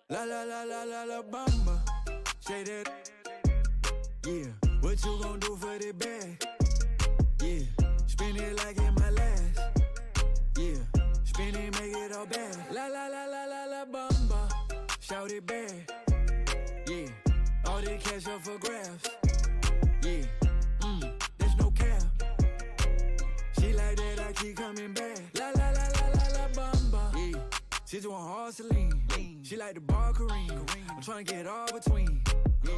La la la la la la bamba. Say that. Yeah. What you gon' do for the bag? Yeah. Spin it like in my last. Yeah. Spin it, make it all bad. La la la la la la bamba. Shout it back. Yeah. All the cash up for grabs. Yeah. There's no cap. She like that, I keep coming back. La la la la la la bamba. Yeah. She just want hard Celine. She like the bar Kareem. I'm tryna get all between. Yeah.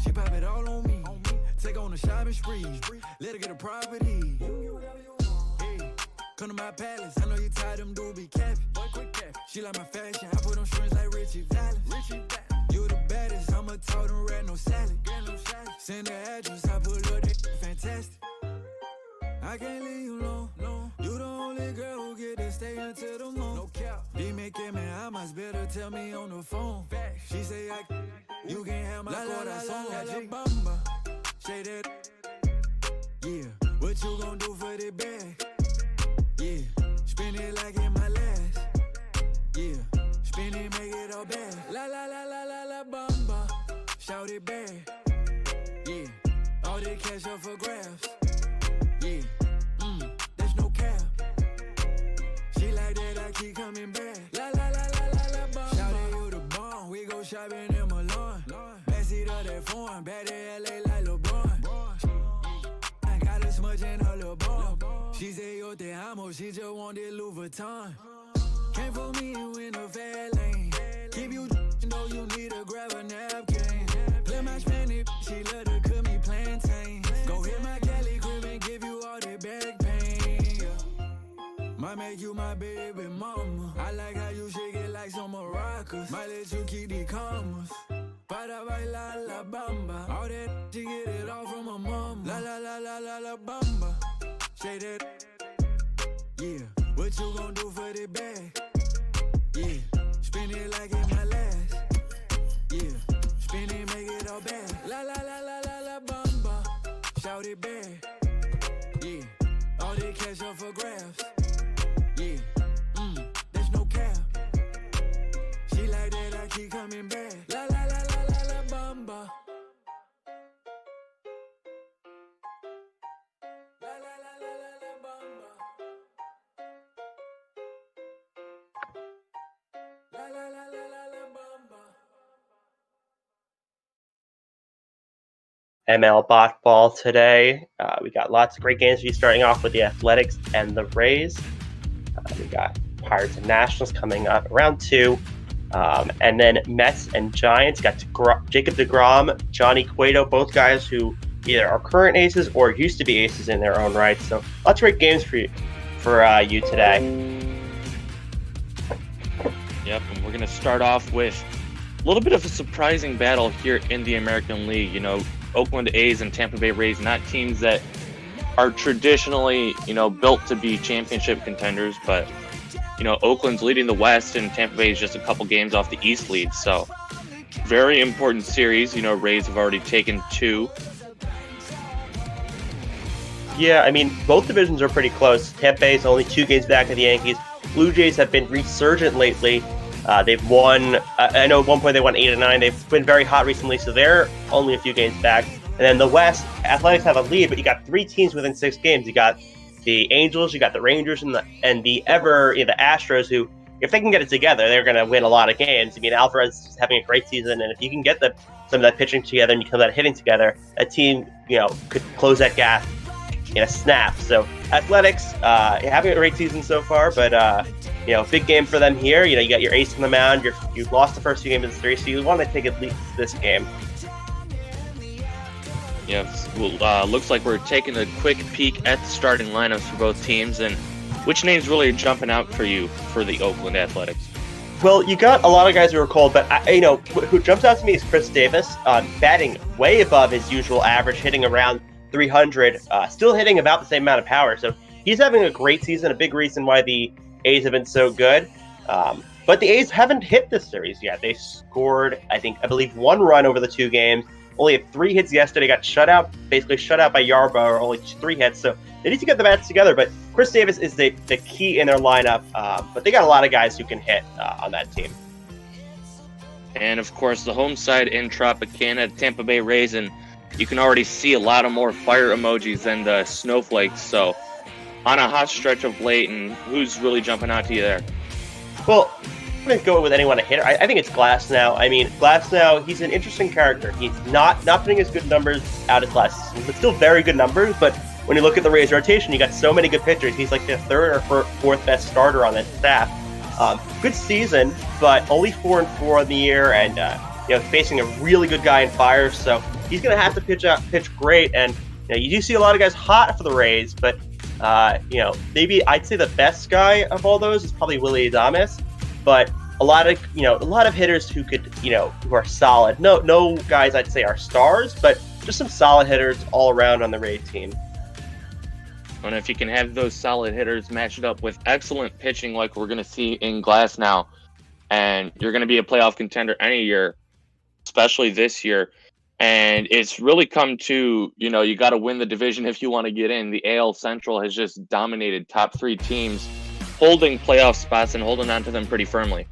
She pop it all on me. Take on a shopping spree. Let her get a property. Hey, come to my palace. I know you tired them dudes be capping. She like my fashion. I put on strings like Richie Valens. You the baddest. I'ma talk them red, no salad. Send the address. I pull up that fantastic. I can't leave you alone. No. You the only girl who get to stay until the morning. No cap. Dime que me amas, better tell me on the phone. She say you can't have my corazón. La bamba. Say that. Yeah. What you gon' do for the bag? Yeah. Spin it like in my last. Yeah. Spin it, make it all bad. La la la la la la bamba. Shout it back. Yeah. All the cash up for grabs. Yeah, there's no cap. She like that, I keep coming back. La la la la la la bamba. Shout it, you the bomb. We go shopping in Milan. Backseat of that foreign, bad in LA like LeBron. I got a smudge in her little bomb. She say yo te amo, she just want that Louis Vuitton. Came for me in a fair lane. Keep you know you need to grab a napkin. Play my Spanish, she love to cook me plantain. Go hit my Cali crib and give you all the back pain. Yeah. Might make you my baby mama. I like how you shake it like some maracas. Might let you keep the commas. Para bailar la bamba. All that she get it all from her mama. La la la la la la bamba. Say that. Yeah. What you gon' do for the bag? Yeah. Spin it like in my last. Yeah. Spin it, make it all bad. La la la la la la bamba. Shout it back. Yeah. All the cash up for grabs. Yeah. There's no cap. She like that, I keep coming back. La la la la la la bamba. La la la la la la bamba. La la la la la la bamba. ML bot ball today. We got lots of great games. We're starting off with the Athletics and the Rays. We got Pirates and Nationals coming up round 2. And then Mets and Giants got Jacob deGrom, Johnny Cueto, both guys who either are current aces or used to be aces in their own right. So lots of great games for you today. Yep, and we're going to start off with a little bit of a surprising battle here in the American League. You know, Oakland A's and Tampa Bay Rays, not teams that are traditionally, built to be championship contenders, but, Oakland's leading the West and Tampa Bay is just a couple games off the East lead. So very important series. Rays have already taken 2. Yeah, I mean, both divisions are pretty close. Tampa Bay is only 2 games back of the Yankees. Blue Jays have been resurgent lately. They've won, I know at one point they won 8 of 9. They've been very hot recently, so they're only a few games back. And then the West, Athletics have a lead, but you got 3 teams within 6 games. You got the Angels, you got the Rangers, and the Astros, who, if they can get it together, they're going to win a lot of games. I mean, Alvarez is having a great season, and if you can get some of that pitching together and you come that hitting together, that team, could close that gap in a snap. So Athletics having a great season so far, but big game for them here. You got your ace on the mound. You lost the first 2 games of the series, so you want to take at least this game. Yeah, well, looks like we're taking a quick peek at the starting lineups for both teams. And which names really are jumping out for you for the Oakland Athletics? Well, you got a lot of guys who are cold, but who jumps out to me is Chris Davis, batting way above his usual average, hitting around 300, still hitting about the same amount of power. So he's having a great season, a big reason why the A's have been so good. But the A's haven't hit this series yet. They scored, I believe, 1 run over the 2 games, only had 3 hits yesterday, got shut out by Yarborough, only 3 hits. So they need to get the bats together. But Chris Davis is the key in their lineup. But they got a lot of guys who can hit on that team. And of course, the home side in Tropicana, Tampa Bay Rays, and you can already see a lot of more fire emojis than the snowflakes. So on a hot stretch of late, and who's really jumping out to you there? Well, I'm going to go with anyone a hitter. I think it's Glasnow. I mean, Glasnow, he's an interesting character. He's not putting as good numbers out as last season, but still very good numbers. But when you look at the Rays rotation, you got so many good pitchers. He's like the 3rd or 4th best starter on that staff. Good season, but only 4-4 on the year, and facing a really good guy in Fiers. So he's going to have to pitch great. And you do see a lot of guys hot for the Rays, but maybe I'd say the best guy of all those is probably Willie Adames. But a lot of hitters who could, who are solid. No guys I'd say are stars, but just some solid hitters all around on the Rays team. And if you can have those solid hitters matched up with excellent pitching like we're going to see in Glasnow, and you're going to be a playoff contender any year, especially this year. And it's really come to, you got to win the division if you want to get in. The AL Central has just dominated top 3 teams, holding playoff spots and holding on to them pretty firmly.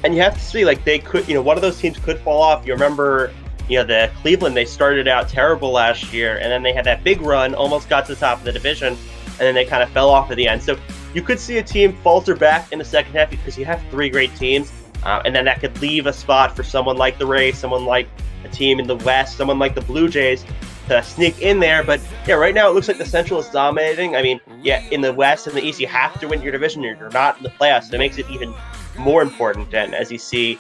And you have to see, they could, one of those teams could fall off. You remember, the Cleveland, they started out terrible last year, and then they had that big run, almost got to the top of the division, and then they kind of fell off at the end. So you could see a team falter back in the second half because you have 3 great teams, and then that could leave a spot for someone like the Rays, someone like a team in the West, someone like the Blue Jays to sneak in there. But right now it looks like the Central is dominating. I mean, in the West and the East, you have to win your division. You're not in the playoffs, so it makes it even more important. And as you see,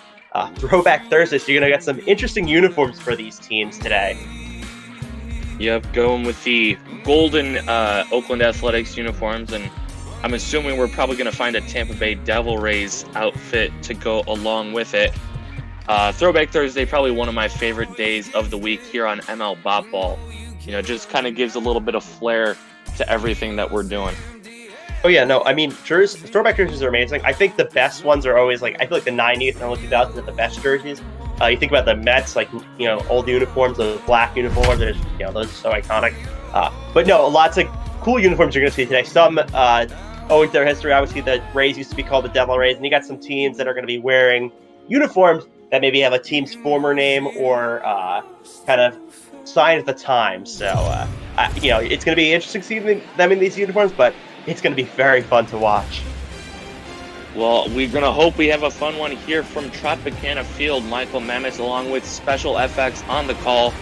Throwback Thursday, so you're going to get some interesting uniforms for these teams today. Yep, going with the golden Oakland Athletics uniforms, and I'm assuming we're probably going to find a Tampa Bay Devil Rays outfit to go along with it. Throwback Thursday, probably one of my favorite days of the week here on ML Bop Ball. Just kind of gives a little bit of flair to everything that we're doing. Oh yeah, no, I mean, throwback jerseys are amazing. I think the best ones are always I feel like the 90s and early 2000s are the best jerseys. You think about the Mets, old uniforms, those black uniforms, those are so iconic. But no, lots of cool uniforms you're going to see today. Some, owing to their history, obviously the Rays used to be called the Devil Rays, and you got some teams that are going to be wearing uniforms that maybe have a team's former name or kind of signed at the time. So, it's going to be interesting seeing them in these uniforms, but it's going to be very fun to watch. Well, we're going to hope we have a fun one here from Tropicana Field. Michael Mamis along with Special FX on the call.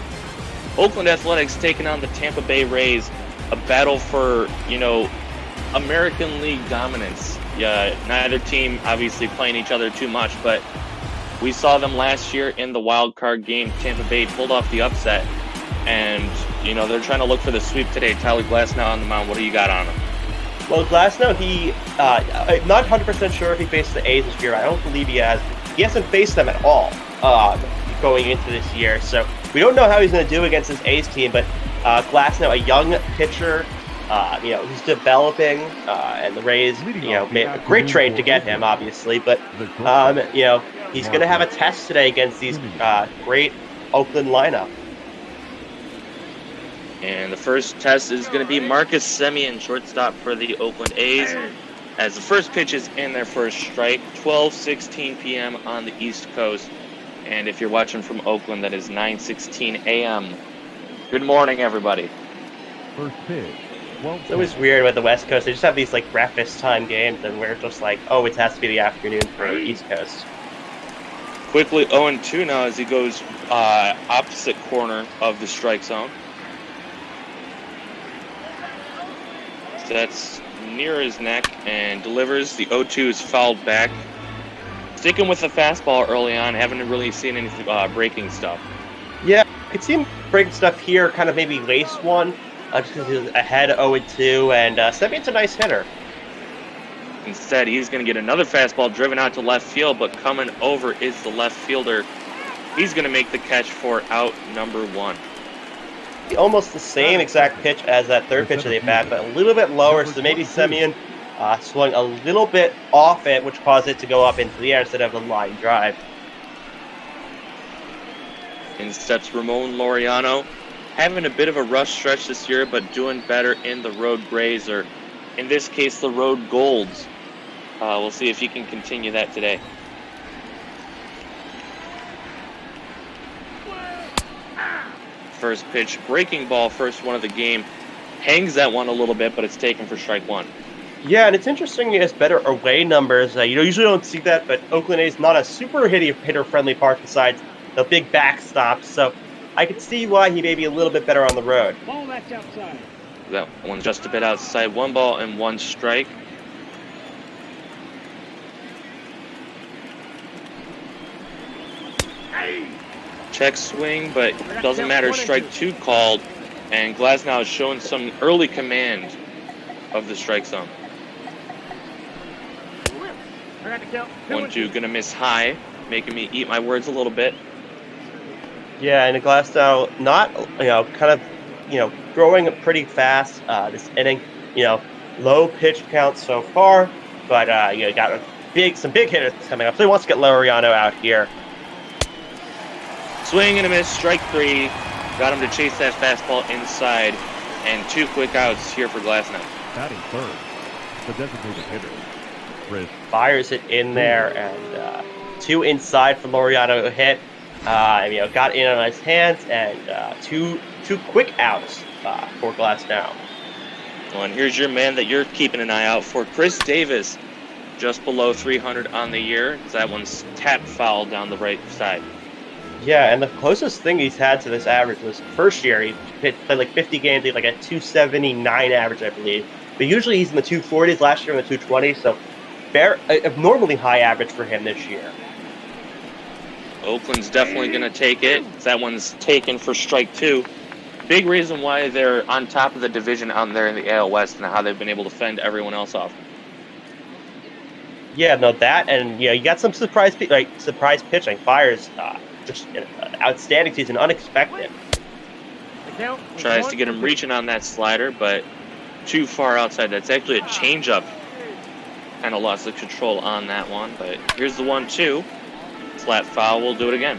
Oakland Athletics taking on the Tampa Bay Rays. A battle for, American League dominance. Yeah, neither team obviously playing each other too much, but we saw them last year in the wild card game. Tampa Bay pulled off the upset, and, they're trying to look for the sweep today. Tyler Glasnow on the mound. What do you got on him? Well, Glasnow, I'm not 100% sure if he faced the A's this year. I don't believe he has. He hasn't faced them at all going into this year. So we don't know how he's going to do against this A's team. But Glasnow, a young pitcher, he's developing, and the Rays, made a great trade to get him, obviously. But, he's going to have a test today against these great Oakland lineup. And the first test is going to be Marcus Semien, shortstop for the Oakland A's, as the first pitch is in their first strike, 12:16 p.m. on the East Coast. And if you're watching from Oakland, that is 9:16 a.m. Good morning, everybody. First pitch. It's always weird with the West Coast. They just have these breakfast time games, and we're just it has to be the afternoon for the East Coast. Quickly 0-2 now as he goes opposite corner of the strike zone. That's near his neck and delivers. The 0-2 is fouled back. Sticking with the fastball early on, haven't really seen any breaking stuff. Yeah, I could see him breaking stuff here, kind of maybe lace one, just because he was ahead 0-2, and Semien's a nice hitter. Instead, he's going to get another fastball driven out to left field, but coming over is the left fielder. He's going to make the catch for out number 1. Almost the same exact pitch as that third pitch of the at-bat, but a little bit lower, so maybe Semien swung a little bit off it, which caused it to go up into the air instead of a line drive. In steps Ramon Laureano, having a bit of a rough stretch this year, but doing better in the road grays, or in this case, the road golds. We'll see if he can continue that today. First pitch, breaking ball, first one of the game. Hangs that one a little bit, but it's taken for strike one. Yeah, and it's interesting he has better away numbers. Usually don't see that, but Oakland A's not a super hitter-friendly park besides the big backstops, so I could see why he may be a little bit better on the road. Ball that's outside. That one's just a bit outside. 1 ball and 1 strike. Check swing, but doesn't matter. Strike 2 called, and Glasnow is showing some early command of the strike zone. 1-2, gonna miss high, making me eat my words a little bit. Yeah, and Glasnow not, kind of, growing pretty fast this inning. Low pitch count so far, but got some big hitters coming up. So he wants to get Laureano out here. Swing and a miss, strike 3. Got him to chase that fastball inside, and 2 quick outs here for Glasnow. Batting third, the designated hitter, Chris. Fires it in there, and 2 inside for Laureano to hit. Got in on his hands, and two quick outs for Glasnow. Well, and here's your man that you're keeping an eye out for, Chris Davis, just below 300 on the year. That one's tapped foul down the right side. Yeah, and the closest thing he's had to this average was first year. He played like 50 games, he had like a 279 average, I believe. But usually he's in the 240s, last year in the 220s, so abnormally high average for him this year. Oakland's definitely going to take it. That one's taken for strike 2. Big reason why they're on top of the division out there in the AL West and how they've been able to fend everyone else off. Yeah, no, that, and you got some surprise pitching. Fiers, just an outstanding season, unexpected. Tries to get him reaching on that slider, but too far outside. That's actually a changeup. Kind of lost the control on that one, but here's the 1-2. Flat foul, we'll do it again.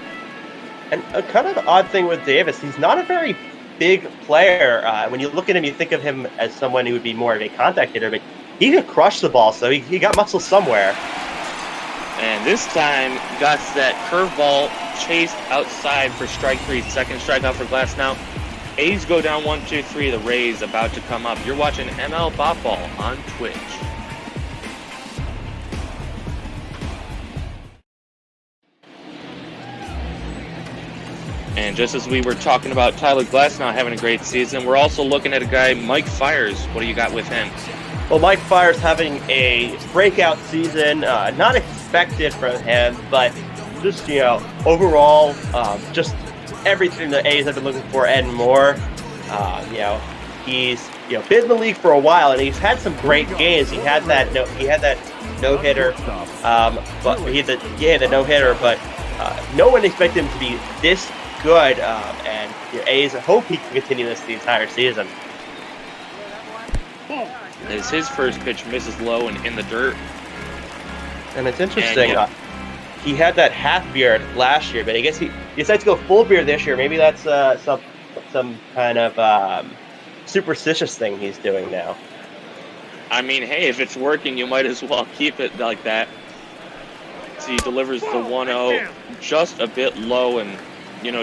And a kind of odd thing with Davis, he's not a very big player. When you look at him, you think of him as someone who would be more of a contact hitter, but he can crush the ball, so he got muscle somewhere. And this time, got that curveball chased outside for strike 3. Second strikeout for Glasnow. A's go down 1-2-3. The Rays about to come up. You're watching ML Bop Ball on Twitch. And just as we were talking about Tyler Glasnow having a great season, we're also looking at a guy, Mike Fiers. What do you got with him? Well, Mike Fiers having a breakout season, not expected from him, but just, overall, just everything the A's have been looking for and more. He's, been in the league for a while, and he's had some great games. He had that no-hitter, but he had the no-hitter, but no one expected him to be this good, and the A's hope he can continue this the entire season. As his first pitch misses low and in the dirt. And it's interesting, he had that half beard last year, but I guess he decided to go full beard this year. Maybe that's some kind of superstitious thing he's doing now. I mean, hey, if it's working, you might as well keep it like that. So he delivers the 1-0 just a bit low, and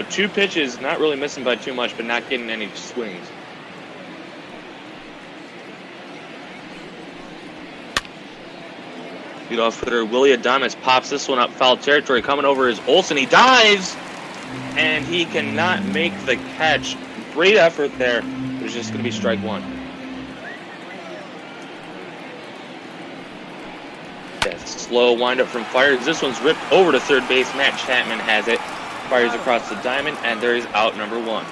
2 pitches, not really missing by too much, but not getting any swings. Leadoff hitter Willie Adames pops this one up foul territory. Coming over is Olsen. He dives, and he cannot make the catch. Great effort there. It was just going to be strike 1. Yes, slow windup from Fiers. This one's ripped over to third base. Matt Chapman has it. Fires across the diamond, and there is out number 1.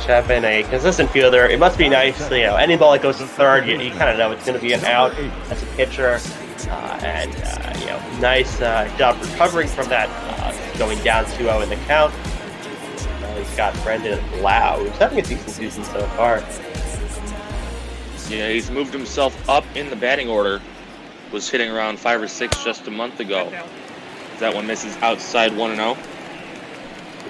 Chapman, a consistent fielder. It must be nice, any ball that goes to third, you kind of know it's going to be an out as a pitcher. Nice job recovering from that, going down 2-0 in the count. He's got Brendan Lau, who's having a decent season so far. Yeah, he's moved himself up in the batting order. Was hitting around 5 or 6 just a month ago. That one misses outside 1-0.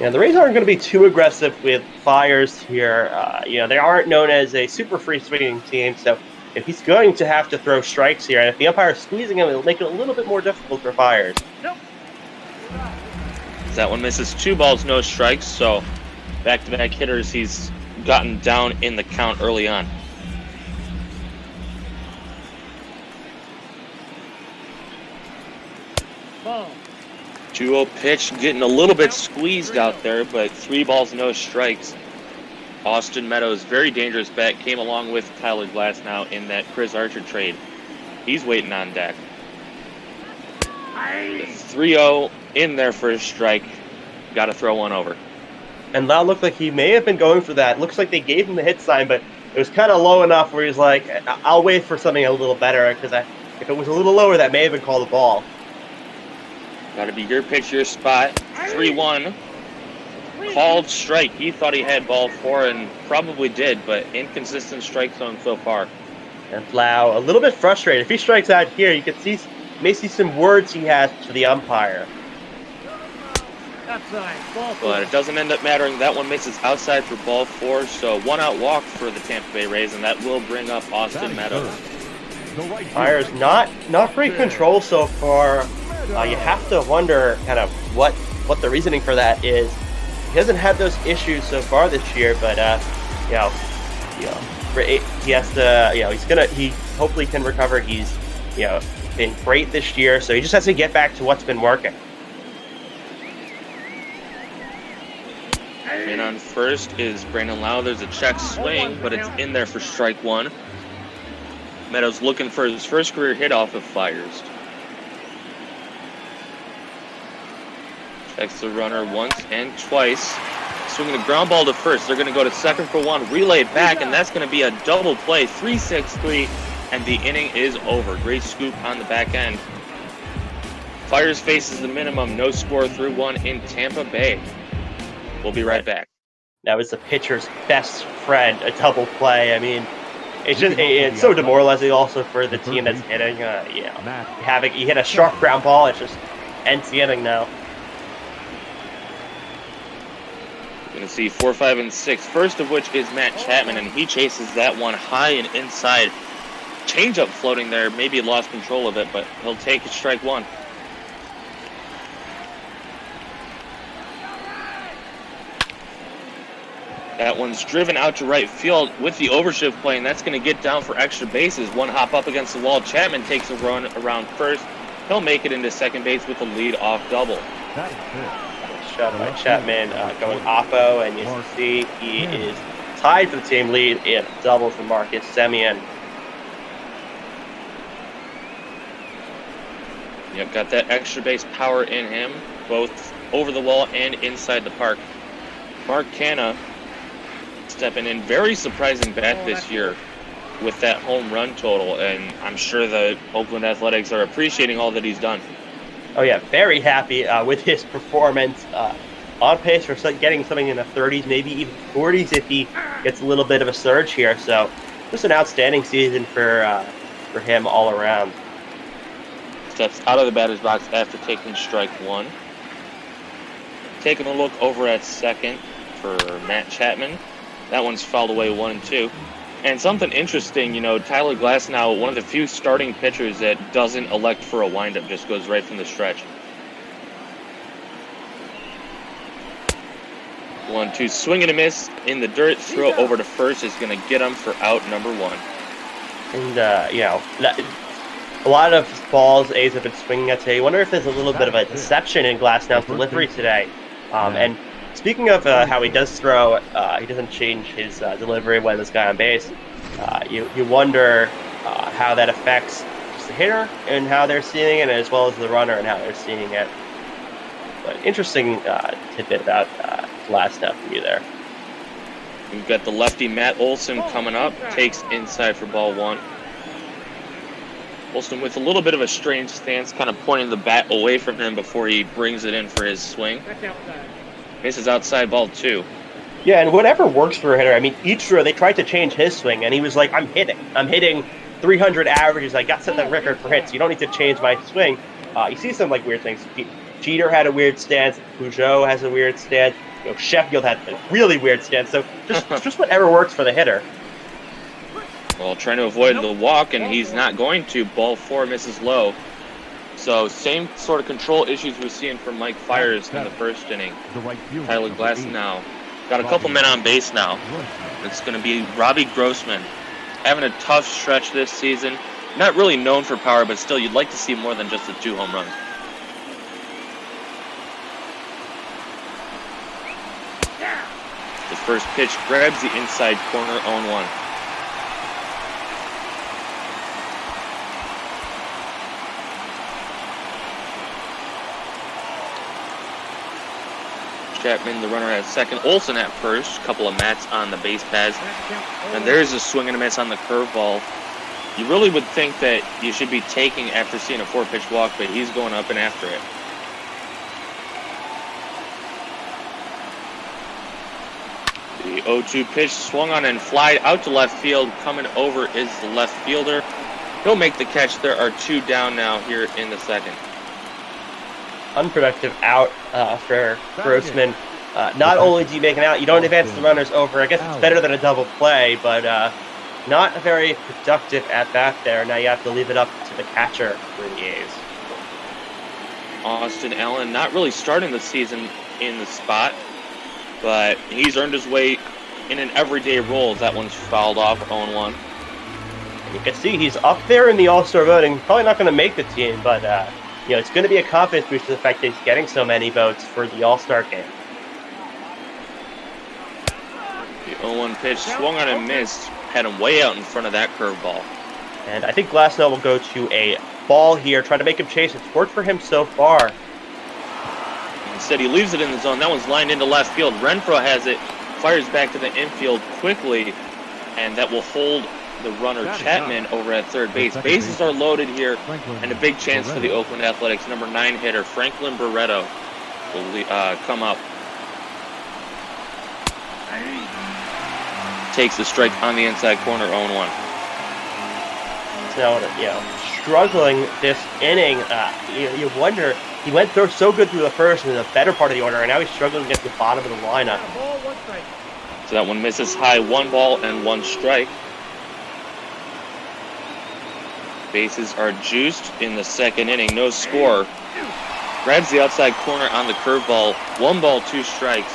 Yeah, the Rays aren't going to be too aggressive with Fiers here. They aren't known as a super free swinging team, so if he's going to have to throw strikes here, and if the umpire is squeezing him, it'll make it a little bit more difficult for Fiers. That one misses 2 balls, no strikes, so back-to-back hitters, he's gotten down in the count early on. Ball. 2-0 pitch, getting a little bit squeezed out there, but 3 balls, no strikes. Austin Meadows, very dangerous bat, came along with Tyler Glasnow in that Chris Archer trade. He's waiting on deck. 3-0 in there for a strike. Got to throw one over. And that looked like he may have been going for that. Looks like they gave him the hit sign, but it was kind of low enough where he's like, I'll wait for something a little better, because if it was a little lower, that may have been called a ball. Got to be your pitch, your spot. 3-1. Called strike. He thought he had ball 4 and probably did, but inconsistent strike zone so far. And Flau a little bit frustrated. If he strikes out here, you may see some words he has to the umpire. Outside. Ball 4. But it doesn't end up mattering. That one misses outside for ball 4, so 1-out walk for the Tampa Bay Rays, and that will bring up Austin Meadows. Fiers not great control so far. You have to wonder kind of what the reasoning for that is. He hasn't had those issues so far this year, but he has to, he hopefully can recover. He's been great this year, so he just has to get back to what's been working. And on first is Brandon Lau. There's a check swing, but it's in there for strike 1. Meadows looking for his first career hit off of Fiers. Checks the runner once and twice. Swinging a ground ball to first. They're going to go to second for 1. Relay back, and that's going to be a double play. 3-6-3, and the inning is over. Great scoop on the back end. Fiers faces the minimum. No score through 1 in Tampa Bay. We'll be right back. That was the pitcher's best friend, a double play. I mean, it's so demoralizing also for the team that's hitting. You hit a sharp ground ball, it just ends the inning now. Going to see 4, 5, and 6. First of which is Matt Chapman, and he chases that one high and inside. Changeup floating there. Maybe lost control of it, but he'll take strike 1. That one's driven out to right field with the overshift play, and that's going to get down for extra bases. One hop up against the wall. Chapman takes a run around first. He'll make it into second base with a lead-off double. Shot by Chapman going oppo, and you see he is tied for the team lead in double for Marcus Semien. Yep, got that extra base power in him, both over the wall and inside the park. Mark Canha stepping in, very surprising bat this year with that home run total, and I'm sure the Oakland Athletics are appreciating all that he's done. Oh yeah, very happy with his performance. On pace for getting something in the 30s, maybe even 40s if he gets a little bit of a surge here. So just an outstanding season for him all around. Steps out of the batter's box after taking strike 1. Taking a look over at second for Matt Chapman. That one's fouled away 1 and 2. And something interesting, Tyler Glasnow, one of the few starting pitchers that doesn't elect for a windup, just goes right from the stretch. 1-2, swing and a miss in the dirt. Throw over to first is going to get him for out number 1. And a lot of balls A's have been swinging at today. I wonder if there's a little bit of a deception in Glasnow's delivery today. And speaking of how he does throw, he doesn't change his delivery when this guy on base. You wonder how that affects just the hitter and how they're seeing it, as well as the runner and how they're seeing it. But interesting tidbit about Glasnow for you there. We've got the lefty Matt Olson coming up. Takes inside for ball 1. Olson with a little bit of a strange stance, kind of pointing the bat away from him before he brings it in for his swing. Misses outside, ball 2. Yeah, and whatever works for a hitter. I mean, each throw they tried to change his swing, and he was like, I'm hitting 300 averages. I got set the record for hits. You don't need to change my swing. You see some weird things. Jeter had a weird stance. Peugeot has a weird stance. You know, Sheffield had a really weird stance. So just whatever works for the hitter. Well, trying to avoid the walk, and he's not going to. Ball 4 misses low. So same sort of control issues we're seeing from Mike Fiers in the first inning. Tyler Glasnow got a couple men on base now. It's going to be Robbie Grossman, having a tough stretch this season. Not really known for power, but still, you'd like to see more than just the 2 home runs. The first pitch grabs the inside corner, 0-1. Chapman, the runner, at second. Olsen at first. Couple of mats on the base paths. And there's a swing and a miss on the curveball. You really would think that you should be taking after seeing a 4-pitch walk, but he's going up and after it. The 0-2 pitch swung on and flied out to left field. Coming over is the left fielder. He'll make the catch. There are 2 down now here in the second. Unproductive out for Grossman. Not only do you make an out, you don't advance the runners over. I guess it's better than a double play, but not a very productive at bat there. Now you have to leave it up to the catcher for the A's. Austin Allen not really starting the season in the spot, but he's earned his way in an everyday role as that one's fouled off, 0-1. You can see he's up there in the All-Star voting. Probably not going to make the team, but you know, it's going to be a confidence boost to the fact that he's getting so many votes for the All-Star game. The 0-1 pitch swung on and missed. Had him way out in front of that curveball. And I think Glasnow will go to a ball here, try to make him chase. It's worked for him so far. Instead, he leaves it in the zone. That one's lined into left field. Renfroe has it, fires back to the infield quickly, and that will hold the runner Chapman over at third base. Bases are loaded here, and a big chance for the Oakland Athletics. Number 9 hitter, Franklin Barreto, will come up. Takes the strike on the inside corner, 0-1. So, you know, struggling this inning, you wonder, he went through so good through the first and the better part of the order, and now he's struggling against the bottom of the lineup. So that one misses high, 1 ball and 1 strike. Bases are juiced in the second inning, no score. Grabs the outside corner on the curveball, 1 ball, 2 strikes.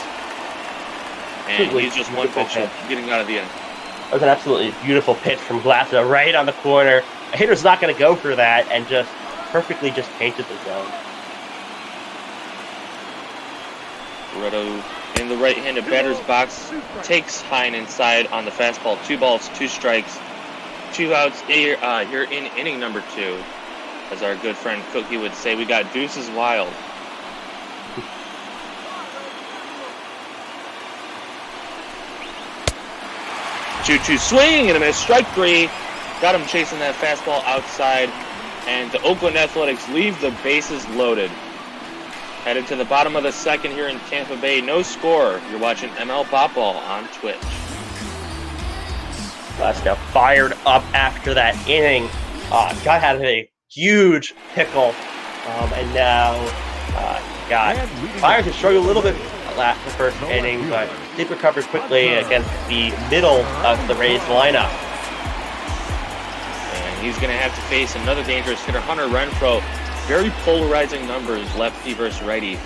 And he's just 1 pitch getting out of the inning. That was an absolutely beautiful pitch from Glasnow right on the corner. A hitter's not going to go for that, and just perfectly just painted the zone. Cueto in the right-handed batter's box takes high and inside on the fastball. 2 balls, 2 strikes, 2 outs here in inning number 2. As our good friend Cookie would say, we got deuces wild. Choo-choo swing and a miss. Strike 3. Got him chasing that fastball outside. And the Oakland Athletics leave the bases loaded. Headed to the bottom of the second here in Tampa Bay. No score. You're watching ML Popball on Twitch. Glasnow fired up after that inning. Got out of a huge pickle. And now Fiers has struggled a little bit the first inning, but did recover quickly against the middle of the Rays lineup. And he's going to have to face another dangerous hitter, Hunter Renfroe. Very polarizing numbers, lefty versus righty.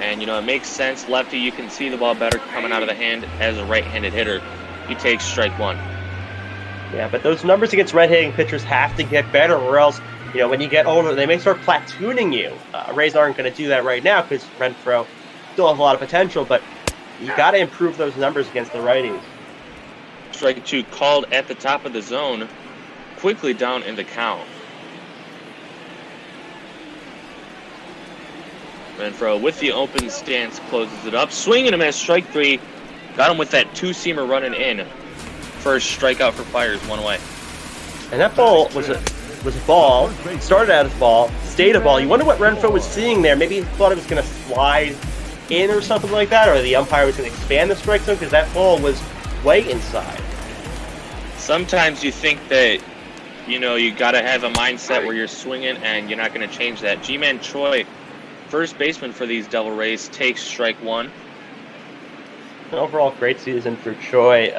And, you know, it makes sense. Lefty, you can see the ball better coming out of the hand as a right-handed hitter. He takes strike 1. Yeah, but those numbers against right-handed pitchers have to get better, or else, you know, when you get older, they may start platooning you. Rays aren't going to do that right now because Renfroe still has a lot of potential, but you got to improve those numbers against the righties. Strike 2 called at the top of the zone, quickly down in the count. Renfroe with the open stance closes it up. Swing and a miss. Strike 3. Got him with that 2-seamer running in. First strikeout for Fiers, 1 away. And that ball was a ball. Started out as ball, stayed a ball. You wonder what Renfroe was seeing there. Maybe he thought it was going to slide in or something like that, or the umpire was going to expand the strike zone because that ball was way inside. Sometimes you think that, you know, you got to have a mindset where you're swinging and you're not going to change that. G-Man Choi first baseman for these Devil Rays, takes strike one. Overall, great season for Choi.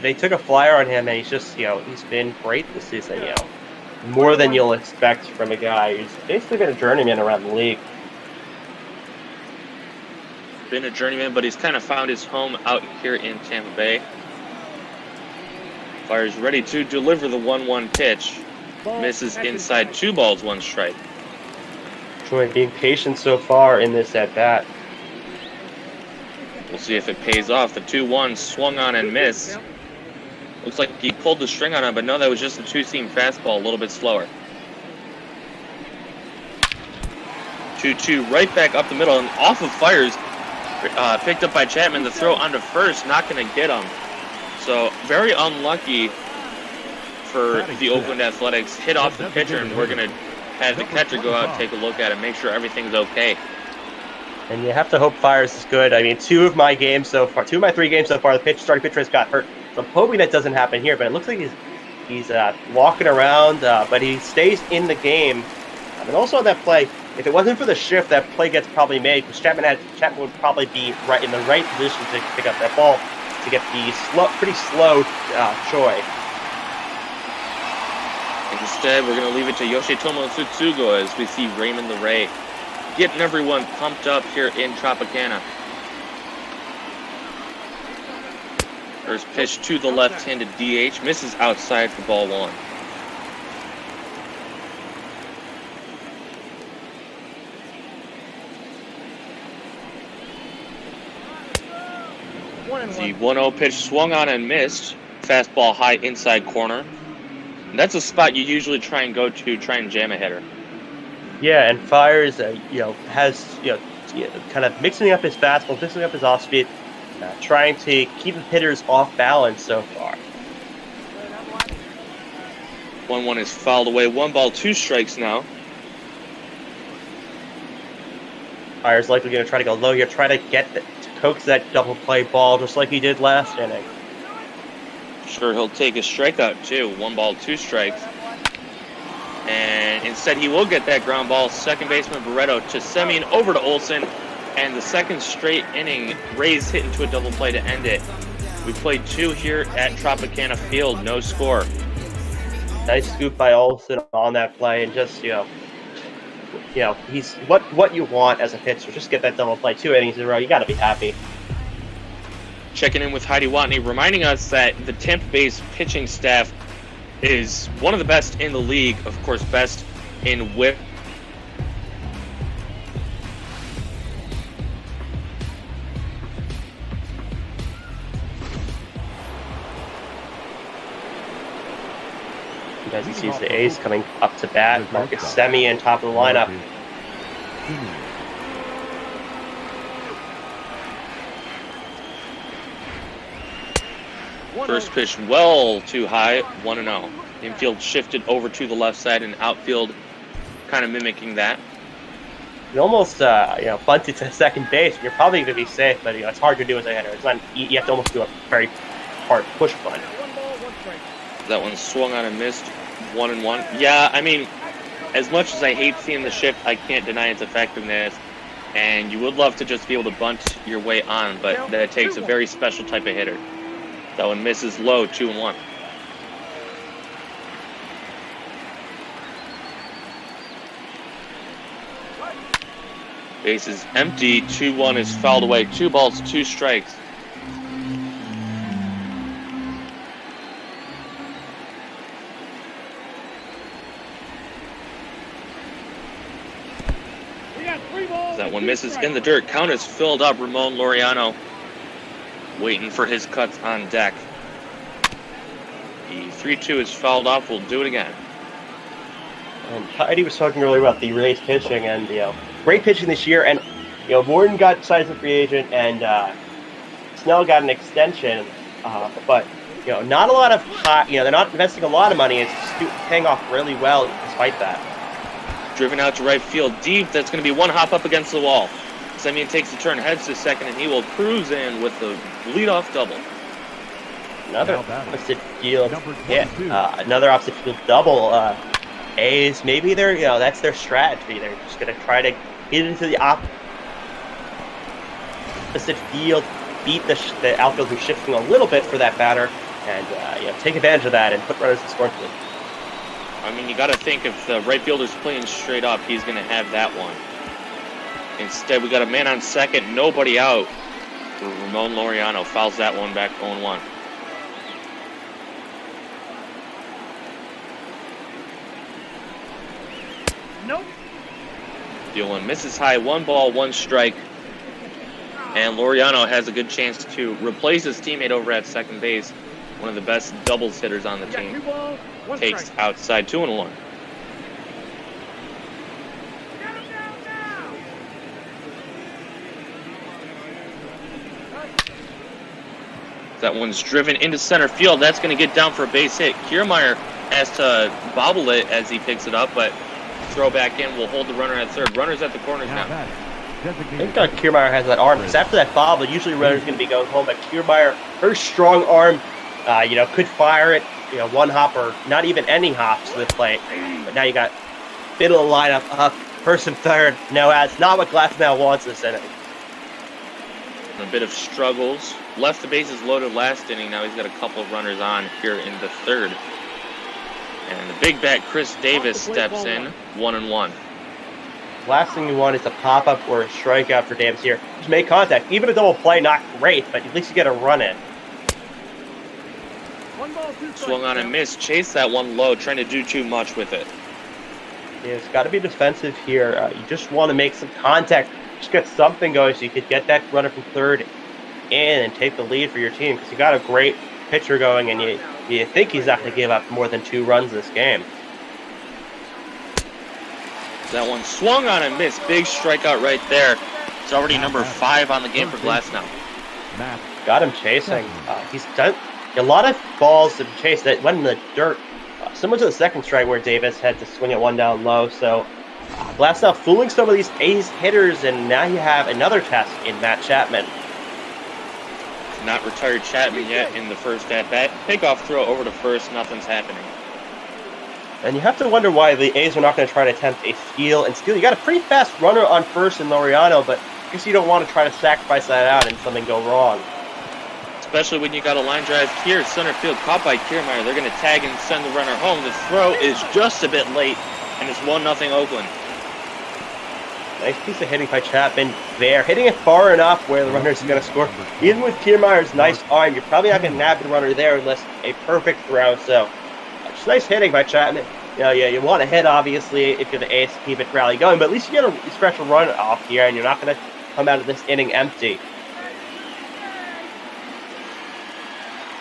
They took a flyer on him, and he's just, he's been great this season. More than you'll expect from a guy who's basically been a journeyman around the league. Been a journeyman, but he's kind of found his home out here in Tampa Bay. Fiers ready to deliver the 1-1 pitch. Misses inside, 2 balls, 1 strike. Choi being patient so far in this at bat. We'll see if it pays off. The 2-1 swung on and missed. Looks like he pulled the string on him, but no, that was just a 2-seam fastball, a little bit slower. 2-2 right back up the middle and off of Fiers. Picked up by Chapman. The throw onto first, not going to get him. So very unlucky for the Oakland Athletics. Hit off the pitcher, and we're going to have the catcher go out and take a look at it, make sure everything's okay. And you have to hope Fiers is good. I mean, 2 of my 3 games so far, the starting pitcher has got hurt. So I'm hoping that doesn't happen here, but it looks like he's walking around, but he stays in the game. And also on that play, if it wasn't for the shift, that play gets probably made, because Chapman would probably be right in the right position to pick up that ball to get the pretty slow Choi. Instead, we're going to leave it to Yoshitomo Tsutsugo as we see Raymond the Ray getting everyone pumped up here in Tropicana. First pitch to the left-handed DH, misses outside for ball 1. The 1-0 pitch swung on and missed. Fastball high inside corner. And that's a spot you usually try and go to, try and jam a hitter. Yeah, and Fiers, has, kind of mixing up his fastball, mixing up his off speed, trying to keep the hitters off balance so far. 1-1 is fouled away. 1 ball, 2 strikes now. Fiers likely going to try to go low here, try to coax that double play ball just like he did last inning. Sure, he'll take a strikeout too. 1 ball, 2 strikes. And instead he will get that ground ball. Second baseman Barreto to Semien, over to Olsen. And the second straight inning, Rays hit into a double play to end it. We played 2 here at Tropicana Field, no score. Nice scoop by Olsen on that play, and just, he's what you want as a pitcher. Just get that double play 2 innings in a row. You got to be happy. Checking in with Heidi Watney, reminding us that the Tampa Bay's pitching staff is one of the best in the league, of course, best in whip. As he sees the A's coming up to bat, Marcus Semien top of the lineup. First pitch well too high, 1-0. Infield shifted over to the left side, and outfield kind of mimicking that. You almost, bunted to second base. You're probably going to be safe, but it's hard to do as a hitter. It's not, you have to almost do a very hard push bunt. That one swung on and missed, 1-1. Yeah, I mean, as much as I hate seeing the shift, I can't deny its effectiveness. And you would love to just be able to bunt your way on, but that takes a very special type of hitter. That one misses low, 2-1. Base is empty, 2-1 is fouled away. 2 balls, 2 strikes. That one misses in the dirt. Count is filled up. Ramon Laureano waiting for his cuts on deck. The 3-2 is fouled off. We'll do it again. And Heidi was talking earlier about the Rays pitching, and great pitching this year. And Morton got signed as a free agent, and Snell got an extension. But not a lot of they're not investing a lot of money. It's paying off really well despite that. Driven out to right field deep. That's going to be one hop up against the wall. Semien takes the turn, heads to second, and he will cruise in with the leadoff double. Another opposite field hit. Another opposite field double A's, maybe they're, that's their strategy. They're just going to try to get into the opposite field, beat the outfield who's shifting a little bit for that batter, and take advantage of that and put runners in scoring position. I mean, you got to think if the right fielder's playing straight up, he's going to have that one. Instead, we got a man on second, nobody out. Ramon Laureano fouls that one back 0-1. Nope. Dealing misses high, 1 ball, 1 strike. And Laureano has a good chance to replace his teammate over at second base. One of the best doubles hitters on the team. 2 balls, 1 Takes strike. outside 2-1. That one's driven into center field. That's going to get down for a base hit. Kiermaier has to bobble it as he picks it up, but throw back in will hold the runner at third. Runner's at the corners now. I think Kiermaier has that arm, because after that bobble, usually runner's going to be going home, but Kiermaier, very strong arm, could fire it, one hop or not even any hops to the plate. But now you got middle of the lineup up, first and third. No, that's not what Glasnow wants this inning. A bit of struggles. Left the bases loaded last inning. Now he's got a couple of runners on here in the third. And the big bat Chris Davis steps in, 1-1. Last thing you want is a pop-up or a strikeout for Davis here. Just make contact. Even a double play, not great, but at least you get a run in. 1 ball, 2 strikes. Swung on and missed. Chased that one low, trying to do too much with it. It's got to be defensive here. You just want to make some contact. Just get something going so you could get that runner from third in and take the lead for your team, because you got a great pitcher going, and you think he's not going to give up more than 2 runs this game. That one swung on and missed. Big strikeout right there. It's already number 5 on the game for Glasnow. Got him chasing. He's done a lot of balls to chase that went in the dirt. Similar to the second strike where Davis had to swing it one down low. So Glasnow fooling some of these ace hitters, and now you have another test in Matt Chapman. Not retired Chapman yet in the first at-bat. Takeoff throw over to first. Nothing's happening. And you have to wonder why the A's are not going to try to attempt a steal. You got a pretty fast runner on first in Laureano, but I guess you don't want to try to sacrifice that out and something go wrong. Especially when you got a line drive here, center field, caught by Kiermaier. They're going to tag and send the runner home. The throw is just a bit late, and it's 1-0 Oakland. Nice piece of hitting by Chapman there. Hitting it far enough where the runner's going to score. Even with Kiermaier's nice arm, you're probably not going to nab the runner there unless a perfect throw. So, just nice hitting by Chapman. You want to hit, obviously, if you're the ace, to keep it rally going. But at least you get a special run off here, and you're not going to come out of this inning empty.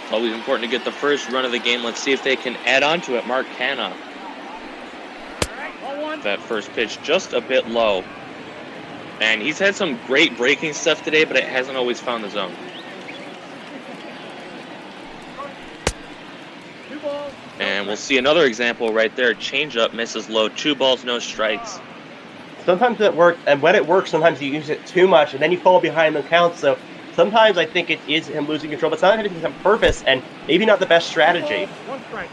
It's always important to get the first run of the game. Let's see if they can add on to it. Mark Hanna. That first pitch just a bit low. And he's had some great breaking stuff today, but it hasn't always found the zone. And we'll see another example right there. Changeup misses low. 2 balls, no strikes. Sometimes it works, and when it works, sometimes you use it too much, and then you fall behind the count. So sometimes I think it is him losing control, but sometimes it's on purpose, and maybe not the best strategy. 1 strike.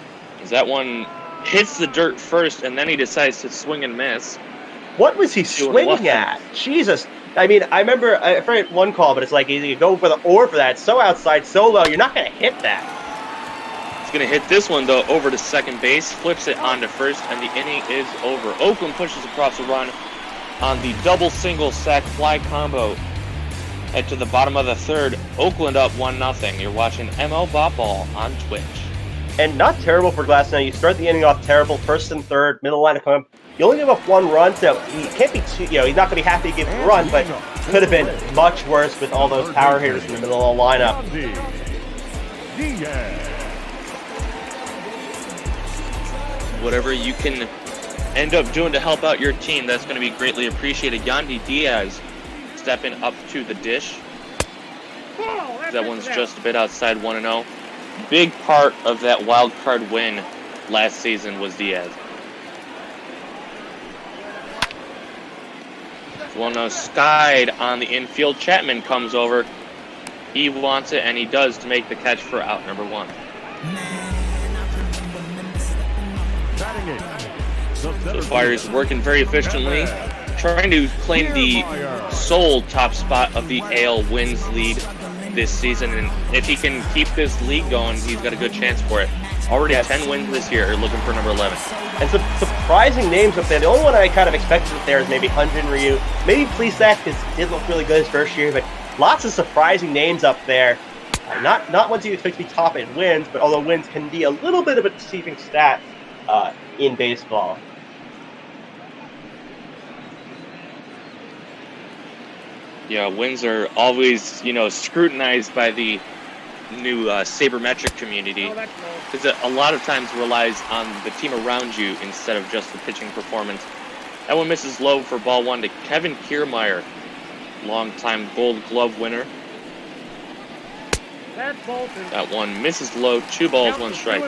That one hits the dirt first, and then he decides to swing and miss. What was he swinging at? Jesus. I mean, I remember, I forget one call, but it's like either you go for the or for that. It's so outside, so low, you're not going to hit that. He's going to hit this one, though, over to second base, flips it onto first, and the inning is over. Oakland pushes across a run on the double single sack fly combo. Head to the bottom of the third. Oakland up 1-0. You're watching ML Bop Ball on Twitch. And not terrible for Glasnow. You start the inning off terrible, first and third, middle line of come. You only give up 1 run, so he can't be too, he's not going to be happy to give a run, but could have been much worse with all those power hitters in the middle of the lineup. Whatever you can end up doing to help out your team, that's going to be greatly appreciated. Yandy Diaz stepping up to the dish. That one's just a bit outside 1-0. Big part of that wild card win last season was Diaz. 1-0 skied on the infield. Chapman comes over. He wants it, and he does to make the catch for out number 1. The Fiers working very efficiently, trying to claim the sole top spot of the AL wins lead this season. And if he can keep this league going, he's got a good chance for it. Already 10 wins this year, looking for number 11. And some surprising names up there. The only one I kind of expected up there is maybe Hyunjin Ryu. Maybe Plesac, because he did look really good his first year, but lots of surprising names up there. Not ones you expect to be top in wins, but although wins can be a little bit of a deceiving stat in baseball. Yeah, wins are always, scrutinized by the new sabermetric community, because it a lot of times relies on the team around you instead of just the pitching performance. That one misses low for ball one to Kevin Kiermaier, longtime Gold Glove winner. That one misses low, 2 balls, 1 strike.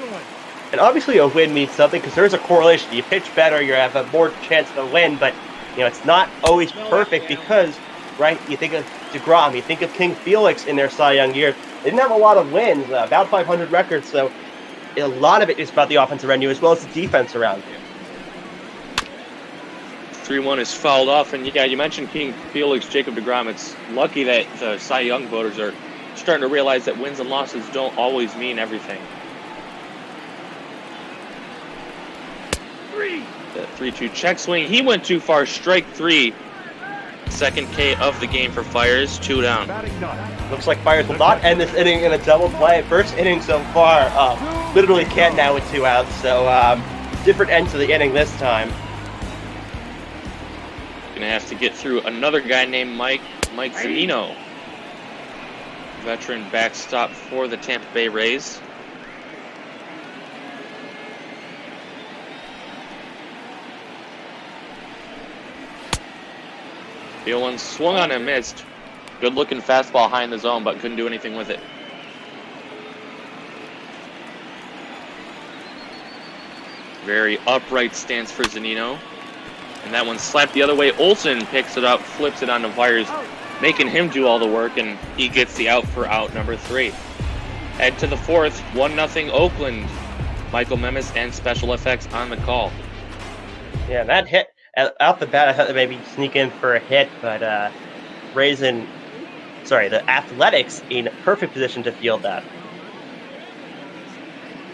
And obviously a win means something because there's a correlation. You pitch better, you have a more chance to win, but it's not always perfect because, right, you think of deGrom, you think of King Felix in their Cy Young years. They didn't have a lot of wins, about 500 records, so a lot of it is about the offensive end as well as the defense around you. 3-1 is fouled off, and yeah, you mentioned King Felix, Jacob deGrom. It's lucky that the Cy Young voters are starting to realize that wins and losses don't always mean everything. The 3-2 check swing. He went too far. Strike 3. Second K of the game for Fiers. 2 down. Looks like Fiers will not end this inning in a double play. First inning so far. Literally can't now with 2 outs. So different end to the inning this time. Gonna have to get through another guy named Mike Zunino. Veteran backstop for the Tampa Bay Rays. The 0-1 swung on and missed. Good looking fastball high in the zone, but couldn't do anything with it. Very upright stance for Zunino. And that one slapped the other way. Olsen picks it up, flips it onto Fiers, making him do all the work, and he gets the out for out number 3. Head to the 4th, 1-0 Oakland. Michael Memis and Special Effects on the call. Yeah, that hit out the bat, I thought they maybe sneak in for a hit, but the Athletics in perfect position to field that.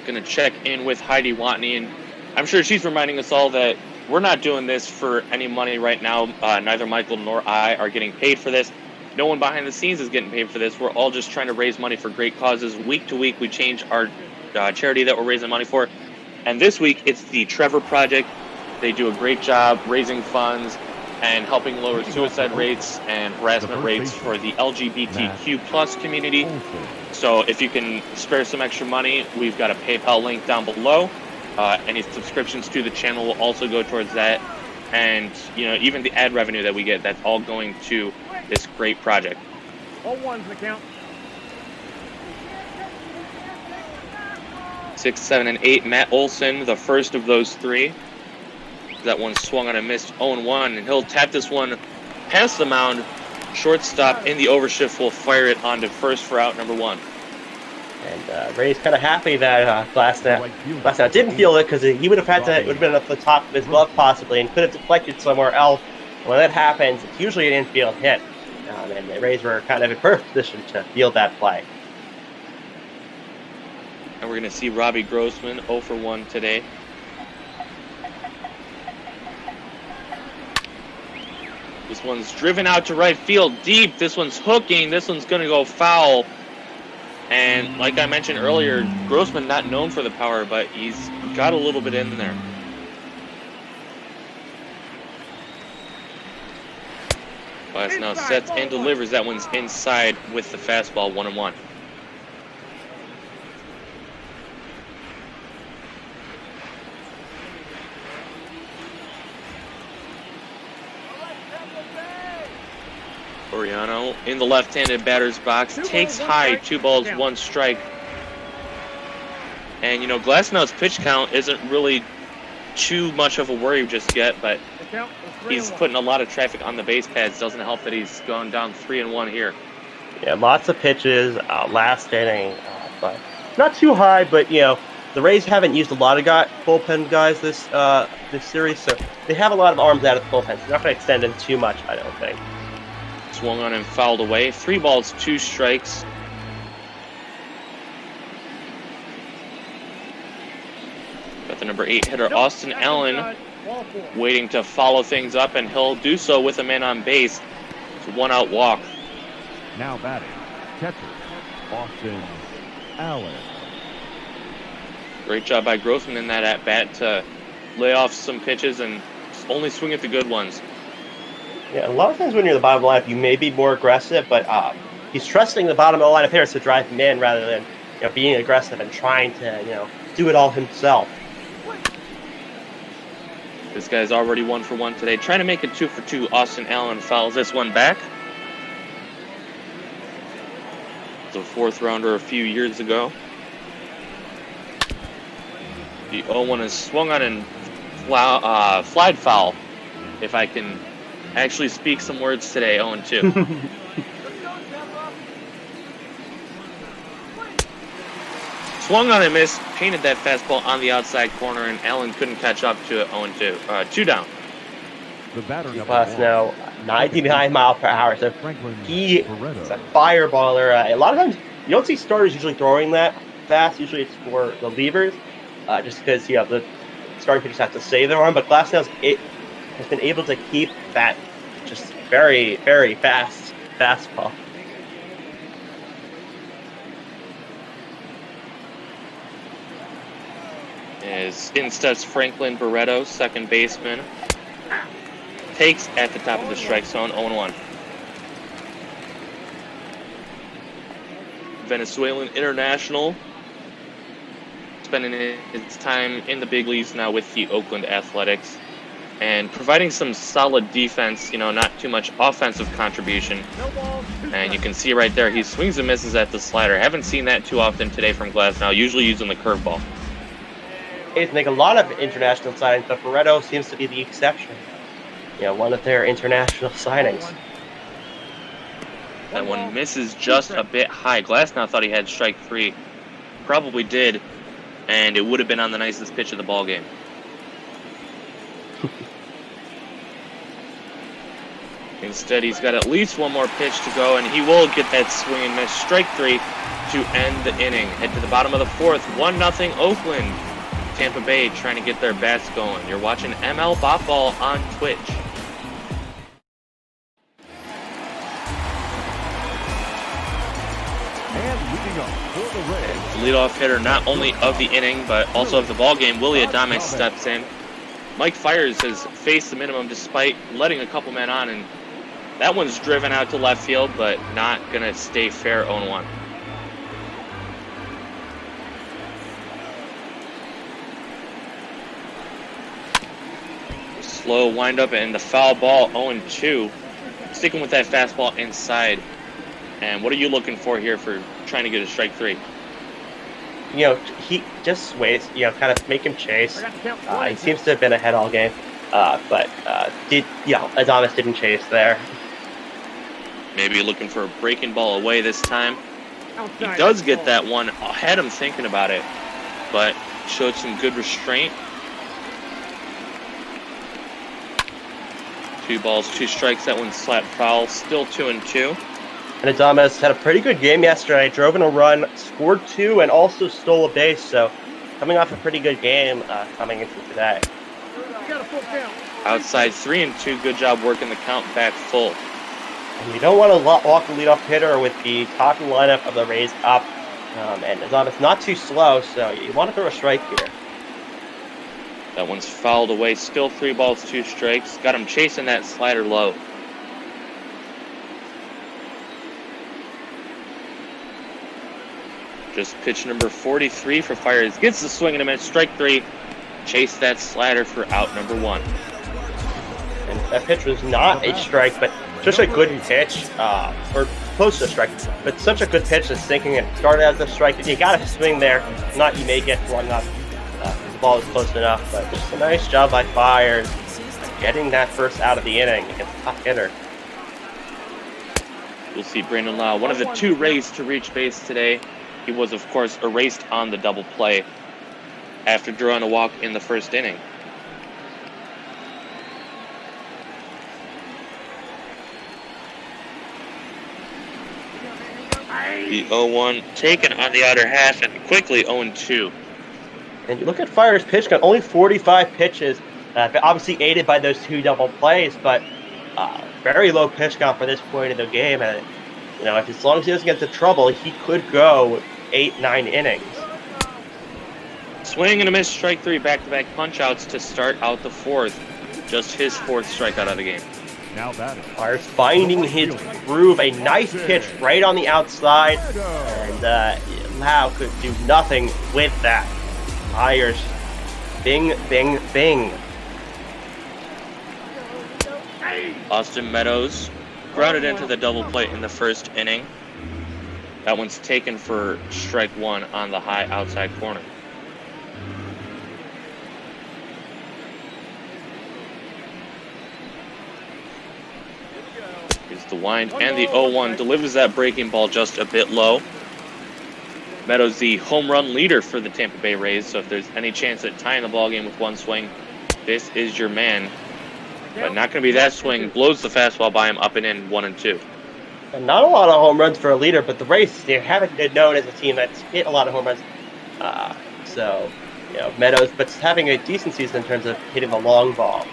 Gonna check in with Heidi Watney, and I'm sure she's reminding us all that we're not doing this for any money right now. Neither Michael nor I are getting paid for this. No one behind the scenes is getting paid for this. We're all just trying to raise money for great causes. Week to week, we change our charity that we're raising money for. And this week, it's the Trevor Project. They do a great job raising funds and helping lower suicide rates and harassment rates for the LGBTQ plus community. So if you can spare some extra money, we've got a PayPal link down below. Any subscriptions to the channel will also go towards that. And, even the ad revenue that we get, that's all going to this great project. All ones the count. 6, 7, and 8. Matt Olson, the first of those 3. That one swung on and missed 0-1, and he'll tap this one past the mound. Shortstop in the overshift will fire it onto first for out number 1. And Ray's kind of happy that Glasnow didn't field it because he would have had to. It would have been up the top of his glove possibly, and could have deflected somewhere else. And when that happens, it's usually an infield hit, and the Rays were kind of in perfect position to field that play. And we're going to see Robbie Grossman 0 for 1 today. This one's driven out to right field deep. This one's hooking. This one's going to go foul. And like I mentioned earlier, Grossman not known for the power, but he's got a little bit in there. Glasnow sets and delivers. That one's inside with the fastball, 1-1. Oriano in the left-handed batter's box, takes high, 2 balls, 1 strike. And, Glasnow's pitch count isn't really too much of a worry just yet, but he's putting a lot of traffic on the base pads. Doesn't help that he's gone down 3-1 here. Yeah, lots of pitches, last inning, but not too high, but, the Rays haven't used a lot of bullpen guys this series, so they have a lot of arms out of the bullpen. So they're not going to extend them too much, I don't think. Swung on and fouled away. 3 balls, 2 strikes. Got the number 8 hitter, Austin Allen, waiting to follow things up, and he'll do so with a man on base. It's a 1-out walk. Now batting, catcher, Austin Allen. Great job by Grossman in that at-bat to lay off some pitches and only swing at the good ones. Yeah, a lot of times when you're the bottom of the lineup, you may be more aggressive, but he's trusting the bottom of the lineup hitters to drive him in rather than being aggressive and trying to do it all himself. This guy's already 1 for 1 today. Trying to make it 2 for 2. Austin Allen fouls this one back. It's a 4th rounder a few years ago. The 0-1 is swung on and flied foul. If I can actually speak some words today, 0-2. Swung on and missed, painted that fastball on the outside corner, and Allen couldn't catch up to it. 0-2. 2 down. The batter Glasnow, 99 mile per hour. So he's a fireballer. A lot of times you don't see starters usually throwing that fast. Usually it's for the levers, just because the starting pitchers have to save their arm. But Glasnow has been able to keep that just very, very fast fastball. In steps Franklin Barreto, second baseman. Takes at the top of the strike zone, 0-1. Venezuelan international, spending his time in the big leagues now with the Oakland Athletics, and providing some solid defense, not too much offensive contribution. And you can see right there, he swings and misses at the slider. Haven't seen that too often today from Glasnow, usually using the curveball. They make a lot of international signings, but Barreto seems to be the exception. One of their international signings. That one misses just a bit high. Glasnow thought he had strike 3. Probably did, and it would have been on the nicest pitch of the ball game. Instead, he's got at least one more pitch to go, and he will get that swing and miss. Strike 3 to end the inning. Head to the bottom of the 4th. 1-0 Oakland. Tampa Bay trying to get their bats going. You're watching ML Bop Ball on Twitch. And leading off for the Rays. Leadoff hitter not only of the inning, but also of the ball game, Willie Adames steps in. Mike Fiers has faced the minimum despite letting a couple men on, and that one's driven out to left field, but not going to stay fair. 0-1. Slow windup and the foul ball, 0-2. Sticking with that fastball inside. And what are you looking for here for trying to get a strike 3? He just waits, kind of make him chase. He seems to have been ahead all game, but Adames didn't chase there. Maybe looking for a breaking ball away this time. He does get that one. I had him thinking about it, but showed some good restraint. 2 balls, 2 strikes. That one slapped foul. Still 2-2. And Adames had a pretty good game yesterday. Drove in a run, scored 2, and also stole a base. So coming off a pretty good game coming into today. Outside 3-2. Good job working the count back full. And you don't want to walk the leadoff hitter with the top lineup of the Rays up. And Adames not too slow, so you want to throw a strike here. That one's fouled away. Still 3 balls, 2 strikes. Got him chasing that slider low. Just pitch number 43 for Fiers. Gets the swing and a miss. Strike 3. Chase that slider for out number 1. And that pitch was not a strike, but such a good pitch, or close to a strike, but such a good pitch that's sinking and started as a strike. You got to swing there. If not, you may get one up. The ball was close enough, but just a nice job by Fiers getting that first out of the inning against a tough hitter. You'll see Brandon Lau, one of the 2 Rays to reach base today. He was, of course, erased on the double play. after drawing a walk in the first inning. The 0-1 taken on the outer half and quickly 0-2. And you look at Fiers' pitch count, only 45 pitches, obviously aided by those 2 double plays, but very low pitch count for this point of the game. And you know, as long as he doesn't get into trouble, he could go 8-9 innings. Swing and a miss, strike 3, back-to-back punch-outs to start out the 4th. Just his 4th strikeout of the game. Now batting. Fiers finding his groove, a nice pitch right on the outside, and Lau could do nothing with that. Fiers, bing, bing, bing. Austin Meadows grounded into the double play in the first inning. That one's taken for strike 1 on the high outside corner. Here's the wind, and the 0-1 delivers that breaking ball just a bit low. Meadows, the home run leader for the Tampa Bay Rays, so if there's any chance at tying the ball game with 1 swing, this is your man. But not going to be that swing. Blows the fastball by him up and in 1-2. And not a lot of home runs for a leader, but the Rays, they haven't been known as a team that's hit a lot of home runs. So, you know, Meadows, but having a decent season in terms of hitting the long ball.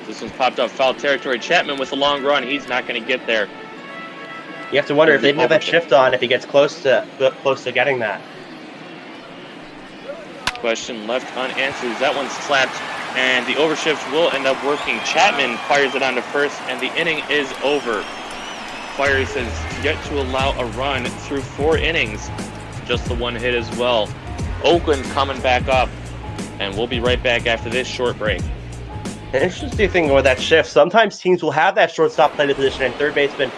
This one's popped up foul territory. Chapman with a long run. He's not going to get there. You have to wonder if they didn't have that shift on, if he gets close to getting that. Question left unanswered. That one's slapped, and the overshift will end up working. Chapman fires it onto first, and the inning is over. Fiers has yet to allow a run through 4 innings. Just the 1 hit as well. Oakland coming back up, and we'll be right back after this short break. An interesting thing with that shift, sometimes teams will have that shortstop play the position and third baseman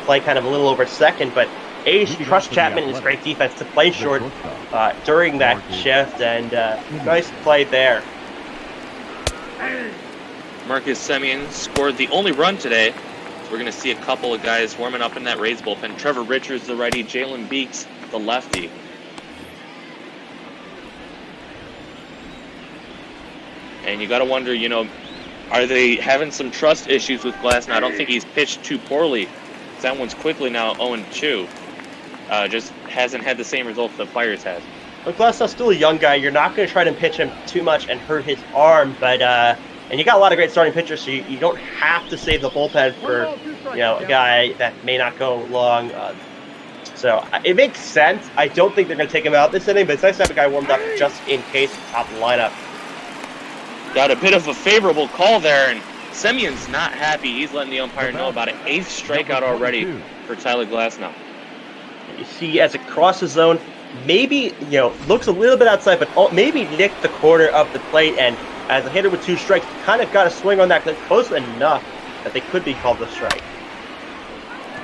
play kind of a little over second, but A's trust Chapman and his great defense to play short during that shift, and nice play there. Marcus Semien scored the only run today, so we're going to see a couple of guys warming up in that Rays bullpen. Trevor Richards, the righty, Jalen Beeks, the lefty. And you got to wonder, you know, are they having some trust issues with Glasnow? I don't think he's pitched too poorly. That one's quickly now 0-2. Just hasn't had the same results that Fiers has. But Glasnow's still a young guy. You're not going to try to pitch him too much and hurt his arm, but and you got a lot of great starting pitchers, so you don't have to save the bullpen for a guy that may not go long. So it makes sense. I don't think they're going to take him out this inning, but it's nice to have a guy warmed up just in case at the top of the lineup. Got a bit of a favorable call there, and Semien's not happy. He's letting the umpire know about an 8th strikeout already for Tyler Glasnow. You see, as it crosses zone, maybe, looks a little bit outside, but maybe nicked the corner of the plate, and as a hitter with 2 strikes, kind of got a swing on that close enough that they could be called a strike.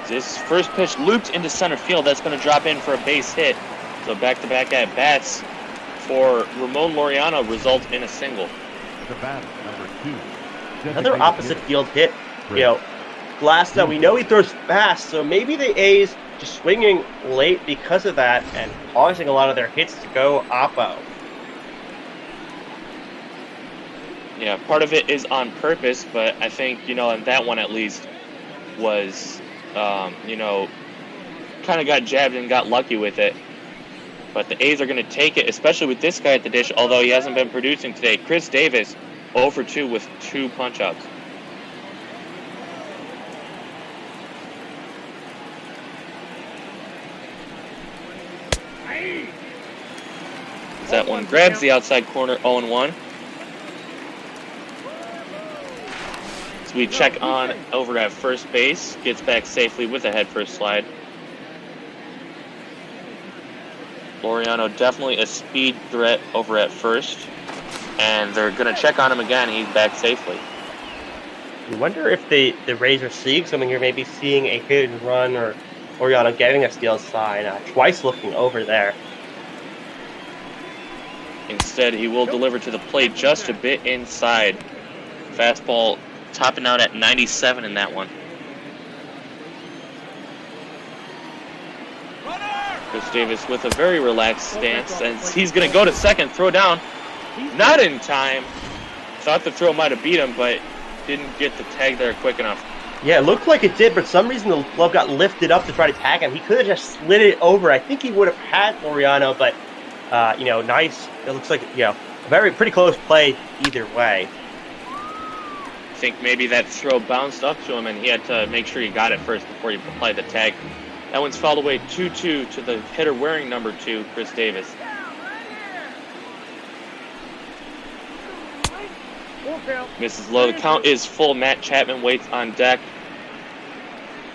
This first pitch looped into center field. That's going to drop in for a base hit. So back-to-back at-bats for Ramon Laureano result in a single. The bat, number 2. Another opposite field hit. Glasnow, we know he throws fast, so maybe the A's just swinging late because of that and causing a lot of their hits to go oppo. Yeah, part of it is on purpose, but I think, in that one at least was, kind of got jabbed and got lucky with it. But the A's are going to take it, especially with this guy at the dish, although he hasn't been producing today. Chris Davis, 0 for 2 with 2 punch-outs. That one grabs the outside corner, 0-1. So we check on over at first base, gets back safely with a head-first slide. Laureano definitely a speed threat over at first, and they're going to check on him again. He's back safely. I wonder if the Rays are seeing something here, maybe seeing a hit and run or Laureano getting a steal sign, twice looking over there. Instead, he will deliver to the plate just a bit inside. Fastball topping out at 97 in that one. Chris Davis with a very relaxed stance, and he's going to go to second, throw down. Not in time. Thought the throw might have beat him, but didn't get the tag there quick enough. Yeah, it looked like it did, but for some reason the glove got lifted up to try to tag him. He could have just slid it over. I think he would have had Laureano, but, nice. It looks like, pretty close play either way. I think maybe that throw bounced up to him, and he had to make sure he got it first before he applied the tag. That one's fouled away 2-2 to the hitter wearing number 2, Chris Davis. Misses low. The count is full. Matt Chapman waits on deck.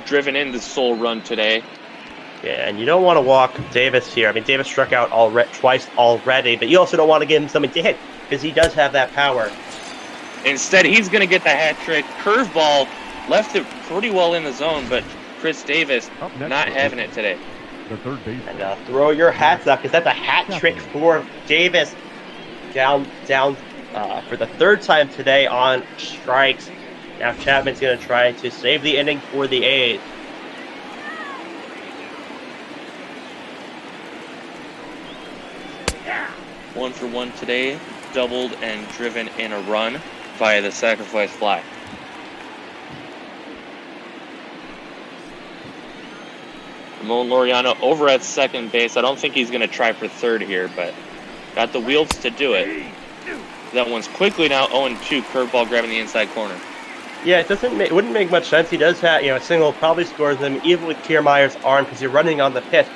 Driven in the sole run today. Yeah, and you don't want to walk Davis here. I mean, Davis struck out twice already, but you also don't want to give him something to hit because he does have that power. Instead, he's going to get the hat trick. Curveball left it pretty well in the zone, but Chris Davis not having it today. The third base. And throw your hats up because that's a hat trick for Davis. Down for the third time today on strikes. Now Chapman's going to try to save the inning for the A's. One for one today, doubled and driven in a run via the sacrifice fly. Ramon Laureano over at second base. I don't think he's going to try for third here, but got the wheels to do it. That one's quickly now 0-2, curveball grabbing the inside corner. Yeah, it wouldn't make much sense. He does have, a single probably scores them even with Kiermaier's arm because you're running on the pitch.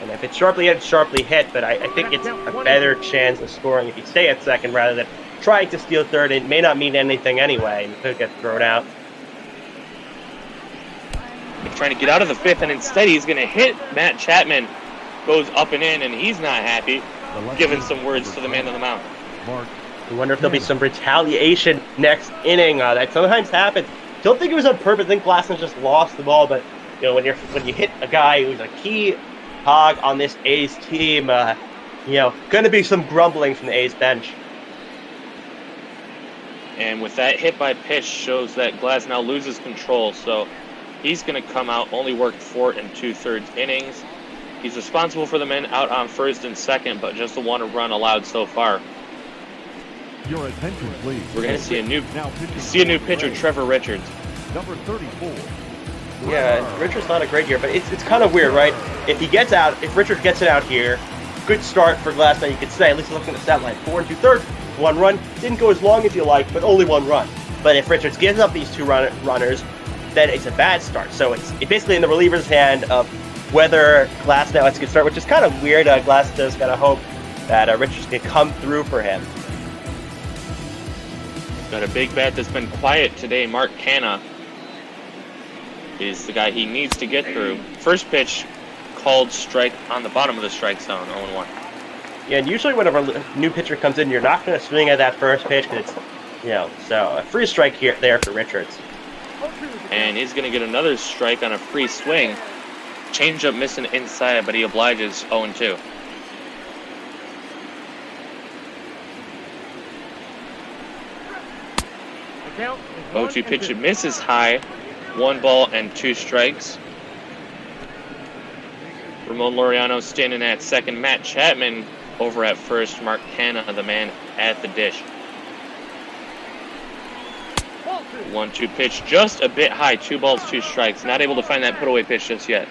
And if it's sharply hit, it's sharply hit, but I think it's a better chance of scoring if you stay at second rather than trying to steal third. It may not mean anything anyway, and could get thrown out. He's trying to get out of the fifth, and instead he's going to hit Matt Chapman. Goes up and in, and he's not happy. Giving some words to the man on the mound. I wonder if there'll be some retaliation next inning. That sometimes happens. Don't think it was on purpose. I think Glasnow just lost the ball, but when you hit a guy who's a key hog on this A's team, going to be some grumbling from the A's bench. And with that hit by pitch shows that Glasnow loses control, so he's going to come out, only worked 4 2/3 innings. He's responsible for the men out on first and second, but just the one run allowed so far. Your attention, please. We're going to see a new pitcher, Trevor Richards. Number 34. Yeah, Richards not a great year, but it's kind of weird, right? If Richards gets it out here, good start for Glasnow, you could say, at least looking at the stat line, 4 2/3, 1 run. Didn't go as long as you like, but only 1 run. But if Richards gives up these 2 runners, then it's a bad start. So it's basically in the reliever's hand of whether Glasnow has a good start, which is kind of weird. Glasnow's got to hope that Richards can come through for him. Got a big bat that's been quiet today. Mark Canha is the guy he needs to get through. First pitch called strike on the bottom of the strike zone, 0-1. Yeah, and usually whenever a new pitcher comes in, you're not going to swing at that first pitch because it's, so a free strike there for Richards. And he's going to get another strike on a free swing. Changeup missing inside, but he obliges 0-2. Count 0-2 pitch, it misses high. 1 ball and 2 strikes. Ramon Laureano standing at second. Matt Chapman over at first. Mark Canha, the man at the dish. 1-2 pitch, just a bit high. 2 balls, 2 strikes. Not able to find that put-away pitch just yet.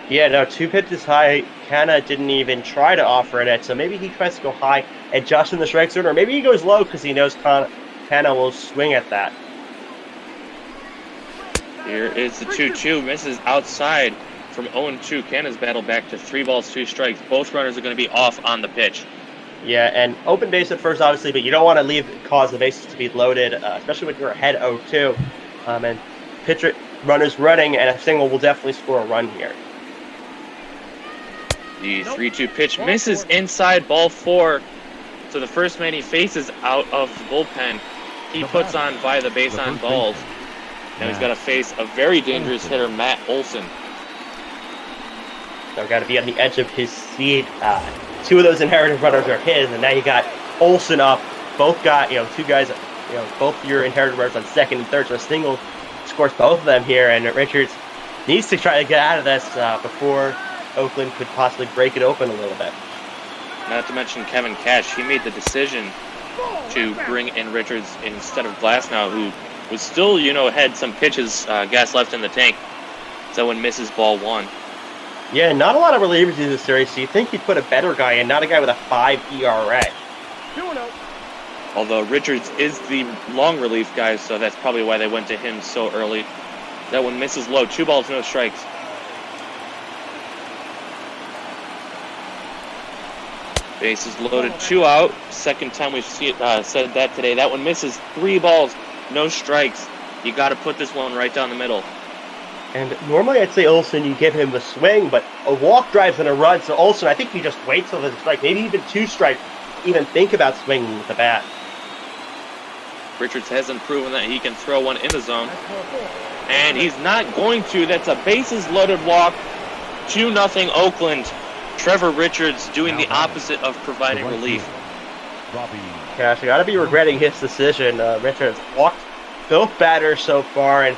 Yeah, no, 2 pitches high. Canha didn't even try to offer it, so maybe he tries to go high, adjust in the strike zone, or maybe he goes low because he knows Canha will swing at that. Here is the 2-2, misses outside from 0-2. Canha's battle back to 3 balls, 2 strikes. Both runners are going to be off on the pitch. Yeah, and open base at first, obviously, but you don't want to cause the bases to be loaded, especially when you're ahead 0-2. And pitcher runners running, and a single will definitely score a run here. The 3-2 pitch misses inside, ball 4. So the first man he faces out of the bullpen, he puts on by the base on balls. Now he's got to face a very dangerous hitter, Matt Olson. So got to be on the edge of his seat. 2 of those inherited runners are his, and now you got Olson up. Both got, 2 guys, both your inherited runners on second and third. So a single scores both of them here, and Richards needs to try to get out of this before Oakland could possibly break it open a little bit. Not to mention Kevin Cash. He made the decision to bring in Richards instead of Glasnow, who was still, had some pitches, gas left in the tank. So when misses ball 1. Yeah, not a lot of relievers in this series, so you think you'd put a better guy in, not a guy with a 5 ERA. 2-0. Although Richards is the long relief guy, so that's probably why they went to him so early. That one misses low. 2 balls, no strikes. Bases loaded, 2 out. Second time we've said that today. That one misses. 3 balls, no strikes. You got to put this one right down the middle. And normally I'd say Olsen, you give him the swing, but a walk drives in a run, so Olsen, I think you just wait till the strike, maybe even 2 strikes, even think about swinging with the bat. Richards hasn't proven that he can throw one in the zone. And he's not going to. That's a bases-loaded walk. 2-0 Oakland. Trevor Richards doing the opposite of providing relief. Gosh, I gotta be regretting his decision. Richards walked both batters so far, and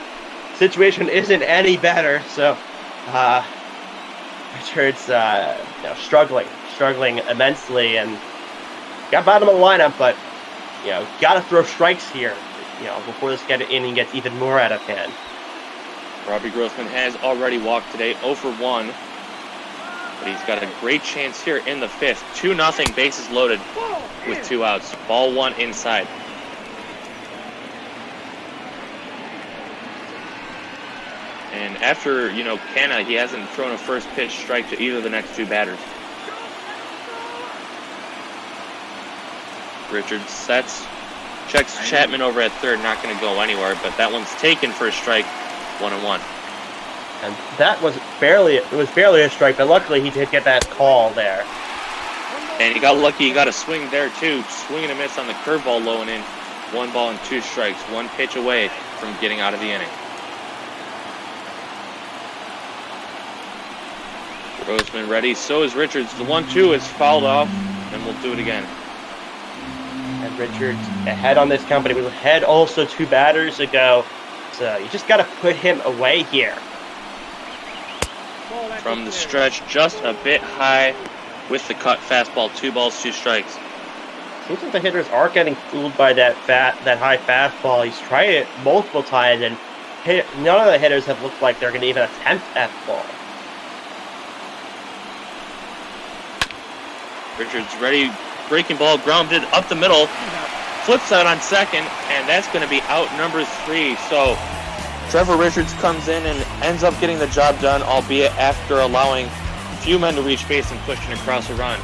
situation isn't any better. So, Richards, struggling immensely, and got bottom of the lineup. But gotta throw strikes here, before this inning gets even more out of hand. Robbie Grossman has already walked today, 0 for 1. But he's got a great chance here in the 5th. 2-0, bases loaded with 2 outs. Ball 1 inside. And after, Canna, he hasn't thrown a first pitch strike to either of the next 2 batters. Richards sets, checks Chapman over at third, not going to go anywhere, but that one's taken for a strike, 1-1. And that was barely a strike, but luckily he did get that call there. And he got lucky, he got a swing there too. Swing and a miss on the curveball low and in. 1 ball and 2 strikes, 1 pitch away from getting out of the inning. Grossman ready, so is Richards. The 1-2 is fouled off, and we'll do it again. And Richards ahead on this company. We had also 2 batters ago, so you just got to put him away here. From the stretch, just a bit high with the cut fastball. 2 balls, 2 strikes. Seems like the hitters are getting fooled by that high fastball. He's tried it multiple times, and none of the hitters have looked like they're going to even attempt that ball. Richards ready, breaking ball, grounded up the middle, flips out on second, and that's going to be out number 3. So Trevor Richards comes in and ends up getting the job done, albeit after allowing few men to reach base and pushing across a run.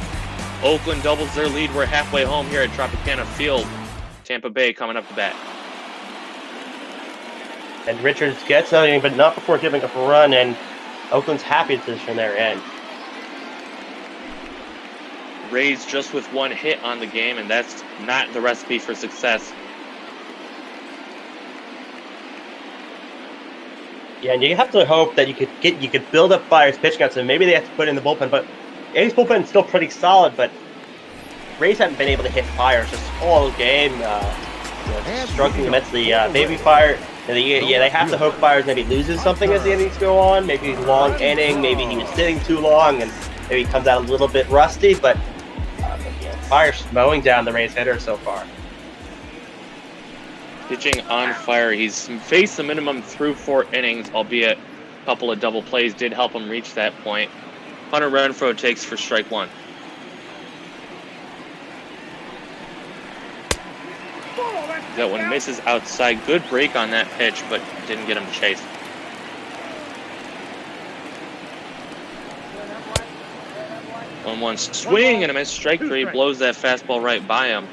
Oakland doubles their lead. We're halfway home here at Tropicana Field. Tampa Bay coming up the bat. And Richards gets something, but not before giving up a run, and Oakland's happy to position their end. Rays just with 1 hit on the game, and that's not the recipe for success. Yeah, and you have to hope that you could build up Fiers' pitch counts, and maybe they have to put in the bullpen. But A's bullpen is still pretty solid, but Rays haven't been able to hit Fiers just all game. Struggling immensely. Maybe Fiers. They have to hope Fiers maybe loses something as the innings go on. Maybe long inning. Maybe he was sitting too long, and maybe he comes out a little bit rusty. But Fiers mowing down the Rays hitter so far. Pitching on fire. He's faced the minimum through 4 innings, albeit a couple of double plays did help him reach that point. Hunter Renfroe takes for strike 1. That one misses outside. Good break on that pitch, but didn't get him to chase. One swing and a miss. Strike 3. Blows that fastball right by him.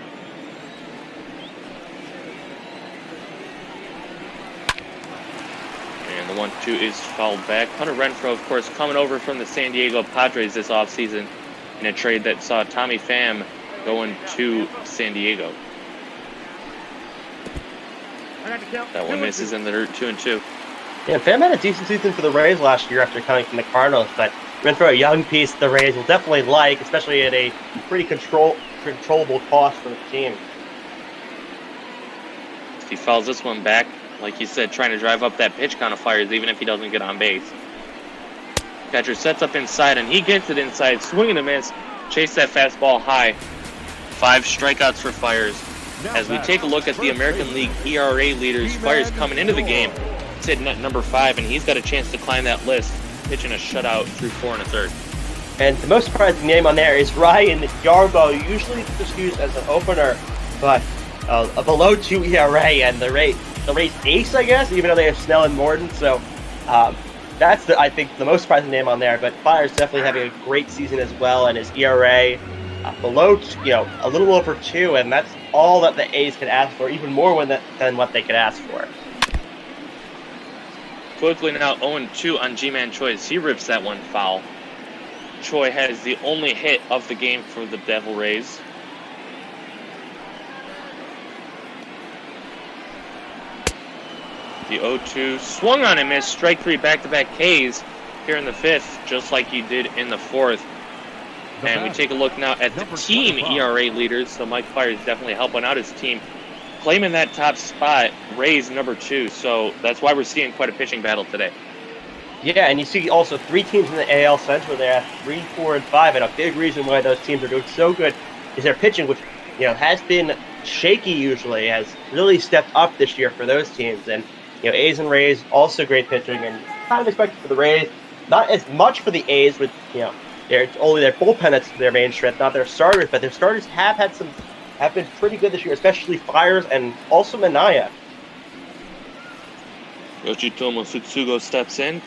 And the 1-2 is fouled back. Hunter Renfroe, of course, coming over from the San Diego Padres this offseason in a trade that saw Tommy Pham going to San Diego. That one misses in the dirt, 2-2. Yeah, Pham had a decent season for the Rays last year after coming from the Cardinals, but Renfroe, a young piece the Rays will definitely like, especially at a pretty controllable cost for the team. If he fouls this one back, like you said, trying to drive up that pitch count of Fiers, even if he doesn't get on base. Catcher sets up inside, and he gets it inside. Swing and a miss. Chase that fastball high. 5 strikeouts for Fiers. As we take a look at the American League ERA leaders, Fiers coming into the game, sitting at number 5, and he's got a chance to climb that list, pitching a shutout through 4 1/3. And the most surprising name on there is Ryan Yarbo, usually just used as an opener, but a below 2 ERA and the Rays ace, I guess, even though they have Snell and Morton. So that's I think the most surprising name on there. But Fiers definitely having a great season as well, and his ERA below, a little over 2, and that's all that the A's could ask for, even more than what they could ask for. Quickly now 0-2 on G-Man Choice. He rips that one foul. Choi has the only hit of the game for the Devil Rays. The 0-2 swung on and missed. Strike 3 back-to-back Ks here in the 5th, just like he did in the 4th. And we take a look now at the team ERA leaders. So Mike Fiers definitely helping out his team, claiming that top spot. Rays number 2. So that's why we're seeing quite a pitching battle today. Yeah, and you see also 3 teams in the AL Central there, 3, 4, and 5, and a big reason why those teams are doing so good is their pitching, which has been shaky usually, has really stepped up this year for those teams. And A's and Rays also great pitching, and kind of expected for the Rays, not as much for the A's with it's only their bullpen that's their main strength, not their starters, but their starters have been pretty good this year, especially Fiers and also Minaya. Yoshitomo Tsutsugo steps in,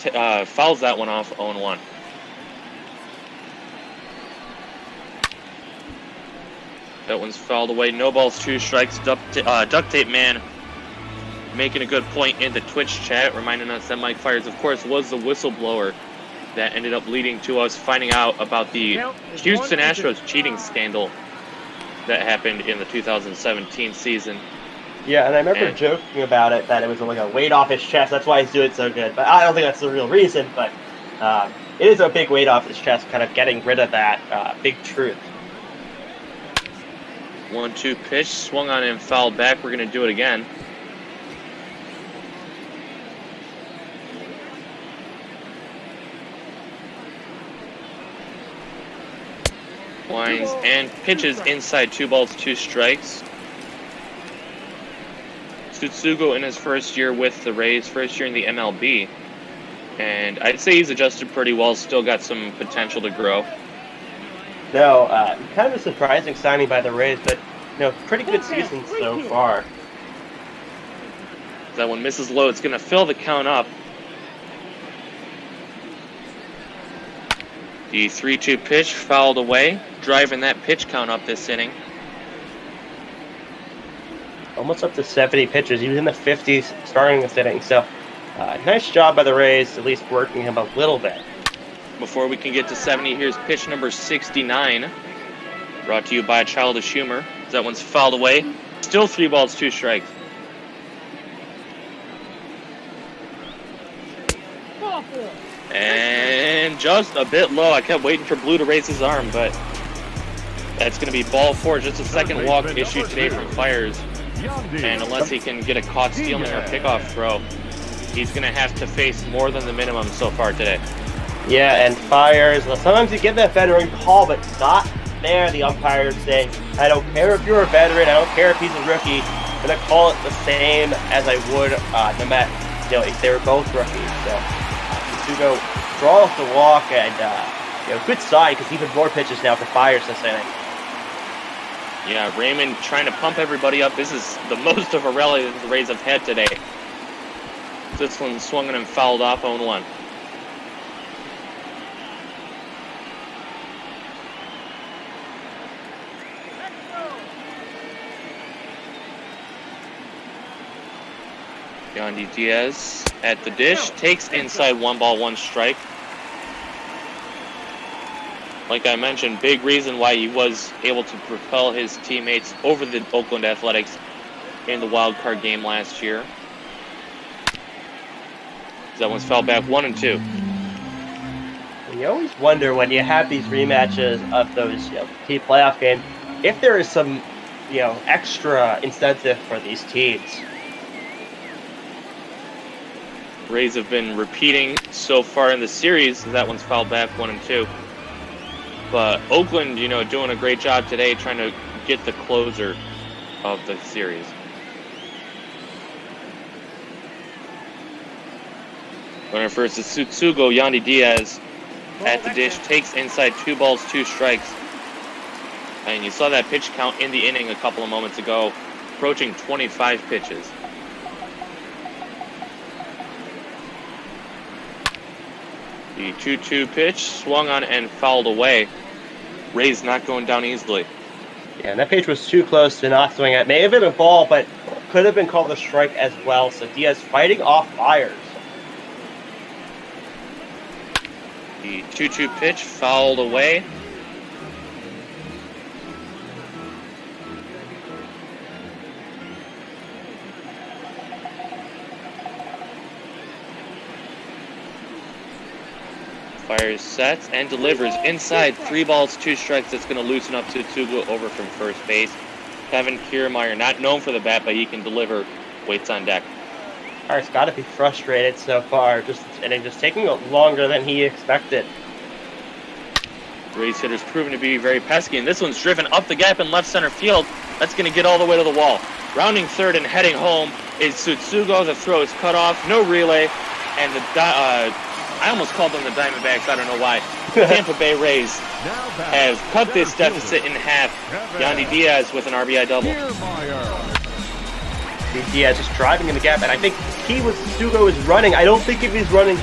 fouls that one off 0-1. That one's fouled away. No balls, 2 strikes. Duct Tape Man making a good point in the Twitch chat, reminding us that Mike Fiers, of course, was the whistleblower that ended up leading to us finding out about the Houston Astros cheating scandal that happened in the 2017 season. Yeah, and I remember joking about it, that it was like a weight off his chest. That's why he's doing so good. But I don't think that's the real reason. But it is a big weight off his chest, kind of getting rid of that big truth. 1-2 pitch, swung on and fouled back. We're going to do it again. Winds and pitches inside, 2 balls, 2 strikes. Tsutsugo in his first year with the Rays, first year in the MLB. And I'd say he's adjusted pretty well, still got some potential to grow. No, kind of a surprising signing by the Rays, but pretty good season so far. That one misses low. It's going to fill the count up. The 3-2 pitch fouled away, driving that pitch count up this inning. Almost up to 70 pitches. He was in the 50s starting this inning. So, nice job by the Rays, at least working him a little bit. Before we can get to 70, here's pitch number 69. Brought to you by Childish Humor. That one's fouled away. Still 3 balls, 2 strikes. And just a bit low. I kept waiting for Blue to raise his arm, but that's going to be ball 4. Just a second walk issued today from Fiers. And unless he can get a caught stealing or pickoff throw, he's going to have to face more than the minimum so far today. Yeah, and Fiers, sometimes you get that veteran call, but not there. The umpires saying, I don't care if you're a veteran, I don't care if he's a rookie, I'm going to call it the same as I would no matter, if they were both rookies. So, Tsutsugo draws the walk, and good sign, because even more pitches now for Fiers this inning. Yeah, Raymond trying to pump everybody up. This is the most of a rally that the Rays have had today. This one swung and fouled off 0-1. Yandy Diaz at the dish, takes inside 1 ball, 1 strike. Like I mentioned, big reason why he was able to propel his teammates over the Oakland Athletics in the wild card game last year. That one's fouled back 1-2. You always wonder when you have these rematches of those key playoff games if there is some extra incentive for these teams. Rays have been repeating so far in the series. That one's fouled back 1-2. But Oakland, you know, doing a great job today trying to get the closer of the series. Runner first is Tsutsugo. Yandy Diaz at the dish, takes inside 2 balls, 2 strikes. And you saw that pitch count in the inning a couple of moments ago, approaching 25 pitches. The 2-2 pitch swung on and fouled away. Rays not going down easily. Yeah, and that pitch was too close to not swing at. May have been a ball, but could have been called a strike as well. So Diaz fighting off Fiers. The 2-2 pitch fouled away. Fiers sets and delivers inside 3 balls, 2 strikes. That's going to loosen up Tsutsugo over from first base. Kevin Kiermaier, not known for the bat, but he can deliver, waits on deck. Fiers got to be frustrated so far, just taking longer than he expected. The Rays hitter's proven to be very pesky, and this one's driven up the gap in left center field. That's going to get all the way to the wall. Rounding third and heading home is Tsutsugo. The throw is cut off, no relay, and I almost called them the Diamondbacks, I don't know why. Tampa Bay Rays have cut this deficit in half. Yandy Diaz with an RBI double. Diaz just driving in the gap, and I think Tsutsugo is running. I don't think if he's running,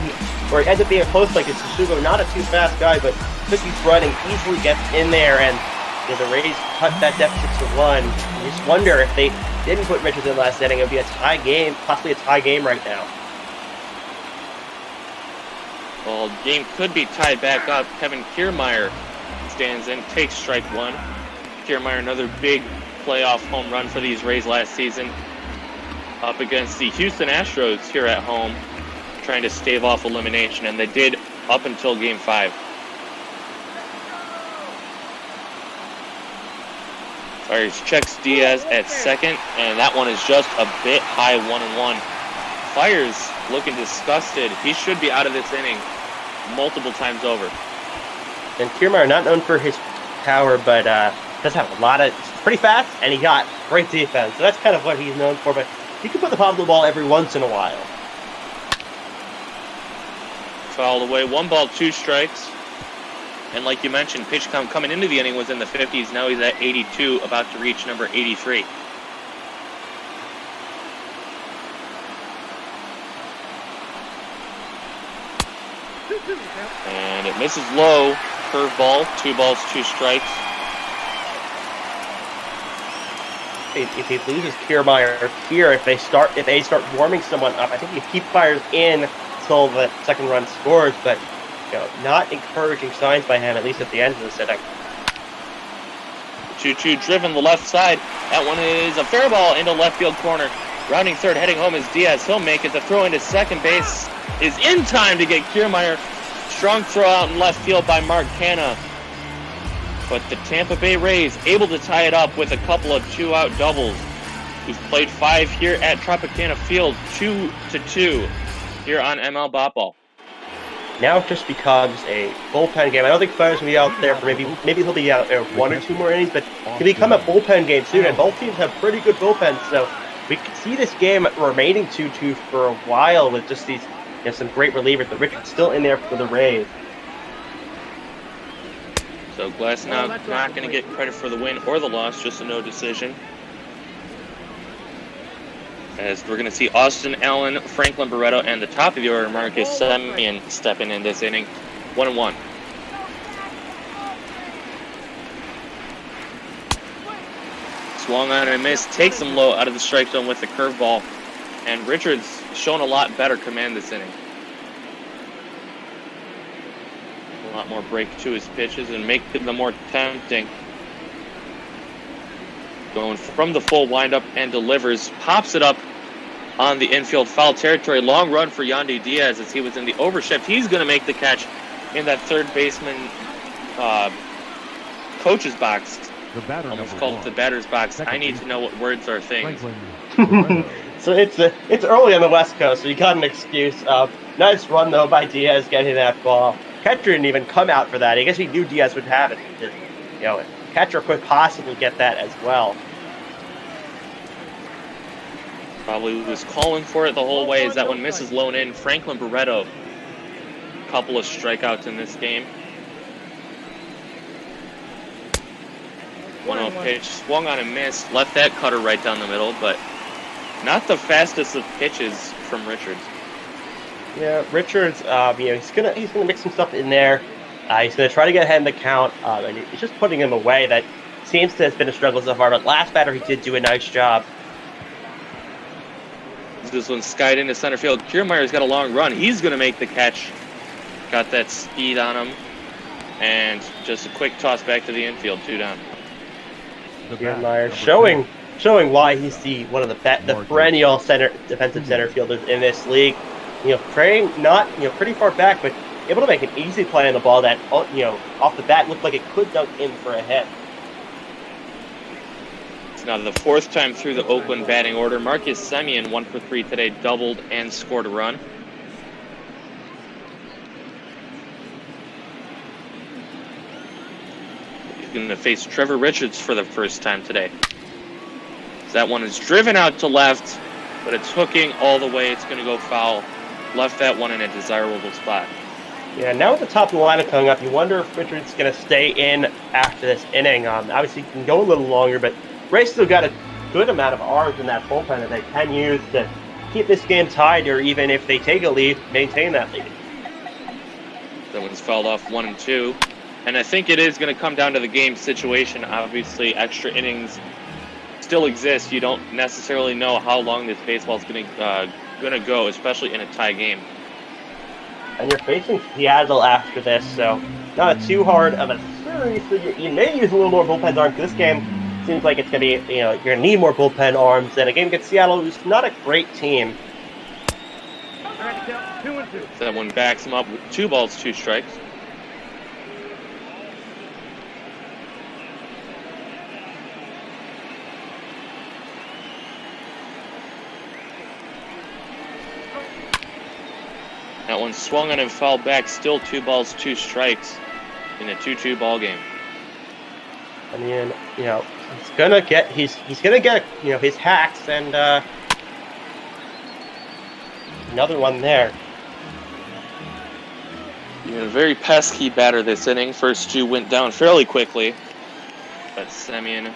or he ends up being a close like it's Tsutsugo, not a too fast guy, but if he's running, easily gets in there, and you know, the Rays cut that deficit to 1. You just wonder if they didn't put Richards in last inning, it would be a tie game, possibly a tie game right now. Well, the game could be tied back up. Kevin Kiermaier stands in, takes strike 1. Kiermaier, another big playoff home run for these Rays last season. Up against the Houston Astros here at home, trying to stave off elimination, and they did up until Game 5. Fiers checks Diaz at second, and that one is just a bit high, 1-1. Fiers looking disgusted. He should be out of this inning multiple times over. And Kiermaier, not known for his power, but does have a lot of, pretty fast, and he got great defense. So that's kind of what he's known for, but he can put the pop of the ball every once in a while. Fouled away, 1 ball, 2 strikes. And like you mentioned, pitch count coming into the inning was in the 50s. Now he's at 82, about to reach number 83. And it misses low. Curveball, 2 balls, 2 strikes. If he loses Kiermaier here, if they start warming someone up, I think you keep Fiers in until the second run scores, but you know, not encouraging signs by him, at least at the end of the sitting. 2-2 driven the left side. That one is a fair ball into left field corner. Rounding third, heading home is Diaz. He'll make it. The throw into second base is in time to get Kiermaier. Strong throw out in left field by Mark Canha. But the Tampa Bay Rays able to tie it up with a couple of 2-out doubles. We've played 5 here at Tropicana Field, 2-2 here on ML Botball. Now it just becomes a bullpen game. I don't think Fiers will be out there for maybe he'll be out there 1 or 2 more innings, but it can become a bullpen game soon, and both teams have pretty good bullpens, so we could see this game remaining 2-2 for a while with just these, you know, some great relievers, but Richard's still in there for the Rays. So Glasnow not going to get credit for the win or the loss, just a no decision. As we're going to see Austin Allen, Franklin Barreto, and the top of the order, Marcus Semien, stepping in this inning. 1-1. Swung on and missed, takes him low out of the strike zone with the curveball. And Richards shown a lot better command this inning. A lot more break to his pitches and make them more tempting. Going from the full windup and delivers, pops it up on the infield foul territory. Long run for Yandy Diaz as he was in the overshift. He's going to make the catch in that third baseman coach's box. Almost called it the batter's box. I need to know what words are things. So it's early on the West Coast, so you got an excuse. Nice run though by Diaz getting that ball. Catcher didn't even come out for that. I guess he knew Diaz would have it. Just, catcher could possibly get that as well. Probably was calling for it the whole way as that one misses low and in. Franklin Barreto, couple of strikeouts in this game. 1-0 pitch, swung on and missed, left that cutter right down the middle, but not the fastest of pitches from Richards. Yeah, Richards, he's gonna mix some stuff in there. He's gonna try to get ahead in the count, and he's just putting him away. That seems to have been a struggle so far. But last batter, he did do a nice job. This one skied into center field. Kiermaier's got a long run. He's gonna make the catch. Got that speed on him, and just a quick toss back to the infield. 2 down. Kiermaier showing why he's one of the perennial defensive center fielders in this league. Praying not pretty far back, but able to make an easy play on the ball that off the bat looked like it could dunk in for a hit. It's now the 4th time through the Oakland batting order. Marcus Semien 1 for 3 today, doubled and scored a run. He's going to face Trevor Richards for the first time today. That one is driven out to left, but it's hooking all the way. It's going to go foul. Left that one in a desirable spot. Yeah, now with the top of the lineup coming up, you wonder if Richards is going to stay in after this inning. Obviously, he can go a little longer, but Ray's still got a good amount of arms in that bullpen that they can use to keep this game tied, or even if they take a lead, maintain that lead. That one's fouled off 1 and 2. And I think it is going to come down to the game situation. Obviously, extra innings still exist. You don't necessarily know how long this baseball is going to go, especially in a tie game. And you're facing Seattle after this, so not too hard of a series. So you may use a little more bullpen arms. This game seems like it's going to be, you're going to need more bullpen arms. And a game against Seattle, who's not a great team. That one backs him up with 2 balls, 2 strikes. That one swung on and fouled back. Still 2 balls, 2 strikes in a 2-2 ball game. I mean, he's gonna get his hacks and another one there. A very pesky batter this inning. First 2 went down fairly quickly, but Semien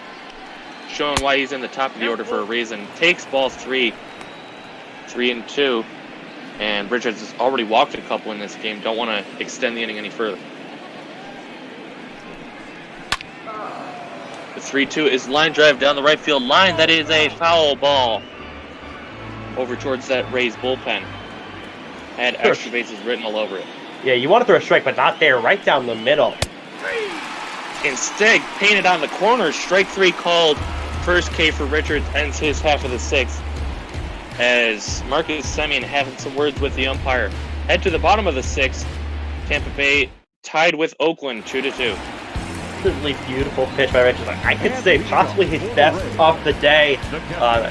showing why he's in the top of the order for a reason. Takes ball 3, 3 and 2. And Richards has already walked a couple in this game. Don't want to extend the inning any further. The 3-2 is line drive down the right field line. That is a foul ball over towards that Rays bullpen. Had extra bases written all over it. Yeah, you want to throw a strike, but not there. Right down the middle. Instead, painted on the corner. Strike 3 called. First K for Richards ends his half of the 6th. As Marcus Semien having some words with the umpire. Head to the bottom of the 6th. Tampa Bay tied with Oakland 2-2. Absolutely beautiful pitch by Richards. I could say possibly his best of the day.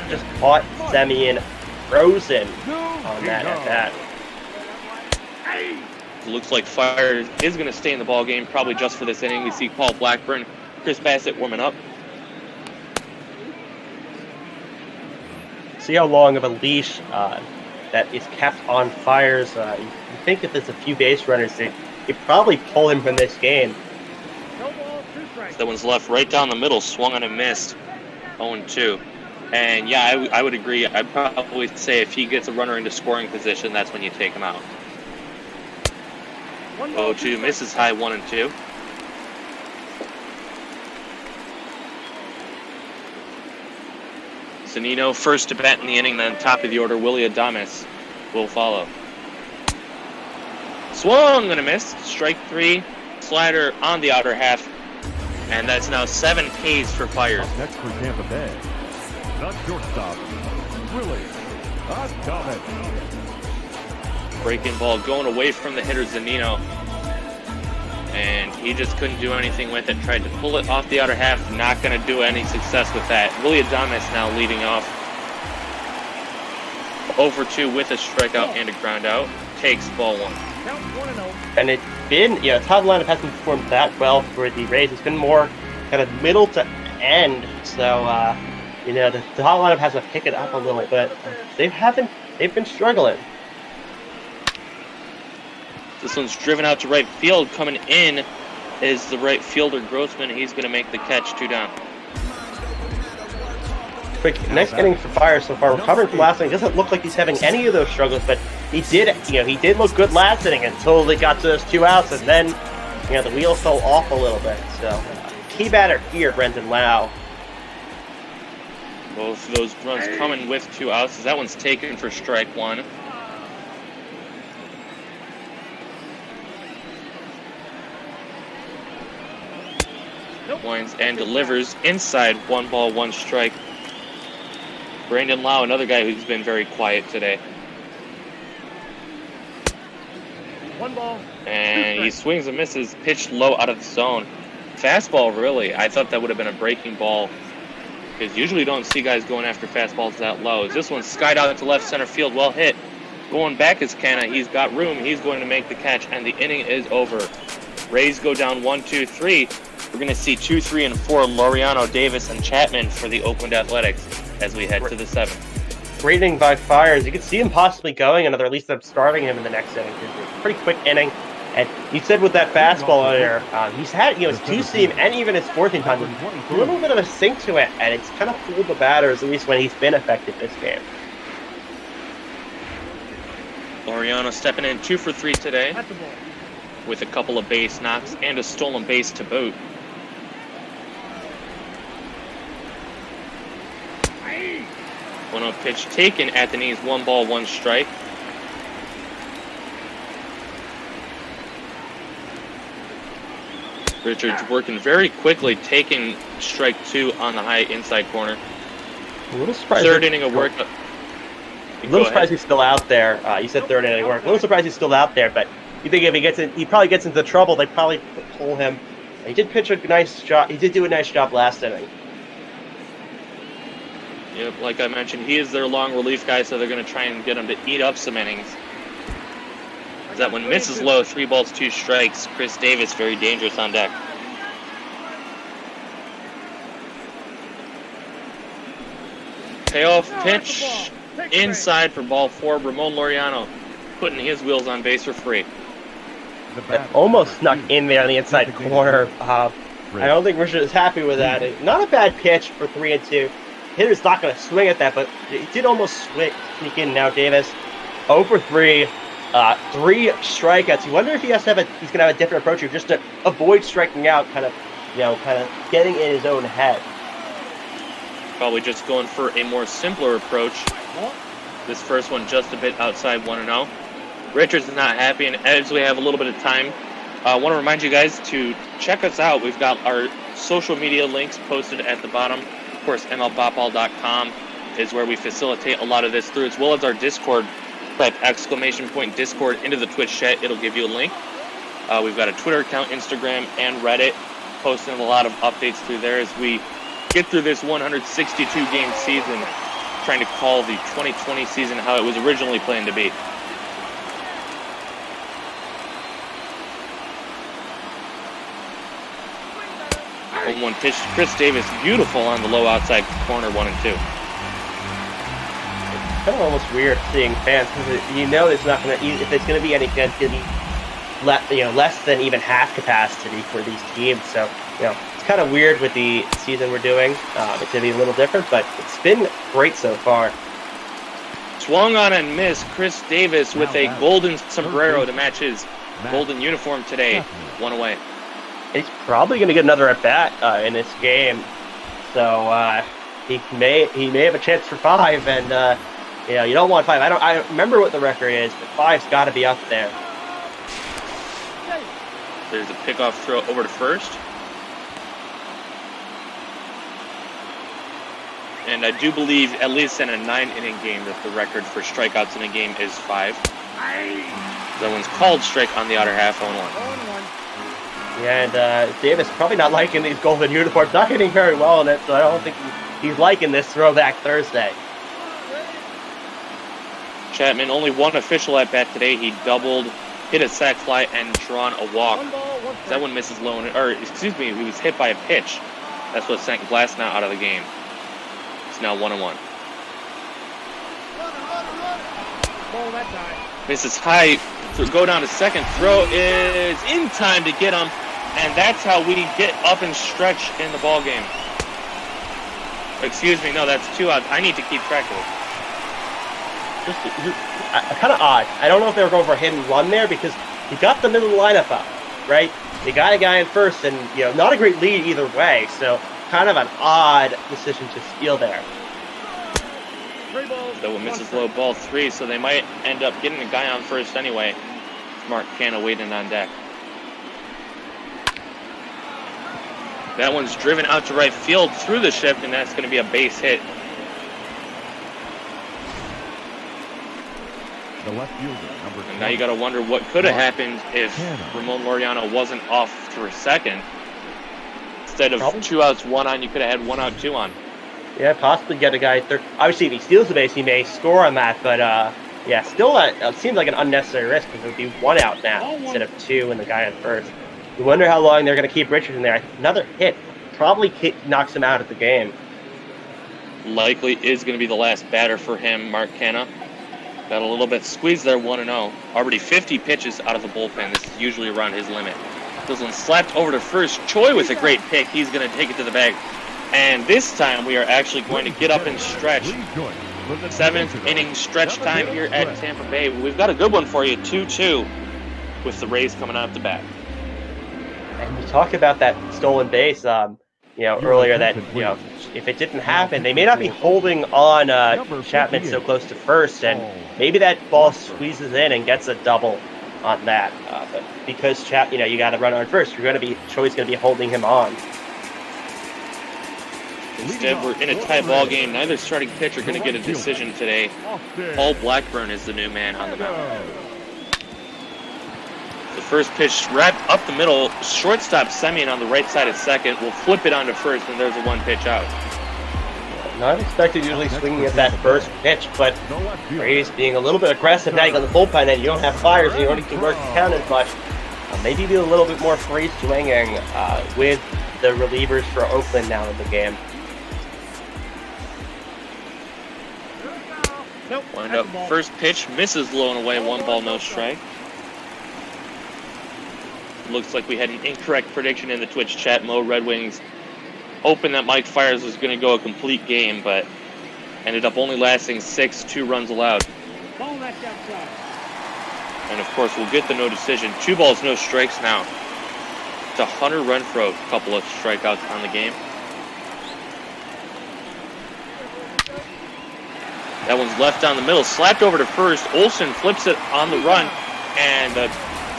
Just caught Semien frozen on that at bat. Looks like Fiers is going to stay in the ball game, probably just for this inning. We see Paul Blackburn, Chris Bassett warming up. See how long of a leash that is kept on Fiers. You think if there's a few base runners, they probably pull him from this game. That one's left right down the middle, swung on and missed. 0-2. And yeah, I would agree. I'd probably say if he gets a runner into scoring position, that's when you take him out. 0-2 misses high 1-2. Zunino first to bat in the inning, then top of the order, Willie Adames will follow. Swung and a miss. Strike 3, slider on the outer half, and that's now 7 Ks for Fiers. Next for Tampa Bay, the shortstop, Willie Adames. Breaking ball going away from the hitter Zunino, and he just couldn't do anything with it. Tried to pull it off the outer half, not going to do any success with that. Willie Adames now leading off. over 2 with a strikeout and a ground out. Takes ball 1. Count 1-0. And it's been, top lineup hasn't performed that well for the Rays. It's been more kind of middle to end. So, the top lineup has to pick it up a little bit. They've been struggling. This one's driven out to right field. Coming in is the right fielder, Grossman. He's going to make the catch, 2 down. Quick, next inning for Fiers so far. Recovering from last inning. Doesn't look like he's having any of those struggles, but he did look good last inning until they got to those 2 outs, and then, the wheel fell off a little bit. So, key batter here, Brendan Lau. Both of those runs coming with 2 outs. That one's taken for strike 1. Winds and delivers inside, 1 ball, 1 strike. Brandon Lau, another guy who's been very quiet today. 1 ball. And he swings and misses, pitched low out of the zone. Fastball, really. I thought that would have been a breaking ball, because usually you don't see guys going after fastballs that low. This one's skied out to left center field, well hit. Going back is Canna. He's got room. He's going to make the catch, and the inning is over. Rays go down 1, 2, 3. We're going to see 2, 3, and 4, Laureano, Davis, and Chapman for the Oakland Athletics as we head to the 7th. Great inning by Fiers. You could see him possibly going another, at least them starting him in the next inning. It's a pretty quick inning. And you said with that fastball there, he's had, his 2-seam and even his 4-seam time, a little bit of a sink to it, and it's kind of fooled the batters, at least when he's been effective this game. Laureano stepping in 2 for 3 today with a couple of base knocks and a stolen base to boot. 1-0 pitch taken at the knees, 1 ball, 1 strike. Richards working very quickly, taking strike 2 on the high inside corner. A little surprised. 3rd inning of work. A little surprised he's still out there. You said 3rd inning work. A little surprised he's still out there, but you think if he probably gets into trouble, they probably pull him. He did pitch a nice job. He did do a nice job last inning. Yep, like I mentioned, he is their long relief guy, so they're going to try and get him to eat up some innings. That one misses low, 3 balls, 2 strikes. Chris Davis, very dangerous on deck. Payoff pitch inside for ball 4. Ramon Laureano putting his wheels on base for free. Almost snuck in there on the inside corner. I don't think Richard is happy with that. Not a bad pitch for 3-2. Hitter's not going to swing at that, but he did almost sneak in. Now Davis 0 for 3. 3 strikeouts. You wonder if he's going to have a different approach here, just to avoid striking out, kind of getting in his own head. Probably just going for a more simpler approach. This first one just a bit outside 1-0. Richards is not happy, and as we have a little bit of time, I want to remind you guys to check us out. We've got our social media links posted at the bottom. Of course, MLBopball.com is where we facilitate a lot of this through, as well as our Discord. Type ! Discord into the Twitch chat. It'll give you a link. We've got a Twitter account, Instagram, and Reddit, posting a lot of updates through there as we get through this 162-game season, trying to call the 2020 season how it was originally planned to be. One pitch to Chris Davis, beautiful on the low outside corner, 1-2. Kind of almost weird seeing fans, because it's not going to, if it's going to be any good, it's going to be less than even half capacity for these teams. So it's kind of weird with the season we're doing. It's going to be a little different, but it's been great so far. Swung on and missed. Chris Davis with a golden sombrero to match his golden uniform today. 1 away. He's probably going to get another at bat in this game, so he may have a chance for 5. And you don't want 5. I don't remember what the record is, but 5's got to be up there. There's a pickoff throw over to first, and I do believe, at least in a 9-inning game, that the record for strikeouts in a game is 5. That one's called strike on the outer half, 0-1. Yeah, and Davis probably not liking these golden uniforms, not hitting very well in it, so I don't think he's liking this throwback Thursday. Chapman, only one official at bat today. He doubled, hit a sac fly, and drawn a walk. 1 ball, 1 strike. That one misses low, or excuse me, he was hit by a pitch. That's what sent Glasnow out of the game. It's now 1-1. Ball that time. Misses high, go down to second. Throw is in time to get him, and that's how we get up and stretch in the ball game. Excuse me, no, that's 2 outs. I need to keep track of it. Just kind of odd. I don't know if they were going for a hit and run there because he got the middle lineup up, right? They got a guy in first, and not a great lead either way. So kind of an odd decision to steal there. 3 balls. That one misses low, ball 3, so they might end up getting a guy on first anyway. Mark Canna waiting on deck. That one's driven out to right field through the shift, and that's going to be a base hit. The left fielder, number 20. And now you got to wonder what could have happened if Ramon Laureano wasn't off for second. Instead of 2 outs, 1 on, you could have had 1 out, 2 on. Yeah, possibly get a guy third. Obviously, if he steals the base, he may score on that. But yeah, still, it seems like an unnecessary risk because it would be 1 out now instead of 2 and the guy on first. You wonder how long they're going to keep Richards in there. Another hit probably knocks him out of the game. Likely is going to be the last batter for him, Mark Canna. Got a little bit squeezed there, 1-0. Already 50 pitches out of the bullpen. This is usually around his limit. This one slapped over to first. Choi with a great pick. He's going to take it to the bag. And this time we are actually going to get up and stretch. 7th inning stretch time here at Tampa Bay. We've got a good one for you, 2-2, with the Rays coming out the bat. And you talk about that stolen base, earlier that, if it didn't happen, they may not be holding on Chapman so close to first, and maybe that ball squeezes in and gets a double on that. But because you got to run on first, Choi's going to be holding him on. Instead, we're in a tie ball game. Neither starting pitcher going to get a decision today. Paul Blackburn is the new man on the mound. The first pitch wrapped up the middle. Shortstop Semyon on the right side at second will flip it onto first, and there's a 1 pitch out. Not expected usually swinging at that first pitch, but Rays being a little bit aggressive now. You got the bullpen, and you don't have Fiers, and you don't need to work the count as much. Maybe be a little bit more free swinging with the relievers for Oakland now in the game. Wind up first pitch, misses low and away, 1 ball, no strike. Looks like we had an incorrect prediction in the Twitch chat. Mo Red Wings hoping that Mike Fiers was going to go a complete game, but ended up only lasting 6, 2 runs allowed. And of course, we'll get the no decision. 2 balls, no strikes now. It's a Hunter Renfroe, a couple of strikeouts on the game. That one's left down the middle, slapped over to first. Olsen flips it on the run, and the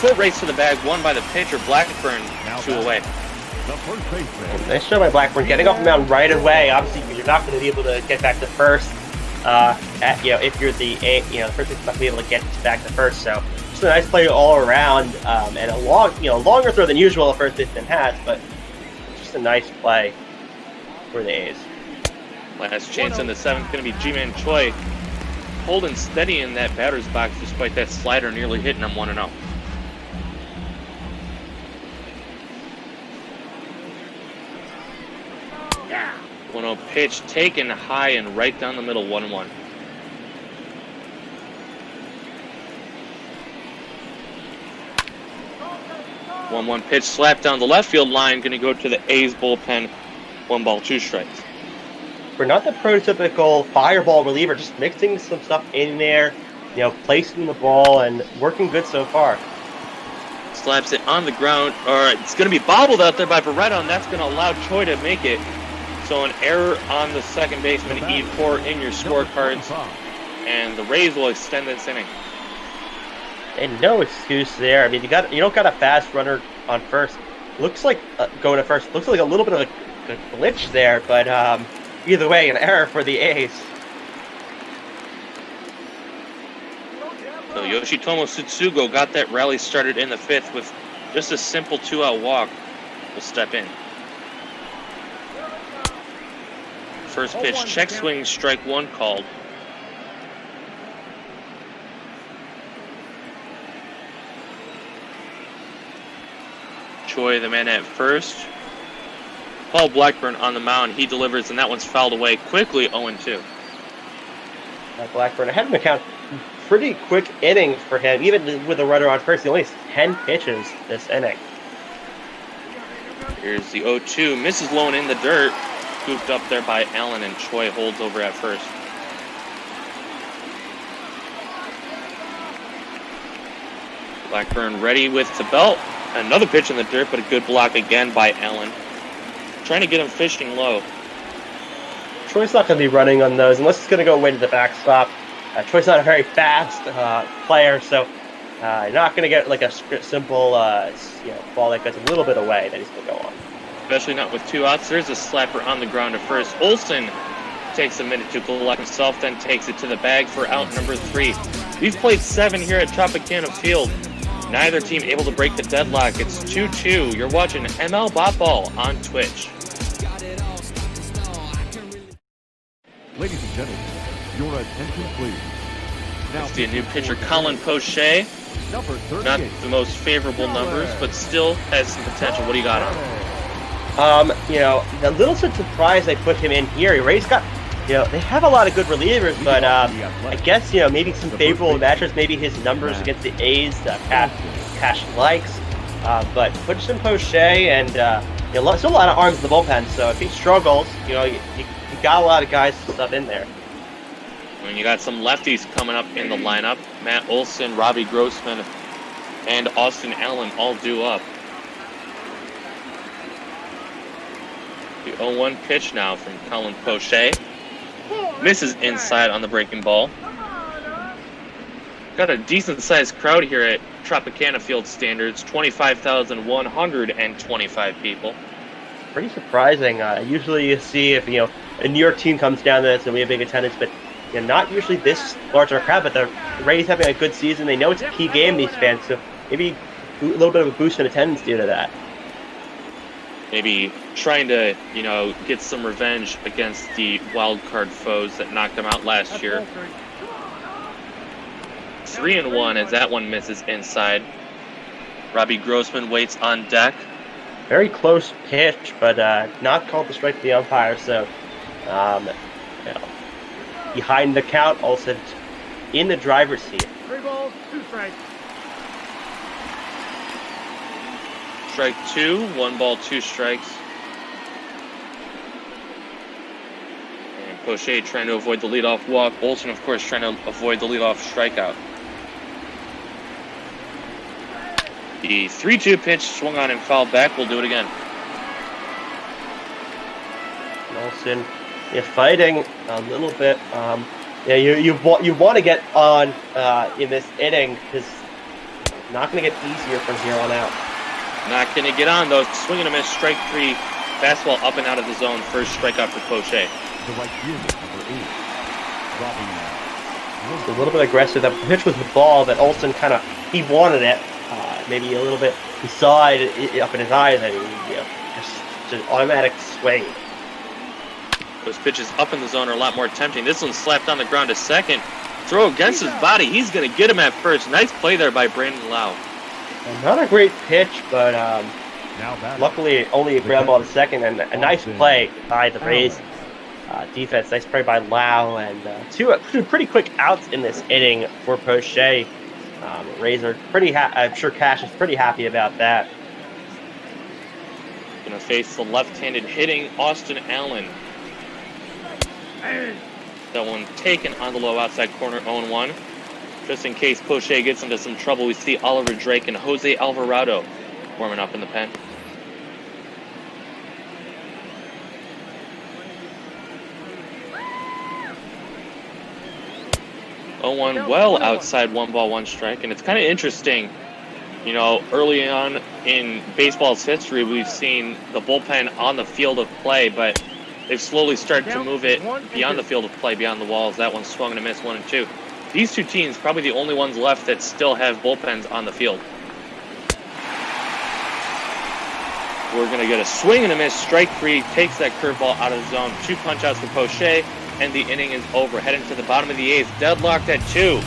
foot race to the bag, won by the pitcher, Blackburn, 2 away. Nice show by Blackburn, getting off the mound right away. Obviously, you're not going to be able to get back to first. If you're the first baseman, not going to be able to get back to first. So just a nice play all around, and a longer throw than usual a first baseman has, but just a nice play for the A's. Last chance in the 7th going to be Ji-Man Choi, holding steady in that batter's box despite that slider nearly hitting him 1-0. Yeah. 1-0 pitch taken high and right down the middle, 1-1. One pitch slapped down the left field line, going to go to the A's bullpen. 1 ball, 2 strikes. For not the prototypical fireball reliever, just mixing some stuff in there, placing the ball and working good so far. Slaps it on the ground, or it's going to be bobbled out there by Barreto, and that's going to allow Choi to make it. So an error on the second baseman, E4 in your scorecards, and the Rays will extend this inning. And no excuse there. I mean, you don't got a fast runner on first. Looks like going to first. Looks like a little bit of a glitch there, but either way, an error for the A's. So Yoshitomo Tsutsugo got that rally started in the 5th with just a simple 2-out walk. Will step in. First pitch, check swing, strike 1 called. Choi, the man at first. Paul Blackburn on the mound. He delivers, and that one's fouled away quickly, 0-2. Blackburn ahead of the count. Pretty quick inning for him, even with a runner on first. He only has 10 pitches this inning. Here's the 0-2. Misses low and in the dirt. Scooped up there by Allen, and Choi holds over at first. Blackburn ready with the belt. Another pitch in the dirt, but a good block again by Allen. Trying to get him fishing low. Choi's not going to be running on those unless it's going to go away to the backstop. Choi's not a very fast player, so you're not going to get like a simple ball that goes a little bit away that he's going to go on. Especially not with 2 outs. There's a slapper on the ground at first. Olsen takes a minute to collect himself, then takes it to the bag for out number 3. We've played 7 here at Tropicana Field. Neither team able to break the deadlock. It's 2-2. You're watching ML Bot Ball on Twitch. Ladies and gentlemen, your attention please. Now See a new pitcher, Colin Poche. number 38. Not the most favorable numbers, but still has some potential. What do you got on him? A little bit surprised they put him in here. Ray's got, they have a lot of good relievers, but I guess, maybe some favorable matchups, maybe his numbers against the A's, Cash likes, but puts in Poche and, still a lot of arms in the bullpen, so if he struggles, you got a lot of guys to sub in there. And you got some lefties coming up in the lineup. Matt Olson, Robbie Grossman, and Austin Allen all due up. The 0-1 pitch now from Colin Poche. Misses inside on the breaking ball. Got a decent-sized crowd here at Tropicana Field standards. 25,125 people. Pretty surprising. Usually you see if, a New York team comes down to this and we have big attendance, but not usually this large of a crowd, but the Rays having a good season. They know it's a key game, these fans, so maybe a little bit of a boost in attendance due to that. Maybe trying to, get some revenge against the wild card foes that knocked them out last year. 3-1 as that one misses inside. Robbie Grossman waits on deck. Very close pitch, but not called to strike the umpire, so behind the count, also in the driver's seat. 3 balls, 2 strikes. Strike 2, 1 ball, 2 strikes. And Poche trying to avoid the leadoff walk. Olsen, of course, trying to avoid the leadoff strikeout. The 3-2 pitch swung on and fouled back. We'll do it again. Olsen, fighting a little bit. You want to get on in this inning because it's not going to get easier from here on out. Not going to get on, though. Swing and a miss, strike 3. Fastball up and out of the zone. First strikeout for Poche. The right fielder, number 8. Robbie. A little bit aggressive. That pitch was the ball that Olsen he wanted it. Maybe a little bit. He saw it up in his eyes and just an automatic swing. Those pitches up in the zone are a lot more tempting. This one slapped on the ground to second. Throw against his body. He's going to get him at first. Nice play there by Brandon Lau. Not a great pitch, but luckily only a ground ball to second, and a nice play by the Rays defense. Nice play by Lau, and two pretty quick outs in this inning for Poche. Rays are pretty I'm sure Cash is pretty happy about that. Going to face the left-handed hitting Austin Allen. That one taken on the low outside corner, 0-1. Just in case Poche gets into some trouble, we see Oliver Drake and Jose Alvarado warming up in the pen. Well outside 1 ball, 1 strike. And it's kind of interesting, early on in baseball's history, we've seen the bullpen on the field of play, but they've slowly started to move it beyond the field of play, beyond the walls. That one swung and a miss, 1-2. These two teams probably the only ones left that still have bullpens on the field. We're going to get a swing and a miss. Strike 3 takes that curveball out of the zone. 2 punch-outs for Poche, and the inning is over. Heading to the bottom of the 8th. Deadlocked at 2.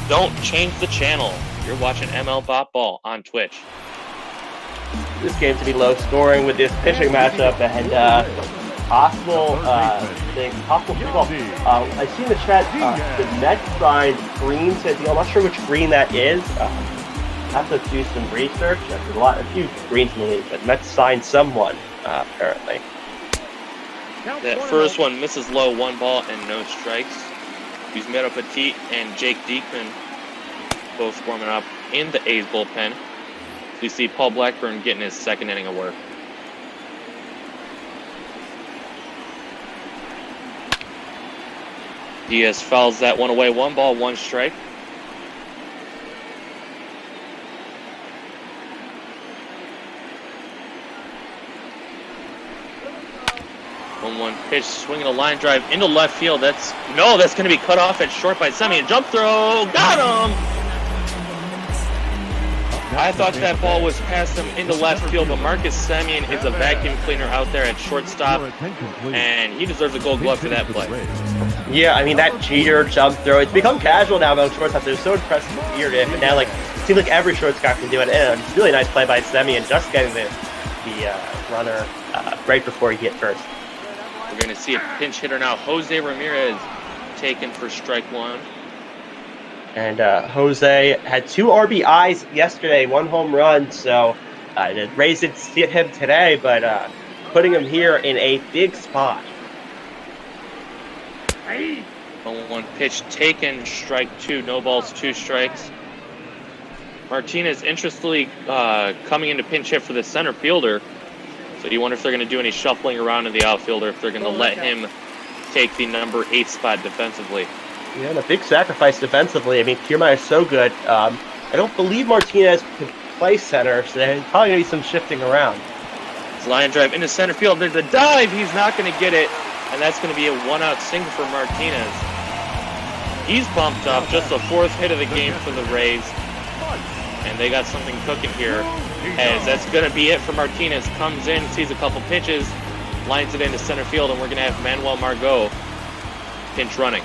Don't change the channel. You're watching ML Bot Ball on Twitch. this game to be low scoring with this pitching matchup and possible football. I see in the chat the Mets signed Green to the deal. I'm not sure which Green that is. I have to do some research. There's a few Greens in the league, but Mets signed someone apparently. That first one misses low, 1 ball and no strikes. Yusmeiro Petit and Jake Diekman both warming up in the A's bullpen. We see Paul Blackburn getting his second inning of work. Diaz fouls that one away, 1 ball, 1 strike. One pitch, swinging a line drive into left field. That's going to be cut off at short by Semien. Jump throw, got him. I thought that ball was past him into left field, but Marcus Semien is a vacuum cleaner out there at shortstop, and he deserves a Gold Glove for that play. Yeah, I mean, that Jeter jump throw, it's become casual now about shortstop. They're so impressive with Jeter, and now, it seems like every shortstop can do it. And it's a really nice play by Semien, just getting the runner right before he hit first. We're going to see a pinch hitter now, Jose Ramirez, taken for strike 1. And Jose had 2 RBIs yesterday, 1 home run, so the Rays didn't see him today, but putting him here in a big spot. 1 pitch taken, strike 2, no balls, 2 strikes. Martinez interestingly coming in to pinch hit for the center fielder. So you wonder if they're going to do any shuffling around in the outfield, or if they're going to let him take the number 8 spot defensively. Yeah, and a big sacrifice defensively. I mean, Kiermaier is so good. I don't believe Martinez can play center, so there's probably going to be some shifting around. It's line drive into center field. There's a dive. He's not going to get it, and that's going to be a 1-out single for Martinez. He's bumped up, just the 4th hit of the game for the Rays, and they got something cooking here. As that's going to be it for Martinez. Comes in, sees a couple pitches, lines it into center field, and we're going to have Manuel Margot pinch running.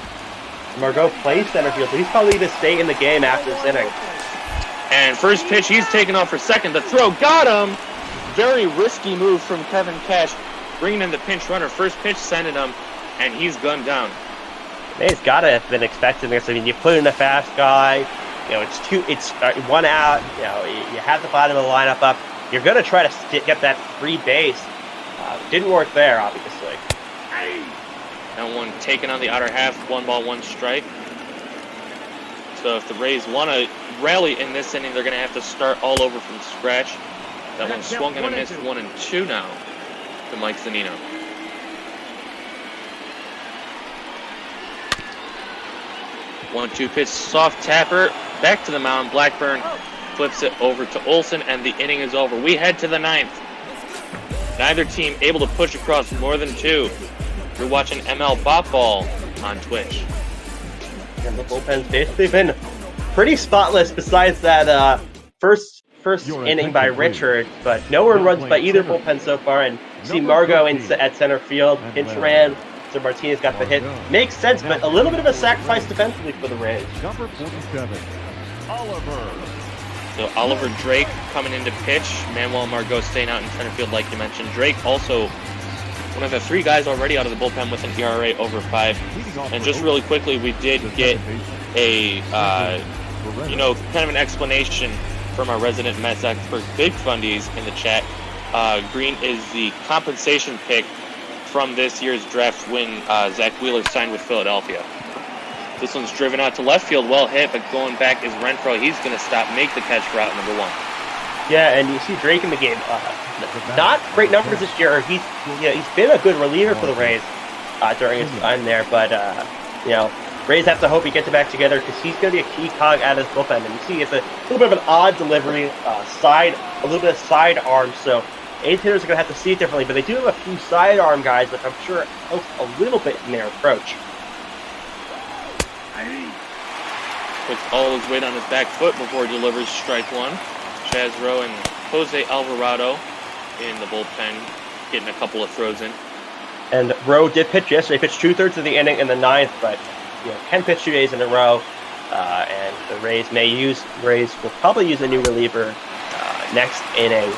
Margot plays center field, so he's probably going to stay in the game after this inning. And first pitch, he's taken off for second. The throw got him. Very risky move from Kevin Cash, bringing in the pinch runner. First pitch, sending him, and he's gunned down. He's got to have been expecting this. I mean, you put in a fast guy. It's 1 out. You have the bottom of the lineup up. You're going to try to get that free base. Didn't work there, obviously. That one taken on the outer half, 1 ball, 1 strike. So if the Rays want to rally in this inning, they're going to have to start all over from scratch. That one swung and a missed, 1 and 2 now to Mike Zunino. One-two pitch, soft tapper, back to the mound. Blackburn flips it over to Olsen, and the inning is over. We head to the 9th. Neither team able to push across more than 2. You're watching ML Bop Ball on Twitch. And the bullpen's basically been pretty spotless besides that first inning by Richard, but no earned runs by either bullpen so far. And you see Margot at center field, pinch ran. So Martinez got the hit. Makes sense, but a little bit of a sacrifice defensively for the Rays. Number 47, Oliver. So Oliver Drake coming into pitch. Manuel Margot staying out in center field like you mentioned. Drake also one of the 3 guys already out of the bullpen with an ERA over 5. And just really quickly, we did get a, kind of an explanation from our resident Mets expert, Big Fundies, in the chat. Green is the compensation pick from this year's draft when Zach Wheeler signed with Philadelphia. This one's driven out to left field, well hit, but going back is Renfroe. He's going to stop, make the catch for out number 1. Yeah, and you see Drake in the game. Not great numbers this year. He's been a good reliever for the Rays during his time there, but Rays have to hope he gets it back together because he's going to be a key cog out of his bullpen. And you see, it's a little bit of an odd delivery, a little bit of side arm, so eighth hitters are going to have to see it differently, but they do have a few sidearm guys that I'm sure helps a little bit in their approach. Puts all his weight on his back foot before he delivers strike 1. Chaz Rowe and Jose Alvarado in the bullpen, getting a couple of throws in. And Rowe did pitch yesterday. Pitched 2/3 of the inning in the 9th, but can pitch 2 days in a row. And the Rays will probably use a new reliever next inning.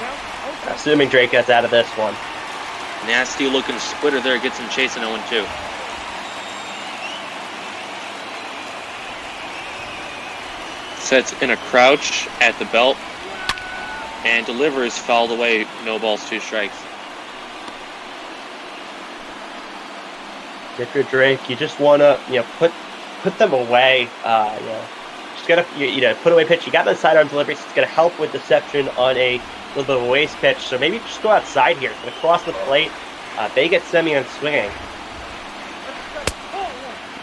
Assuming Drake gets out of this one. Nasty looking splitter there, gets him chasing 0-2. Sets in a crouch at the belt and delivers fouled away. No balls, 2 strikes. If you're Drake, you just want to, put them away. Just gotta, put away pitch. You got the sidearm delivery, so it's gonna help with deception on a little bit of a waste pitch. So maybe just go outside here. It's gonna cross the plate. They get Semien swinging.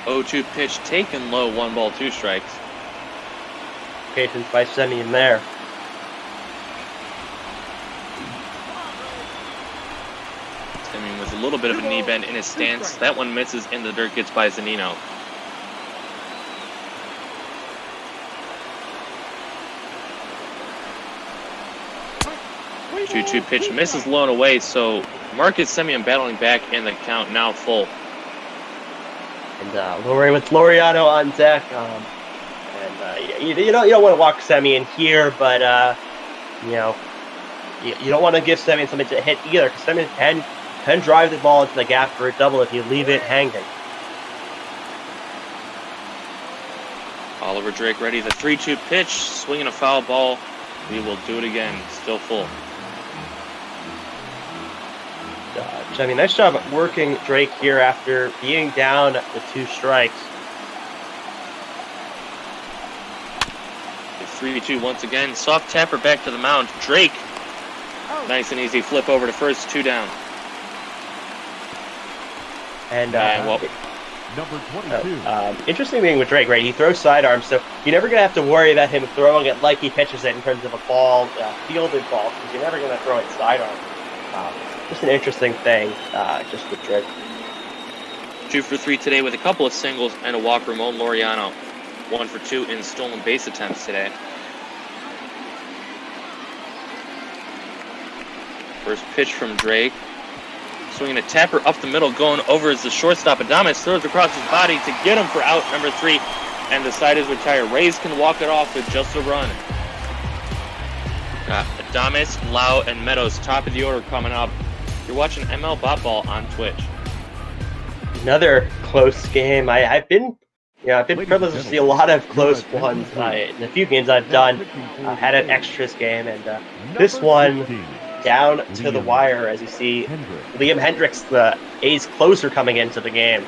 0-2 pitch taken low, 1 ball, 2 strikes. Patience by Semien there. Semien with a little bit of a knee bend in his stance. That one misses in the dirt, gets by Zunino. Two pitch misses low and away, so Marcus Semien battling back in the count, now full. And Laurie with Laureano on deck. You don't want to walk Semien here, but you don't want to give Semien something to hit either, because Semien can drive the ball into the gap for a double if you leave it hanging. Oliver Drake ready, the 3-2 pitch, swinging a foul ball. We will do it again, still full. Nice job at working Drake here after being down the 2 strikes. The 3-2 once again, soft tapper back to the mound. Drake, nice and easy flip over to first, 2 down. And Number 22. interesting thing with Drake, right? He throws sidearms, so you're never going to have to worry about him throwing it like he pitches it in terms of a ball, fielded ball, because you're never going to throw it sidearm. Just an interesting thing, just with Drake. 2 for 3 today with a couple of singles and a walk. Ramon Laureano, 1 for 2 in stolen base attempts today. First pitch from Drake. Swinging a tapper up the middle, going over is the shortstop. Adames throws across his body to get him for out number 3, and the side is retired. Rays can walk it off with just a run. Adames, Lau, and Meadows, top of the order coming up. You're watching ML Botball on Twitch. Another close game. I've been privileged to see a lot of close ones in the few games I've done. Had an extras game, and this one down to the wire, as you see Liam Hendricks, the A's closer, coming into the game.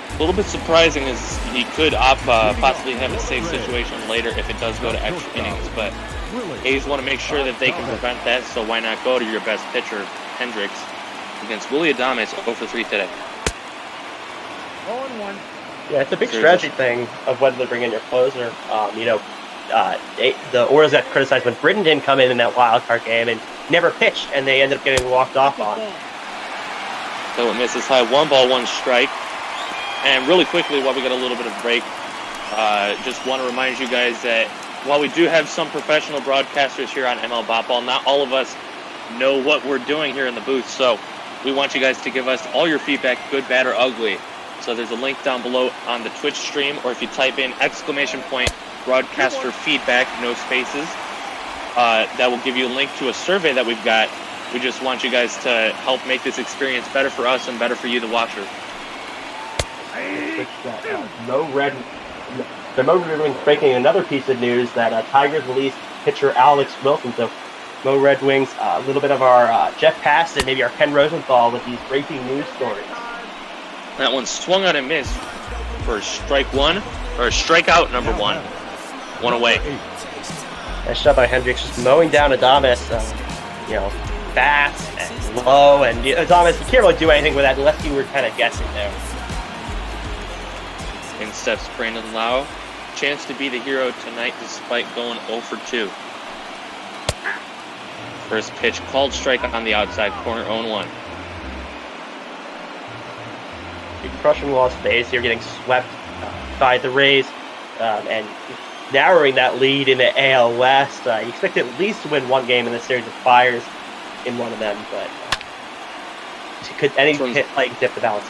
A little bit surprising is he could possibly have a safe situation later if it does go to extra innings, but A's want to make sure that they can prevent that, so why not go to your best pitcher, Hendricks, against Willie Adames, 0 for 3 today. 0-1. Yeah, it's a big strategy thing of whether to bring in your closer. The Orioles got criticized when Britton didn't come in that wild card game and never pitched, and they ended up getting walked off on. So it misses high, 1 ball, 1 strike. And really quickly, while we got a little bit of break, just want to remind you guys that while we do have some professional broadcasters here on ML Botball, not all of us know what we're doing here in the booth. So we want you guys to give us all your feedback, good, bad, or ugly. So there's a link down below on the Twitch stream, or if you type in ! broadcaster feedback, no spaces, that will give you a link to a survey that we've got. We just want you guys to help make this experience better for us and better for you, the watcher. The Mo Red Wings breaking another piece of news that Tigers released pitcher Alex Wilson. So Mo Red Wings, a little bit of our Jeff Passan, maybe our Ken Rosenthal with these breaking news stories. That one swung out and missed for strikeout number 1. 1 away. Nice shot by Hendricks, just mowing down Adames, fast and low, and Adames, you can't really do anything with that unless you were kind of guessing there. In steps Brandon Lau. Chance to be the hero tonight despite going 0 for 2. First pitch called strike on the outside corner, 0-1. You're crushing lost base here, getting swept by the Rays, and narrowing that lead in the AL West. You expect at least to win 1 game in the series of Fiers in one of them, but any hit like tip the balance.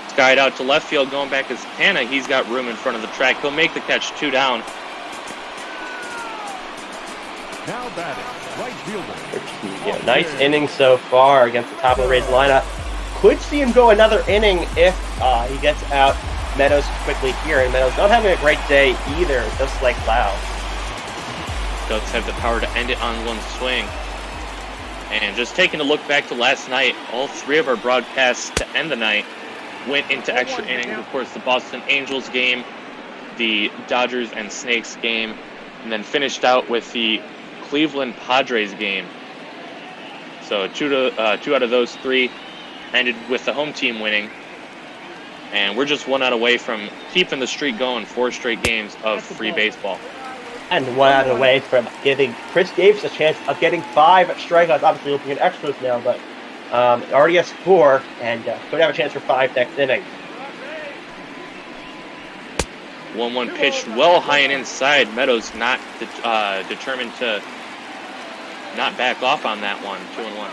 Skied out to left field, going back is Hanna. He's got room in front of the track. He'll make the catch, 2 down. Now batting, right fielder. Yeah, nice inning so far against the top of the Rays lineup. Could see him go another inning if he gets out Meadows quickly here. And Meadows not having a great day either, just like Lau. Ducks have the power to end it on one swing. And just taking a look back to last night, all three of our broadcasts to end the night went into extra innings. Of course, the Boston Angels game, the Dodgers and Snakes game, and then finished out with the Cleveland Padres game. So two out of those three ended with the home team winning. And we're just 1 out away from keeping the streak going, 4 straight games of free baseball. And 1 out away from giving Chris Davis a chance of getting 5 strikeouts. Obviously looking at extras now, but already has 4 and could have a chance for 5 next inning. 1-1 pitch well high and inside. Meadows not determined to not back off on that one. 2-1.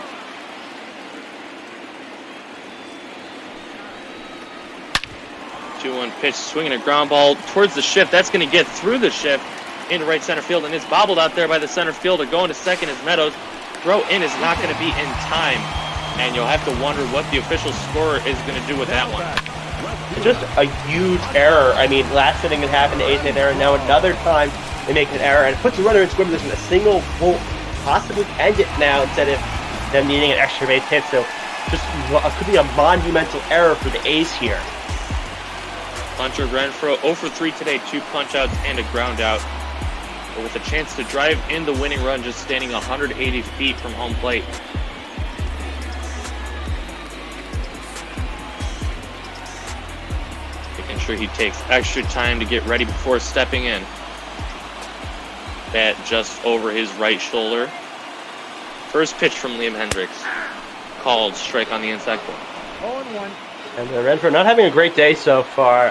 Pitch, swinging a ground ball towards the shift. That's going to get through the shift into right center field, and it's bobbled out there by the center fielder. Going to second is Meadows. Throw in is not going to be in time, and you'll have to wonder what the official scorer is going to do with that one. It's just a huge error. I mean, last inning it happened, the 8th inning error. Now another time they make an error, and it puts a runner in scoring position. A single will possibly end it now instead of them needing an extra base hit. So just could be a monumental error for the A's here. Hunter Renfroe 0 for 3 today, 2 punch-outs and a ground-out. But with a chance to drive in the winning run, just standing 180 feet from home plate. Making sure he takes extra time to get ready before stepping in. Bat just over his right shoulder. First pitch from Liam Hendricks. Called, strike on the inside corner. 0-1. And Renfroe not having a great day so far,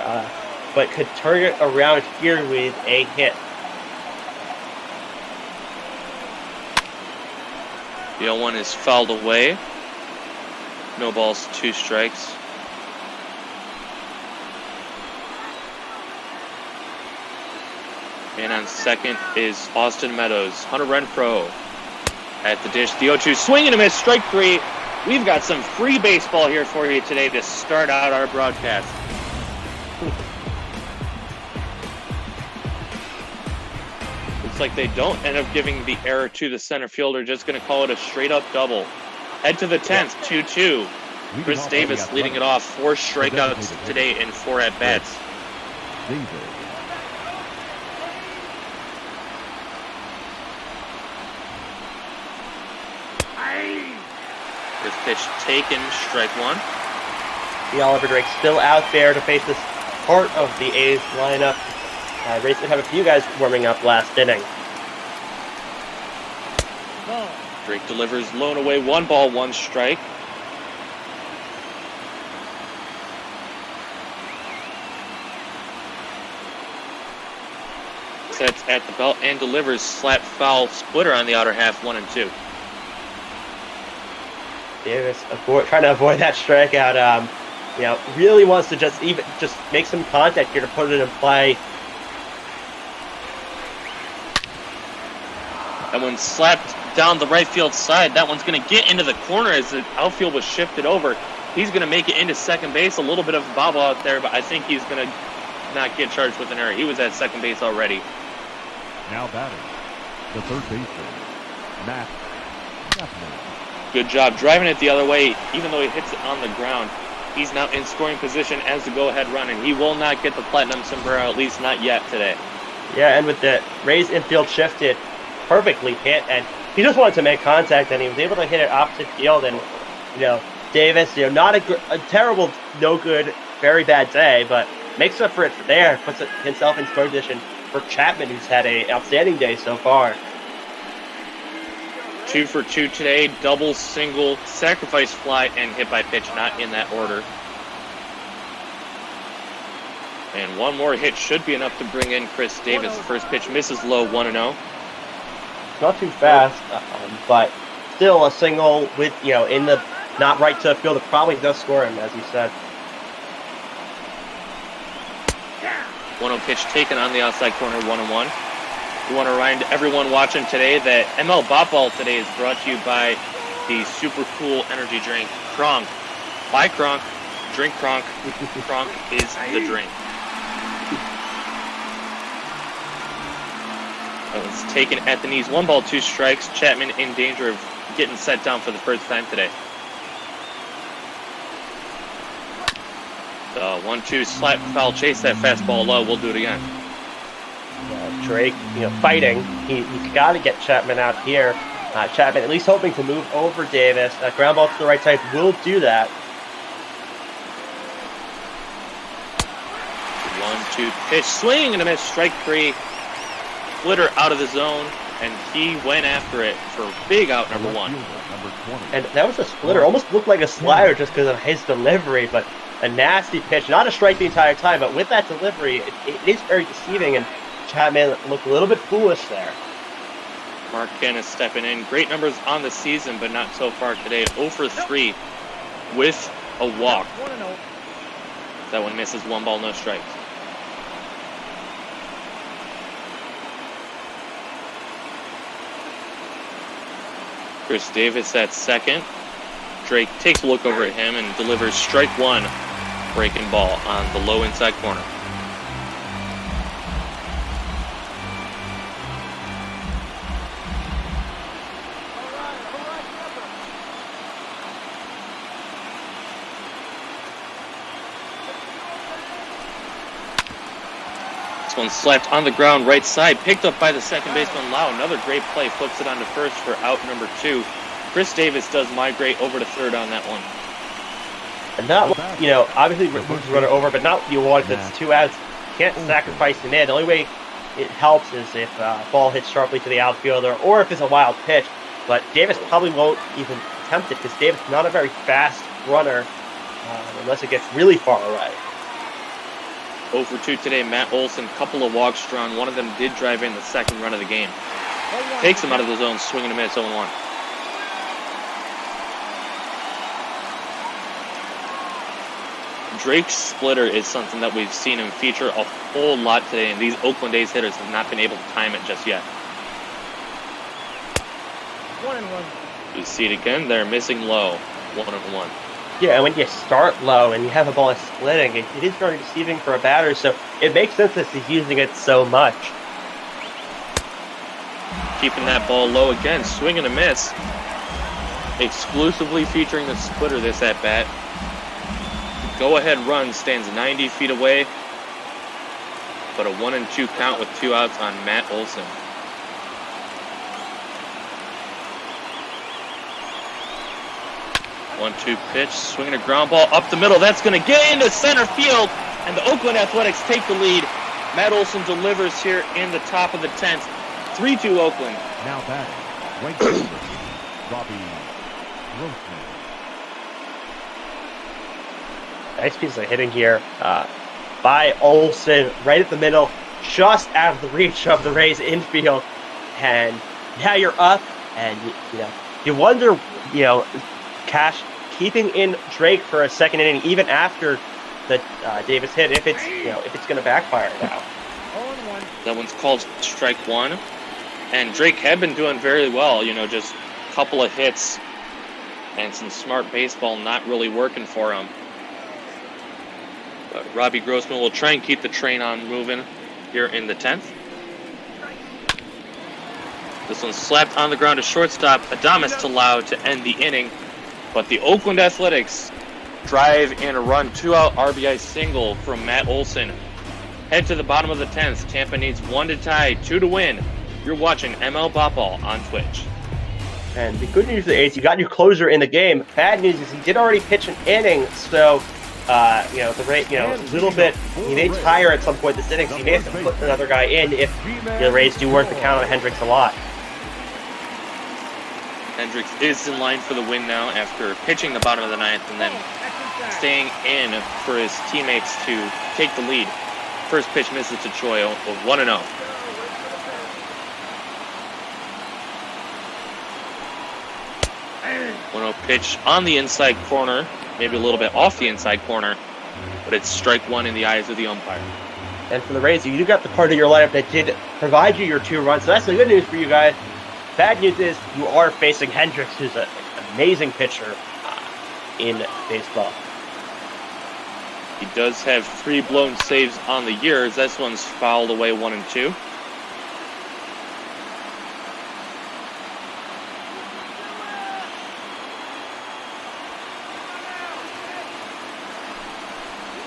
but could turn it around here with a hit. The 0-1 is fouled away. No balls, 2 strikes. And on second is Austin Meadows. Hunter Renfroe at the dish. The 0-2 swing and a miss, strike 3. We've got some free baseball here for you today to start out our broadcast. Looks like they don't end up giving the error to the center fielder. Just going to call it a straight-up double. Head to the 10th, 2-2. Chris Davis leading it off. 4 strikeouts today in 4 at-bats. This pitch taken, strike 1. The Oliver Drake still out there to face this part of the A's lineup. Rays did have a few guys warming up last inning. Drake delivers, low and away, 1 ball, 1 strike. Sets at the belt and delivers, slap foul splitter on the outer half, 1-2. Davis trying to avoid that strikeout. Really wants to just make some contact here to put it in play. That one slapped down the right field side. That one's going to get into the corner as the outfield was shifted over. He's going to make it into second base. A little bit of a bobble out there, but I think he's going to not get charged with an error. He was at second base already. Now batting, the third baseman, Matt Chapman. Good job driving it the other way, even though he hits it on the ground. He's now in scoring position as the go-ahead run, and he will not get the platinum sombrero, at least not yet today. Yeah, and with the Rays infield shifted, perfectly hit, and he just wanted to make contact, and he was able to hit it opposite field. And Davis, not a terrible, no good, very bad day, but makes up for it there, puts himself in scoring position for Chapman, who's had an outstanding day so far. 2 for 2 today, double, single, sacrifice fly, and hit by pitch, not in that order. And 1 more hit should be enough to bring in Chris Davis. First pitch misses low, 1-0. Not too fast, but still a single with, in the not right to field. It probably does score him, as you said. 1-0 pitch taken on the outside corner, 1-1. We want to remind everyone watching today that ML Bopball today is brought to you by the super cool energy drink Kronk. Buy Kronk, drink Kronk. Kronk is the drink. That was taken at the knees. 1 ball, 2 strikes. Chapman in danger of getting set down for the first time today. The 1-2 slap foul chase that fastball low. We'll do it again. Drake, fighting. He's got to get Chapman out here. Chapman at least hoping to move over Davis. Ground ball to the right side will do that. 1-2 pitch, swing and a miss, strike 3. Splitter out of the zone, and he went after it for big out number 1. And that was a splitter. Almost looked like a slider just because of his delivery, but a nasty pitch. Not a strike the entire time, but with that delivery, it is very deceiving, and Chapman looked a little bit foolish there. Mark Cannis stepping in. Great numbers on the season, but not so far today. 0 for 3 with a walk. 1-0. That one misses. 1 ball, no strikes. Chris Davis at second. Drake takes a look over at him and delivers strike 1, breaking ball on the low inside corner. This one slapped on the ground right side, picked up by the second baseman Lau. Another great play, flips it onto first for out number 2. Chris Davis does migrate over to third on that one. And not, obviously moves the runner over, but not what you want because it's 2 outs. Can't sacrifice him in. The only way it helps is if ball hits sharply to the outfielder or if it's a wild pitch. But Davis probably won't even attempt it because Davis is not a very fast runner unless it gets really far away. 0 for 2 today, Matt Olson, couple of walks drawn. One of them did drive in the second run of the game. Takes him out of the zone, swinging a miss, 0-1. Drake's splitter is something that we've seen him feature a whole lot today, and these Oakland A's hitters have not been able to time it just yet. 1-1. You see it again, they're missing low, 1-1. Yeah, and when you start low and you have a ball that's splitting, it is very deceiving for a batter, so it makes sense that he's using it so much. Keeping that ball low again, swing and a miss. Exclusively featuring the splitter this at-bat. Go-ahead run stands 90 feet away, but a 1-2 count with 2 outs on Matt Olson. One-two pitch, swinging a ground ball up the middle. That's going to get into center field, and the Oakland Athletics take the lead. Matt Olson delivers here in the top of the 10th. 3-2 Oakland. Now batting, right fielder, Robbie Grossman. Nice piece of hitting here by Olson, right at the middle, just out of the reach of the Rays infield. And now you're up, and you wonder, Cash keeping in Drake for a second inning, even after the Davis hit, if it's going to backfire now. 0-1. That one's called strike 1, and Drake had been doing very well. Just a couple of hits and some smart baseball not really working for him. But Robbie Grossman will try and keep the train on moving here in the 10th. This one's slapped on the ground to shortstop. Adames to Lau to end the inning. But the Oakland Athletics drive in a run, 2-out RBI single from Matt Olson. Head to the bottom of the 10th. Tampa needs 1 to tie, 2 to win. You're watching ML Bopball on Twitch. And the good news for the A's, you got your closer in the game. Bad news is he did already pitch an inning, so the rate, a little bit. He may tire at some point this inning, so he may have to put another guy in if the Rays do work the count on Hendricks a lot. Hendricks is in line for the win now after pitching the bottom of the 9th and then staying in for his teammates to take the lead. First pitch misses to Choi, 1-0. 1-0 pitch on the inside corner, maybe a little bit off the inside corner, but it's strike 1 in the eyes of the umpire. And for the Rays, you got the part of your lineup that did provide you your 2 runs. So that's the good news for you guys. Bad news is you are facing Hendricks, who's an amazing pitcher in baseball. He does have 3 blown saves on the year. This one's fouled away 1 and 2.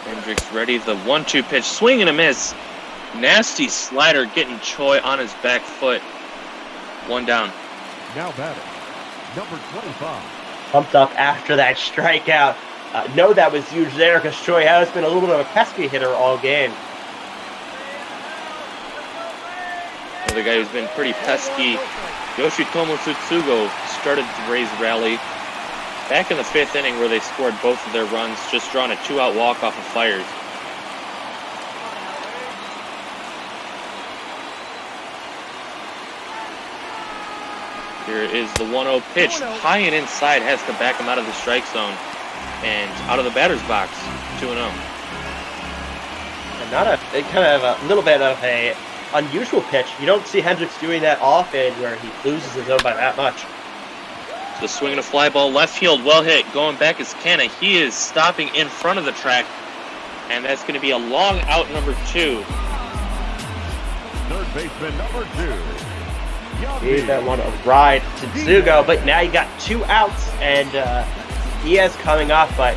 Hendricks ready. The 1-2 pitch. Swing and a miss. Nasty slider getting Choi on his back foot. 1 down. Now batting, number 25. Pumped up after that strikeout. Know that was huge there because Choi has been a little bit of a pesky hitter all game. Another guy who's been pretty pesky, Yoshitomo Tsutsugo, started the Rays rally back in the 5th inning where they scored both of their runs, just drawing a 2-out walk off of Fiers. Here is the 1-0 pitch. High and inside, has to back him out of the strike zone. And out of the batter's box, 2-0. And not a kind of a little bit of a unusual pitch. You don't see Hendricks doing that often where he loses his own by that much. The swing and a fly ball left field, well hit. Going back is Canna. He is stopping in front of the track. And that's going to be a long out, number 2. Third baseman, number 2. Gave that one a ride to Zugo, but now you got 2 outs, and Diaz coming off by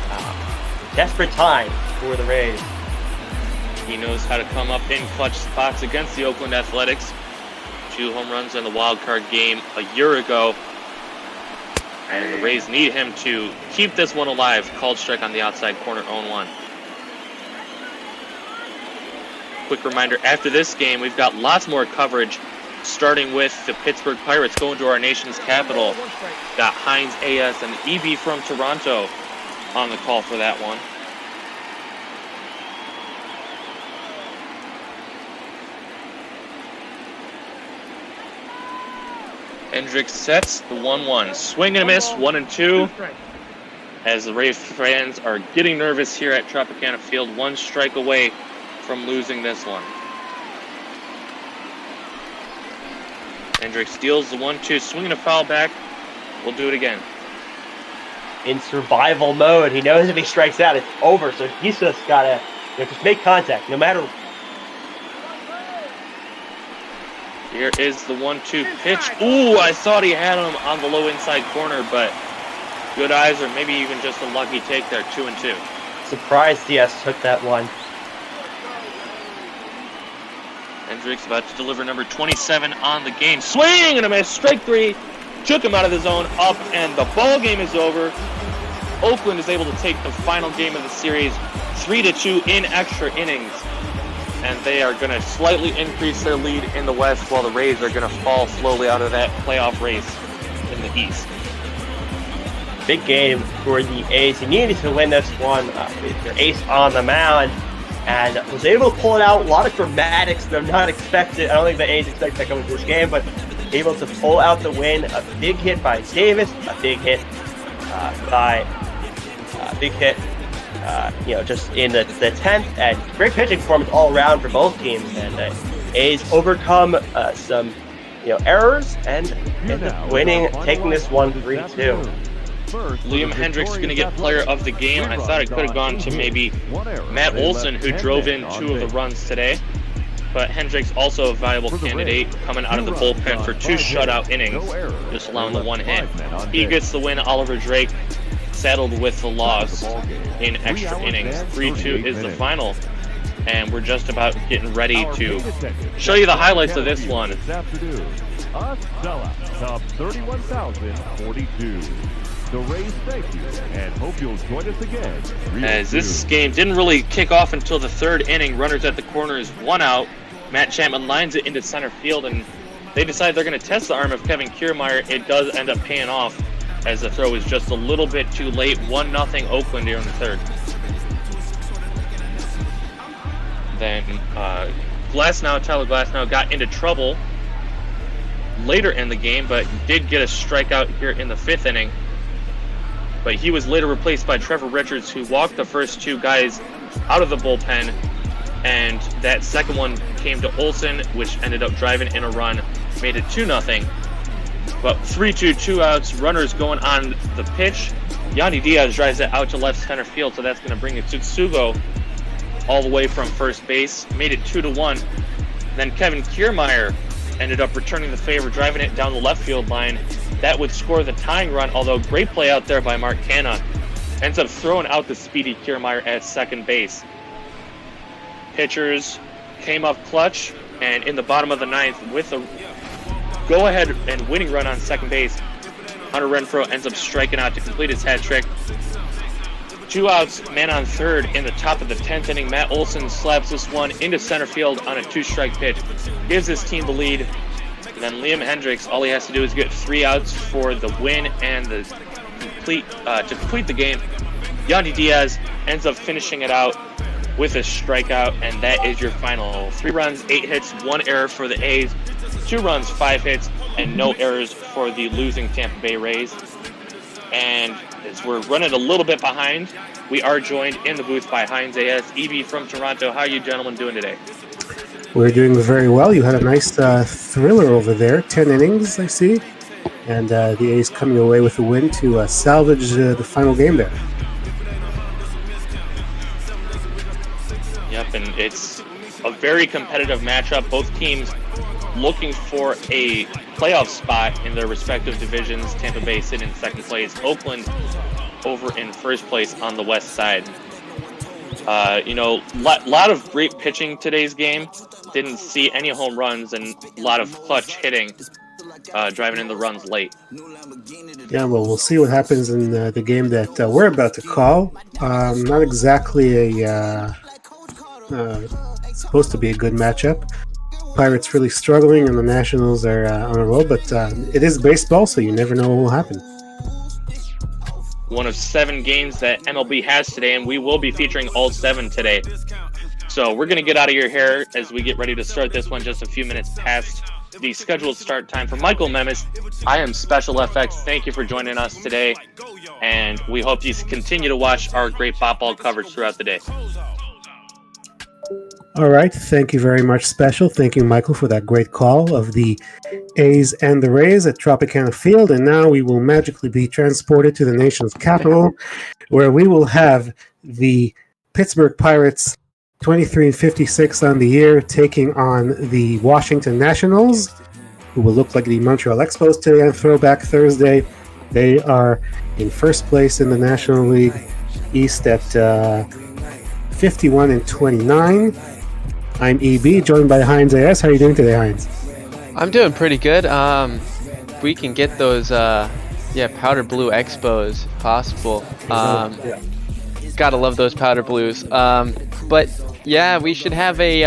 desperate time for the Rays. He knows how to come up in clutch spots against the Oakland Athletics. 2 home runs in the wild card game a year ago. And the Rays need him to keep this one alive. Called strike on the outside corner, 0-1. Quick reminder, after this game, we've got lots more coverage, starting with the Pittsburgh Pirates going to our nation's capital. Got Hines A.S. and EB from Toronto on the call for that one. Hendricks sets the 1-1. Swing and a miss, 1 and 2. As the Rays fans are getting nervous here at Tropicana Field, 1 strike away from losing this one. Hendricks steals the 1-2, swinging a foul back. We'll do it again. In survival mode, he knows if he strikes out, it's over. So he's just gotta just make contact, no matter. Here is the 1-2 pitch. Ooh, I thought he had him on the low inside corner, but good eyes, or maybe even just a lucky take there. 2 and 2. Surprised Diaz took that one. Hendricks about to deliver number 27 on the game. Swing and a miss. Strike 3. Took him out of the zone. Up, and the ball game is over. Oakland is able to take the final game of the series 3-2 in extra innings. And they are going to slightly increase their lead in the West, while the Rays are going to fall slowly out of that playoff race in the East. Big game for the A's. He needed to win this one with their ace on the mound, and was able to pull it out. A lot of dramatics that I'm not expected. I don't think the A's expect that coming to this game, but able to pull out the win. A big hit by Davis, a big hit just in the 10th, and great pitching performance all around for both teams. And A's overcome some errors and end up winning, taking this one 3-2. Liam Hendricks is going to get player of the game. I thought it could have gone to maybe Matt Olson, who drove in 2 of the runs today. But Hendricks also a valuable candidate, coming out of the bullpen for 2 shutout innings, just allowing the 1 hit. He gets the win. Oliver Drake saddled with the loss in extra innings. 3-2 is the final. And we're just about getting ready to show you the highlights of this one. Top 31,042. The Rays thank you and hope you'll join us again. As this game didn't really kick off until the 3rd inning, runners at the corners, 1 out. Matt Chapman lines it into center field, and they decide they're going to test the arm of Kevin Kiermaier. It does end up paying off, as the throw is just a little bit too late. 1-0 Oakland here in the 3rd. Then Tyler Glasnow got into trouble later in the game, but did get a strikeout here in the 5th inning. But he was later replaced by Trevor Richards, who walked the first 2 guys out of the bullpen and that second one came to Olsen, which ended up driving in a run, made it 2-0. But 3-2, 2 outs, runners going on the pitch. Yandy Diaz drives it out to left center field, so that's going to bring it to Tsugo all the way from first base. Made it 2-1. Then Kevin Kiermaier ended up returning the favor, driving it down the left field line. That would score the tying run, although great play out there by Mark Canna. Ends up throwing out the speedy Kiermaier at second base. Pitchers came up clutch, and in the bottom of the ninth, with a go-ahead and winning run on second base, Hunter Renfroe ends up striking out to complete his hat trick. 2 outs, man on third in the top of the 10th inning. Matt Olson slaps this one into center field on a 2-strike pitch, gives his team the lead. And then Liam Hendricks, all he has to do is get 3 outs for the win and the to complete the game. Yandy Diaz ends up finishing it out with a strikeout, and that is your final. 3 runs, 8 hits, 1 error for the A's, 2 runs, 5 hits, and no errors for the losing Tampa Bay Rays. And as we're running a little bit behind, we are joined in the booth by Heinz A.S. Evie from Toronto. How are you gentlemen doing today? We're doing very well. You had a nice thriller over there. 10 innings, I see. And the A's coming away with a win to salvage the final game there. Yep, and it's a very competitive matchup. Both teams looking for a playoff spot in their respective divisions. Tampa Bay sitting in second place. Oakland over in first place on the west side. Lot of great pitching today's game. Didn't see any home runs and a lot of clutch hitting, driving in the runs late. Yeah, well, we'll see what happens in the game that we're about to call. Not exactly supposed to be a good matchup. Pirates really struggling, and the Nationals are on a roll, but it is baseball, so you never know what will happen. One of 7 games that MLB has today, and we will be featuring all 7 today. So we're going to get out of your hair as we get ready to start this one just a few minutes past the scheduled start time. For Michael Memis, I am Special FX. Thank you for joining us today, and we hope you continue to watch our great ball coverage throughout the day. All right. Thank you very much, Special. Thank you, Michael, for that great call of the A's and the Rays at Tropicana Field. And now we will magically be transported to the nation's capital, where we will have the Pittsburgh Pirates 23-56 on the year taking on the Washington Nationals, who will look like the Montreal Expos today on Throwback Thursday. They are in first place in the National League East at 51-29. I'm EB, joined by Heinz AS. How are you doing today, Heinz? I'm doing pretty good. We can get those, powder blue Expos if possible. Gotta love those powder blues. But yeah, we should have a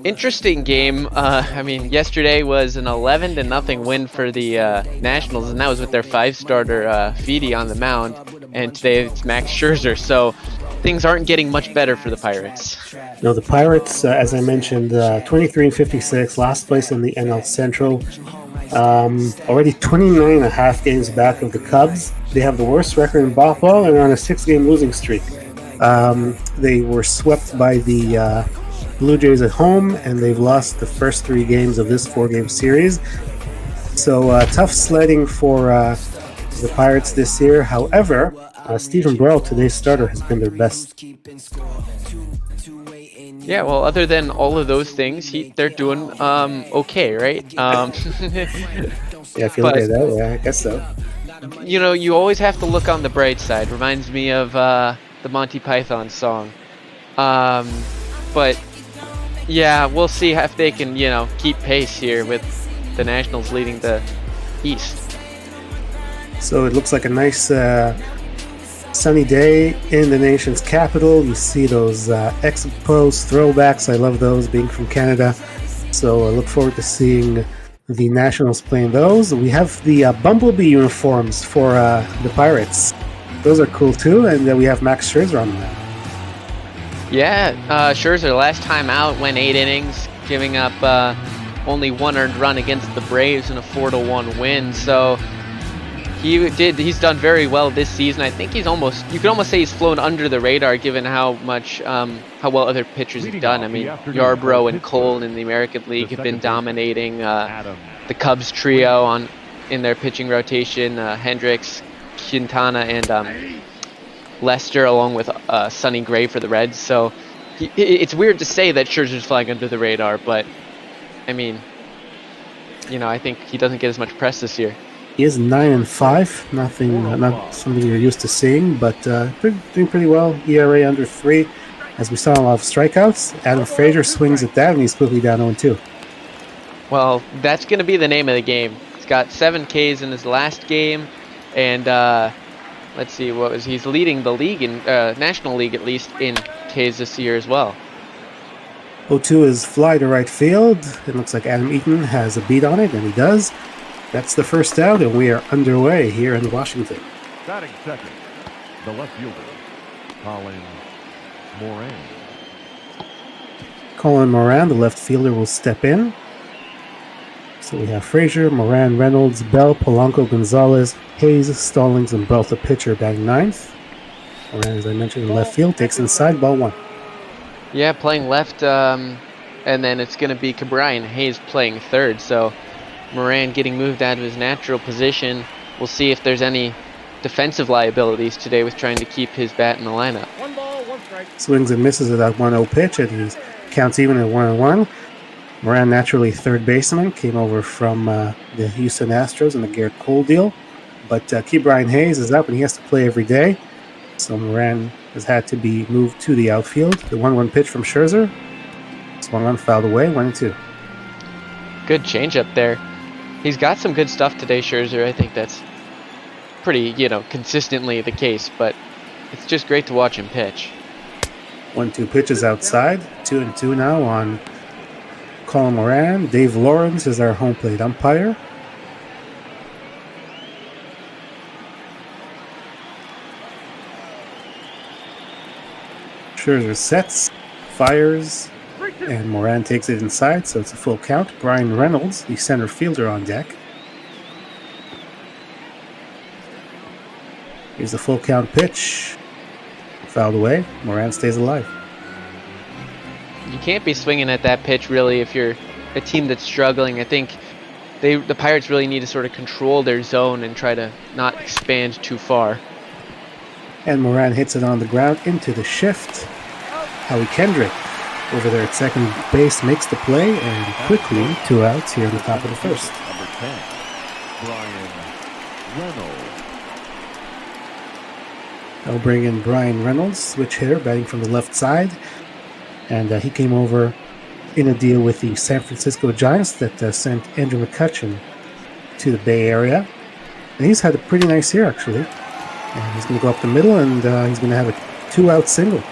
interesting game. Yesterday was an 11-0 win for the Nationals, and that was with their 5-starter Feedy on the mound. And today it's Max Scherzer. So things aren't getting much better for the Pirates. No, the Pirates, as I mentioned, 23-56, last place in the NL Central. Already 29.5 games back of the Cubs. They have the worst record in baseball and are on a 6-game losing streak. They were swept by the Blue Jays at home, and they've lost the first 3 games of this 4-game series. So tough sledding for the Pirates this year. However, Stephen Brault, today's starter, has been their best. Yeah, well, other than all of those things, they're doing okay, right? Yeah, if you look at it that way, I guess so. You always have to look on the bright side. Reminds me of the Monty Python song. But yeah, we'll see if they can, keep pace here with the Nationals leading the East. So it looks like a nice sunny day in the nation's capital. You see those Expos throwbacks. I love those, being from Canada. So I look forward to seeing the Nationals playing those. We have the Bumblebee uniforms for the Pirates. Those are cool too. And then we have Max Scherzer on them. Yeah, Scherzer last time out went 8 innings, giving up only 1 earned run against the Braves in a 4-1 win. So he did. He's done very well this season. I think he's almost. You could almost say he's flown under the radar, given how much, how well other pitchers have done. I mean, Yarbrough and Cole in the American League have been dominating the Cubs trio in their pitching rotation. Hendricks, Quintana, and Lester, along with Sonny Gray for the Reds. So it's weird to say that Scherzer's flying under the radar, but I mean, you know, I think he doesn't get as much press this year. He is 9-5. Nothing, not something you're used to seeing, but doing pretty well. ERA under 3. As we saw a lot of strikeouts. Adam Frazier swings at that, and he's quickly down 0-2. Well, that's going to be the name of the game. He's got 7 Ks in his last game, and let's see, he's leading the league in National League at least in Ks this year as well. 0-2 is fly to right field. It looks like Adam Eaton has a beat on it, and he does. That's the first out, and we are underway here in Washington. Batting second, the left fielder, Colin Moran. Colin Moran, the left fielder, will step in. So we have Frazier, Moran, Reynolds, Bell, Polanco, Gonzalez, Hayes, Stallings, and Brault, the pitcher, batting 9th. Moran, as I mentioned, in left field, takes inside, ball 1. Yeah, playing left, and then it's going to be Brian Hayes playing third. So Moran getting moved out of his natural position. We'll see if there's any defensive liabilities today with trying to keep his bat in the lineup. 1 ball, 1 strike. Swings and misses at that 1-0 pitch, and he counts even at 1-1. Moran, naturally third baseman, came over from the Houston Astros in the Garrett Cole deal. But Brian Hayes is up, and he has to play every day. So Moran has had to be moved to the outfield. The 1-1 pitch from Scherzer. Swung on, fouled away, 1-2. Good changeup there. He's got some good stuff today, Scherzer. I think that's pretty, consistently the case, but it's just great to watch him pitch. 1-2 pitches outside. 2-2 now on Colin Moran. Dave Lawrence is our home plate umpire. Scherzer sets, fires, and Moran takes it inside, so it's a full count. Brian Reynolds, the center fielder, on deck. Here's the full count pitch. Fouled away. Moran stays alive. You can't be swinging at that pitch, really, if you're a team that's struggling. I think the Pirates really need to sort of control their zone and try to not expand too far. And Moran hits it on the ground into the shift. Howie Kendrick over there at second base makes the play, and quickly 2 outs here in the top of the first. Number 10, Brian Reynolds. I'll bring in Brian Reynolds, switch hitter, batting from the left side. And he came over in a deal with the San Francisco Giants that sent Andrew McCutchen to the Bay Area. And he's had a pretty nice year, actually. And he's going to go up the middle, and he's going to have a 2-out single.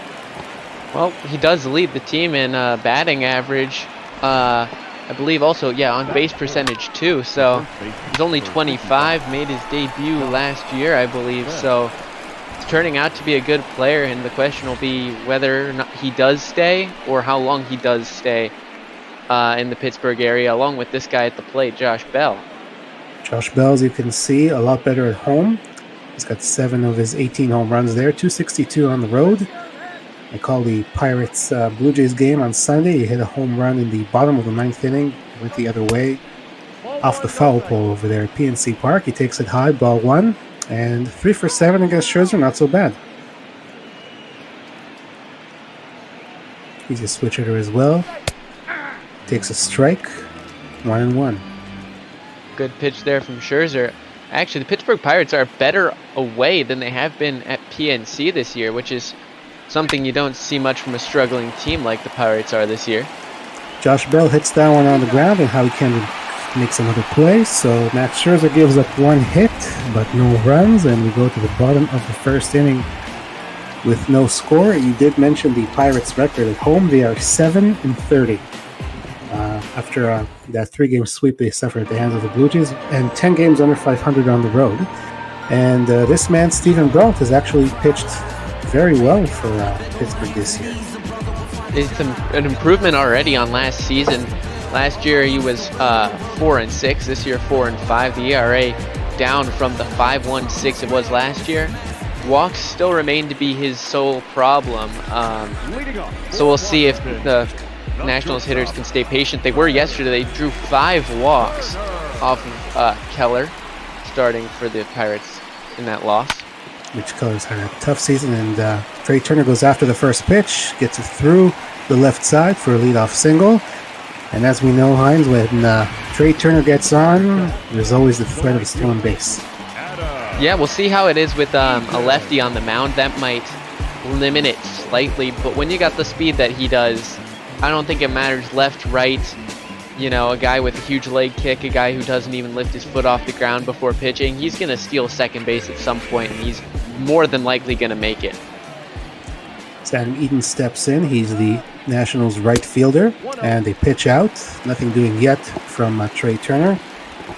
Well, he does lead the team in batting average. I believe also, on base percentage too. So he's only 25, made his debut last year, I believe. So it's turning out to be a good player, and the question will be whether or not he does stay or how long he does stay in the Pittsburgh area, along with this guy at the plate, Josh Bell. Josh Bell, as you can see, a lot better at home. He's got 7 of his 18 home runs there, 262 on the road. I call the Pirates Blue Jays game on Sunday. He hit a home run in the bottom of the 9th inning, went the other way, off the foul pole over there at PNC Park. He takes it high, ball 1, and 3 for 7 against Scherzer, not so bad. He's a switch hitter as well. Takes a strike, 1-1. Good pitch there from Scherzer. Actually, the Pittsburgh Pirates are better away than they have been at PNC this year, which is something you don't see much from a struggling team like the Pirates are this year. Josh Bell hits that one on the ground, and Howie Kendrick makes another play. So Max Scherzer gives up 1 hit, but no runs, and we go to the bottom of the first inning with no score. You did mention the Pirates' record at home. They are 7-30. After that 3-game sweep they suffered at the hands of the Blue Jays, and 10 games under 500 on the road. And this man, Stephen Brault, has actually pitched very well for Pittsburgh this year. It's an improvement already on last season. Last year he was 4-6. This year 4-5. The ERA down from the 5.16 it was last year. Walks still remain to be his sole problem. So we'll see if the Nationals hitters can stay patient. They were yesterday. They drew 5 walks off of Keller, starting for the Pirates in that loss. Which Keller's had a tough season, and Trey Turner goes after the first pitch, gets it through the left side for a leadoff single. And as we know, Hines, when Trey Turner gets on, there's always the threat of a stolen base. Yeah, we'll see how it is with a lefty on the mound. That might limit it slightly, but when you got the speed that he does, I don't think it matters left, right. You know, a guy with a huge leg kick, a guy who doesn't even lift his foot off the ground before pitching, he's going to steal second base at some point, and he's more than likely going to make it. Adam Eaton steps in. He's the Nationals right fielder, and they pitch out. Nothing doing yet from Trey Turner.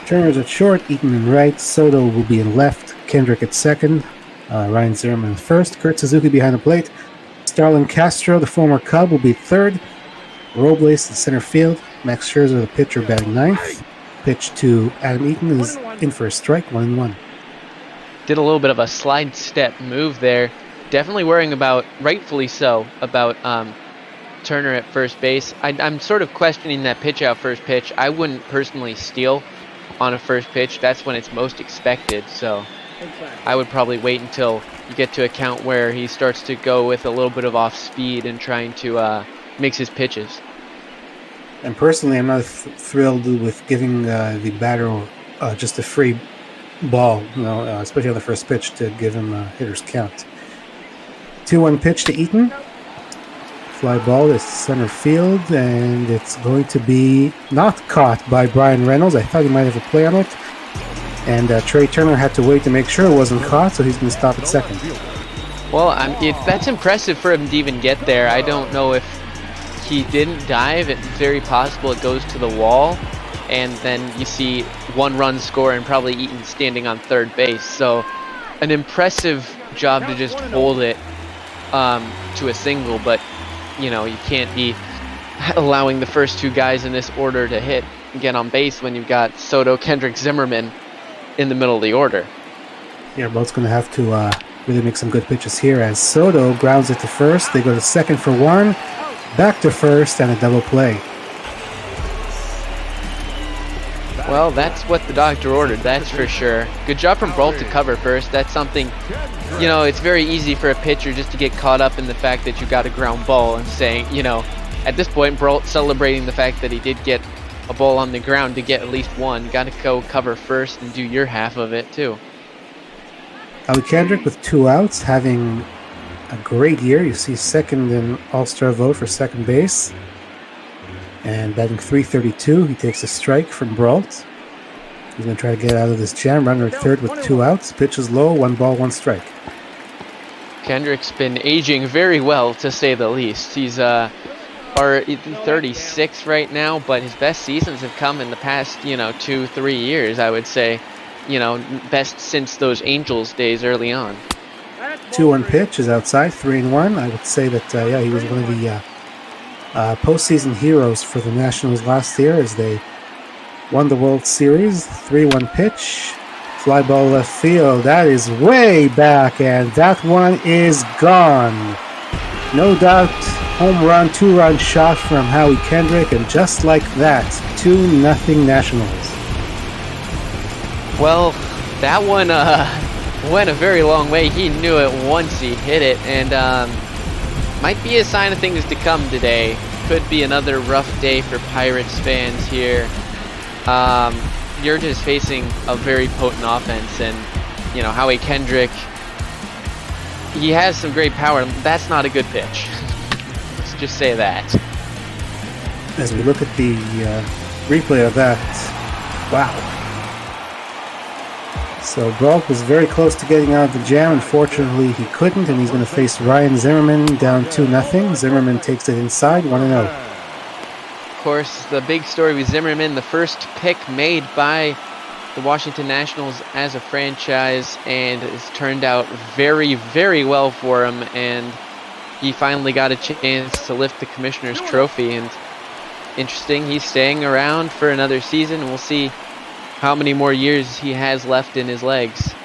Turner's at short, Eaton in right, Soto will be in left, Kendrick at second, Ryan Zimmerman first, Kurt Suzuki behind the plate, Starlin Castro, the former Cub, will be third, Robles in center field, Max Scherzer, the pitcher, batting ninth. Pitch to Adam Eaton is in for a strike, 1-1. Did a little bit of a slide step move there. Definitely worrying about, rightfully so, about Turner at first base. I'm sort of questioning that pitch out first pitch. I wouldn't personally steal on a first pitch. That's when it's most expected, so I would probably wait until you get to a count where he starts to go with a little bit of off speed and trying to mix his pitches. And personally, I'm not thrilled with giving the batter just a free ball, especially on the first pitch, to give him a hitter's count. 2-1 pitch to Eaton. Fly ball to center field, and it's going to be not caught by Brian Reynolds. I thought he might have a play on it. And Trey Turner had to wait to make sure it wasn't caught, so he's going to stop at second. Well, that's impressive for him to even get there. I don't know if he didn't dive. It's very possible it goes to the wall, and then you see 1 run score and probably Eaton standing on third base. So an impressive job to just hold it to a single, but you can't be allowing the first 2 guys in this order to get on base when you've got Soto, Kendrick, Zimmerman in the middle of the order. Yeah, Brault's going to have to really make some good pitches here as Soto grounds it to first. They go to second for 1, back to first, and a double play. Well, that's what the doctor ordered, that's for sure. Good job from Brault to cover first. That's something, it's very easy for a pitcher just to get caught up in the fact that you got a ground ball and saying, at this point, Brault celebrating the fact that he did get a ball on the ground to get at least 1. Got to go cover first and do your half of it, too. Howie Kendrick with 2 outs, having a great year. You see second in All-Star vote for second base. And batting .332, he takes a strike from Brault. He's going to try to get out of this jam. Runner at third with 2 outs. Pitch is low, 1 ball, 1 strike. Kendrick's been aging very well, to say the least. He's 36 right now, but his best seasons have come in the past, 2-3 years, I would say. Best since those Angels days early on. 2-1 pitch is outside, 3-1. I would say that, he was one of the postseason heroes for the Nationals last year as they won the World Series. 3-1 pitch, fly ball left field. That is way back, and that one is gone. No doubt, home run, 2-run shot from Howie Kendrick, and just like that, 2-0 Nationals. Well, that one went a very long way. He knew it once he hit it, and might be a sign of things to come today. Could be another rough day for Pirates fans here. You're just facing a very potent offense, and Howie Kendrick, he has some great power. That's not a good pitch. Let's just say that. As we look at the replay of that, wow. So Brault was very close to getting out of the jam. Unfortunately, he couldn't, and he's going to face Ryan Zimmerman down 2-0. Zimmerman takes it inside, 1-0. Of course, the big story with Zimmerman, the first pick made by the Washington Nationals as a franchise, and it's turned out very, very well for him, and he finally got a chance to lift the Commissioner's Trophy. And interesting, he's staying around for another season. We'll see how many more years he has left in his legs.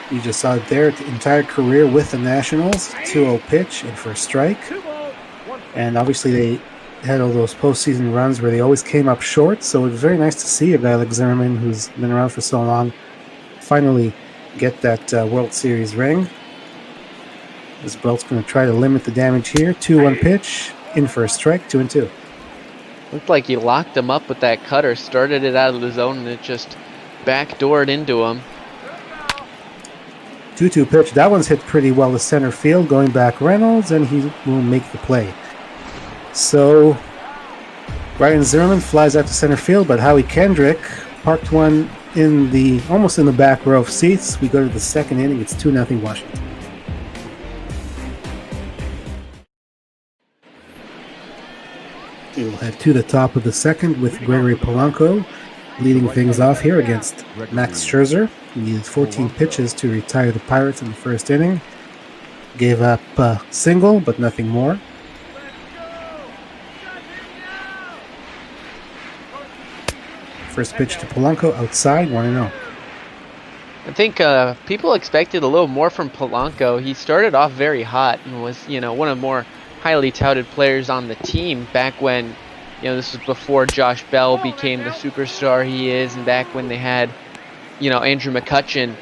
You just saw it there. The entire career with the Nationals. 2-0 pitch and for a strike. And obviously they had all those postseason runs where they always came up short. So it was very nice to see a guy like Zimmerman, who's been around for so long, finally get that World Series ring. This Brault's going to try to limit the damage here. 2-1 pitch. In for a strike. 2-2. Looked like he locked him up with that cutter, started it out of the zone, and it just backdoored into him. 2-2 pitch. That one's hit pretty well to center field. Going back Reynolds, and he will make the play. So, Ryan Zimmerman flies out to center field, but Howie Kendrick parked one almost in the back row of seats. We go to the second inning. It's 2-0 Washington. We will head to the top of the second with Gregory Polanco leading things off here against Max Scherzer. He needed 14 pitches to retire the Pirates in the first inning. Gave up a single, but nothing more. First pitch to Polanco outside, 1-0. I think people expected a little more from Polanco. He started off very hot and was, one of the more highly touted players on the team back when, this was before Josh Bell became the superstar he is, and back when they had, Andrew McCutchen,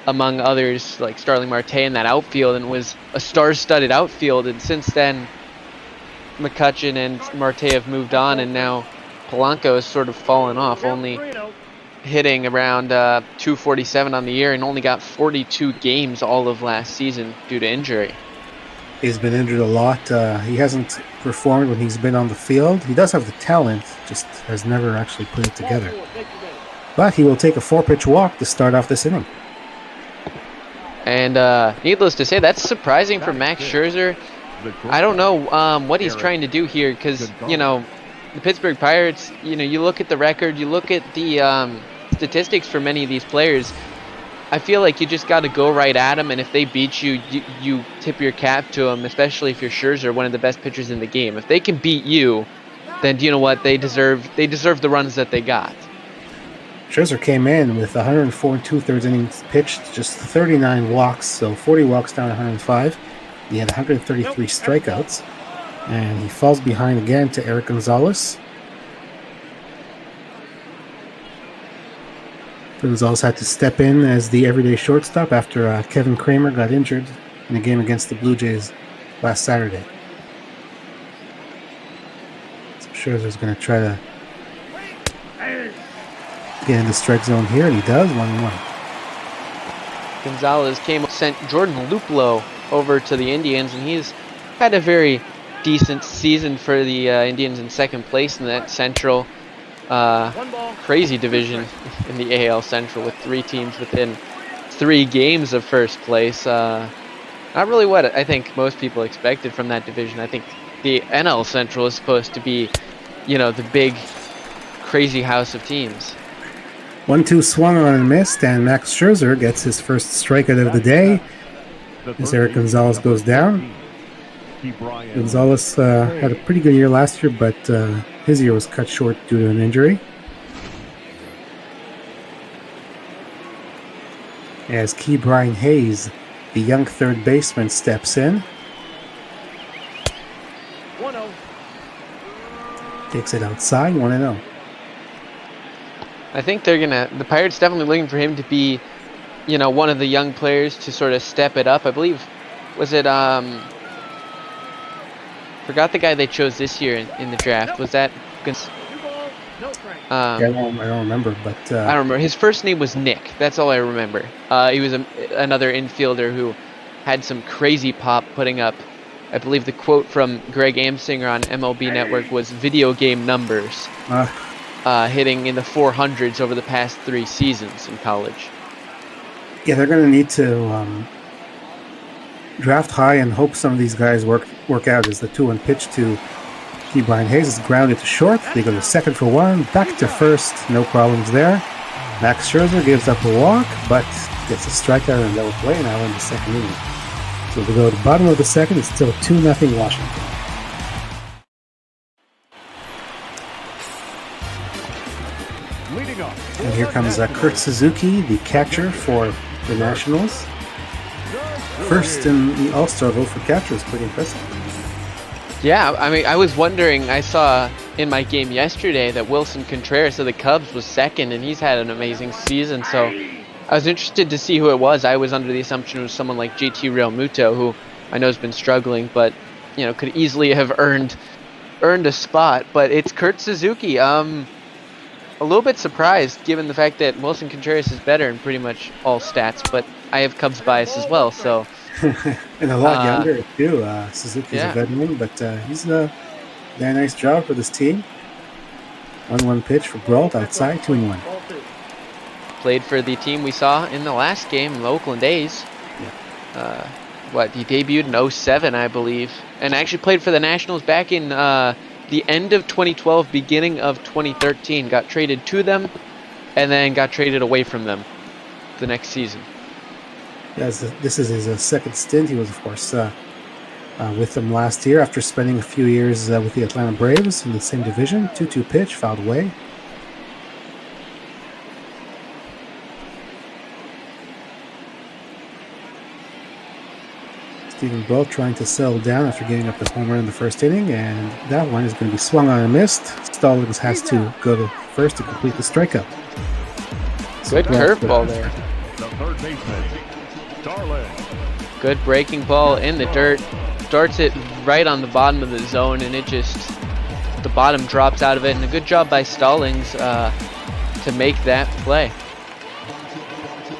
among others, like Starling Marte in that outfield, and was a star-studded outfield. And since then, McCutchen and Marte have moved on, and now Polanco has sort of fallen off, only hitting around 247 on the year, and only got 42 games all of last season due to injury. He's been injured a lot. He hasn't performed when he's been on the field. He does have the talent, just has never actually put it together. But he will take a 4-pitch walk to start off this inning. And needless to say, that's surprising for Max Scherzer. I don't know what he's trying to do here because, the Pittsburgh Pirates, you look at the record, you look at the statistics for many of these players. I feel like you just got to go right at them, and if they beat you, you tip your cap to them, especially if you're Scherzer, one of the best pitchers in the game. If they can beat you, then do you know what? They deserve the runs that they got. Scherzer came in with 104 2/3 innings pitched, just 39 walks, so 40 walks down 105. He had 133 strikeouts, and he falls behind again to Eric Gonzalez. Gonzalez had to step in as the everyday shortstop after Kevin Kramer got injured in a game against the Blue Jays last Saturday. So Scherzer's going to try to get in the strike zone here, and he does. 1-1. Gonzalez sent Jordan Luplow over to the Indians, and he's had a very decent season for the Indians in second place in that Central. Crazy division in the AL Central with 3 teams within 3 games of first place. Not really what I think most people expected from that division. I think the NL Central is supposed to be, the big, crazy house of teams. 1-2 swung on and missed, and Max Scherzer gets his first strikeout of the day as Eric Gonzalez goes down. Gonzalez had a pretty good year last year, but his year was cut short due to an injury. As Key Brian Hayes, the young third baseman, steps in. 1-0. Takes it outside, 1-0. I think the Pirates definitely looking for him to be, one of the young players to sort of step it up. I believe, was it, forgot the guy they chose this year in the draft. Was that, I don't remember, but... I don't remember. His first name was Nick. That's all I remember. He was another infielder who had some crazy pop, putting up, I believe the quote from Greg Amsinger on MLB Network was video game numbers. Hitting in the 400s over the past 3 seasons in college. Yeah, they're going to need to draft high and hope some of these guys work out. As the 2-1 pitch to Key Brian Hayes is grounded to short. They go to second for 1, back to first, no problems there. Max Scherzer gives up a walk, but gets a strikeout and double play now in the second inning. So we go to the bottom of the second. It's still 2-0 Washington. Leading off And here comes Kurt Suzuki, the catcher for the Nationals. First in the All-Star vote for catcher is pretty impressive. Yeah, I mean, I was wondering, I saw in my game yesterday that Wilson Contreras of the Cubs was second, and he's had an amazing season, so I was interested to see who it was. I was under the assumption it was someone like JT Realmuto, who I know has been struggling, but, you know, could easily have earned a spot, but it's Kurt Suzuki. A little bit surprised, given the fact that Wilson Contreras is better in pretty much all stats, but I have Cubs bias as well, so... And a lot younger, too. Suzuki's a veteran, but he's a very nice job for this team. 1-1 pitch for Brault outside, 2-1. Played for the team we saw in the last game, the Oakland A's. Yeah. He debuted in 07, I believe, and actually played for the Nationals back in the end of 2012, beginning of 2013. Got traded to them, and then got traded away from them the next season. Yes, this is his second stint. He was, of course, with them last year after spending a few years with the Atlanta Braves in the same division. 2-2 pitch, fouled away. Stephen Brault trying to settle down after getting up the home run in the first inning, and that one is going to be swung on and missed. Stallings has to go to first to complete the strikeout. Good curveball there. The third baseman, Darling. Good breaking ball in the dirt. Darts it right on the bottom of the zone, and the bottom drops out of it. And a good job by Stallings to make that play.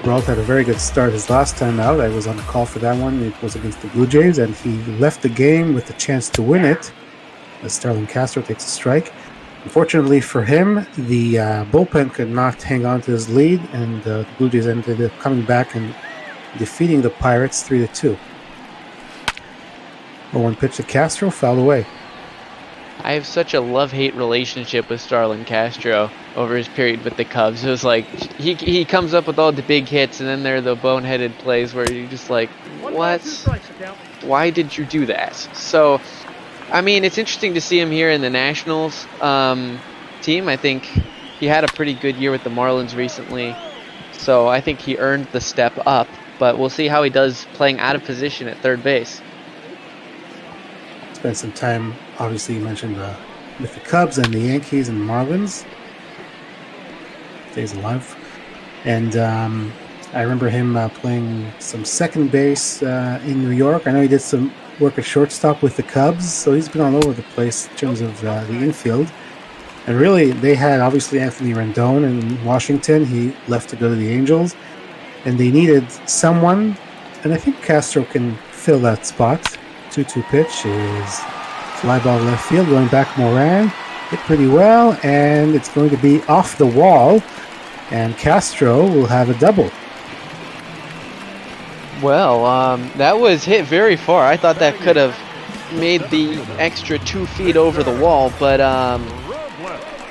Brault had a very good start his last time out. I was on the call for that one. It was against the Blue Jays, and he left the game with the chance to win it as Starlin Castro takes a strike. Unfortunately for him, the bullpen could not hang on to his lead, and the Blue Jays ended up coming back and defeating the Pirates 3-2. 0-1 pitch to Castro, fouled away. I have such a love-hate relationship with Starlin Castro over his period with the Cubs. It was like he comes up with all the big hits, and then there are the boneheaded plays where you're just like, what? Why did you do that? So, I mean, it's interesting to see him here in the Nationals team. I think he had a pretty good year with the Marlins recently, so I think he earned the step up, but we'll see how he does playing out of position at third base. Spent some time, obviously you mentioned with the Cubs and the Yankees and the Marlins. Stays alive. And I remember him playing some second base in New York. I know he did some work at shortstop with the Cubs, so he's been all over the place in terms of the infield. And really, they had obviously Anthony Rendon in Washington. He left to go to the Angels, and they needed someone, and I think Castro can fill that spot. 2-2 pitch is fly ball left field, going back Moran. Hit pretty well, and it's going to be off the wall, and Castro will have a double. Well, that was hit very far. I thought that could have made the extra 2 feet over the wall, but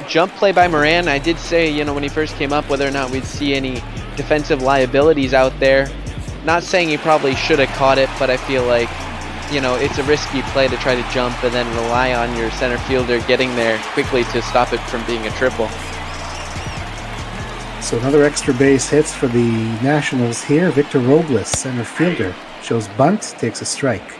jump play by Moran. I did say, you know, when he first came up, whether or not we'd see any defensive liabilities out there. Not saying he probably should have caught it, but I feel like, you know, it's a risky play to try to jump and then rely on your center fielder getting there quickly to stop it from being a triple. So another extra base hits for the Nationals here. Victor Robles, center fielder, shows bunt, takes a strike.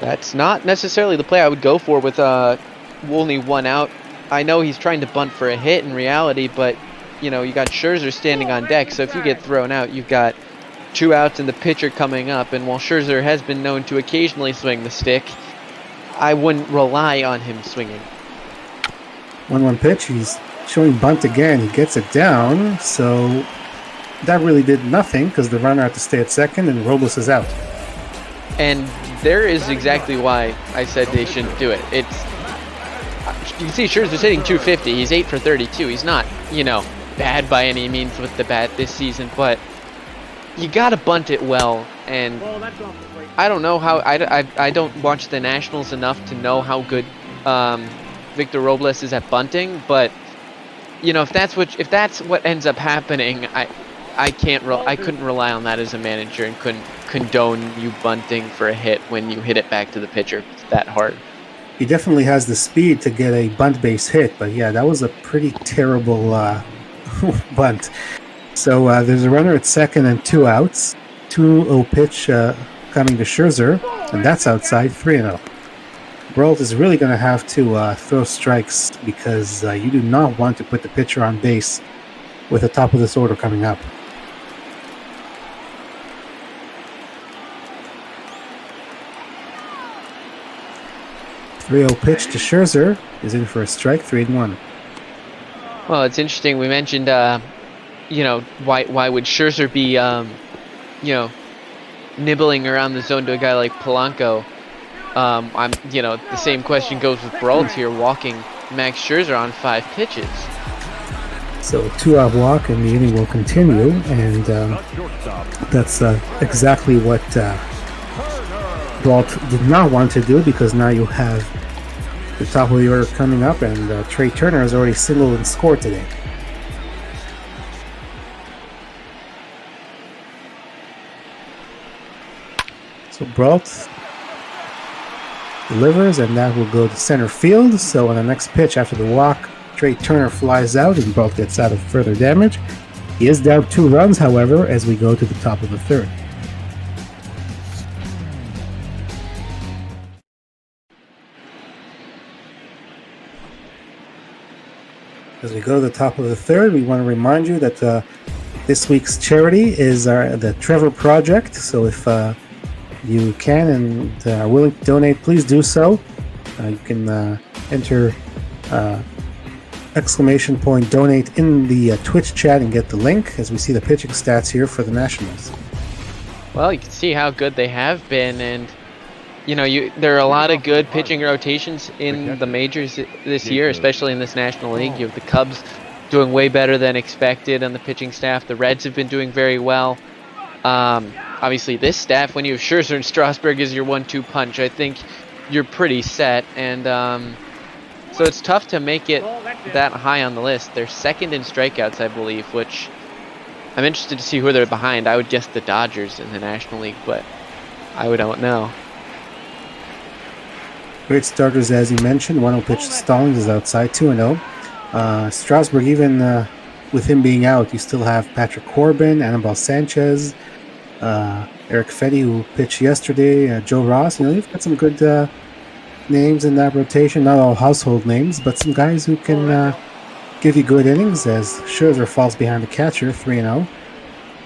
That's not necessarily the play I would go for with only one out. I know he's trying to bunt for a hit in reality, but, you know, you got Scherzer standing on deck, so if you get thrown out, you've got 2 outs and the pitcher coming up, and while Scherzer has been known to occasionally swing the stick, I wouldn't rely on him swinging. 1-1 pitch, he's showing bunt again, he gets it down, so that really did nothing because the runner had to stay at second and Robles is out. And there is exactly why I said they shouldn't do it. You can see Scherzer's hitting 250, he's 8 for 32, he's not, you know, bad by any means with the bat this season, but you gotta bunt it well, and I don't know how, I don't watch the Nationals enough to know how good Victor Robles is at bunting, but you know, if that's what ends up happening, I couldn't rely on that as a manager and couldn't condone you bunting for a hit when you hit it back to the pitcher that hard. He definitely has the speed to get a bunt base hit, but yeah, that was a pretty terrible bunt. So there's a runner at second and 2 outs. 2-0 pitch coming to Scherzer, and that's outside, 3-0. Brault is really going to have to throw strikes because you do not want to put the pitcher on base with the top of this order coming up. .30 pitch to Scherzer is in for a strike, 3-1. Well, it's interesting. We mentioned, why would Scherzer be, nibbling around the zone to a guy like Polanco? The same question goes with Brault here, walking Max Scherzer on 5 pitches. So 2-out walk, and the inning will continue, and that's exactly what Brault did not want to do, because now you have the top of the order coming up, and Trey Turner has already singled and scored today. So Brault delivers, and that will go to center field. So on the next pitch after the walk, Trey Turner flies out, and Brault gets out of further damage. He is down 2 runs, however, as we go to the top of the third. As we go to the top of the third, we want to remind you that this week's charity is the Trevor Project. So if you can and are willing to donate, please do so. You can enter !donate in the Twitch chat and get the link, as we see the pitching stats here for the Nationals. Well, you can see how good they have been, and there are a lot of good pitching rotations in the majors this year, especially in this National League. You have the Cubs doing way better than expected on the pitching staff. The Reds have been doing very well. Obviously, this staff, when you have Scherzer and Strasburg as your 1-2 punch, I think you're pretty set. And so it's tough to make it that high on the list. They're second in strikeouts, I believe, which I'm interested to see who they're behind. I would guess the Dodgers in the National League, but I don't know. Great starters, as you mentioned. 1-0 pitch to Stallings is outside, 2-0. Strasburg, even with him being out, you still have Patrick Corbin, Anibal Sanchez, Eric Fetty, who pitched yesterday, Joe Ross. You've got some good names in that rotation. Not all household names, but some guys who can give you good innings, as Scherzer falls behind the catcher, 3-0.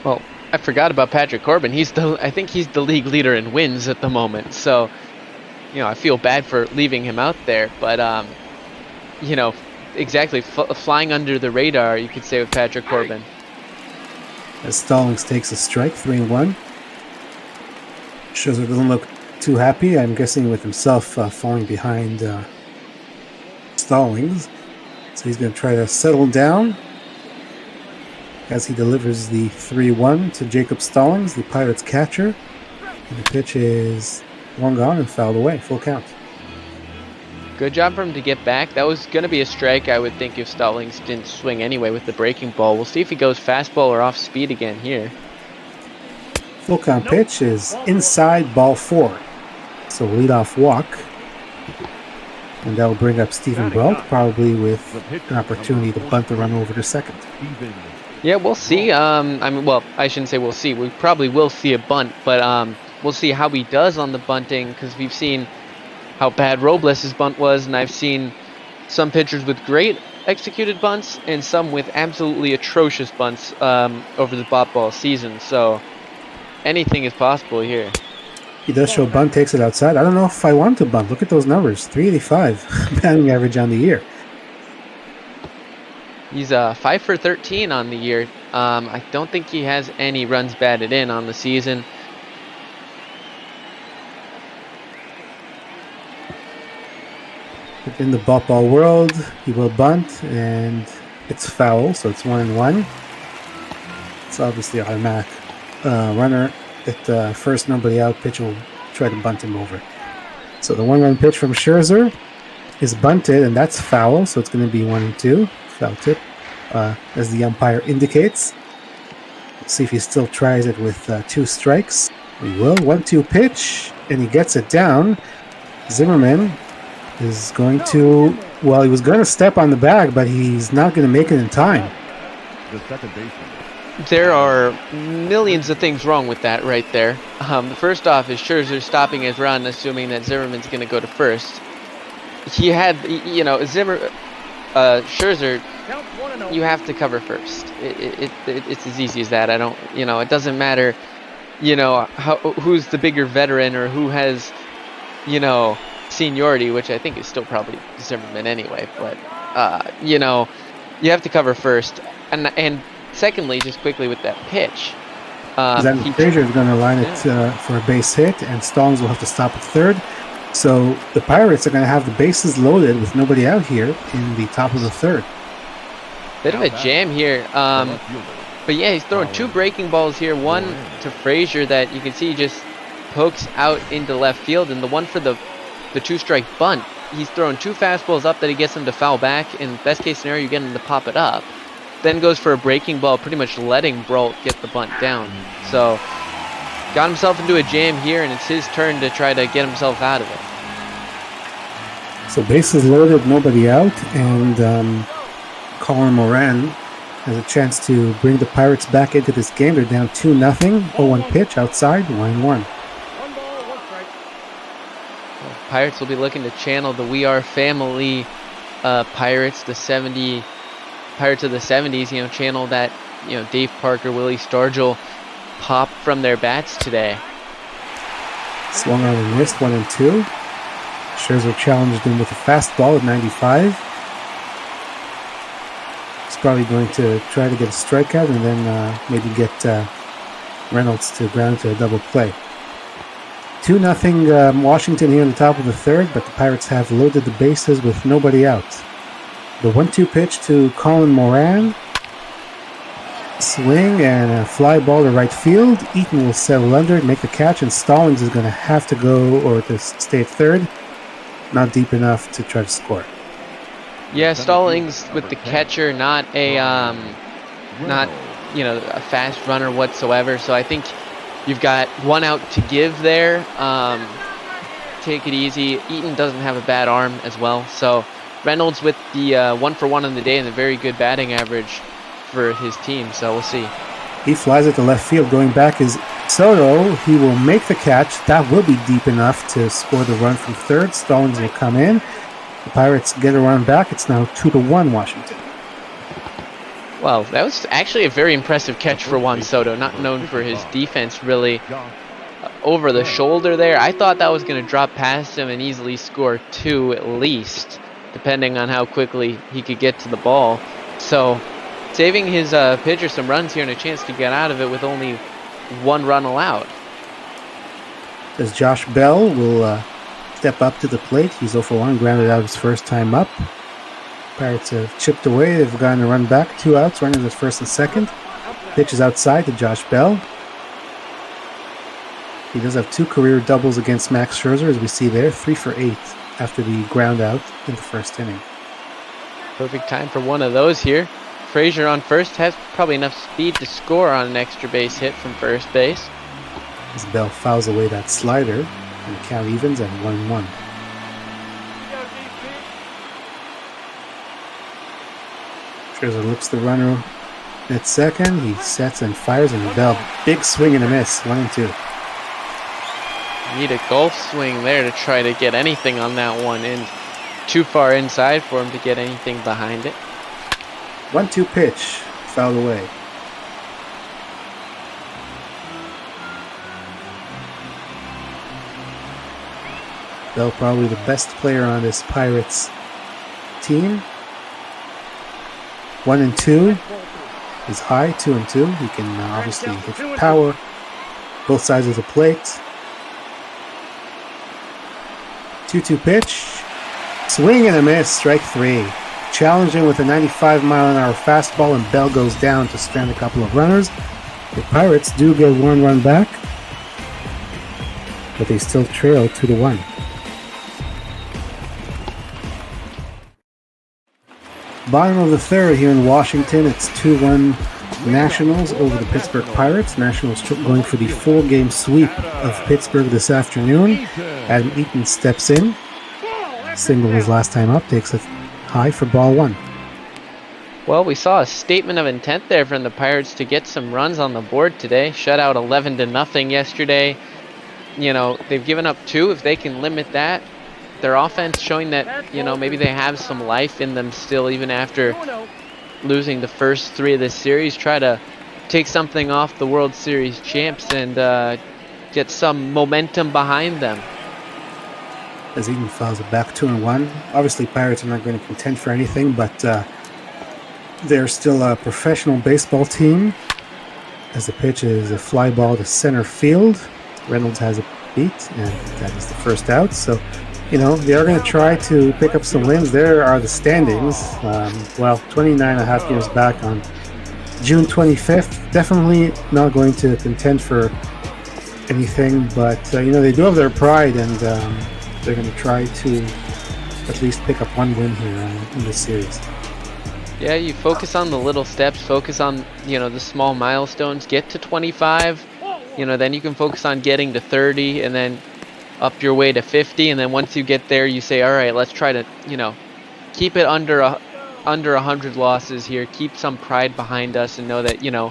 Well, I forgot about Patrick Corbin. I think he's the league leader in wins at the moment. So, I feel bad for leaving him out there, but exactly, flying under the radar, you could say, with Patrick Corbin. As Stallings takes a strike, 3-1. Scherzer doesn't look too happy, I'm guessing, with himself falling behind Stallings. So he's going to try to settle down as he delivers the 3-1 to Jacob Stallings, the Pirates catcher. And the pitch is one gone and fouled away, full count. Good job for him to get back. That was going to be a strike, I would think, if Stallings didn't swing anyway with the breaking ball. We'll see if he goes fastball or off speed again here. Full count pitch is inside, ball 4. So leadoff walk. And that will bring up Stephen Brault, probably with an opportunity to bunt the run over to second. Yeah, we'll see. I shouldn't say we'll see. We probably will see a bunt, but we'll see how he does on the bunting, because we've seen how bad Robles' bunt was, and I've seen some pitchers with great executed bunts and some with absolutely atrocious bunts over the ball season. So anything is possible here. He does show bunt, takes it outside. I don't know if I want to bunt. Look at those numbers, 385 batting average on the year. He's 5 for 13 on the year. I don't think he has any runs batted in on the season. In the ball world, he will bunt, and it's foul, so it's 1-1. It's obviously automatic. Runner at first, nobody out. Pitcher will try to bunt him over. So the 1-run pitch from Scherzer is bunted, and that's foul, so it's going to be 1-2. Foul tip, as the umpire indicates. Let's see if he still tries it with 2 strikes. He will. 1-2 pitch, and he gets it down. Zimmerman is going to, well, he was going to step on the bag, but he's not going to make it in time. The second baseman. There are millions of things wrong with that right there. First off is Scherzer stopping his run, assuming that Zimmerman's going to go to first. He had, you know, Scherzer, you have to cover first. It's as easy as that. I don't, you know, it doesn't matter, you know, who's the bigger veteran or who has, you know, seniority, which I think is still probably Zimmerman anyway. But, you know, you have to cover first. And secondly, just quickly with that pitch. Then Frazier is going to line it for a base hit, and Stallings will have to stop at third. So the Pirates are going to have the bases loaded with nobody out here in the top of the third. Bit of a jam here. But yeah, he's throwing two breaking balls here. One to Frazier that you can see just pokes out into left field, and the one for the two-strike bunt. He's throwing two fastballs up that he gets him to foul back. In best case scenario, you get him to pop it up. Then goes for a breaking ball, pretty much letting Brault get the bunt down. So got himself into a jam here, and it's his turn to try to get himself out of it. So bases loaded, nobody out, and Colin Moran has a chance to bring the Pirates back into this game. They're down 2-0, 0-1 pitch outside, 1-1. Pirates will be looking to channel the We Are Family Pirates, the Pirates of the 70s, you know, channel that, you know, Dave Parker, Willie Stargell pop from their bats today. Swung on and missed, 1-2. Scherzer challenged him with a fastball at 95. He's probably going to try to get a strikeout and then maybe get Reynolds to ground to a double play. 2-0 Washington here in the top of the third, but the Pirates have loaded the bases with nobody out. The 1-2 pitch to Colin Moran. Swing and a fly ball to right field. Eaton will settle under, make the catch, and Stallings is going to have to go or to stay at third. Not deep enough to try to score. Yeah, Stallings with the catcher, not a you know, a fast runner whatsoever. So I think you've got one out to give there. Take it easy. Eaton doesn't have a bad arm as well. So Reynolds with the 1-for-1 on the day and a very good batting average for his team. So we'll see. He flies it to left field. Going back is Soto. He will make the catch. That will be deep enough to score the run from third. Stallings will come in. The Pirates get a run back. It's now 2-1 Washington. Well, that was actually a very impressive catch for Juan Soto, not known for his defense really. Over the shoulder there. I thought that was going to drop past him and easily score two at least, depending on how quickly he could get to the ball. So saving his pitcher some runs here and a chance to get out of it with only one run allowed. As Josh Bell will step up to the plate. He's 0-for-1, grounded out his first time up. Pirates have chipped away. They've gotten a run back. 2 outs, runners at first and second. Pitch is outside to Josh Bell. He does have 2 career doubles against Max Scherzer, as we see there. 3 for 8 after the ground out in the first inning. Perfect time for one of those here. Frazier on first has probably enough speed to score on an extra base hit from first base. As Bell fouls away that slider, and the count evens at 1-1. Scherzer looks the runner at second. He sets and fires, and Bell, big swing and a miss, 1-2. Need a golf swing there to try to get anything on that one, and too far inside for him to get anything behind it. 1-2 pitch, fouled away. Bell probably the best player on this Pirates team. 1-2 is high, 2-2. He can obviously hit power, both sides of the plate. 2-2 pitch, swing and a miss, strike 3. Challenging with a 95-mile-an-hour fastball, and Bell goes down to strand a couple of runners. The Pirates do get one run back, but they still trail 2-1. Bottom of the third here in Washington, it's 2-1 Nationals over the Pittsburgh Pirates. Nationals going for the 4-game sweep of Pittsburgh this afternoon. Adam Eaton steps in. single his last time up, takes it high for ball one. Well, we saw a statement of intent there from the Pirates to get some runs on the board today. Shut out 11-0 yesterday. You know, they've given up 2. If they can limit that, their offense showing that, you know, maybe they have some life in them still even after losing the first 3 of this series. Try to take something off the World Series champs and get some momentum behind them. As Eden fouls it back 2-1. Obviously, Pirates are not going to contend for anything, but they're still a professional baseball team. As the pitch is a fly ball to center field. Reynolds has it beat, and that is the first out. So, you know, they are going to try to pick up some wins. There are the standings. 29.5 games back on June 25th. Definitely not going to contend for anything, but, you know, they do have their pride, and they're going to try to at least pick up 1 win here in this series. Yeah, you focus on the little steps, focus on, you know, the small milestones, get to 25, you know, then you can focus on getting to 30 and then up your way to 50. And then once you get there, you say, all right, let's try to, you know, keep it under 100 losses here, keep some pride behind us and know that, you know,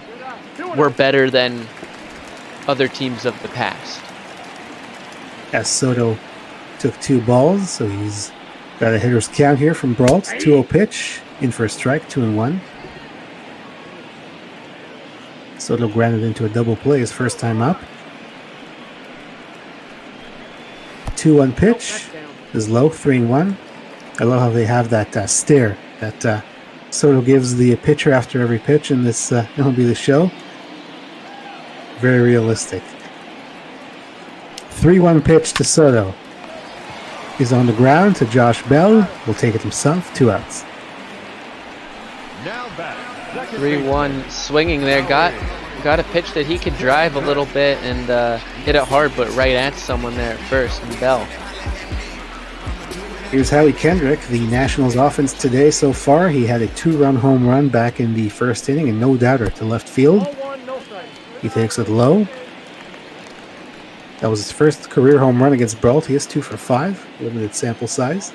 we're better than other teams of the past. As Soto took 2 balls, so he's got a hitter's count here from Brault. 2-0 pitch. In for a strike, 2-1. Soto grounded into a double play his first time up. 2-1 pitch is low, 3-1. I love how they have that stare that Soto gives the pitcher after every pitch in this MLB The Show. Very realistic. 3-1 pitch to Soto. He's on the ground to Josh Bell. Will take it himself, 2 outs. 3-1 swinging there, got a pitch that he could drive a little bit and hit it hard, but right at someone there at first, and Bell. Here's Howie Kendrick, the Nationals offense today so far. He had a 2-run home run back in the first inning, and no doubter to left field. He takes it low. That was his first career home run against Brault. He is 2 for 5, limited sample size.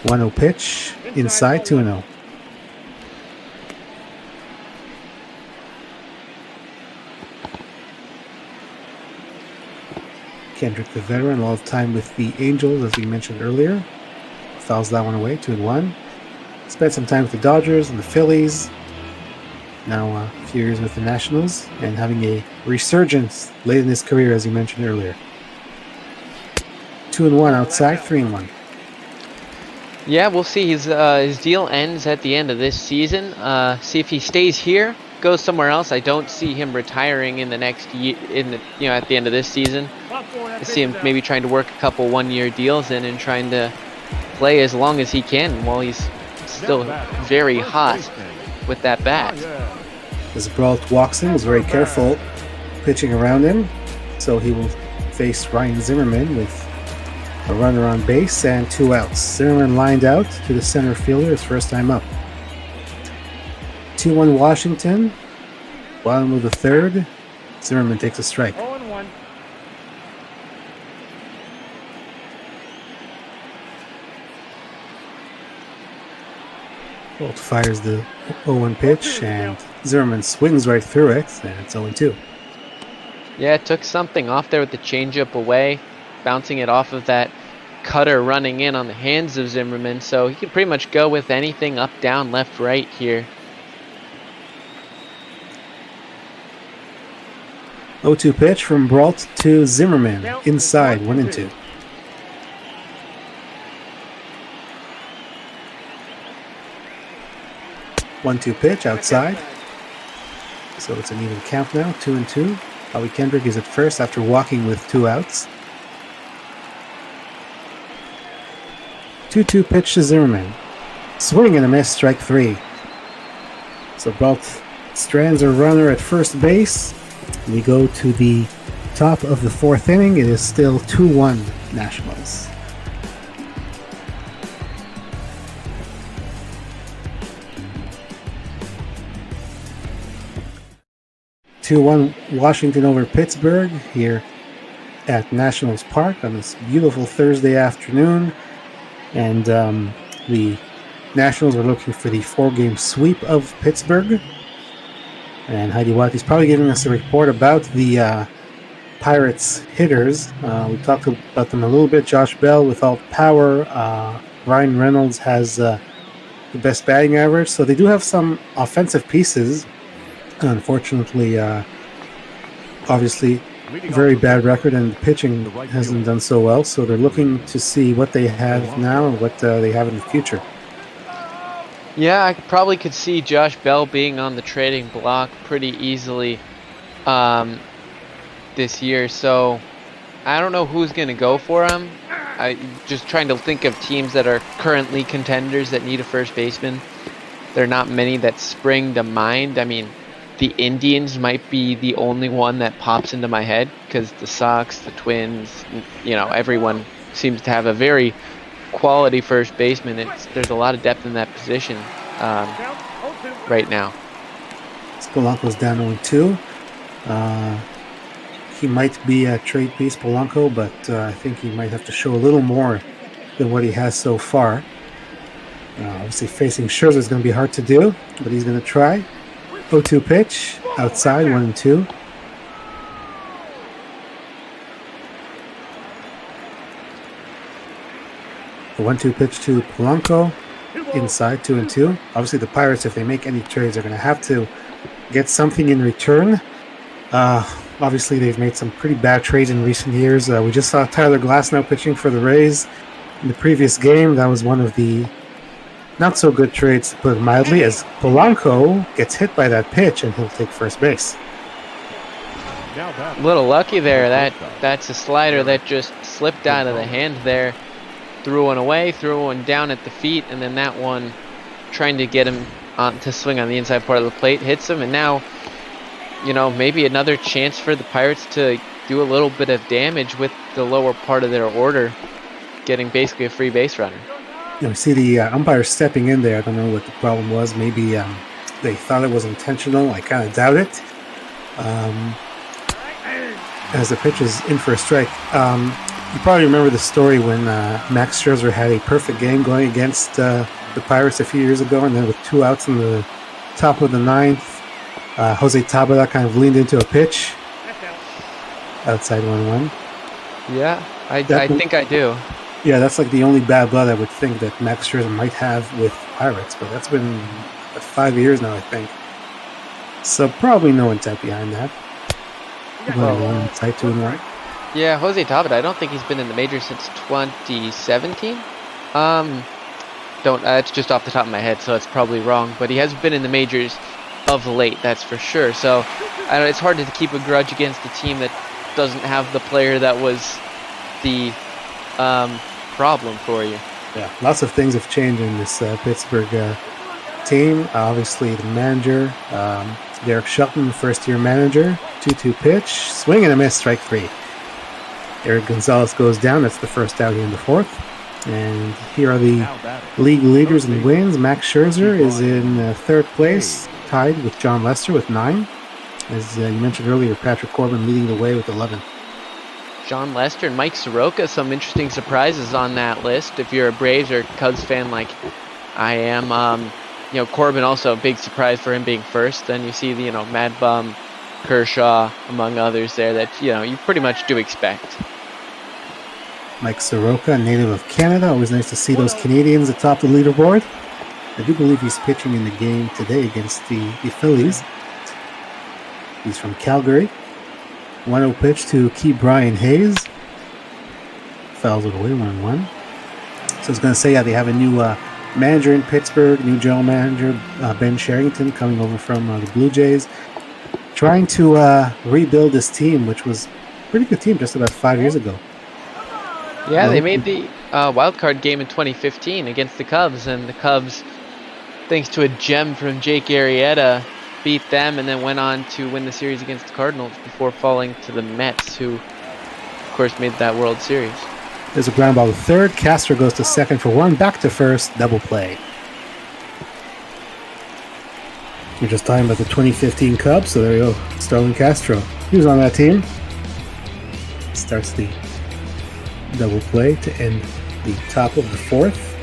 1-0 pitch, inside, 2-0. Kendrick, the veteran, a lot of time with the Angels, as we mentioned earlier. Fouls that one away, 2-1. Spent some time with the Dodgers and the Phillies. Now a few years with the Nationals, and having a resurgence late in his career, as you mentioned earlier. 2-1 outside, 3-1. Yeah, we'll see. His deal ends at the end of this season. See if he stays here, goes somewhere else. I don't see him retiring in the next year. At the end of this season, I see him maybe trying to work a couple 1-year deals in and trying to play as long as he can while he's still very hot with that bat. As Brault walks in, he's very careful pitching around him, so he will face Ryan Zimmerman with a runner on base and 2 outs. Zimmerman lined out to the center fielder his first time up. 2-1 Washington. Bottom of the third. Zimmerman takes a strike. 0-1. Brault fires the 0-1 pitch, and Zimmerman swings right through it, and it's 0-2. Yeah, it took something off there with the changeup away, bouncing it off of that cutter running in on the hands of Zimmerman, so he can pretty much go with anything up, down, left, right here. 0-2 pitch from Brault to Zimmerman, inside, 1-2. One-two pitch outside, so it's an even count now, 2-2. Howie Kendrick is at first after walking with 2 outs. 2-2 pitch to Zimmerman. Swing and a miss, strike 3. So Brault strands a runner at first base. We go to the top of the 4th inning. It is still 2-1 Nationals. Washington over Pittsburgh. Here, at Nationals Park on this beautiful Thursday afternoon. And the Nationals are looking for the 4-game sweep of Pittsburgh. And Heidi Watti's probably giving us a report about the Pirates hitters. We talked about them a little bit. Josh Bell with all the power. Ryan Reynolds has the best batting average. So they do have some offensive pieces. Unfortunately, obviously, very bad record, and the pitching hasn't done so well. So they're looking to see what they have now and what they have in the future. Yeah, I probably could see Josh Bell being on the trading block pretty easily this year. So I don't know who's going to go for him. I just trying to think of teams that are currently contenders that need a first baseman. There are not many that spring to mind. I mean, the Indians might be the only one that pops into my head because the Sox, the Twins, everyone seems to have a very quality first baseman. There's a lot of depth in that position right now. Polanco's down 0-2. He might be a trade piece, Polanco, but I think he might have to show a little more than what he has so far. Obviously, facing Scherzer is going to be hard to do, but he's going to try. 0-2 pitch, outside, 1-2. The 1-2 pitch to Polanco, inside, 2-2. Obviously, the Pirates, if they make any trades, are going to have to get something in return. Obviously, they've made some pretty bad trades in recent years. We just saw Tyler Glasnow pitching for the Rays in the previous game. That was one of the not-so-good trades, to put it mildly, as Polanco gets hit by that pitch, and he'll take first base. A little lucky there. That's a slider that just slipped out of the hand there. Threw one away, threw one down at the feet, and then that one trying to get him to swing on the inside part of the plate, hits him, and now, maybe another chance for the Pirates to do a little bit of damage with the lower part of their order, getting basically a free base runner. We see the umpire stepping in there. I don't know what the problem was. Maybe they thought it was intentional. I kind of doubt it. As the pitch is in for a strike. You probably remember the story when Max Scherzer had a perfect game going against the Pirates a few years ago, and then with 2 outs in the top of the 9th, Jose Tabata kind of leaned into a pitch. Outside 1-1. Yeah, I think I do. Yeah, that's like the only bad blood I would think that Max Scherzer might have with Pirates, but that's been 5 years now, I think. So probably no intent behind that. 1-1, inside 2-1. Yeah, Jose Tabata, I don't think he's been in the majors since 2017. It's just off the top of my head, so it's probably wrong. But he hasn't been in the majors of late, that's for sure. So it's hard to keep a grudge against a team that doesn't have the player that was the problem for you. Yeah, lots of things have changed in this Pittsburgh team. Obviously, the manager, Derek Shelton, first-year manager. 2-2 pitch, swing and a miss, strike 3. Eric Gonzalez goes down. That's the first out here in the 4th. And here are the league leaders in wins. Max Scherzer is in 3rd place, tied with John Lester with 9. As you mentioned earlier, Patrick Corbin leading the way with 11. John Lester and Mike Soroka, some interesting surprises on that list. If you're a Braves or Cubs fan like I am, Corbin also a big surprise for him being first. Then you see the, Mad Bum, Kershaw, among others there that, you pretty much do expect. Mike Soroka, native of Canada. Always nice to see those Canadians atop the leaderboard. I do believe he's pitching in the game today against the Phillies. He's from Calgary. 1-0 pitch to Key Brian Hayes. Fouls it away, 1-1. So I was going to say, they have a new manager in Pittsburgh, new general manager, Ben Sherrington, coming over from the Blue Jays. Trying to rebuild this team, which was a pretty good team just about 5 years ago. Yeah, they made the wild card game in 2015 against the Cubs, and the Cubs, thanks to a gem from Jake Arrieta, beat them and then went on to win the series against the Cardinals before falling to the Mets, who, of course, made that World Series. There's a ground ball to 3rd. Castro goes to 2nd for 1. Back to 1st. Double play. We're just talking about the 2015 Cubs, so there you go. Starlin Castro. He was on that team. starts the double play to end the top of the fourth.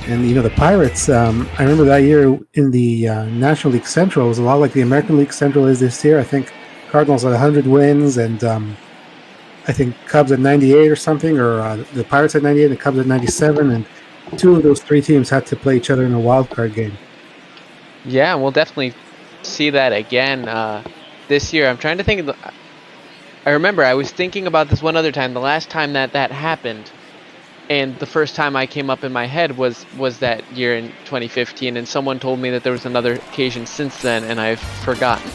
And, the Pirates, I remember that year in the National League Central, it was a lot like the American League Central is this year. I think Cardinals had 100 wins, and I think Cubs had 98 or something, or the Pirates had 98 and the Cubs had 97, and two of those three teams had to play each other in a wild card game. Yeah, we'll definitely see that again this year. I'm trying to think I remember I was thinking about this one other time, the last time that happened. And the first time I came up in my head was that year in 2015, and someone told me that there was another occasion since then, and I've forgotten.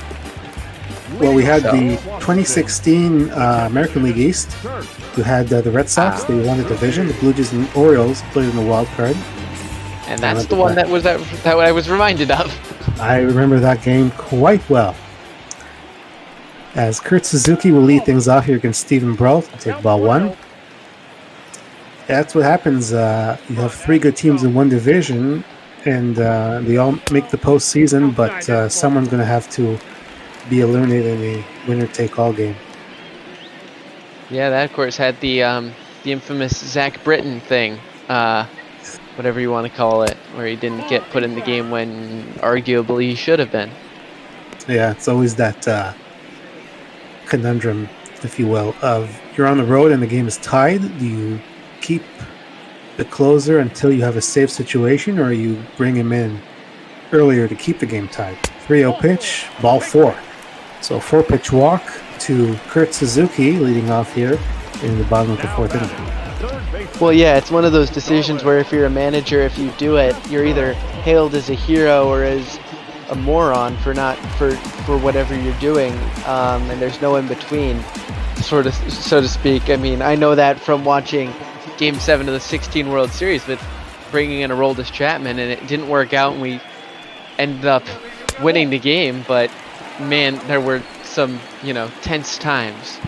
Well, we had the 2016 American League East, who had the Red Sox. They won the division. The Blue Jays and Orioles played in the wild card. And that's the one that I was reminded of. I remember that game quite well. As Kurt Suzuki will lead things off here against Stephen Brault. We'll take ball one. That's what happens. You have three good teams in one division, and they all make the postseason, but someone's going to have to be eliminated in a winner-take-all game. Yeah, that, of course, had the infamous Zach Britton thing, whatever you want to call it, where he didn't get put in the game when arguably he should have been. Yeah, it's always that conundrum, if you will, of you're on the road and the game is tied. Do you keep the closer until you have a safe situation, or you bring him in earlier to keep the game tied? 3-0 pitch, ball four. So 4-pitch walk to Kurt Suzuki leading off here in the bottom of the fourth inning. Well, yeah, it's one of those decisions where if you're a manager, if you do it, you're either hailed as a hero or as a moron for whatever you're doing, and there's no in between, so to speak. I mean, I know that from watching Game 7 of the 16 World Series with bringing in Aroldis Chapman, and it didn't work out, and we ended up winning the game, but man, there were some, tense times.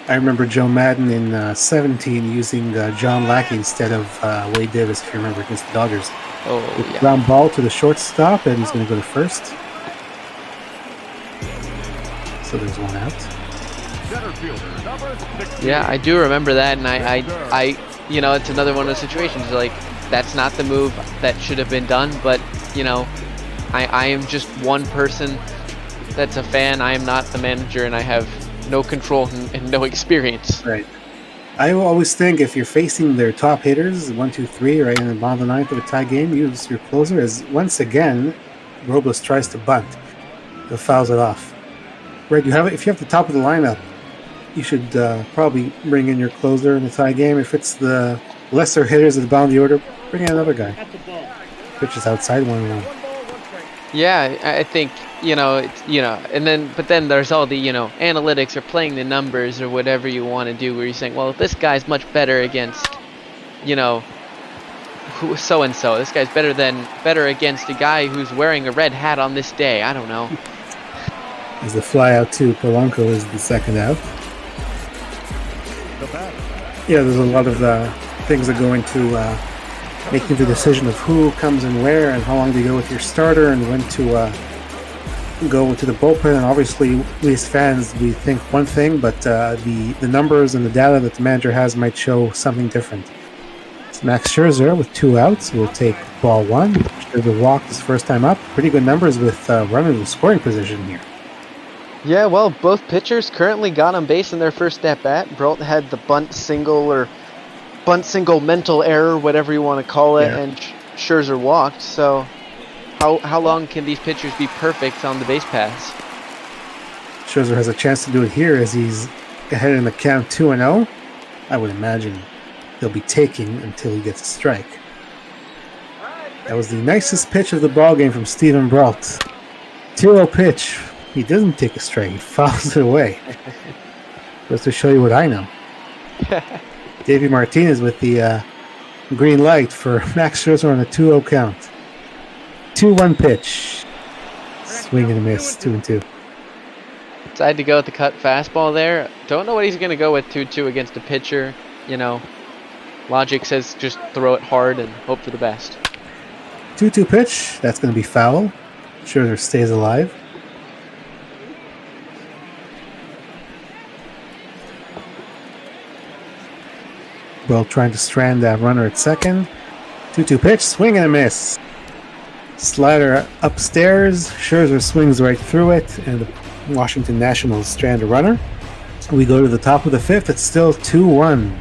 I remember Joe Madden in 17 using John Lackey instead of Wade Davis, if you remember, against the Dodgers. Oh, yeah. Ground ball to the shortstop, and he's going to go to first. So there's one out. Yeah, I do remember that, and I it's another one of those situations, like, that's not the move that should have been done, but, I am just one person that's a fan. I am not the manager, and I have no control and no experience. Right. I always think if you're facing their top hitters, 1, 2, 3, right in the bottom of the ninth of a tie game, use your closer, as once again, Robles tries to bunt. He fouls it off. Right, if you have the top of the lineup, you should probably bring in your closer in the tie game. If it's the lesser hitters at the bottom of the order, bring in another guy. Pitch is outside 1-1. Yeah, I think, but then there's all the, analytics or playing the numbers or whatever you want to do, where you're saying, well, if this guy's much better against, so-and-so. This guy's better against a guy who's wearing a red hat on this day. I don't know. As the fly out to Polanco is the second out. Yeah, there's a lot of things that go into making the decision of who comes and where, and how long do you go with your starter, and when to go to the bullpen. And obviously, we as fans, we think one thing, but the numbers and the data that the manager has might show something different. It's Max Scherzer with 2 outs. We'll take ball one. Scherzer walked his first time up. Pretty good numbers with runners in scoring position here. Yeah, well, both pitchers currently got on base in their first at-bat. Brault had the bunt single mental error, whatever you want to call it, and Scherzer walked. So how long can these pitchers be perfect on the base paths? Scherzer has a chance to do it here as he's ahead in the count 2-0. I would imagine he'll be taking until he gets a strike. That was the nicest pitch of the ballgame from Stephen Brault. 2-0 pitch. He doesn't take a strike. He fouls it away. Just to show you what I know. Davey Martinez with the green light for Max Scherzer on a 2-0 count. 2-1 pitch. Swing and a miss. 2-2. Decided to go with the cut fastball there. Don't know what he's going to go with 2-2 against a pitcher. Logic says just throw it hard and hope for the best. 2-2 pitch. That's going to be foul. Scherzer stays alive. Brault trying to strand that runner at second. 2-2 pitch, swing and a miss. Slider upstairs. Scherzer swings right through it, and the Washington Nationals strand a runner. We go to the top of the fifth. It's still 2-1.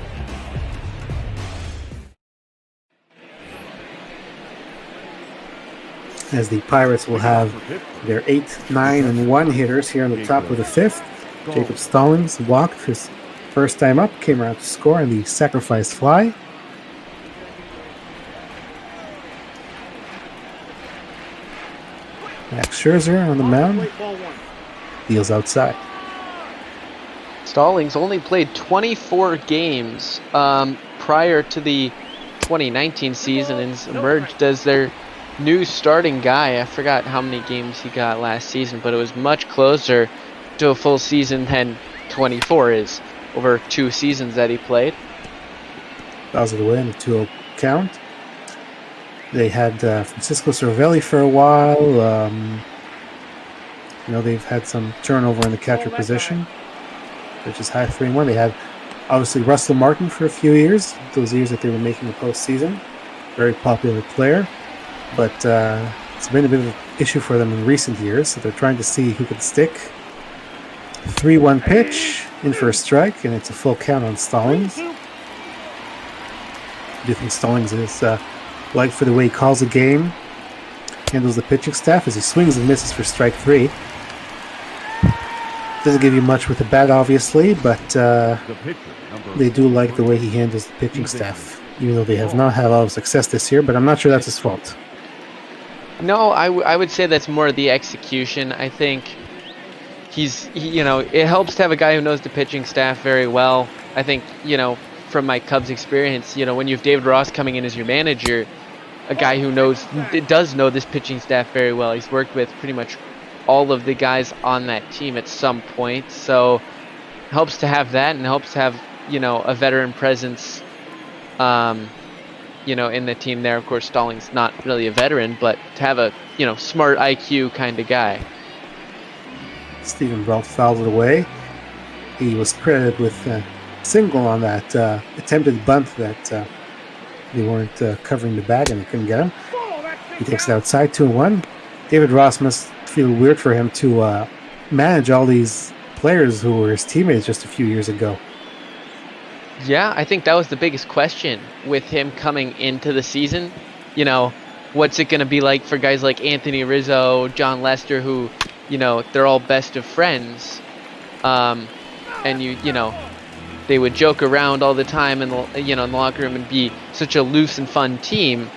As the Pirates will have their 8, 9, and 1 hitters here on the top of the fifth. Jacob Stallings walked his first time up, came around to score on the sacrifice fly. Max Scherzer on the mound. Deals outside. Stallings only played 24 games prior to the 2019 season and emerged as their new starting guy. I forgot how many games he got last season, but it was much closer to a full season than 24 is over 2 seasons that he played. Fouls it away in the 2-0 count. They had Francisco Cervelli for a while. They've had some turnover in the catcher position, which is high 3-1. They had obviously Russell Martin for a few years, those years that they were making the postseason. Very popular player, but it's been a bit of an issue for them in recent years, so they're trying to see who can stick. 3-1 pitch, in for a strike, and it's a full count on Stallings. Do you think Stallings is liked for the way he calls the game, handles the pitching staff as he swings and misses for strike 3? Doesn't give you much with the bat, obviously, but they do like the way he handles the pitching staff, even though they have not had a lot of success this year, but I'm not sure that's his fault. No, I would say that's more the execution. I think it helps to have a guy who knows the pitching staff very well. I think, from my Cubs experience, when you have David Ross coming in as your manager, a guy who does know this pitching staff very well. He's worked with pretty much all of the guys on that team at some point, so it helps to have that, and it helps to have a veteran presence in the team there. Of course, Stallings not really a veteran, but to have a smart IQ kind of guy. Stephen Brault fouled it away. He was credited with a single on that attempted bunt that they weren't covering the bag and they couldn't get him. He takes it outside, 2-1. David Ross must feel weird for him to manage all these players who were his teammates just a few years ago. Yeah, I think that was the biggest question with him coming into the season. What's it going to be like for guys like Anthony Rizzo, John Lester, who, they're all best of friends. And they would joke around all the time in the, in the locker room and be such a loose and fun team.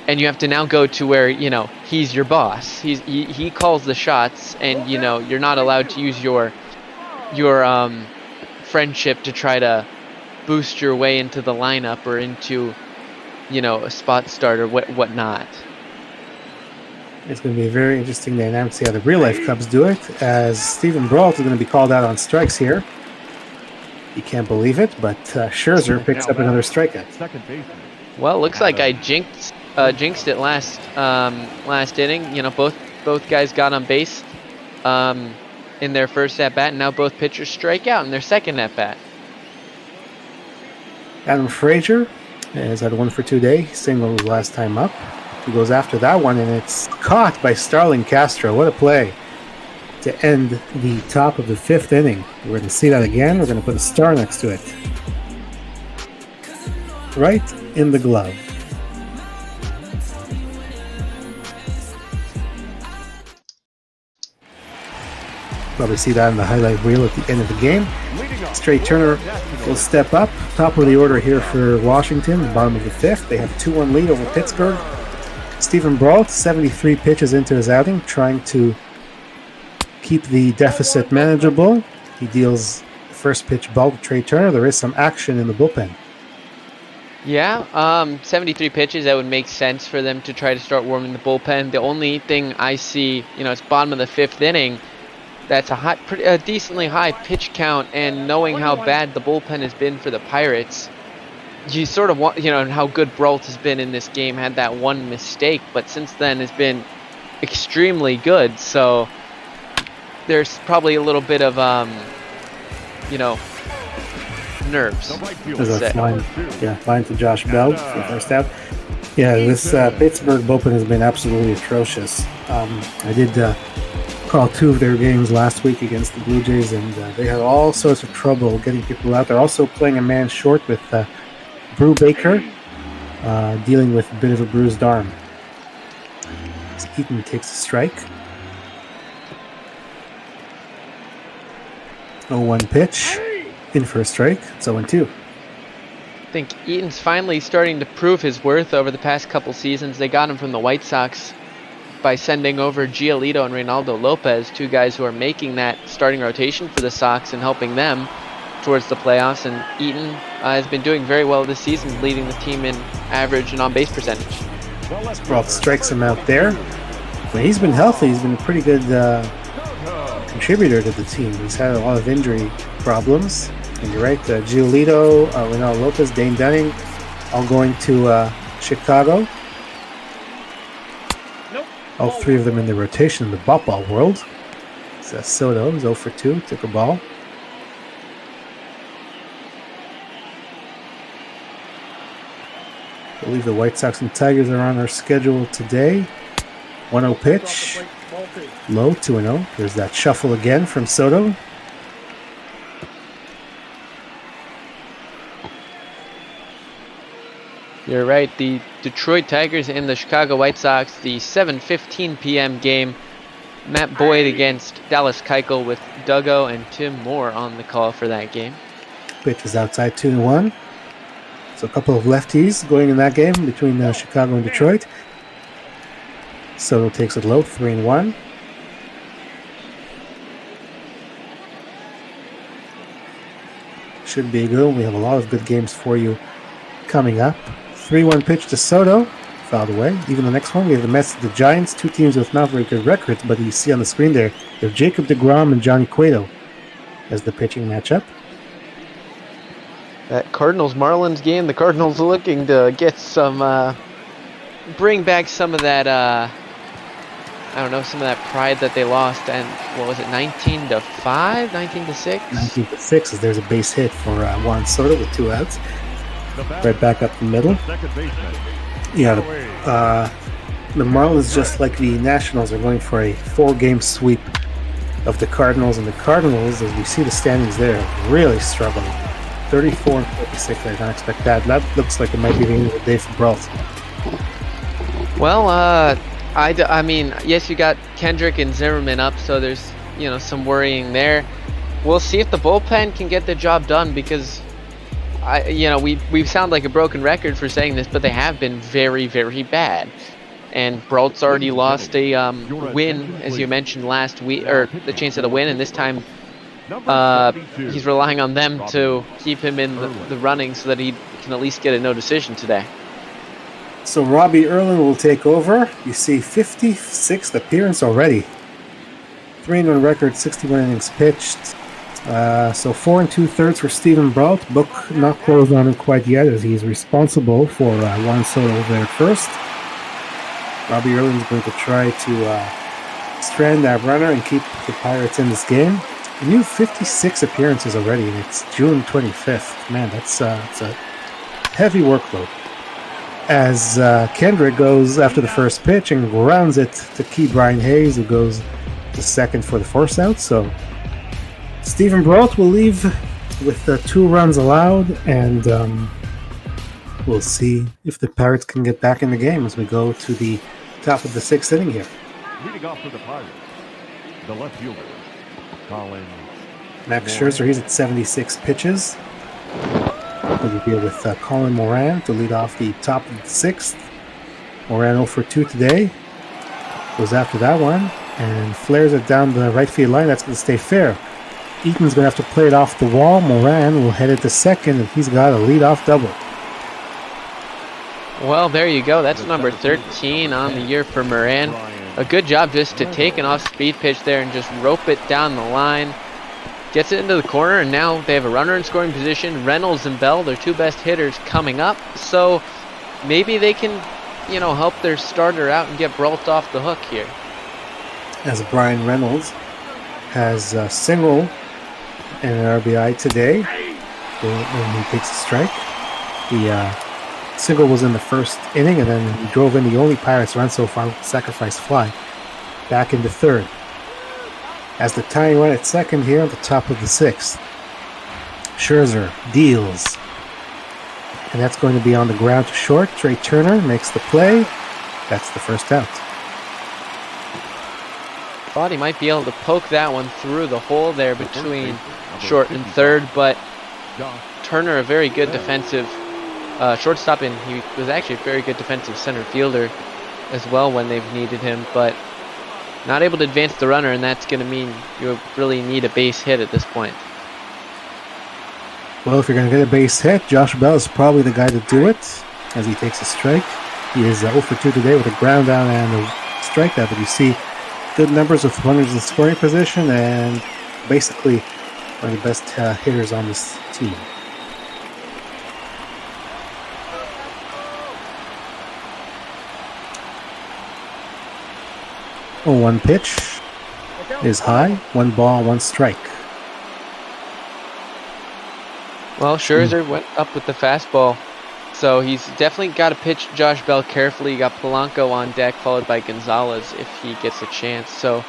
And you have to now go to where, he's your boss. He calls the shots, and, you're not allowed to use your friendship to try to boost your way into the lineup or into, a spot start or whatnot. It's going to be a very interesting dynamic to see how the real-life Cubs do it, as Stephen Brault is going to be called out on strikes here. You can't believe it, but Scherzer picks up another strikeout. Well, it looks like I jinxed it last inning. Both guys got on base in their first at-bat, and now both pitchers strike out in their second at-bat. Adam Frazier is at 1-for-2 day. Single his last time up. He goes after that one, and it's caught by Starlin Castro. What a play to end the top of the 5th inning. We're going to see that again. We're going to put a star next to it. Right in the glove. Probably see that in the highlight reel at the end of the game. Straight Turner will step up. Top of the order here for Washington, bottom of the 5th. They have 2-1 lead over Pittsburgh. Stephen Brault, 73 pitches into his outing, trying to keep the deficit manageable. He deals the first pitch ball to Trey Turner. There is some action in the bullpen. Yeah, 73 pitches, that would make sense for them to try to start warming the bullpen. The only thing I see, it's bottom of the 5th inning. That's a decently high pitch count, and knowing how bad the bullpen has been for the Pirates, you sort of want, and how good Brault has been in this game, had that one mistake, but since then has been extremely good. So there's probably a little bit of, nerves. There's a line to Josh Bell for first out. Yeah, this Pittsburgh bullpen has been absolutely atrocious. I did call 2 of their games last week against the Blue Jays, and they had all sorts of trouble getting people out. They're also playing a man short with Brew Baker, dealing with a bit of a bruised arm. So Eaton takes a strike. 0-1 pitch, in for a strike. It's 0-2. I think Eaton's finally starting to prove his worth over the past couple seasons. They got him from the White Sox by sending over Giolito and Reynaldo Lopez, 2 guys who are making that starting rotation for the Sox and helping them towards the playoffs. And Eaton has been doing very well this season, leading the team in average and on-base percentage. Brault strikes him out there. When he's been healthy, he's been a pretty good contributor to the team. He's had a lot of injury problems. And you're right, Giolito, Reynaldo Lopez, Dane Dunning, all going to Chicago. All 3 of them in the rotation in the ball world. So Soto is 0 for 2, took a ball. I believe the White Sox and Tigers are on our schedule today. 1-0 pitch. Low, 2-0. There's that shuffle again from Soto. You're right, the Detroit Tigers and the Chicago White Sox, the 7:15 p.m. game. Matt Boyd against Dallas Keuchel with Duggo and Tim Moore on the call for that game. Pitch is outside 2-1. So a couple of lefties going in that game between Chicago and Detroit. Soto takes it low, 3-1. Should be a good one. We have a lot of good games for you coming up. 3-1 pitch to Soto, fouled away. Even the next one, we have the Mets and the Giants, 2 teams with not very good records, but you see on the screen there, you have Jacob deGrom and Johnny Cueto as the pitching matchup. That Cardinals-Marlins game, the Cardinals looking to get some, bring back some of that, some of that pride that they lost, and what was it, 19-5, 19-6? 19-6, as there's a base hit for Juan Soto with 2 outs. Right back up the middle. Yeah, the Marlins, just like the Nationals, are going for a 4-game sweep of the Cardinals. And the Cardinals, as we see the standings there, really struggling. 34-56, I don't expect that. That looks like it might be the end of the day for Brault. Well, I mean, yes, you got Kendrick and Zimmerman up, so there's, some worrying there. We'll see if the bullpen can get the job done, because we sound like a broken record for saying this, but they have been very, very bad. And Brault's already lost a win, as you mentioned last week, or the chance at a win, and this time he's relying on them to keep him in the running so that he can at least get a no decision today. So Robbie Erlin will take over. You see 56th appearance already. 3-1 record, 61 innings pitched. So 4 2/3 for Stephen Brault. Book not closed on him quite yet, as he's responsible for Juan Soto there at first. Robbie Erlin's going to try to strand that runner and keep the Pirates in this game. A new 56 appearances already, and it's June 25th. Man, that's a heavy workload. As Kendrick goes after the first pitch and grounds it to Key Brian Hayes, who goes to second for the force out. So Stephen Brault will leave with 2 runs allowed, and we'll see if the Pirates can get back in the game as we go to the top of the 6th inning here. Leading off for the Pirates, the left fielder, Colin. Max Scherzer, he's at 76 pitches. We'll deal with Colin Moran to lead off the top of the 6th. Moran 0 for 2 today. Goes after that one and flares it down the right field line. That's going to stay fair. Eaton's going to have to play it off the wall. Moran will head it to second, and he's got a leadoff double. Well, there you go. That's number 13 on the year for Moran. A good job just to take an off-speed pitch there and just rope it down the line. Gets it into the corner, and now they have a runner in scoring position. Reynolds and Bell, their 2 best hitters, coming up. So maybe they can, help their starter out and get Brault off the hook here. As Brian Reynolds has a single and an RBI today. when he takes a strike. The single was in the first inning, and then he drove in the only Pirates run so far with the sacrifice fly back into third. As the tying run at second here at the top of the sixth. Scherzer deals. And that's going to be on the ground to short. Trey Turner makes the play. That's the first out. Thought he might be able to poke that one through the hole there between short and third, but Turner, a very good defensive shortstop, and he was actually a very good defensive center fielder as well when they've needed him, but not able to advance the runner, and that's going to mean you really need a base hit at this point. Well, if you're going to get a base hit, Josh Bell is probably the guy to do it as he takes a strike. He is 0 for 2 today with a ground down and a strikeout, but you see good numbers with runners in scoring position and basically one of the best hitters on this team. Oh, one pitch is high. 1 ball, 1 strike. Well, Scherzer went up with the fastball, so he's definitely got to pitch Josh Bell carefully. You got Polanco on deck, followed by Gonzalez if he gets a chance. So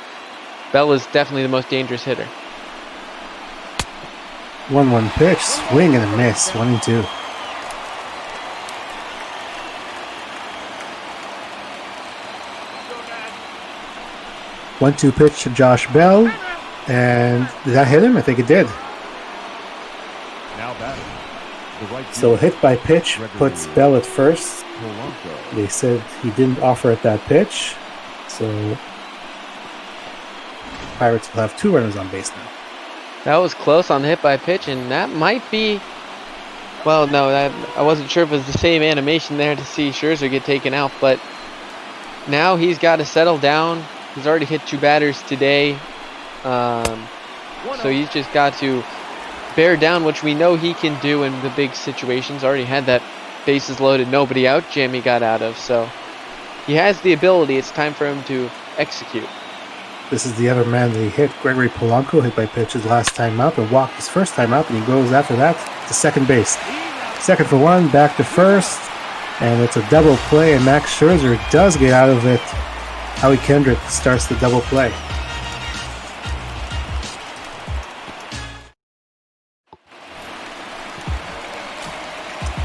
Bell is definitely the most dangerous hitter. 1-1 pitch, swing and a miss. 1-2. One-two pitch to Josh Bell, and did that hit him? I think it did. Now batting. The right So a hit by pitch puts Bell at first. Polanco. They said he didn't offer at that pitch, so Pirates will have 2 runners on base now. That was close on the hit by pitch, and that might be... Well, no, I wasn't sure if it was the same animation there to see Scherzer get taken out, but now he's got to settle down. He's already hit 2 batters today, so he's just got to bear down, which we know he can do in the big situations. Already had that bases loaded, nobody out jam he got out of, so he has the ability. It's time for him to execute. This is the other man that he hit, Gregory Polanco, hit by pitch his last time up and walked his first time up, and he goes after that to second base. Second for 1, back to first, and it's a double play, and Max Scherzer does get out of it. Howie Kendrick starts the double play.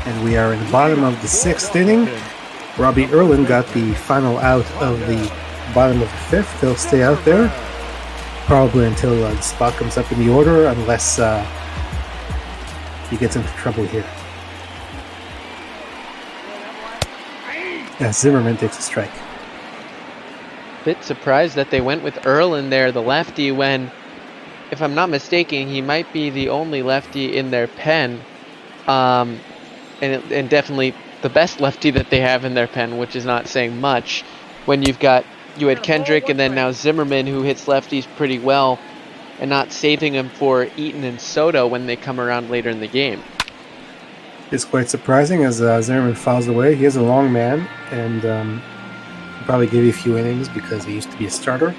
And we are in the bottom of the 6th inning. Robbie Irvin got the final out of the bottom of the 5th. He'll stay out there probably until the spot comes up in the order, unless he gets into trouble here. As Zimmerman takes a strike. Bit surprised that they went with Earl in there, the lefty, when, if I'm not mistaken, he might be the only lefty in their pen, and definitely the best lefty that they have in their pen, which is not saying much. When you had Kendrick and then now Zimmerman, who hits lefties pretty well, and not saving him for Eaton and Soto when they come around later in the game. It's quite surprising as Zimmerman fouls away. He is a long man, and probably give you a few innings because he used to be a starter.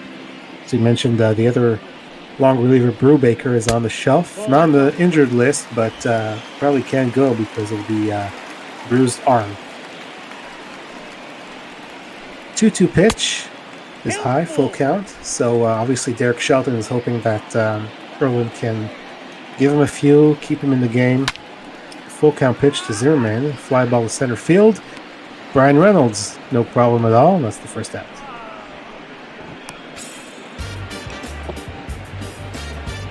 So you mentioned the other long reliever, Brubaker, is on the shelf. Not on the injured list, but probably can't go because of the bruised arm. 2-2 pitch is high, full count. So obviously Derek Shelton is hoping that Irwin can give him a few, keep him in the game. Full count pitch to Zimmerman, fly ball to center field. Brian Reynolds, no problem at all. That's the first out.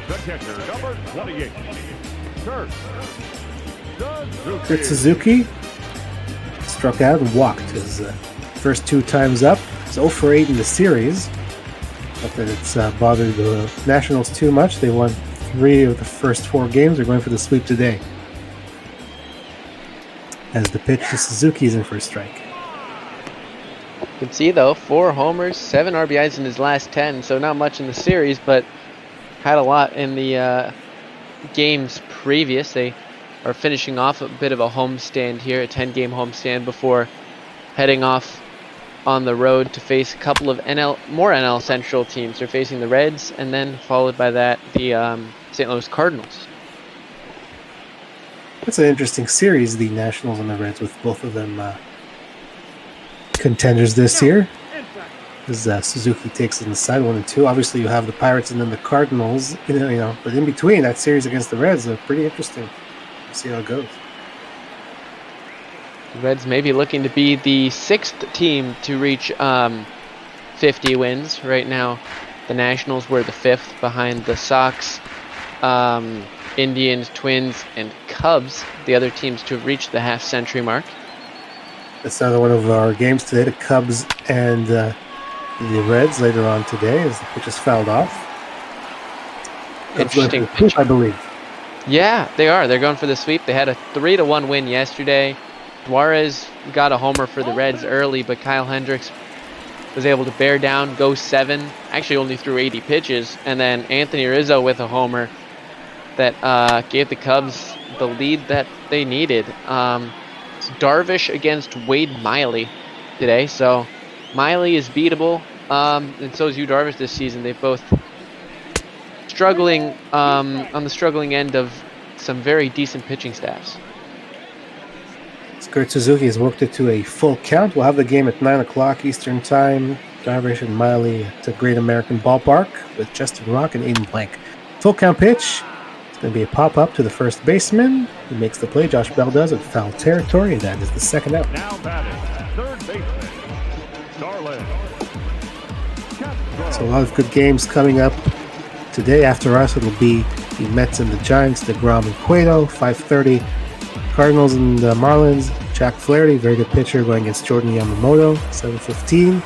The catcher, number 28. Kurt Suzuki struck out and walked his first 2 times up. He's 0 for 8 in the series. Not that it's bothered the Nationals too much. They won 3 of the first 4 games. They're going for the sweep today. As the pitch to Suzuki is in for a strike. You can see, though, 4 homers, 7 RBIs in his last 10, so not much in the series, but had a lot in the games previous. They are finishing off a bit of a homestand here, a 10-game homestand, before heading off on the road to face a couple of more NL Central teams. They're facing the Reds, and then followed by that, the St. Louis Cardinals. It's an interesting series, the Nationals and the Reds, with both of them contenders this year. As Suzuki takes it inside 1-2. Obviously, you have the Pirates and then the Cardinals. But in between, that series against the Reds are pretty interesting. We'll see how it goes. The Reds may be looking to be the 6th team to reach 50 wins. Right now, the Nationals were the 5th behind the Sox, Indians, Twins, and Cubs, the other teams to have reached the half-century mark. That's another one of our games today, the Cubs and the Reds later on today as the pitch is fouled off. Interesting pitch, I believe. Yeah, they are. They're going for the sweep. They had a 3-1 win yesterday. Suarez got a homer for the Reds early, but Kyle Hendricks was able to bear down, go 7. Actually only threw 80 pitches. And then Anthony Rizzo with a homer that gave the Cubs the lead that they needed. It's Darvish against Wade Miley today. So Miley is beatable, and so is Yu Darvish this season. They've both struggling on the struggling end of some very decent pitching staffs. Kurt Suzuki has worked it to a full count. We'll have the game at 9 o'clock Eastern Time. Darvish and Miley at the Great American Ballpark with Justin Rock and Aiden Blank. Full count pitch. It's going to be a pop-up to the first baseman. He makes the play. Josh Bell does it. Foul territory, and that is the second out. Now batting, third baseman, Starlin. So a lot of good games coming up today. After us, it'll be the Mets and the Giants, deGrom and Cueto, 5:30. Cardinals and the Marlins, Jack Flaherty, very good pitcher, going against Jordan Yamamoto, 7:15.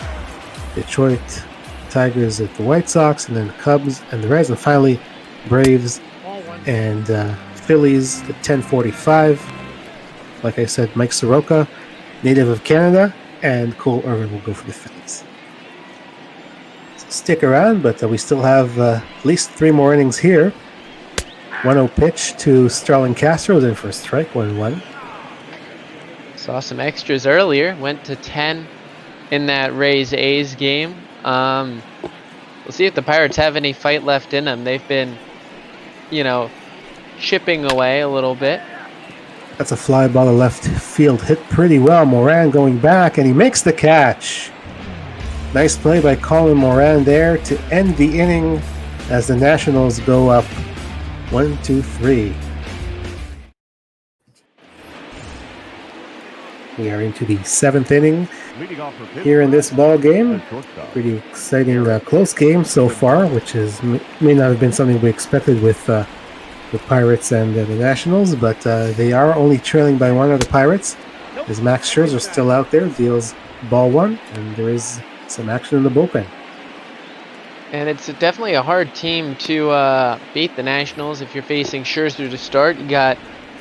Detroit Tigers at the White Sox, and then the Cubs and the Reds, and finally Braves and Phillies at 10:45. Like I said, Mike Soroka, native of Canada, and Cole Irvin will go for the Phillies. So stick around, but we still have at least 3 more innings here. 1-0 pitch to Starlin Castro, was in for a strike, 1-1. Saw some extras earlier, went to 10 in that Rays-A's game. We'll see if the Pirates have any fight left in them. They've been, chipping away a little bit. That's a fly ball to left field, hit pretty well. Moran going back, and he makes the catch. Nice play by Colin Moran there to end the inning as the Nationals go up 1-2-3. We are into the 7th inning here in this ball game. Pretty exciting, close game so far, which may not have been something we expected with the Pirates and the Nationals, but they are only trailing by 1 of the Pirates. As Max Scherzer still out there, deals ball 1, and there is some action in the bullpen. And it's definitely a hard team to beat the Nationals if you're facing Scherzer to start. You got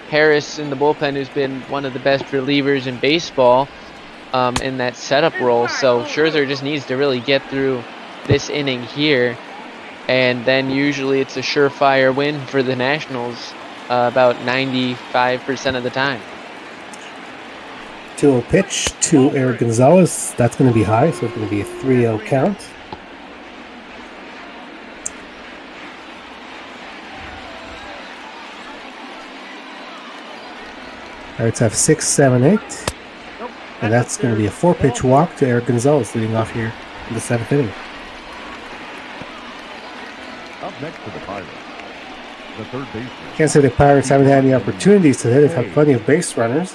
Harris in the bullpen, who's been one of the best relievers in baseball in that setup role. So Scherzer just needs to really get through this inning here. And then usually it's a surefire win for the Nationals about 95% of the time. 2-0 pitch to Eric Gonzalez. That's going to be high, so it's going to be a 3-0 count. Pirates have 6, 7, 8. And that's going to be a 4-pitch walk to Eric Gonzalez leading off here in the 7th inning. Up next to the Pirates, the third baseman. Can't say the Pirates haven't had any opportunities today. They've had plenty of base runners.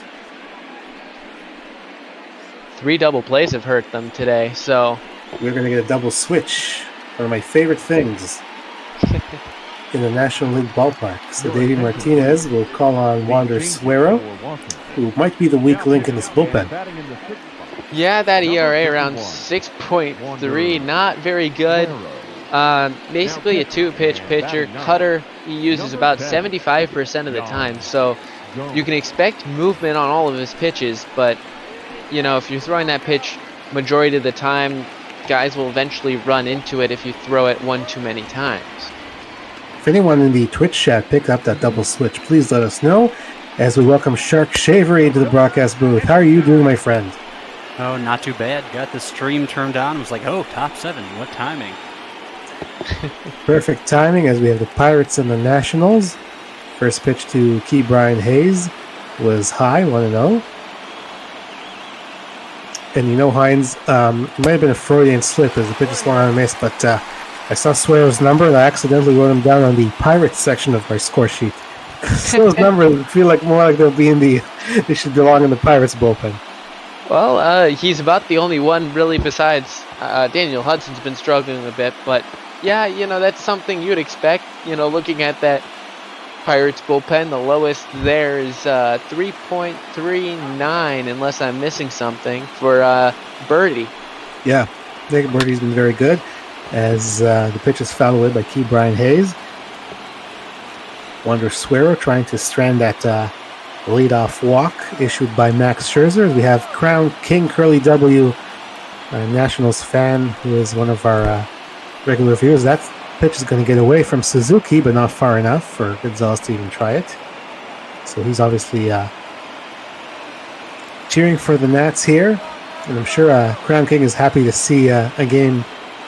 3 double plays have hurt them today, so We're going to get a double switch. One of my favorite things in the National League ballpark. So Davey Martinez will call on Wander Suero, who might be the weak link in this bullpen. yeah, that ERA around 6.3, not very good. Basically a 2-pitch pitcher. Cutter he uses about 75% of the time, so you can expect movement on all of his pitches, but if you're throwing that pitch majority of the time, guys will eventually run into it if you throw it one too many times. If anyone in the Twitch chat picked up that double switch, please let us know as we welcome Shark Shavery into the broadcast booth. How are you doing, my friend? Oh, not too bad. Got the stream turned on. Was like, oh, top 7. What timing? Perfect timing as we have the Pirates and the Nationals. First pitch to Brian Hayes was high, 1-0. And you know, Hines, it might have been a Freudian slip as the pitch is swung on a miss, but I saw Suero's number and I accidentally wrote him down on the Pirates section of my score sheet. Those numbers feel like more like they'll be in they should belong in the Pirates bullpen. Well, he's about the only one really besides Daniel Hudson's been struggling a bit, but yeah, you know, that's something you'd expect, you know, looking at that Pirates bullpen. The lowest there is 3.39, unless I'm missing something, for Birdie. Yeah, I think Birdie's been very good as the pitch is fouled away by Brian Hayes. Wander Suero trying to strand that leadoff walk issued by Max Scherzer. We have Crown King Curly W, a Nationals fan who is one of our regular viewers. That pitch is going to get away from Suzuki, but not far enough for Gonzalez to even try it. So he's obviously cheering for the Nats here. And I'm sure Crown King is happy to see a game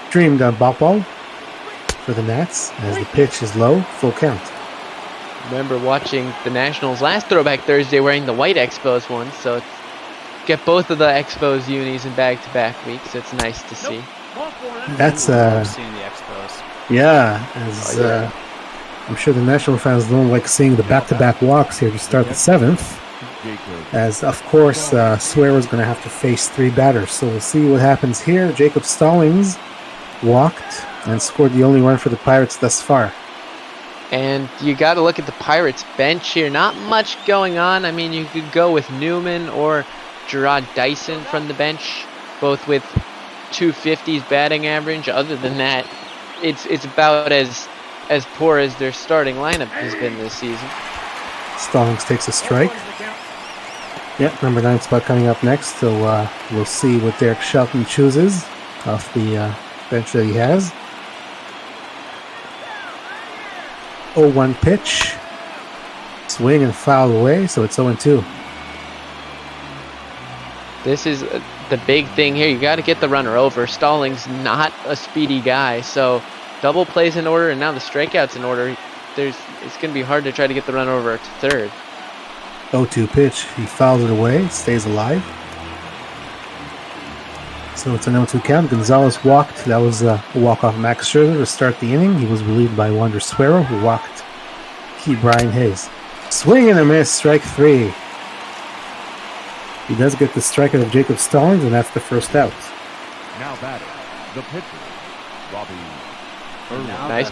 dreamed on ball for the Nats as the pitch is low, full count. Remember watching the Nationals last Throwback Thursday wearing the white Expos one, so get both of the Expos unis in back-to-back weeks. It's nice to see. That's seeing the Expos. Yeah, as I'm sure the National fans don't like seeing the back-to-back walks here to start the 7th. As of course Suero's going to have to face 3 batters, so we'll see what happens here. Jacob Stallings walked and scored the only run for the Pirates thus far. And you got to look at the Pirates bench here. Not much going on. I mean, you could go with Newman or Gerard Dyson from the bench, both with 250s batting average. Other than that, it's about as poor as their starting lineup has been this season. Stallings takes a strike. Yep, number 9 spot coming up next. So we'll see what Derek Shelton chooses off the bench that he has. 0-1 pitch. Swing and foul away, so it's 0-2. This is the big thing here. You got to get the runner over. Stallings not a speedy guy, so double plays in order, and now the strikeouts in order. It's going to be hard to try to get the runner over to third. 0-2 pitch. He fouls it away, stays alive. So it's an 0-2 count. Gonzalez walked. That was a walk-off Max Scherzer to start the inning. He was relieved by Wander Suero, who walked Brian Hayes. Swing and a miss, strike 3. He does get the strikeout of Jacob Stallings, and that's the first out. Now batting, the pitcher, Robbie Irvin. Nice.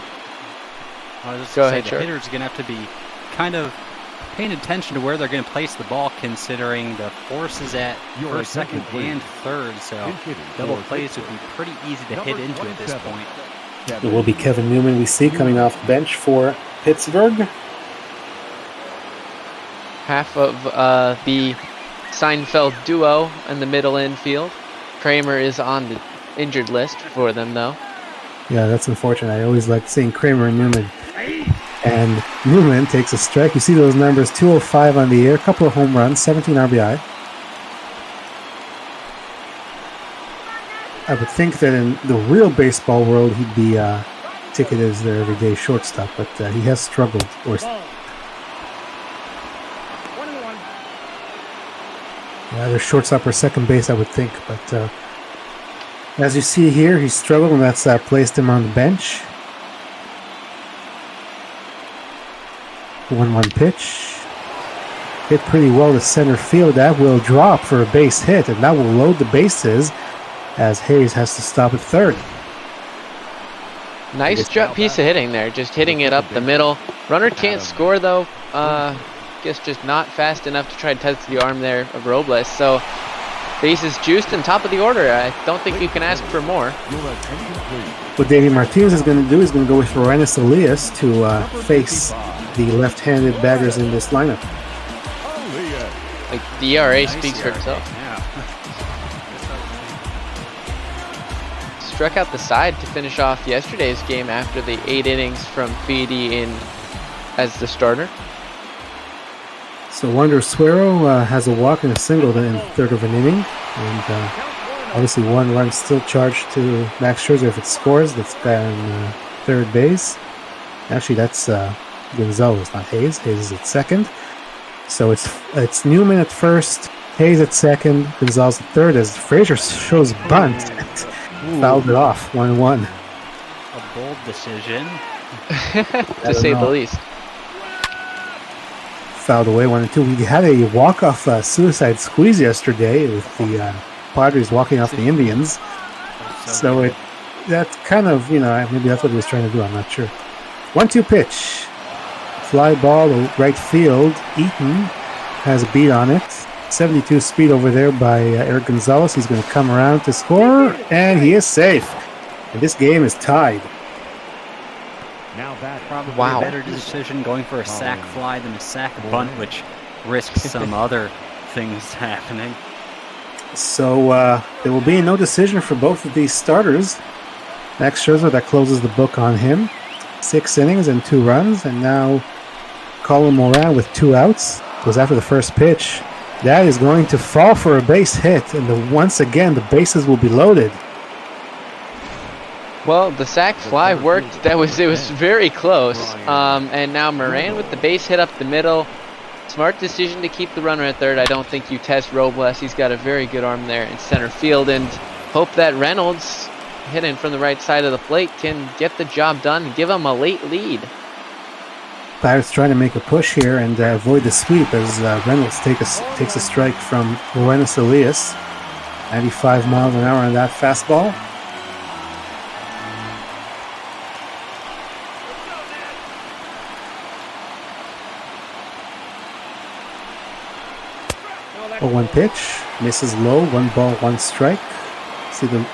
Go ahead, the Sure. hitters are going to have to be kind of paying attention to where they're going to place the ball, considering the forces at first, second, and third. So double plays would be pretty easy to hit into at this point. It will be Kevin Newman we see coming off the bench for Pittsburgh. Half of the Seinfeld duo in the middle infield. Kramer is on the injured list for them, though. Yeah, that's unfortunate. I always like seeing Kramer and Newman. And Newman takes a strike. You see those numbers, 205 on the year, a couple of home runs, 17 RBI. I would think that in the real baseball world, he'd be ticketed as their everyday shortstop, but he has struggled. Either shortstop or second base, I would think. But as you see here, he struggled, and that's placed him on the bench. 1-1 pitch. Hit pretty well to center field. That will drop for a base hit, and that will load the bases as Hayes has to stop at third. Nice piece of hitting there, just hitting it up the middle. Runner can't score, though. Guess just not fast enough to try to test the arm there of Robles. So bases juiced and top of the order. I don't think you can ask for more. What Davey Martinez is going to do is going to go with Lorenz Elias to face the left-handed batters in this lineup. Like the ERA speaks for itself. Struck out the side to finish off yesterday's game after the 8 innings from Flaherty in as the starter. So Wander Suero has a walk and a single in the third of an inning, and obviously 1 run still charged to Max Scherzer if it scores. That's on third base. Actually, that's Gonzalez, not Hayes. Hayes is at second. So it's Newman at first, Hayes at second, Gonzalez at third, as Frazier shows bunt. Fouled it off, 1-1. A bold decision. To say the least. Fouled away, 1-2. We had a walk-off suicide squeeze yesterday with the Padres walking off the Indians. So that's kind of, maybe that's what he was trying to do. I'm not sure. 1-2 pitch. Fly ball to right field. Eaton has a beat on it. 72 speed over there by Eric Gonzalez. He's going to come around to score, and he is safe. And this game is tied. Now that Probably Wow. a better decision going for a sac fly than a sac bunt, which risks some other things happening. So there will be no decision for both of these starters. Max Scherzer, that closes the book on him. 6 innings and 2 runs, and now Colin Moran with 2 outs goes after the first pitch. That is going to fall for a base hit, and once again the bases will be loaded. Well, the sac fly worked. It was very close. And now Moran with the base hit up the middle. Smart decision to keep the runner at third. I don't think you test Robles. He's got a very good arm there in center field, and hope that Reynolds, hitting from the right side of the plate, can get the job done and give him a late lead. Pirates trying to make a push here and avoid the sweep as Reynolds takes a strike from Buenos Elias. 95 miles an hour on that fastball. A 1 pitch, misses low, 1 ball, 1 strike. See the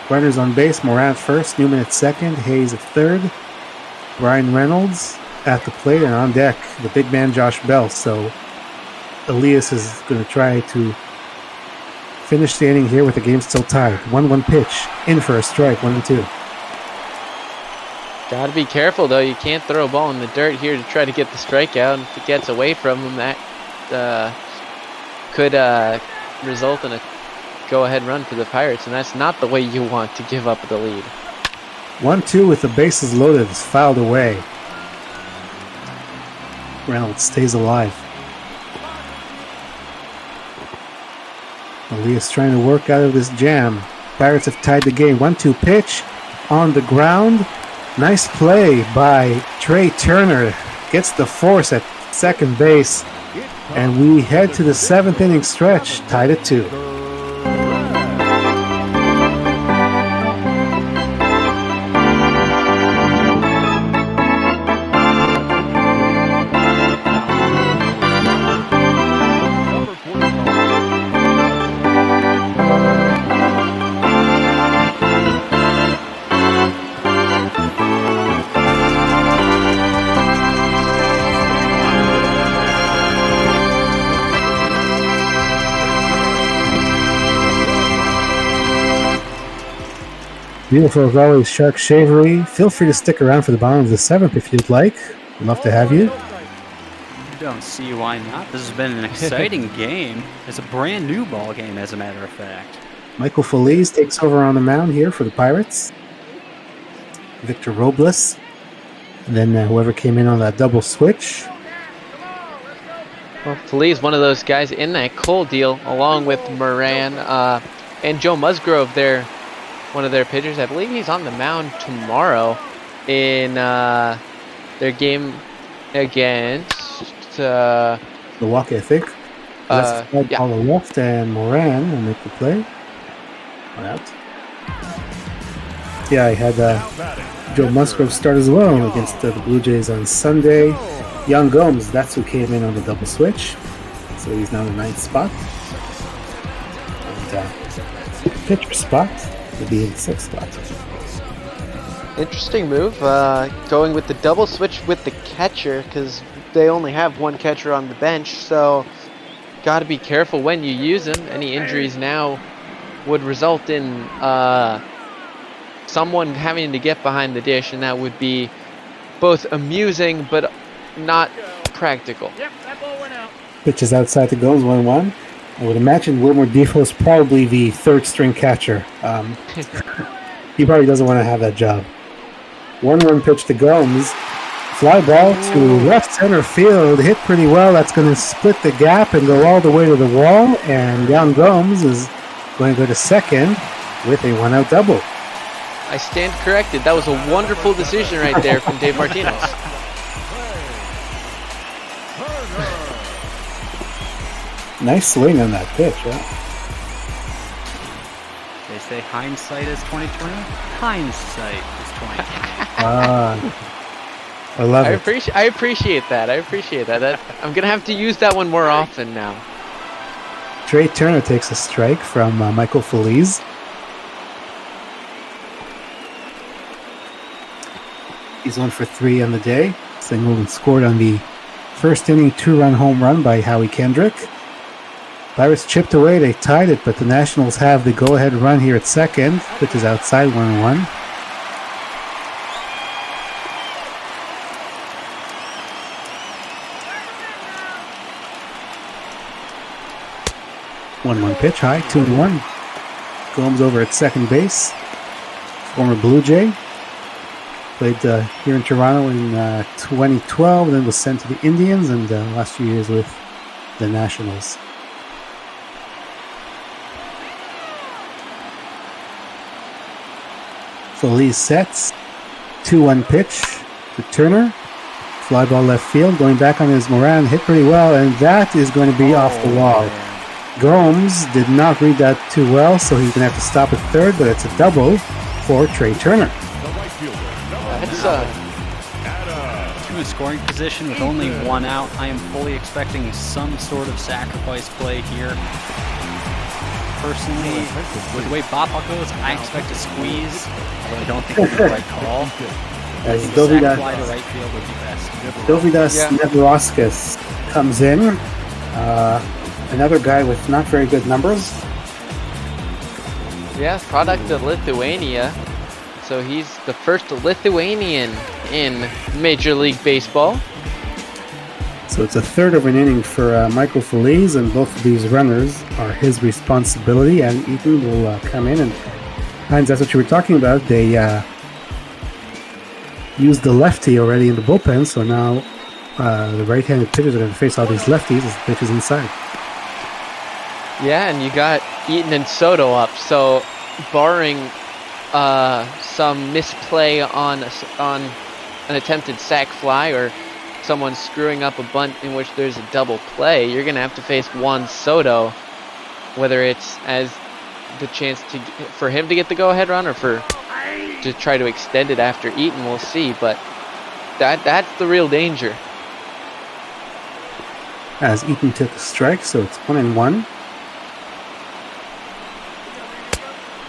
runners on base, Moran at first, Newman at second, Hayes at third, Brian Reynolds at the plate, and on deck, the big man Josh Bell. So Elias is going to try to finish the inning here with the game still tied. 1-1 pitch, in for a strike, 1-2. Gotta be careful though. You can't throw a ball in the dirt here to try to get the strikeout. And if it gets away from him, that could result in a go-ahead run for the Pirates, and that's not the way you want to give up the lead. 1-2 with the bases loaded is fouled away. Reynolds stays alive. Elias trying to work out of this jam. Pirates have tied the game. 1-2 pitch on the ground. Nice play by Trey Turner. Gets the force at second base. And we head to the 7th inning stretch, tied at 2. Beautiful as always, Shark Shavery. Feel free to stick around for the bottom of the 7th if you'd like. We'd love to have you. Don't see why not. This has been an exciting game. It's a brand new ball game, as a matter of fact. Michael Feliz takes over on the mound here for the Pirates. Victor Robles. And then whoever came in on that double switch. Well, Feliz, one of those guys in that Cole deal, along with Moran and Joe Musgrove there. One of their pitchers. I believe he's on the mound tomorrow in their game against Milwaukee, I think. That's yeah. on the left, and Moran will make the play. One out. Yeah, I had Joe Musgrove start as well against the Blue Jays on Sunday. Young Gomes, that's who came in on the double switch. So he's now in the 9th spot. And pitcher spot will be in the 6th spot. Interesting move, going with the double switch with the catcher, because they only have one catcher on the bench, so got to be careful when you use him. Any injuries now would result in someone having to get behind the dish, and that would be both amusing but not practical. Yep, that ball went out. Pitches outside the goals, 1-1. I would imagine Wilmer Defoe is probably the 3rd string catcher. He probably doesn't want to have that job. 1-1 pitch to Gomes. Fly ball to left center field, hit pretty well. That's going to split the gap and go all the way to the wall. And down Gomes is going to go to second with a 1-out double. I stand corrected. That was a wonderful decision right there from Dave Martinez. Nice swing on that pitch, huh? They say hindsight is 2020. Hindsight is 2020. I love it. I appreciate that. I'm gonna have to use that one more often now. Trey Turner takes a strike from Michael Feliz. He's 1 for 3 on the day. Single and scored on the first inning 2-run home run by Howie Kendrick. Pirates chipped away, they tied it, but the Nationals have the go-ahead run here at second, which is outside 1-1. One pitch high, 2-1. Gomes over at second base. Former Blue Jay. Played here in Toronto in 2012, then was sent to the Indians, and last few years with the Nationals. Feliz sets. 2-1 pitch to Turner. Fly ball left field, going back on his Moran, hit pretty well, and that is going to be off the wall. Man. Gomes did not read that too well, so he's going to have to stop at third, but it's a double for Trey Turner. That's to a scoring position with only 1 out. I am fully expecting some sort of sacrifice play here. Personally, with the way Bopal goes, I expect a squeeze, although I don't think it's the right call. I think a sac fly to right field would be best. Dovydas Neverauskas comes in. Another guy with not very good numbers. Yeah, product of Lithuania. So he's the first Lithuanian in Major League Baseball. So it's a third of an inning for Michael Feliz, and both of these runners are his responsibility. And Eaton will come in, and Hines, that's what you were talking about. They used the lefty already in the bullpen, so now the right-handed pitchers are going to face all these lefties as the pitch is inside. Yeah, and you got Eaton and Soto up, so barring some misplay on an attempted sac fly or someone screwing up a bunt in which there's a double play, you're going to have to face Juan Soto, whether it's as the chance for him to get the go-ahead run or to try to extend it after Eaton, we'll see, but that's the real danger. As Eaton took a strike, so it's 1-1.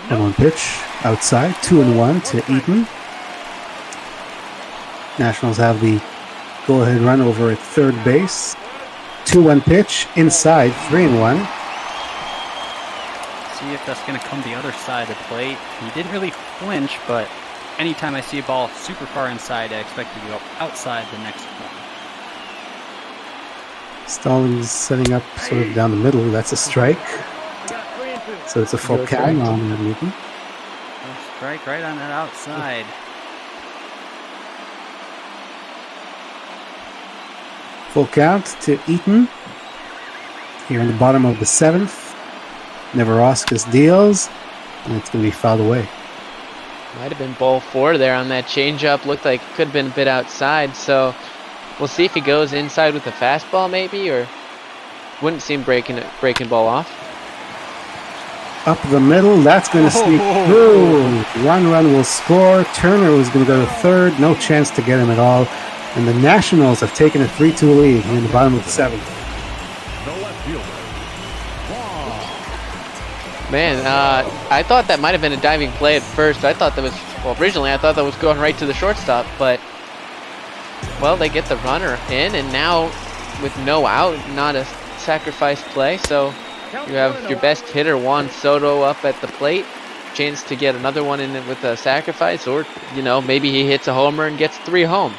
1-1 pitch outside, 2-1 to Eaton. Nationals have the go-ahead run over at third base. 2-1 pitch inside, 3-1. See if that's going to come the other side of the plate. He didn't really flinch, but anytime I see a ball super far inside, I expect it to go outside the next one. Stallings setting up sort of down the middle. That's a strike. So it's a full count on Newton. Strike right on that outside. Full count to Eaton. Here in the bottom of the 7th. Neverauskas deals, and it's going to be fouled away. Might have been ball 4 there on that changeup. Looked like it could have been a bit outside, so we'll see if he goes inside with a fastball maybe, or wouldn't seem breaking ball off. Up the middle, that's going to sneak through. 1 run will score. Turner was going to go to third. No chance to get him at all. And the Nationals have taken a 3-2 lead in the bottom of the 7th. Man, I thought that might have been a diving play at first. Originally I thought that was going right to the shortstop, but, well, they get the runner in, and now with no out, not a sacrifice play, so you have your best hitter, Juan Soto, up at the plate. Chance to get another one in with a sacrifice, or, maybe he hits a homer and gets 3 home.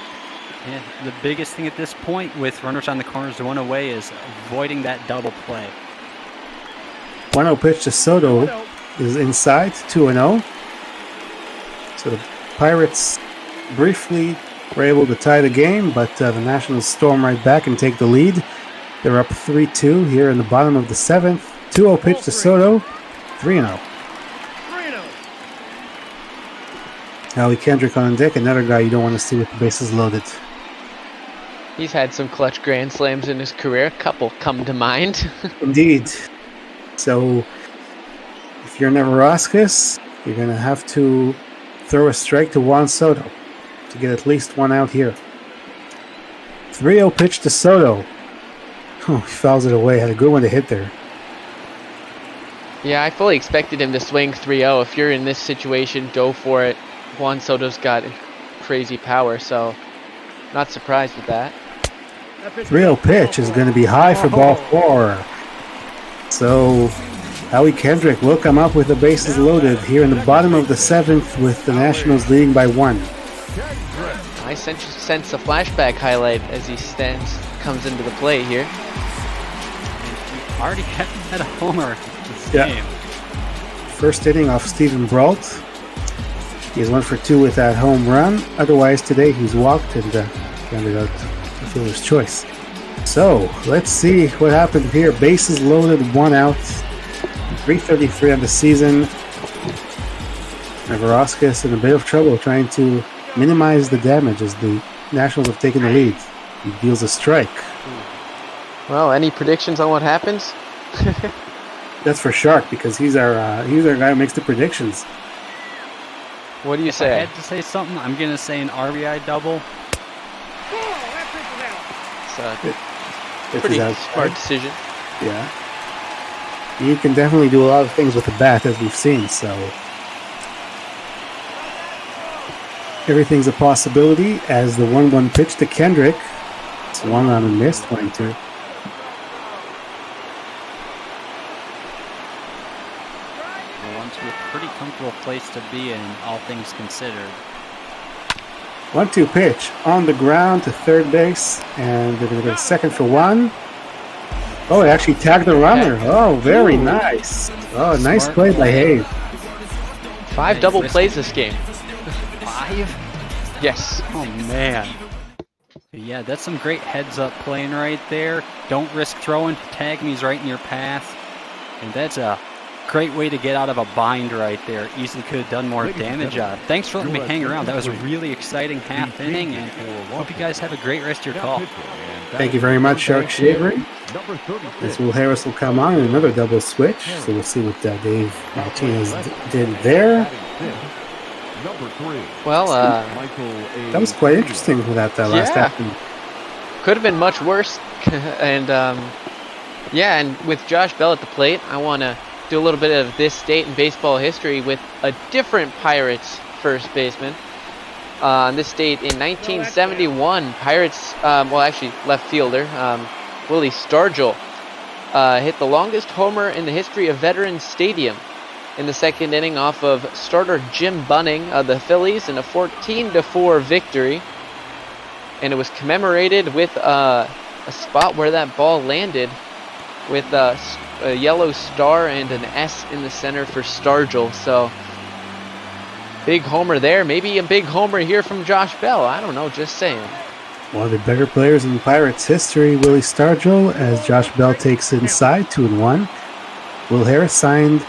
Yeah, the biggest thing at this point with runners on the corners 1 away is avoiding that double play. 1-0 pitch to Soto is inside, 2-0. So the Pirates briefly were able to tie the game, but the Nationals storm right back and take the lead. They're up 3-2 here in the bottom of the 7th. 2-0 pitch to Soto, 3-0. Howie Kendrick on deck, another guy you don't want to see with the bases loaded. He's had some clutch grand slams in his career. A couple come to mind. Indeed. So, if you're Neverauskas, you're going to have to throw a strike to Juan Soto to get at least one out here. 3-0 pitch to Soto. Oh, he fouls it away. Had a good one to hit there. Yeah, I fully expected him to swing 3-0. If you're in this situation, go for it. Juan Soto's got crazy power, so not surprised with that. 3-0 pitch is going to be high for ball 4. So Howie Kendrick will come up with the bases loaded here in the bottom of the 7th with the Nationals leading by 1. I sense a flashback highlight as he comes into the play here. Already had a homer this game. First inning off Stephen Brault. He has 1 for 2 with that home run. Otherwise, today he's walked and rounded out the fielder's choice. So, let's see what happened here. Bases loaded, 1 out. 3:33 on the season. Neverauskas in a bit of trouble trying to minimize the damage as the Nationals have taken the lead. He deals a strike. Well, any predictions on what happens? That's for Shark because he's our guy who makes the predictions. What do you If say? I had to say something, I'm going to say an RBI double. It's a pretty smart decision. Yeah. You can definitely do a lot of things with the bat, as we've seen, so everything's a possibility as the 1-1 pitch to Kendrick. It's 1 on a miss, 22. A pretty comfortable place to be in, all things considered. 1-2 pitch on the ground to third base, and they're going to go second for 1. Oh, it actually tagged the runner. Oh, very nice. Oh, nice play by Hayes. 5 double plays this game. 5? Yes. Oh, man. Yeah, that's some great heads-up playing right there. Don't risk throwing. Tag me's right in your path. And that's a great way to get out of a bind right there. Easily could have done more damage. Thanks for letting me hang around. That was a really exciting half inning, and hope you guys have a great rest of your call. Thank you very much, Shark Shaver. As Will Harris will come on in another double switch. So we'll see what Dave Martinez did there. Well, that was quite interesting with that last half inning. Could have been much worse. And and with Josh Bell at the plate, I want to do a little bit of this date in baseball history with a different Pirates first baseman. On this date in 1971, Pirates, left fielder, Willie Stargell, hit the longest homer in the history of Veterans Stadium in the second inning off of starter Jim Bunning of the Phillies in a 14-4 victory. And it was commemorated with a spot where that ball landed with a yellow star and an S in the center for Stargell. So, big homer there. Maybe a big homer here from Josh Bell. I don't know, just saying. One of the better players in Pirates history, Willie Stargell, as Josh Bell takes inside, 2-1. Will Harris signed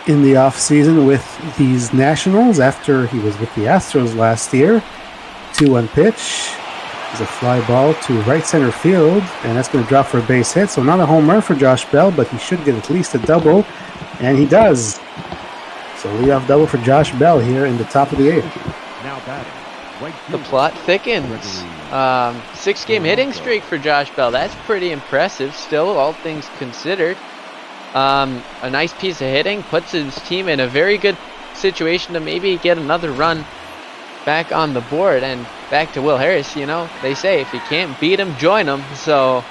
in the offseason with these Nationals after he was with the Astros last year. 2-1 pitch. It's a fly ball to right center field, and that's going to drop for a base hit. So not a home run for Josh Bell, but he should get at least a double, and he does. So leadoff double for Josh Bell here in the top of the 8th. The plot thickens. 6-game hitting streak for Josh Bell. That's pretty impressive still, all things considered. A nice piece of hitting puts his team in a very good situation to maybe get another run back on the board. And back to Will Harris, they say if you can't beat him, join him. So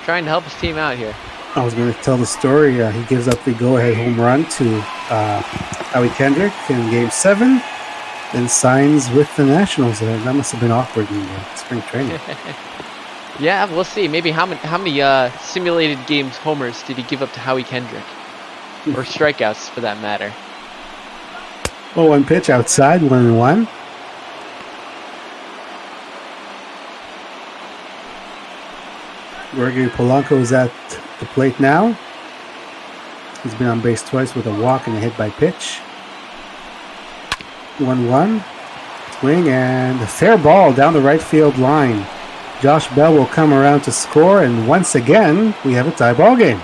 trying to help his team out here. I was going to tell the story. He gives up the go-ahead home run to Howie Kendrick in Game 7, then signs with the Nationals. That must have been awkward in spring training. Yeah, we'll see. Maybe how many simulated games homers did he give up to Howie Kendrick? Or strikeouts, for that matter. 1 pitch outside, 1-1. Gregory Polanco is at the plate now. He's been on base twice with a walk and a hit by pitch. 1-1. Swing and a fair ball down the right field line. Josh Bell will come around to score, and once again, we have a tie ball game.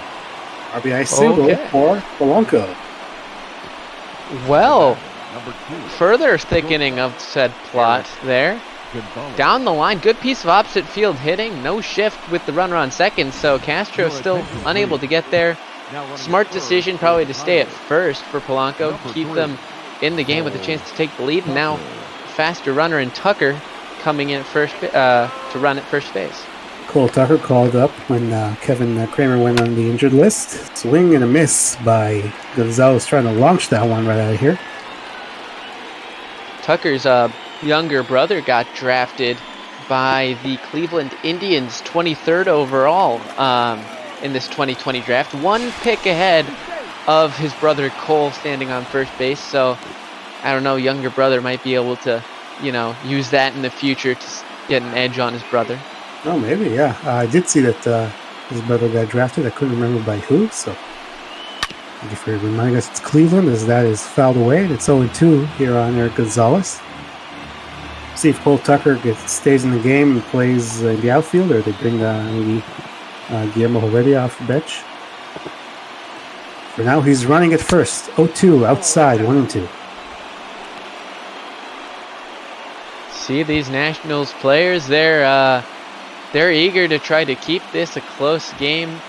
RBI single for Polanco. Well, further thickening of said plot there. Down the line, good piece of opposite field hitting. No shift with the runner on second, so Castro still unable to get there. Smart decision probably to stay at first for Polanco, keep them in the game with a chance to take the lead. And now, faster runner in Tucker coming in at first to run at first base. Cole Tucker called up when Kevin Kramer went on the injured list. Swing and a miss by Gonzalez, trying to launch that one right out of here. Tucker's younger brother got drafted by the Cleveland Indians 23rd overall in this 2020 draft. One pick ahead of his brother Cole standing on first base. So, I don't know, younger brother might be able to, use that in the future to get an edge on his brother. Oh, maybe, yeah. I did see that his brother got drafted. I couldn't remember by who, so thank you for reminding us it's Cleveland, as that is fouled away. It's 0-2 here on Eric Gonzalez. See if Cole Tucker stays in the game and plays in the outfield, or they bring maybe Guillermo Heredia off the bench. For now, he's running at first. 0-2 outside, 1-2. See these Nationals players, they're eager to try to keep this a close game,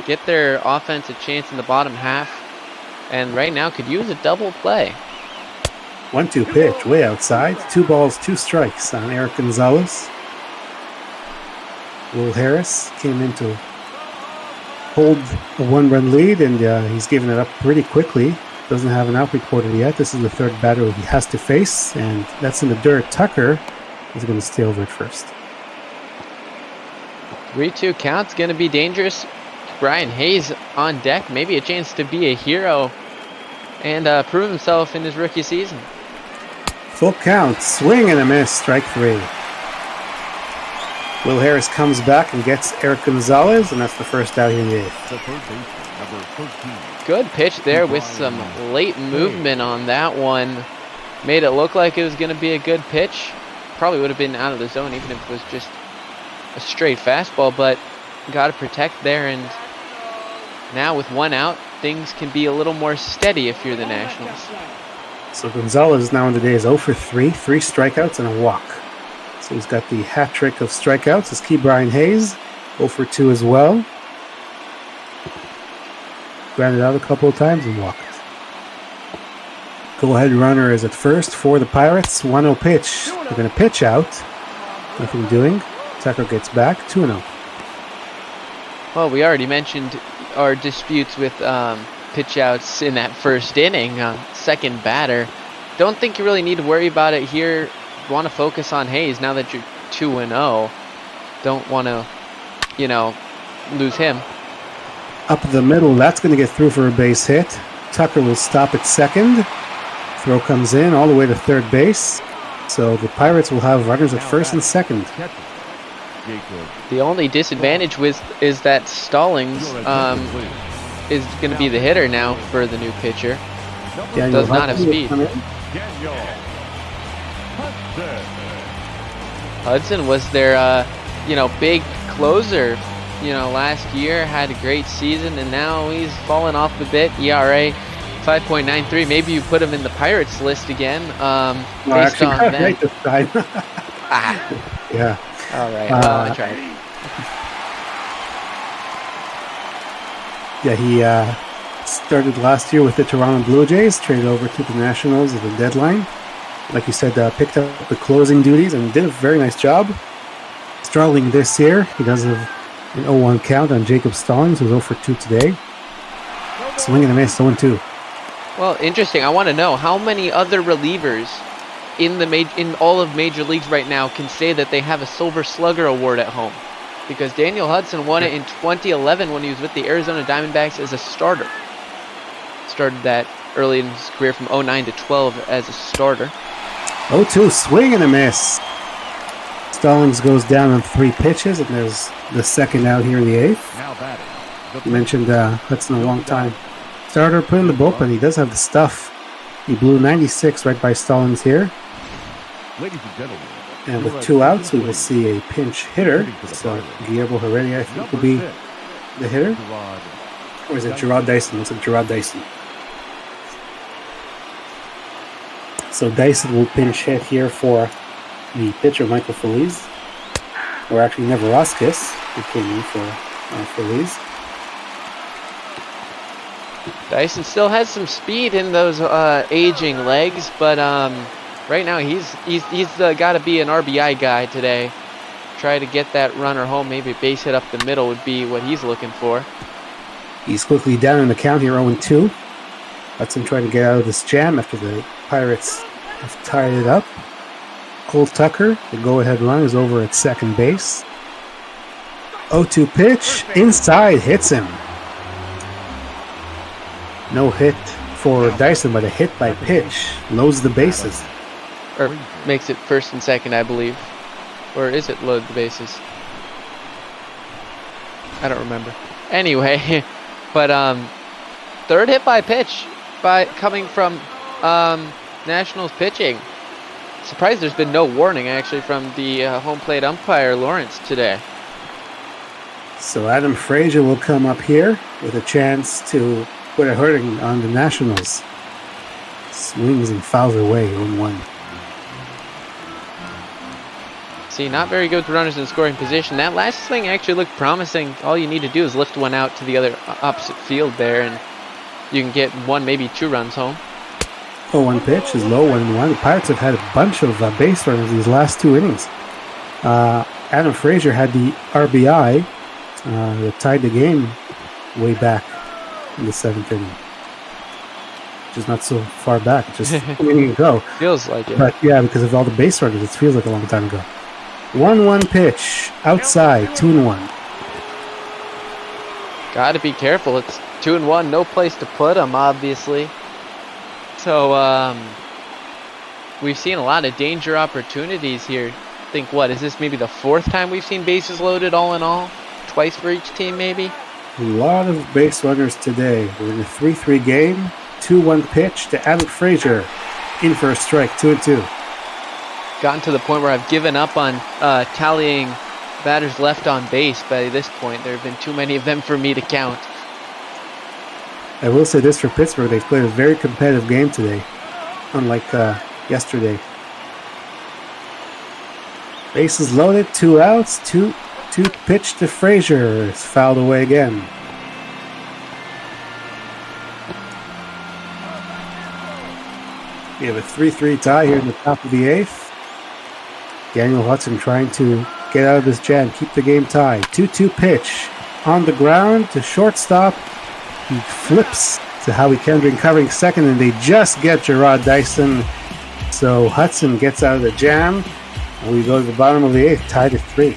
get their offense a chance in the bottom half, and right now could use a double play. 1-2 pitch, way outside. 2 balls, 2 strikes on Eric Gonzalez. Will Harris came in to hold a 1-run lead, and he's given it up pretty quickly. Doesn't have an out reported yet. This is the third batter he has to face, and that's in the dirt. Tucker is going to stay over at first. 3-2 count's going to be dangerous. Brian Hayes on deck, maybe a chance to be a hero and prove himself in his rookie season. Full count, swing and a miss, strike 3. Will Harris comes back and gets Eric Gonzalez, and that's the first out here in the 8th. Good pitch there with some late movement on that one. Made it look like it was going to be a good pitch. Probably would have been out of the zone even if it was just a straight fastball, but got to protect there. And now with 1 out, things can be a little more steady if you're the Nationals. So Gonzalez now in the day is 0 for 3, 3 strikeouts and a walk. So he's got the hat trick of strikeouts. His key Brian Hayes, 0 for 2 as well. Grounded out a couple of times and walked. Go-ahead runner is at first for the Pirates. 1-0 pitch. They're going to pitch out. Nothing doing. Tucker gets back. 2-0. Well, we already mentioned our disputes with pitch outs in that first inning. Second batter. Don't think you really need to worry about it here. Want to focus on Hayes now that you're 2-0. Don't want to, lose him. Up the middle, that's going to get through for a base hit. Tucker will stop at second. Throw comes in all the way to third base. So the Pirates will have runners at first and second. The only disadvantage is that Stallings is going to be the hitter now for the new pitcher. Does not have speed. Hudson was their, big closer. Last year had a great season, and now he's fallen off a bit. ERA 5.93. Maybe you put him in the Pirates list again. Based on that. Right this time. Yeah. All right. I tried. Yeah, he started last year with the Toronto Blue Jays, traded over to the Nationals at the deadline. Like you said, picked up the closing duties and did a very nice job. Struggling this year because of an 0-1 count on Jacob Stallings, who's 0 for 2 today. Swing and a miss, 0-2. Well, interesting. I want to know how many other relievers in all of Major Leagues right now can say that they have a Silver Slugger award at home. Because Daniel Hudson won it in 2011 when he was with the Arizona Diamondbacks as a starter. Started that early in his career from 09 to 12 as a starter. 0-2, swing and a miss. Stallings goes down on 3 pitches, and there's the second out here in the 8th. Now batting. You mentioned Hudson a long time starter, put in the bullpen. He does have the stuff. He blew 96 right by Stallings here. Ladies and gentlemen. And with 2 outs, we will see a pinch hitter. So Guillermo Heredia, I think, will be the hitter. Or is it Gerard Dyson? Looks like Gerard Dyson. So Dyson will pinch hit here for the pitcher, Michael Feliz. Or actually, Neveraskis, who came in for Feliz. Dyson still has some speed in those aging legs, but right now he's got to be an RBI guy today. Try to get that runner home. Maybe a base hit up the middle would be what he's looking for. He's quickly down in the count here, 0-2. Hudson trying to get out of this jam after the Pirates have tied it up. Cole Tucker, the go-ahead run, is over at second base. 0-2 pitch, inside, hits him. No hit for Dyson, but a hit by pitch. Loads the bases. Or makes it first and second, I believe. Or is it load the bases? I don't remember. Anyway, but third hit by pitch coming from Nationals pitching. Surprised there's been no warning actually from the home plate umpire Lawrence today. So Adam Frazier will come up here with a chance to put a hurting on the Nationals. Swings and fouls away, 1-1. See, not very good runners in scoring position. That last swing actually looked promising. All you need to do is lift one out to the other opposite field there, and you can get 1, maybe 2 runs home. 0-1 pitch is low, 1-1. The Pirates have had a bunch of base runners these last 2 innings. Adam Frazier had the RBI that tied the game way back in the 7th inning. Which is not so far back, just a minute ago. Feels like it. But yeah, because of all the base runners, it feels like a long time ago. 1-1 pitch, outside, 2-1. Gotta be careful. It's 2-1, no place to put him, obviously. So, we've seen a lot of danger opportunities here. I think, what, is this maybe the 4th time we've seen bases loaded all in all? Twice for each team, maybe? A lot of base runners today. We're in a 3-3 game. 2-1 pitch to Adam Frazier. In for a strike, 2-2. Gotten to the point where I've given up on tallying batters left on base. By this point, there have been too many of them for me to count. I will say this for Pittsburgh. They've played a very competitive game today, unlike yesterday. Bases loaded, 2 outs, 2 pitch to Frazier. It's fouled away again. We have a 3-3 tie here in the top of the 8th. Daniel Hudson trying to get out of this jam, keep the game tied. 2-2 pitch on the ground to shortstop. He flips to Howie Kendrick covering second, and they just get Gerard Dyson. So Hudson gets out of the jam, and we go to the bottom of the 8th, tied at 3.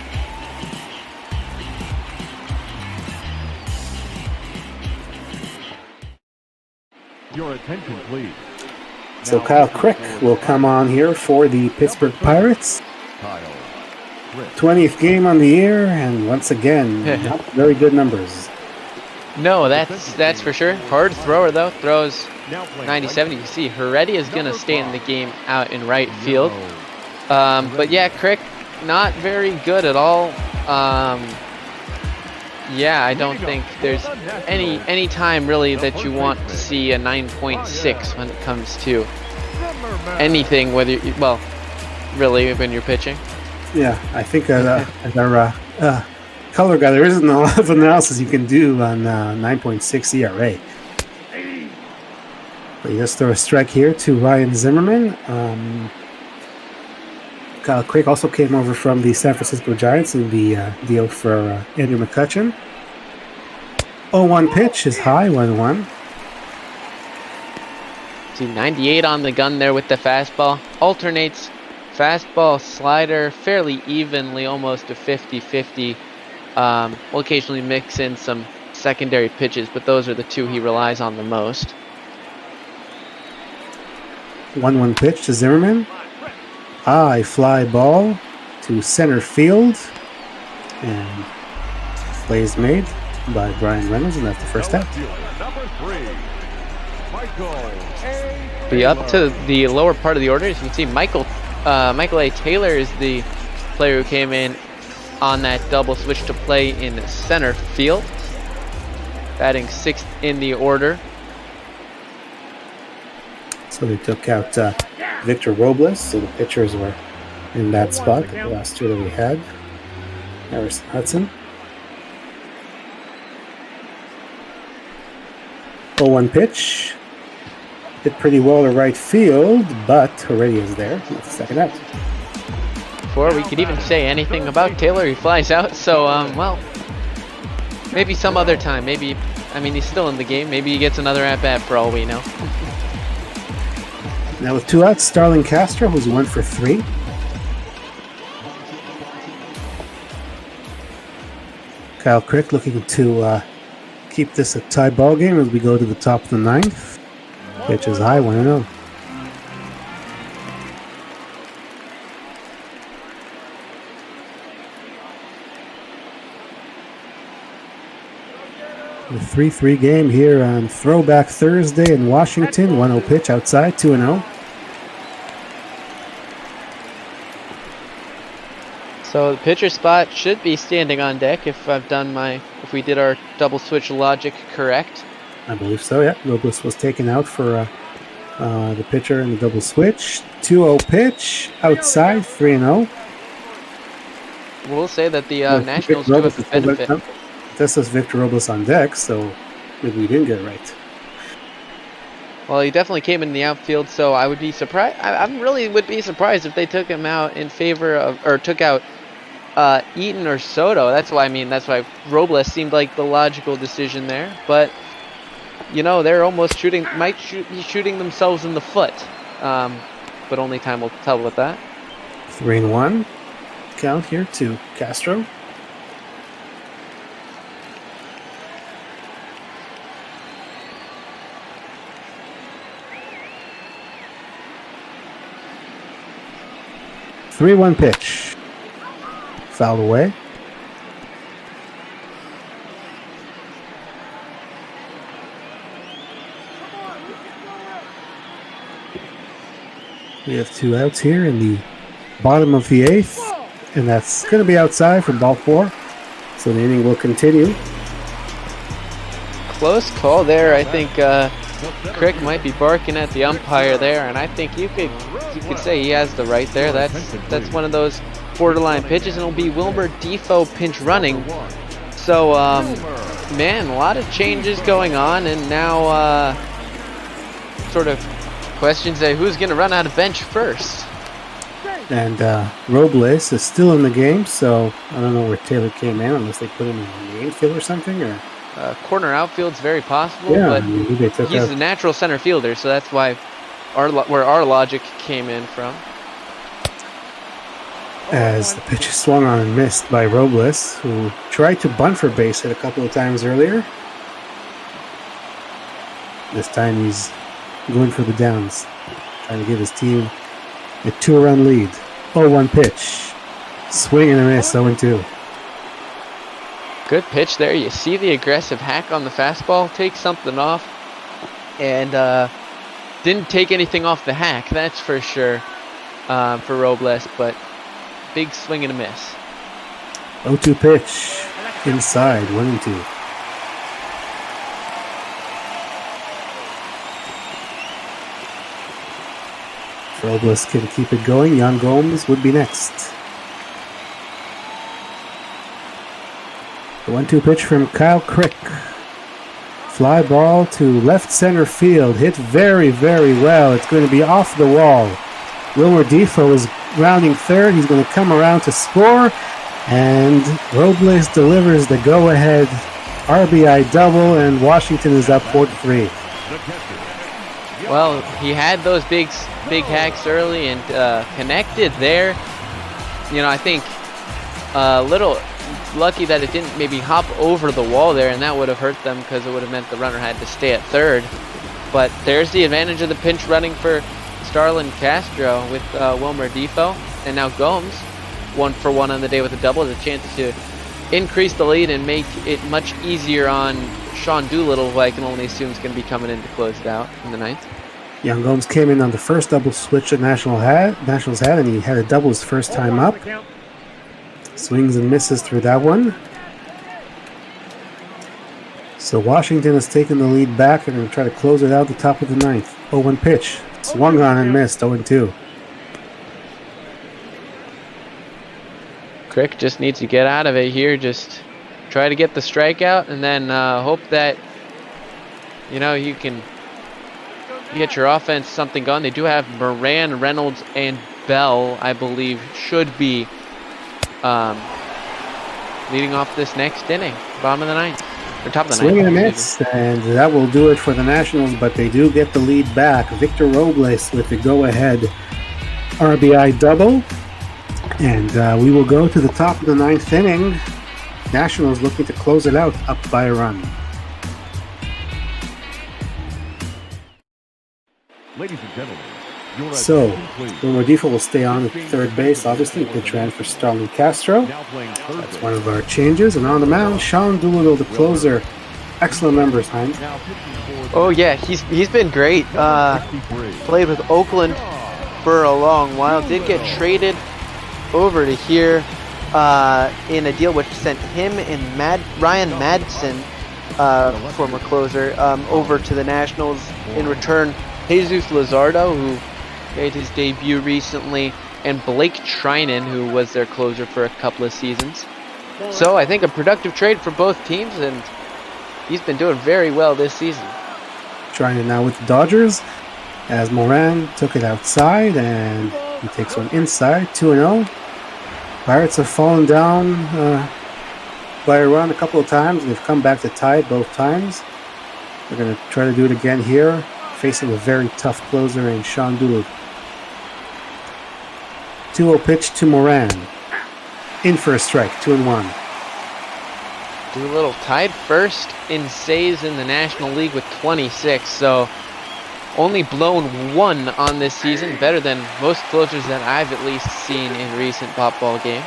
Your attention, please. So Kyle Crick will come on here for the Pittsburgh Pirates. 20th game on the year, and once again, not very good numbers. No, that's for sure. Hard thrower, though. Throws 97. You can see Heredia is going to stay in the game out in right field. But yeah, Crick, not very good at all. Yeah, I don't think there's any time really that you want to see a 9.6 when it comes to anything, whether you, well, really when you're pitching. Yeah, I think as our color guy, there isn't a lot of analysis you can do on 9.6 ERA. But he does throw a strike here to Ryan Zimmerman. Kyle Crick also came over from the San Francisco Giants in the deal for Andrew McCutchen. 0-1 pitch is high, 1-1. See, 98 on the gun there with the fastball. Alternates fastball, slider, fairly evenly, almost a 50-50. Will occasionally mix in some secondary pitches, but those are the two he relies on the most. 1-1 pitch to Zimmerman. High fly ball to center field. And play is made by Brian Reynolds, and that's the first out. Be up to the lower part of the order. As you can see, Michael A. Taylor is the player who came in on that double switch to play in center field, batting 6th in the order. So they took out Victor Robles, so the pitchers were in that spot, the last two that we had. Harrison Hudson. 0-1 pitch. Hit pretty well to right field, but Heredia is there. That's the second out. Before we could even say anything about Taylor, he flies out. So, well, maybe some other time. Maybe, I mean, he's still in the game. Maybe he gets another at-bat for all we know. Now with 2 outs, Starlin Castro, who's 1 for 3. Kyle Crick looking to keep this a tie ball game as we go to the top of the 9th. Pitch is high, 1-0. The 3-3 game here on Throwback Thursday in Washington. 1-0 pitch outside, 2-0. So the pitcher spot should be standing on deck if we did our double switch logic correct. I believe so, yeah. Robles was taken out for the pitcher in the double switch. 2-0 pitch outside, 3-0. We'll say that the Nationals do have the benefit. This is Victor Robles on deck, so maybe we didn't get it right. Well, he definitely came in the outfield, so I would be surprised. I really would be surprised if they took him out in favor of, or took out Eaton or Soto. That's why Robles seemed like the logical decision there. But you know, they're almost might be shooting themselves in the foot. But only time will tell with that. 3-1 count here to Castro. Three-one pitch. Fouled away. We have 2 outs here in the bottom of the 8th, and that's going to be outside from ball 4. So the inning will continue. Close call there. I think Crick might be barking at the umpire there, and I think you could say he has the right there. That's one of those borderline pitches, and it'll be Wilmer Defoe pinch running. So, man, a lot of changes going on, and now sort of questions that who's going to run out of bench first. And Robles is still in the game, so I don't know where Taylor came in, unless they put him in the infield or something. Or corner outfield's very possible, yeah, but he's a natural center fielder, so that's why where our logic came in from. As the pitch is swung on and missed by Robles, who tried to bunt for base hit a couple of times earlier. This time he's going for the downs, trying to give his team a 2-run lead. 0-1 pitch. Swing and a miss, 0-2. Good pitch there. You see the aggressive hack on the fastball. Take something off. And didn't take anything off the hack, that's for sure, for Robles. But big swing and a miss. 0-2 pitch. Inside, 1-2. Robles can keep it going. Jan Gomes would be next. The 1-2 pitch from Kyle Crick. Fly ball to left center field. Hit very, very well. It's going to be off the wall. Wilmer Defoe is rounding third. He's going to come around to score. And Robles delivers the go-ahead RBI double, and Washington is up 4-3. Well, he had those big hacks early and connected there. You know, I think a little lucky that it didn't maybe hop over the wall there, and that would have hurt them because it would have meant the runner had to stay at third. But there's the advantage of the pinch running for Starlin Castro with Wilmer Defoe. And now Gomes 1-for-1 on the day with a double. It's a chance to increase the lead and make it much easier on Sean Doolittle, who I can only assume is going to be coming in to close it out in the ninth. Young Gomes came in on the first double switch that Nationals had, and he had a double his first time up. Swings and misses through that one. So Washington has taken the lead back and going to try to close it out at the top of the ninth. 0-1 pitch. Swung on and missed. 0-2. Crick just needs to get out of it here. Just try to get the strikeout and then hope that, you know, you can get your offense something going. They do have Moran, Reynolds, and Bell, I believe, should be leading off this next inning. Bottom of the ninth. Or top of the ninth. Swing and a miss, and that will do it for the Nationals, but they do get the lead back. Victor Robles with the go-ahead RBI double. And we will go to the top of the ninth inning. Nationals looking to close it out, up by a run. Ladies and gentlemen, so Rodifo will stay on at third base. Obviously, good transfer for Starlin Castro. That's one of our changes. And on the mound, Sean Doolittle, the closer. Excellent numbers, Heinz. Oh yeah, he's been great. Played with Oakland for a long while. Did get traded over to here in a deal which sent him and Ryan Madsen, former closer, over to the Nationals. In return, Jesus Luzardo, who made his debut recently, and Blake Trinan, who was their closer for a couple of seasons. So I think a productive trade for both teams, and he's been doing very well this season. Trinan now with the Dodgers, as Moran took it outside, and he takes one inside, 2-0. Pirates have fallen down by a run a couple of times. They've come back to tie it both times. They're going to try to do it again here, facing a very tough closer in Sean Doolittle. 2-0 pitch to Moran. In for a strike, 2-1. Doolittle tied first in saves in the National League with 26, so only blown one on this season, better than most closers that I've at least seen in recent pop ball games.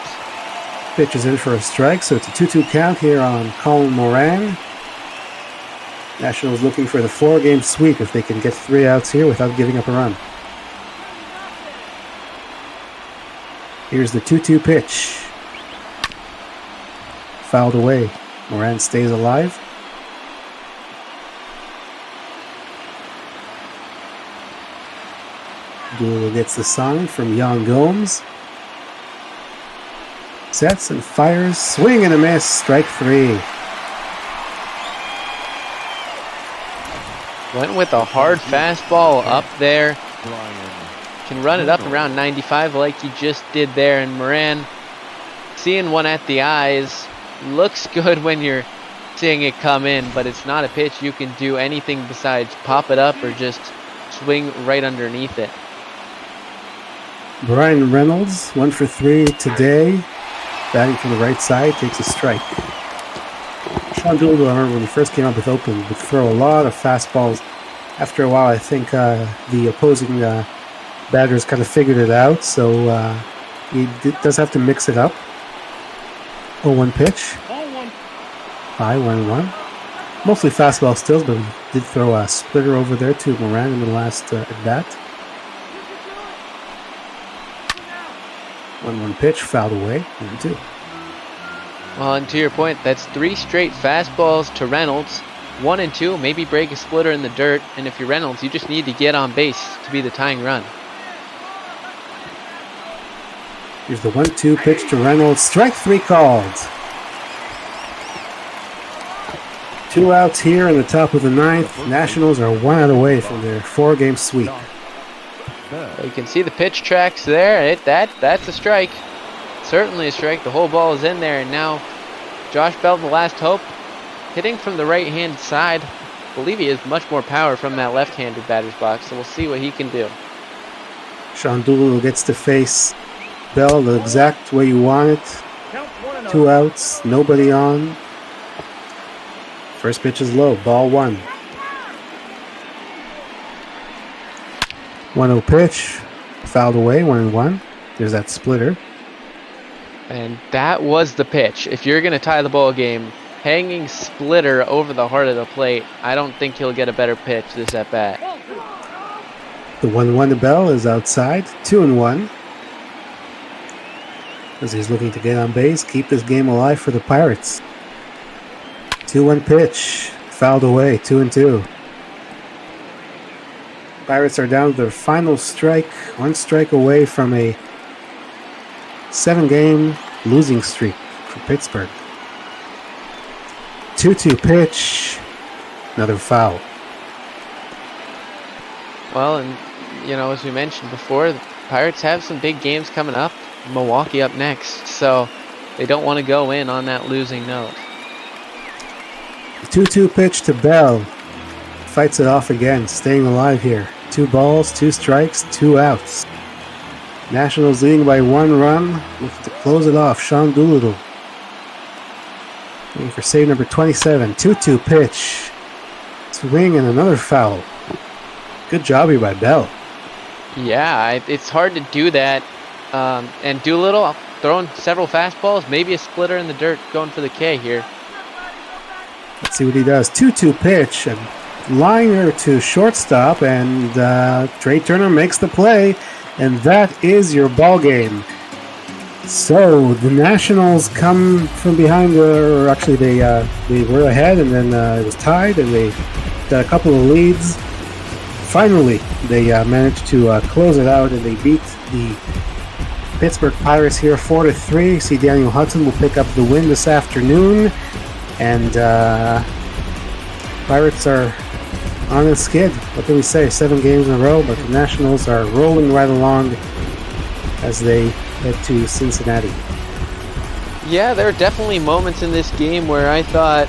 Pitch is in for a strike, so it's a 2-2 count here on Colin Moran. Nationals looking for the 4-game sweep if they can get 3 outs here without giving up a run. Here's the 2-2 pitch. Fouled away. Moran stays alive. Doolittle gets the sign from Young Gomes. Sets and fires. Swing and a miss. Strike 3. Went with a hard fastball up there. Can run it up around 95 like he just did there. And Moran, seeing one at the eyes, looks good when you're seeing it come in, but it's not a pitch you can do anything besides pop it up or just swing right underneath it. Brian Reynolds, 1 for 3 today. Batting from the right side, takes a strike. Sean Doolittle, I remember when he first came up with Oakland, would throw a lot of fastballs. After a while, I think the opposing batters kind of figured it out, so he does have to mix it up. 0-1 pitch. High, 1-1. Mostly fastball stills, but he did throw a splitter over there to Moran in the last at-bat. 1-1 pitch, fouled away, 1-2. Well, and to your point, that's 3 straight fastballs to Reynolds. 1 and 2, maybe break a splitter in the dirt, and if you're Reynolds, you just need to get on base to be the tying run. Here's the 1-2 pitch to Reynolds. Strike 3 called. 2 outs here in the top of the ninth. Nationals are 1 out away from their 4-game sweep. You can see the pitch tracks there. That's a strike. Certainly a strike. The whole ball is in there, and now Josh Bell, the last hope, hitting from the right-hand side. I believe he has much more power from that left-handed batter's box, so we'll see what he can do. Sean Doolittle gets to face Bell the exact way you want it. 2 outs, nobody on. First pitch is low, ball 1. 1-0 pitch, fouled away, 1-1. There's that splitter. And that was the pitch. If you're going to tie the ball game, hanging splitter over the heart of the plate, I don't think he'll get a better pitch this at bat. The 1-1 to Bell is outside, 2-1. As he's looking to get on base, keep this game alive for the Pirates. 2-1 pitch, fouled away, 2-2. Pirates are down to their final strike, 1 strike away from a 7-game losing streak for Pittsburgh. 2-2 pitch, another foul. Well, and as we mentioned before, the Pirates have some big games coming up. Milwaukee up next, so they don't want to go in on that losing note. 2-2 pitch to Bell. Fights it off again, staying alive here. 2 balls, 2 strikes, 2 outs. Nationals leading by 1 run. Looking to close it off, Sean Doolittle. Looking for save number 27. 2-2 pitch. Swing and another foul. Good job here by Bell. Yeah, it's hard to do that. And Doolittle throwing several fastballs, maybe a splitter in the dirt, going for the K here. Let's see what he does. 2-2 pitch. A liner to shortstop, and Trey Turner makes the play. And that is your ball game. So the Nationals come from behind, or actually they were ahead, and then it was tied, and they got a couple of leads. Finally, they managed to close it out, and they beat the Pittsburgh Pirates here 4-3. See, Daniel Hudson will pick up the win this afternoon, and Pirates are on a skid. What can we say? 7 games in a row, but the Nationals are rolling right along as they head to Cincinnati. Yeah, there are definitely moments in this game where I thought,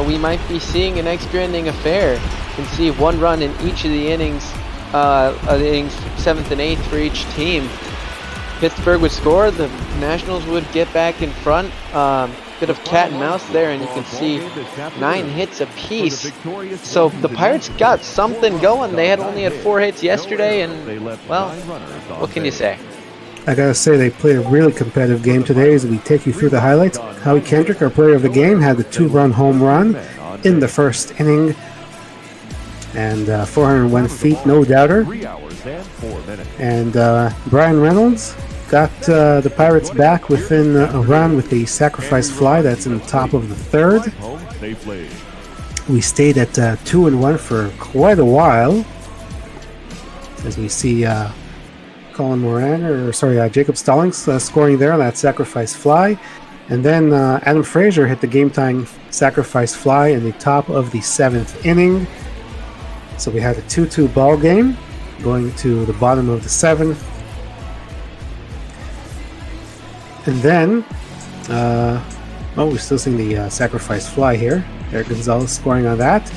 we might be seeing an extra inning affair. You can see 1 run in each of the innings, innings 7th and 8th for each team. Pittsburgh would score, the Nationals would get back in front. Bit of cat and mouse there, and you can see 9 hits apiece. So the Pirates got something going. They only had 4 hits yesterday, and, well, what can you say? I gotta say, they played a really competitive game today. As we take you through the highlights, Howie Kendrick, our player of the game, had the 2-run home run in the first inning, and 401 feet, no doubter. And Brian Reynolds got the Pirates back within a run with a sacrifice fly. That's in the top of the 3rd. We stayed at 2-1 for quite a while, as we see Jacob Stallings scoring there on that sacrifice fly. And then Adam Frazier hit the game-tying sacrifice fly in the top of the 7th inning. So we had a 2-2 ball game going to the bottom of the 7th. And then, we're still seeing the sacrifice fly here. Eric Gonzalez scoring on that.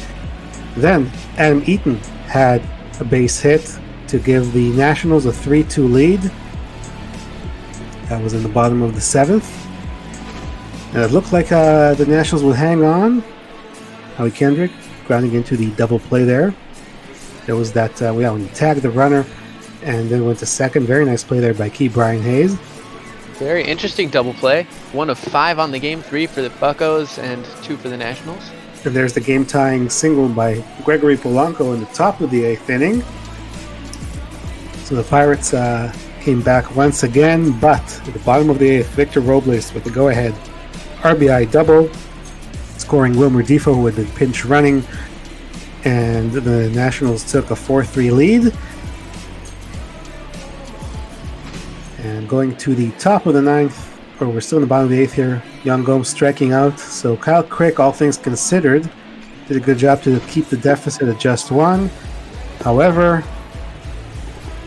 Then Adam Eaton had a base hit to give the Nationals a 3-2 lead. That was in the bottom of the 7th. And it looked like the Nationals would hang on. Howie Kendrick grounding into the double play there. There was that, when he tagged the runner and then went to second. Very nice play there by Key Brian Hayes. Very interesting double play. 1 of 5 on the game, 3 for the Buccos and 2 for the Nationals. And there's the game-tying single by Gregory Polanco in the top of the 8th inning. So the Pirates came back once again, but at the bottom of the 8th, Victor Robles with the go-ahead RBI double, scoring Wilmer Defoe, who had been pinch running, and the Nationals took a 4-3 lead. And going to the top of the 9th, or we're still in the bottom of the 8th here, Young Gomes striking out. So Kyle Crick, all things considered, did a good job to keep the deficit at just 1. However,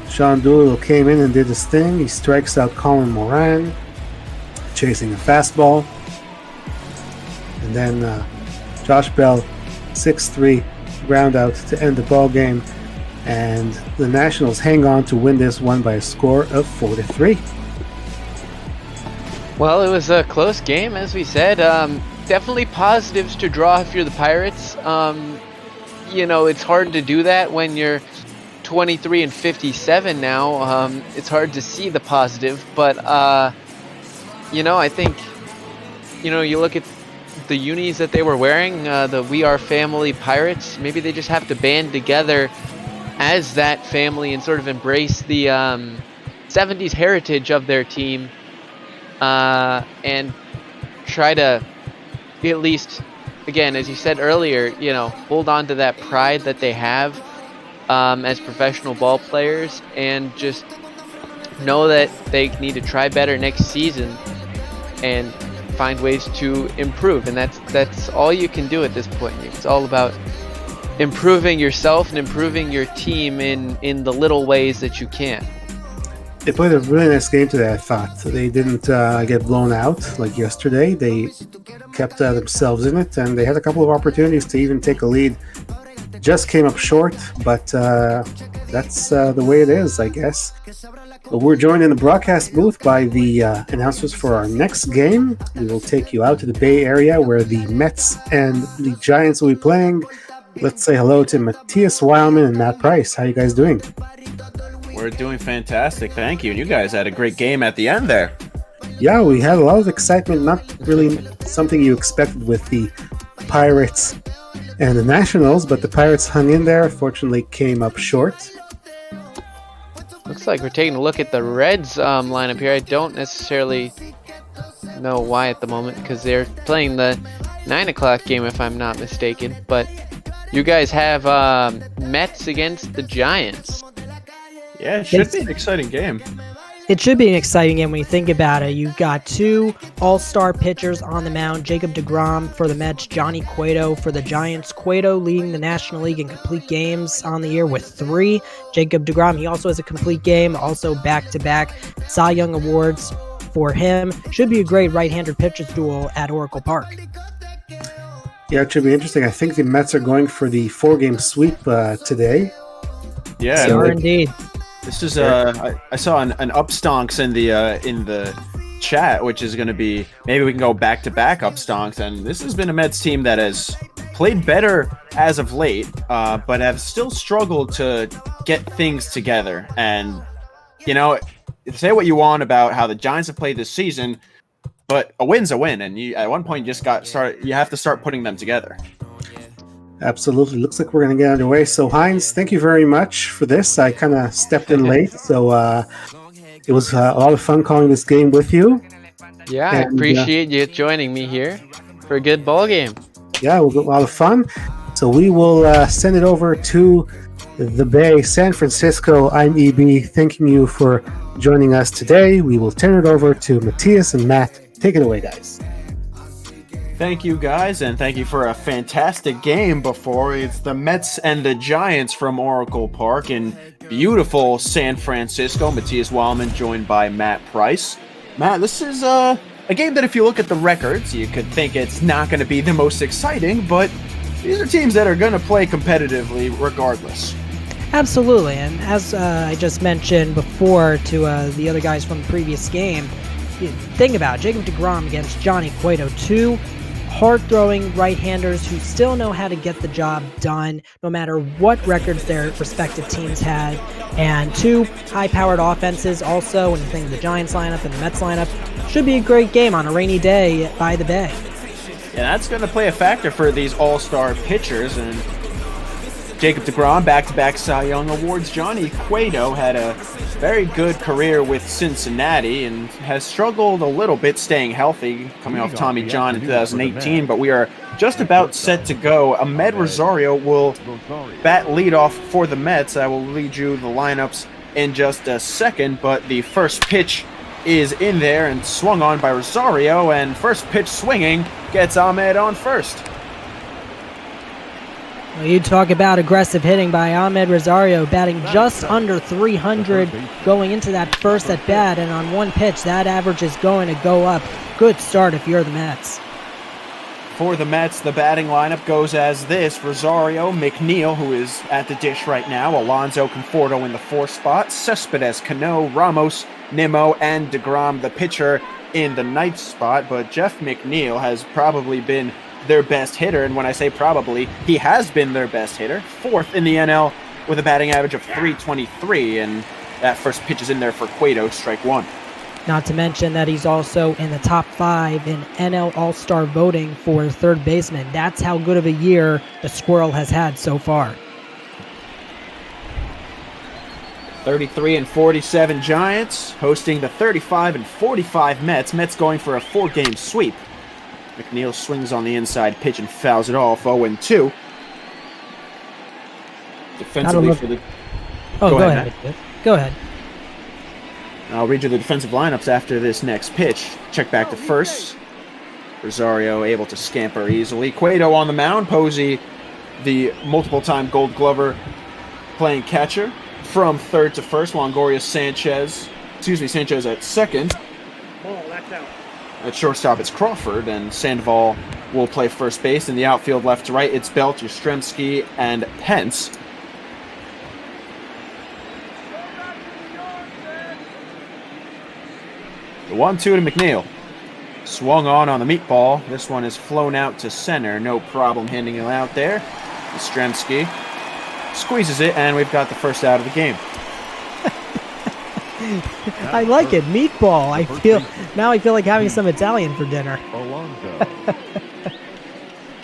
Sean Doolittle came in and did his thing. He strikes out Colin Moran, chasing a fastball. And then Josh Bell, 6-3 ground out to end the ball game. And the Nationals hang on to win this one by a score of 4-3. Well, it was a close game, as we said. Definitely positives to draw if you're the Pirates. It's hard to do that when you're 23-57 now. It's hard to see the positive, but I think, you look at the unis that they were wearing, the We Are Family Pirates. Maybe they just have to band together as that family and sort of embrace the 70s heritage of their team, and try to at least, again, as you said earlier, hold on to that pride that they have as professional ball players, and just know that they need to try better next season and find ways to improve. And that's all you can do at this point. It's all about improving yourself and improving your team in the little ways that you can. They played a really nice game today, I thought. They didn't get blown out like yesterday. They kept themselves in it, and they had a couple of opportunities to even take a lead. Just came up short, but that's the way it is, I guess. We're joined in the broadcast booth by the announcers for our next game. We will take you out to the Bay Area where the Mets and the Giants will be playing. Let's say hello to Matthias Wildman and Matt Price. How are you guys doing? We're doing fantastic, thank you. And you guys had a great game at the end there. Yeah, we had a lot of excitement. Not really something you expected with the Pirates and the Nationals, but the Pirates hung in there. Fortunately, came up short. Looks like we're taking a look at the Reds lineup here. I don't necessarily know why at the moment, because they're playing the 9 o'clock game, if I'm not mistaken. But you guys have Mets against the Giants. Yeah, it should be an exciting game. It should be an exciting game when you think about it. You've got two all-star pitchers on the mound, Jacob deGrom for the Mets, Johnny Cueto for the Giants. Cueto leading the National League in complete games on the year with 3. Jacob deGrom, he also has a complete game, also back-to-back Cy Young Awards for him. Should be a great right-handed pitchers duel at Oracle Park. Yeah, it should be interesting. I think the Mets are going for the 4-game sweep today. Yeah, so indeed. This is I saw an upstonks in the chat, which is going to be, maybe we can go back-to-back upstonks, and this has been a Mets team that has played better as of late, but have still struggled to get things together. And say what you want about how the Giants have played this season, but a win's a win, and at one point you have to start putting them together. Absolutely. Looks like we're going to get underway. So, Heinz, thank you very much for this. I kind of stepped in late, so it was a lot of fun calling this game with you. Yeah, I appreciate you joining me here for a good ball game. Yeah, it was a lot of fun. So we will send it over to the Bay, San Francisco. I'm EB, thanking you for joining us today. We will turn it over to Matthias and Matt. Take it away, guys. Thank you, guys, and thank you for a fantastic game before. It's the Mets and the Giants from Oracle Park in beautiful San Francisco. Matthias Wildman joined by Matt Price. Matt, this is a game that if you look at the records, you could think it's not going to be the most exciting, but these are teams that are going to play competitively regardless. Absolutely, and as I just mentioned before to the other guys from the previous game, think about it. Jacob deGrom against Johnny Cueto, 2 hard-throwing right-handers who still know how to get the job done no matter what records their respective teams had, and 2 high-powered offenses also. When you think of the Giants lineup and the Mets lineup, should be a great game on a rainy day by the Bay. And that's going to play a factor for these all-star pitchers. And Jacob deGrom, back-to-back Cy Young Awards. Johnny Cueto had a very good career with Cincinnati and has struggled a little bit staying healthy, coming off Tommy John in 2018, but we are just about set to go. Ahmed Rosario will bat leadoff for the Mets. I will lead you the lineups in just a second, but the first pitch is in there and swung on by Rosario, and first pitch swinging gets Ahmed on first. Well, you talk about aggressive hitting by Ahmed Rosario, batting just under 300 going into that first at bat, and on one pitch that average is going to go up. Good start if you're the Mets. For the Mets, the batting lineup goes as this: Rosario, McNeil, who is at the dish right now, Alonso Conforto in the 4th spot, Cespedes, Cano, Ramos, Nimmo, and deGrom, the pitcher, in the 9th spot. But Jeff McNeil has probably been their best hitter, and when I say probably, he has been their best hitter, 4th in the NL with a batting average of .323, and that first pitch is in there for Cueto, strike 1. Not to mention that he's also in the top 5 in NL All-Star voting for third baseman. That's how good of a year the Squirrel has had so far. 33-47 Giants hosting the 35-45 Mets. Mets going for a 4-game sweep. McNeil swings on the inside pitch and fouls it off. 0-2. Defensively for the... Oh, go ahead. Go ahead. I'll read you the defensive lineups after this next pitch. Check back to first. Rosario able to scamper easily. Cueto on the mound. Posey, the multiple-time Gold Glover, playing catcher. From third to first, Longoria, Sanchez at second. At shortstop, it's Crawford, and Sandoval will play first base. In the outfield, left to right, it's Belt, Yastrzemski, and Pence. The 1-2 to McNeil. Swung on the meatball. This one is flown out to center. No problem handing it out there. Yastrzemski squeezes it, and we've got the first out of the game. I like it. Meatball. I feel like having some Italian for dinner.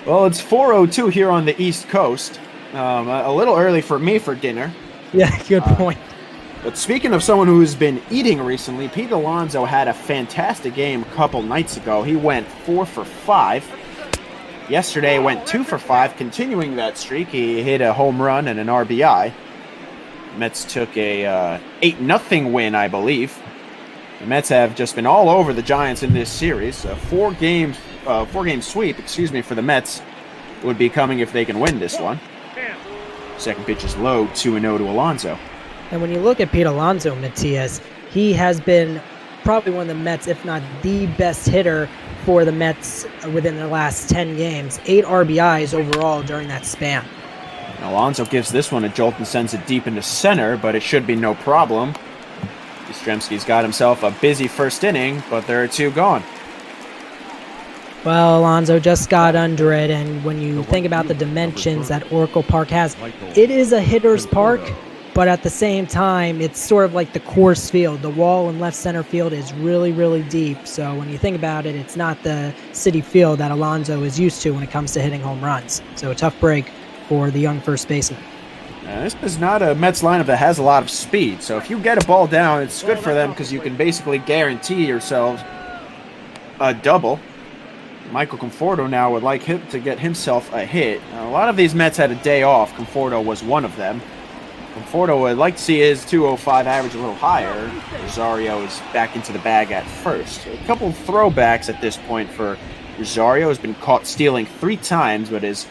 Well, it's 4:02 here on the East Coast. A little early for me for dinner. Yeah, good point. But speaking of someone who's been eating recently, Pete Alonso had a fantastic game a couple nights ago. He went 4 for 5. Yesterday went 2 for 5, continuing that streak. He hit a home run and an RBI. Mets took a 8-0 win, I believe. The Mets have just been all over the Giants in this series. A four-game sweep, for the Mets would be coming if they can win this one. Second pitch is low, 2-0 to Alonso. And when you look at Pete Alonso, Matias, he has been probably one of the Mets, if not the best hitter for the Mets within the last 10 games. 8 RBIs overall during that span. Alonso gives this one a jolt and sends it deep into center, but it should be no problem. Yastrzemski's got himself a busy first inning, but there are 2 gone. Well, Alonso just got under it, and when you think about the dimensions that Oracle Park has, it is a hitter's park, but at the same time, it's sort of like the Coors Field. The wall in left center field is really, really deep, so when you think about it, it's not the Citi Field that Alonso is used to when it comes to hitting home runs. So a tough break for the young first baseman. This is not a Mets lineup that has a lot of speed, so if you get a ball down, it's good for them because you can basically guarantee yourself a double. Michael Conforto now would like him to get himself a hit. Now, a lot of these Mets had a day off. Conforto was one of them. Conforto would like to see his 205 average a little higher. Rosario is back into the bag at first. A couple throwbacks at this point for Rosario. Has been caught stealing 3 times, but has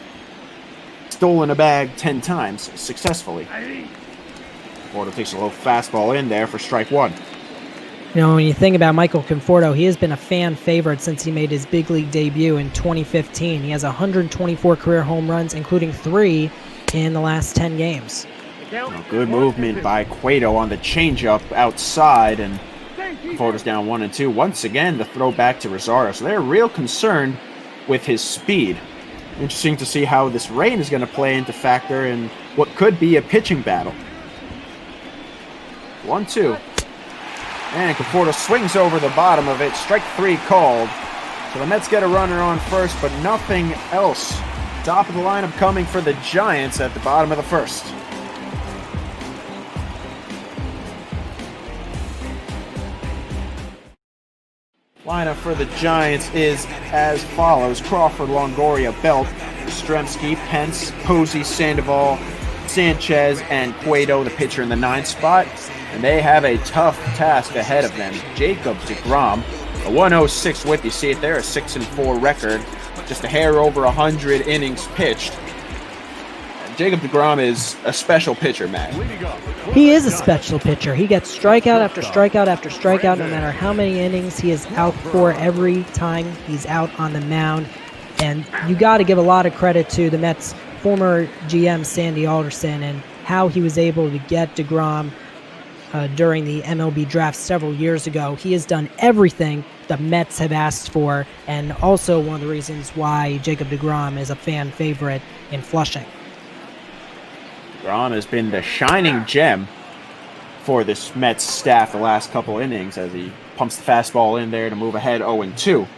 stolen a bag 10 times successfully. Conforto takes a low fastball in there for strike 1. You know, when you think about Michael Conforto, he has been a fan favorite since he made his big league debut in 2015. He has 124 career home runs, including 3 in the last 10 games. Good movement by Cueto on the changeup outside, and Conforto's down 1-2. Once again, the throw back to Rosario. So they're real concerned with his speed. Interesting to see how this rain is going to play into factor in what could be a pitching battle. 1-2. And Conforto swings over the bottom of it. Strike 3 called. So the Mets get a runner on first, but nothing else. Top of the lineup coming for the Giants at the bottom of the first. Lineup for the Giants is as follows. Crawford, Longoria, Belt, Yastrzemski, Pence, Posey, Sandoval, Sanchez, and Cueto, the pitcher in the 9th spot. And they have a tough task ahead of them. Jacob deGrom, a 106 whip. You see it there, a 6-4 record. Just a hair over 100 innings pitched. Jacob deGrom is a special pitcher, Matt. He is a special pitcher. He gets strikeout after strikeout after strikeout, no matter how many innings he is out for every time he's out on the mound. And you got to give a lot of credit to the Mets' former GM, Sandy Alderson, and how he was able to get deGrom during the MLB draft several years ago. He has done everything the Mets have asked for, and also one of the reasons why Jacob deGrom is a fan favorite in Flushing. deGrom has been the shining gem for this Mets staff the last couple innings as he Pumps the fastball in there to move ahead 0-2.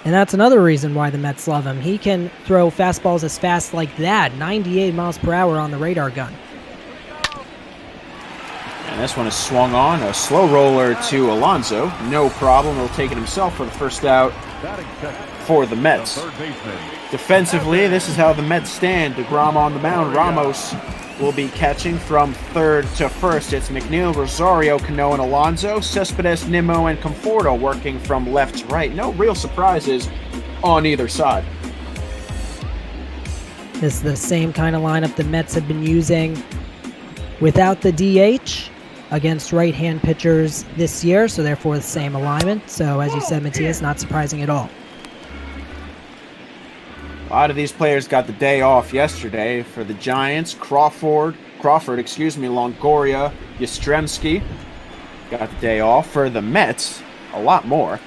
And that's another reason why the Mets love him. He can throw fastballs as fast like that, 98 miles per hour on the radar gun. And this one is swung on. A slow roller to Alonso. No problem. He'll take it himself for the first out for the Mets. Defensively, this is how the Mets stand. DeGrom on the mound. Ramos will be catching from third to first. It's McNeil, Rosario, Cano, and Alonso. Cespedes, Nimmo, and Conforto working from left to right. No real surprises on either side. This is the same kind of lineup the Mets have been using without the DH against right-hand pitchers this year, so therefore the same alignment. So as you said, Matias, not surprising at all. A lot of these players got the day off yesterday. For the Giants, Crawford, Longoria, Yastrzemski got the day off. For the Mets, a lot more.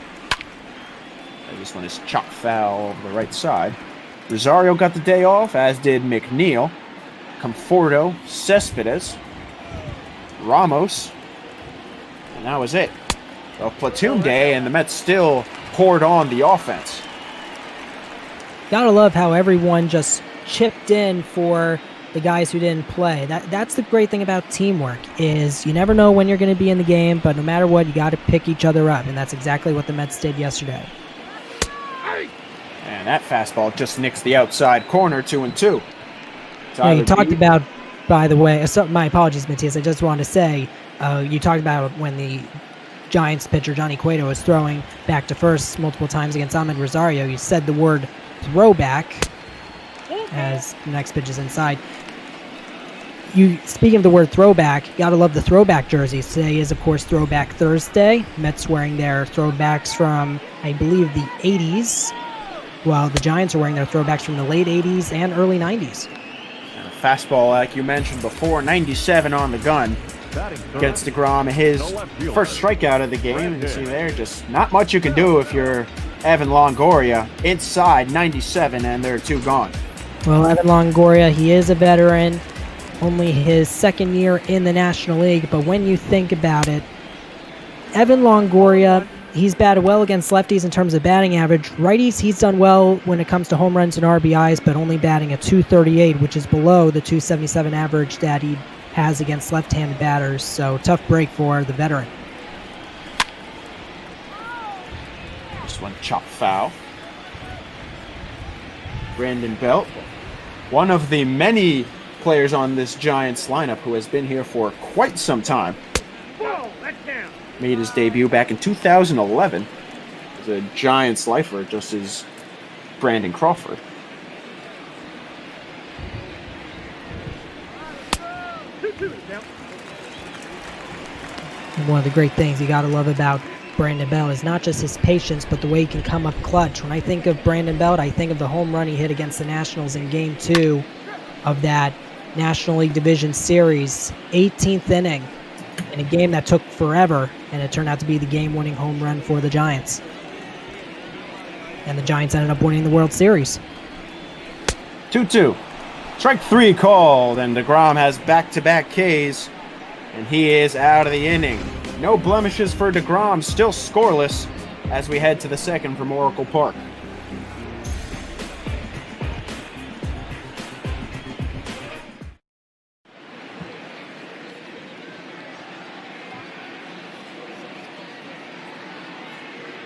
This one is chop foul over the right side. Rosario got the day off, as did McNeil, Conforto, Cespedes, Ramos, and that was it. A platoon day, and the Mets still poured on the offense. Gotta love how everyone just chipped in for the guys who didn't play. That's the great thing about teamwork, is you never know when you're going to be in the game, but no matter what, you got to pick each other up, and that's exactly what the Mets did yesterday. And that fastball just nicks the outside corner, 2-2. Yeah, you talked about, by the way, my apologies, Matias, I just wanted to say, you talked about when the Giants pitcher, Johnny Cueto, was throwing back to first multiple times against Ahmed Rosario. You said the word throwback as the next pitch is inside. Speaking of the word throwback, you gotta love the throwback jerseys. Today is, of course, Throwback Thursday. Mets wearing their throwbacks from, I believe, the 80s, while the Giants are wearing their throwbacks from the late 80s and early 90s. And a fastball, like you mentioned before, 97 on the gun. Gets DeGrom his first strikeout of the game. You see there, just not much you can do if you're Evan Longoria. Inside, 97, and there are two gone. Well, Evan Longoria, he is a veteran. Only his second year in the National League, but when you think about it, Evan Longoria, he's batted well against lefties in terms of batting average. Righties, he's done well when it comes to home runs and RBIs, but only batting at .238, which is below the .277 average that he has against left-handed batters. So tough break for the veteran. This one chop foul. Brandon Belt, one of the many players on this Giants lineup who has been here for quite some time. Made his debut back in 2011 as a Giants lifer, just as Brandon Crawford. And one of the great things you got to love about Brandon Belt is not just his patience, but the way he can come up clutch. When I think of Brandon Belt, I think of the home run he hit against the Nationals in Game 2 of that National League Division Series, 18th inning, in a game that took forever, and it turned out to be the game-winning home run for the Giants. And the Giants ended up winning the World Series. 2-2. Strike three called, and DeGrom has back-to-back Ks, and he is out of the inning. No blemishes for DeGrom, still scoreless as we head to the second from Oracle Park.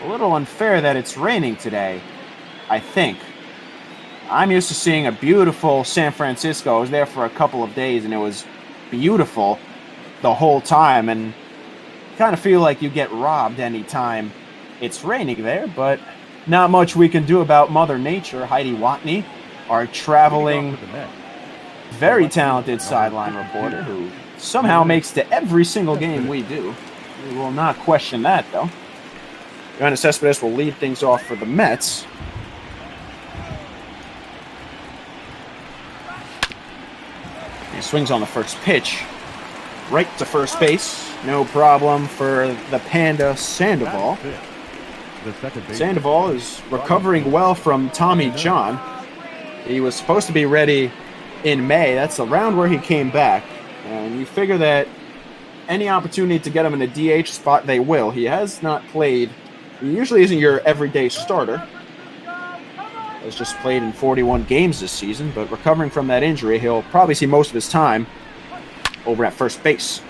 A little unfair that it's raining today, I think. I'm used to seeing a beautiful San Francisco. I was there for a couple of days and it was beautiful the whole time, and kind of feel like you get robbed anytime it's raining there, but not much we can do about Mother Nature. Heidi Watney, our traveling, very talented sideline reporter who somehow makes to every single game we do. We will not question that, though. Yoenis Cespedes will lead things off for the Mets. He swings on the first pitch. Right to first base. No problem for the Panda Sandoval. Sandoval is recovering well from Tommy John. He was supposed to be ready in May. That's the round where he came back. And you figure that any opportunity to get him in a DH spot, they will. He has not played. He usually isn't your everyday starter. Has just played in 41 games this season, but recovering from that injury, he'll probably see most of his time over at first base.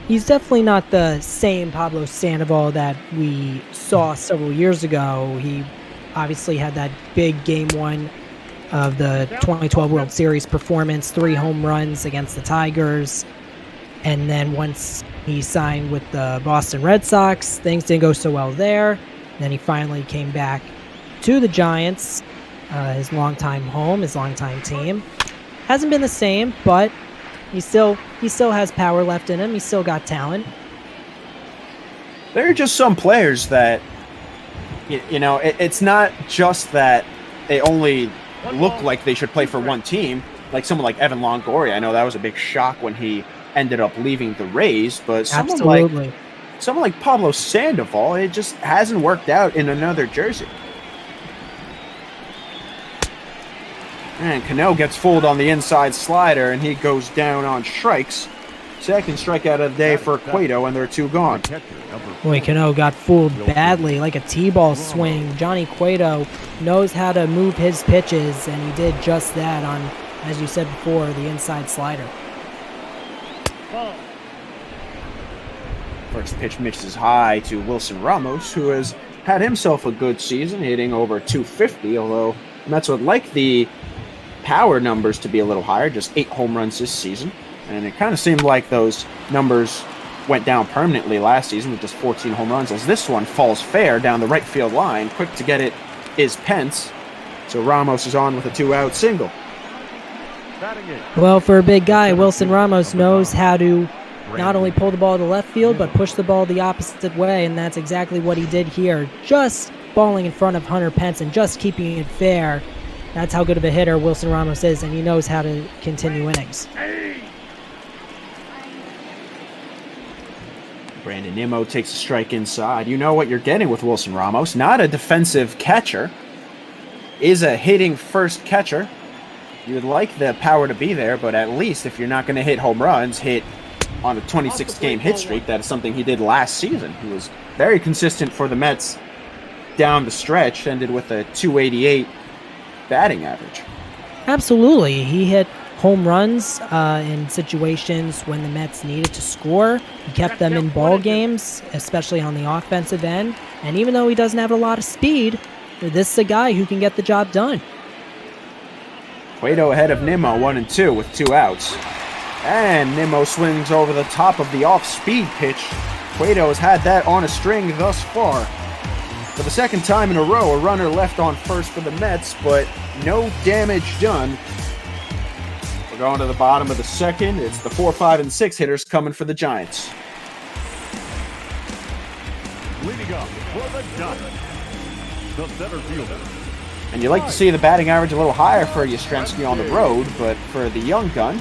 He's definitely not the same Pablo Sandoval that we saw several years ago. He obviously had that big Game 1 of the 2012 World Series performance, 3 home runs against the Tigers. And then once he signed with the Boston Red Sox, things didn't go so well there. Then he finally came back to the Giants, his longtime home, his longtime team. Hasn't been the same, but he still has power left in him. He's still got talent. There are just some players that, it's not just that they only look like they should play for one team. Like someone like Evan Longoria. I know that was a big shock when he ended up leaving the Rays, but someone like Pablo Sandoval, it just hasn't worked out in another jersey. And Cano gets fooled on the inside slider, and he goes down on strikes. Second strikeout of the day for Cueto, and there are 2 gone. Boy, Cano got fooled badly, like a T-ball swing. Johnny Cueto knows how to move his pitches, and he did just that on, as you said before, the inside slider. First pitch misses high to Wilson Ramos, who has had himself a good season, hitting over 250, although Mets would like the power numbers to be a little higher, just 8 home runs this season. And it kind of seemed like those numbers went down permanently last season with just 14 home runs, as this one falls fair down the right field line. Quick to get it is Pence, so Ramos is on with a 2-out single. Well, for a big guy, Wilson Ramos knows how to not only pull the ball to left field, but push the ball the opposite way, and that's exactly what he did here. Just balling in front of Hunter Pence and just keeping it fair. That's how good of a hitter Wilson Ramos is, and he knows how to continue innings. Brandon Nimmo takes a strike inside. You know what you're getting with Wilson Ramos. Not a defensive catcher. Is a hitting first catcher. You would like the power to be there, but at least if you're not going to hit home runs, hit on a 26-game hit streak. That is something he did last season. He was very consistent for the Mets down the stretch, ended with a 288 batting average. Absolutely. He hit home runs in situations when the Mets needed to score. He kept them in ball games, especially on the offensive end. And even though he doesn't have a lot of speed, this is a guy who can get the job done. Cueto ahead of Nimmo, 1-2 with 2 outs. And Nimmo swings over the top of the off-speed pitch. Cueto has had that on a string thus far. For the second time in a row, a runner left on first for the Mets, but no damage done. We're going to the bottom of the second. It's the 4, 5, and 6 hitters coming for the Giants. Leading up for the Giants, the center fielder. And you like to see the batting average a little higher for Yastrzemski on the road, but for the young gun,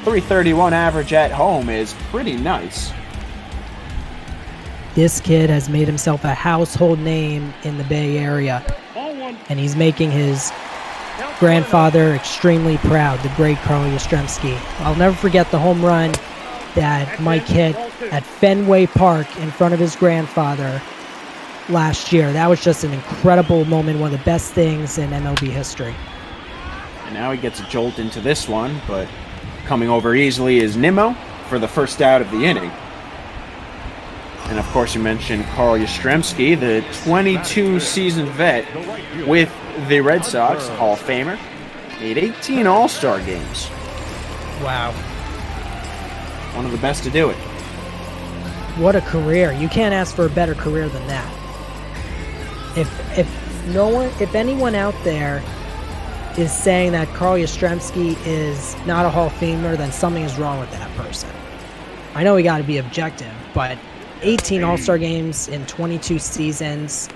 331 average at home is pretty nice. This kid has made himself a household name in the Bay Area, and he's making his grandfather extremely proud, the great Carl Yastrzemski. I'll never forget the home run that Mike hit at Fenway Park in front of his grandfather last year. That was just an incredible moment, one of the best things in MLB history. And now he gets a jolt into this one, but coming over easily is Nimmo for the first out of the inning. And of course you mentioned Carl Yastrzemski, the 22-season vet with the Red Sox, Hall of Famer. Made 18 All-Star games. Wow. One of the best to do it. What a career. You can't ask for a better career than that. If anyone out there is saying that Carl Yastrzemski is not a Hall of Famer, then something is wrong with that person. I know we got to be objective, but 18 All-Star games in 22 seasons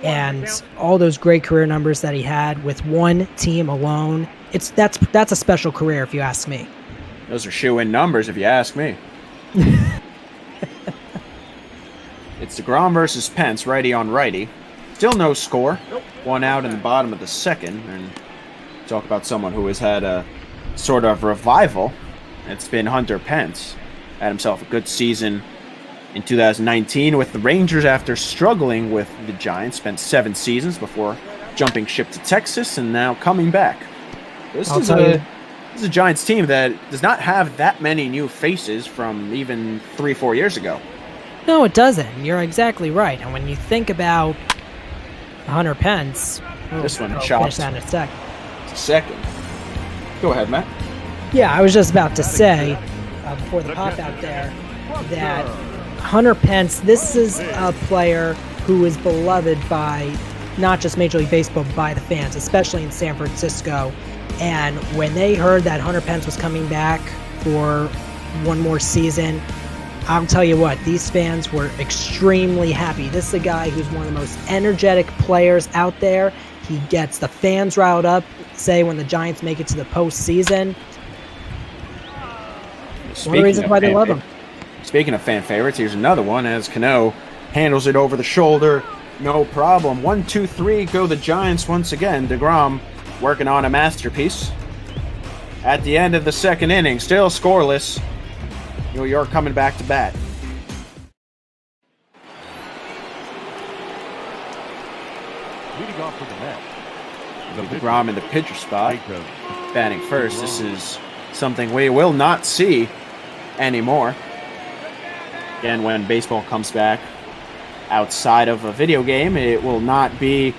and all those great career numbers that he had with one team alone, that's a special career if you ask me. Those are shoe-in numbers if you ask me. It's DeGrom versus Pence, righty on righty. Still no score. 1 out in the bottom of the second. And talk about someone who has had a sort of revival. It's been Hunter Pence. Had himself a good season in 2019 with the Rangers after struggling with the Giants. Spent 7 seasons before jumping ship to Texas and now coming back. This is a Giants team that does not have that many new faces from even 3-4 years ago. No, it doesn't. You're exactly right. And when you think about Hunter Pence, this one I'll chops. finish that in a second. It's a second. Go ahead, Matt. Yeah, I was just about to say before the pop out there that Hunter Pence, this is a player who is beloved by not just Major League Baseball, but by the fans, especially in San Francisco. And when they heard that Hunter Pence was coming back for one more season, I'll tell you what, these fans were extremely happy. This is a guy who's one of the most energetic players out there. He gets the fans riled up, say when the Giants make it to the postseason. One of the reasons why they love him. Speaking of fan favorites, here's another one as Cano handles it over the shoulder. No problem. 1, 2, 3, go the Giants once again. deGrom working on a masterpiece. At the end of the second inning, still scoreless. New York coming back to bat. Leading off for the Mets, deGrom in the pitcher spot. Batting first. This is something we will not see anymore. Again, when baseball comes back outside of a video game, it will not be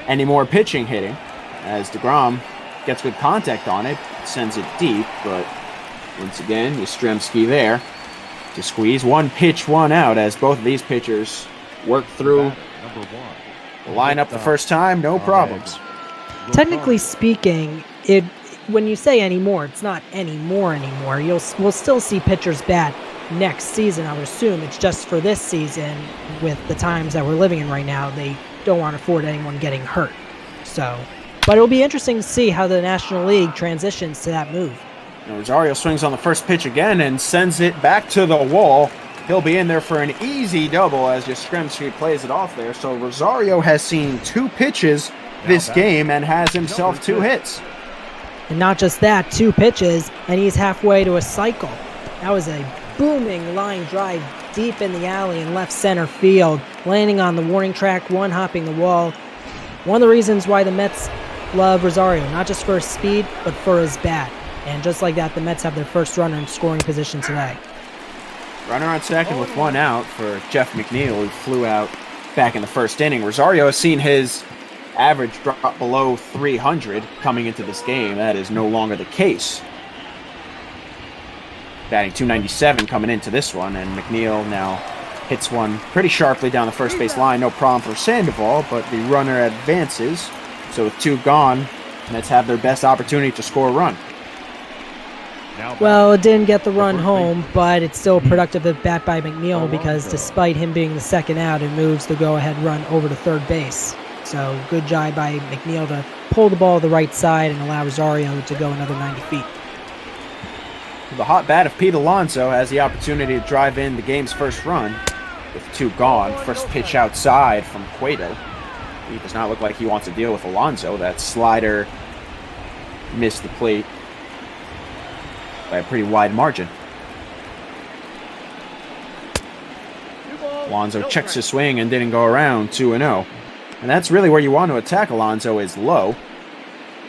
any more pitching hitting, as deGrom gets good contact on it, sends it deep, but once again, Yastrzemski there to squeeze. 1 pitch, 1 out, as both of these pitchers work through the lineup the first time, no problems. Technically speaking, when you say anymore, it's not anymore. We'll still see pitchers bat next season, I would assume. It's just for this season, with the times that we're living in right now, they don't want to afford anyone getting hurt. But it'll be interesting to see how the National League transitions to that move. Rosario swings on the first pitch again and sends it back to the wall. He'll be in there for an easy double as Yastrzemski plays it off there. So Rosario has seen 2 pitches this game and has himself 2 hits. And not just that, 2 pitches, and he's halfway to a cycle. That was a booming line drive deep in the alley in left center field, landing on the warning track, one-hopping the wall. One of the reasons why the Mets love Rosario, not just for his speed, but for his bat. And just like that, the Mets have their first runner in scoring position today. Runner on second with 1 out for Jeff McNeil, who flew out back in the first inning. Rosario has seen his average drop below 300 coming into this game. That is no longer the case. Batting .297 coming into this one, and McNeil now hits one pretty sharply down the first base line. No problem for Sandoval, but the runner advances. So with 2 gone, Mets have their best opportunity to score a run. Well, it didn't get the run home, but it's still a productive at bat by McNeil because despite him being the second out, it moves the go-ahead run over to third base. So good job by McNeil to pull the ball to the right side and allow Rosario to go another 90 feet. The hot bat of Pete Alonso has the opportunity to drive in the game's first run with 2 gone. First pitch outside from Cueto. He does not look like he wants to deal with Alonso. That slider missed the plate by a pretty wide margin. Alonso checks his swing and didn't go around. 2-0. And that's really where you want to attack Alonso, is low.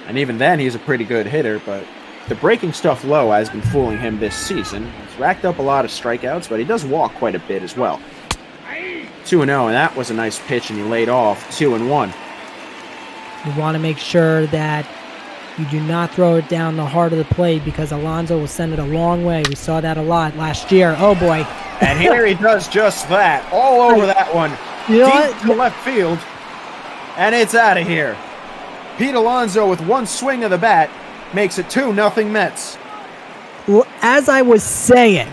And even then, he's a pretty good hitter, but the breaking stuff low has been fooling him this season. He's racked up a lot of strikeouts, but he does walk quite a bit as well. 2-0, and that was a nice pitch, and he laid off 2-1. You want to make sure that you do not throw it down the heart of the plate because Alonso will send it a long way. We saw that a lot last year. Oh, boy. And here he does just that. All over that one. Deep to left field. And it's out of here. Pete Alonso with 1 swing of the bat makes it 2-0 Mets. Well, as I was saying,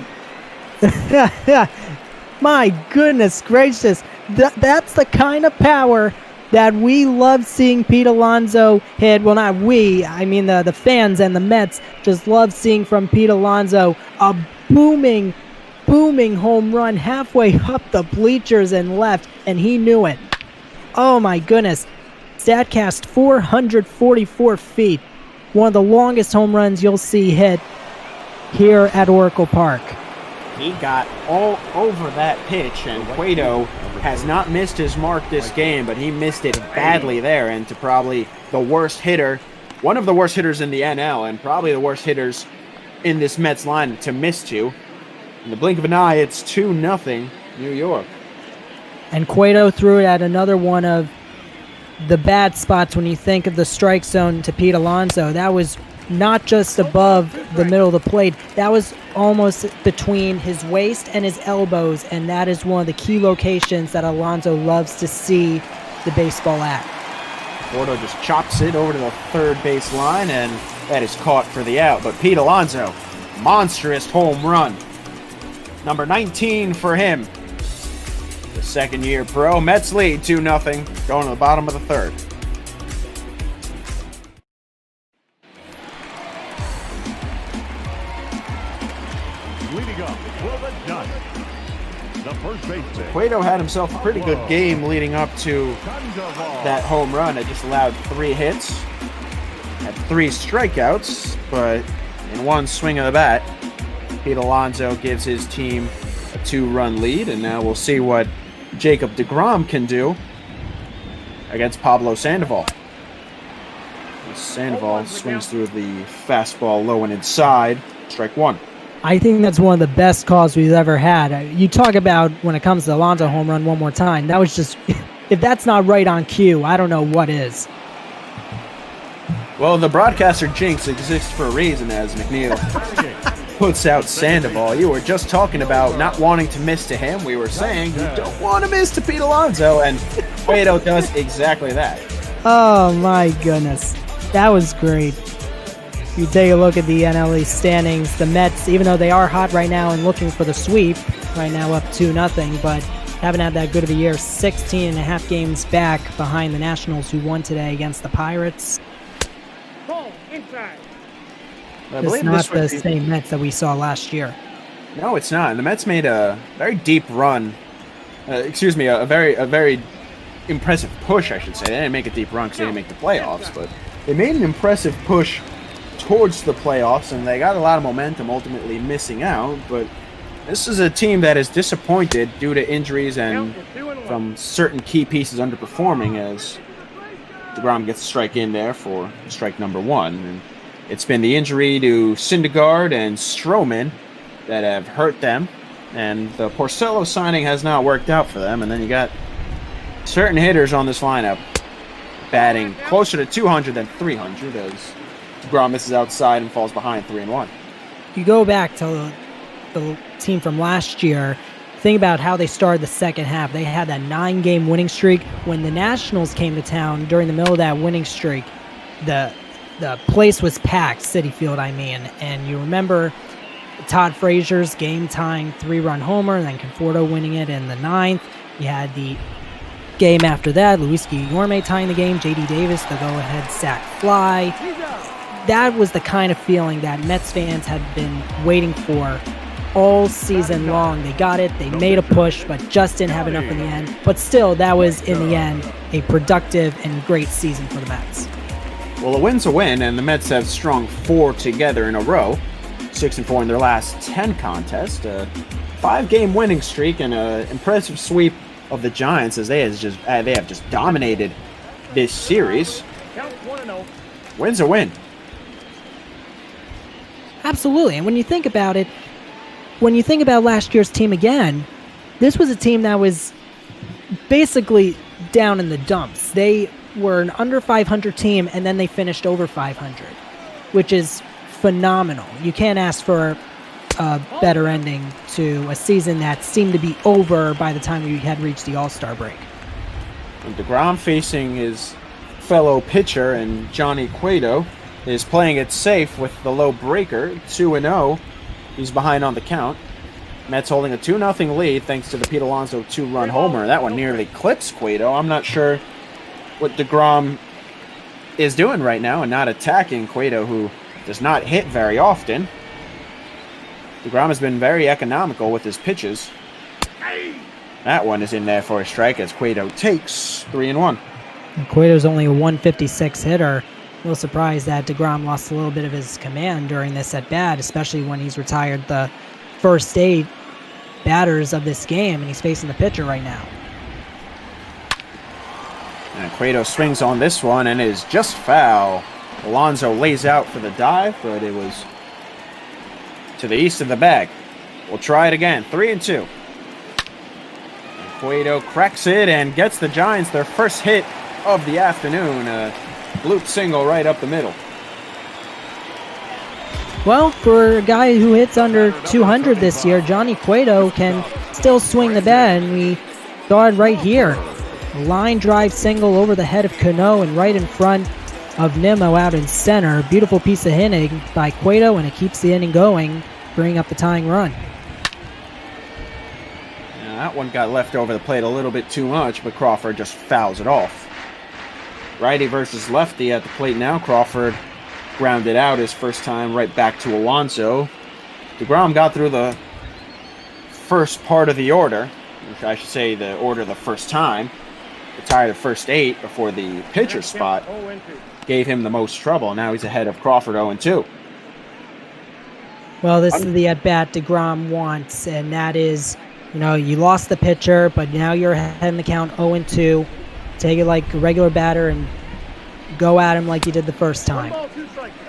my goodness gracious, that's the kind of power that we love seeing Pete Alonso hit. Well, not we, I mean the fans and the Mets just love seeing from Pete Alonso a booming home run halfway up the bleachers and left, and he knew it. Oh my goodness. StatCast 444 feet. One of the longest home runs you'll see hit here at Oracle Park. He got all over that pitch, and Cueto has not missed his mark this game, but he missed it badly there, and to probably the worst hitter, one of the worst hitters in the NL, and probably the worst hitters in this Mets line to miss to. In the blink of an eye, it's 2-0 New York. And Cueto threw it at another one of the bad spots when you think of the strike zone to Pete Alonso. That was not just above the middle of the plate. That was almost between his waist and his elbows, and that is one of the key locations that Alonso loves to see the baseball at. Porto just chops it over to the third base line, and that is caught for the out. But Pete Alonso, monstrous home run. Number 19 for him. The second-year pro. Mets lead 2-0, going to the bottom of the third. Leading up for the Giants, the first baseman. Cueto had himself a pretty good game leading up to that home run. It just allowed 3 hits, had 3 strikeouts, but in one swing of the bat, Pete Alonso gives his team a 2-run lead, and now we'll see what Jacob deGrom can do against Pablo Sandoval. Sandoval swings through the fastball low and inside, strike 1. I think that's one of the best calls we've ever had. You talk about when it comes to Alonso home run one more time. That was just, if that's not right on cue, I don't know what is. Well, the broadcaster jinx exists for a reason, as McNeil puts out Sandoval. You were just talking about not wanting to miss to him. We were saying you don't want to miss to Pete Alonso, and Cueto does exactly that. Oh my goodness. That was great. You take a look at the NL East standings. The Mets, even though they are hot right now and looking for the sweep, right now up 2-0, but haven't had that good of a year. 16 and a half games back behind the Nationals, who won today against the Pirates. It's not the same Mets that we saw last year. No, it's not. And the Mets made a very deep run. A very impressive push, I should say. They didn't make a deep run because they didn't make the playoffs, but they made an impressive push towards the playoffs, and they got a lot of momentum, ultimately missing out. But this is a team that is disappointed due to injuries and from certain key pieces underperforming, as deGrom gets a strike in there for strike number 1. And it's been the injury to Syndergaard and Stroman that have hurt them, and the Porcello signing has not worked out for them. And then you got certain hitters on this lineup batting closer to 200 than 300 as deGrom misses outside and falls behind 3-1. You go back to the team from last year, think about how they started the second half. They had that 9-game winning streak. When the Nationals came to town during the middle of that winning streak, the place was packed, Citi Field, I mean. And you remember Todd Frazier's game-tying 3-run homer, and then Conforto winning it in the 9th. You had the game after that, Luis Guillorme tying the game, J.D. Davis, the go-ahead sac fly. That was the kind of feeling that Mets fans had been waiting for all season long. They got it, they made a push, but just didn't have enough in the end. But still, that was, in the end, a productive and great season for the Mets. Well, a win's a win, and the Mets have strung 4 together in a row. 6-4 in their last 10 contests. A 5-game winning streak and an impressive sweep of the Giants, as they have just dominated this series. Win's a win. Absolutely. And when you think about it, when you think about last year's team again, this was a team that was basically down in the dumps. They were an under 500 team, and then they finished over 500, which is phenomenal. You can't ask for a better ending to a season that seemed to be over by the time we had reached the All-Star break. And deGrom, facing his fellow pitcher and Johnny Cueto, is playing it safe with the low breaker, 2-0. He's behind on the count. Mets holding a 2-0 lead thanks to the Pete Alonso 2-run homer. That one nearly clips Cueto. I'm not sure what deGrom is doing right now and not attacking Cueto, who does not hit very often. deGrom has been very economical with his pitches. That one is in there for a strike as Cueto takes 3-1. Cueto's only a 156 hitter. little surprised that deGrom lost a little bit of his command during this at bat, especially when he's retired the first 8 batters of this game, and he's facing the pitcher right now. And Cueto swings on this one and is just foul. Alonso lays out for the dive, but it was to the east of the bag. We'll try it again. 3-2. And Cueto cracks it and gets the Giants their first hit of the afternoon. A bloop single right up the middle. Well, for a guy who hits under 200 this year, Johnny Cueto can still swing the bat, and we saw it right here. A line drive single over the head of Cano and right in front of Nimmo out in center. Beautiful piece of hitting by Cueto, and it keeps the inning going, bringing up the tying run. Now, that one got left over the plate a little bit too much, but Crawford just fouls it off. Righty versus lefty at the plate now. Crawford grounded out his first time right back to Alonso. deGrom got through the first part of the order, which I should say the order the first time. Retired the first 8 before the pitcher spot gave him the most trouble. Now he's ahead of Crawford 0-2. Well, this is the at-bat deGrom wants, and that is, you lost the pitcher, but now you're ahead in the count 0-2. Take it like a regular batter and go at him like you did the first time.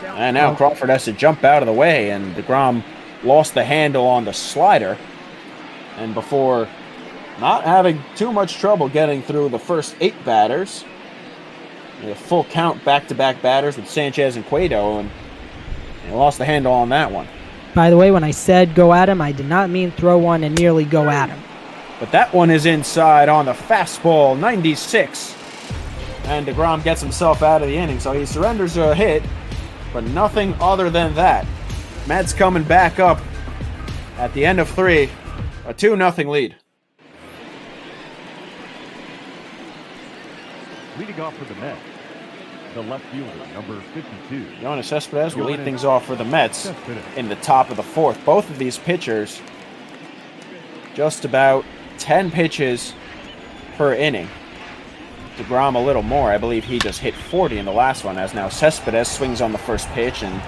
And now Crawford has to jump out of the way, and deGrom lost the handle on the slider. And before not having too much trouble getting through the first 8 batters, a full count back-to-back batters with Sanchez and Cueto, and he lost the handle on that one. By the way, when I said go at him, I did not mean throw one and nearly go at him. But that one is inside on the fastball, 96. And deGrom gets himself out of the inning, so he surrenders a hit, but nothing other than that. Mets coming back up at the end of 3, a 2-0 lead. Leading off for the Mets, the left fielder, number 52. Yoenis Cespedes will lead things off for the Mets in the top of the 4th. Both of these pitchers just about 10 pitches per inning. deGrom a little more. I believe he just hit 40 in the last one, as now Cespedes swings on the first pitch and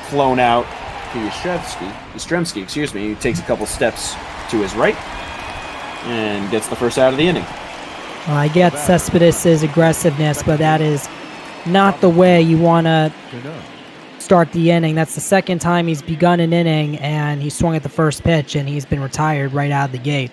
flown out to Yastrzemski, He takes a couple steps to his right and gets the first out of the inning. Well, I get Cespedes' aggressiveness, but that is not the way you want to start the inning. That's the second time he's begun an inning, and he swung at the first pitch, and he's been retired right out of the gate.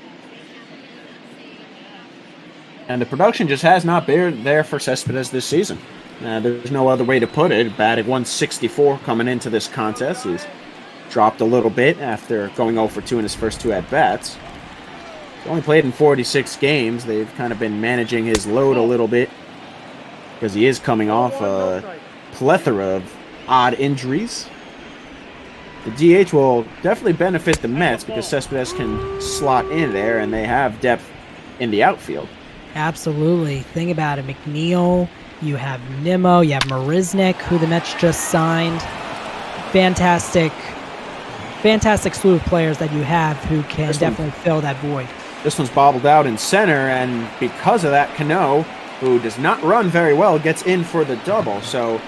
And the production just has not been there for Cespedes this season. There's no other way to put it. Batted 164 coming into this contest. He's dropped a little bit after going 0-2 in his first 2 at-bats. He's only played in 46 games. They've kind of been managing his load a little bit because he is coming off a plethora of odd injuries. The DH will definitely benefit the Mets because Cespedes can slot in there, and they have depth in the outfield. Absolutely. Think about it. McNeil, you have Nimmo, you have Marisnik, who the Mets just signed. Fantastic slew of players that you have who can definitely fill that void. This one's bobbled out in center, and because of that, Cano, who does not run very well, gets in for the double. So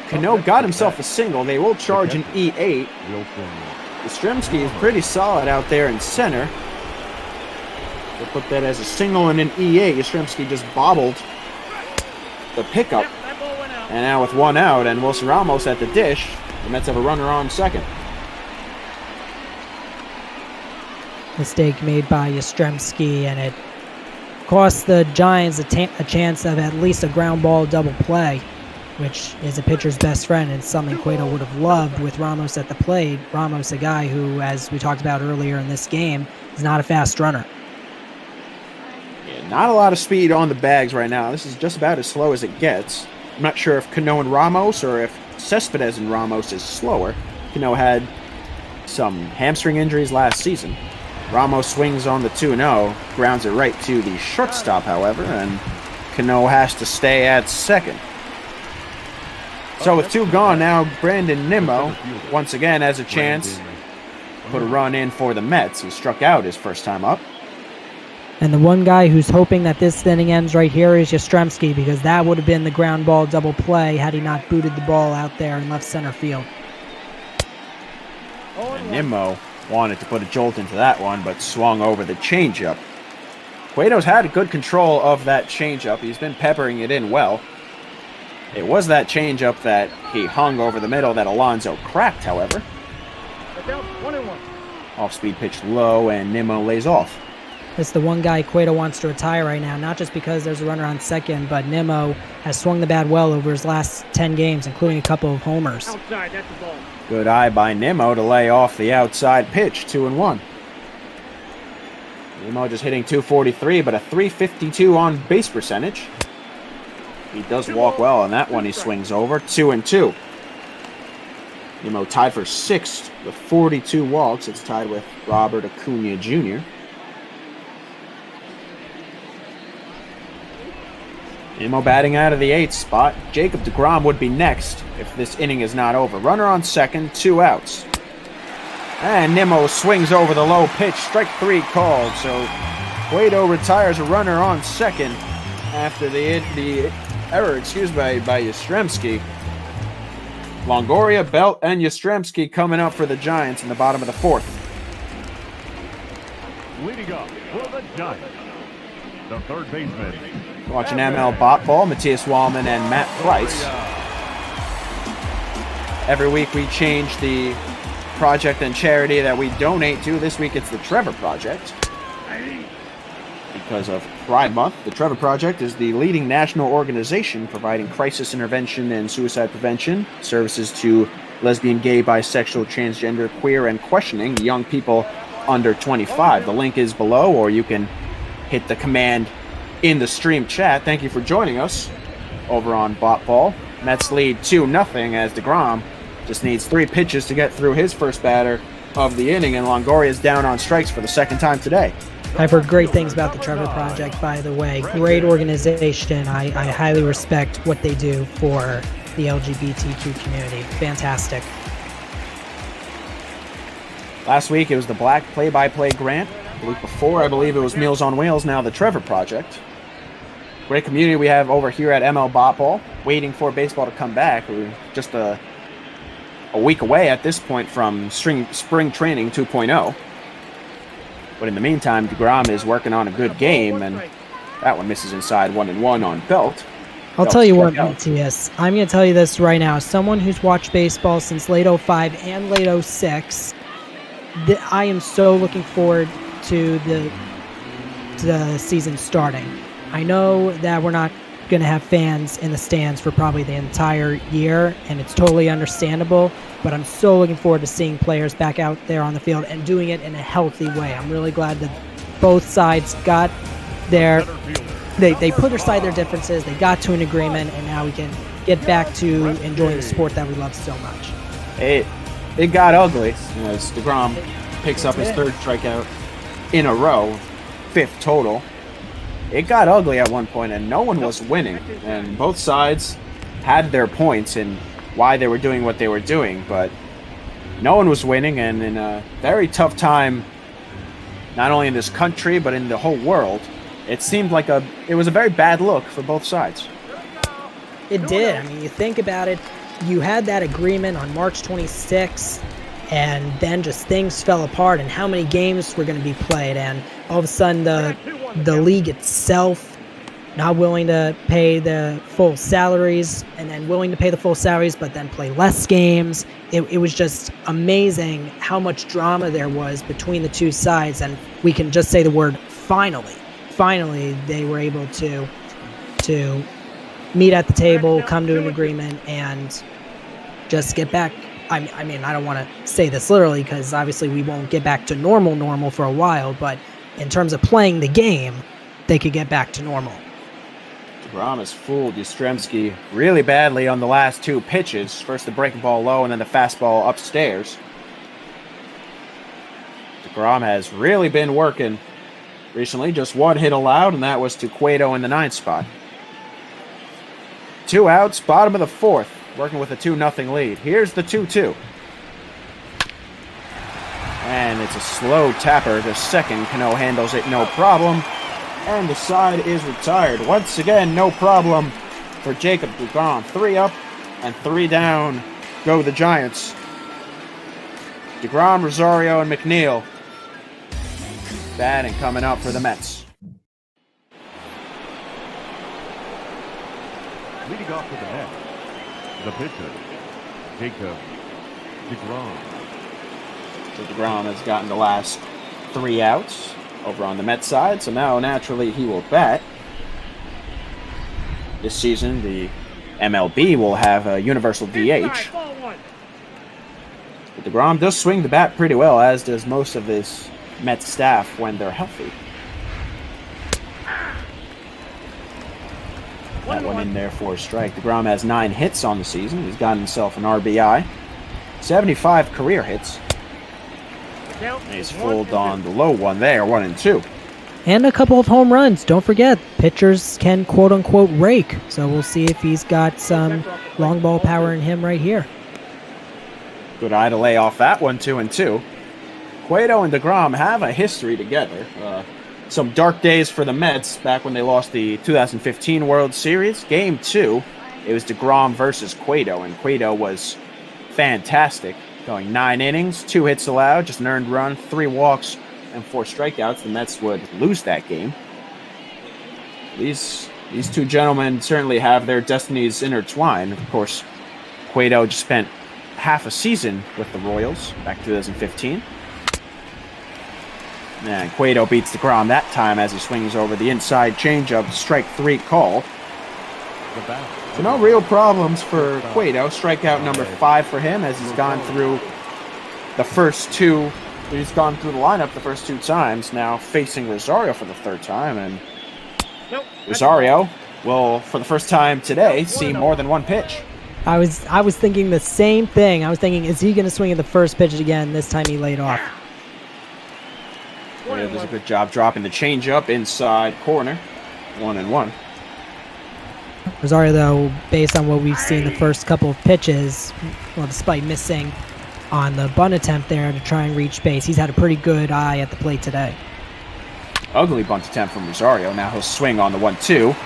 Cano got himself a single. They will charge an E8. Yastrzemski is pretty solid out there in center. They'll put that as a single and an E8. Yastrzemski just bobbled the pickup. And now with 1 out and Wilson Ramos at the dish, the Mets have a runner on second. Mistake made by Yastrzemski, and it cost the Giants a chance of at least a ground ball double play, which is a pitcher's best friend and something Cueto would have loved with Ramos at the plate. Ramos, a guy who, as we talked about earlier in this game, is not a fast runner. Yeah, not a lot of speed on the bags right now. This is just about as slow as it gets. I'm not sure if Cano and Ramos or if Cespedes and Ramos is slower. Cano had some hamstring injuries last season. Ramos swings on the 2-0, grounds it right to the shortstop, however, and Cano has to stay at second. So with 2 gone now, Brandon Nimmo once again has a chance to put a run in for the Mets. He struck out his first time up. And the one guy who's hoping that this inning ends right here is Yastrzemski, because that would have been the ground ball double play had he not booted the ball out there in left center field. And Nimmo wanted to put a jolt into that one, but swung over the changeup. Cueto's had good control of that changeup. He's been peppering it in well. It was that changeup that he hung over the middle that Alonso cracked, however. Off-speed pitch low, and Nimmo lays off. It's the one guy Cueto wants to retire right now, not just because there's a runner on second, but Nimmo has swung the bat well over his last 10 games, including a couple of homers. Outside, that's the ball. Good eye by Nimmo to lay off the outside pitch, 2-1. Nimmo just hitting .243, but a .352 on base percentage. He does walk well on that one. He swings over, 2-2. Nimmo tied for sixth with 42 walks. It's tied with Robert Acuna Jr. Nimmo batting out of the 8th spot. Jacob deGrom would be next if this inning is not over. Runner on second, 2 outs. And Nimmo swings over the low pitch. Strike 3 called. So Cueto retires a runner on second after the error, by Yastrzemski. Longoria, Belt, and Yastrzemski coming up for the Giants in the bottom of the 4th. Leading up for the Giants, the third baseman. Watching ML Bot Ball, Matthias Wallman and Matt Price. Every week we change the project and charity that we donate to. This week it's the Trevor Project. Because of Pride Month, the Trevor Project is the leading national organization providing crisis intervention and suicide prevention services to lesbian, gay, bisexual, transgender, queer, and questioning young people under 25. The link is below, or you can hit the command in the stream chat. Thank you for joining us over on Bot Ball. Mets lead 2-0 as deGrom just needs 3 pitches to get through his first batter of the inning, and Longoria is down on strikes for the second time today. I've heard great things about the Trevor Project, by the way. Great organization. I highly respect what they do for the LGBTQ community. Fantastic. Last week it was the Black Play-by-Play Grant. The week before, I believe it was Meals on Wheels, now the Trevor Project. Great community we have over here at ML Bot Ball, waiting for baseball to come back. We're just a week away at this point from spring training 2.0. But in the meantime, deGrom is working on a good game, and that one misses inside 1-1 on Belt. I'll tell you what, Matthias. I'm going to tell you this right now. As someone who's watched baseball since late 05 and late 06, I am so looking forward to the season starting. I know that we're not going to have fans in the stands for probably the entire year, and it's totally understandable, but I'm so looking forward to seeing players back out there on the field and doing it in a healthy way. I'm really glad that both sides got their they put aside their differences, they got to an agreement, and now we can get back to enjoying the sport that we love so much. It got ugly as deGrom picks up his 3rd strikeout in a row, 5th total. It got ugly at one point, and no one was winning. And both sides had their points in why they were doing what they were doing, but no one was winning. And in a very tough time, not only in this country but in the whole world, it seemed like it was a very bad look for both sides. It did. I mean, you think about it, you had that agreement on March 26th, and then just things fell apart, and how many games were going to be played, and all of a sudden the league itself not willing to pay the full salaries, and then willing to pay the full salaries but then play less games. It was just amazing how much drama there was between the two sides, and we can just say the word finally. Finally, they were able to meet at the table, come to an agreement, and just get back. I mean, I don't want to say this literally because obviously we won't get back to normal for a while, but in terms of playing the game, they could get back to normal. deGrom has fooled Yastrzemski really badly on the last 2 pitches. First the breaking ball low and then the fastball upstairs. deGrom has really been working recently. Just 1 hit allowed, and that was to Cueto in the 9th spot. 2 outs, bottom of the 4th, working with a 2-0 lead. Here's the 2-2. And it's a slow tapper to second. Cano handles it no problem. And the side is retired. Once again, no problem for Jacob DeGrom. 3 up and 3 down go the Giants. DeGrom, Rosario, and McNeil batting coming up for the Mets. Leading off for the Mets, the pitcher, Jacob deGrom. So DeGrom has gotten the last 3 outs over on the Mets side, so now naturally he will bat. This season, the MLB will have a universal DH. But DeGrom does swing the bat pretty well, as does most of this Mets staff when they're healthy. That one in there for a strike. DeGrom has 9 hits on the season. He's gotten himself an RBI. 75 career hits. He's fooled on the low one there, 1 and 2. And a couple of home runs. Don't forget, pitchers can quote-unquote rake. So we'll see if he's got some long ball power in him right here. Good eye to lay off that one, 2 and 2. Cueto and deGrom have a history together. Some dark days for the Mets back when they lost the 2015 World Series. Game 2, it was deGrom versus Cueto, and Cueto was fantastic. Going 9 innings, 2 hits allowed, just an earned run, 3 walks, and 4 strikeouts. The Mets would lose that game. These 2 gentlemen certainly have their destinies intertwined. Of course, Cueto just spent half a season with the Royals back in 2015. And Cueto beats deGrom that time as he swings over the inside changeup, strike 3 call. So no real problems for Cueto. Strikeout number 5 for him as he's gone through the first 2. He's gone through the lineup the first 2 times, now facing Rosario for the 3rd time. And Rosario will, for the first time today, see more than 1 pitch. I was thinking the same thing. I was thinking, is he going to swing at the first pitch again? This time he laid off. Cueto does a good job dropping the changeup inside corner. 1 and 1. Rosario, though, based on what we've seen the first couple of pitches, well, despite missing on the bunt attempt there to try and reach base, he's had a pretty good eye at the plate today. Ugly bunt attempt from Rosario. Now he'll swing on the 1-2.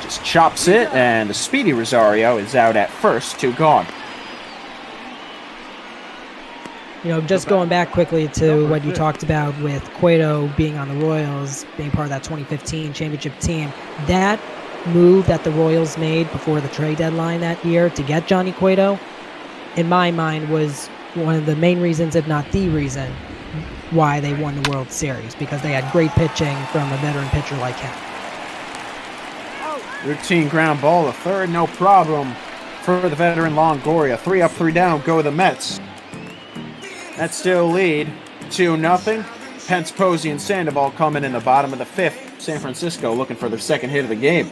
Just chops it, and the speedy Rosario is out at first, 2 gone. You know, just going back quickly to what you talked about with Cueto being on the Royals, being part of that 2015 championship team, that move that the Royals made before the trade deadline that year to get Johnny Cueto, in my mind, was one of the main reasons, if not the reason, why they won the World Series, because they had great pitching from a veteran pitcher like him. Routine ground ball, a 3rd, no problem for the veteran Longoria. 3 up, 3 down, go the Mets. Mets still lead 2-0. Pence, Posey, and Sandoval coming in the bottom of the 5th. San Francisco looking for their 2nd hit of the game.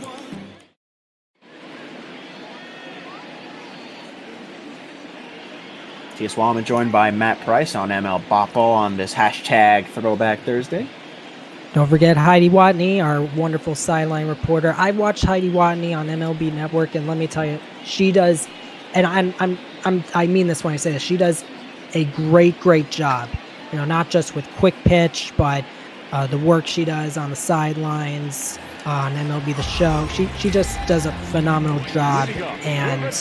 T.S. Wallman joined by Matt Price on ML Bopple on this hashtag Throwback Thursday. Don't forget Heidi Watney, our wonderful sideline reporter. I watched Heidi Watney on MLB Network, and let me tell you, she does, and I mean this when I say this, she does a great job. You know, not just with quick pitch, but the work she does on the sidelines, on MLB The Show. She just does a phenomenal job, and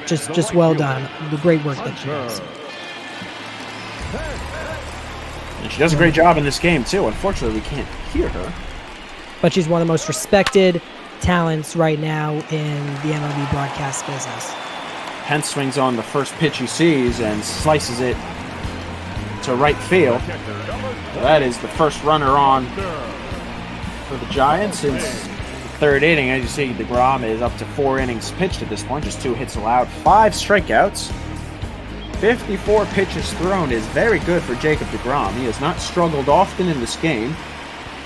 just well done. The great work that she does. And she does a great job in this game, too. Unfortunately, we can't hear her. But she's one of the most respected talents right now in the MLB broadcast business. Pence swings on the first pitch he sees and slices it to right field. So that is the first runner on for the Giants since the 3rd inning. As you see, deGrom is up to 4 innings pitched at this point, just 2 hits allowed, 5 strikeouts. 54 pitches thrown is very good for Jacob deGrom. He has not struggled often in this game.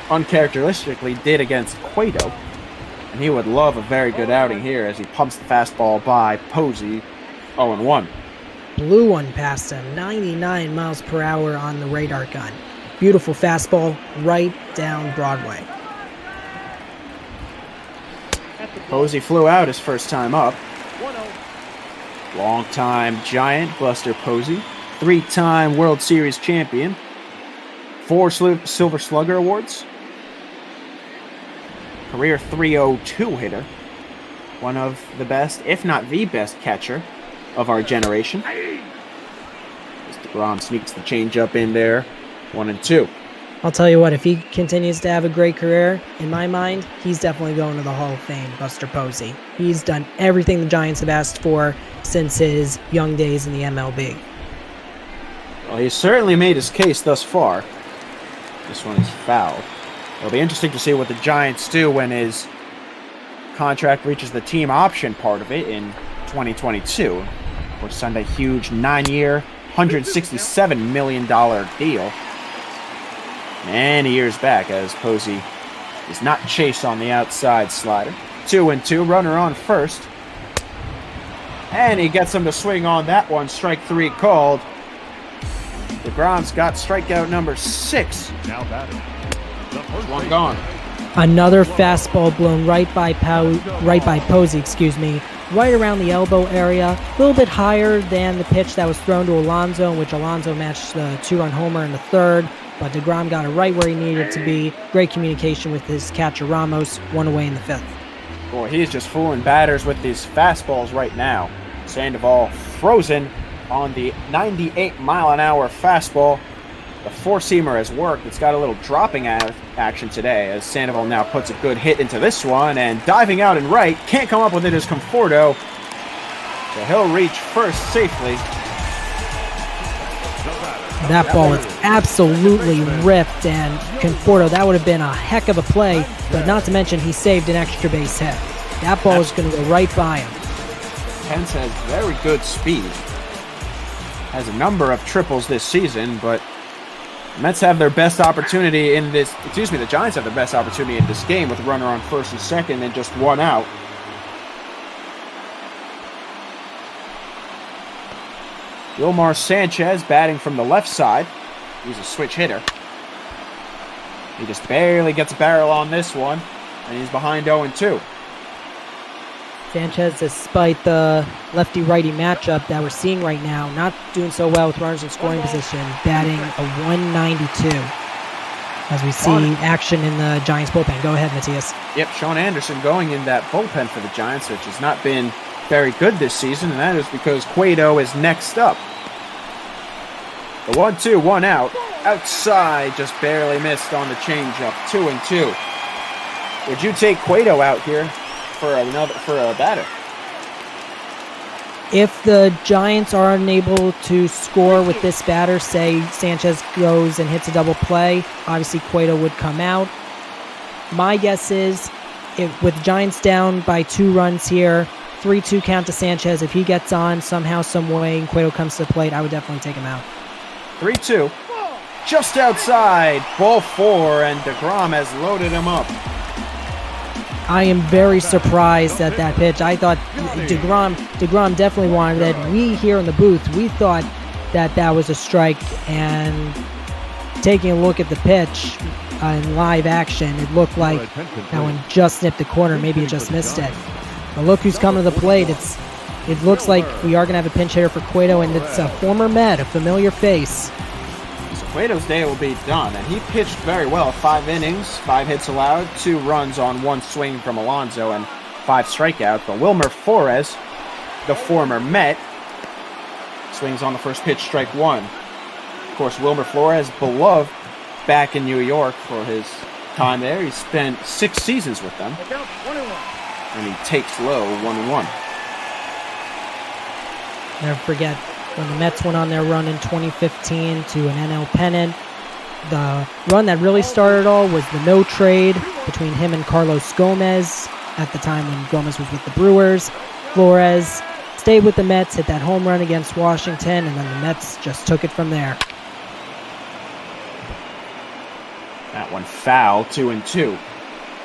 Uncharacteristically did against Cueto. And he would love a very good outing here as he pumps the fastball by Posey. 0-1. Blew one past him, 99 miles per hour on the radar gun. Beautiful fastball right down Broadway. Posey flew out his first time up. Long-time Giant, Buster Posey. 3-time World Series champion. 4 Silver Slugger awards. career 302 hitter. One of the best, if not the best catcher of our generation. As deGrom sneaks the changeup in there. 1-2. I'll tell you what, if he continues to have a great career, in my mind, he's definitely going to the Hall of Fame, Buster Posey. He's done everything the Giants have asked for since his young days in the MLB. Well, he's certainly made his case thus far. This one is foul. It'll be interesting to see what the Giants do when his contract reaches the team option part of it in 2022. Of course, signed a huge 9-year, $167 million deal. Many years back, as Posey does not chase on the outside slider. 2-2, runner on first. And he gets him to swing on that one. Strike 3 called. deGrom's got strikeout number 6. Now batting. One gone. Another fastball blown right by Posey, right around the elbow area, a little bit higher than the pitch that was thrown to Alonso, in which Alonso matched the 2-run homer in the third. But deGrom got it right where he needed to be. Great communication with his catcher Ramos. One away in the 5th. Boy, he's just fooling batters with these fastballs right now. Sandoval frozen on the 98-mile-an-hour fastball. The four-seamer has worked. It's got a little dropping action today as Sandoval now puts a good hit into this one. And diving out and right, can't come up with it is Conforto. So he'll reach first safely. That ball is absolutely ripped, and Conforto, that would have been a heck of a play, but not to mention he saved an extra base hit. That ball is going to go right by him. Pence has very good speed. Has a number of triples this season, but the Giants have their best opportunity in this game with a runner on first and second and just one out. Wilmar Sanchez batting from the left side. He's a switch hitter. He just barely gets a barrel on this one, and he's behind 0-2. Sanchez, despite the lefty-righty matchup that we're seeing right now, not doing so well with runners in scoring position, batting a 192 as we see action in the Giants bullpen. Go ahead, Matthias. Yep, Sean Anderson going in that bullpen for the Giants, which has not been very good this season, and that is because Cueto is next up. The 1-2, one out. Outside, just barely missed on the changeup. 2-2. Would you take Cueto out here for a batter? If the Giants are unable to score with this batter, say Sanchez goes and hits a double play, obviously Cueto would come out. My guess is, with Giants down by 2 runs here, 3-2 count to Sanchez. If he gets on somehow, some way, and Cueto comes to the plate, I would definitely take him out. 3-2. Just outside. Ball 4, and deGrom has loaded him up. I am very surprised at that pitch. I thought deGrom definitely wanted it. We here in the booth, we thought that was a strike, and taking a look at the pitch in live action, it looked like that one just nipped the corner. Maybe it just missed it. But look who's coming to the plate. It looks like we are going to have a pinch hitter for Cueto, and it's a former Met, a familiar face. So Cueto's day will be done, and he pitched very well. 5 innings, 5 hits allowed, 2 runs on 1 swing from Alonso, and 5 strikeouts. But Wilmer Flores, the former Met, swings on the first pitch, strike 1. Of course, Wilmer Flores, beloved back in New York for his time there. He spent 6 seasons with them. And he takes low, 1-1. Never forget when the Mets went on their run in 2015 to an NL pennant. The run that really started it all was the no trade between him and Carlos Gomez at the time when Gomez was with the Brewers. Flores stayed with the Mets, hit that home run against Washington, and then the Mets just took it from there. That one foul, 2-2.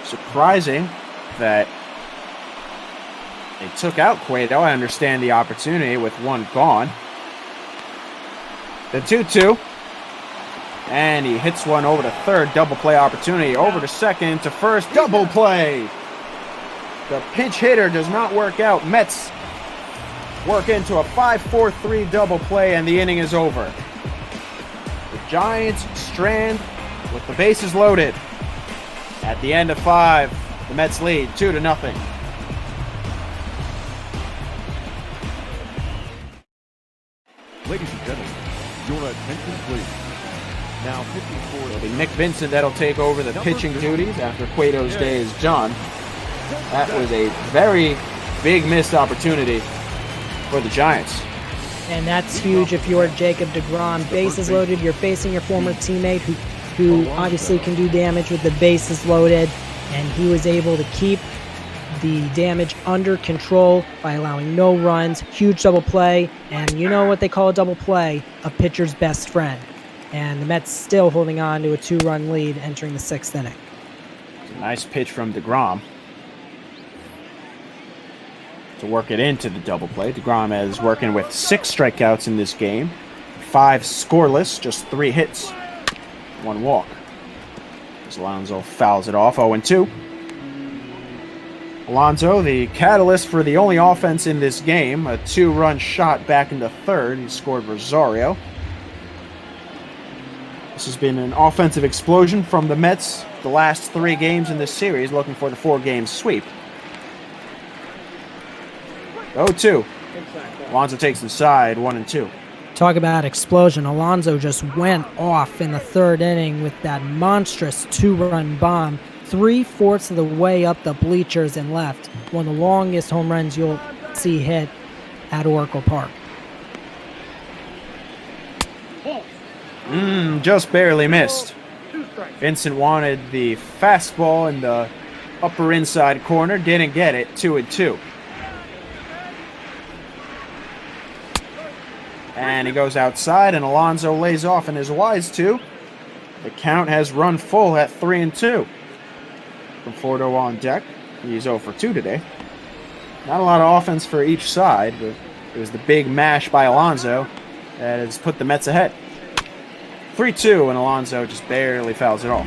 Surprising that they took out Cueto. I understand the opportunity with 1 gone. The 2-2. And he hits one over to third. Double play opportunity. Over to second, to first. Double play. The pinch hitter does not work out. Mets work into a 5-4-3 double play, and the inning is over. The Giants strand with the bases loaded. At the end of 5, The Mets lead 2-0. Ladies and gentlemen, your attention please. Now 54. It'll be Nick Vincent that'll take over the pitching duties after Cueto's day is done. That was a very big missed opportunity for the Giants. And that's huge if you're Jacob deGrom. Bases loaded, you're facing your former teammate who obviously can do damage with the bases loaded, and he was able to keep the damage under control by allowing no runs. Huge double play, and you know what they call a double play, a pitcher's best friend. And the Mets still holding on to a 2-run lead entering the 6th inning. A nice pitch from deGrom to work it into the double play. deGrom is working with 6 strikeouts in this game, 5 scoreless, just 3 hits, 1 walk. As Alonso fouls it off, 0-2. Alonso, the catalyst for the only offense in this game, a 2-run shot back into third. He scored Rosario. This has been an offensive explosion from the Mets the last 3 games in this series, looking for the 4-game sweep. 0-2. Alonso takes inside, 1-2. Talk about explosion. Alonso just went off in the 3rd inning with that monstrous 2-run bomb, 3/4 of the way up the bleachers and left. One of the longest home runs you'll see hit at Oracle Park. Just barely missed. Vincent wanted the fastball in the upper inside corner, didn't get it, 2-2. And he goes outside, and Alonso lays off and is wise to. The count has run full at 3-2. Conforto on deck. He's 0 for 2 today. Not a lot of offense for each side, but it was the big mash by Alonso that has put the Mets ahead. 3-2, and Alonso just barely fouls it off.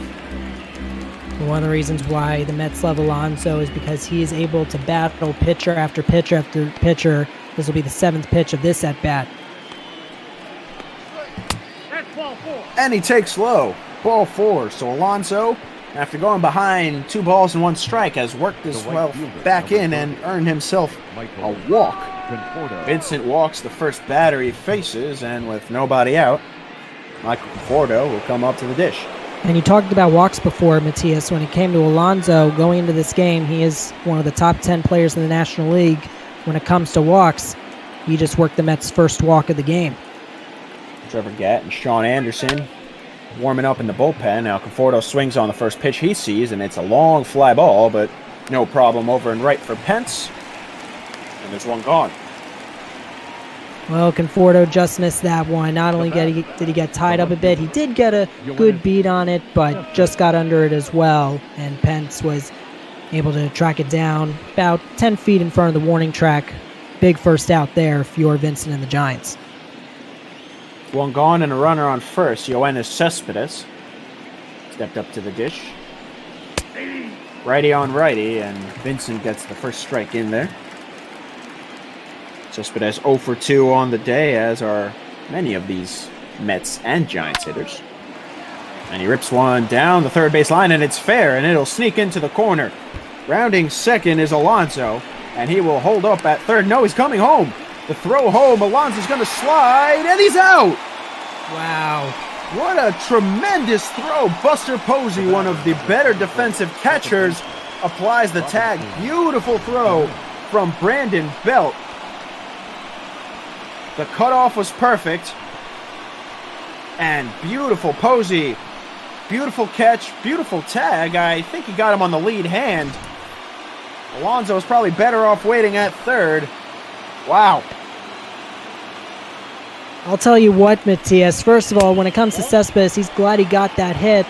One of the reasons why the Mets love Alonso is because he is able to battle pitcher after pitcher after pitcher. This will be the 7th pitch of this at-bat. And he takes low. Ball 4. So Alonso, after going behind 2 balls and 1 strike, has worked himself back in and earned himself a walk. Vincent walks the first batter he faces, and with nobody out, Michael Conforto will come up to the dish. And you talked about walks before, Matias. When it came to Alonso going into this game, he is one of the top 10 players in the National League. When it comes to walks, he just worked the Mets' first walk of the game. Trevor Gatt and Sean Anderson warming up in the bullpen. Now Conforto swings on the first pitch he sees, and it's a long fly ball, but no problem over and right for Pence. And there's 1 gone. Well, Conforto just missed that one. Not only did he get tied up a bit, he did get a good beat on it, but just got under it as well. And Pence was able to track it down about 10 feet in front of the warning track. Big first out there if you're Vincent and the Giants. 1 gone and a runner on first. Yoenis Cespedes stepped up to the dish. Righty on righty, and Vincent gets the first strike in there. Cespedes 0 for 2 on the day, as are many of these Mets and Giants hitters. And he rips one down the third base line, and it's fair, and it'll sneak into the corner. Rounding second is Alonso, and he will hold up at third. No, he's coming home. The throw home, Alonso's going to slide, and he's out! Wow. What a tremendous throw. Buster Posey, one of the better defensive catchers, applies the tag. Beautiful throw from Brandon Belt. The cutoff was perfect. And beautiful Posey. Beautiful catch, beautiful tag. I think he got him on the lead hand. Alonso is probably better off waiting at third. Wow. I'll tell you what, Matias. First of all, when it comes to Cespedes, he's glad he got that hit.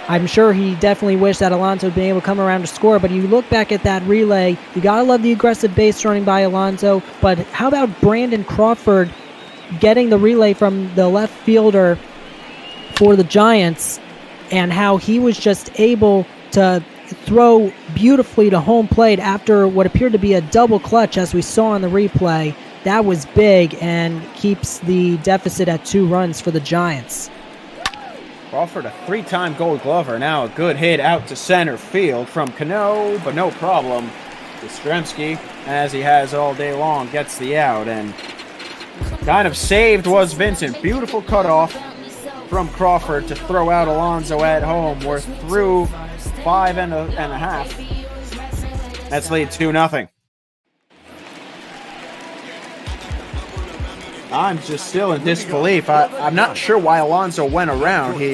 I'm sure he definitely wished that Alonso had been able to come around to score, but you look back at that relay, you gotta love the aggressive base running by Alonso, but how about Brandon Crawford getting the relay from the left fielder for the Giants, and how he was just able to throw beautifully to home plate after what appeared to be a double clutch, as we saw in the replay. That was big and keeps the deficit at 2 runs for the Giants. Crawford, a 3-time Gold Glover. Now a good hit out to center field from Cano, but no problem. Yastrzemski, as he has all day long, gets the out, and kind of saved was Vincent. Beautiful cutoff from Crawford to throw out Alonso at home. We're through 5 and a half. That's lead 2-0. I'm just still in disbelief. I'm not sure why Alonso went around. He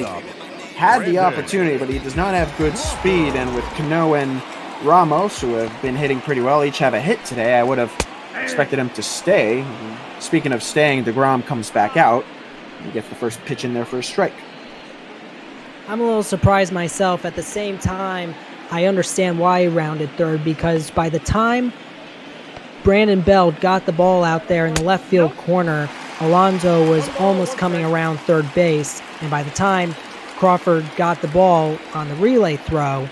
had the opportunity, but he does not have good speed. And with Cano and Ramos, who have been hitting pretty well, each have a hit today, I would have expected him to stay. Speaking of staying, deGrom comes back out and gets the first pitch in there for a strike. I'm a little surprised myself. At the same time, I understand why he rounded third, because by the time Brandon Belt got the ball out there in the left field corner, Alonso was almost coming around third base, and by the time Crawford got the ball on the relay throw,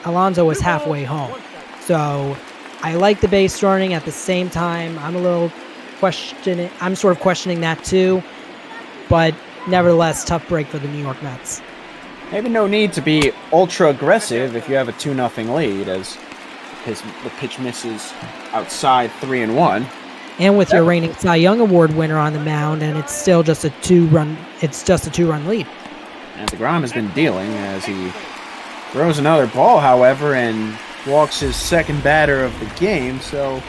Alonso was halfway home. So I like the base running. At the same time, I'm sort of questioning that too, but nevertheless, tough break for the New York Mets. Maybe no need to be ultra aggressive if you have a 2-0 lead, as the pitch misses outside 3-1. And with your reigning Cy Young Award winner on the mound, and it's still just a two-run lead. And deGrom has been dealing as he throws another ball, however, and walks his second batter of the game. So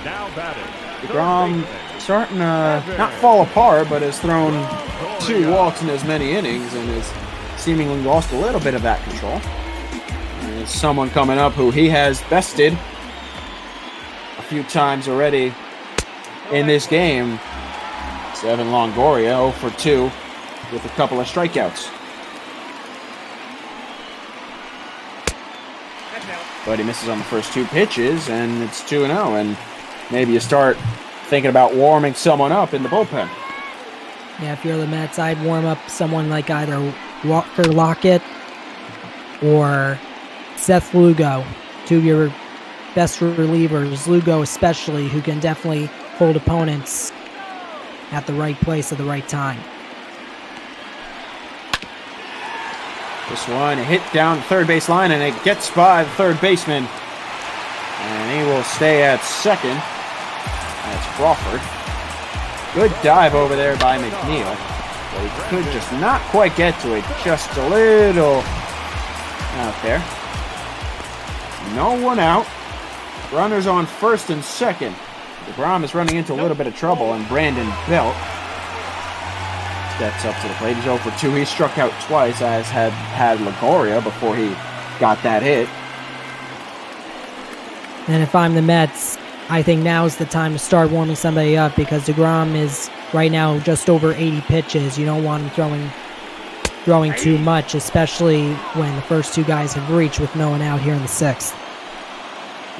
deGrom starting to not fall apart, but has thrown 2 walks in as many innings and has seemingly lost a little bit of that control. And there's someone coming up who he has bested a few times already in this game. It's Evan Longoria, 0 for 2 with a couple of strikeouts. But he misses on the first 2 pitches, and it's 2-0, and maybe you start thinking about warming someone up in the bullpen. Yeah, if you're the Mets, I'd warm up someone like either Walker Lockett or Seth Lugo, 2 of your best relievers, Lugo especially, who can definitely hold opponents at the right place at the right time. This one hit down the third base line, and it gets by the third baseman. And he will stay at second. That's Crawford. Good dive over there by McNeil. But he could just not quite get to it. Just a little out there. No one out. Runners on first and second. deGrom is running into a little bit of trouble, and Brandon Belt steps up to the plate. He's 0 for 2. He struck out twice, as had Longoria before he got that hit. And if I'm the Mets, I think now's the time to start warming somebody up, because deGrom is right now just over 80 pitches. You don't want him throwing too much, especially when the first 2 guys have reached with no one out here in the 6th.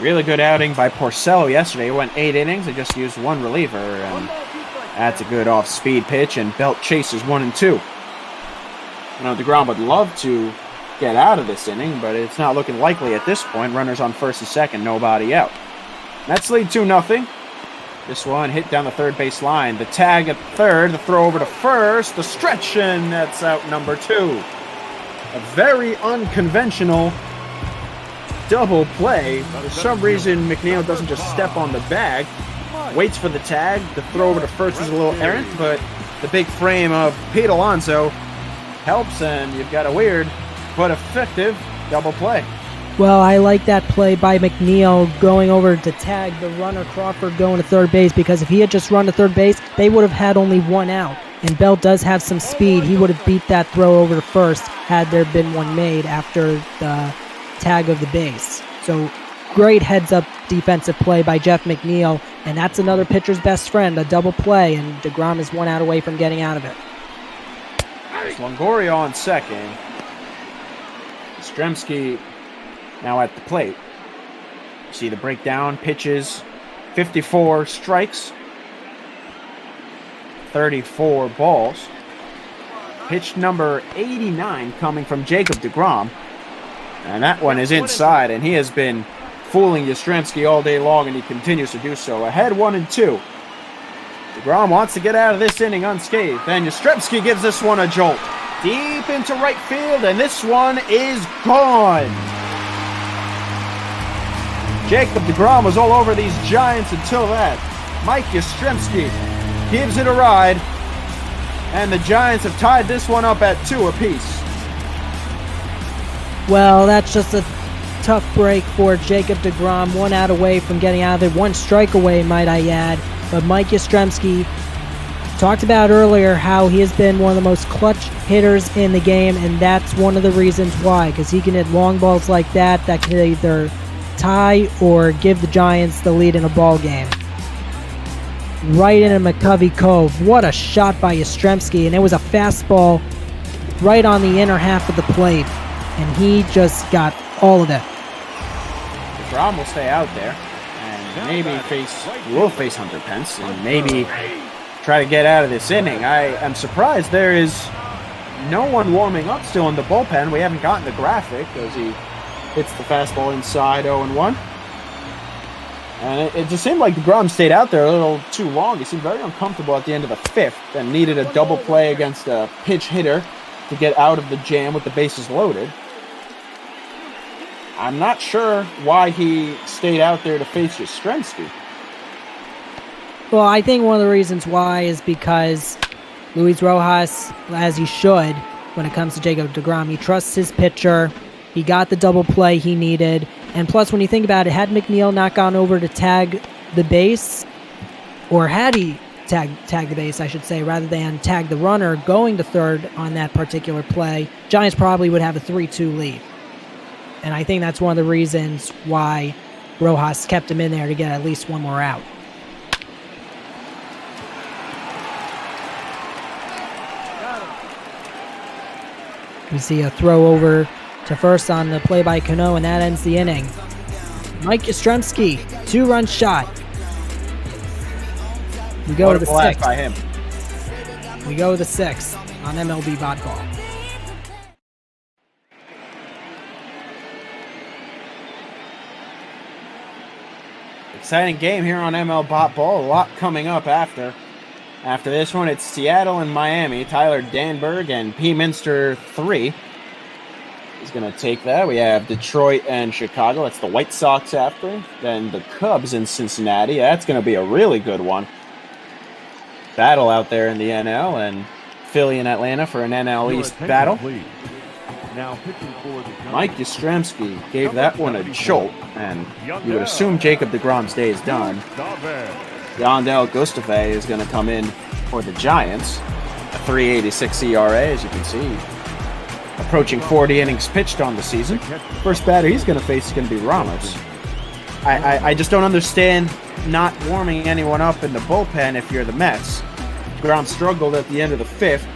Really good outing by Porcello yesterday. He went 8 innings. They just used 1 reliever, and that's a good off-speed pitch, and Belt chases 1 and 2. I know deGrom would love to get out of this inning, but it's not looking likely at this point. Runners on first and second, nobody out. Mets lead 2-0. This one hit down the third base line. The tag at third, the throw over to first, the stretch, and that's out number 2. A very unconventional double play. For some reason, McNeil doesn't just step on the bag, waits for the tag. The throw over to first is a little errant, but the big frame of Pete Alonso helps, and you've got a weird but effective double play. Well, I like that play by McNeil going over to tag the runner Crawford going to third base, because if he had just run to third base, they would have had only 1 out. And Belt does have some speed. He would have beat that throw over to first had there been one made after the tag of the base. So great heads-up defensive play by Jeff McNeil, and that's another pitcher's best friend, a double play, and deGrom is 1 out away from getting out of it. Longoria on second. Yastrzemski now at the plate. See the breakdown, pitches, 54 strikes, 34 balls. Pitch number 89 coming from Jacob deGrom. And that one is inside, and he has been fooling Yastrzemski all day long, and he continues to do so. Ahead 1 and 2. deGrom wants to get out of this inning unscathed, and Yastrzemski gives this one a jolt. deep into right field, and this one is gone. Jacob deGrom was all over these Giants until that. Mike Yastrzemski gives it a ride, and the Giants have tied this one up at 2 apiece. Well, that's just a tough break for Jacob deGrom. 1 out away from getting out of there. 1 strike away, might I add. But Mike Yastrzemski talked about earlier how he has been one of the most clutch hitters in the game, and that's one of the reasons why, because he can hit long balls like that that can either tie or give the Giants the lead in a ball game. Right into McCovey Cove. What a shot by Yastrzemski, and it was a fastball right on the inner half of the plate, and he just got all of it. deGrom will stay out there and maybe will face Hunter Pence and maybe try to get out of this inning. I am surprised there is no one warming up still in the bullpen. We haven't gotten the graphic as he hits the fastball inside 0-1. And it just seemed like deGrom stayed out there a little too long. He seemed very uncomfortable at the end of the 5th and needed a double play against a pinch hitter to get out of the jam with the bases loaded. I'm not sure why he stayed out there to face Yastrzemski. Well, I think one of the reasons why is because Luis Rojas, as he should when it comes to Jacob deGrom, he trusts his pitcher. He got the double play he needed. And plus, when you think about it, had McNeil not gone over to tag the base, or had he tag the base, I should say, rather than tag the runner going to third on that particular play, Giants probably would have a 3-2 lead. And I think that's one of the reasons why Rojas kept him in there to get at least one more out. We see a throw over to first on the play by Cano, and that ends the inning. Mike Yastrzemski, 2-run shot. We go to the 6th. By him. We go to the 6th on MLB Bot Ball. Exciting game here on ML Bot Ball. A lot coming up after. After this one, it's Seattle and Miami. Tyler Danberg and P. Minster 3 is going to take that. We have Detroit and Chicago. That's the White Sox after. Then the Cubs in Cincinnati. That's going to be a really good one. Battle out there in the NL, and Philly and Atlanta for an NL East battle. Mike Yastrzemski gave that one a jolt, and you would assume Jacob deGrom's day is done. Yandel Gustave is going to come in for the Giants. A 3.86 ERA, as you can see. Approaching 40 innings pitched on the season. First batter he's going to face is going to be Ramos. I just don't understand not warming anyone up in the bullpen if you're the Mets. deGrom struggled at the end of the 5th.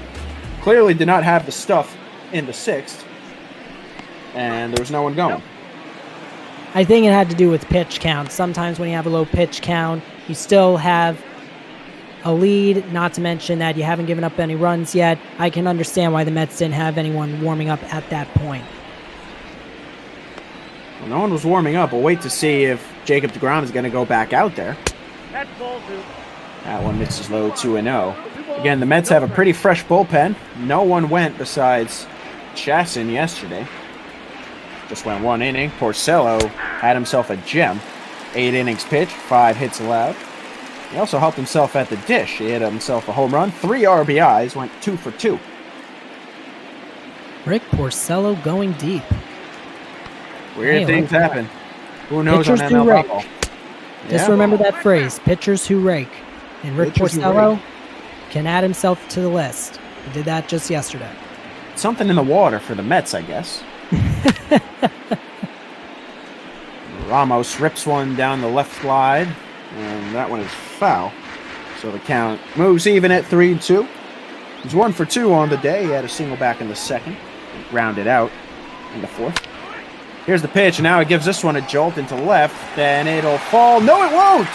Clearly did not have the stuff in the 6th. And there was no one going. I think it had to do with pitch count. Sometimes when you have a low pitch count, you still have a lead, not to mention that you haven't given up any runs yet. I can understand why the Mets didn't have anyone warming up at that point. Well, no one was warming up. We'll wait to see if Jacob deGrom is going to go back out there. That's ball 2. That one misses low, 2-0. Again, the Mets have a pretty fresh bullpen. No one went besides CHC CIN yesterday. Just went 1 inning. Porcello had himself a gem. 8 innings pitched, 5 hits allowed. He also helped himself at the dish. He hit himself a home run, 3 RBIs, went 2 for 2. Rick Porcello going deep. Weird things happen. Who knows Pitchers on who ML rake. Ball? Just remember that phrase, pitchers who rake. And Rick Porcello can add himself to the list. He did that just yesterday. Something in the water for the Mets, I guess. Ramos rips one down the left slide, and that one is foul. So the count moves even at 3-2. He's 1 for 2 on the day. He had a single back in the 2nd, grounded out in the 4th. Here's the pitch, and now it gives this one a jolt into left, then it'll fall. No, it won't!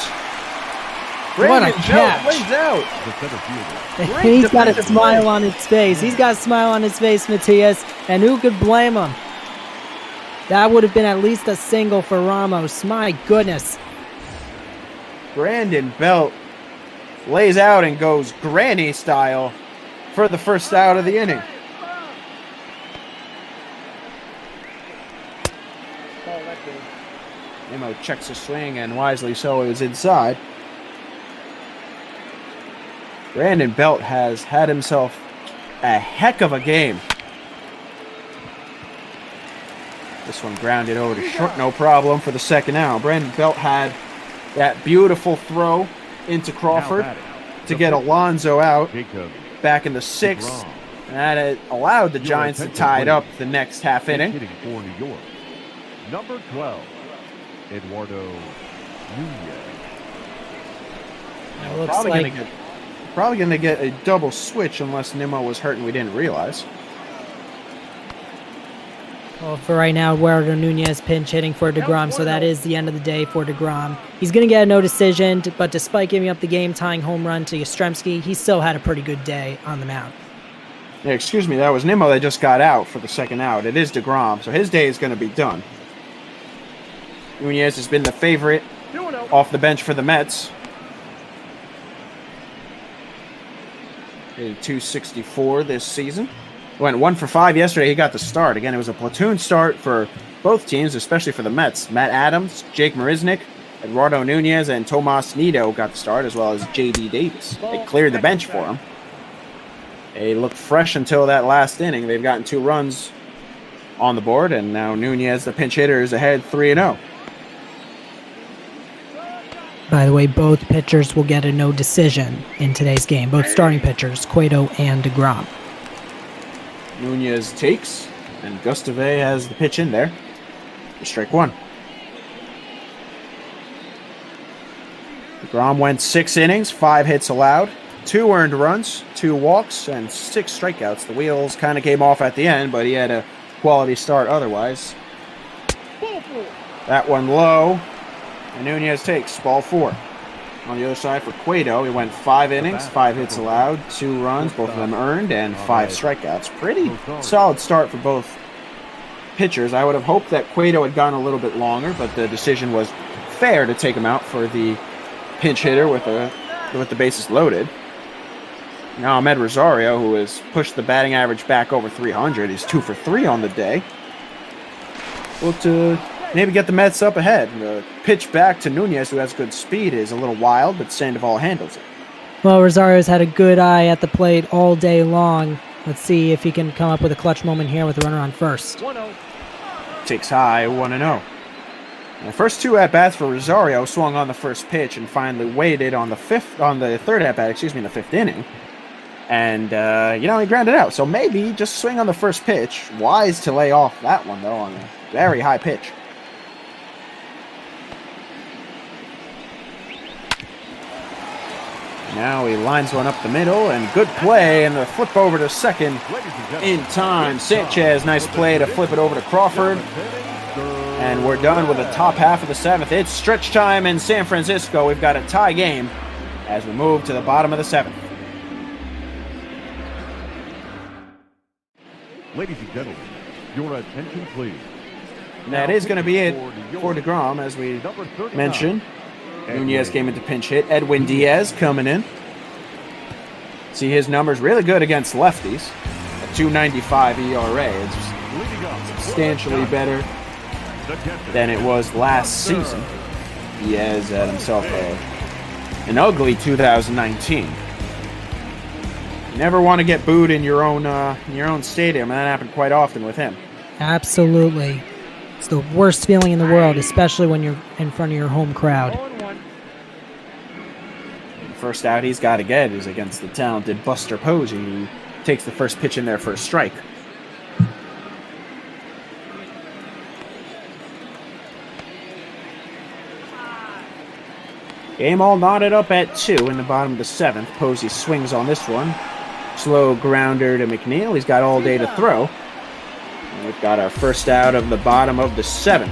What a catch. Lays out. He's got a smile on his face. He's got a smile on his face, Matias, and who could blame him? That would have been at least a single for Ramos. My goodness. Brandon Belt lays out and goes granny style for the first out of the inning. Nimmo checks his swing, and wisely so, it was inside. Brandon Belt has had himself a heck of a game. This one grounded over to short, no problem for the second out. Brandon Belt had that beautiful throw into Crawford to get Alonso out back in the sixth. And that had allowed the Giants to tie it up the next half inning. For New York, number 12, Eduardo Nunez. It looks like Probably going to get a double switch unless Nimmo was hurt and we didn't realize. Well, for right now, Eduardo Nunez pinch hitting for deGrom, so that is the end of the day for deGrom. He's going to get a no decision, but despite giving up the game-tying home run to Yastrzemski, he still had a pretty good day on the mound. Yeah, excuse me, that was Nimmo that just got out for the second out. It is deGrom, so his day is going to be done. Nunez has been the favorite off the bench for the Mets. Hitting .264 this season. Went 1 for 5 yesterday. He got the start. Again, it was a platoon start for both teams, especially for the Mets. Matt Adams, Jake Marisnick, Eduardo Nunez, and Tomas Nido got the start, as well as J.D. Davis. They cleared the bench for him. They looked fresh until that last inning. They've gotten 2 runs on the board, and now Nunez, the pinch hitter, is ahead 3-0. By the way, both pitchers will get a no decision in today's game. Both starting pitchers, Cueto and deGrom. Nunez takes, and Gustave has the pitch in there for strike 1. deGrom went 6 innings, 5 hits allowed, 2 earned runs, 2 walks, and 6 strikeouts. The wheels kind of came off at the end, but he had a quality start otherwise. That one low, and Nunez takes ball 4. On the other side for Cueto, he went 5 innings, 5 hits allowed, 2 runs, both of them earned, and 5 strikeouts. Pretty solid start for both pitchers. I would have hoped that Cueto had gone a little bit longer, but the decision was fair to take him out for the pinch hitter with the bases loaded. Now Ahmed Rosario, who has pushed the batting average back over 300, he's 2 for 3 on the day. Look to maybe get the Mets up ahead. The pitch back to Nunez, who has good speed, is a little wild, but Sandoval handles it. Well, Rosario's had a good eye at the plate all day long. Let's see if he can come up with a clutch moment here with a runner on first. 1-0. Takes high, 1-0. The first 2 at-bats for Rosario swung on the first pitch and finally waited on the third at-bat, in the 5th inning. And, he grounded out. So maybe just swing on the first pitch. Wise to lay off that one, though, on a very high pitch. Now he lines one up the middle, and good play, and the flip over to second in time. Sanchez, nice play to flip it over to Crawford. And we're done with the top half of the 7th. It's stretch time in San Francisco. We've got a tie game as we move to the bottom of the 7th. Ladies and gentlemen, your attention please. And that is going to be it for deGrom, as we mentioned. Nunez came into pinch hit. Edwin Diaz coming in. See his numbers really good against lefties. A 2.95 ERA. It's substantially better than it was last season. Diaz had himself an ugly 2019. You never want to get booed in your own stadium, and that happened quite often with him. Absolutely. It's the worst feeling in the world, especially when you're in front of your home crowd. The first out he's got to get is against the talented Buster Posey, who takes the first pitch in there for a strike. Game all knotted up at 2 in the bottom of the 7th. Posey swings on this one. Slow grounder to McNeil. He's got all day to throw. And we've got our first out of the bottom of the 7th.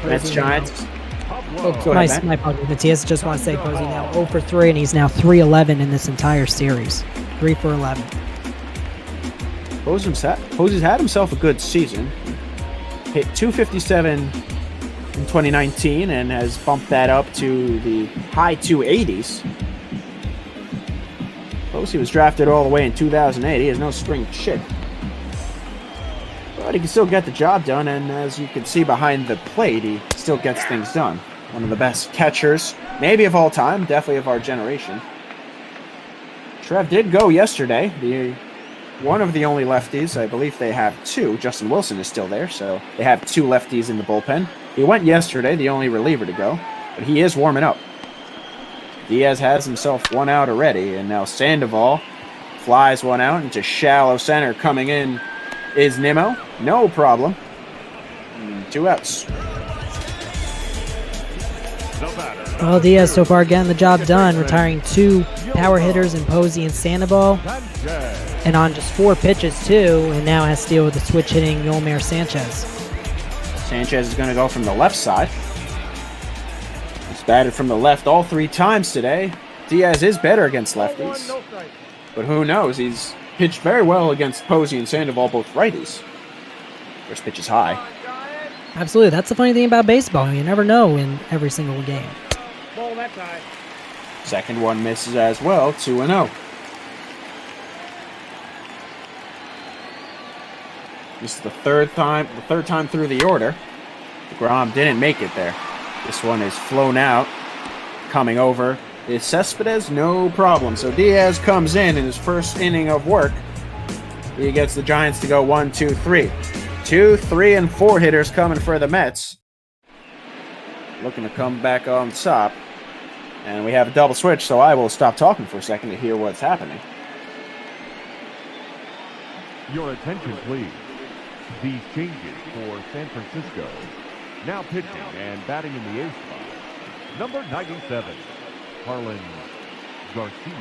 Mets Giants. My apologies, Matthias. Just want to say Posey now 0 for 3, and he's now 3-11 in this entire series. 3 for 11. Posey's had himself a good season. Hit .257 in 2019 and has bumped that up to the high 280s. Posey was drafted all the way in 2008. He has no spring chick. But But he can still get the job done, and as you can see behind the plate, he still gets things done. One of the best catchers, maybe of all time, definitely of our generation. Trev did go yesterday. One of the only lefties, I believe they have two. Justin Wilson is still there, so they have two lefties in the bullpen. He went yesterday, the only reliever to go, but he is warming up. Diaz has himself one out already, and now Sandoval flies one out into shallow center. Coming in is Nimmo. No problem. 2 outs. Well, Diaz so far getting the job done, retiring 2 power hitters in Posey and Sandoval, and on just 4 pitches too, and now has to deal with the switch hitting Yolmer Sanchez. Sanchez is going to go from the left side. He's batted from the left all 3 times today. Diaz is better against lefties, but who knows? He's pitched very well against Posey and Sandoval, both righties. First pitch is high. Absolutely, that's the funny thing about baseball. You never know in every single game. Second one misses as well, 2-0. This is the third time through the order. DeGrom didn't make it there. This one is flown out. Coming over is Cespedes, no problem. So Diaz comes in his first inning of work. He gets the Giants to go 1, 2, 3. 2, 3, and 4 hitters coming for the Mets. Looking to come back on top. And we have a double switch, so I will stop talking for a second to hear what's happening. Your attention, please. These changes for San Francisco. Now pitching and batting in the 8th spot, number 97, Harlan Garcia.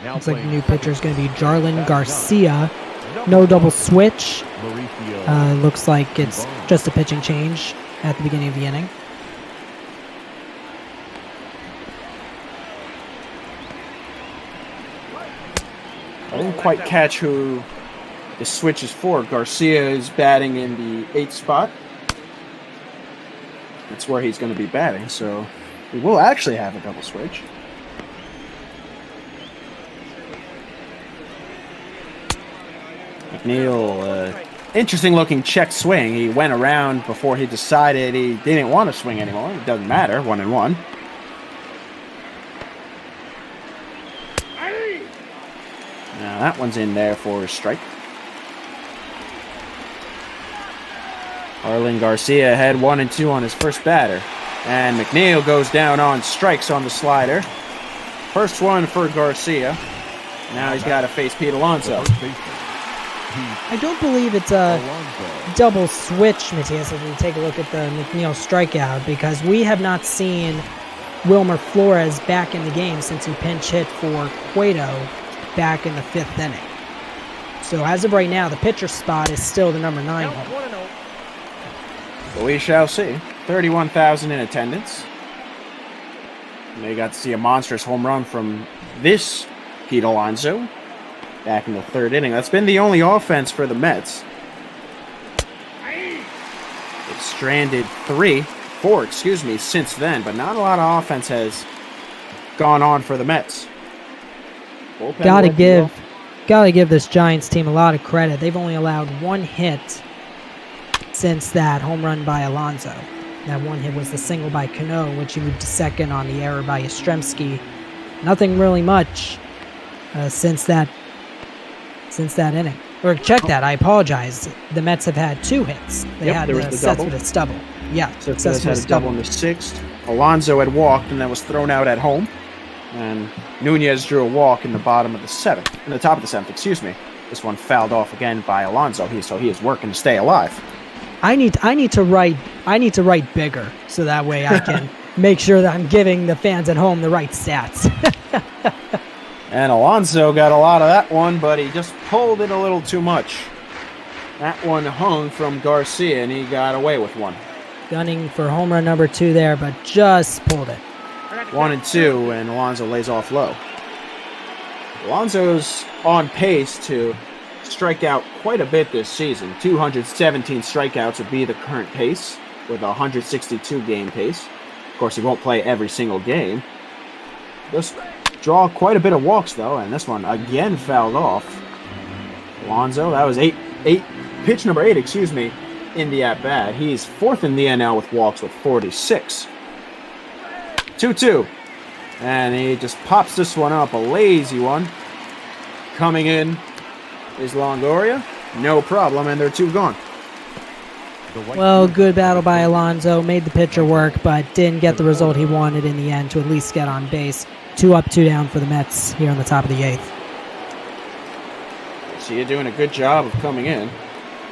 Now looks like the new pitcher is going to be Jarlin Garcia. No double switch. Looks like it's just a pitching change at the beginning of the inning. I didn't quite catch who the switch is for. Garcia is batting in the 8th spot. That's where he's going to be batting, so we will actually have a double switch. McNeil, interesting looking check swing. He went around before he decided he didn't want to swing anymore. It doesn't matter, 1-1. Now that one's in there for a strike. Harlan Garcia had 1 and 2 on his first batter. And McNeil goes down on strikes on the slider. First one for Garcia. Now he's got to face Pete Alonso. I don't believe it's a double switch, Matthias, if we take a look at the McNeil strikeout, because we have not seen Wilmer Flores back in the game since he pinch hit for Cueto back in the 5th inning. So as of right now, the pitcher spot is still the number 9 hole. But we shall see. 31,000 in attendance. And they got to see a monstrous home run from this Pete Alonso back in the 3rd inning. That's been the only offense for the Mets. They've stranded 4 since then, but not a lot of offense has gone on for the Mets. Gotta give this Giants team a lot of credit. They've only allowed 1 hit since that home run by Alonso. That 1 hit was the single by Cano, which he moved to second on the error by Yastrzemski. Nothing really much since that inning. Or check that, I apologize. The Mets have had 2 hits. They had the Cespedes double. Yeah, Cespedes had a double in the 6th. Alonso had walked and then was thrown out at home. And Nunez drew a walk in the bottom of the 7th. In the top of the 7th, excuse me. This one fouled off again by Alonso. So he is working to stay alive. I need to write bigger so that way I can make sure that I'm giving the fans at home the right stats. And Alonso got a lot of that one, but he just pulled it a little too much. That one hung from Garcia, and he got away with one. Gunning for home run number 2 there, but just pulled it. 1 and 2, and Alonso lays off low. Alonso's on pace to strike out quite a bit this season. 217 strikeouts would be the current pace, with a 162 game pace. Of course, he won't play every single game. Just draw quite a bit of walks, though, and this one again fouled off. Alonso, that was 8 pitch number 8, in the at-bat. He's 4th in the NL with walks with 46. 2-2. And he just pops this one up, a lazy one. Coming in is Longoria. No problem, and they're 2 gone. Well, good battle by Alonso. Made the pitcher work, but didn't get the result he wanted in the end to at least get on base. 2 up, 2 down for the Mets here on the top of the 8th. So you're doing a good job of coming in.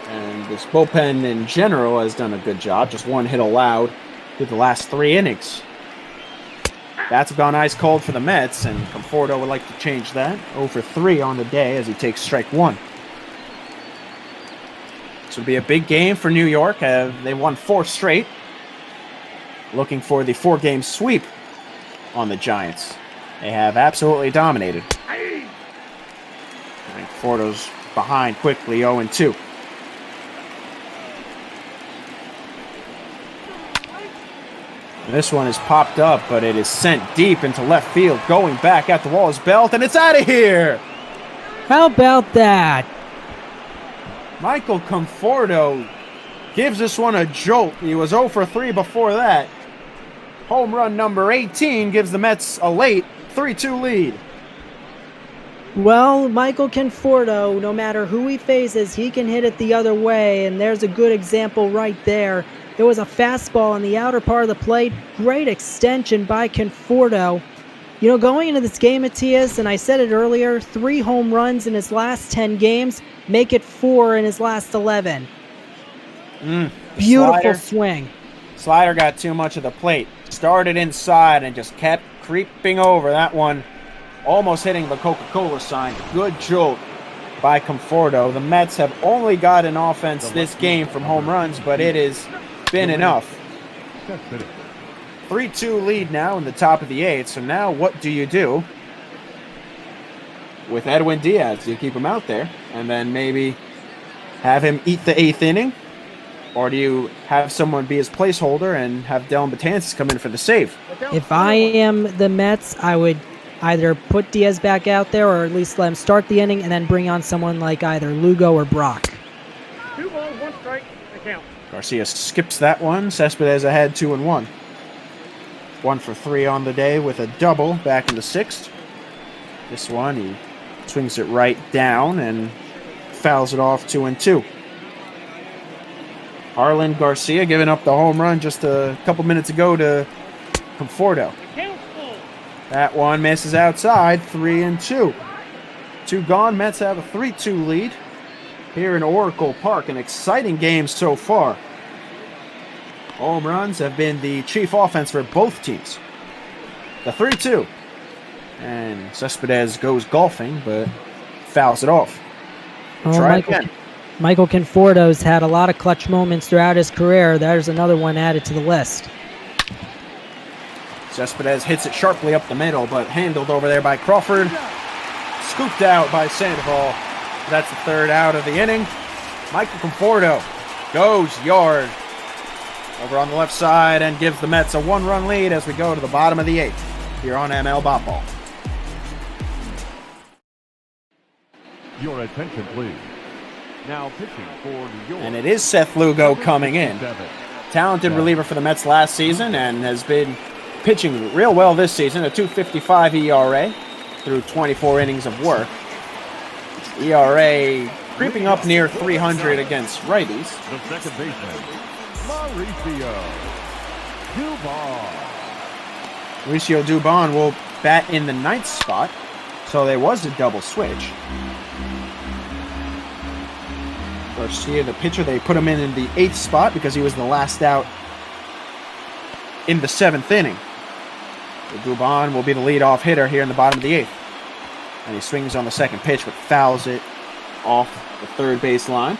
And this bullpen in general has done a good job. Just 1 hit allowed through the last 3 innings. Bats have gone ice cold for the Mets, and Conforto would like to change that. 0 for 3 on the day as he takes strike 1. This would be a big game for New York. They won 4 straight. Looking for the 4-game sweep on the Giants. They have absolutely dominated. And Conforto's behind quickly, 0-2. This one is popped up, but it is sent deep into left field. Going back at the wall is Belt, and it's out of here! How about that? Michael Conforto gives this one a jolt. He was 0 for 3 before that. Home run number 18 gives the Mets a late 3-2 lead. Well, Michael Conforto, no matter who he faces, he can hit it the other way, and there's a good example right there. It was a fastball on the outer part of the plate. Great extension by Conforto. You know, going into this game, Matias, and I said it earlier, 3 home runs in his last 10 games, make it 4 in his last 11. Beautiful swing. Slider got too much of the plate. Started inside and just kept creeping over. That one almost hitting the Coca-Cola sign. Good jolt by Conforto. The Mets have only got an offense this game from home runs, but it has been enough. 3-2 lead now in the top of the 8th. So now what do you do with Edwin Diaz? Do you keep him out there and then maybe have him eat the 8th inning? Or do you have someone be his placeholder and have Dellin Betances come in for the save? If I am the Mets, I would either put Diaz back out there or at least let him start the inning and then bring on someone like either Lugo or Brock. 2 balls, 1 strike, the count. Garcia skips that one. Cespedes ahead 2-1. 1 for 3 on the day with a double back in the 6th. This one, he swings it right down and fouls it off 2-2. Harlan Garcia giving up the home run just a couple minutes ago to Conforto. That one misses outside, 3-2. 2 gone. Mets have a 3-2 lead here in Oracle Park. An exciting game so far. Home runs have been the chief offense for both teams. The 3-2. And Cespedes goes golfing, but fouls it off. Try again. Michael Conforto's had a lot of clutch moments throughout his career. There's another one added to the list. Cespedes hits it sharply up the middle, but handled over there by Crawford. Scooped out by Sandoval. That's the 3rd out of the inning. Michael Conforto goes yard over on the left side and gives the Mets a 1-run lead as we go to the bottom of the 8th here on ML Bop Ball. Your attention, please. Now pitching for New York. And it is Seth Lugo coming in. Talented reliever for the Mets last season and has been pitching real well this season. A 2.55 ERA through 24 innings of work. ERA creeping up near 300 against righties. The second baseman, Mauricio Dubon. Mauricio Dubon will bat in the 9th spot, so there was a double switch. Garcia, the pitcher, they put him in the 8th spot because he was the last out in the 7th inning. So Dubon will be the leadoff hitter here in the bottom of the 8th. And he swings on the second pitch, but fouls it off the 3rd baseline.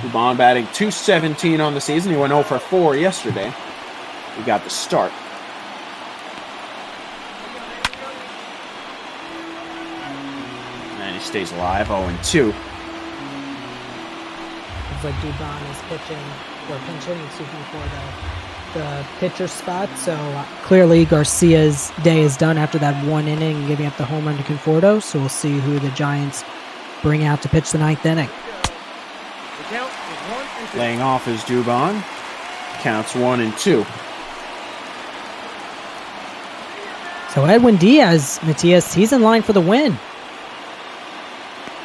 Dubon batting .217 on the season. He went 0 for 4 yesterday. He got the start. And he stays alive, 0-2. Looks like Dubon is pitching, or pinch hitting, for the pitcher spot. So clearly Garcia's day is done after that 1 inning, giving up the home run to Conforto. So we'll see who the Giants bring out to pitch the 9th inning. Laying off is Dubon. Counts 1-2. So Edwin Diaz, Matias, he's in line for the win.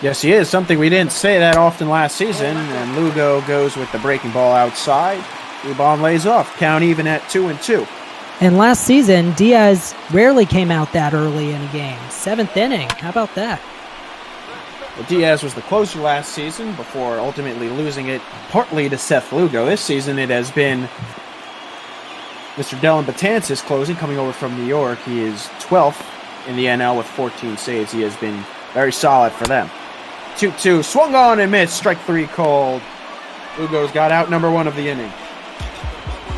Yes, he is. Something we didn't say that often last season. And Lugo goes with the breaking ball outside. Dubon lays off. Count even at 2-2. And last season, Diaz rarely came out that early in a game. 7th inning. How about that? Well, Diaz was the closer last season before ultimately losing it partly to Seth Lugo. This season it has been Mr. Dylan Betances closing, coming over from New York. He is 12th in the NL with 14 saves. He has been very solid for them. 2-2, swung on and missed. Strike 3 called. Lugo's got out number 1 of the inning.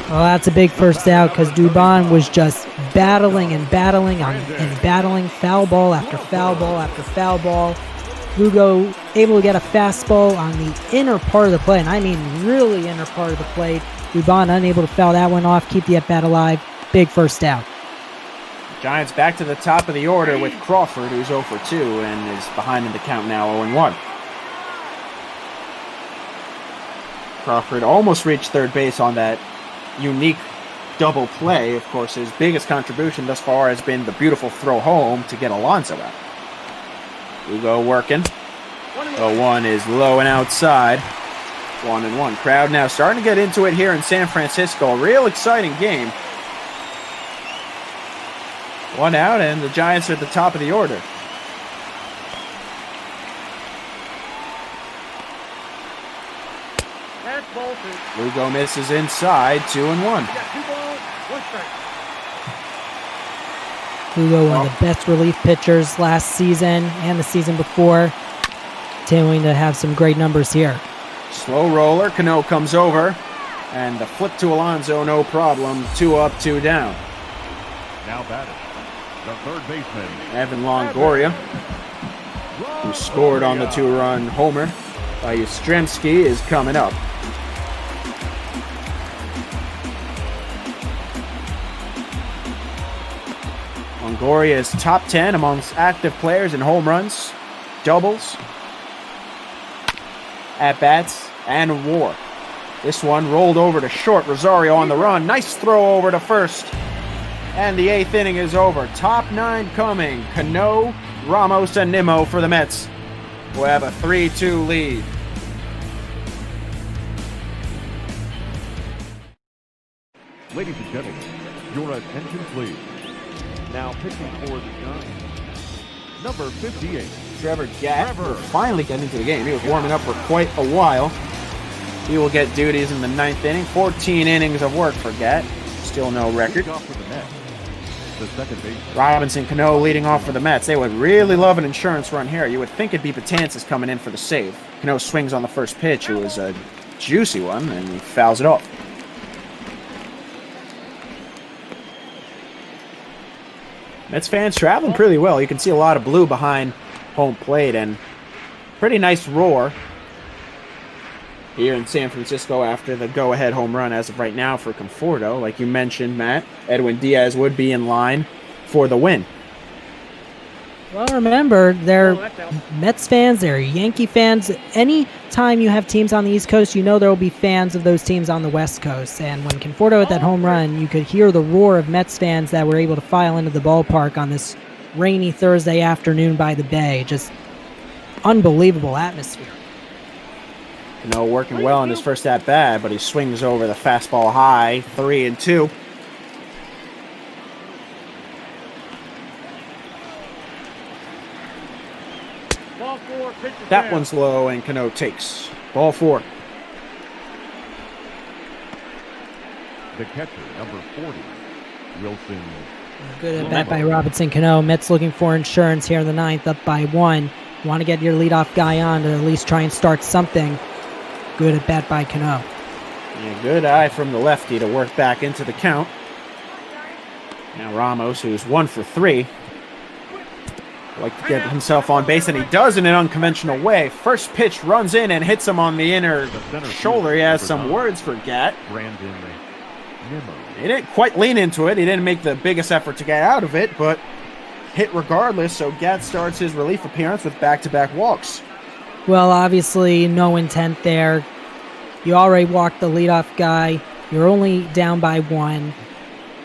Well, that's a big first out because Dubon was just battling and battling foul ball after foul ball after foul ball. Lugo able to get a fastball on the inner part of the plate, and I mean really inner part of the plate. Dubon unable to foul that one off, keep the at-bat alive. Big first out. Giants back to the top of the order with Crawford, who's 0 for 2 and is behind in the count now, 0-1. Crawford almost reached third base on that unique double play. Of course, his biggest contribution thus far has been the beautiful throw home to get Alonso out. Lugo working. 0-1 is low and outside. 1-1. Crowd now starting to get into it here in San Francisco. A real exciting game. 1 out, and the Giants are at the top of the order. That's ball 2. Lugo misses inside. 2-1. Yeah, 2 balls, 1 strike. Lugo, one of the best relief pitchers last season and the season before. Continuing to have some great numbers here. Slow roller. Cano comes over. And the flip to Alonso, no problem. 2 up, 2 down. Now batting, the third baseman, Evan Longoria, who scored on the 2-run homer by Yastrzemski, is coming up. Longoria is top 10 amongst active players in home runs, doubles, at-bats, and WAR. This one rolled over to short. Rosario on the run. Nice throw over to first. And the 8th inning is over. Top 9 coming. Cano, Ramos, and Nimmo for the Mets, who have a 3-2 lead. ladies and gentlemen, your attention please. Now pitching for the Giants, number 58. Trevor Gatt will finally get into the game. He was warming up for quite a while. He will get duties in the 9th inning. 14 innings of work for Gatt. Still no record. Robinson Cano leading off for the Mets. They would really love an insurance run here. You would think it'd be Betances coming in for the save. Cano swings on the first pitch. It was a juicy one, and he fouls it off. Mets fans traveling pretty well. You can see a lot of blue behind home plate, and pretty nice roar here in San Francisco after the go-ahead home run as of right now for Conforto. Like you mentioned, Matt, Edwin Diaz would be in line for the win. Well, remember, they're Mets fans, they're Yankee fans. Any time you have teams on the East Coast, you know there will be fans of those teams on the West Coast. And when Conforto hit that home run, you could hear the roar of Mets fans that were able to file into the ballpark on this rainy Thursday afternoon by the bay. Just unbelievable atmosphere. Cano working well in his first at-bat, but he swings over the fastball high, 3-2. Ball 4, pitch is That down. one's low, and Cano takes. Ball 4. The catcher, number 40, Wilson. Good at bat by Robinson Cano. Mets looking for insurance here in the 9th, up by 1. You want to get your leadoff guy on to at least try and start something. Good at bat by Cano. Yeah, good eye from the lefty to work back into the count. Now Ramos, who's 1 for 3, like to get himself on base, and he does in an unconventional way. First pitch runs in and hits him on the inner shoulder. He has some words for Gatt. He didn't quite lean into it. He didn't make the biggest effort to get out of it, but hit regardless, so Gatt starts his relief appearance with back-to-back walks. Well, obviously, no intent there. You already walked the leadoff guy. You're only down by 1.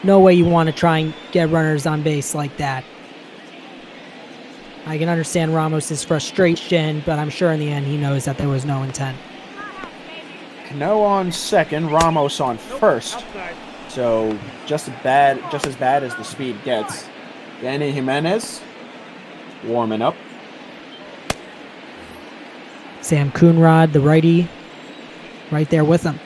No way you want to try and get runners on base like that. I can understand Ramos's frustration, but I'm sure in the end he knows that there was no intent. Cano on second, Ramos on first. So just as bad as the speed gets. Danny Jimenez warming up. Sam Coonrod, the righty, right there with him.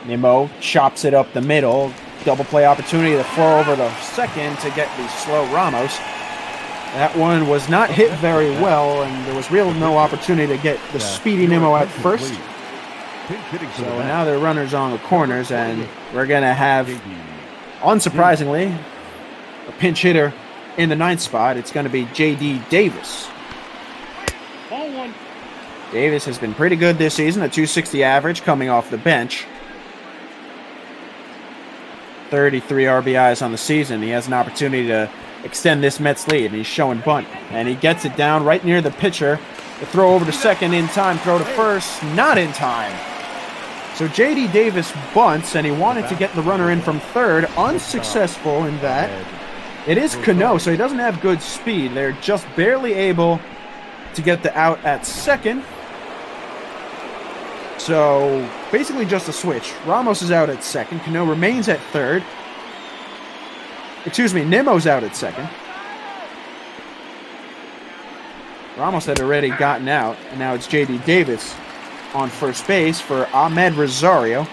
Nimmo chops it up the middle. Double play opportunity to throw over to second to get the slow Ramos. That one was not hit very well, and there was no opportunity to get the speedy Nimmo at first. So now there are runners on the corners, and we're going to have, unsurprisingly, a pinch hitter in the 9th spot. It's going to be J.D. Davis. Ball 1. Davis has been pretty good this season, a 260 average coming off the bench. 33 RBIs on the season. He has an opportunity to extend this Mets lead, and he's showing bunt. And he gets it down right near the pitcher. The throw over to second in time, throw to first, not in time. So J.D. Davis bunts, and he wanted to get the runner in from third. Unsuccessful in that. It is Cano, so he doesn't have good speed. They're just barely able to get the out at second. So basically just a switch. Ramos is out at second. Cano remains at third. Excuse me, Nimmo's out at second. Ramos had already gotten out, and now it's J.D. Davis on first base for Ahmed Rosario.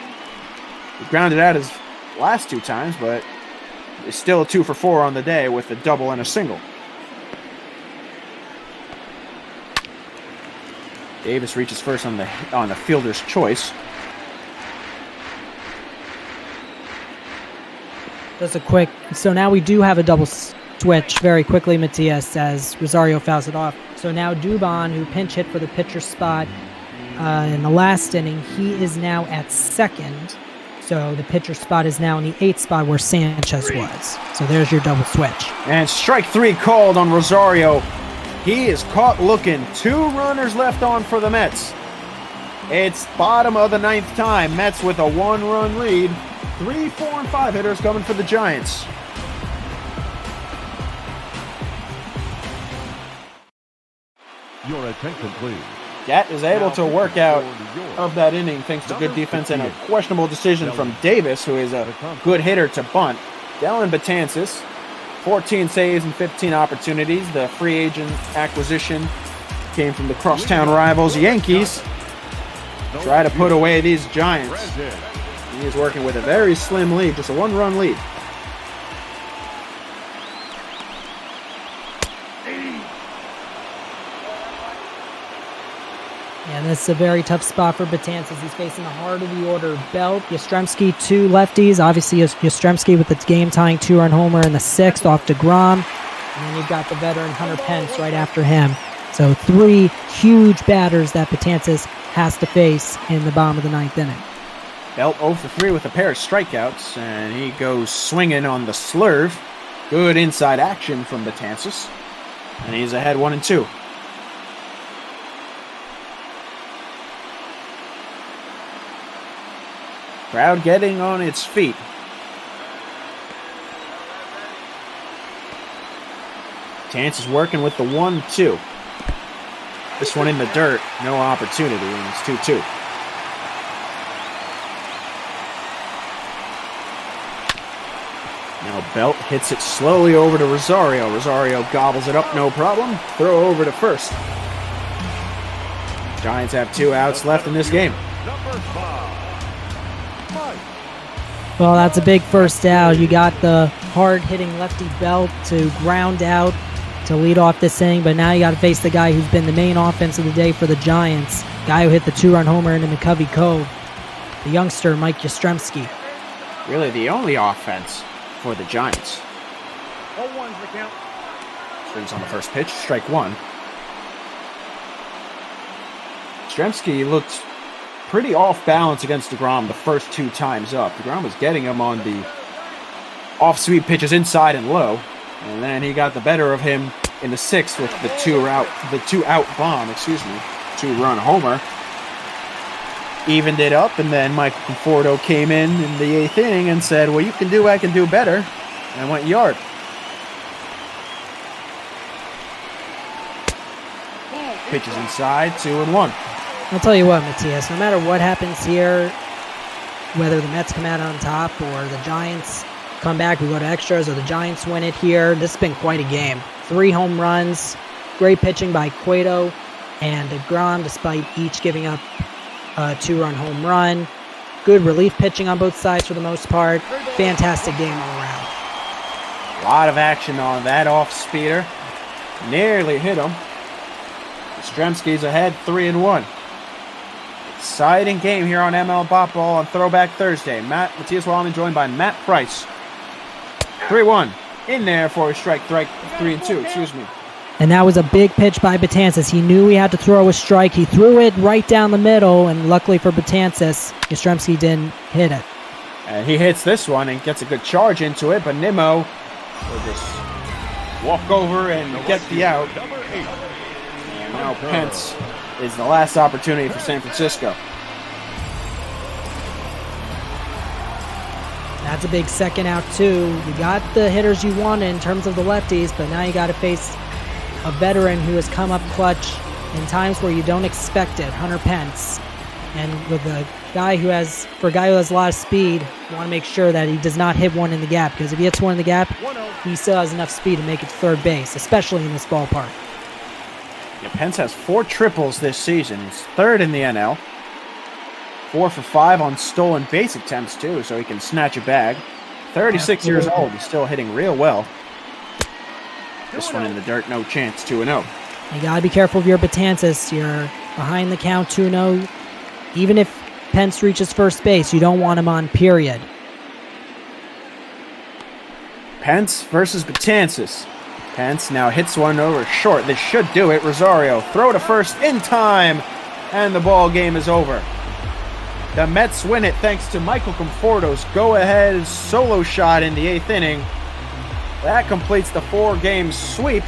He grounded out his last 2 times, but is still a 2 for 4 on the day with a double and a single. Davis reaches first on the fielder's choice. Just a quick, so now we do have a double switch very quickly, Matias, as Rosario fouls it off. So now Dubon, who pinch hit for the pitcher spot in the last inning, he is now at second. So the pitcher spot is now in the 8th spot where Sanchez was. So there's your double switch. And strike 3 called on Rosario. He is caught looking. 2 runners left on for the Mets. It's bottom of the 9th time. Mets with a 1-run lead. 3, 4, and 5 hitters coming for the Giants. Your attention, please. Gat is able to work out of that inning thanks to good defense and a questionable decision from Davis, who is a good hitter to bunt. Dellin Betances, 14 saves and 15 opportunities. The free agent acquisition came from the crosstown rivals Yankees. Try to put away these Giants. He is working with a very slim lead, just a 1-run lead. And this is a very tough spot for Betances. He's facing the heart of the order. Belt, Yastrzemski, 2 lefties. Obviously, Yastrzemski with the game-tying 2-run homer in the 6th off deGrom. And then you've got the veteran Hunter Pence right after him. So 3 huge batters that Betances has to face in the bottom of the 9th inning. Belt 0 for 3 with a pair of strikeouts, and he goes swinging on the slurve. Good inside action from Betances. And he's ahead 1-2. Crowd getting on its feet. Tance is working with the 1-2. This one in the dirt, no opportunity, and it's 2-2. Now Belt hits it slowly over to Rosario. Rosario gobbles it up, no problem. Throw over to first. Giants have 2 outs left in this game. Well, that's a big first out. You got the hard-hitting lefty Belt to ground out to lead off this inning, but now you got to face the guy who's been the main offense of the day for the Giants, guy who hit the 2-run homer into McCovey Cove, the youngster Mike Yastrzemski. Really the only offense for the Giants. 0-1's the count. Swings on the first pitch, strike 1. Yastrzemski looked pretty off balance against deGrom the first 2 times up. deGrom was getting him on the off-speed pitches inside and low, and then he got the better of him in the 6th with the 2-out bomb, 2-run homer. evened it up, and then Michael Conforto came in the 8th inning and said, "Well, you can do, I can do better," and went yard. Pitches inside, 2-1. I'll tell you what, Matias, no matter what happens here, whether the Mets come out on top or the Giants come back, we go to extras, or the Giants win it here, this has been quite a game. 3 home runs, great pitching by Cueto and deGrom, despite each giving up a 2-run home run. Good relief pitching on both sides for the most part. Fantastic game all around. A lot of action on that off-speeder. Nearly hit him. Yastrzemski's ahead, 3-1. Exciting game here on ML Bop Ball on Throwback Thursday. Matias Wallman joined by Matt Price. 3-1. In there for a strike 3-2, excuse me. And that was a big pitch by Betances. He knew he had to throw a strike. He threw it right down the middle, and luckily for Betances, Yastrzemski didn't hit it. And he hits this one and gets a good charge into it, but Nimmo will just walk over and get the out. And now Pence is the last opportunity for San Francisco. That's a big second out, too. You got the hitters you wanted in terms of the lefties, but now you got to face a veteran who has come up clutch in times where you don't expect it, Hunter Pence. And with a guy who has a lot of speed, you want to make sure that he does not hit one in the gap, because if he hits one in the gap, he still has enough speed to make it to third base, especially in this ballpark. Yeah, Pence has 4 triples this season. He's 3rd in the NL. 4 for 5 on stolen base attempts, too, so he can snatch a bag. 36 years old. He's still hitting real well. This one in the dirt, no chance, 2-0. You got to be careful of your Betances. You're behind the count, 2-0. Even if Pence reaches first base, you don't want him on, period. Pence versus Betances. Pence now hits one over short. This should do it. Rosario, throw to first in time, and the ball game is over. The Mets win it thanks to Michael Conforto's go-ahead solo shot in the 8th inning. That completes the 4-game sweep.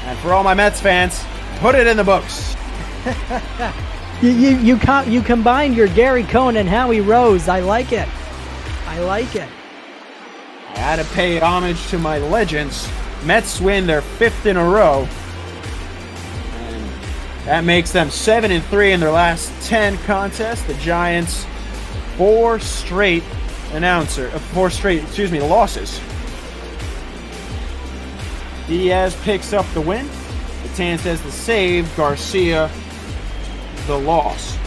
And for all my Mets fans, put it in the books. You combined your Gary Cohen and Howie Rose. I like it. I like it. I had to pay homage to my legends. Mets win their 5th in a row. And that makes them 7-3 in their last 10 contests. The Giants, 4 straight losses. Diaz picks up the win. Betances the save. Garcia the loss.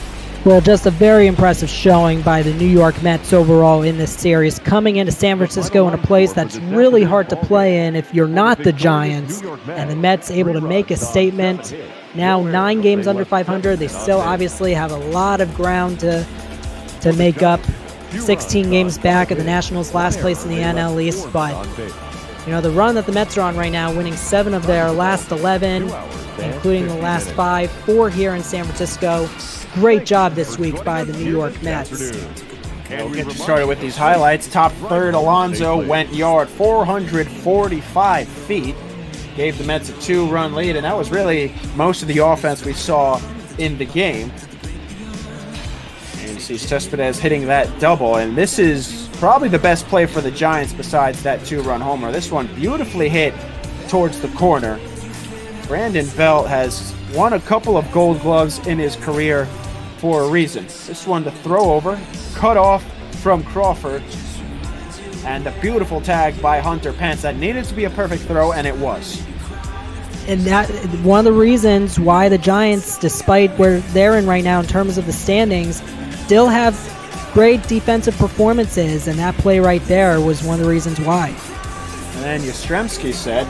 Well, just a very impressive showing by the New York Mets overall in this series, coming into San Francisco in a place that's really hard to play in if you're not the Giants, and the Mets able to make a statement. Now 9 games under 500. They still obviously have a lot of ground to make up. 16 games back of the Nationals, last place in the NL East, but you know, the run that the Mets are on right now, winning 7 of their last 11, including the last 5, 4 here in San Francisco. Great job this week by the New York Mets. We'll get you started with these highlights. Top third, Alonso went yard, 445 feet. Gave the Mets a 2-run lead, and that was really most of the offense we saw in the game. And you see Cespedes hitting that double, and this is probably the best play for the Giants besides that 2-run homer. This one beautifully hit towards the corner. Brandon Belt has won a couple of Gold Gloves in his career for a reason. This one to throw over, cut off from Crawford, and a beautiful tag by Hunter Pence. That needed to be a perfect throw, and it was. And that one of the reasons why the Giants, despite where they're in right now in terms of the standings, still have great defensive performances, and that play right there was one of the reasons why. And then Yastrzemski said,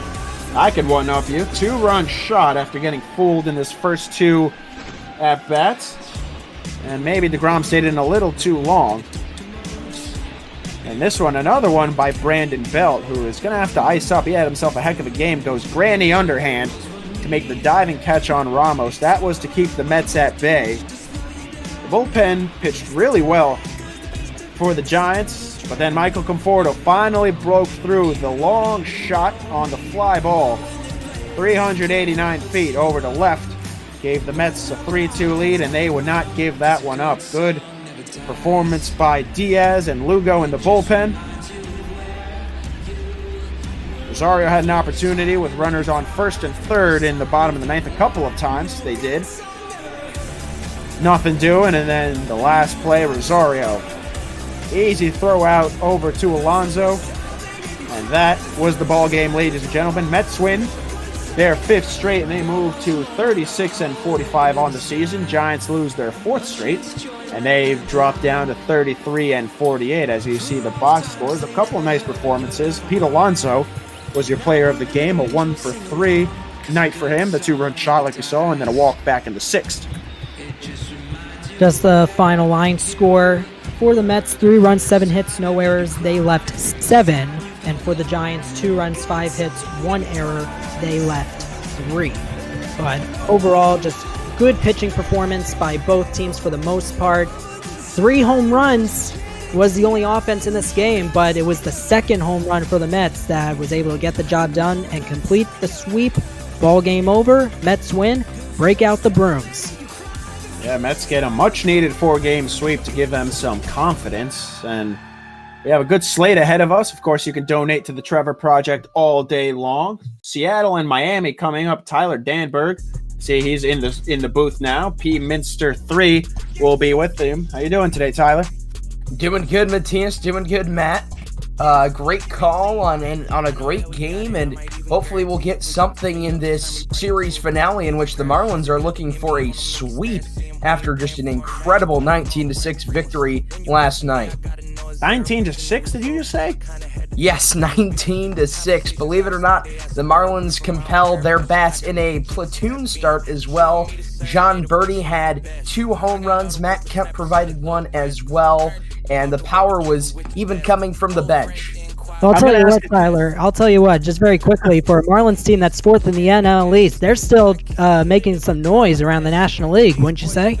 I could one-up you. 2-run shot after getting fooled in his first 2 at-bats. And maybe deGrom stayed in a little too long. And this one, another one by Brandon Belt, who is going to have to ice up. He had himself a heck of a game. Goes granny underhand to make the diving catch on Ramos. That was to keep the Mets at bay. The bullpen pitched really well for the Giants, but then Michael Conforto finally broke through the long shot on the fly ball. 389 feet over to left gave the Mets a 3-2 lead, and they would not give that one up. Good performance by Diaz and Lugo in the bullpen. Rosario had an opportunity with runners on first and third in the bottom of the ninth a couple of times. They did. Nothing doing, and then the last play, Rosario. Easy throw out over to Alonso. And that was the ball game, ladies and gentlemen. Mets win their 5th straight, and they move to 36-45 on the season. Giants lose their 4th straight, and they've dropped down to 33-48 as you see the box scores. A couple of nice performances. Pete Alonso was your player of the game, a 1-for-3 night for him, the 2-run shot like we saw, and then a walk back in the 6th. Just the final line score for the Mets: 3 runs, 7 hits, no errors. They left 7. And for the Giants, 2 runs, 5 hits, 1 error. They left 3. But overall, just good pitching performance by both teams for the most part. 3 home runs was the only offense in this game, but it was the second home run for the Mets that was able to get the job done and complete the sweep. Ball game over. Mets win. Break out the brooms. Yeah, Mets get a much-needed 4-game sweep to give them some confidence, and we have a good slate ahead of us. Of course, you can donate to the Trevor Project all day long. Seattle and Miami coming up. Tyler Danberg, see he's in the booth now. P. Minster 3 will be with him. How you doing today, Tyler? Doing good, Matthias. Doing good, Matt. Great call on a great game, and hopefully we'll get something in this series finale in which the Marlins are looking for a sweep after just an incredible 19-6 victory last night. 19-6, did you just say? Yes, 19-6. Believe it or not, the Marlins compelled their bats in a platoon start as well. John Birdie had 2 home runs. Matt Kemp provided 1 as well. And the power was even coming from the bench. I'll tell you what, Tyler. I'll tell you what, just very quickly, for a Marlins team that's 4th in the NL East, they're still making some noise around the National League, wouldn't you say?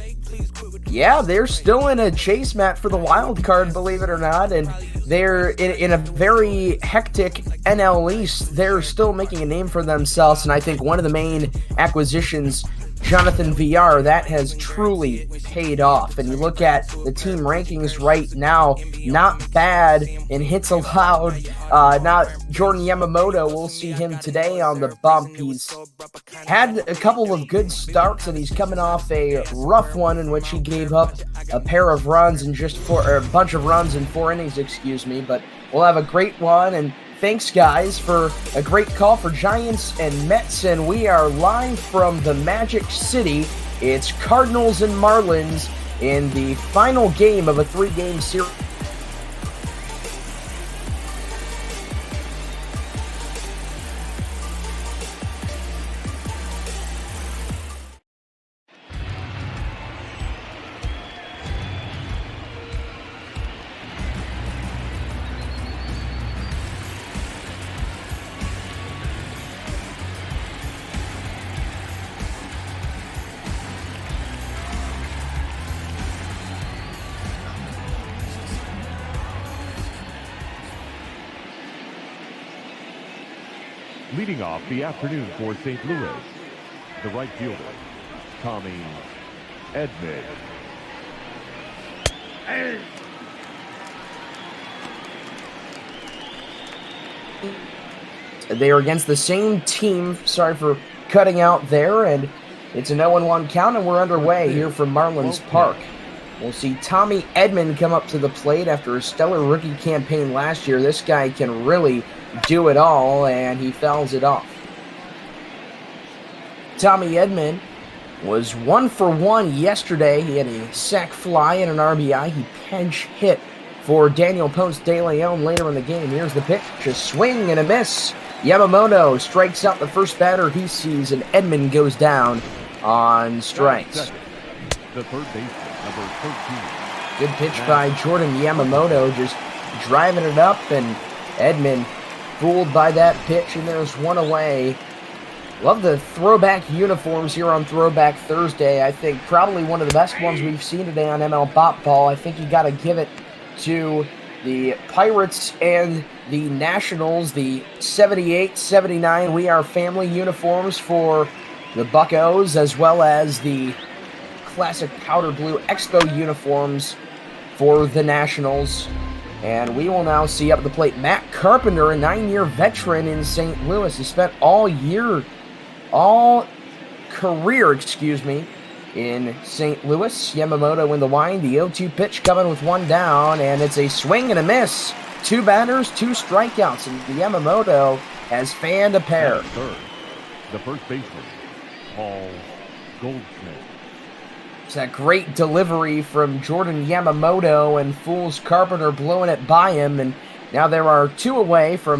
Yeah, they're still in a chase, Matt, for the wild card, believe it or not, and they're in a very hectic NL East. They're still making a name for themselves, and I think one of the main acquisitions, Jonathan Villar, that has truly paid off. And you look at the team rankings right now, not bad in hits allowed. Not Jordan Yamamoto, we'll see him today on the bump. He's had a couple of good starts, and he's coming off a rough one in which he gave up a pair of runs in a bunch of runs in 4 innings, excuse me. But we'll have a great one, and thanks, guys, for a great call for Giants and Mets, and we are live from the Magic City. It's Cardinals and Marlins in the final game of a 3-game series. Leading off the afternoon for St. Louis, the right fielder, Tommy Edman. They are against the same team. Sorry for cutting out there, and it's an 0-1 count, and we're underway here from Marlins Park. We'll see Tommy Edman come up to the plate after a stellar rookie campaign last year. This guy can really do it all, and he fouls it off. Tommy Edman was 1 for 1 yesterday. He had a sac fly and an RBI. He pinch hit for Daniel Ponce de Leon later in the game. Here's the pitch, a swing and a miss. Yamamoto strikes out the first batter he sees, and Edman goes down on strikes. The third baseman, number 13. Good pitch by Jordan Yamamoto, just driving it up, and Edman fooled by that pitch, and there's one away. Love the throwback uniforms here on Throwback Thursday. I think probably one of the best ones we've seen today on ML Bop Ball. I think you got to give it to the Pirates and the Nationals, the 78-79 We Are Family uniforms for the Buccos, as well as the classic powder blue Expo uniforms for the Nationals. And we will now see up at the plate Matt Carpenter, a 9-year veteran in St. Louis. He spent all career, in St. Louis. Yamamoto in the wind. The 0-2 pitch coming with one down, and it's a swing and a miss. 2 batters, 2 strikeouts, and Yamamoto has fanned a pair. Third, the first baseman, Paul Goldschmidt. It's that great delivery from Jordan Yamamoto and fools Carpenter blowing it by him, and now there are 2 away for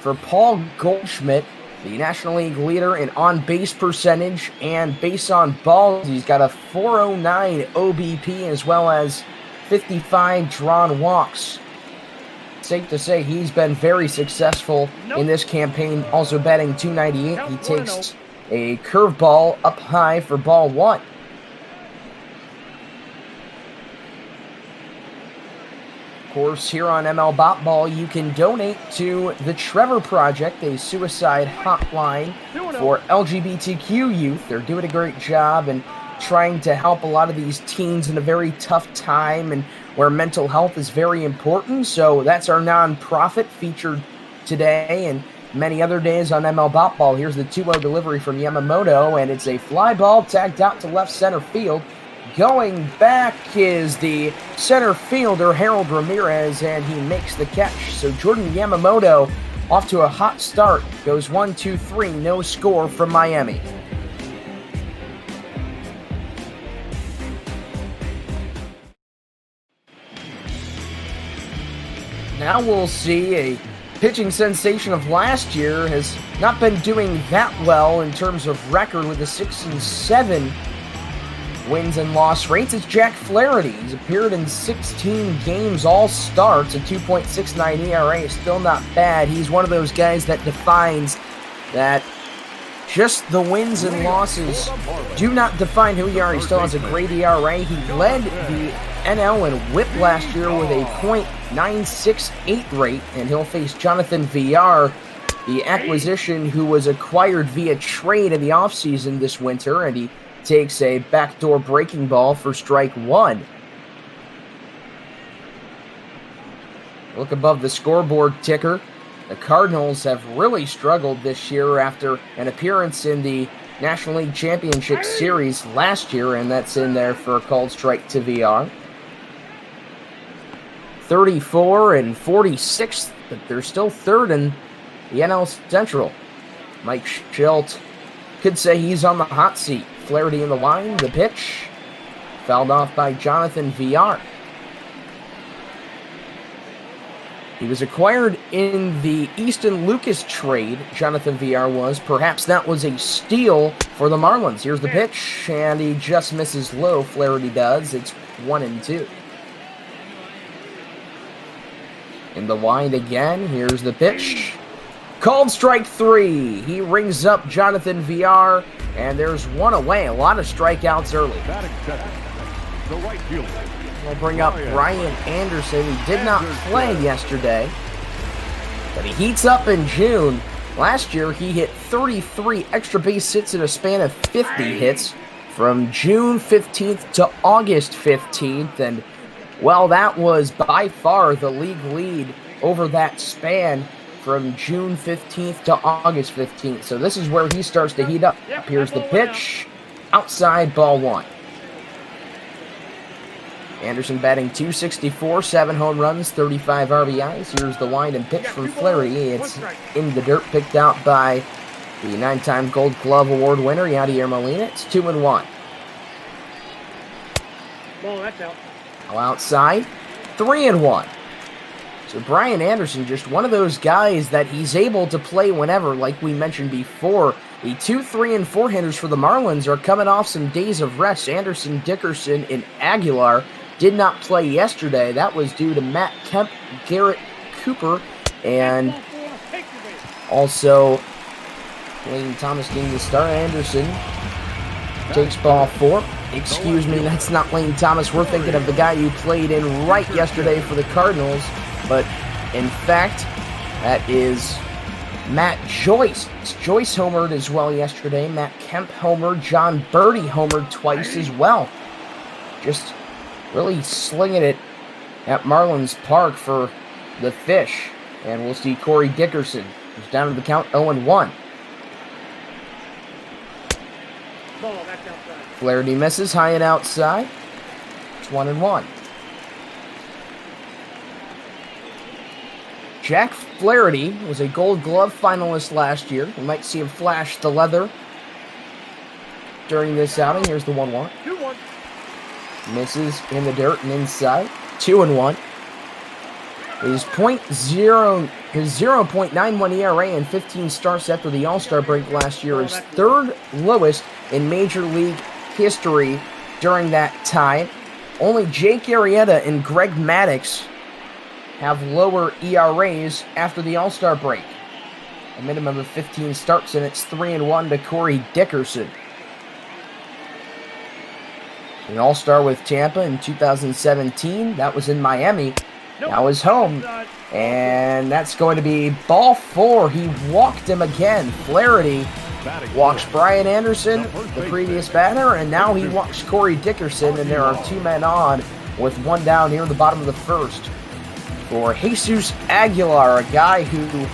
Paul Goldschmidt, the National League leader in on-base percentage and base on balls. He's got a 409 OBP as well as 55 drawn walks. Safe to say he's been very successful in this campaign, also batting .298. He takes a curveball up high for ball 1. Of course, here on ML Bot Ball, you can donate to the Trevor Project, a suicide hotline for LGBTQ youth. They're doing a great job and trying to help a lot of these teens in a very tough time and where mental health is very important. So that's our nonprofit featured today and many other days on ML Bot Ball. Here's the 2-0 delivery from Yamamoto, and it's a fly ball tagged out to left center field. Going back is the center fielder, Harold Ramirez, and he makes the catch. So Jordan Yamamoto off to a hot start. Goes 1-2-3, no score from Miami. Now we'll see a pitching sensation of last year has not been doing that well in terms of record with a 6-7 wins and loss rates. It's Jack Flaherty. He's appeared in 16 games, all starts, a 2.69 ERA. Still not bad. He's one of those guys that defines that just the wins and losses do not define who you are. He still has a great ERA. He led the NL in WHIP last year with a .968 rate, and he'll face Jonathan Villar, the acquisition who was acquired via trade in the offseason this winter, and he takes a backdoor breaking ball for strike 1. Look above the scoreboard ticker. The Cardinals have really struggled this year after an appearance in the National League Championship Series last year, and that's in there for a called strike to VR. 34 and 46th, but they're still third in the NL Central. Mike Schilt could say he's on the hot seat. Flaherty in the line, the pitch, fouled off by Jonathan Villar. He was acquired in the Easton Lucas trade, Jonathan Villar was. Perhaps that was a steal for the Marlins. Here's the pitch, and he just misses low. Flaherty does. It's 1-2. In the wind again, here's the pitch. Called strike 3. He rings up Jonathan Villar, and there's one away. A lot of strikeouts early. The right fielder. We'll bring up Brian Anderson. He did not play yesterday, but he heats up in June. Last year, he hit 33 extra base hits in a span of 50 hits from June 15th to August 15th, and, well, that was by far the league lead over that span from June 15th to August 15th. So this is where he starts to heat up. Here's the pitch. Outside, ball 1. Anderson batting .264, 7 home runs, 35 RBIs. Here's the wind and pitch from Flaherty. It's in the dirt, picked out by the 9-time Gold Glove Award winner, Yadier Molina. It's 2-1. Ball, that's out. Now outside, 3-1. So Brian Anderson, just one of those guys that he's able to play whenever, like we mentioned before. The 2, 3, and 4 hitters for the Marlins are coming off some days of rest. Anderson, Dickerson, and Aguilar did not play yesterday. That was due to Matt Kemp, Garrett Cooper, and also Lane Thomas getting the start. Anderson takes ball 4. Excuse me, that's not Lane Thomas. We're thinking of the guy who played in right yesterday for the Cardinals. But, in fact, that is Matt Joyce. Joyce homered as well yesterday. Matt Kemp homered. John Birdie homered twice as well. Just really slinging it at Marlins Park for the Fish. And we'll see Corey Dickerson, who's down to the count 0-1. Flaherty misses, high and outside. It's 1-1. Jack Flaherty was a Gold Glove finalist last year. We might see him flash the leather during this outing. Here's the 1-1. 2-1. Misses in the dirt and inside. 2-1. His 0.91 ERA and 15 starts after the All-Star break last year is third lowest in Major League history during that time. Only Jake Arrieta and Greg Maddux have lower ERAs after the All-Star break. A minimum of 15 starts, and it's 3-1 to Corey Dickerson. An All-Star with Tampa in 2017. That was in Miami. Now he's home. And that's going to be ball 4. He walked him again. Flaherty walks Brian Anderson, the previous batter, and now he walks Corey Dickerson, and there are 2 men on with 1 down here in the bottom of the first. For Jesus Aguilar, a guy who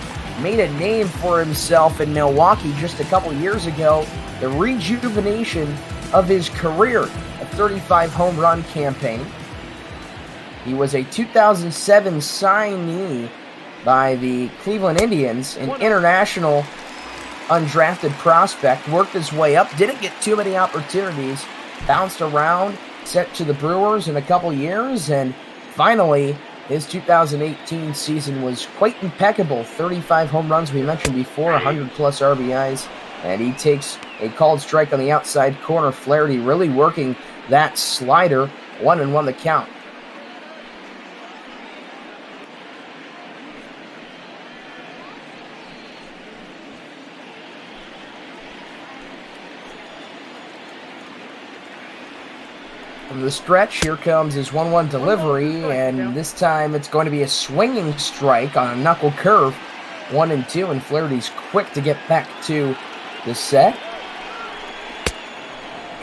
made a name for himself in Milwaukee just a couple years ago, the rejuvenation of his career, a 35 home run campaign. He was a 2007 signee by the Cleveland Indians, an international undrafted prospect, worked his way up, didn't get too many opportunities, bounced around, sent to the Brewers in a couple years, and finally his 2018 season was quite impeccable. 35 home runs, we mentioned before, 100 plus RBIs, and he takes a called strike on the outside corner. Flaherty really working that slider. 1-1 the count. From the stretch, here comes his 1-1 delivery, and this time it's going to be a swinging strike on a knuckle curve. 1-2, and Flaherty's quick to get back to the set.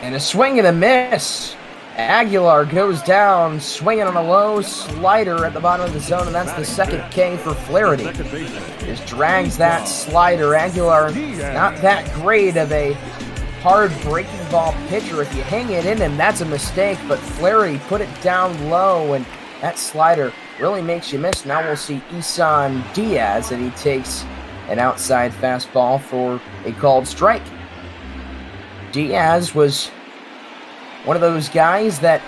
And a swing and a miss. Aguilar goes down, swinging on a low slider at the bottom of the zone, and that's the second K for Flaherty. Just drags that slider. Aguilar, not that great of a hard breaking ball pitcher. If you hang it in him, that's a mistake, but Flaherty put it down low, and that slider really makes you miss. Now we'll see Isan Diaz, and he takes an outside fastball for a called strike. Diaz was one of those guys that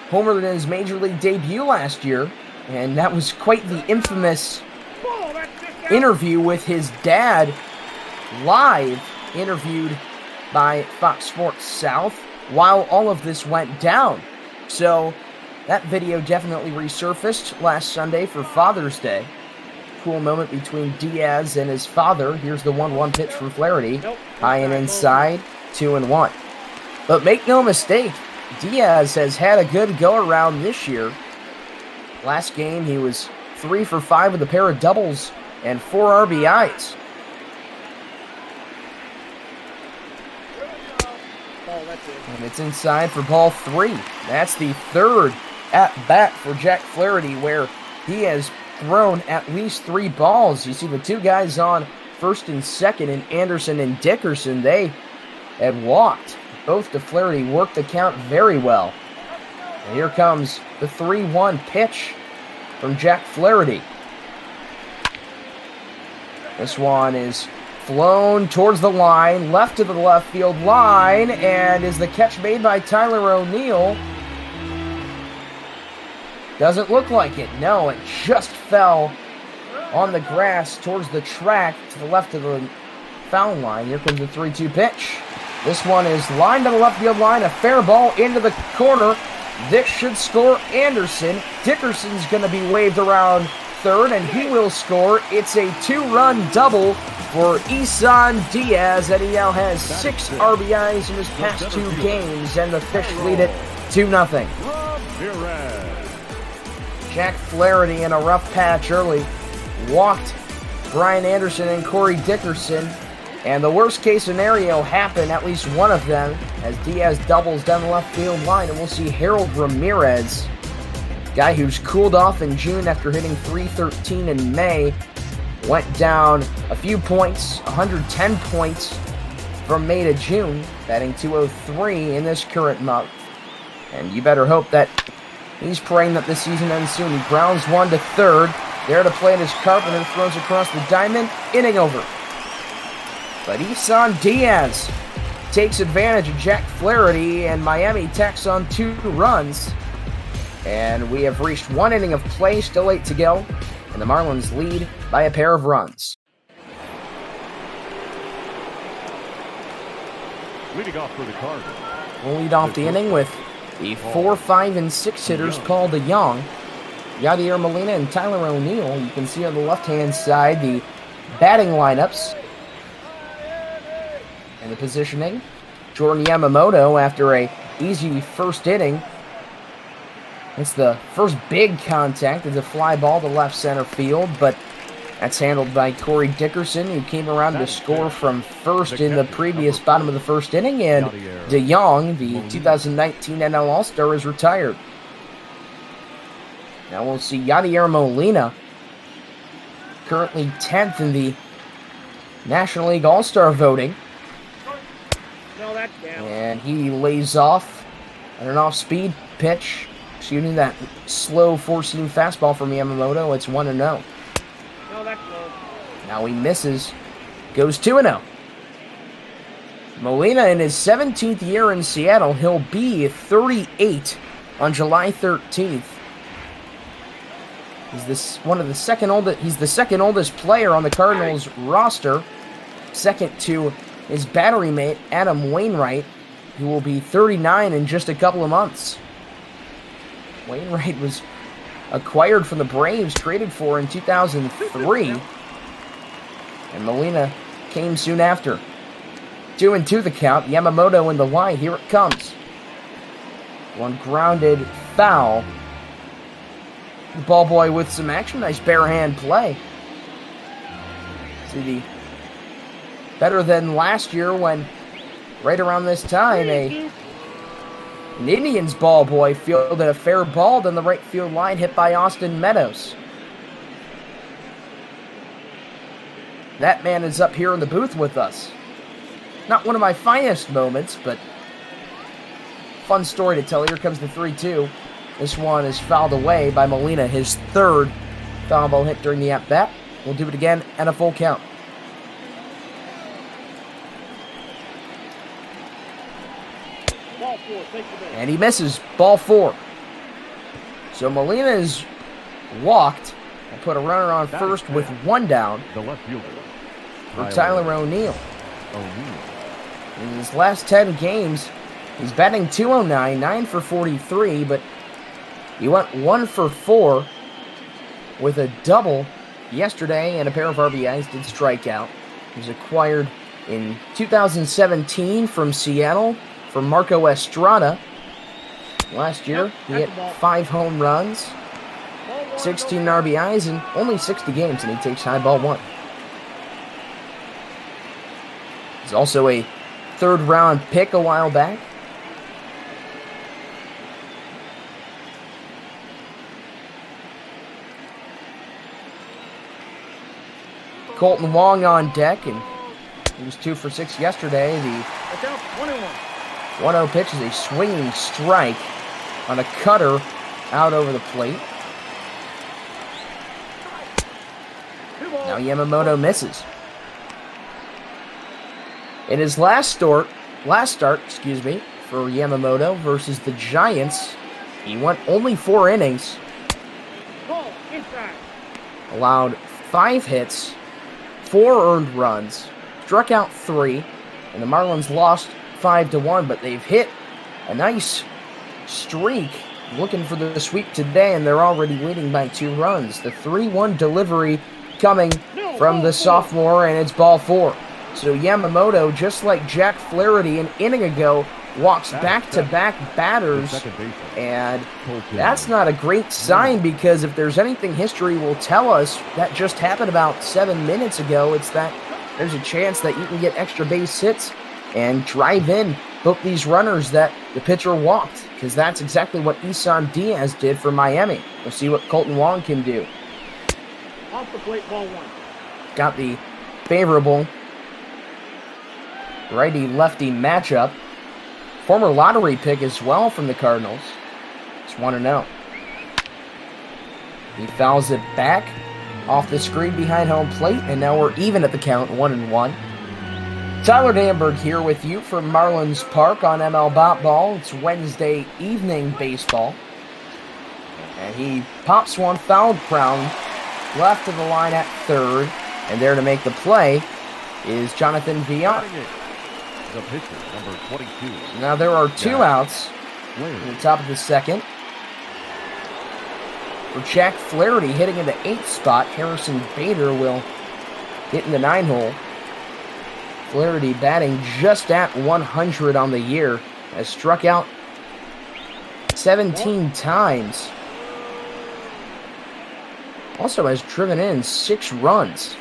homered in his major league debut last year, and that was quite the infamous interview with his dad, live interviewed by Fox Sports South while all of this went down. So that video definitely resurfaced last Sunday for Father's Day. Cool moment between Diaz and his father. Here's the 1-1 pitch for Flaherty. High and inside, 2-1. But make no mistake, Diaz has had a good go-around this year. Last game, he was 3 for 5 with a pair of doubles and 4 RBIs. And it's inside for ball 3. That's the third at-bat for Jack Flaherty, where he has thrown at least 3 balls. You see the 2 guys on first and second, and Anderson and Dickerson, they had walked. Both to Flaherty, worked the count very well. And here comes the 3-1 pitch from Jack Flaherty. This one is flown towards the line, left to the left field line, and is the catch made by Tyler O'Neill? Doesn't look like it. No, it just fell on the grass towards the track to the left of the foul line. Here comes the 3-2 pitch. This one is lined to the left field line, a fair ball into the corner. This should score Anderson. Dickerson's going to be waved around third, and he will score. It's a 2-run double for Isan Diaz, and he now has 6 RBIs in his past 2 games, and the Fish lead it 2-0. Jack Flaherty in a rough patch early walked Brian Anderson and Corey Dickerson. And the worst case scenario happened, at least one of them, as Diaz doubles down the left field line, and we'll see Harold Ramirez, guy who's cooled off in June after hitting .313 in May, went down a few points, 110 points from May to June, batting .203 in this current month. And you better hope that he's praying that the season ends soon. He grounds one to third. There to play it is Carpenter, throws across the diamond, inning over. But Isan Diaz takes advantage of Jack Flaherty, and Miami tacks on 2 runs. And we have reached 1 inning of play, still 8 to go, and the Marlins lead by a pair of runs. Leading off for the Cardinals. We'll lead off the inning with the 4, 5, and 6 hitters, Paul DeJong, Yadier Molina, and Tyler O'Neill. You can see on the left-hand side the batting lineups and the positioning. Jordan Yamamoto, after a easy first inning, it's the first big contact. It's a fly ball to left center field, but that's handled by Corey Dickerson, who came around to score from first in the previous bottom of the first inning, and DeJong, the 2019 NL All-Star, is retired. Now we'll see Yadier Molina, currently 10th in the National League All-Star voting. And he lays off at an off-speed pitch, shooting that slow four-seam fastball from Yamamoto. It's 1-0. No, that's low. Now he misses, goes 2-0. Molina in his 17th year in Seattle. He'll be 38 on July 13th. He's the second oldest player on the Cardinals roster, second to his battery mate Adam Wainwright, who will be 39 in just a couple of months. Wainwright was acquired from the Braves, traded for in 2003, and Molina came soon after. 2-2 the count. Yamamoto in the line. Here it comes. One grounded foul. The ball boy with some action. Nice bare hand play. See the better than last year when right around this time an Indians ball boy fielded a fair ball down the right field line, hit by Austin Meadows. That man is up here in the booth with us. Not one of my finest moments, but fun story to tell. Here comes the 3-2. This one is fouled away by Molina, his third foul ball hit during the at-bat. We'll do it again and a full count. Ball 4, take the base. And he misses. Ball 4. So Molina is walked and put a runner on first with 1 down The left fielder. for Tyler O'Neill. In his last 10 games, he's batting .209, 9 for 43, but he went 1 for 4 with a double yesterday and a pair of RBIs, did strike out. He was acquired in 2017 from Seattle from Marco Estrada. Last year, he hit 5 home runs, 16 RBIs, in only 60 games, and he takes high ball 1. He's also a third-round pick a while back. Colton Wong on deck, and he was 2 for 6 yesterday. The 1-0 pitch is a swinging strike on a cutter out over the plate. Now Yamamoto misses. In his last start, for Yamamoto versus the Giants, he went only 4 innings, allowed 5 hits, 4 earned runs, struck out 3, and the Marlins lost 5-1, but they've hit a nice streak looking for the sweep today, and they're already leading by 2 runs. The 3-1 delivery coming from the sophomore, and it's ball 4. So Yamamoto, just like Jack Flaherty an inning ago, walks back-to-back batters, and that's not a great sign, because if there's anything history will tell us that just happened about 7 minutes ago, it's that there's a chance that you can get extra base hits and drive in both these runners that the pitcher walked, because that's exactly what Isan Diaz did for Miami. We'll see what Colton Wong can do. Off the plate, ball 1. Got the favorable righty-lefty matchup. Former lottery pick as well from the Cardinals. It's 1-0. He fouls it back off the screen behind home plate, and now we're even at the count, 1-1. Tyler Danberg here with you from Marlins Park on ML Bop Ball. It's Wednesday evening baseball. And he pops one, foul crown, left of the line at third. And there to make the play is Jonathan Villar. The pitcher, number 22. Now there are 2 outs in the top of the second. For Jack Flaherty hitting in the 8th spot, Harrison Bader will hit in the 9 hole. Flaherty batting just at 100 on the year, has struck out 17 times. Also has driven in 6 runs.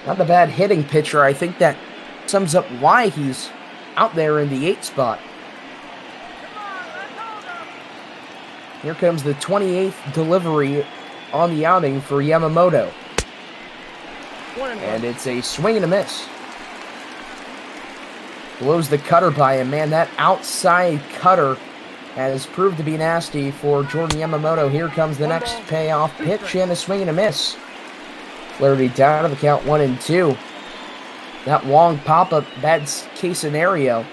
Not a bad hitting pitcher. I think that sums up why he's out there in the 8th spot. Here comes the 28th delivery on the outing for Yamamoto. And it's a swing and a miss. Blows the cutter by him. Man, that outside cutter has proved to be nasty for Jordan Yamamoto. Here comes the next payoff pitch and a swing and a miss. Flaherty down to the count, 1-2. That Wong pop-up, bad case scenario.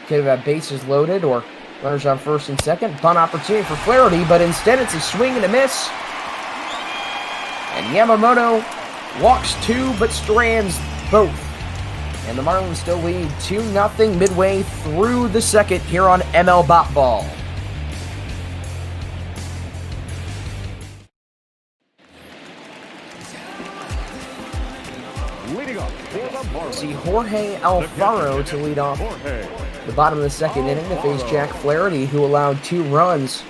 Could have had bases loaded or runners on first and second. Bunt opportunity for Flaherty, but instead it's a swing and a miss. And Yamamoto walks 2 but strands both. And the Marlins still lead 2-0 midway through the second here on ML Bop Ball. See Jorge Alfaro to lead off the bottom of the second inning to face Jack Flaherty, who allowed 2 runs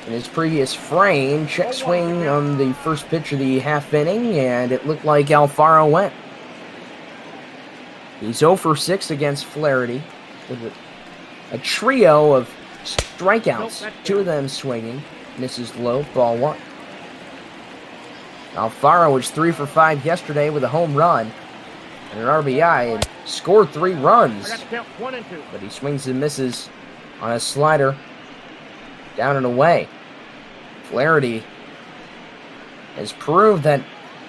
in his previous frame. Check swing on the first pitch of the half inning, and it looked like Alfaro went. He's 0 for 6 against Flaherty with a trio of strikeouts, 2 of them swinging. Misses low, ball 1. Alfaro was 3 for 5 yesterday with a home run and an RBI and scored 3 runs. But he swings and misses on a slider down and away. Flaherty has proved that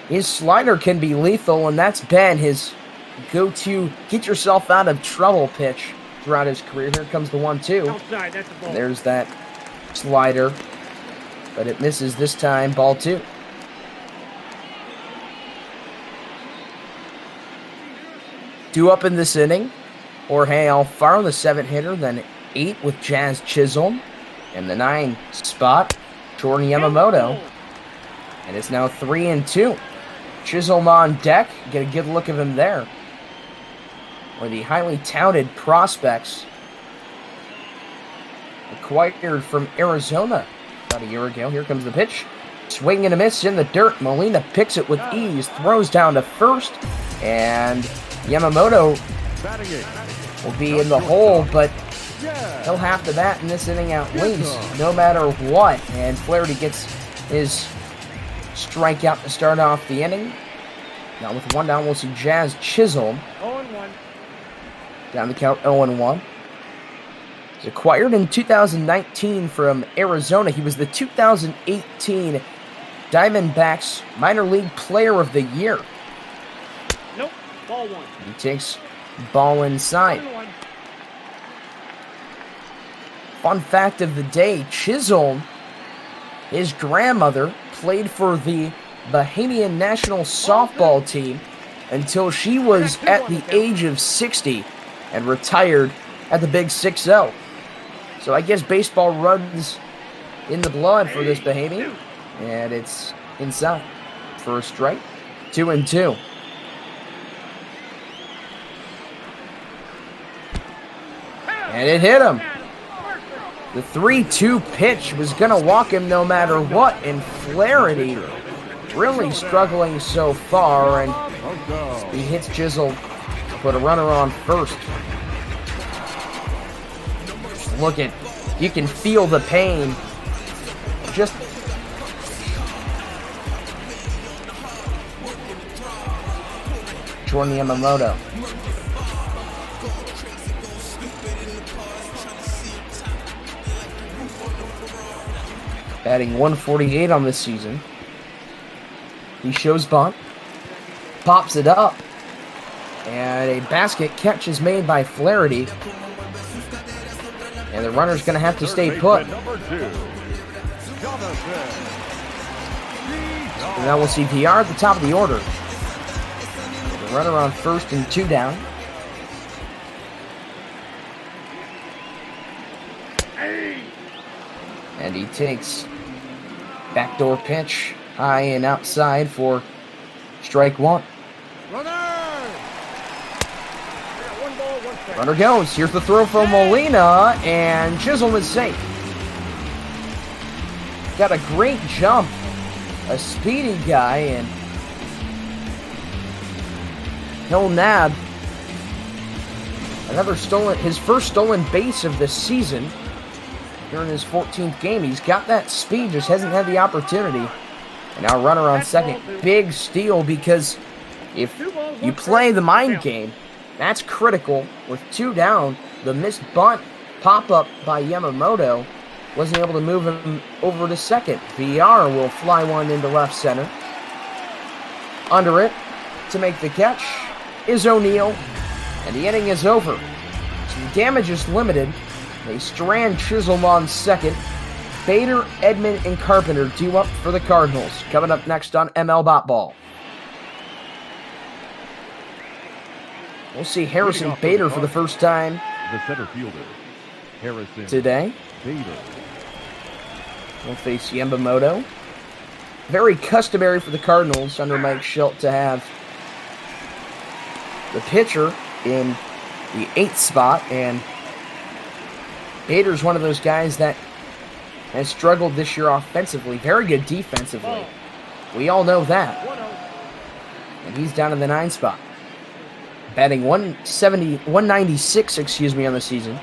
his slider can be lethal, and that's been his go-to get yourself out of trouble pitch throughout his career. Here comes the 1-2. And there's that slider, but it misses this time, ball 2. Two up in this inning. Jorge Alfaro, the 7th hitter, then 8 with Jazz Chisholm. And the 9 spot, Jordan Yamamoto. And it's now 3-2. Chisholm on deck. Get a good look of him there. One of the highly touted prospects acquired from Arizona about a year ago. Here comes the pitch. Swing and a miss in the dirt. Molina picks it with ease. Throws down to first. And Yamamoto will be in the hole, but he'll have to bat in this inning at least, no matter what. And Flaherty gets his strikeout to start off the inning. Now with 1 down, we'll see Jazz Chisholm. 0-1. Down the count, 0-1. He's acquired in 2019 from Arizona. He was the 2018 Diamondbacks Minor League Player of the Year. Nope, ball 1. He takes ball inside. 1-1. Fun fact of the day, Chisholm, his grandmother, played for the Bahamian national softball team until she was at the age of 60 and retired at the big 6-0. So I guess baseball runs in the blood for this Bahamian, and it's inside for a strike. 2-2. And it hit him. The 3-2 pitch was going to walk him no matter what, and Flaherty really struggling so far, and he hits Chisel to put a runner on first. Look at, you can feel the pain. Just Jordan Yamamoto. Batting 148 on this season. He shows bunt, pops it up, and a basket catch is made by Flaherty. And the runner's going to have to stay put. And now we'll see PR at the top of the order. The runner on first and 2 down. And he takes backdoor pitch high and outside for strike one. Runner goes. Here's the throw from Molina, and Chisholm is safe. Got a great jump. A speedy guy, and he'll nab another stolen, his first stolen base of the season here in his 14th game. He's got that speed, just hasn't had the opportunity. And now runner on second. Big steal, because if you play the mind game, that's critical. With 2 down, the missed bunt pop-up by Yamamoto wasn't able to move him over to second. VR will fly one into left center. Under it to make the catch is O'Neill, and the inning is over. So the damage is limited. They strand Chisholm on second. Bader, Edman, and Carpenter due up for the Cardinals. Coming up next on ML Bot Ball. We'll see Harrison Bader for the first time The center fielder, Harrison today. Bader. We'll face Yamamoto. Very customary for the Cardinals under Mike Schilt to have the pitcher in the 8th spot, and Bader's one of those guys that has struggled this year offensively. Very good defensively. We all know that. And he's down in the 9th spot. Batting 196, on the season.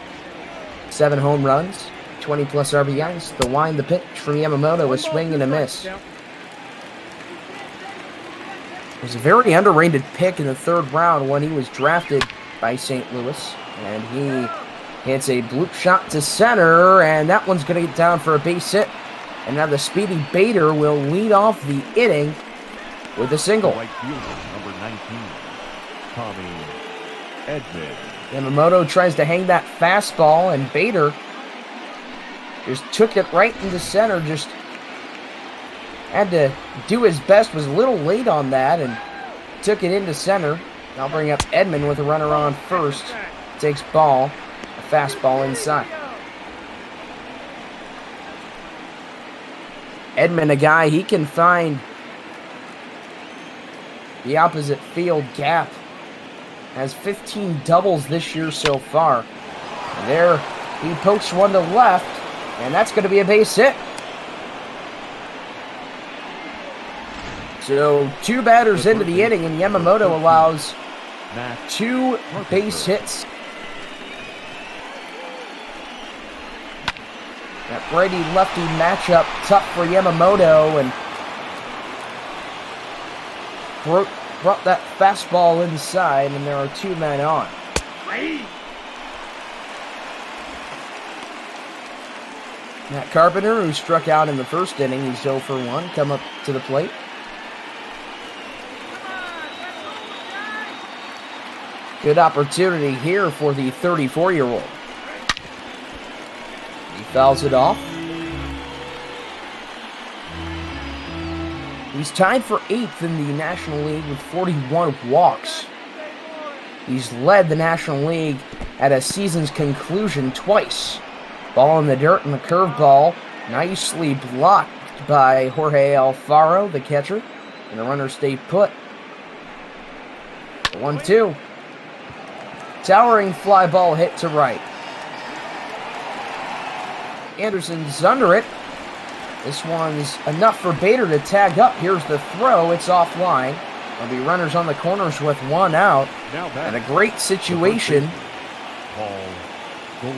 7 home runs, 20-plus RBIs. The wind, the pitch from Yamamoto, a swing and a miss. It was a very underrated pick in the 3rd round when he was drafted by St. Louis. And he hits a bloop shot to center, and that one's going to get down for a base hit. And now the speedy Bader will lead off the inning with a single. Right fielder, number 19, Tommy Edman. Yamamoto tries to hang that fastball, and Bader just took it right into center. Just had to do his best, was a little late on that, and took it into center. I'll bring up Edman with a runner on first. Takes ball, a fastball inside. Edman, a guy, he can find the opposite field gap. Has 15 doubles this year so far. And there, he pokes one to left, and that's going to be a base hit. So 2 batters into the inning, and Yamamoto allows 2 base hits. That righty-lefty matchup tough for Yamamoto, and brought that fastball inside, and there are 2 men on. Matt Carpenter, who struck out in the 1st inning, he's 0 for 1, come up to the plate. Good opportunity here for the 34-year-old. He fouls it off. He's tied for 8th in the National League with 41 walks. He's led the National League at a season's conclusion twice. Ball in the dirt and the curveball, nicely blocked by Jorge Alfaro, the catcher, and the runner stayed put. 1-2. Towering fly ball hit to right. Anderson's under it. This one's enough for Bader to tag up. Here's the throw. It's offline. There'll be runners on the corners with one out. And a great situation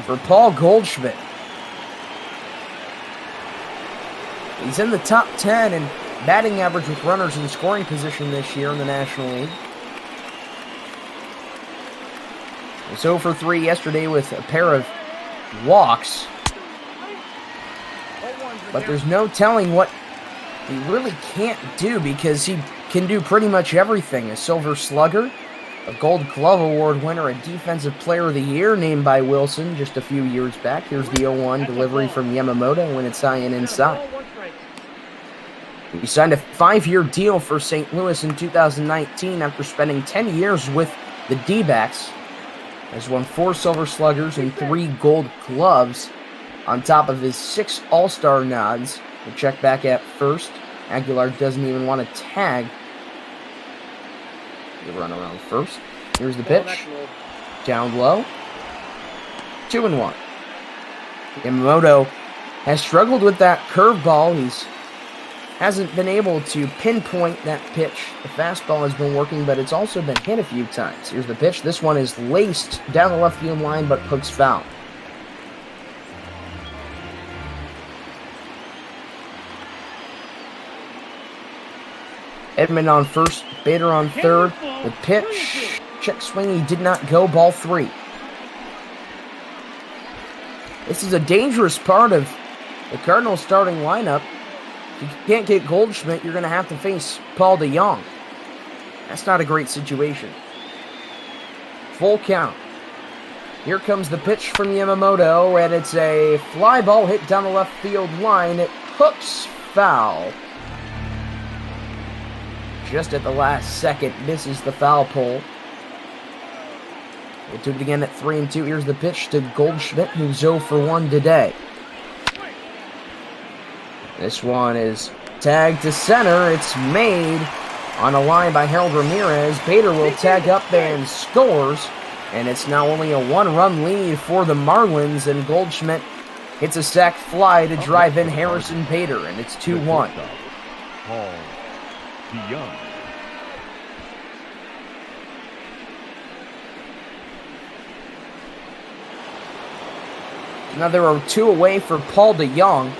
for Paul Goldschmidt. He's in the top 10 in batting average with runners in scoring position this year in the National League. He was 0 for 3 yesterday with a pair of walks. But there's no telling what he really can't do because he can do pretty much everything. A Silver Slugger, a Gold Glove Award winner, a Defensive Player of the Year named by Wilson just a few years back. Here's the 0-1 delivery from Yamamoto when it's high and inside. He signed a 5-year deal for St. Louis in 2019 after spending 10 years with the D-backs. Has won 4 Silver Sluggers and 3 Gold Gloves on top of his 6 All-Star nods. We'll check back at first. Aguilar doesn't even want to tag. The run around first. Here's the pitch. Down low. 2-1. Yamamoto has struggled with that curveball. He's hasn't been able to pinpoint that pitch. The fastball has been working, but it's also been hit a few times. Here's the pitch. This one is laced down the left field line, but hooks foul. Edmund on first, Bader on third. The pitch, check swing, he did not go, ball 3. This is a dangerous part of the Cardinals starting lineup. If you can't get Goldschmidt, you're going to have to face Paul DeJong. That's not a great situation. Full count. Here comes the pitch from Yamamoto, and it's a fly ball hit down the left field line. It hooks foul. Just at the last second, misses the foul pole. We'll do it again at 3-2. Here's the pitch to Goldschmidt, who's 0 for 1 today. This one is tagged to center. It's made on a line by Harold Ramirez. Bader will tag up and scores. And it's now only a 1-run lead for the Marlins. And Goldschmidt hits a sac fly to drive in Harrison Bader. And it's 2-1. Paul DeJong. Now there are 2 away for Paul DeJong.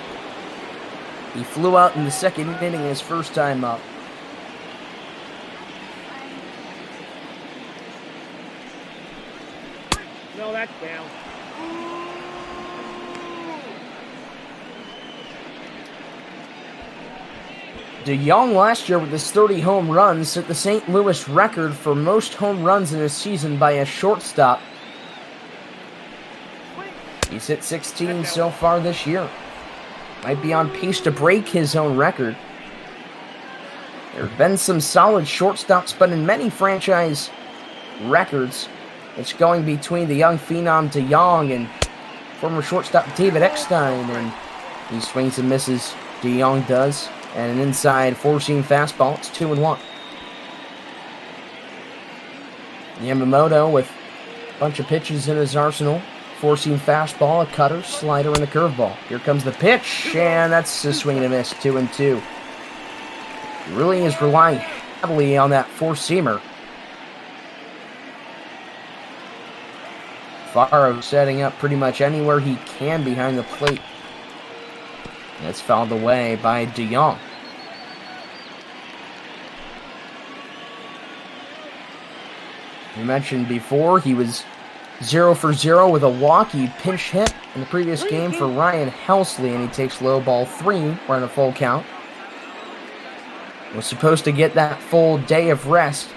He flew out in the second inning his first time up. No, that's down. DeJong last year with his 30 home runs set the St. Louis record for most home runs in a season by a shortstop. He's hit 16 so far this year. Might be on pace to break his own record. There have been some solid shortstops, but in many franchise records, it's going between the young phenom DeJong and former shortstop David Eckstein, and he swings and misses. DeJong does, and an inside four-seam fastball. It's 2-1. Yamamoto with a bunch of pitches in his arsenal. Four-seam fastball, a cutter, slider, and a curveball. Here comes the pitch, and that's a swing and a miss, 2-2. He really is relying heavily on that four-seamer. Faro setting up pretty much anywhere he can behind the plate. That's fouled away by DeJong. We mentioned before he was 0 for 0 with a walk. He pinch hit in the previous game for Ryan Helsley, and he takes low ball 3. We're in a full count. Was supposed to get that full day of rest.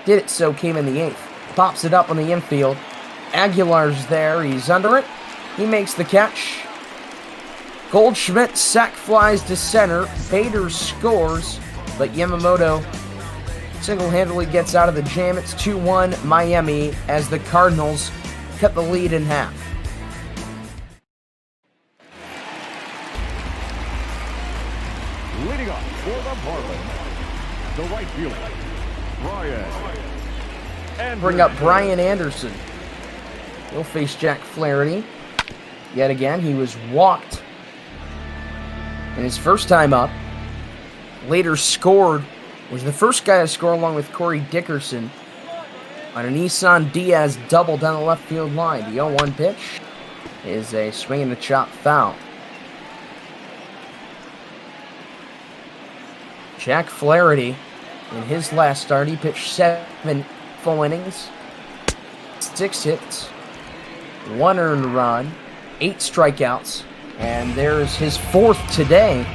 Did it so, came in the 8th. Pops it up on the infield. Aguilar's there. He's under it. He makes the catch. Goldschmidt sac flies to center. Bader scores, but Yamamoto single-handedly gets out of the jam. It's 2-1 Miami as the Cardinals cut the lead in half. Leading off for the Marlins, the right fielder, Brian Anderson. Bring up Brian Anderson. He'll face Jack Flaherty. Yet again, he was walked in his first time up. Later scored, was the first guy to score along with Corey Dickerson on a Nissan Diaz double down the left field line. The 0-1 pitch is a swing and a chop foul. Jack Flaherty, in his last start, he pitched 7 full innings, 6 hits, 1 earned run, 8 strikeouts, and there's his 4th today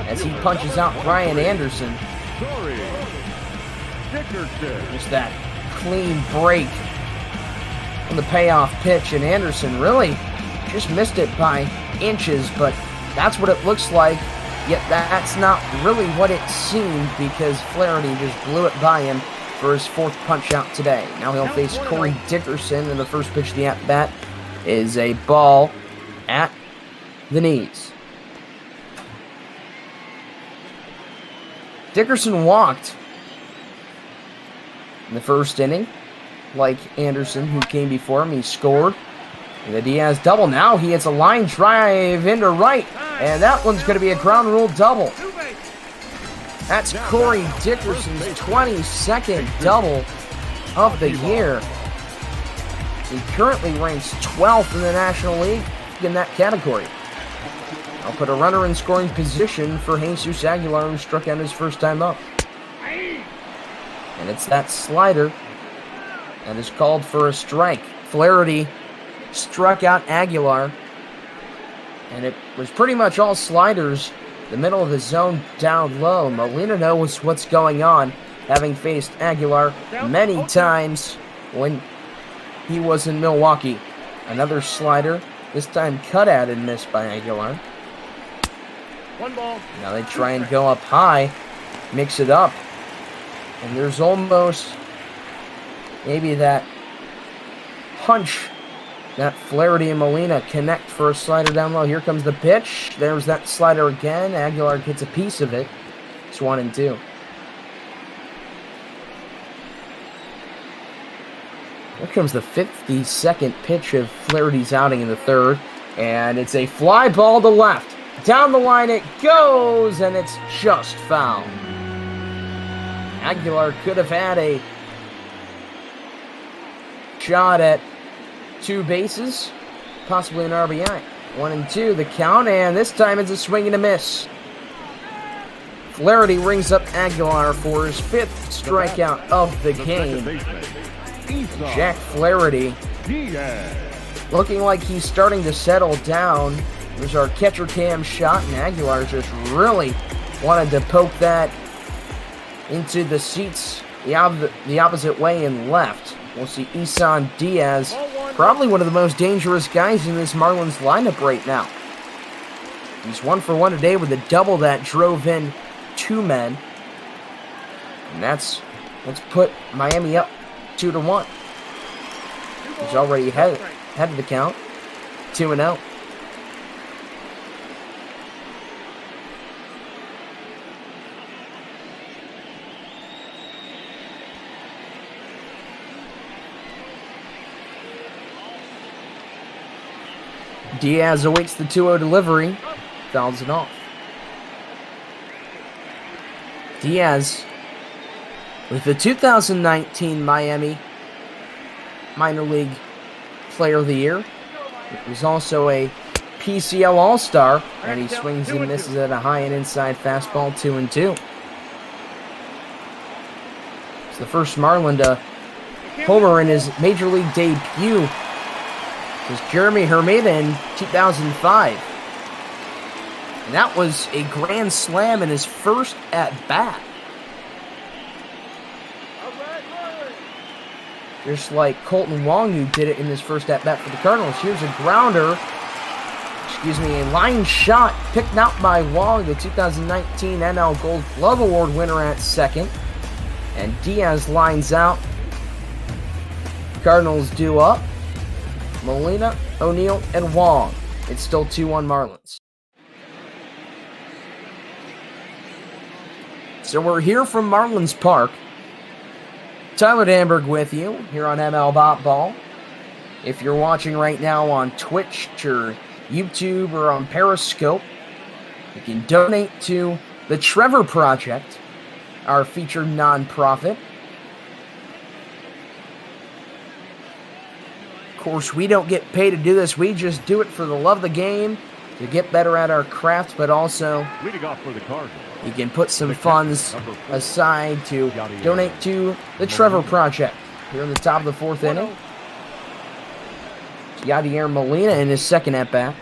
as he punches out Brian Anderson. Just that clean break on the payoff pitch, and Anderson really just missed it by inches, but that's what it looks like. Yet that's not really what it seemed, because Flaherty just blew it by him for his 4th punch out today. Now he'll face Corey Dickerson, and the first pitch of the at-bat is a ball at the knees. Dickerson walked in the first inning, like Anderson, who came before him. He scored. And the Diaz double. Now he hits a line drive into right, and that one's going to be a ground rule double. That's Corey Dickerson's 22nd double of the year. He currently ranks 12th in the National League in that category. I'll put a runner in scoring position for Jesus Aguilar, who struck out his first time up. And it's that slider that is called for a strike. Flaherty struck out Aguilar, and it was pretty much all sliders. The middle of the zone down low. Molina knows what's going on, having faced Aguilar many times when he was in Milwaukee. Another slider, this time cut at and missed by Aguilar. 1 ball. Now they try and go up high, mix it up, and there's almost maybe that hunch that Flaherty and Molina connect for a slider down low. Here comes the pitch. There's that slider again. Aguilar gets a piece of it. It's 1-2. Here comes the 52nd pitch of Flaherty's outing in the 3rd. And it's a fly ball to left. Down the line it goes, and it's just foul. Aguilar could have had a shot at 2 bases, possibly an RBI. 1-2 the count, and this time it's a swing and a miss. Flaherty rings up Aguilar for his 5th strikeout of the game. Jack Flaherty looking like he's starting to settle down. There's our catcher cam shot, and Aguilar just really wanted to poke that into the seats the opposite way and left. We'll see Isan Diaz, probably one of the most dangerous guys in this Marlins lineup right now. He's 1 for 1 today with a double that drove in 2 men. And let's put Miami up 2-1. He's already ahead of the count. 2-0. Diaz awaits the 2-0 delivery, fouls it off. Diaz, with the 2019 Miami Minor League Player of the Year, he was also a PCL All-Star, and he swings and misses at a high and inside fastball, 2-2. It's the first Marlin to homer in his Major League debut. Was Jeremy Hermida in 2005. And that was a grand slam in his first at-bat. Just like Colton Wong, who did it in his first at-bat for the Cardinals. Here's a a line shot picked out by Wong, the 2019 NL Gold Glove Award winner at second. And Diaz lines out. Cardinals due up. Molina, O'Neill, and Wong. It's still 2-1 Marlins. So we're here from Marlins Park. Tyler Danberg with you here on ML Bop Ball. If you're watching right now on Twitch or YouTube or on Periscope, You can donate to the Trevor Project, our featured nonprofit. Of course, we don't get paid to do this. We just do it for the love of the game, to get better at our craft, but also Leading off for the Cardinals, you can put some funds aside to donate to the Trevor Project. Here in the top of the fourth inning, Yadier Molina in his second at-bat.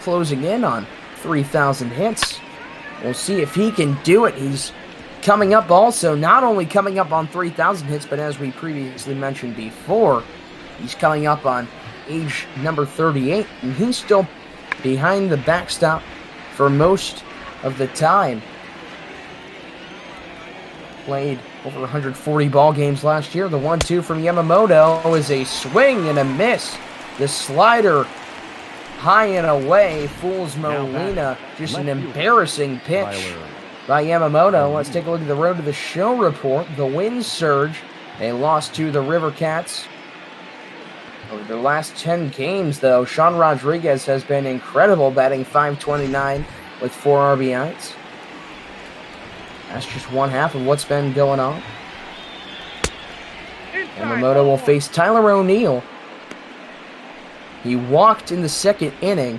Closing in on 3,000 hits. We'll see if he can do it. He's coming up also, not only coming up on 3,000 hits, but as we previously mentioned before, he's coming up on age number 38, and he's still behind the backstop for most of the time. Played over 140 ball games last year. The 1-2 from Yamamoto is a swing and a miss. The slider high and away fools Molina. Just an embarrassing pitch by Yamamoto. Let's take a look at the Road to the Show report. The Winds surge. They lost to the River Cats. Over their last 10 games, though, Sean Rodriguez has been incredible, batting .529 with 4 RBIs. That's just one half of what's been going on. Yamamoto will face Tyler O'Neill. He walked in the second inning.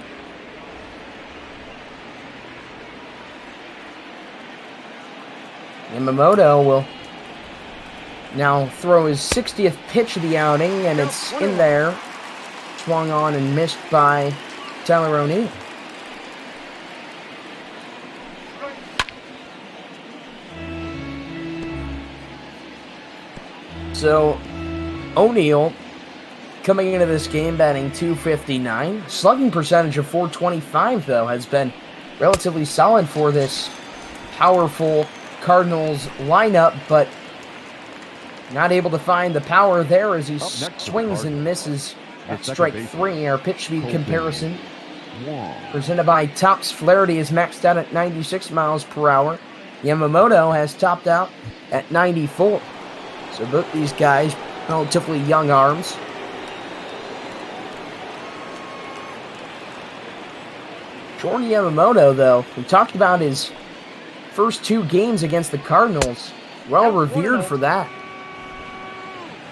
Yamamoto will now throw his 60th pitch of the outing, and it's in there. Swung on and missed by Tyler O'Neill. So, O'Neill coming into this game batting .259. Slugging percentage of .425, though, has been relatively solid for this powerful Cardinals lineup, but not able to find the power there as he swings and misses at strike 3. Our pitch speed comparison presented by Topps. Flaherty is maxed out at 96 miles per hour. Yamamoto has topped out at 94. So both these guys, relatively young arms. Jordan Yamamoto, though, we talked about his first 2 games against the Cardinals. Well revered for that.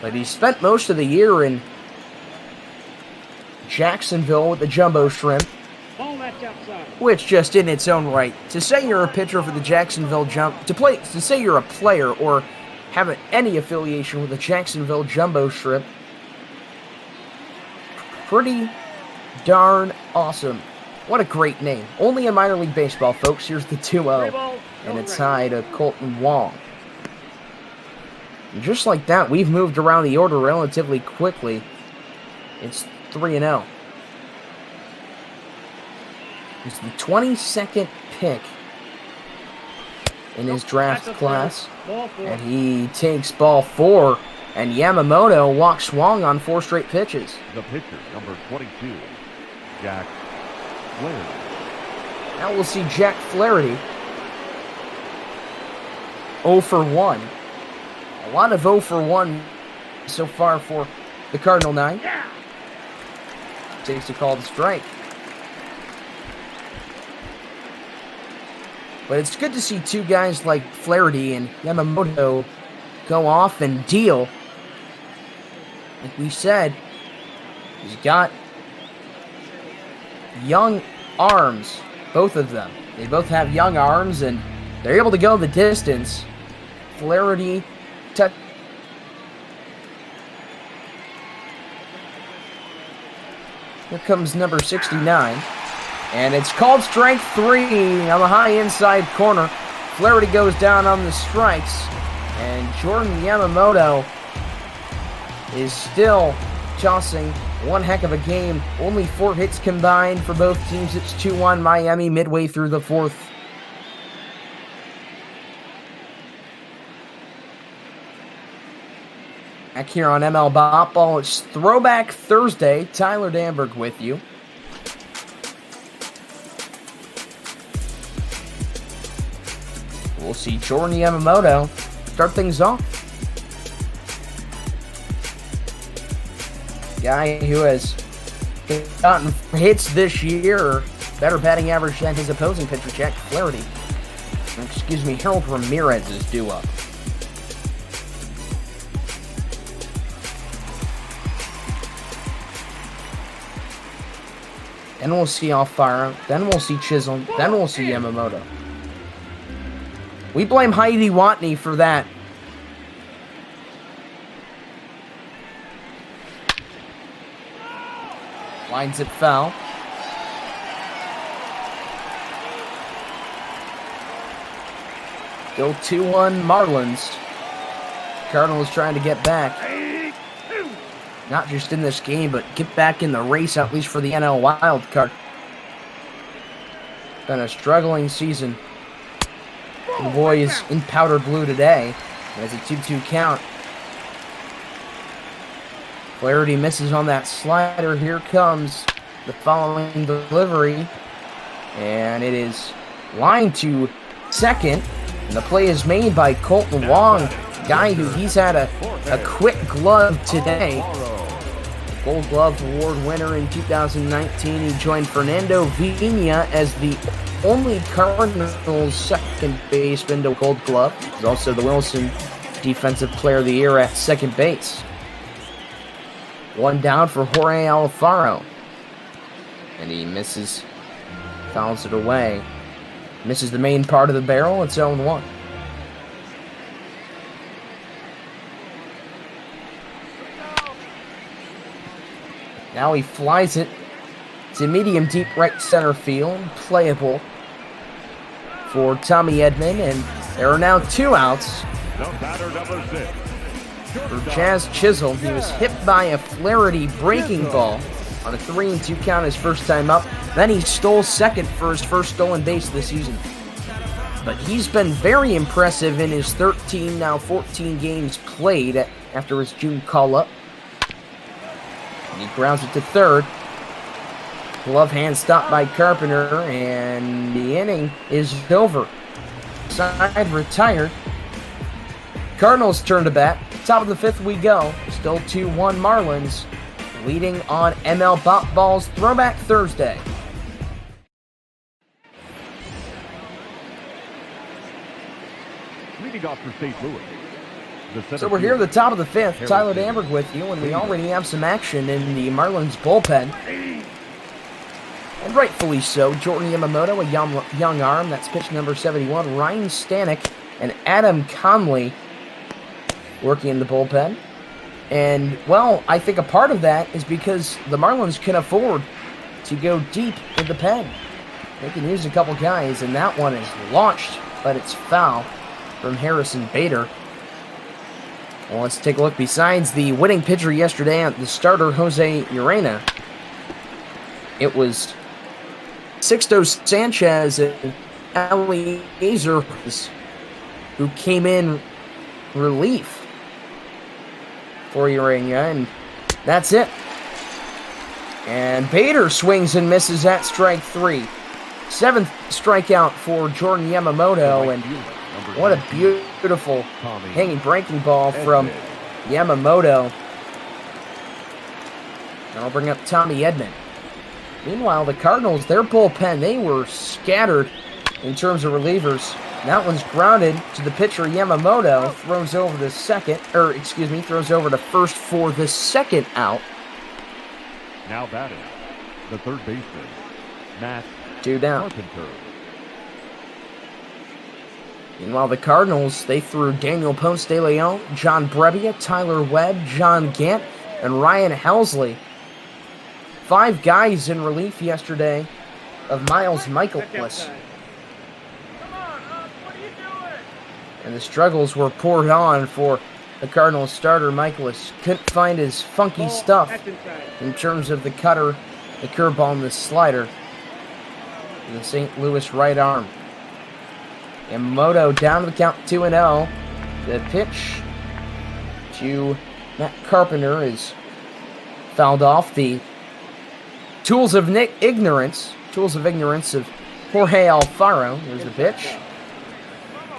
But he spent most of the year in Jacksonville with the Jumbo Shrimp, which just in its own right, to say you're a pitcher for the Jacksonville to say you're a player or have any affiliation with the Jacksonville Jumbo Shrimp, pretty darn awesome. What a great name. Only in minor league baseball, folks. Here's the 2-0, and it's high to Colton Wong. And just like that, we've moved around the order relatively quickly. It's 3-0. It's the 22nd pick in his draft class, and he takes ball 4, and Yamamoto walks Wong on 4 straight pitches. The pitcher, number 22, Jack Flaherty. Now we'll see Jack Flaherty 0 for 1. A lot of 0 for 1 so far for the Cardinal 9. Takes a call to strike. But it's good to see 2 guys like Flaherty and Yamamoto go off and deal. Like we said, he's got young arms, both of them. They both have young arms, and they're able to go the distance. Flaherty Here comes number 69. And it's called strike 3 on the high inside corner. Flaherty goes down on the strikes. And Jordan Yamamoto is still tossing one heck of a game. Only 4 hits combined for both teams. It's 2-1 Miami midway through the 4th. Back here on ML Bop Ball, it's Throwback Thursday. Tyler Danberg with you. We'll see Jordan Yamamoto start things off. Guy who has gotten hits this year, better batting average than his opposing pitcher, Jack Flaherty. Excuse me, Harold Ramirez is due up. Then we'll see Alfaro, then we'll see Chisholm, then we'll see Yamamoto. We blame Heidi Watney for that. Lines it foul. Still 2-1 Marlins. Cardinals trying to get back. Not just in this game, but get back in the race, at least for the NL wild card. Been a struggling season. The boys in powder blue today. As a 2-2 count. Flaherty misses on that slider. Here comes the following delivery. And it is lined to second. And the play is made by Colton Wong, guy who he's had a quick glove today. Gold Glove Award winner in 2019. He joined Fernando Vina as the only Cardinals second baseman to Gold Glove. He's also the Wilson Defensive Player of the Year at second base. One down for Jorge Alfaro. And he misses, fouls it away. Misses the main part of the barrel. It's 0-1. Now he flies it to medium deep right center field. Playable for Tommy Edman. And there are now 2 outs for Jazz Chisholm. He was hit by a Flaherty breaking ball on a 3-2 count his first time up. Then he stole second for his first stolen base this season. But he's been very impressive in his 13, now 14 games played after his June call-up. And he grounds it to third. Glove hand stopped by Carpenter, and the inning is over. Side retired. Cardinals turn to bat. Top of the 5th we go. Still 2-1 Marlins, leading on ML Bop Balls Throwback Thursday. Leading off for St. Louis. So we're here at the top of the 5th. Tyler Damberg with you, and we already have some action in the Marlins bullpen. And rightfully so. Jordan Yamamoto, a young arm. That's pitch number 71. Ryan Stanek and Adam Conley working in the bullpen. And, well, I think a part of that is because the Marlins can afford to go deep in the pen. They can use a couple guys, and that one is launched, but it's foul from Harrison Bader. Well, let's take a look. Besides the winning pitcher yesterday, the starter Jose Urena, it was Sixto Sanchez and Eliezer who came in relief for Urena, and that's it. And Bader swings and misses at strike 3. 7th strikeout for Jordan Yamamoto, and what a beautiful hanging breaking ball from Yamamoto. And I'll bring up Tommy Edman. Meanwhile, the Cardinals, their bullpen, they were scattered in terms of relievers. That one's grounded to the pitcher Yamamoto, throws over to first for the second out. Now batting, the third baseman, Matt 2 down. Carpenter. Meanwhile, the Cardinals, they threw Daniel Ponce de Leon, John Brebbia, Tyler Webb, John Gant, and Ryan Helsley. 5 guys in relief yesterday of Miles Michaelis. And the struggles were poured on for the Cardinals starter. Michaelis couldn't find his funky stuff in terms of the cutter, the curveball, and the slider. The St. Louis right arm. Yamamoto down to the count 2-0. The pitch to Matt Carpenter is fouled off. The tools of ignorance of Jorge Alfaro. Here's the pitch.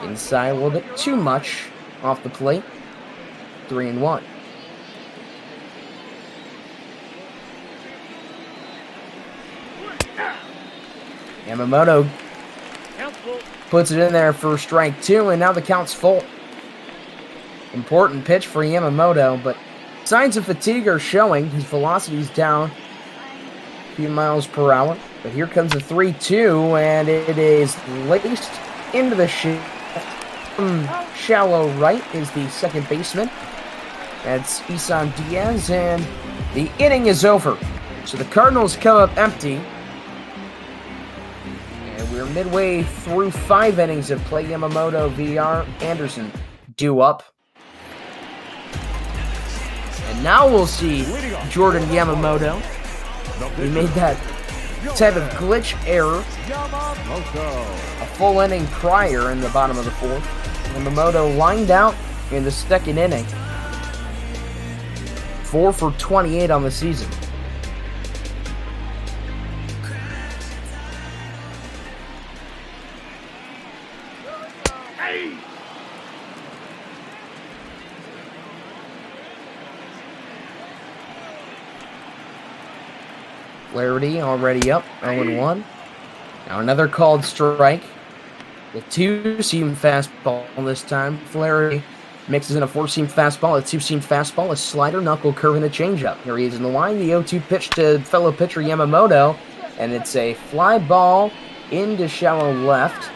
Inside a little bit too much off the plate. 3-1. Yamamoto puts it in there for strike 2, and now the count's full. Important pitch for Yamamoto, but signs of fatigue are showing. His velocity's down a few miles per hour. But here comes a 3-2, and it is laced into the shift. Shallow right is the second baseman. That's Isan Diaz, and the inning is over. So the Cardinals come up empty. And we're midway through 5 innings of play. Yamamoto, VR, Anderson due up. And now we'll see Jordan Yamamoto. He made that type of glitch error a full inning prior in the bottom of the 4th. Yamamoto lined out in the 2nd inning. 4 for 28 on the season. Flaherty already up, 0-1. Now another called strike. The 2-seam fastball this time. Flaherty mixes in a 4-seam fastball, a 2-seam fastball, a slider, knuckle curve, and a changeup. Here he is in the line. The 0-2 pitch to fellow pitcher Yamamoto, and it's a fly ball into shallow left.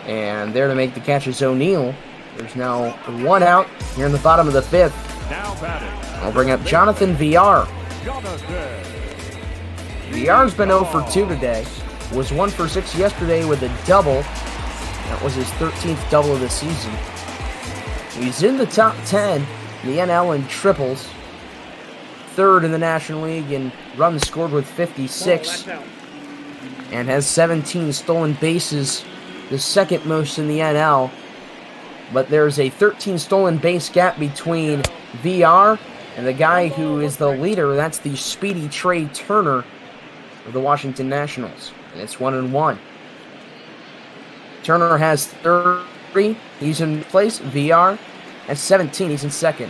And there to make the catch is O'Neill. There's now 1 out here in the bottom of the 5th. I'll bring up Jonathan VR. VR's been 0 for 2 today. Was 1 for 6 yesterday with a double. That was his 13th double of the season. He's in the top 10 in the NL in triples. 3rd in the National League in runs scored with 56. And has 17 stolen bases, the 2nd most in the NL. But there's a 13 stolen base gap between VR and the guy who is the leader. That's the speedy Trey Turner of the Washington Nationals. And it's 1-1. Turner has 30. He's in place. VR has 17. He's in 2nd.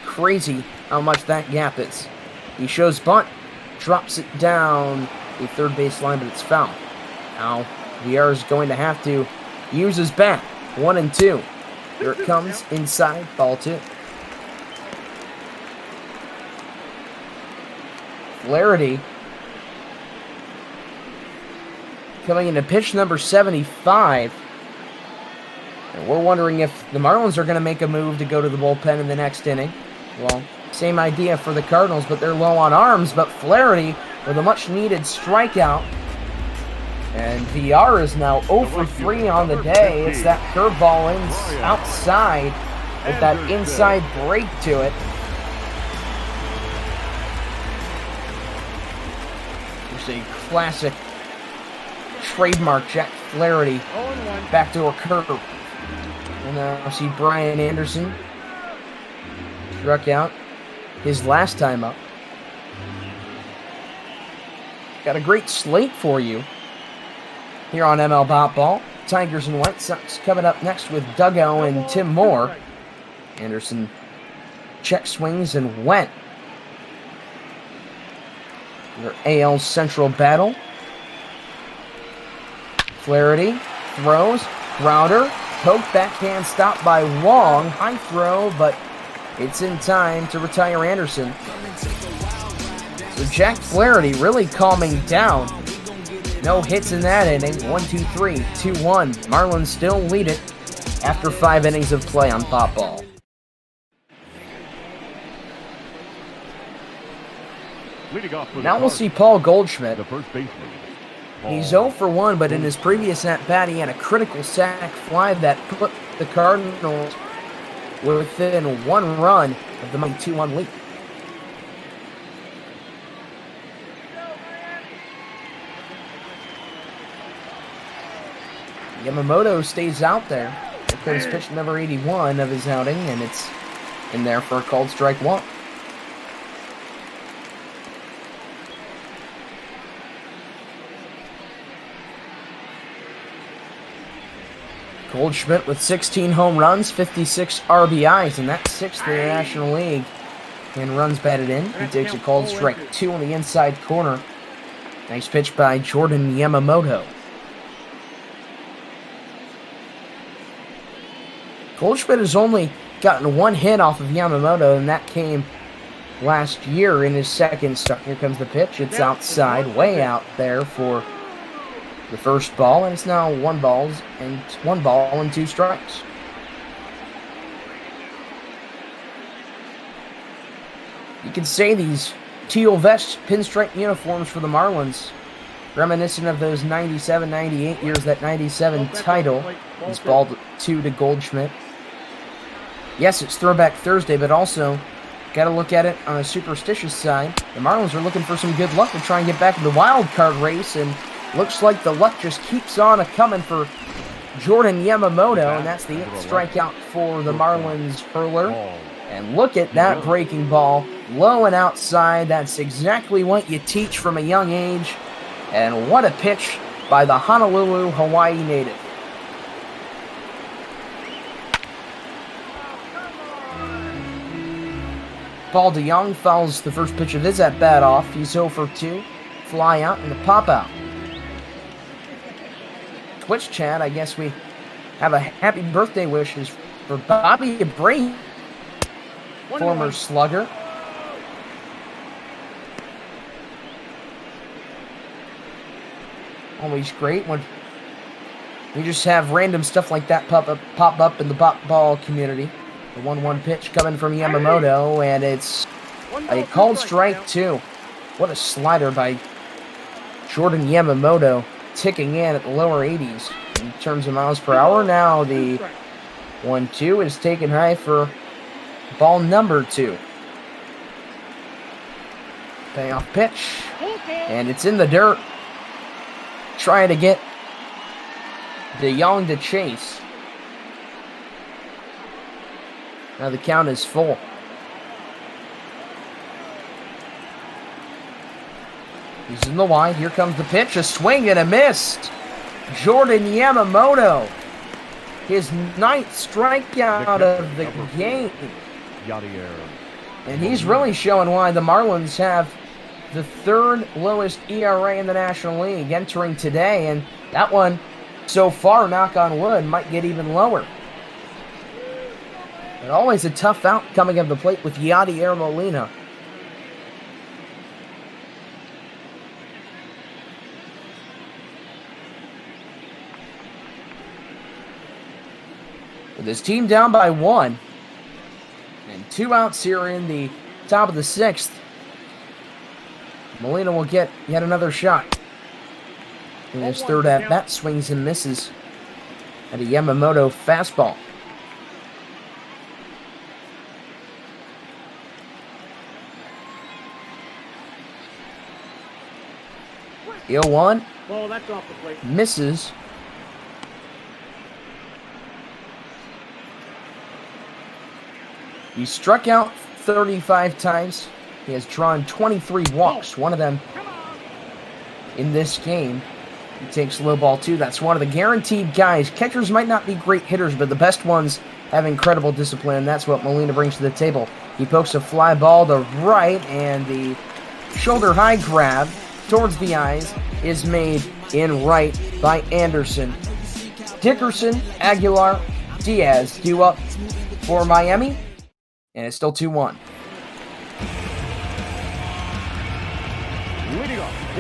Crazy how much that gap is. He shows bunt. Drops it down the 3rd base line, but it's foul. Now, VR is going to have to use his bat. 1-2. Here it comes inside. Ball 2. Flaherty coming into pitch number 75. And we're wondering if the Marlins are going to make a move to go to the bullpen in the next inning. Well, same idea for the Cardinals, but they're low on arms. But Flaherty with a much-needed strikeout. And VR is now 0 for 3 on the day. It's that curveball outside with that inside break to it. There's a classic trademark Jack Flaherty backdoor curve. And now see Brian Anderson struck out his last time up. Got a great slate for you here on ML Bop Ball. Tigers and White Sox coming up next with Duggo and Tim Moore. Anderson check swings and went. Your AL Central battle. Flaherty throws, grounder, poke backhand stop by Wong. High throw, but it's in time to retire Anderson. So Jack Flaherty really calming down. No hits in that inning. 1-2-3, 2-1. Marlins still lead it after 5 innings of play on Pop Ball. Now we'll see Paul Goldschmidt. The first baseman. He's 0 for 1, but in his previous at-bat, he had a critical sac fly that put the Cardinals within 1 run of the mighty 2-1 lead. Yamamoto stays out there. Here comes pitch number 81 of his outing, and it's in there for a called strike 1. Goldschmidt with 16 home runs, 56 RBIs, and that's 6th in the National League. And runs batted in. He takes a called strike 2 on the inside corner. Nice pitch by Jordan Yamamoto. Goldschmidt has only gotten one hit off of Yamamoto, and that came last year in his second start. Here comes the pitch. It's outside, way out there for the first ball, and it's now 1 ball and 2 strikes. You can say these teal vest pinstripe uniforms for the Marlins, reminiscent of those 97-98 years, that 97 title. It's ball 2 to Goldschmidt. Yes, it's Throwback Thursday, but also got to look at it on a superstitious side. The Marlins are looking for some good luck to try and get back in the wild card race, and looks like the luck just keeps on a-coming for Jordan Yamamoto, and that's the 8th strikeout for the Marlins hurler. And look at that breaking ball, low and outside. That's exactly what you teach from a young age. And what a pitch by the Honolulu, Hawaii native. Paul DeYoung fouls the first pitch of his at-bat off. He's 0 for 2. Fly out and a pop out. Twitch chat, I guess we have a happy birthday wishes for Bobby Abreu, former slugger. Always great when we just have random stuff like that pop up in the ball community. The 1-1 pitch coming from Yamamoto, and it's a called strike 2. What a slider by Jordan Yamamoto, ticking in at the lower 80s in terms of miles per hour. Now the 1-2 is taken high for ball number 2. Payoff pitch, and it's in the dirt. Trying to get DeYoung to chase. Now the count is full. He's in the wide. Here comes the pitch. A swing and a miss. Jordan Yamamoto. His 9th strikeout of the game. And he's really showing why the Marlins have the 3rd lowest ERA in the National League entering today. And that one, so far, knock on wood, might get even lower. But always a tough out coming up the plate with Yadier Molina. With his team down by 1, and 2 outs here in the top of the 6th, Molina will get yet another shot. In his 3rd at-bat, swings and misses at a Yamamoto fastball. The 0-1 misses. He struck out 35 times. He has drawn 23 walks, one of them in this game. He takes low ball 2. That's one of the guaranteed guys. Catchers might not be great hitters, but the best ones have incredible discipline. That's what Molina brings to the table. He pokes a fly ball to right, and the shoulder high grab towards the eyes is made in right by Anderson. Dickerson, Aguilar, Diaz due up for Miami, and it's still 2-1.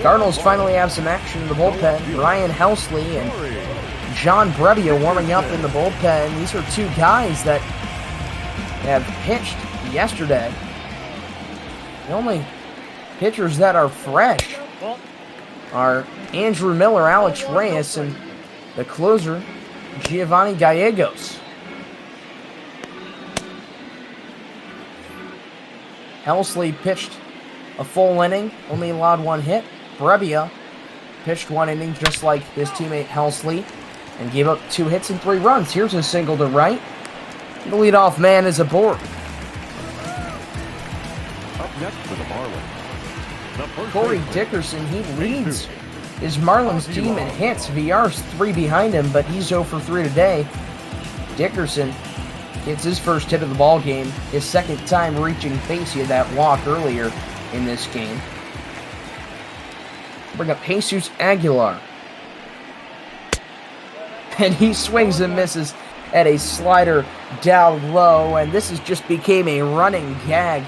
Cardinals finally have some action in the bullpen. Ryan Helsley and John Brebbia warming up in the bullpen. These are 2 guys that have pitched yesterday. The only pitchers that are fresh are Andrew Miller, Alex Reyes, and the closer, Giovanni Gallegos. Helsley pitched a full inning, only allowed 1 hit. Brebbia pitched 1 inning just like his teammate Helsley and gave up 2 hits and 3 runs. Here's a single to right. The leadoff man is aboard. Up next for the Marlins, Corey Dickerson, he leads his Marlins team in hits. VR's 3 behind him, but he's 0 for 3 today. Dickerson gets his first hit of the ball game, his 2nd time reaching base. He had that walk earlier in this game. Bring up Jesus Aguilar. And he swings and misses at a slider down low, and this has just became a running gag.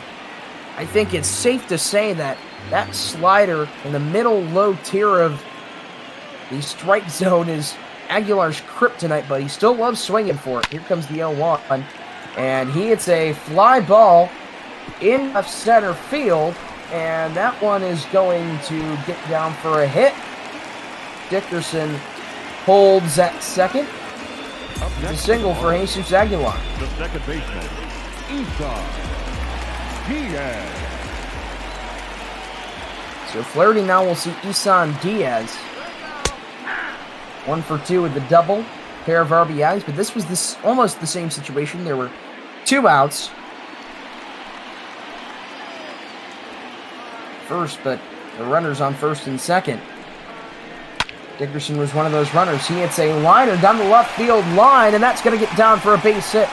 I think it's safe to say that that slider in the middle low tier of the strike zone is Aguilar's kryptonite, but he still loves swinging for it. Here comes the 0-1, and he hits a fly ball in left center field, and that one is going to get down for a hit. Dickerson holds at second. It's a single for Jesus Aguilar. The second baseman, Isan Diaz. So Flaherty now will see Isan Diaz. 1 for 2 with the double, pair of RBIs, but this was almost the same situation. There were 2 outs. First, but the runners on first and second. Dickerson was one of those runners. He hits a liner down the left field line, and that's going to get down for a base hit.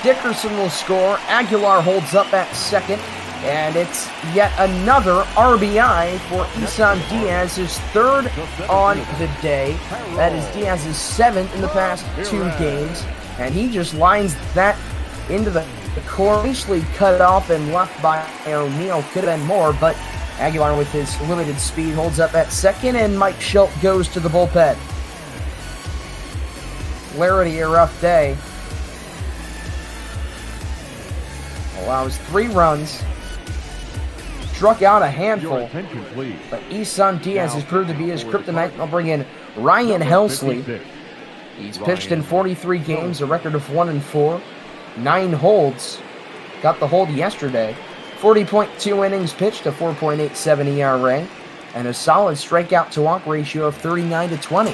Dickerson will score. Aguilar holds up at second, and it's yet another RBI for Isan Diaz, his 3rd on the day. That is Diaz's 7th in the past 2 games, and he just lines that into the core. Initially cut off and left by O'Neill. Could have been more, but Aguilar with his limited speed holds up at second, and Mike Schultz goes to the bullpen. Flaherty, a rough day. Allows 3 runs. Struck out a handful. But Isan Diaz has proved to be his kryptonite. They'll bring in Ryan Helsley. He's pitched in 43 games, a record of 1-4. 9 holds. Got the hold yesterday. 40.2 innings pitched, a 4.87 ERA, and a solid strikeout to walk ratio of 39-20.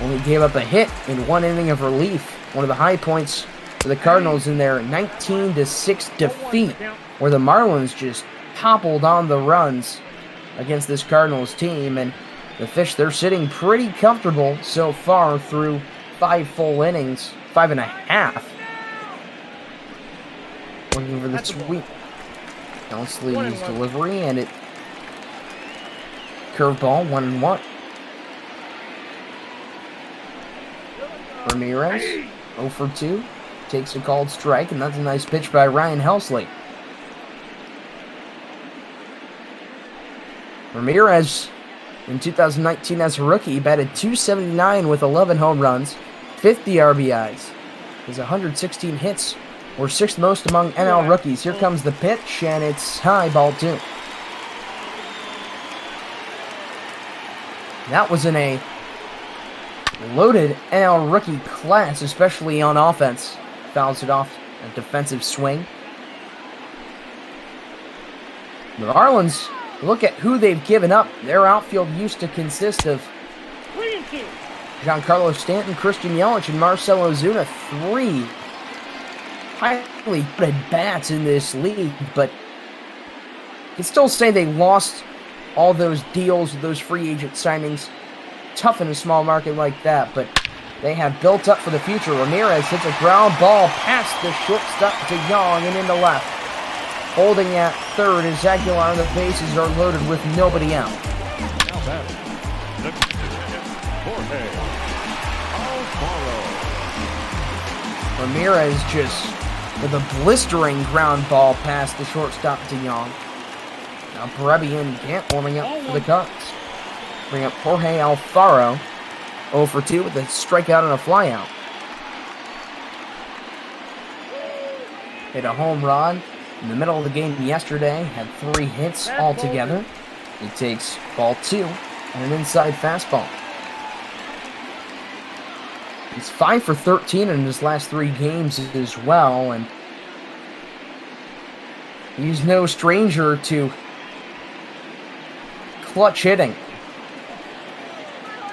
Only gave up a hit in 1 inning of relief. One of the high points for the Cardinals in their 19-6 defeat, where the Marlins just toppled on the runs against this Cardinals team. And the Fish, they're sitting pretty comfortable so far through 5 full innings, 5.5. Looking for the sweep. Helsley's delivery, and it curveball, 1-1. Ramirez, 0 for 2, takes a called strike, and that's a nice pitch by Ryan Helsley. Ramirez, in 2019 as a rookie, batted .279 with 11 home runs, 50 RBIs. His 116 hits were 6th most among NL rookies. Here comes the pitch, and it's high, ball 2. That was in a loaded NL rookie class, especially on offense. Fouls it off a defensive swing. The Marlins, look at who they've given up. Their outfield used to consist of Giancarlo Stanton, Christian Yelich, and Marcell Ozuna. 3 highly good bats in this league, but you can still say they lost all those deals, those free agent signings. Tough in a small market like that, but they have built up for the future. Ramirez hits a ground ball past the shortstop to Young and into left. Holding at third is Aguilar. The bases are loaded with nobody out. Ramirez just with a blistering ground ball past the shortstop to Young. Now Brebbie and Gant warming up for the Cubs. Bring up Jorge Alfaro, 0 for 2 with a strikeout and a flyout. Hit a home run in the middle of the game yesterday. Had 3 hits altogether. He takes ball 2 and an inside fastball. He's 5 for 13 in his last 3 games as well, and he's no stranger to clutch hitting.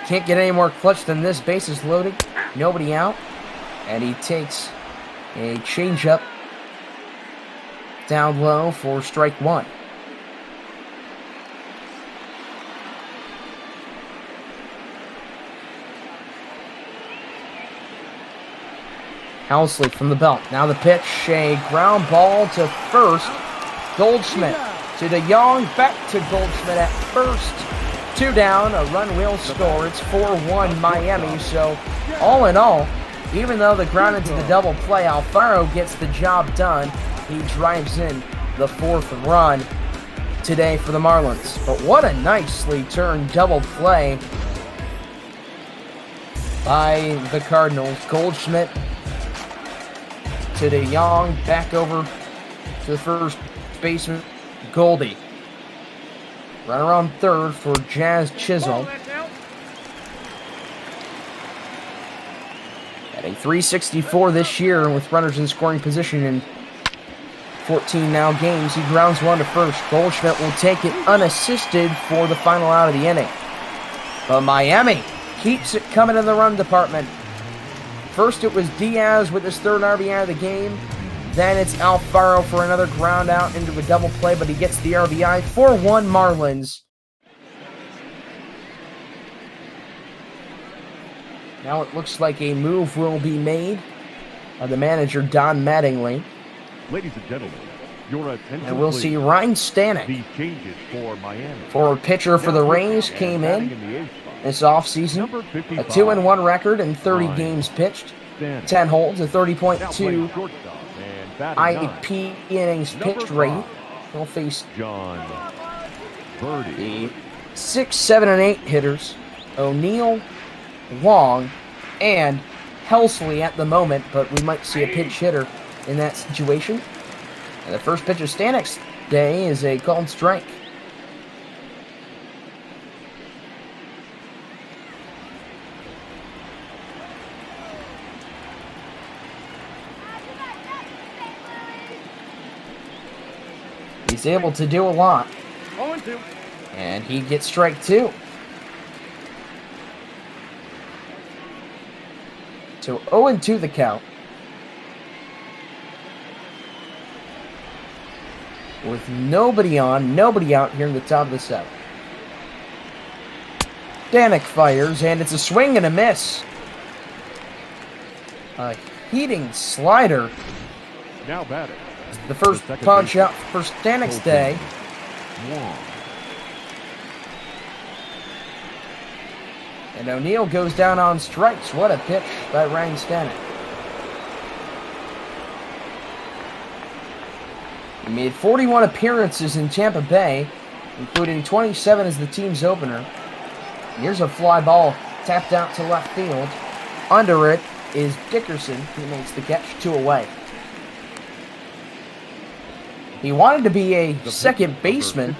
Can't get any more clutch than this. Bases loaded, nobody out, and he takes a changeup down low for strike 1. Helsley from the belt. Now the pitch, a ground ball to first. Goldschmidt to DeYoung, back to Goldschmidt at first. 2 down, a run will score. It's 4-1 Miami. So, all in all, even though the ground into the double play, Alfaro gets the job done. He drives in the 4th run today for the Marlins. But what a nicely turned double play by the Cardinals. Goldschmidt to DeYoung, back over to the first baseman, Goldie. Runner on third for Jazz Chisholm. Batting .364 this year with runners in scoring position in 14 now games. He grounds one to first. Goldschmidt will take it unassisted for the final out of the inning. But Miami keeps it coming in the run department. First it was Diaz with his 3rd RBI of the game. Then it's Alfaro for another ground out into a double play, but he gets the RBI. 4-1 Marlins. Now it looks like a move will be made by the manager, Don Mattingly. Ladies and gentlemen, your attention. And we'll see Ryan Stanek. These changes for Miami. Forward pitcher for the Rays came in this offseason. A 2-1 record in 30 games pitched. 10 holds, a 30.2 IP innings pitched rate. He'll face the 6, 7, and 8 hitters. O'Neill, Wong, and Helsley at the moment, but we might see a pinch hitter in that situation. And the first pitch of Stanek's day is a called strike. He's able to do a lot. 0-2. And he gets strike 2. So 0-2 the count. With nobody on, nobody out here in the top of the 7th. Stanek fires, and it's a swing and a miss. A heating slider. Now batting. The first punch out for Stanek's day. And O'Neill goes down on strikes. What a pitch by Ryan Stanek. He made 41 appearances in Tampa Bay, including 27 as the team's opener. Here's a fly ball tapped out to left field. Under it is Dickerson, who makes the catch, 2 away. He wanted to be a second baseman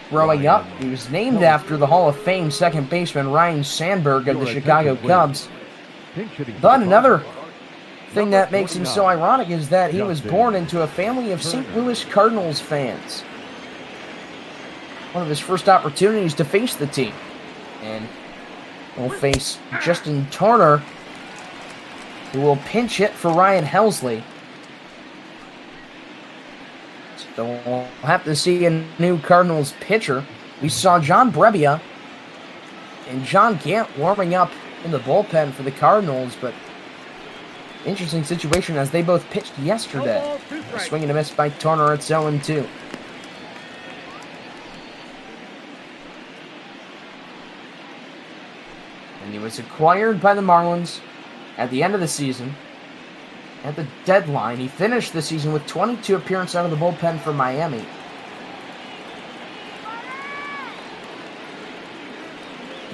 growing up. He was named after the Hall of Fame second baseman Ryne Sandberg of the Chicago Cubs. But another thing that makes him so ironic is that he was born into a family of St. Louis Cardinals fans. One of his first opportunities to face the team. And he'll face Justin Turner, who will pinch hit for Ryan Helsley. So we'll have to see a new Cardinals pitcher. We saw John Brebbia and John Gant warming up in the bullpen for the Cardinals, but interesting situation as they both pitched yesterday. A swing and a miss by Turner at 0-2. And he was acquired by the Marlins at the end of the season. At the deadline, he finished the season with 22 appearances out of the bullpen for Miami.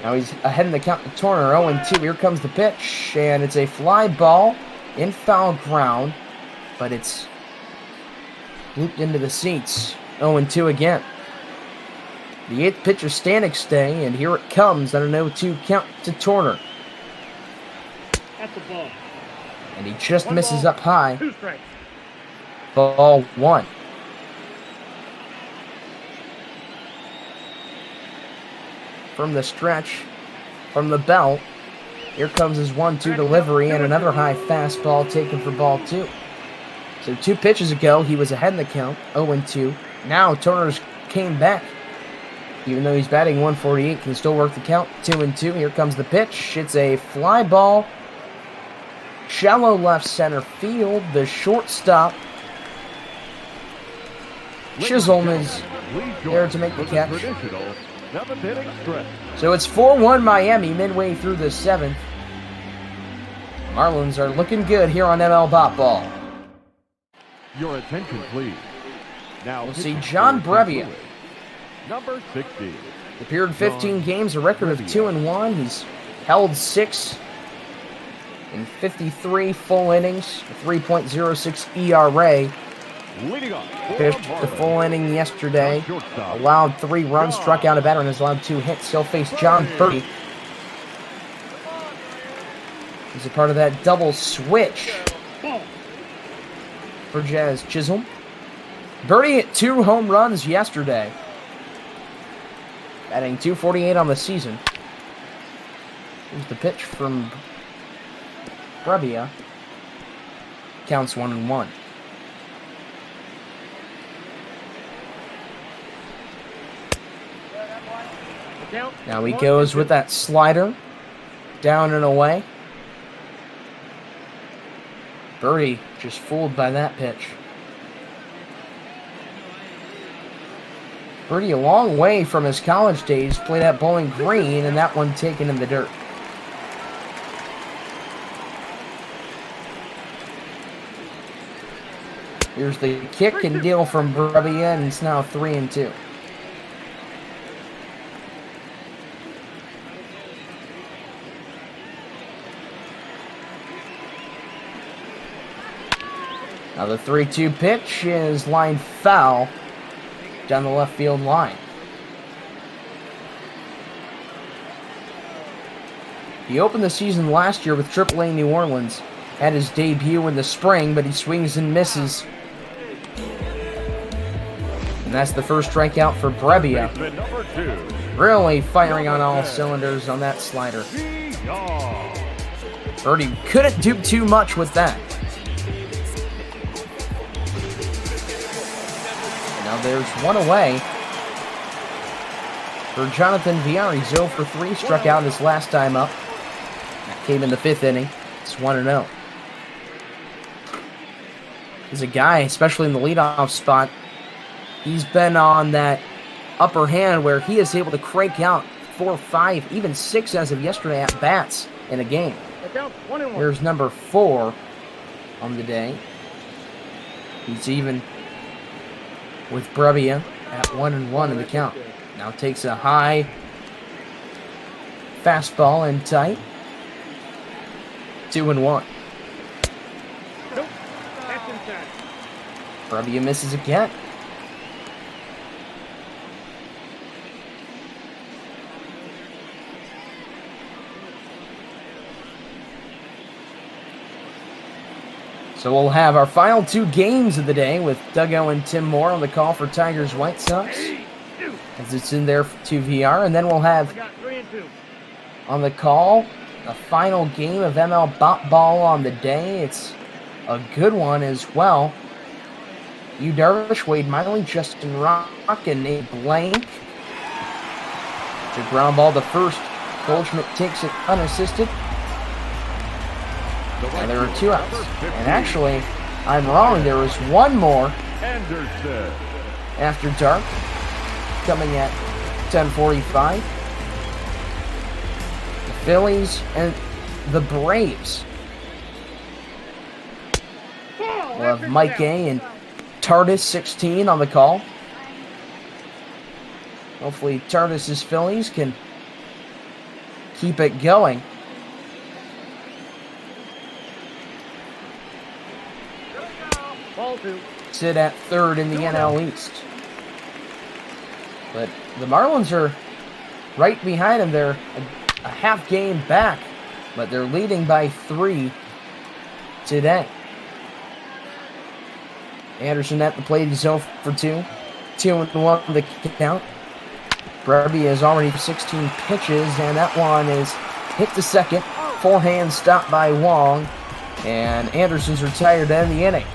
Now he's ahead in the count to Turner, 0-2. Here comes the pitch, and it's a fly ball in foul ground, but it's looped into the seats. 0-2 again. The 8th pitch of Stanek's day, and here it comes on an 0-2 count to Turner. That's the ball. And he just misses up high. 2 strikes. Ball 1. From the stretch, from the belt, here comes his 1-2 delivery and another high fastball taken for ball 2. So 2 pitches ago, he was ahead in the count, 0-2. Now Turner's came back. Even though he's batting 148, can still work the count, 2-2. Here comes the pitch. It's a fly ball. Shallow left center field. The shortstop, Chisholm, is there to make the catch. Seventh inning stretch. So it's 4-1 Miami midway through the 7th. Marlins are looking good here on ML Bop Ball. Your attention, please. Now We'll see John Brebbia. Number 60. Appeared 15 games, a record of 2-1. He's held 6 in 53 full innings, a 3.06 ERA. Leading off. Pitched the full inning yesterday. Allowed 3 runs, struck out a batter, and has allowed 2 hits. He'll face John Birdie. He's a part of that double switch for Jazz Chisholm. Birdie hit 2 home runs yesterday, batting .248 on the season. Here's the pitch from Brebbia. Counts 1-1. Now he goes with that slider, down and away. Birdie just fooled by that pitch. Birdie a long way from his college days, played at Bowling Green, and that one taken in the dirt. Here's the kick and deal from Brebbia, and it's now 3-2. Now the 3-2 pitch is lined foul down the left field line. He opened the season last year with AAA New Orleans. Had his debut in the spring, but he swings and misses. And that's the first strikeout for Brebbia. Really firing on all cylinders on that slider. Birdie couldn't do too much with that. Now there's one away for Jonathan Villar. He's 0 for 3, struck out his last time up. That came in the 5th inning. It's 1-0. He's a guy, especially in the leadoff spot, he's been on that upper hand where he is able to crank out 4, 5, even 6 as of yesterday at bats in a game. Here's number 4 on the day. He's even with Brebbia at 1-1 in the count. Now takes a high fastball in tight. 2-1. Nope. That's inside. Brebbia misses again. So we'll have our final 2 games of the day with Duggo and Tim Moore on the call for Tigers White Sox, as it's in there to VR, and then we'll have on the call the final game of ML Bop Ball on the day. It's a good one as well. Darvish, Wade Miley, Justin Rock, and Nate Blank. To ground ball the first. Goldschmidt takes it unassisted. And there were 2 outs. And actually, I'm wrong. There was 1 more after dark, coming at 10:45. The Phillies and the Braves. We'll have Mike A and Tardis 16 on the call. Hopefully Tardis's Phillies can keep it going. Sit at 3rd in the NL East. But the Marlins are right behind them. They're a half game back, but they're leading by 3 today. Anderson at the plate is 0 for 2. 2-1 the count. Brebbia is already 16 pitches, and that one is hit to second. Forehand stopped by Wong, and Anderson's retired to end the inning.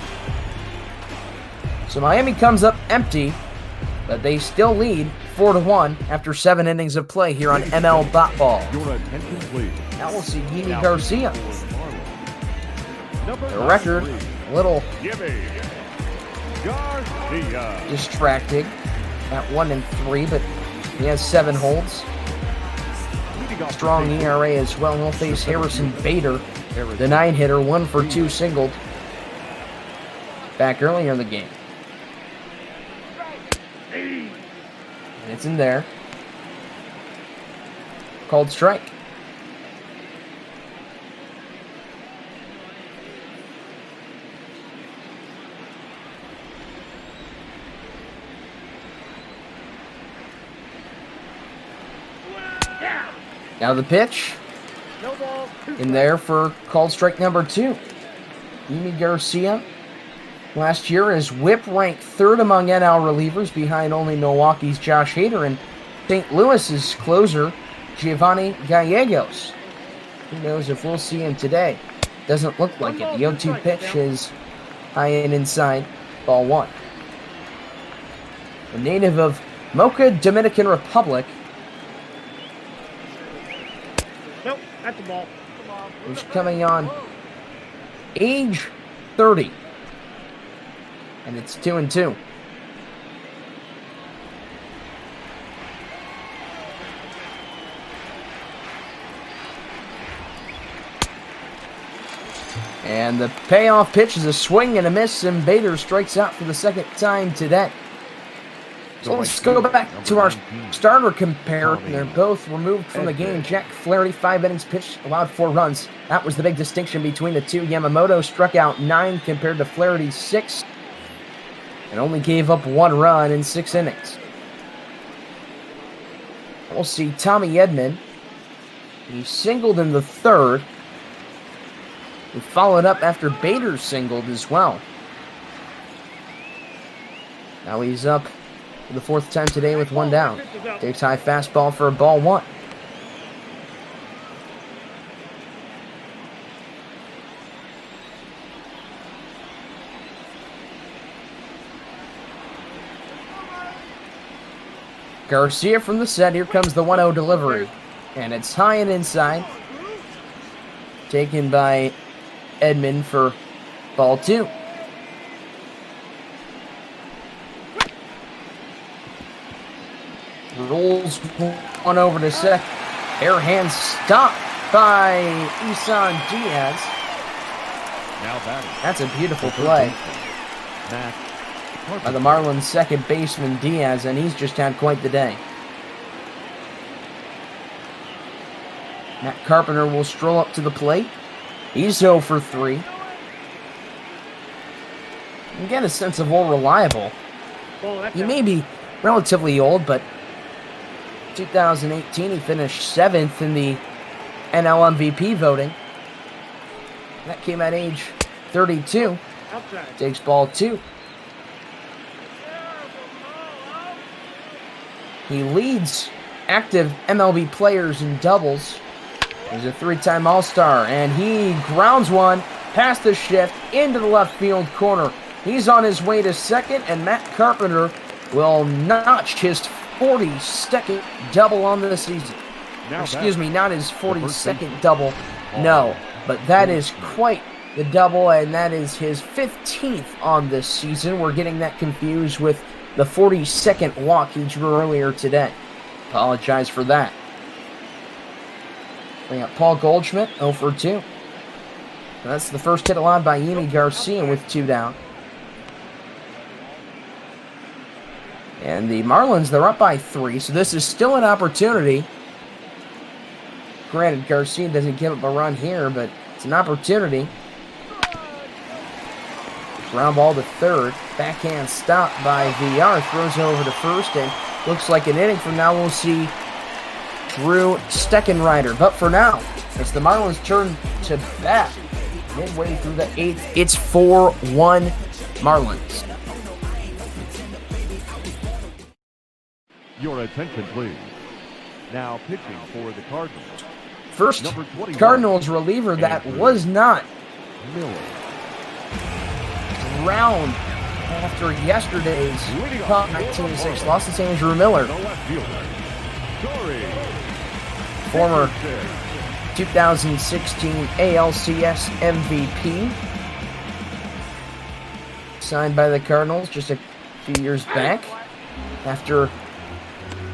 So Miami comes up empty, but they still lead 4-1 after 7 innings of play here on ML Bop Ball. Now we'll see Yimi Garcia. The record, a little distracting at 1-3, but He has 7 holds. Strong ERA as well. He'll face Harrison Bader, the 9-hitter, 1 for 2 singled back earlier in the game. And it's in there. Called strike. Now the pitch. In there for called strike number 2. Yimi Garcia. Last year is whip ranked 3rd among NL relievers behind only Milwaukee's Josh Hader and St. Louis's closer Giovanni Gallegos. Who knows if we'll see him today? Doesn't look like it. The 0-2 pitch is high and inside, ball 1. A native of Mocha, Dominican Republic, Nope, that's the ball. who's coming on age 30. And it's 2-2. And the payoff pitch is a swing and a miss, and Bader strikes out for the 2nd time today. So let's go back to our starter comparison. They're both removed from the game. Jack Flaherty, 5 innings pitched, allowed 4 runs. That was the big distinction between the two. Yamamoto struck out 9 compared to Flaherty's 6, and only gave up 1 run in 6 innings. We'll see Tommy Edman. He singled in the 3rd. He followed up after Bader singled as well. Now he's up for the 4th time today with 1 down. Takes high fastball for a ball 1. Garcia from the set. Here comes the 1-0 delivery. And it's high and inside. Taken by Edman for ball 2. Rolls 1 over to second. Air hand stopped by Isan Diaz. That's a beautiful play by the Marlins' second baseman Diaz, and he's just had quite the day. Matt Carpenter will stroll up to the plate. He's 0 for 3. You can get a sense of all reliable. He may be relatively old, but 2018 he finished 7th in the NL MVP voting. That came at age 32. Takes ball 2. He leads active MLB players in doubles. He's a 3-time All-Star, and he grounds one past the shift into the left field corner. He's on his way to second, and Matt Carpenter will notch his 42nd double on the season. Excuse me, not his 42nd double. No, but that is quite the double, and that is his 15th on this season. We're getting that confused with the 42nd walk he drew earlier today. Apologize for that. We got Paul Goldschmidt, 0 for 2. That's the first hit allowed by Yimi Garcia with 2 down. And the Marlins, they're up by 3, so this is still an opportunity. Granted, Garcia doesn't give up a run here, but it's an opportunity. Ground ball to third. Backhand stop by VR. Throws it over to first, and looks like an inning from now we'll see Drew Steckenrider. But for now, it's the Marlins' turn to bat. Midway through the 8th, it's 4-1 Marlins. Your attention, please. Now pitching for the Cardinals. First Cardinals reliever that was not drowned after yesterday's 19-6 loss to Andrew Miller. Former 2016 ALCS MVP. Signed by the Cardinals just a few years back after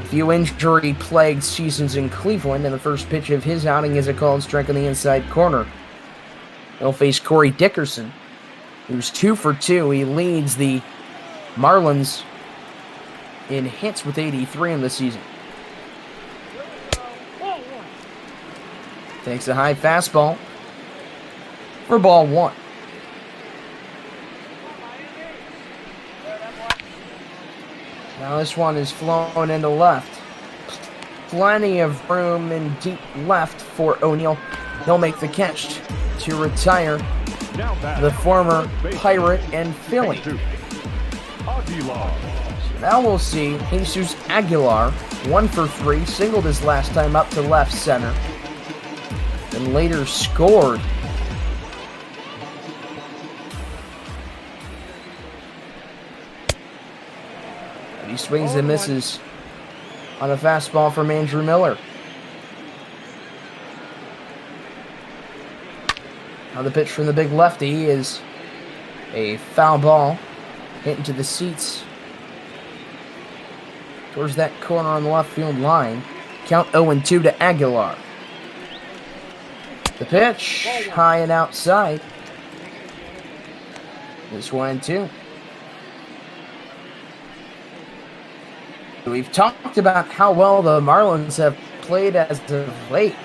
few injury-plagued seasons in Cleveland, and the first pitch of his outing is a called strike on the inside corner. He'll face Corey Dickerson, who's 2 for 2. He leads the Marlins in hits with 83 in the season. Takes a high fastball for ball 1. Now this one is flowing into left. Plenty of room in deep left for O'Neill. He'll make the catch to retire the former Pirate and Philly. So now we'll see Jesus Aguilar, 1 for 3, singled his last time up to left center, and later scored. He swings and misses on a fastball from Andrew Miller. Now the pitch from the big lefty is a foul ball hit into the seats towards that corner on the left field line. Count 0-2 to Aguilar. The pitch high and outside. This 1-2. We've talked about how well the Marlins have played as of late.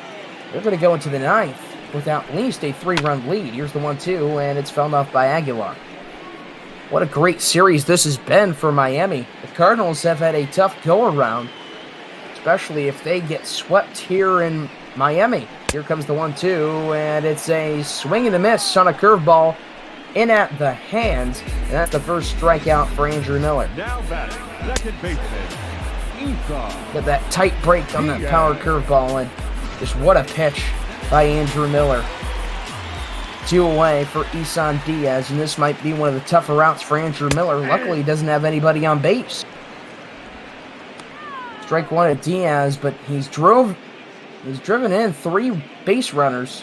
They're going to go into the 9th with at least a 3-run lead. Here's the 1-2, and it's fouled off by Aguilar. What a great series this has been for Miami. The Cardinals have had a tough go-around, especially if they get swept here in Miami. Here comes the 1-2, and it's a swing and a miss on a curveball in at the hands, and that's the first strikeout for Andrew Miller. Now batting, second baseman, Esau. Get that tight break on that power curveball, and just what a pitch by Andrew Miller. 2 away for Isan Diaz, and this might be one of the tougher routes for Andrew Miller. Luckily, he doesn't have anybody on base. Strike 1 at Diaz, but he's driven in 3 base runners.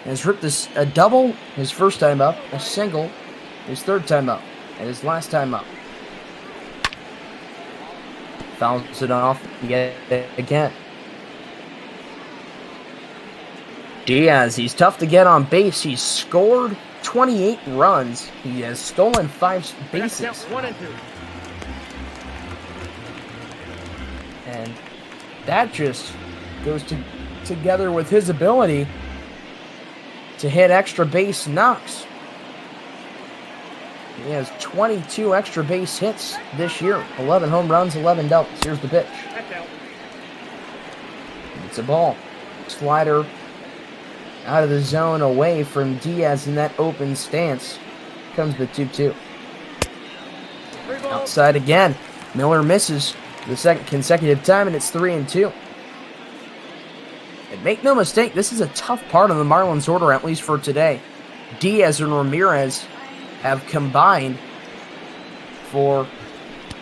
Has ripped a double his first time up, a single his third time up, and his last time up. Fouls it off yet again. Diaz, he's tough to get on base. He's scored 28 runs. He has stolen 5 bases. 1 and 2. And that just goes together with his ability to hit extra base knocks. He has 22 extra base hits this year. 11 home runs, 11 doubles. Here's the pitch. It's a ball. Slider out of the zone away from Diaz in that open stance. Comes the 2-2. Outside again. Miller misses the second consecutive time, and it's 3-2. And make no mistake, this is a tough part of the Marlins order, at least for today. Diaz and Ramirez have combined for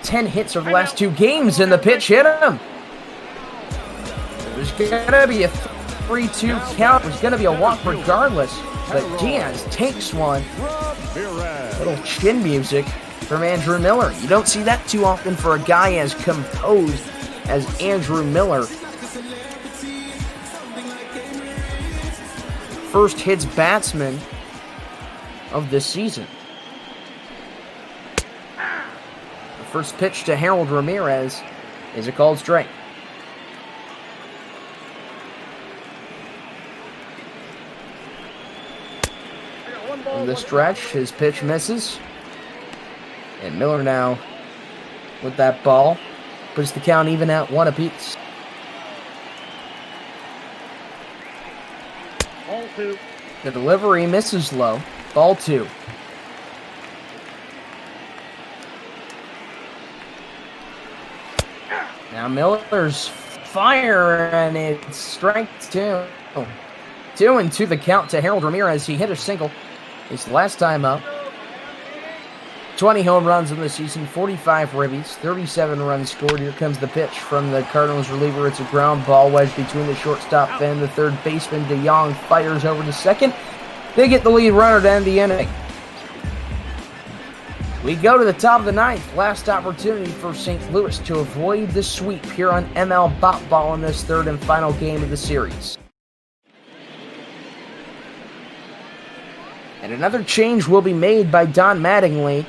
10 hits over the last 2 games, and the pitch hit him. It was going to be a 3-2 count. It was going to be a walk regardless, but Diaz takes one. Little chin music from Andrew Miller. You don't see that too often for a guy as composed as Andrew Miller. First hits batsman of this season. The first pitch to Harold Ramirez is a called strike. In the stretch, his pitch misses. And Miller now with that ball puts the count even at 1 apiece. Ball 2. The delivery misses low. Ball 2. Now Miller's fire, and it's strike 2. 2-2 the count to Harold Ramirez. He hit a single his last time up. 20 home runs in the season, 45 ribbies, 37 runs scored. Here comes the pitch from the Cardinals reliever. It's a ground ball wedged between the shortstop and the third baseman. DeYoung fires over to second. They get the lead runner to end the inning. We go to the top of the ninth. Last opportunity for St. Louis to avoid the sweep here on ML Bop Ball in this third and final game of the series. And another change will be made by Don Mattingly.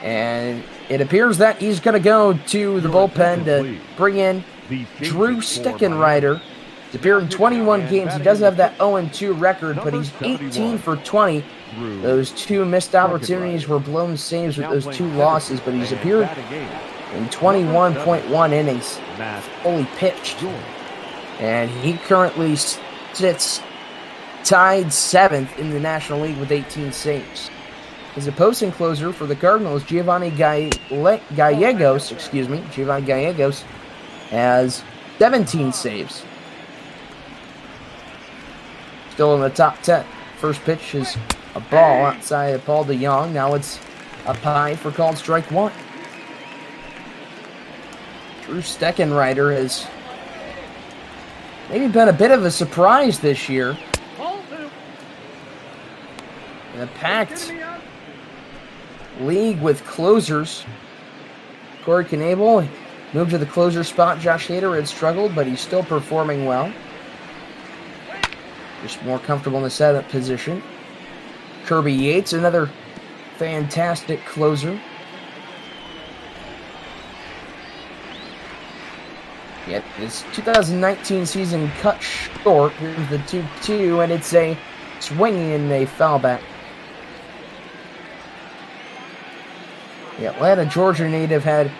And it appears that he's going to go to the bullpen to bring in Drew Steckenrider. He's appeared in 21 games. He does have that 0-2 record, but he's 18 for 20. Those 2 missed opportunities were blown saves with those 2 losses, but he's appeared in 21.1 innings, fully pitched. And he currently sits tied 7th in the National League with 18 saves. His opposing closer for the Cardinals, Giovanni Gallegos, has 17 saves. Still in the top 10. First pitch is a ball outside of Paul DeYoung. Now it's up high for called strike 1. Drew Steckenrider has maybe been a bit of a surprise this year. In a packed league with closers. Corey Knebel moved to the closer spot. Josh Hader had struggled, but he's still performing well. Just more comfortable in the setup position. Kirby Yates, another fantastic closer. Yet his 2019 season cut short. Here's the 2-2, and it's a swinging and a foul back. The Atlanta, Georgia native had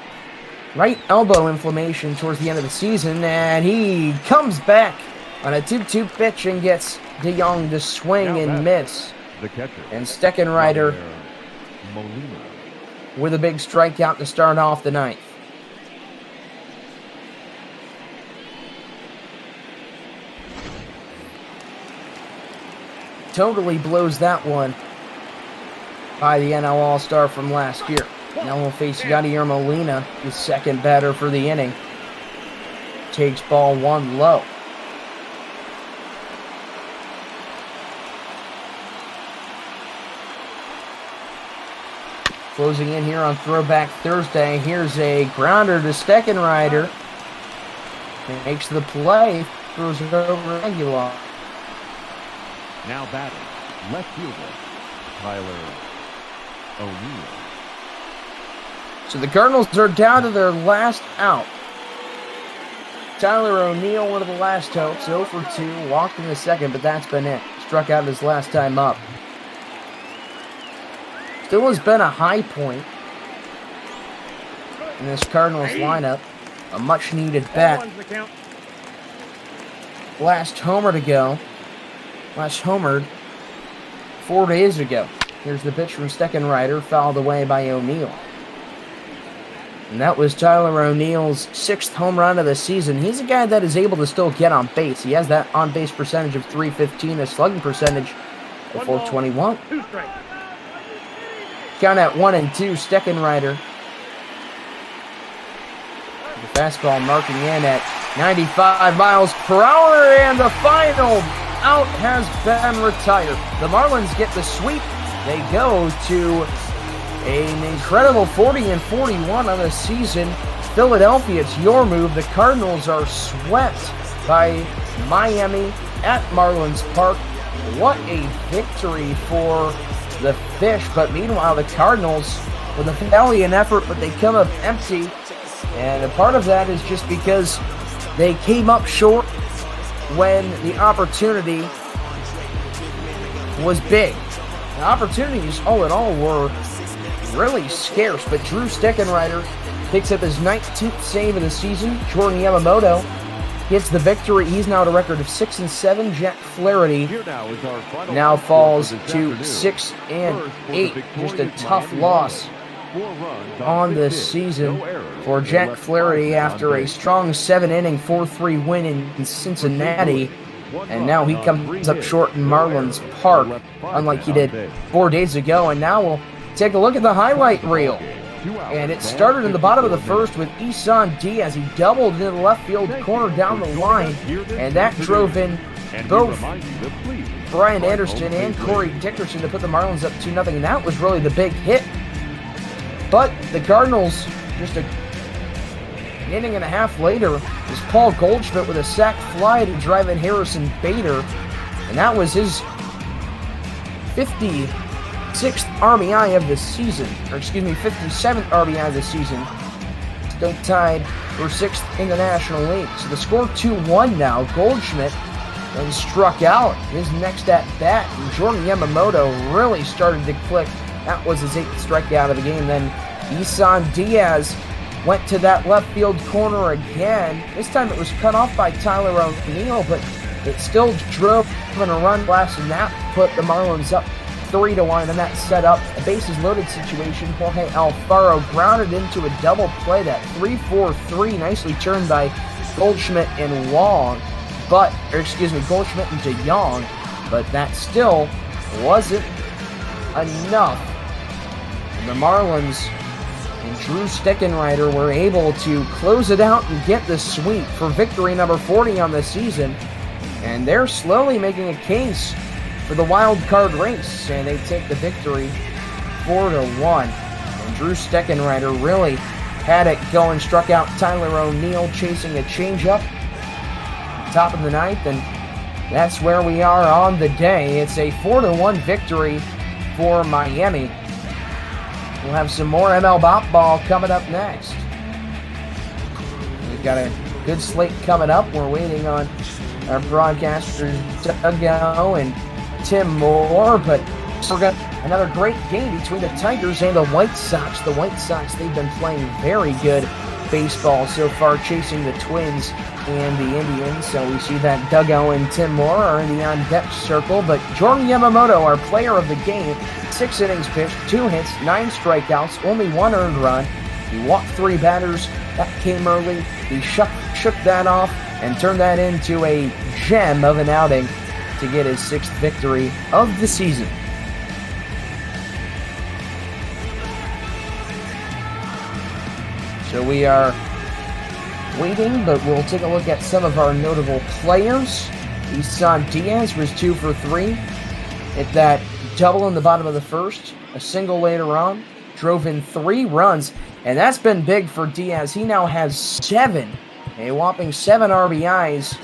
right elbow inflammation towards the end of the season, and he comes back on a 2-2 pitch and gets DeYoung to swing and miss. And Steckenrider with a big strikeout to start off the ninth. Totally blows that one by the NL All-Star from last year. Now we'll face Yadier Molina, the second batter for the inning. Takes ball 1 low. Closing in here on Throwback Thursday. Here's a grounder to Steckenrider. Makes the play. Throws it over Aguilar. Now batting, left fielder, Tyler O'Neill. So the Cardinals are down to their last out. Tyler O'Neill, one of the last hopes, 0 for 2, walked in the second, but that's been it. Struck out his last time up. Still has been a high point in this Cardinals lineup. A much-needed bat. Last homered 4 days ago. Here's the pitch from Steckenrider, fouled away by O'Neill. And that was Tyler O'Neill's 6th home run of the season. He's a guy that is able to still get on base. He has that on-base percentage of .315, a slugging percentage of .421. Count at 1-2, Steckenrider. The fastball marking in at 95 miles per hour, and the final out has been retired. The Marlins get the sweep. They go to an incredible 40-41 on the season. Philadelphia, it's your move. The Cardinals are swept by Miami at Marlins Park. What a victory for the Fish. But meanwhile, the Cardinals with a valiant effort, but they come up empty. And a part of that is just because they came up short when the opportunity was big. The opportunities, all in all, were really scarce, but Drew Steckenrider picks up his 19th save of the season. Jordan Yamamoto gets the victory. He's now at a record of 6-7. Jack Flaherty now falls to 6-8. Just a tough loss on this season for Jack Flaherty after a strong 7-inning 4-3 win in Cincinnati. And now he comes up short in Marlins Park, unlike he did 4 days ago. And now we'll take a look at the highlight reel. And it started in the bottom of the first with Isan Diaz. He doubled into the left field corner down the line. And that drove in both Brian Anderson and Corey Dickerson to put the Marlins up 2-0. And that was really the big hit But the Cardinals, just an inning and a half later, is Paul Goldschmidt with a sac fly to drive in Harrison Bader. And that was his 56th RBI of the season. Or excuse me, 57th RBI of the season. Still tied for 6th in the National League. So the score 2-1 now. Goldschmidt then struck out his next at bat. And Jordan Yamamoto really started to click. That was his 8th strikeout of the game. Then Isan Diaz went to that left field corner again. This time it was cut off by Tyler O'Neill, but it still drove in a run blast, and that put the Marlins up 3-1, and that set up a bases loaded situation. Jorge Alfaro grounded into a double play, that 3-4-3, nicely turned by Goldschmidt and Goldschmidt and DeYoung, but that still wasn't enough. And the Marlins and Drew Steckenrider were able to close it out and get the sweep for victory number 40 on the season. And they're slowly making a case for the wild card race, and they take the victory 4-1. And Drew Steckenrider really had it going, struck out Tyler O'Neill chasing a changeup top of the ninth, and that's where we are on the day. It's a 4-1 victory for Miami. We'll have some more ML Bop Ball coming up next. We've got a good slate coming up. We're waiting on our broadcasters Doug and Tim Moore, but we've got another great game between the Tigers and the White Sox. The White Sox, they've been playing very good baseball so far, chasing the Twins and the Indians. So we see that Doug and Tim Moore are in the on-deck circle, but Jordan Yamamoto, our player of the game, 6 innings pitched, 2 hits, 9 strikeouts, only 1 earned run. He walked 3 batters. That came early. He shook that off and turned that into a gem of an outing to get his 6th victory of the season. So we are waiting, but we'll take a look at some of our notable players. Isan Diaz was 2 for 3. Hit that double in the bottom of the first, a single later on, drove in 3 runs, and that's been big for Diaz. He now has a whopping 7 RBIs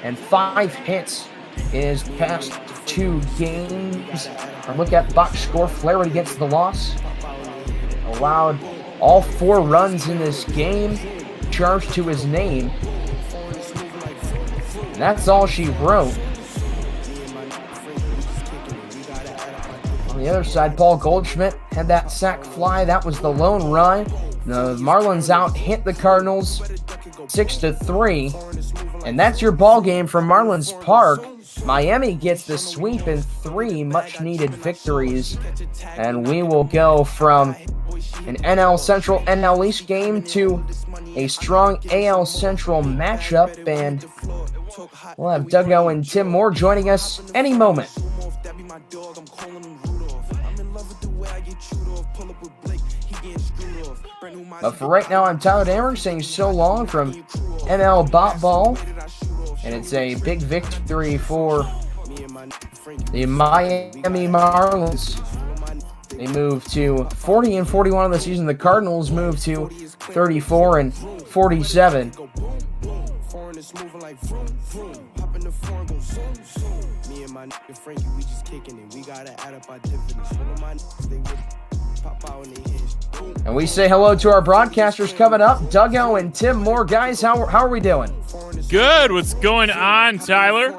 and 5 hits in his past 2 games. Or look at box score. Flaherty gets the loss. Allowed all 4 runs in this game, charged to his name. And that's all she wrote. On the other side, Paul Goldschmidt had that sac fly. That was the lone run. The Marlins out hit the Cardinals 6-3. And that's your ball game from Marlins Park. Miami gets the sweep in 3 much-needed victories. And we will go from an NL Central, NL East game to a strong AL Central matchup. And we'll have Doug and Tim Moore joining us any moment. But for right now, I'm Tyler Dammer saying so long from ML Bop Ball. And it's a big victory for the Miami Marlins. They move to 40-41 on the season. The Cardinals move to 34-47. And we say hello to our broadcasters coming up, Duggo and Tim Moore. Guys, how are we doing? Good. What's going on, Tyler?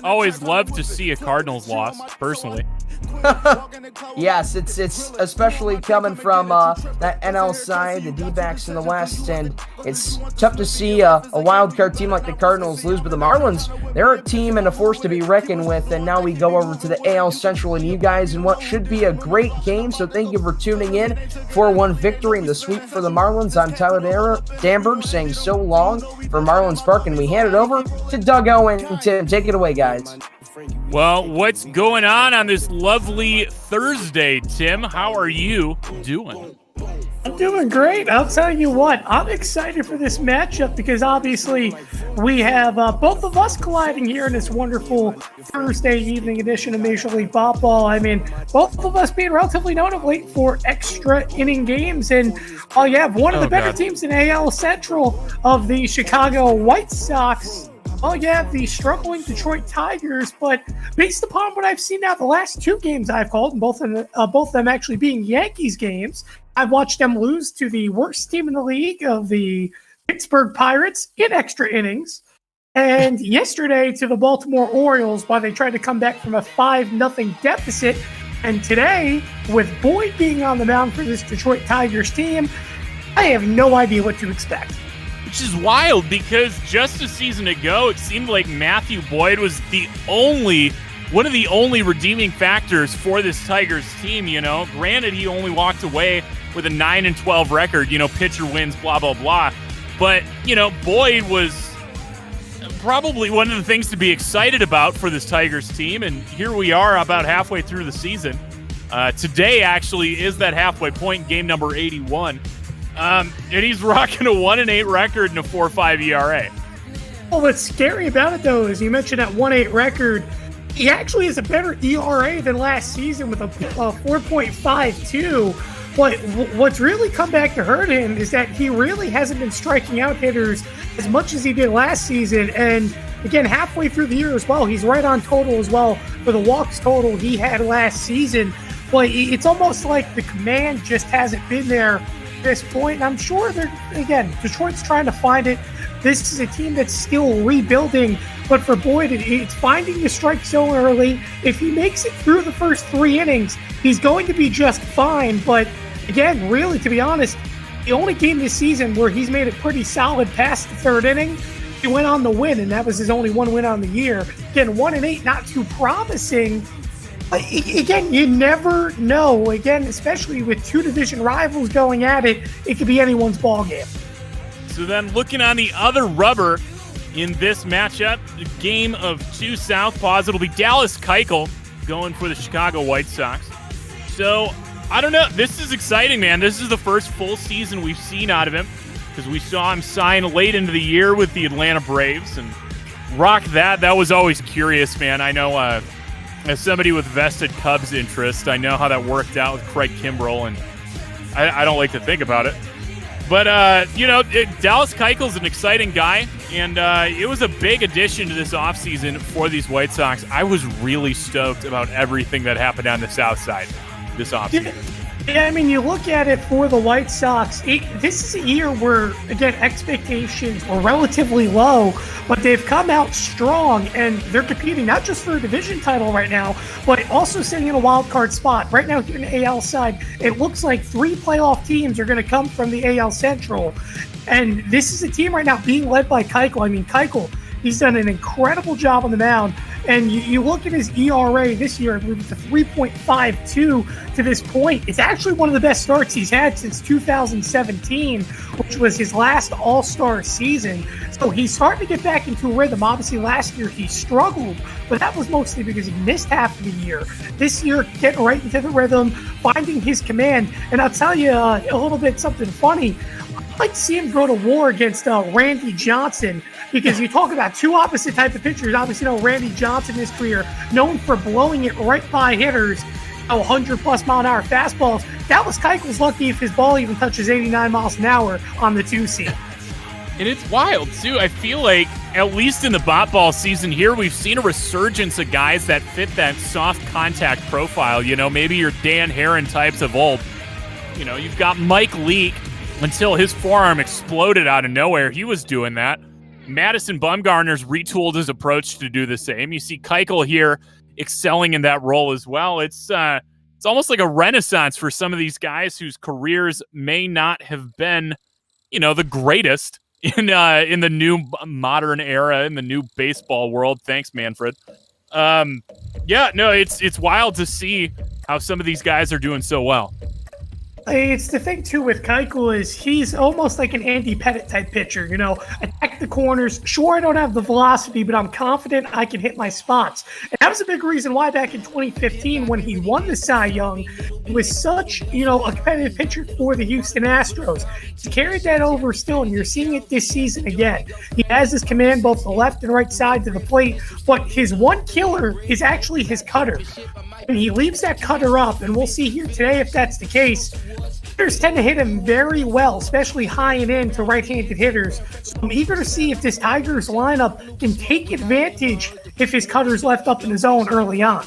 Always love to see a Cardinals loss, personally. Yes, it's especially coming from that NL side, the D-backs in the West, and it's tough to see a wild card team like the Cardinals lose, but the Marlins, they're a team and a force to be reckoned with. And now we go over to the AL Central and you guys in what should be a great game, so thank you for tuning in. 4-1 victory in the sweep for the Marlins. I'm Tyler Damberg saying so long for Marlins Park, and we hand it over to Doug Owen and Tim. Take it away, guys. Well, what's going on this lovely Thursday, Tim? How are you doing? I'm doing great. I'll tell you what, I'm excited for this matchup because obviously we have both of us colliding here in this wonderful Thursday evening edition of Major League Baseball. I mean, both of us being relatively known of late for extra inning games. And you have one of the better teams in AL Central of the Chicago White Sox. You have the struggling Detroit Tigers, but based upon what I've seen now, the last two games I've called, and both of them actually being Yankees games, I've watched them lose to the worst team in the league of the Pittsburgh Pirates in extra innings, and yesterday to the Baltimore Orioles while they tried to come back from a 5-0 deficit. And today, with Boyd being on the mound for this Detroit Tigers team, I have no idea what to expect. Which is wild because just a season ago, it seemed like Matthew Boyd was one of the only redeeming factors for this Tigers team. Granted, he only walked away with a 9-12 record. Pitcher wins, blah blah blah. But Boyd was probably one of the things to be excited about for this Tigers team. And here we are, about halfway through the season. Today actually is that halfway point, game number 81. And he's rocking a 1-8 record and a 4.5 ERA. Well, what's scary about it, though, is you mentioned that 1.8 record. He actually has a better ERA than last season with a 4.52. But what's really come back to hurt him is that he really hasn't been striking out hitters as much as he did last season. And again, halfway through the year as well, he's right on total as well for the walks total he had last season. But it's almost like the command just hasn't been there this point, and I'm sure Detroit's trying to find it. This is a team that's still rebuilding, but for Boyd, it's finding the strike zone early. If he makes it through the first 3 innings, he's going to be just fine. But again, really, to be honest, the only game this season where he's made it pretty solid past the 3rd inning, he went on the win, and that was his only one win on the year. Again, 1-8, not too promising. Again, you never know. Again, especially with 2 division rivals going at it, it could be anyone's ball game. So then looking on the other rubber in this matchup, the game of 2 southpaws, it'll be Dallas Keuchel going for the Chicago White Sox. So, I don't know. This is exciting, man. This is the first full season we've seen out of him because we saw him sign late into the year with the Atlanta Braves and rock that. That was always curious, man. I know as somebody with vested Cubs interest, I know how that worked out with Craig Kimbrell, and I don't like to think about it. But, Dallas Keuchel's an exciting guy, and it was a big addition to this offseason for these White Sox. I was really stoked about everything that happened on the South Side this offseason. Yeah, I mean, you look at it for the White Sox, this is a year where, again, expectations were relatively low, but they've come out strong, and they're competing not just for a division title right now, but also sitting in a wild card spot. Right now, here in the AL side, it looks like 3 playoff teams are going to come from the AL Central, and this is a team right now being led by Keuchel. I mean, Keuchel, he's done an incredible job on the mound. And you look at his ERA this year, I believe it's a 3.52 to this point. It's actually one of the best starts he's had since 2017, which was his last All-Star season. So he's starting to get back into a rhythm. Obviously, last year he struggled, but that was mostly because he missed half of the year. This year, getting right into the rhythm, finding his command. And I'll tell you a little bit something funny. I'd like to see him go to war against Randy Johnson, because you talk about 2 opposite type of pitchers. Obviously, Randy Johnson in his career, known for blowing it right by hitters, 100-plus mile-an-hour fastballs. Dallas Keuchel's lucky if his ball even touches 89 miles an hour on the 2-seam. And it's wild, too. I feel like, at least in the ball season here, we've seen a resurgence of guys that fit that soft contact profile. Maybe your Dan Herron types of old. You've got Mike Leake. Until his forearm exploded out of nowhere, he was doing that. Madison Bumgarner's retooled his approach to do the same. You see Keuchel here excelling in that role as well. It's almost like a renaissance for some of these guys whose careers may not have been, the greatest in the new modern era, in the new baseball world. Thanks, Manfred. It's wild to see how some of these guys are doing so well. It's the thing, too, with Keuchel is he's almost like an Andy Pettit type pitcher, attack the corners. Sure, I don't have the velocity, but I'm confident I can hit my spots. And that was a big reason why back in 2015 when he won the Cy Young, was such, a competitive pitcher for the Houston Astros. He's carried that over still, and you're seeing it this season again. He has his command both the left and right side to the plate, but his one killer is actually his cutter. And he leaves that cutter up, and we'll see here today if that's the case. Hitters tend to hit him very well, especially high and in to right-handed hitters. So I'm eager to see if this Tigers lineup can take advantage if his cutter's left up in the zone early on.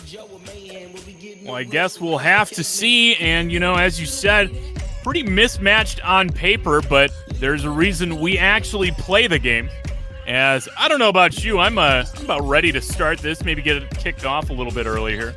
Well, I guess we'll have to see. And, as you said, pretty mismatched on paper, but there's a reason we actually play the game. As I don't know about you, I'm about ready to start this, maybe get it kicked off a little bit early here.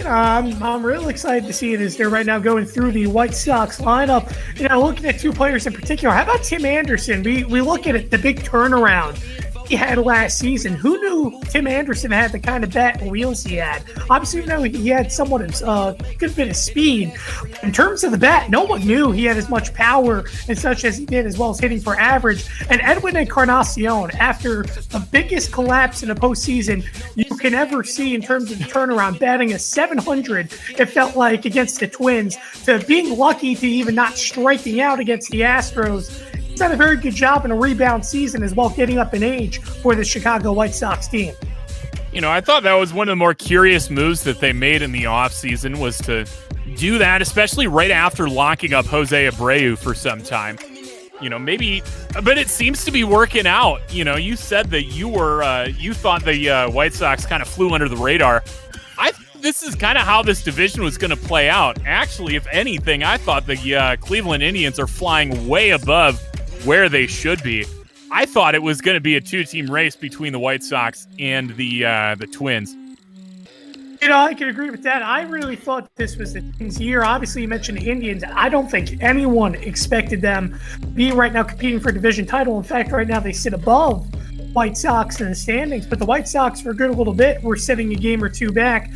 I'm real excited to see it as they're right now going through the White Sox lineup. Looking at two players in particular. How about Tim Anderson? We look at it, the big turnaround he had last season. Who knew Tim Anderson had the kind of bat and wheels he had? Obviously, he had somewhat a good bit of speed. In terms of the bat, no one knew he had as much power and such as he did, as well as hitting for average. And Edwin Encarnacion, after the biggest collapse in the postseason you can ever see in terms of the turnaround, batting a 700, it felt like, against the Twins, to being lucky to even not striking out against the Astros. He's done a very good job in a rebound season as well, getting up in age for the Chicago White Sox team. I thought that was one of the more curious moves that they made in the offseason, was to do that, especially right after locking up Jose Abreu for some time. Maybe, but it seems to be working out. You said that you thought the White Sox kind of flew under the radar. This is kind of how this division was going to play out. Actually, if anything, I thought the Cleveland Indians are flying way above where they should be. I thought it was going to be a two-team race between the White Sox and the Twins. I can agree with that. I really thought this was the Twins' year. Obviously, you mentioned the Indians. I don't think anyone expected them being right now competing for a division title. In fact, right now they sit above White Sox in the standings, but the White Sox, for a good little bit, were sitting a game or two back.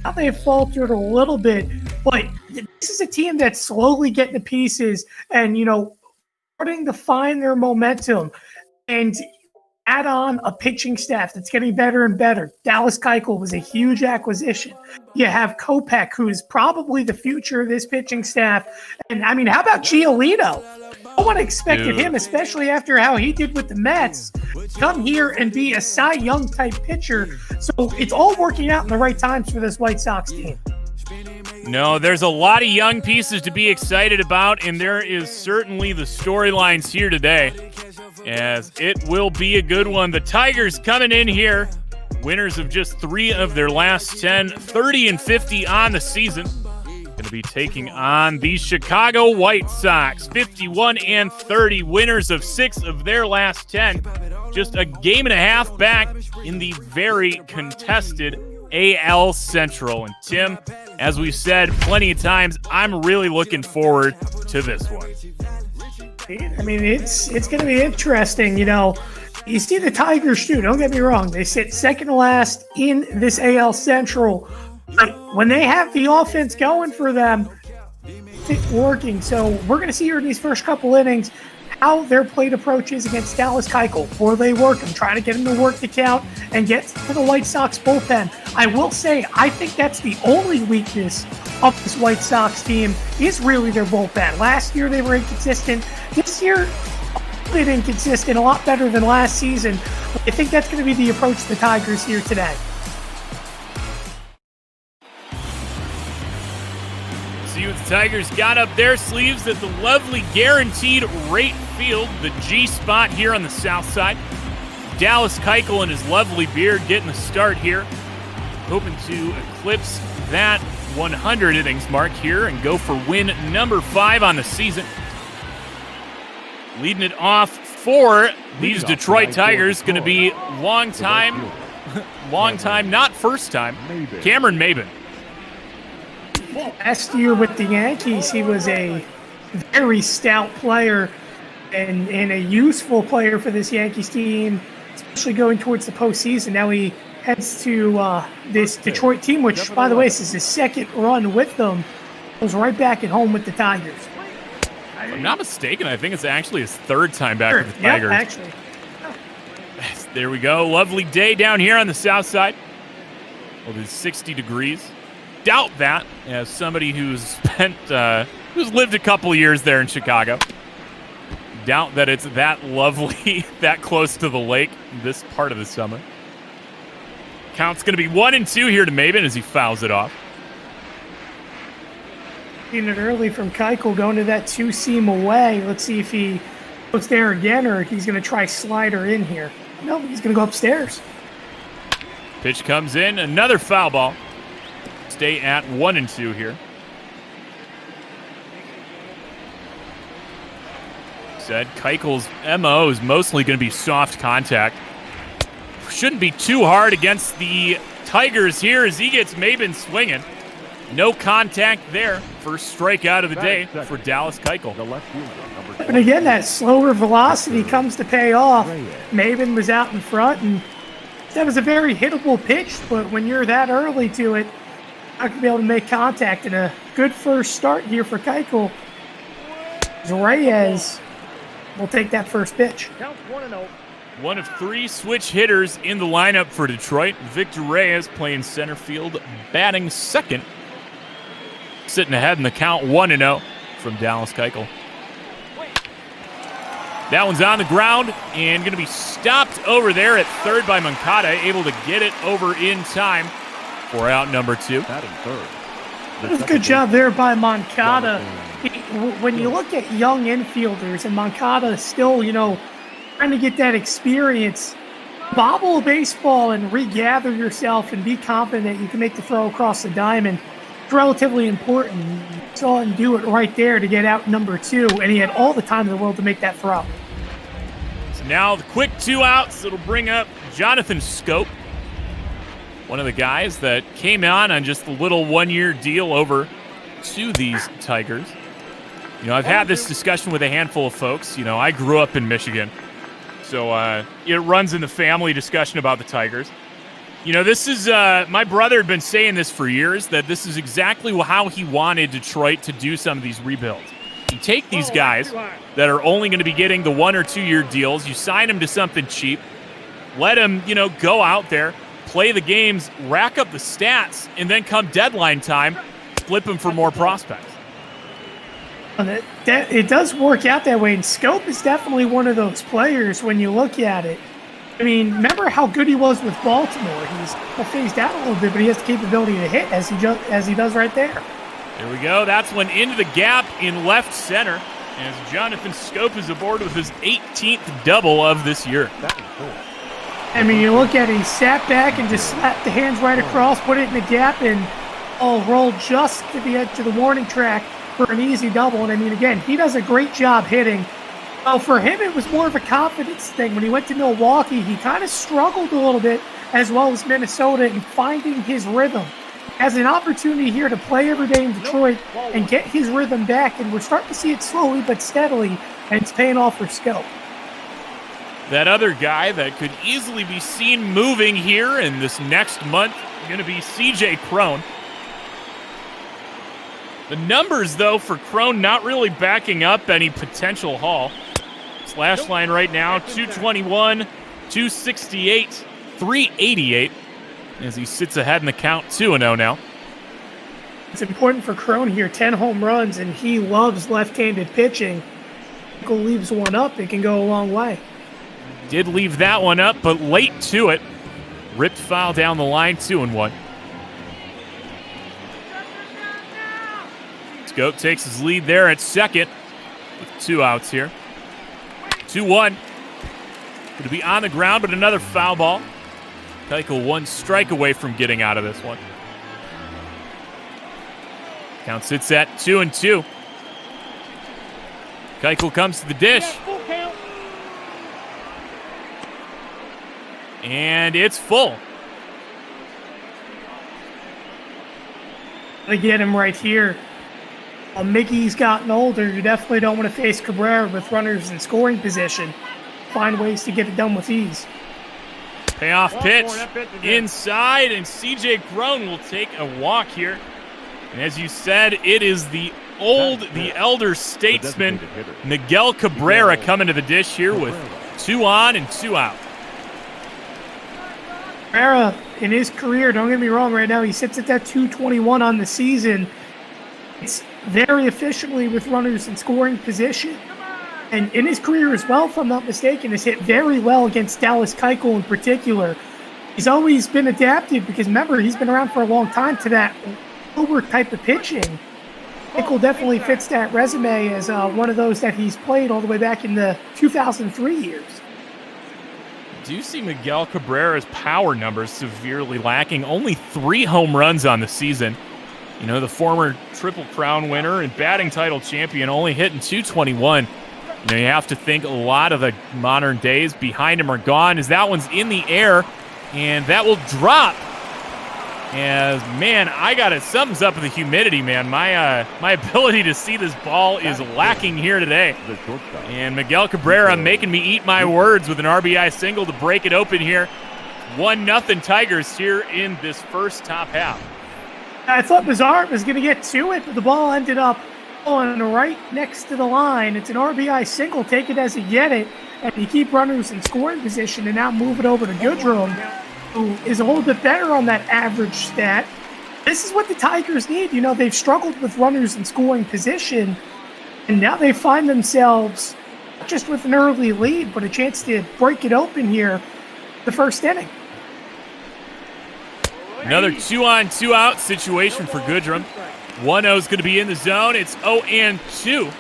Now they've faltered a little bit, but this is a team that's slowly getting the pieces and, starting to find their momentum and add on a pitching staff that's getting better and better. Dallas Keuchel was a huge acquisition. You have Kopech, who's probably the future of this pitching staff. And, how about Giolito? No one expected him, especially after how he did with the Mets, come here and be a Cy Young type pitcher. So it's all working out in the right times for this White Sox team. No, there's a lot of young pieces to be excited about, and there is certainly the storylines here today, as it will be a good one. The Tigers coming in here, winners of just 3 of their last 10, 30-50 on the season. Going to be taking on the Chicago White Sox, 51-30, winners of 6 of their last 10. Just a game and a half back in the very contested AL Central. And Tim, as we've said plenty of times, I'm really looking forward to this one. It's going to be interesting. You see the Tigers too, don't get me wrong. They sit second to last in this AL Central. But when they have the offense going for them, it's working. So we're going to see here in these first couple innings how their plate approach is against Dallas Keuchel. Will they work him, trying to get him to work the count and get to the White Sox bullpen? I will say, I think that's the only weakness of this White Sox team is really their bullpen. Last year they were inconsistent. This year, a bit inconsistent, a lot better than last season. I think that's going to be the approach to the Tigers here today. See what the Tigers got up their sleeves at the lovely Guaranteed Rate Field, the G spot here on the south side. Dallas Keuchel and his lovely beard getting the start here, hoping to eclipse that 100 innings mark here and go for win number 5 on the season. Leading it off for these Detroit Tigers, going to be long time, not first time, Cameron Maybin. Last year with the Yankees, he was a very stout player and a useful player for this Yankees team, especially going towards the postseason. Now he heads to this Detroit team, which, by the way, this is his second run with them. Goes right back at home with the Tigers. If I'm not mistaken, I think it's actually his 3rd time back with the Tigers. Yeah, actually. There we go. Lovely day down here on the south side. Well, it's 60 degrees. doubt that, as somebody who's spent, who's lived a couple years there in Chicago. Doubt that it's that lovely, that close to the lake this part of the summer. Count's going to be 1-2 here to Maben as he fouls it off. Seeing it early from Keuchel going to that two-seam away. Let's see if he goes there again or he's going to try slider in here. No, he's going to go upstairs. Pitch comes in, another foul ball. Stay at 1-2 here. Said Keuchel's MO is mostly going to be soft contact. Shouldn't be too hard against the Tigers here as he gets Maben swinging. No contact there. First strikeout of the day for Dallas Keuchel. And again, that slower velocity comes to pay off. Maben was out in front, and that was a very hittable pitch, but when you're that early to it, I could be able to make contact. And a good first start here for Keuchel. Reyes will take that first pitch. One of 3 switch hitters in the lineup for Detroit. Victor Reyes playing center field, batting second. Sitting ahead in the count, 1-0 from Dallas Keuchel. That one's on the ground and going to be stopped over there at third by Moncada, able to get it over in time for out number 2. That was a good job there by Moncada. When you look at young infielders and Moncada still, trying to get that experience, bobble a baseball and regather yourself and be confident that you can make the throw across the diamond. It's relatively important. You saw him do it right there to get out number 2, and he had all the time in the world to make that throw. So now the quick 2 outs. It'll bring up Jonathan Scope, one of the guys that came on just a little 1-year deal over to these Tigers. I've had this discussion with a handful of folks. I grew up in Michigan, so it runs in the family discussion about the Tigers. This is, my brother had been saying this for years, that this is exactly how he wanted Detroit to do some of these rebuilds. You take these guys that are only going to be getting the 1 or 2 year deals, you sign them to something cheap, let them, go out there, play the games, rack up the stats, and then come deadline time, flip them for more prospects. It does work out that way, and Scope is definitely one of those players when you look at it. I mean, remember how good he was with Baltimore. He's phased out a little bit, but he has the capability to hit as he does right there. There we go. That's one into the gap in left center as Jonathan Scope is aboard with his 18th double of this year. I mean, you look at it, he sat back and just slapped the hands right across, put it in the gap, and rolled just to the edge of the warning track for an easy double. And I mean, again, he does a great job hitting. Well, for him, it was more of a confidence thing. When he went to Milwaukee, he kind of struggled a little bit, as well as Minnesota, in finding his rhythm. Has an opportunity here to play every day in Detroit and get his rhythm back, and we're starting to see it slowly but steadily, and it's paying off for Scope. That other guy that could easily be seen moving here in this next month is going to be C.J. Cron. The numbers, though, for Cron not really backing up any potential haul. Slash line right now, 221, 268, 388, as he sits ahead in the count, 2-0 now. It's important for Cron here, 10 home runs, and he loves left-handed pitching. Go leaves one up, it can go a long way. Did leave that one up, but late to it. Ripped foul down the line, 2-1. Scope takes his lead there at second with 2 outs here. 2-1. Going to be on the ground, but another foul ball. Keuchel 1 strike away from getting out of this one. Count sits at 2-2. Keuchel comes to the dish. And it's full. I get him right here. While Mickey's gotten older, you definitely don't want to face Cabrera with runners in scoring position. Find ways to get it done with ease. Payoff pitch inside, and C.J. Cron will take a walk here. And as you said, it is the elder statesman, Miguel Cabrera, coming to the dish here with 2 on and 2 out. Cabrera, in his career, don't get me wrong, right now he sits at that 221 on the season. It's very efficiently with runners in scoring position. And in his career as well, if I'm not mistaken, has hit very well against Dallas Keuchel in particular. He's always been adapted because, remember, he's been around for a long time to that over type of pitching. Keuchel definitely fits that resume as one of those that he's played all the way back in the 2003 years. Do you see Miguel Cabrera's power numbers severely lacking? Only 3 home runs on the season. You know, the former Triple Crown winner and batting title champion only hitting 221. You know, you have to think a lot of the modern days behind him are gone as that one's in the air, and that will drop. As, man, something's up with the humidity, man. My ability to see this ball is lacking here today. And Miguel Cabrera making me eat my words with an RBI single to break it open here. 1-0 Tigers here in this first top half. I thought Mazart was going to get to it, but the ball ended up going right next to the line. It's an RBI single. Take it as you get it. And you keep runners in scoring position and now move it over to DeGrom, who is a little bit better on that average stat. This is what the Tigers need. You know, they've struggled with runners in scoring position, and now they find themselves not just with an early lead, but a chance to break it open here the first inning. Another 2-on, 2-out situation for Goodrum. 1-0 is going to be in the zone. It's 0-2.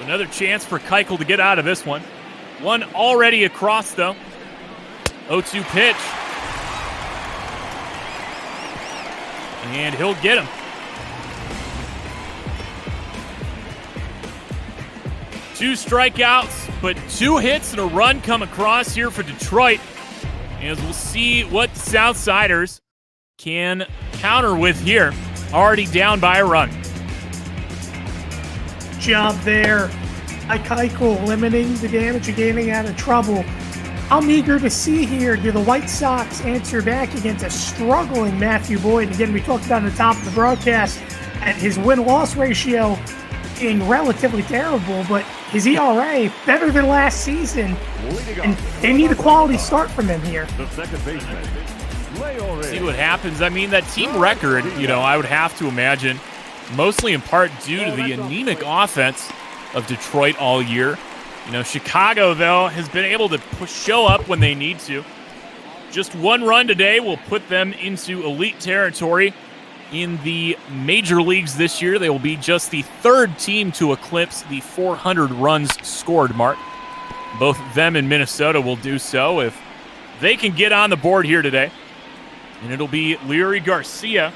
Another chance for Keuchel to get out of this one. One already across, though. 0-2 pitch. And he'll get him. 2 strikeouts, but 2 hits and a run come across here for Detroit. As we'll see what the Southsiders can counter with here. Already down by a run. Job there by Keuchel, limiting the damage and getting out of trouble. I'm eager to see here, do the White Sox answer back against a struggling Matthew Boyd? Again, we talked about at the top of the broadcast and his win-loss ratio being relatively terrible, but his ERA better than last season, and they need a quality start from him here. See what happens. I mean, that team record, you know, I would have to imagine, mostly in part due to the anemic offense of Detroit all year. You know, Chicago, though, has been able to show up when they need to. Just 1 run today will put them into elite territory in the major leagues this year. They will be just the 3rd team to eclipse the 400 runs scored mark. Both them and Minnesota will do so if they can get on the board here today. And it'll be Leury Garcia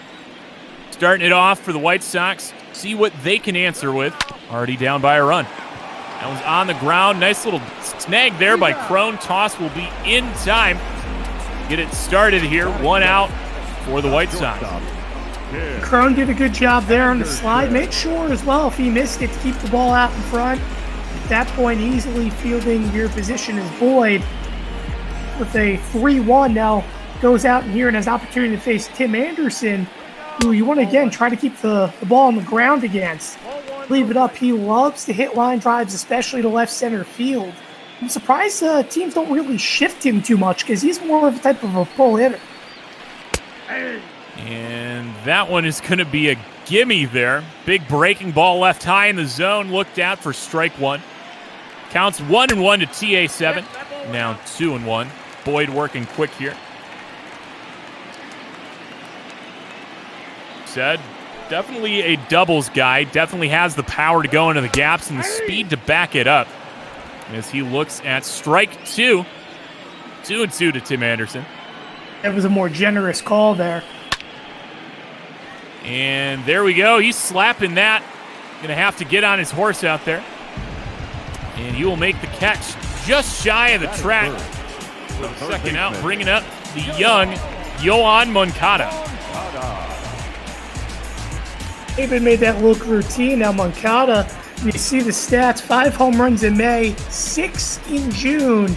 starting it off for the White Sox. See what they can answer with. Already down by a run. That was on the ground. Nice little snag there by Crone. Toss will be in time. Get it started here. 1 out for the White Sox. Crone did a good job there on the slide. Made sure as well, if he missed it, to keep the ball out in front. At that point, easily fielding your position as Boyd. With a 3-1 now, goes out here and has opportunity to face Tim Anderson, who you want to, again, try to keep the ball on the ground against. Leave it up. He loves to hit line drives, especially to left center field. I'm surprised teams don't really shift him too much because he's more of a type of a pull hitter. And that one is going to be a gimme there. Big breaking ball left high in the zone. Looked out for strike 1. Counts 1-1 to TA7. Now 2-1. Boyd working quick here. Said, definitely a doubles guy. Definitely has the power to go into the gaps and the speed to back it up. As he looks at strike 2. 2-2 to Tim Anderson. That was a more generous call there. And there we go. He's slapping that. Going to have to get on his horse out there. And he will make the catch just shy of the track. Second out, bringing up the young Yoan Moncada. David made that look routine. Now Moncada, you see the stats, 5 home runs in May, 6 in June.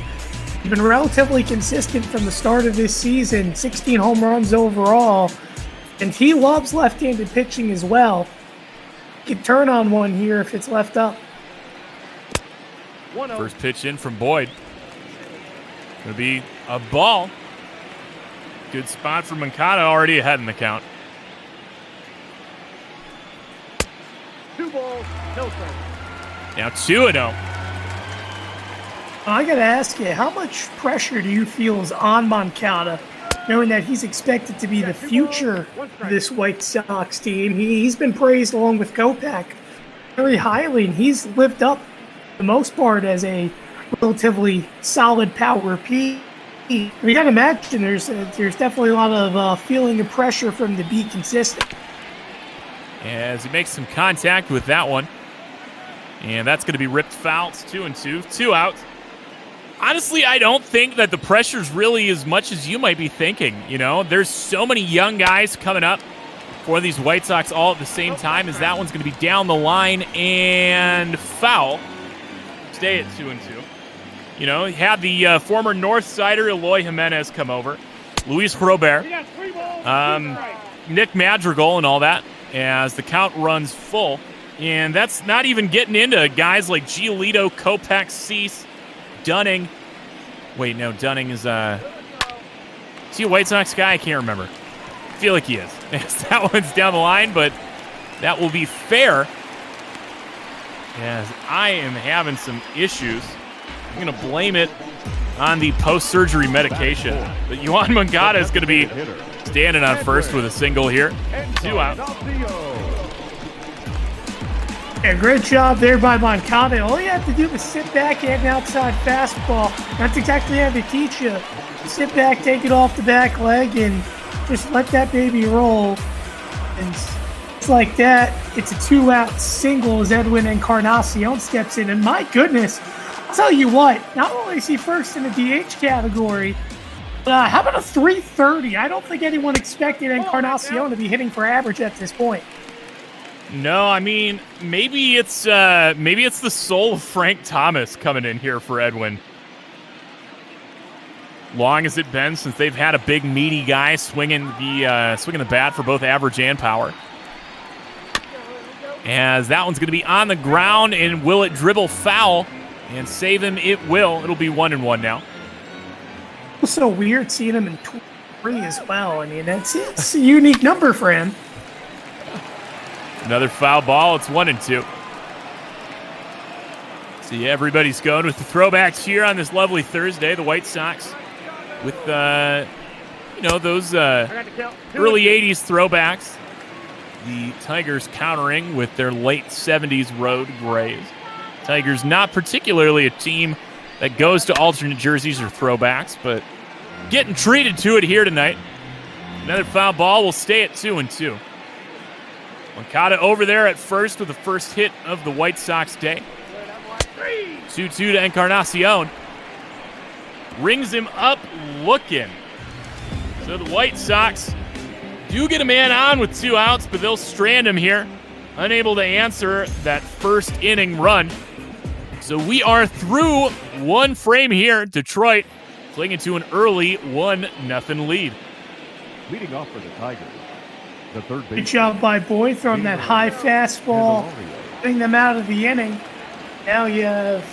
He's been relatively consistent from the start of this season, 16 home runs overall. And he loves left-handed pitching as well. He can turn on one here if it's left up. First pitch in from Boyd. Going to be a ball. Good spot for Moncada, already ahead in the count. 2 balls, no strikes. Now 2-0. I got to ask you, how much pressure do you feel is on Moncada, knowing that he's expected to be the future of this White Sox team? He's been praised along with Kopech very highly, and he's lived up, for the most part, as a relatively solid power P. You got to imagine there's definitely a lot of feeling of pressure from to be consistent. As he makes some contact with that one. And that's going to be ripped foul. It's 2-2. 2 outs. Honestly, I don't think that the pressure's really as much as you might be thinking. You know, there's so many young guys coming up for these White Sox all at the same time, as that one's going to be down the line and foul. Stay at 2-2. You know, he had the former North Sider Eloy Jimenez come over, Luis Robert, Nick Madrigal and all that, as the count runs full. And that's not even getting into guys like Giolito, Kopech, Cease, Dunning. Wait, no, Dunning is is he a White Sox guy? I can't remember. I feel like he is. That one's down the line, but that will be fair, as I am having some issues. I'm going to blame it on the post-surgery medication. But Yohan Moncada is going to be standing on first with a single here. 2 out. Yeah, great job there by Moncada. All you have to do is sit back and an outside fastball. That's exactly how they teach you. Sit back, take it off the back leg, and just let that baby roll. And it's like that. It's a 2-out single as Edwin Encarnacion steps in. And my goodness, I'll tell you what, not only is he first in the DH category, but how about a 330? I don't think anyone expected Encarnacion to be hitting for average at this point. No, I mean, maybe it's the soul of Frank Thomas coming in here for Edwin. Long has it been since they've had a big meaty guy swinging the bat for both average and power? As that one's going to be on the ground, and will it dribble foul and save him? It will. It'll be 1-1 now. It's so weird seeing him in 3 as well. I mean, it's a unique number for him. Another foul ball. It's 1-2. See, everybody's going with the throwbacks here on this lovely Thursday. The White Sox with, those early 80s throwbacks. The Tigers countering with their late 70s road grays. Tigers not particularly a team that goes to alternate jerseys or throwbacks, but getting treated to it here tonight. Another foul ball will stay at 2-2. Moncada over there at first with the first hit of the White Sox day. 2-2 to Encarnacion. Rings him up looking. So the White Sox do get a man on with 2 outs, but they'll strand him here. Unable to answer that first inning run. So we are through one frame here. Detroit clinging to an early 1-0 lead. Leading off for the Tigers, the third baseman. Good job by Boyd throwing that high fastball, getting them out of the inning. Now you have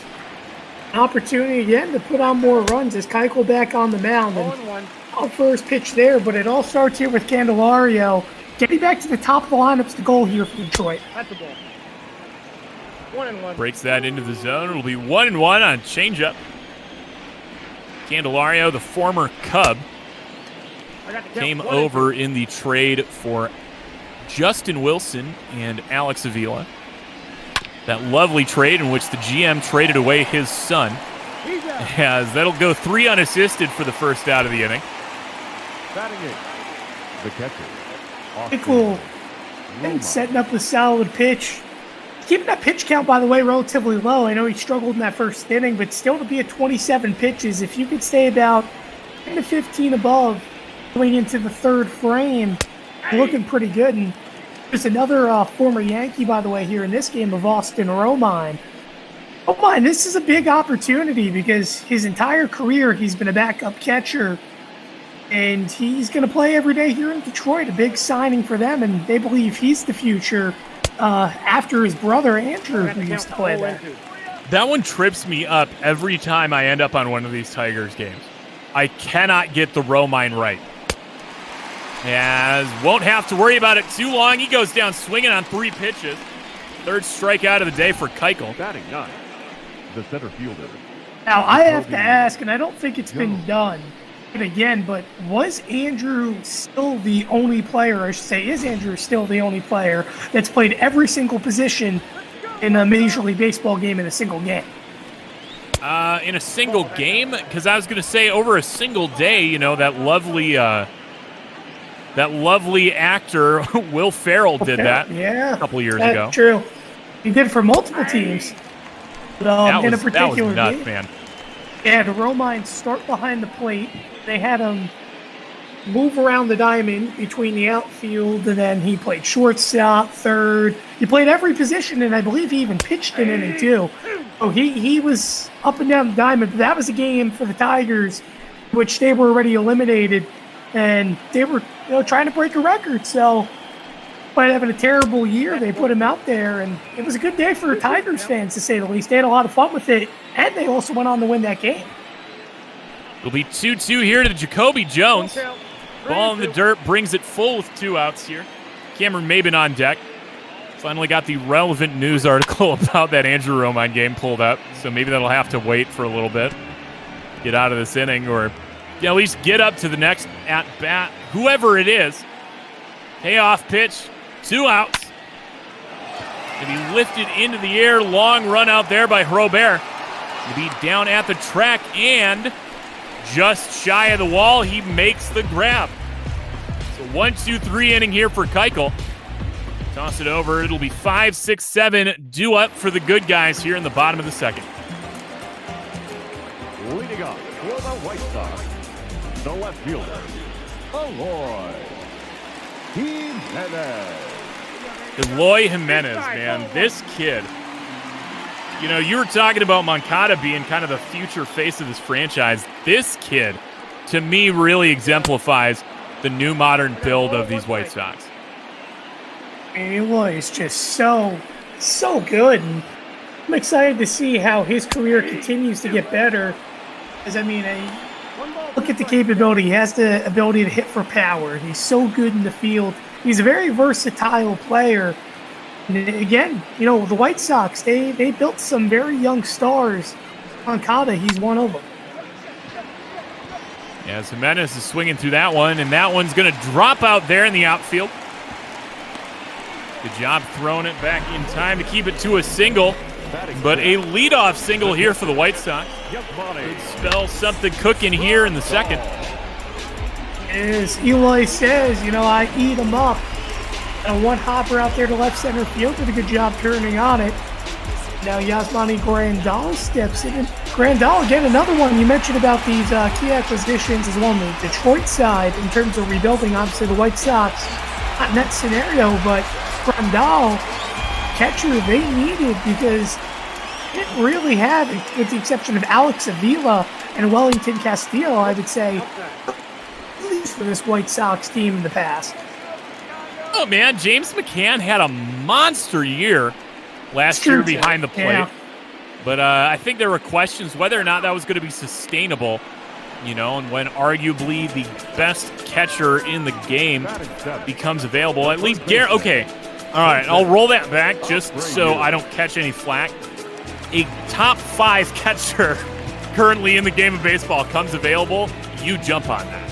an opportunity again to put on more runs as Keuchel back on the mound. And first pitch there, but it all starts here with Candelario. Getting back to the top of the lineup's the goal here for Detroit. That's the ball. 1-1. Breaks that into the zone. It'll be 1-1 on changeup. Candelario, the former Cub, came over in the trade for Justin Wilson and Alex Avila. That lovely trade in which the GM traded away his son. As that'll go 3 unassisted for the first out of the inning. Batting it, the catcher. Keuchel and setting up a solid pitch. Keeping that pitch count, by the way, relatively low. I know he struggled in that first inning, but still to be at 27 pitches, if you could stay about 10 to 15 above going into the third frame, looking pretty good. And there's another former Yankee, by the way, here in this game of Austin Romine. Romine, this is a big opportunity because his entire career he's been a backup catcher, and he's going to play every day here in Detroit. A big signing for them, and they believe he's the future after his brother Andrew, who used to play there. That one trips me up every time I end up on one of these Tigers games. I cannot get the Romine right. As won't have to worry about it too long. He goes down swinging on 3 pitches. Third strikeout of the day for Keuchel. Batting 9, the center fielder. Now, I have to ask, and I don't think it's been done again, but was Andrew still the only player, I should say, is Andrew still the only player that's played every single position in a Major League Baseball game in a single game? In a single game? Because I was going to say over a single day, you know, that lovely actor, Will Ferrell, did that a couple years ago. True. He did it for multiple teams. But, in a particular that was nuts, game, man. they had Romine start behind the plate. They had him move around the diamond between the outfield, and then he played shortstop, third. He played every position, and I believe he even pitched an inning too. So he was up and down the diamond. But that was a game for the Tigers, which they were already eliminated, and they were trying to break a record. So, despite having a terrible year, they put him out there, and it was a good day for Tigers fans, to say the least. They had a lot of fun with it, and they also went on to win that game. It'll be 2-2 here to Jacoby Jones. Ball in the dirt, brings it full with 2 outs here. Cameron Maben on deck. Finally got the relevant news article about that Andrew Romine game pulled up, so maybe that'll have to wait for a little bit. Get out of this inning, or at least get up to the next at-bat, whoever it is. Payoff pitch, 2 outs. And he lifted into the air, long run out there by Robert. He'll be down at the track, and just shy of the wall, he makes the grab. So 1-2-3 inning here for Keuchel. Toss it over. It'll be 5, 6, 7 due up for the good guys here in the bottom of the second. Leading up for the White Sox, the left fielder, Eloy Jimenez. Eloy Jimenez, man, this kid. You know, you were talking about Moncada being kind of the future face of this franchise. This kid, to me, really exemplifies the new modern build of these White Sox. Eloy is just so good. And I'm excited to see how his career continues to get better. Because, I mean, look at the capability. He has the ability to hit for power. He's so good in the field. He's a very versatile player. And again, you know, the White Sox, they built some very young stars. Moncada, he's one of them. Yeah, Jimenez is swinging through that one, and that one's going to drop out there in the outfield. Good job throwing it back in time to keep it to a single. But a leadoff single here for the White Sox. Could spell something cooking here in the second. As Eloy says, you know, I eat them up. One hopper out there to left center field, did a good job turning on it. Now Yasmani Grandal steps in. And Grandal, again, another one you mentioned about these key acquisitions as well on the Detroit side in terms of rebuilding. Obviously, the White Sox, not in that scenario, but Grandal, catcher they needed because they didn't really have, with the exception of Alex Avila and Wellington Castillo, I would say, at least for this White Sox team in the past. Oh, man, James McCann had a monster year last year behind the plate. Yeah. But I think there were questions whether or not that was going to be sustainable, you know, and when arguably the best catcher in the game becomes available. At least okay. All right, I'll roll that back just so I don't catch any flack. A top 5 catcher currently in the game of baseball comes available, you jump on that.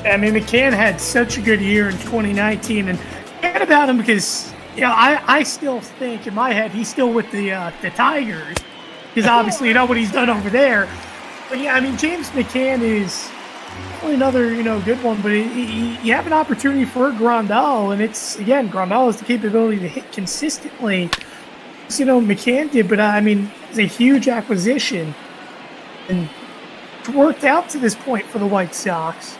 I mean, McCann had such a good year in 2019, and forget about him because, you know, I still think in my head he's still with the Tigers because obviously you know what he's done over there. But yeah, I mean, James McCann is probably another, you know, good one, but you have an opportunity for Grandal, and it's, again, Grandal has the capability to hit consistently. So, you know, McCann did, but I mean, it's a huge acquisition, and it's worked out to this point for the White Sox.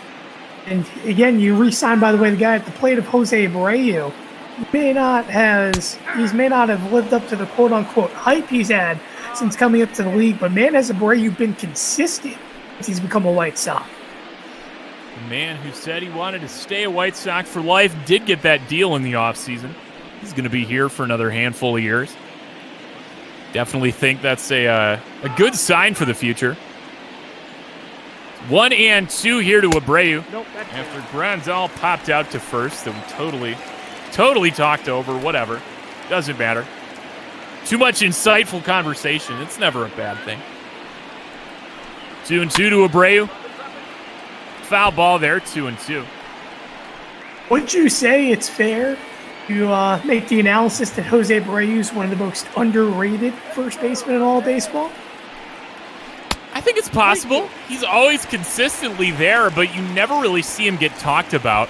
And again, you re-signed, by the way, the guy at the plate of Jose Abreu. He may not have lived up to the quote-unquote hype he's had since coming up to the league, but man, has Abreu been consistent since he's become a White Sox. The man who said he wanted to stay a White Sox for life did get that deal in the offseason. He's going to be here for another handful of years. Definitely think that's a good sign for the future. 1-2 here to Abreu. After Grandal popped out to first, that we totally talked over. Whatever. Doesn't matter. Too much insightful conversation. It's never a bad thing. 2-2 to Abreu. Foul ball there, 2-2. Would you say it's fair to make the analysis that Jose Abreu is one of the most underrated first basemen in all of baseball? I think it's possible. He's always consistently there, but you never really see him get talked about.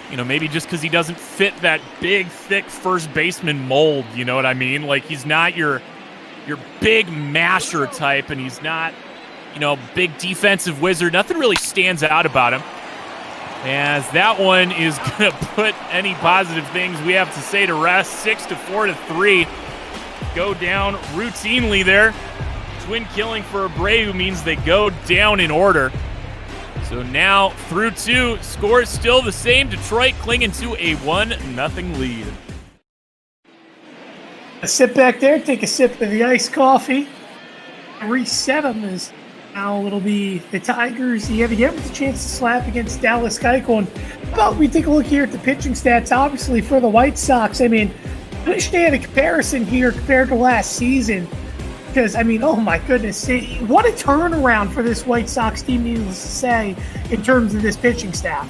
You know, maybe just because he doesn't fit that big, thick first baseman mold, you know what I mean? Like, he's not your big masher type, and he's not, you know, big defensive wizard. Nothing really stands out about him. As that one is going to put any positive things we have to say to rest. 6-4 to 3. Go down routinely there. Twin killing for Abreu means they go down in order. So now through 2, score is still the same. Detroit clinging to a 1-0 lead. Sit back there, take a sip of the iced coffee. Reset them as now it'll be the Tigers yet again with a chance to slap against Dallas Keuchel. And how about we take a look here at the pitching stats, obviously for the White Sox. I mean, I wish they had a comparison here compared to last season. Because, I mean, oh my goodness, what a turnaround for this White Sox team, needless to say, in terms of this pitching staff.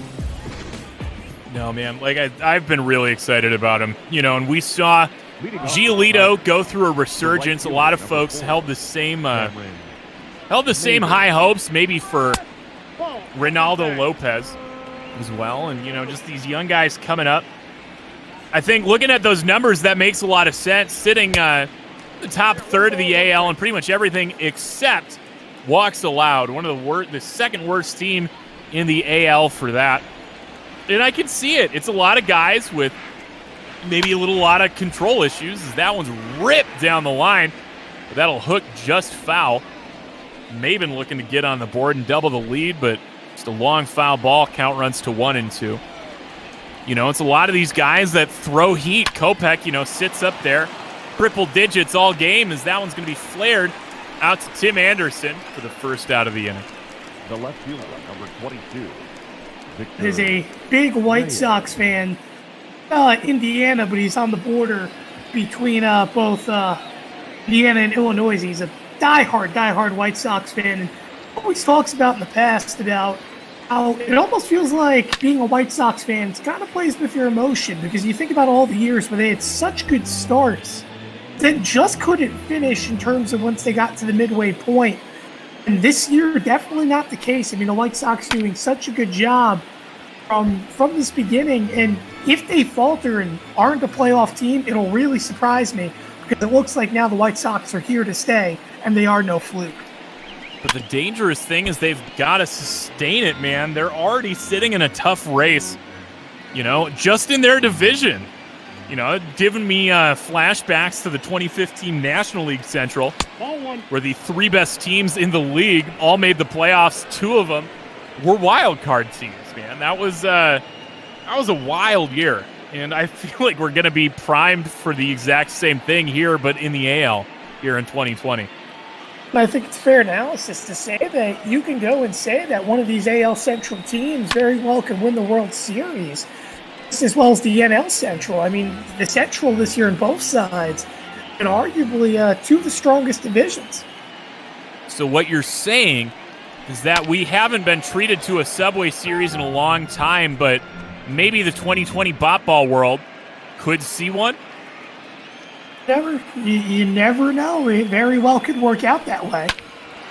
No, man, like I've been really excited about him. You know, and we saw Giolito go through a resurgence. A lot of folks held the same high hopes, maybe for Ronaldo Lopez as well. And, you know, just these young guys coming up. I think looking at those numbers, that makes a lot of sense. Sitting the top third of the AL and pretty much everything except walks allowed. One of the second worst team in the AL for that. And I can see it. It's a lot of guys with maybe a lot of control issues as that one's ripped down the line. But that'll hook just foul. Maven looking to get on the board and double the lead, but just a long foul ball. Count runs to 1-2. You know, it's a lot of these guys that throw heat. Kopech, you know, sits up there. Triple digits all game as that one's going to be flared out to Tim Anderson for the first out of the inning. The left fielder, number 22. There's a big White Sox fan, Indiana, but he's on the border between both Indiana and Illinois. He's a diehard White Sox fan, and always talks about in the past about how it almost feels like being a White Sox fan kind of plays with your emotion, because you think about all the years where they had such good starts that just couldn't finish in terms of once they got to the midway point. And this year, definitely not the case. I mean, the White Sox doing such a good job from this beginning. And if they falter and aren't a playoff team, it'll really surprise me, because it looks like now the White Sox are here to stay, and they are no fluke. But the dangerous thing is they've got to sustain it, man. They're already sitting in a tough race, you know, just in their division. You know, giving me flashbacks to the 2015 National League Central, where the 3 best teams in the league all made the playoffs. 2 of them were wild card teams, man. That was a wild year, and I feel like we're going to be primed for the exact same thing here, but in the AL here in 2020. I think it's fair analysis to say that you can go and say that one of these AL Central teams very well can win the World Series, as well as the NL Central. I mean, the Central this year on both sides, and arguably 2 of the strongest divisions. So what you're saying is that we haven't been treated to a Subway Series in a long time, but maybe the 2020 Bop Ball world could see one? You never know. It very well could work out that way.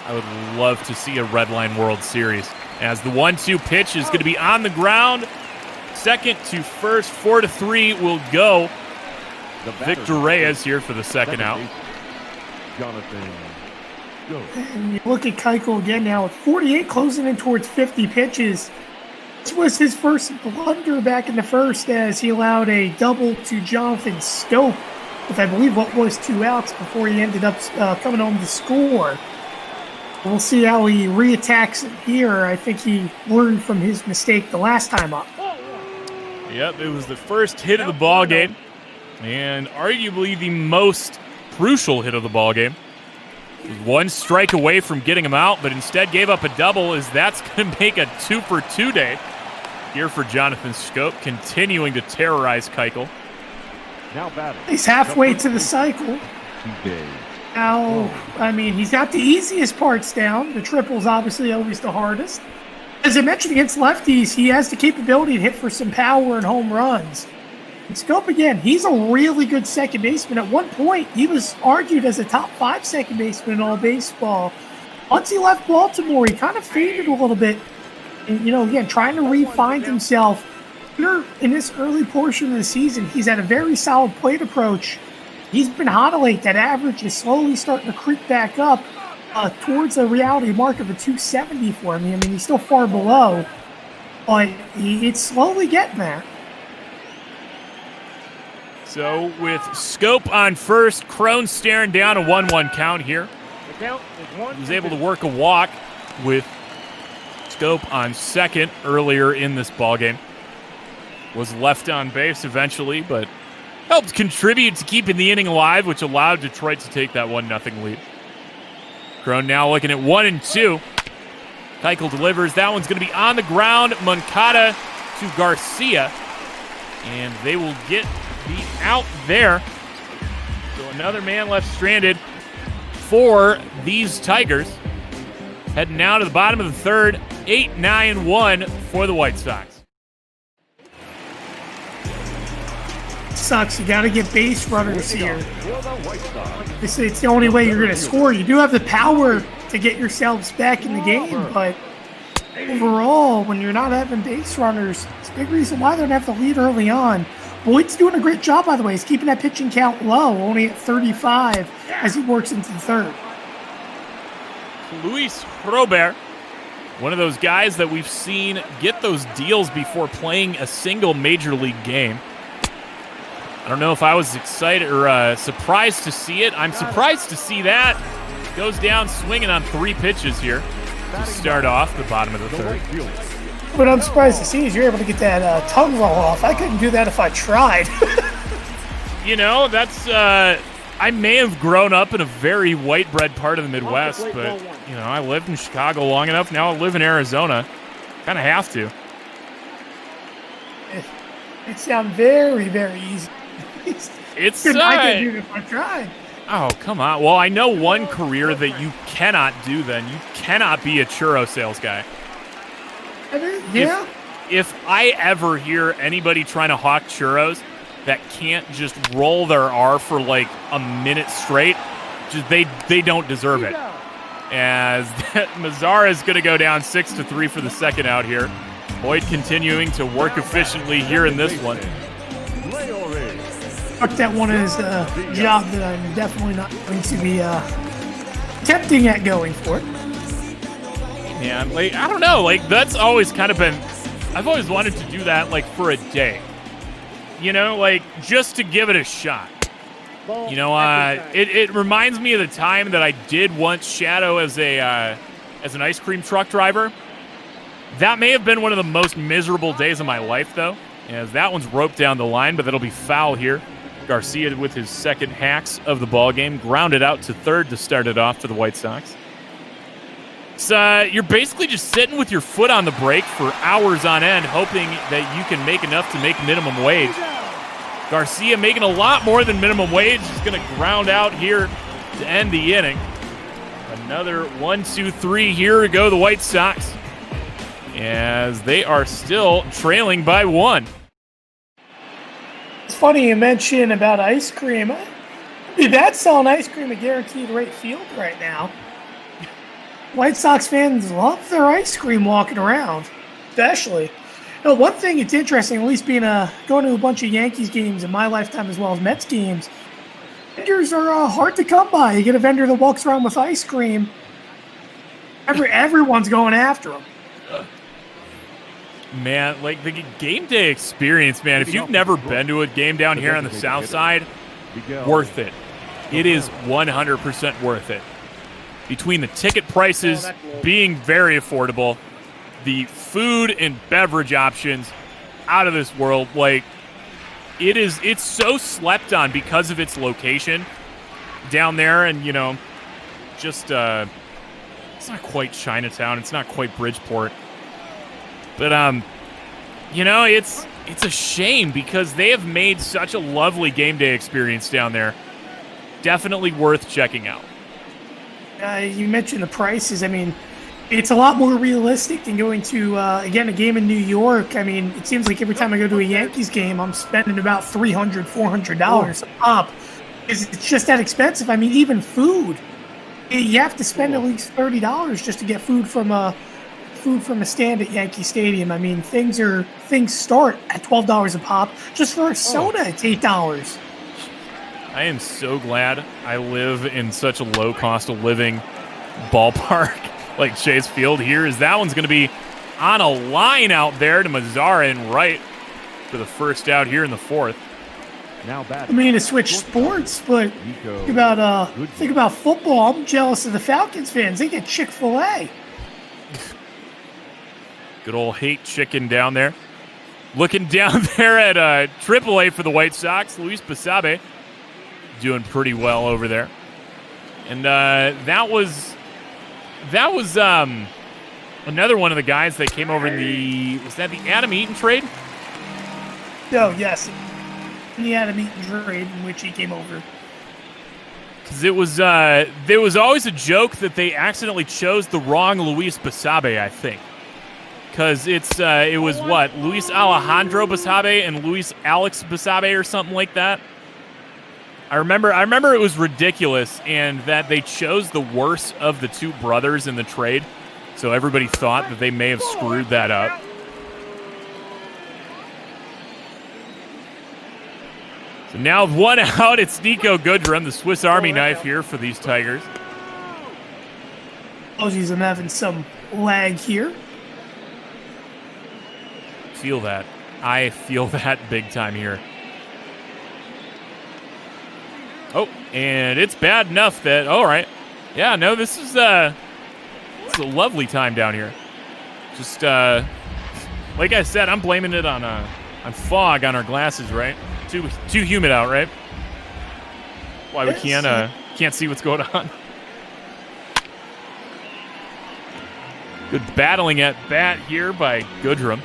I would love to see a Redline World Series, as the 1-2 pitch is going to be on the ground. Second to first, 4-3 will go. Victor Reyes here for the second out. Jonathan, go. And you look at Keuchel again now with 48, closing in towards 50 pitches. This was his first blunder back in the first, as he allowed a double to Jonathan Stope with, I believe, what was 2 outs before he ended up coming home to score. We'll see how he reattacks it here. I think he learned from his mistake the last time up. Yep, it was the first hit of the ball game, and arguably the most crucial hit of the ball game. Was one strike away from getting him out, but instead gave up a double, as that's going to make a 2-for-2 day here for Jonathan Schoop, continuing to terrorize Keuchel. Now batting. He's halfway to the cycle. Now, I mean, he's got the easiest parts down. The triple's obviously always the hardest. As I mentioned, against lefties, he has the capability to hit for some power and home runs. And Schoop, again, he's a really good second baseman. At one point, he was argued as a top 5 second baseman in all baseball. Once he left Baltimore, he kind of faded a little bit. And, you know, again, trying to re-find himself. Here in this early portion of the season, he's had a very solid plate approach. He's been hot of late. That average is slowly starting to creep back up towards a reality mark of a 270 for him. I mean, he's still far below, but it's slowly getting there. So with Schoop on first, Crone staring down a 1-1 count here. He was able to work a walk with Schoop on second earlier in this ballgame. Was left on base eventually, but helped contribute to keeping the inning alive, which allowed Detroit to take that 1-0 lead. Crone now looking at 1-2. Keuchel delivers. That one's going to be on the ground. Moncada to Garcia. And they will get the out there. So another man left stranded for these Tigers. Heading now to the bottom of the third. 8-9-1 for the White Sox. Sucks. You got to get base runners here. It's the only way you're going to score. You do have the power to get yourselves back in the game, but overall, when you're not having base runners, it's a big reason why they don't have the lead early on. Boyd's doing a great job, by the way. He's keeping that pitching count low, only at 35 as he works into the third. Luis Robert, one of those guys that we've seen get those deals before playing a single major league game. I don't know if I was excited or surprised to see it. I'm surprised to see that. Goes down swinging on 3 pitches here to start off the bottom of the third. What I'm surprised to see is you're able to get that tongue roll off. I couldn't do that if I tried. You know, that's I may have grown up in a very white-bread part of the Midwest, but, you know, I lived in Chicago long enough. Now I live in Arizona. Kind of have to. It sounds very, very easy. It's I could do it if I tried. Oh, come on. Well, I know one career that you cannot do then. You cannot be a churro sales guy. Yeah. If I ever hear anybody trying to hawk churros that can't just roll their R for like a minute straight, just they don't deserve it. As Mazara is going to go down 6-3 for the second out here. Boyd continuing to work efficiently here in this one. That one is a job that I'm definitely not going to be tempting at going for. Yeah, like, I don't know. Like, that's always kind of been... I've always wanted to do that, like, for a day. You know, like, just to give it a shot. You know, it reminds me of the time that I did once shadow as an ice cream truck driver. That may have been one of the most miserable days of my life, though, as that one's roped down the line, but that'll be foul here. Garcia with his second hacks of the ball game, grounded out to third to start it off for the White Sox. So you're basically just sitting with your foot on the brake for hours on end, hoping that you can make enough to make minimum wage. Garcia making a lot more than minimum wage. He's going to ground out here to end the inning. Another 1-2-3 here to go the White Sox, as they are still trailing by 1. It's funny you mention about ice cream. Dude, that's selling ice cream at Guaranteed Rate Field right now. White Sox fans love their ice cream walking around, especially. You know, one thing it's interesting, at least being going to a bunch of Yankees games in my lifetime as well as Mets games, vendors are hard to come by. You get a vendor that walks around with ice cream, everyone's going after them. Man, like the game day experience, man, if you've never been to a game down here on the south side, worth it. It is 100% worth it. Between the ticket prices being very affordable, the food and beverage options out of this world, like it's so slept on because of its location down there, and you know, just it's not quite Chinatown. It's not quite Bridgeport. But you know, it's a shame because they have made such a lovely game day experience down there. Definitely worth checking out. You mentioned the prices. I mean, it's a lot more realistic than going to, again, a game in New York. I mean, it seems like every time I go to a Yankees game, I'm spending about $300, $400 up. It's just that expensive. I mean, even food, you have to spend at least $30 just to get food from a stand at Yankee Stadium. I mean, things start at $12 a pop. Just for a soda, it's $8. I am so glad I live in such a low cost of living ballpark like Chase Field here, as that one's going to be on a line out there to Mazzara and right for the first out here in the fourth. Now I mean, to switch sports, but think about football. I'm jealous of the Falcons fans. They get Chick-fil-A. Good old hate chicken down there. Looking down there at AAA for the White Sox, Luis Basabe doing pretty well over there. And that was another one of the guys that came over in was that the Adam Eaton trade? No, yes. The Adam Eaton trade in which he came over. Because it was there was always a joke that they accidentally chose the wrong Luis Basabe, I think. Because it was what? Luis Alejandro Basabe and Luis Alex Basabe or something like that. I remember it was ridiculous, and that they chose the worst of the two brothers in the trade, so everybody thought that they may have screwed that up. So now with one out, it's Nico Goodrum, the Swiss Army knife here for these Tigers. Apologies, I'm having some lag here. Feel that. I feel that big time here. Oh, and it's bad enough that, all right. Yeah, no, this is a lovely time down here. Just, like I said, I'm blaming it on fog on our glasses, right? Too humid out, right? Why we can't see what's going on. Good battling at bat here by Goodrum.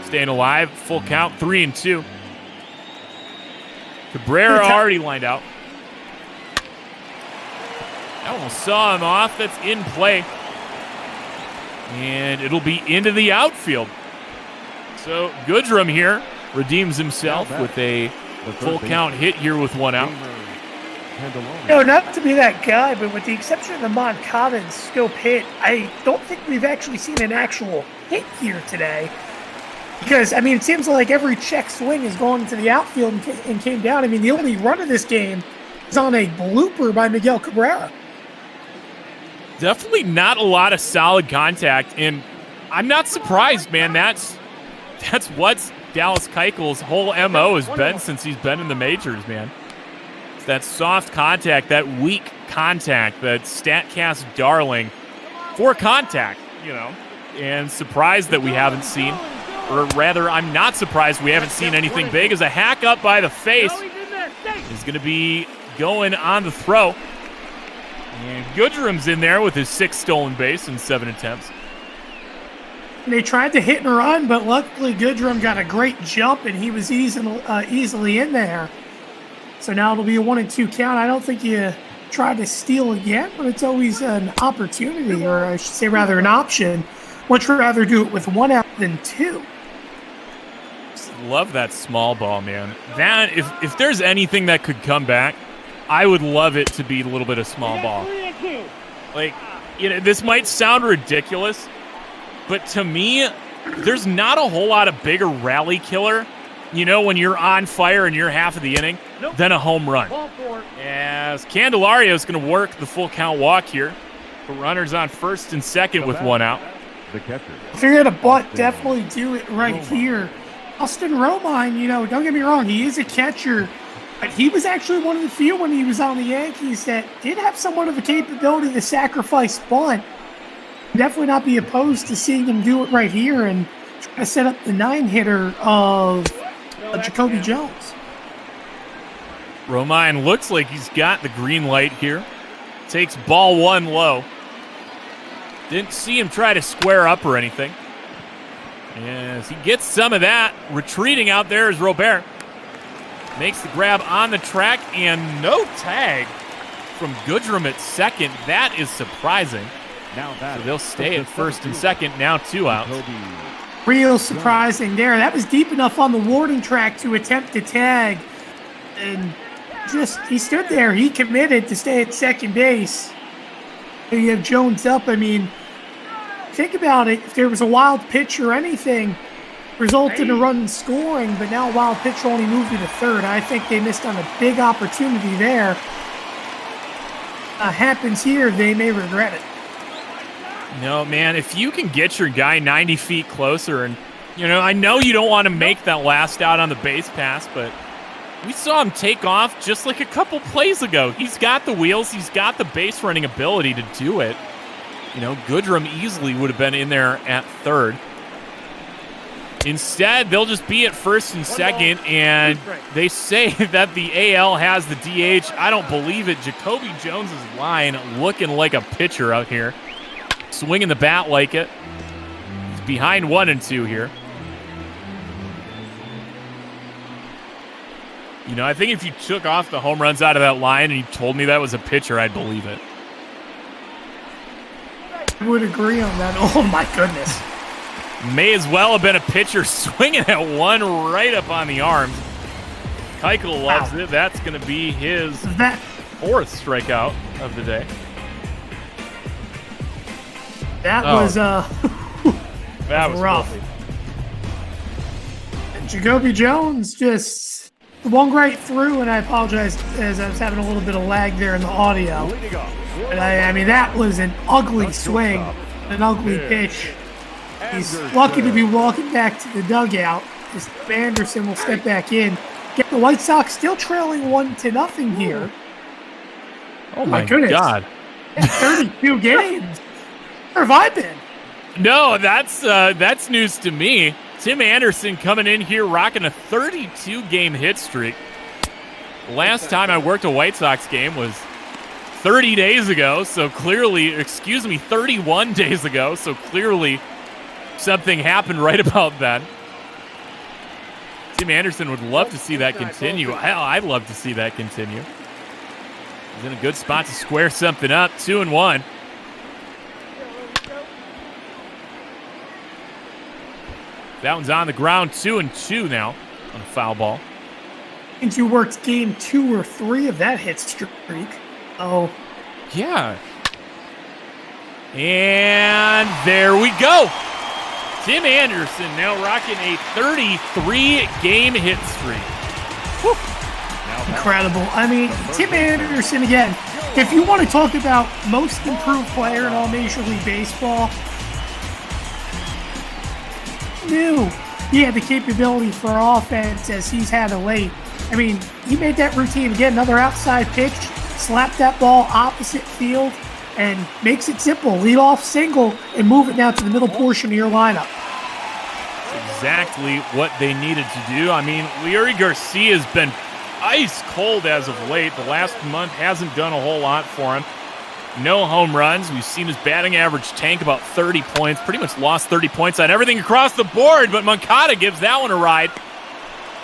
Staying alive, full count, 3-2. Cabrera already lined out. Almost saw him off. That's in play. And it'll be into the outfield. So Goodrum here redeems himself with a full count hit here with one out. No, not to be that guy, but with the exception of the Moncada and scope hit, I don't think we've actually seen an actual hit here today. Because, I mean, it seems like every check swing is going to the outfield and came down. I mean, the only run of this game is on a blooper by Miguel Cabrera. Definitely not a lot of solid contact, and I'm not surprised, man. That's what Dallas Keuchel's whole MO has been since he's been in the majors, man. It's that soft contact, that weak contact, that StatCast darling for contact, you know. And surprised that we haven't seen, or rather, I'm not surprised we haven't seen anything big, as a hack up by the face is going to be going on the throw. And Goodrum's in there with his 6th stolen base in 7 attempts. They tried to hit and run, but luckily Goodrum got a great jump, and he was easily in there. So now it'll be a 1-2 count. I don't think you try to steal again, but it's always an opportunity, or I should say rather an option. Much rather do it with 1 out than 2. Just love that small ball, man. That if there's anything that could come back, I would love it to be a little bit of small ball. Like, you know, this might sound ridiculous, but to me, there's not a whole lot of bigger rally killer, you know, when you're on fire in your half of the inning, than a home run. As Candelario's going to work the full count walk here. The runners on first and second with 1 out. If you're going to butt, definitely do it right here. Austin Romine, you know, don't get me wrong, he is a catcher, but he was actually one of the few when he was on the Yankees that did have somewhat of a capability to sacrifice bunt. Definitely not be opposed to seeing him do it right here and try to set up the 9-hitter of Jacoby Jones. Romine looks like he's got the green light here. Takes ball 1 low. Didn't see him try to square up or anything. As he gets some of that, retreating out there is Robert. Makes the grab on the track, and no tag from Goodrum at second. That is surprising. Now so they'll stay at first and second. Now 2 outs. Real surprising there. That was deep enough on the warning track to attempt to tag. And just, he stood there. He committed to stay at second base. And you have Jones up. I mean, think about it. If there was a wild pitch or anything, result in a run scoring, but now a wild pitch only moved you to third. I think they missed on a big opportunity there. Happens here, they may regret it. No, man, if you can get your guy 90 feet closer, and, I know you don't want to make that last out on the base pass, but we saw him take off just like a couple plays ago. He's got the wheels. He's got the base running ability to do it. Goodrum easily would have been in there at third. Instead, they'll just be at first and second, and they say that the AL has the DH. I don't believe it. Jacoby Jones' line looking like a pitcher out here. Swinging the bat like it. He's behind 1 and 2 here. I think if you took off the home runs out of that line and you told me that was a pitcher, I'd believe it. I would agree on that. Oh, my goodness. May as well have been a pitcher swinging at 1 right up on the arms. Keuchel loves it. That's going to be his 4th strikeout of the day. That was that was rough. filthy. And Jacoby Jones just swung right through, and I apologize as I was having a little bit of lag there in the audio. And I mean, that was an ugly swing, an ugly pitch. He's lucky to be walking back to the dugout. Just Anderson will step back in. Get the White Sox still trailing 1-0 here. Oh my goodness. God. 32 games. Where have I been? No, that's news to me. Tim Anderson coming in here rocking a 32-game hit streak. The last time I worked a White Sox game was 30 days ago, so clearly, 31 days ago, so clearly something happened right about then. Tim Anderson would love to see that continue. I'd love to see that continue. He's in a good spot to square something up. 2-1. That one's on the ground. 2-2 now on a foul ball. And you worked game 2 or 3 of that hit streak. Oh. Yeah. And there we go. Tim Anderson now rocking a 33-game hit streak. Whew. Incredible. I mean, Tim Anderson, again, if you want to talk about most improved player in all Major League Baseball, knew he had the capability for offense as he's had of late. I mean, he made that routine again, another outside pitch, slap that ball opposite field, and makes it simple. Lead off single and move it now to the middle portion of your lineup. Exactly what they needed to do. I mean, Leury Garcia has been ice cold as of late. The last month hasn't done a whole lot for him. No home runs. We've seen his batting average tank about 30 points. Pretty much lost 30 points on everything across the board, but Moncada gives that one a ride.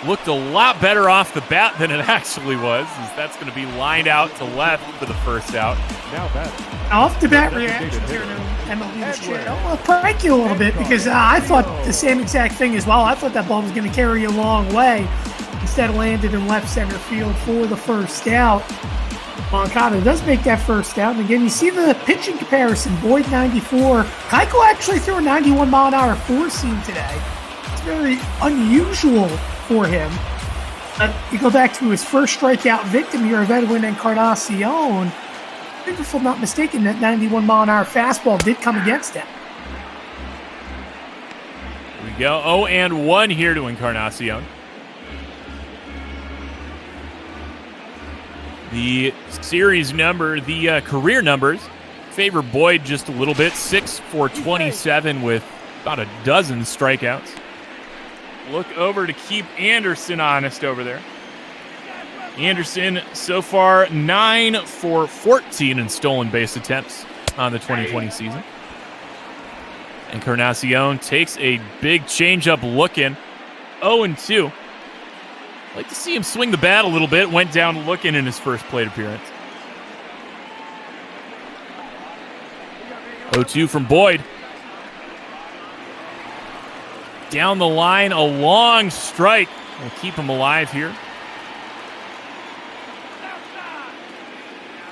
Looked a lot better off the bat than it actually was, as that's going to be lined out to left for the first out. Now that off the bat reaction here to MLB shit. I'll prank you a little bit because I thought the same exact thing as well. I thought that ball was going to carry you a long way. Instead, landed in left center field for the first out. Moncada does make that first out. And again, you see the pitching comparison. Boyd 94. Keuchel actually threw a 91-mile-an-hour four-seam today. It's very unusual for him. You go back to his first strikeout victim here of Edwin Encarnacion. I think if I'm not mistaken, that 91-mile-an-hour fastball did come against him. Here we go. 0-1 here to Encarnacion. The series number, the career numbers favor Boyd just a little bit. 6 for 27 with about a dozen strikeouts. Look over to keep Anderson honest over there. Anderson so far 9 for 14 in stolen base attempts on the 2020 season. Encarnacion takes a big changeup looking, 0-2. Like to see him swing the bat a little bit. Went down looking in his first plate appearance. 0-2 from Boyd. Down the line, a long strike. We'll keep him alive here.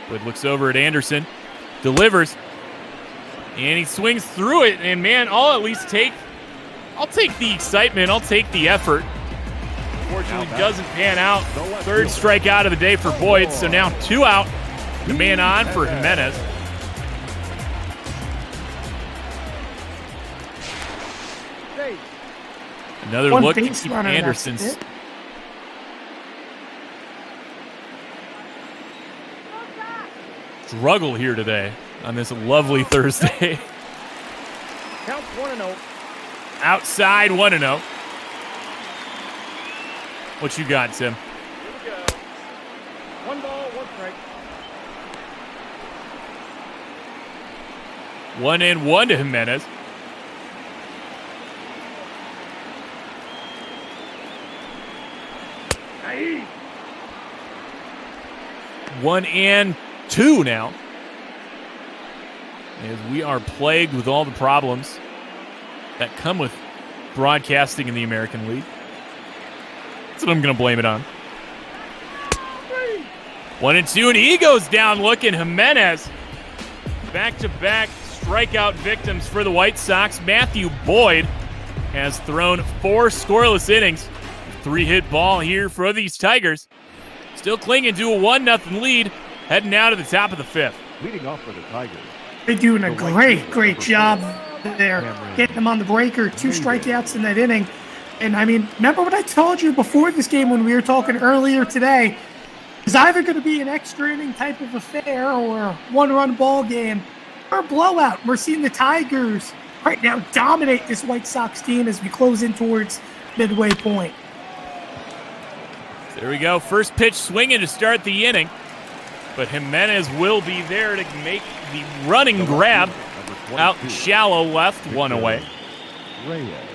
Boyd looks over at Anderson, delivers, and he swings through it. And man, I'll take the excitement. I'll take the effort. Unfortunately, doesn't pan out. Third strikeout of the day for Boyd. So now 2 out. The man on for Jimenez. Another look to keep Anderson's. Struggle here today on this lovely Thursday. Count 1-0. Outside 1-0. What you got, Tim? Here we go. 1 ball, 1 strike. 1-1 to Jimenez. Aye. 1-2 now. As we are plagued with all the problems that come with broadcasting in the American League. That's what I'm going to blame it on. 1-2, and he goes down looking. Jimenez. Back-to-back strikeout victims for the White Sox. Matthew Boyd has thrown 4 scoreless innings. 3-hit ball here for these Tigers. Still clinging to a 1-0 lead, heading now to the top of the 5th. Leading off for the Tigers. They're doing a great job there. Getting them on the breaker, 2 strikeouts in that inning. And, I mean, remember what I told you before this game when we were talking earlier today? It's either going to be an extra inning type of affair or a 1-run ball game or a blowout. We're seeing the Tigers right now dominate this White Sox team as we close in towards midway point. There we go. First pitch swinging to start the inning. But Jimenez will be there to make the running grab out shallow left, 1 away.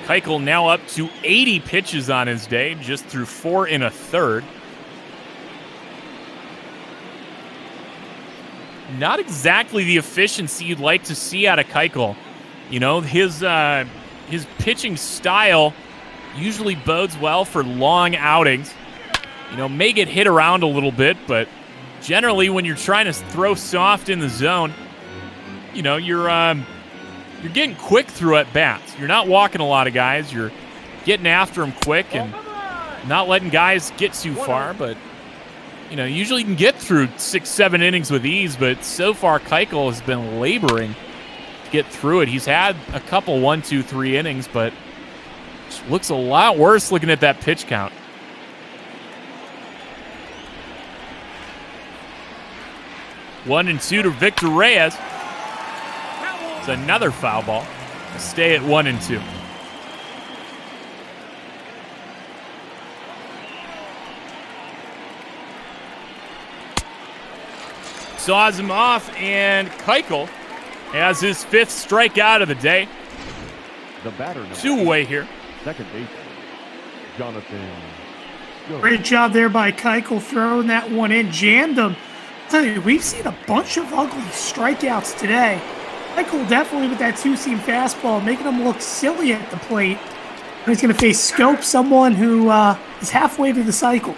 Keuchel now up to 80 pitches on his day, just through 4 1/3. Not exactly the efficiency you'd like to see out of Keuchel. You know, his pitching style usually bodes well for long outings. You know, may get hit around a little bit, but generally when you're trying to throw soft in the zone, you know, you're getting quick through at bats. You're not walking a lot of guys. You're getting after them quick and not letting guys get too far. But, you know, usually you can get through 6-7 innings with ease. But so far, Keuchel has been laboring to get through it. He's had a couple 1, 2, 3 innings, but it looks a lot worse looking at that pitch count. One and 2 to Victor Reyes. It's another foul ball. Stay at 1-2. Saws him off, and Keuchel has his 5th strikeout of the day. The batter 2 away here. Second baseman, Jonathan. Great job there by Keuchel throwing that one in. Jammed him. I tell you, we've seen a bunch of ugly strikeouts today. Keuchel definitely with that 2-seam fastball, making him look silly at the plate. And he's going to face Scope, someone who is halfway to the cycle.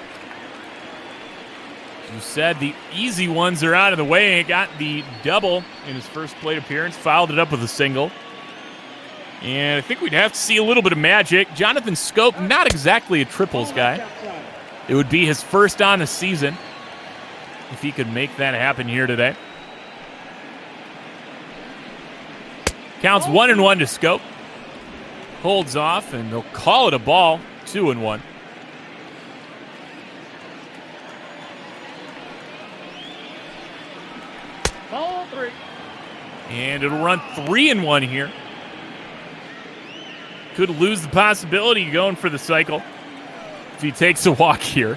As you said, the easy ones are out of the way. He got the double in his first plate appearance, fouled it up with a single. And I think we'd have to see a little bit of magic. Jonathan Scope, not exactly a triples guy. It would be his first on the season if he could make that happen here today. Counts 1-1 to Scope. Holds off, and they'll call it a ball. 2-1. Ball 3. And it'll run 3-1 here. Could lose the possibility of going for the cycle if he takes a walk here.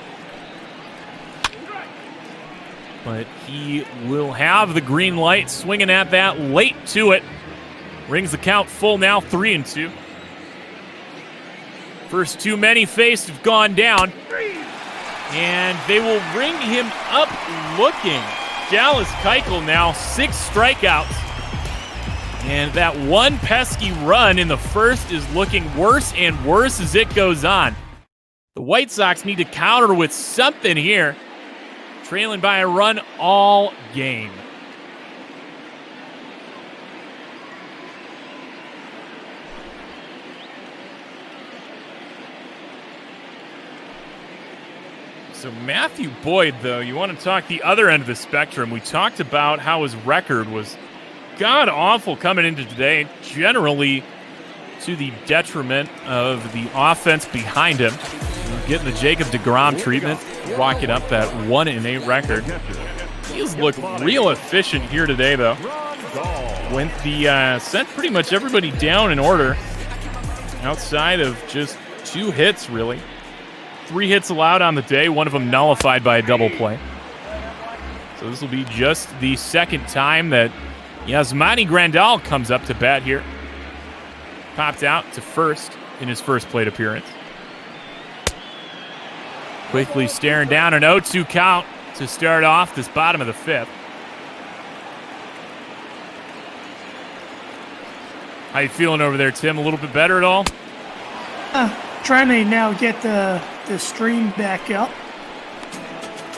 but he will have the green light, swinging at that late to it. Rings the count full now, 3-2. First too many faced have gone down, and they will ring him up looking. Dallas Keuchel now 6 strikeouts, and that one pesky run in the first is looking worse and worse as it goes on. The White Sox need to counter with something here, trailing by a run all game. So Matthew Boyd, though, you want to talk the other end of the spectrum. We talked about how his record was god-awful coming into today, generally to the detriment of the offense behind him. Getting the Jacob deGrom treatment, rocking up that 1-8 record. He's looked real efficient here today, though. Sent pretty much everybody down in order, outside of just 2 hits, really. 3 hits allowed on the day, one of them nullified by a double play. So this will be just the second time that Yasmani Grandal comes up to bat here. Popped out to first in his first plate appearance. Quickly staring down an 0-2 count to start off this bottom of the 5th. How you feeling over there, Tim? A little bit better at all? Trying to now get the stream back up.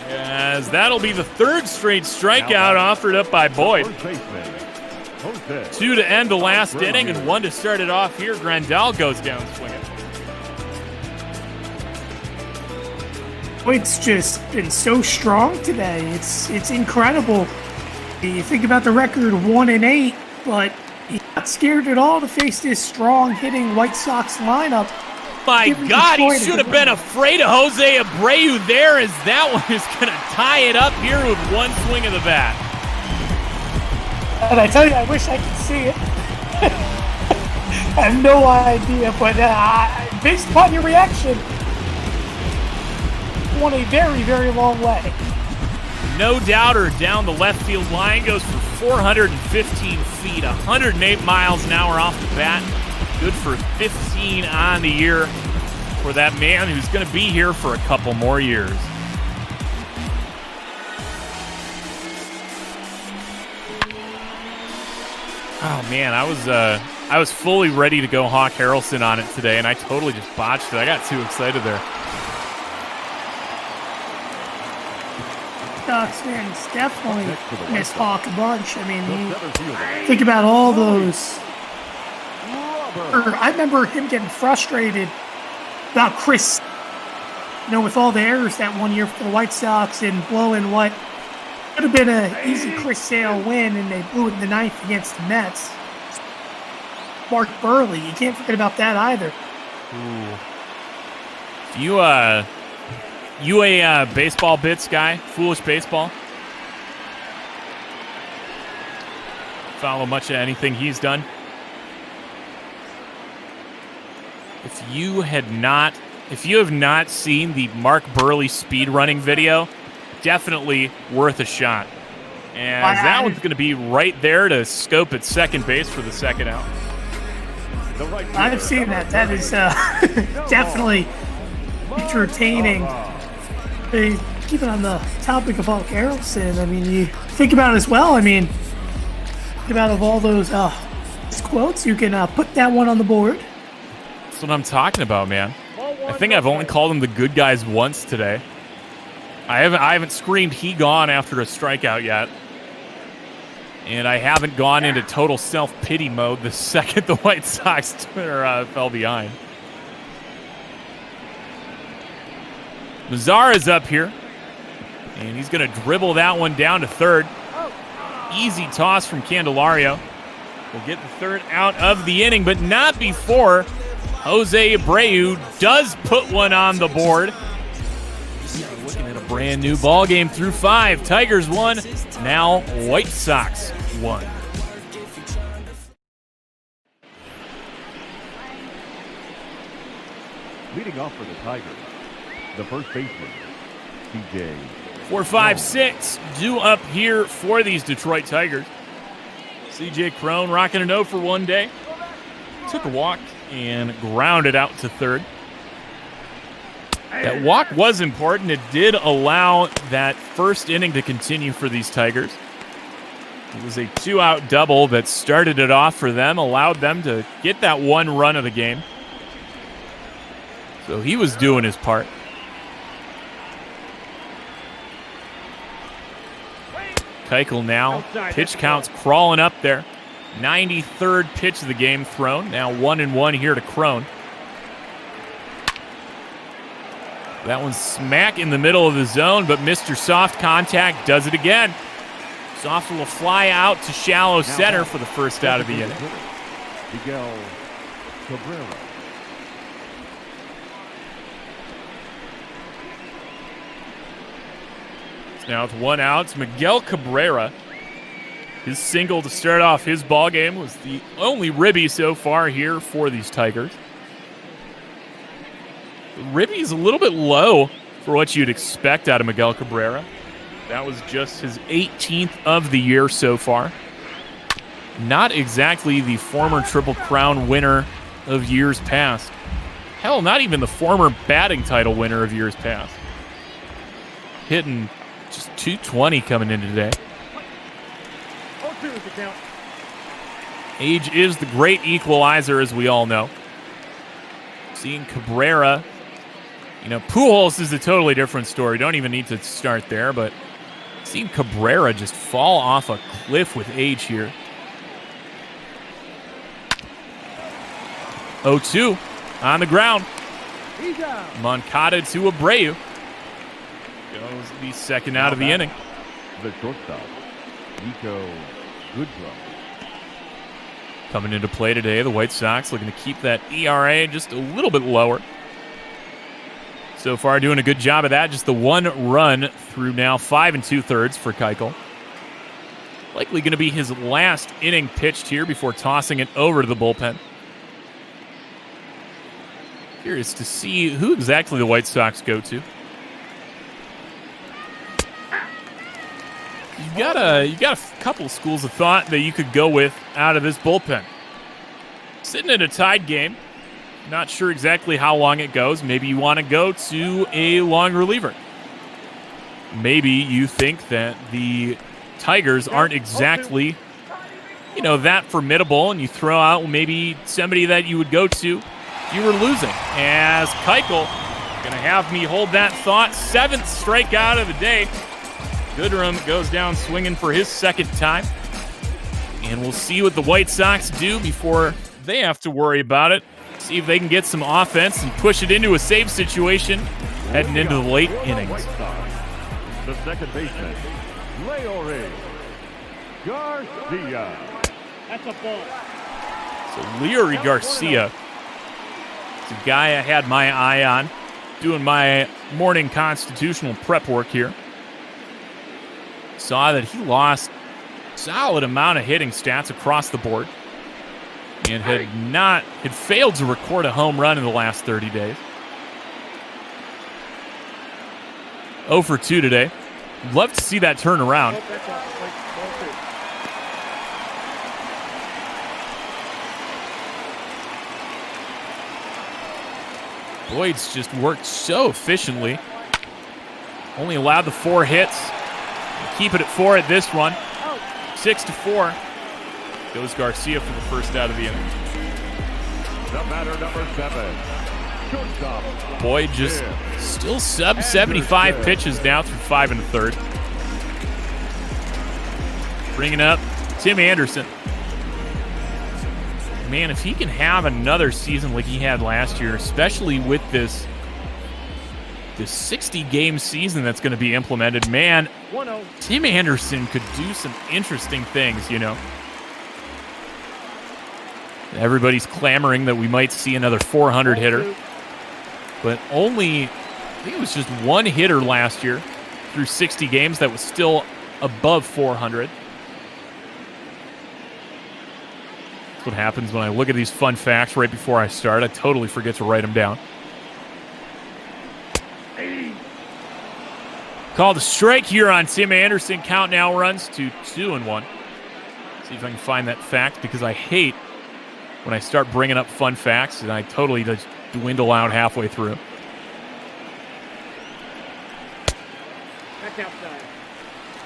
As that'll be the 3rd straight strikeout offered up by Boyd. 2 to end the last inning and 1 to start it off here. Grandal goes down swinging. Boyd's just been so strong today. It's incredible. You think about the record 1-8, but he's not scared at all to face this strong hitting White Sox lineup. My God, he should have been afraid of Jose Abreu there, as that one is going to tie it up here with one swing of the bat. And I tell you, I wish I could see it. I have no idea, but based upon your reaction, won a very, very long way. No doubter down the left field line, goes for 415 feet, 108 miles an hour off the bat. Good for 15 on the year for that man who's going to be here for a couple more years. Oh man, I was fully ready to go Hawk Harrelson on it today, and I totally just botched it. I got too excited there. Sox fans definitely miss Hawk a bunch. I mean, think about all those. I remember him getting frustrated about Chris, with all the errors that one year for the White Sox and blowing what could have been an easy Chris Sale win, and they blew it in the 9th against the Mets. Mark Burley, you can't forget about that either. You a baseball bits guy? Foolish baseball? Follow much of anything he's done? If you have not seen the Mark Burley speedrunning video, definitely worth a shot. And that one's going to be right there to scope at second base for the second out. I've seen that. That is definitely entertaining. Keeping on the topic of Hawk Harrelson, I mean, you think about it as well. I mean, think about of all those quotes, you can put that one on the board. That's what I'm talking about, man. I think I've only called him the good guys once today. I haven't screamed "he gone" after a strikeout yet, and I haven't gone into total self-pity mode the second the White Sox fell behind. Mazzara's up here, and he's going to dribble that one down to third. Easy toss from Candelario. We'll get the third out of the inning, but not before Jose Abreu does put one on the board. Looking at a brand new ball game through 5. Tigers 1, now White Sox 1. Leading off for the Tigers, the first baseman, TJ 4, 5, 6 due up here for these Detroit Tigers. CJ Cron rocking an 0 for 1 day. Took a walk and grounded out to third. That walk was important. It did allow that first inning to continue for these Tigers. It was a 2-out double that started it off for them, allowed them to get that 1 run of the game. So he was doing his part. Keuchel now. Pitch counts crawling up there. 93rd pitch of the game thrown. Now 1-1 here to Cron. That one's smack in the middle of the zone, but Mr. Soft Contact does it again. Soft will fly out to shallow center for the first out of the inning. Miguel Cabrera. Now with 1 out, it's Miguel Cabrera. His single to start off his ball game was the only ribby so far here for these Tigers. The ribby is a little bit low for what you'd expect out of Miguel Cabrera. That was just his 18th of the year so far. Not exactly the former Triple Crown winner of years past. Hell, not even the former batting title winner of years past. Hitting just 220 coming in today. Age is the great equalizer, as we all know. Seeing Cabrera, you know, Pujols is a totally different story. Don't even need to start there, but seeing Cabrera just fall off a cliff with age here. 0-2 on the ground. Moncada to Abreu. Goes the second out of the inning. The shortstop, Nico Goodrum. Coming into play today, the White Sox looking to keep that ERA just a little bit lower. So far, doing a good job of that. Just the 1 run through now 5 2/3 for Keuchel. Likely going to be his last inning pitched here before tossing it over to the bullpen. Curious to see who exactly the White Sox go to. You got a couple schools of thought that you could go with out of this bullpen. Sitting in a tied game. Not sure exactly how long it goes. Maybe you want to go to a long reliever. Maybe you think that the Tigers aren't exactly, you know, that formidable, and you throw out maybe somebody that you would go to if you were losing. As Keuchel going to have me hold that thought. 7th strikeout of the day. Goodrum goes down swinging for his second time. And we'll see what the White Sox do before they have to worry about it. See if they can get some offense and push it into a save situation heading into the late innings. The second baseman, Leori Garcia. That's a ball. So Leori Garcia is a guy I had my eye on doing my morning constitutional prep work here. Saw that he lost a solid amount of hitting stats across the board and had failed to record a home run in the last 30 days. 0 for 2 today. Love to see that turn around. Boyd's just worked so efficiently. Only allowed the 4 hits. Keep it at 4 at this one. 6-4. Goes Garcia for the first out of the inning. The batter, number 7. Shortstop. Boyd just still sub 75 pitches now through 5 1/3. Bringing up Tim Anderson. Man, if he can have another season like he had last year, especially with this 60-game season that's going to be implemented, man, Tim Anderson could do some interesting things, you know. Everybody's clamoring that we might see another 400 hitter. But only, I think it was just 1 hitter last year through 60 games that was still above 400. That's what happens when I look at these fun facts right before I start. I totally forget to write them down. Called a strike here on Tim Anderson. Count now runs to 2-1. See if I can find that fact, because I hate when I start bringing up fun facts and I totally just dwindle out halfway through. Back outside.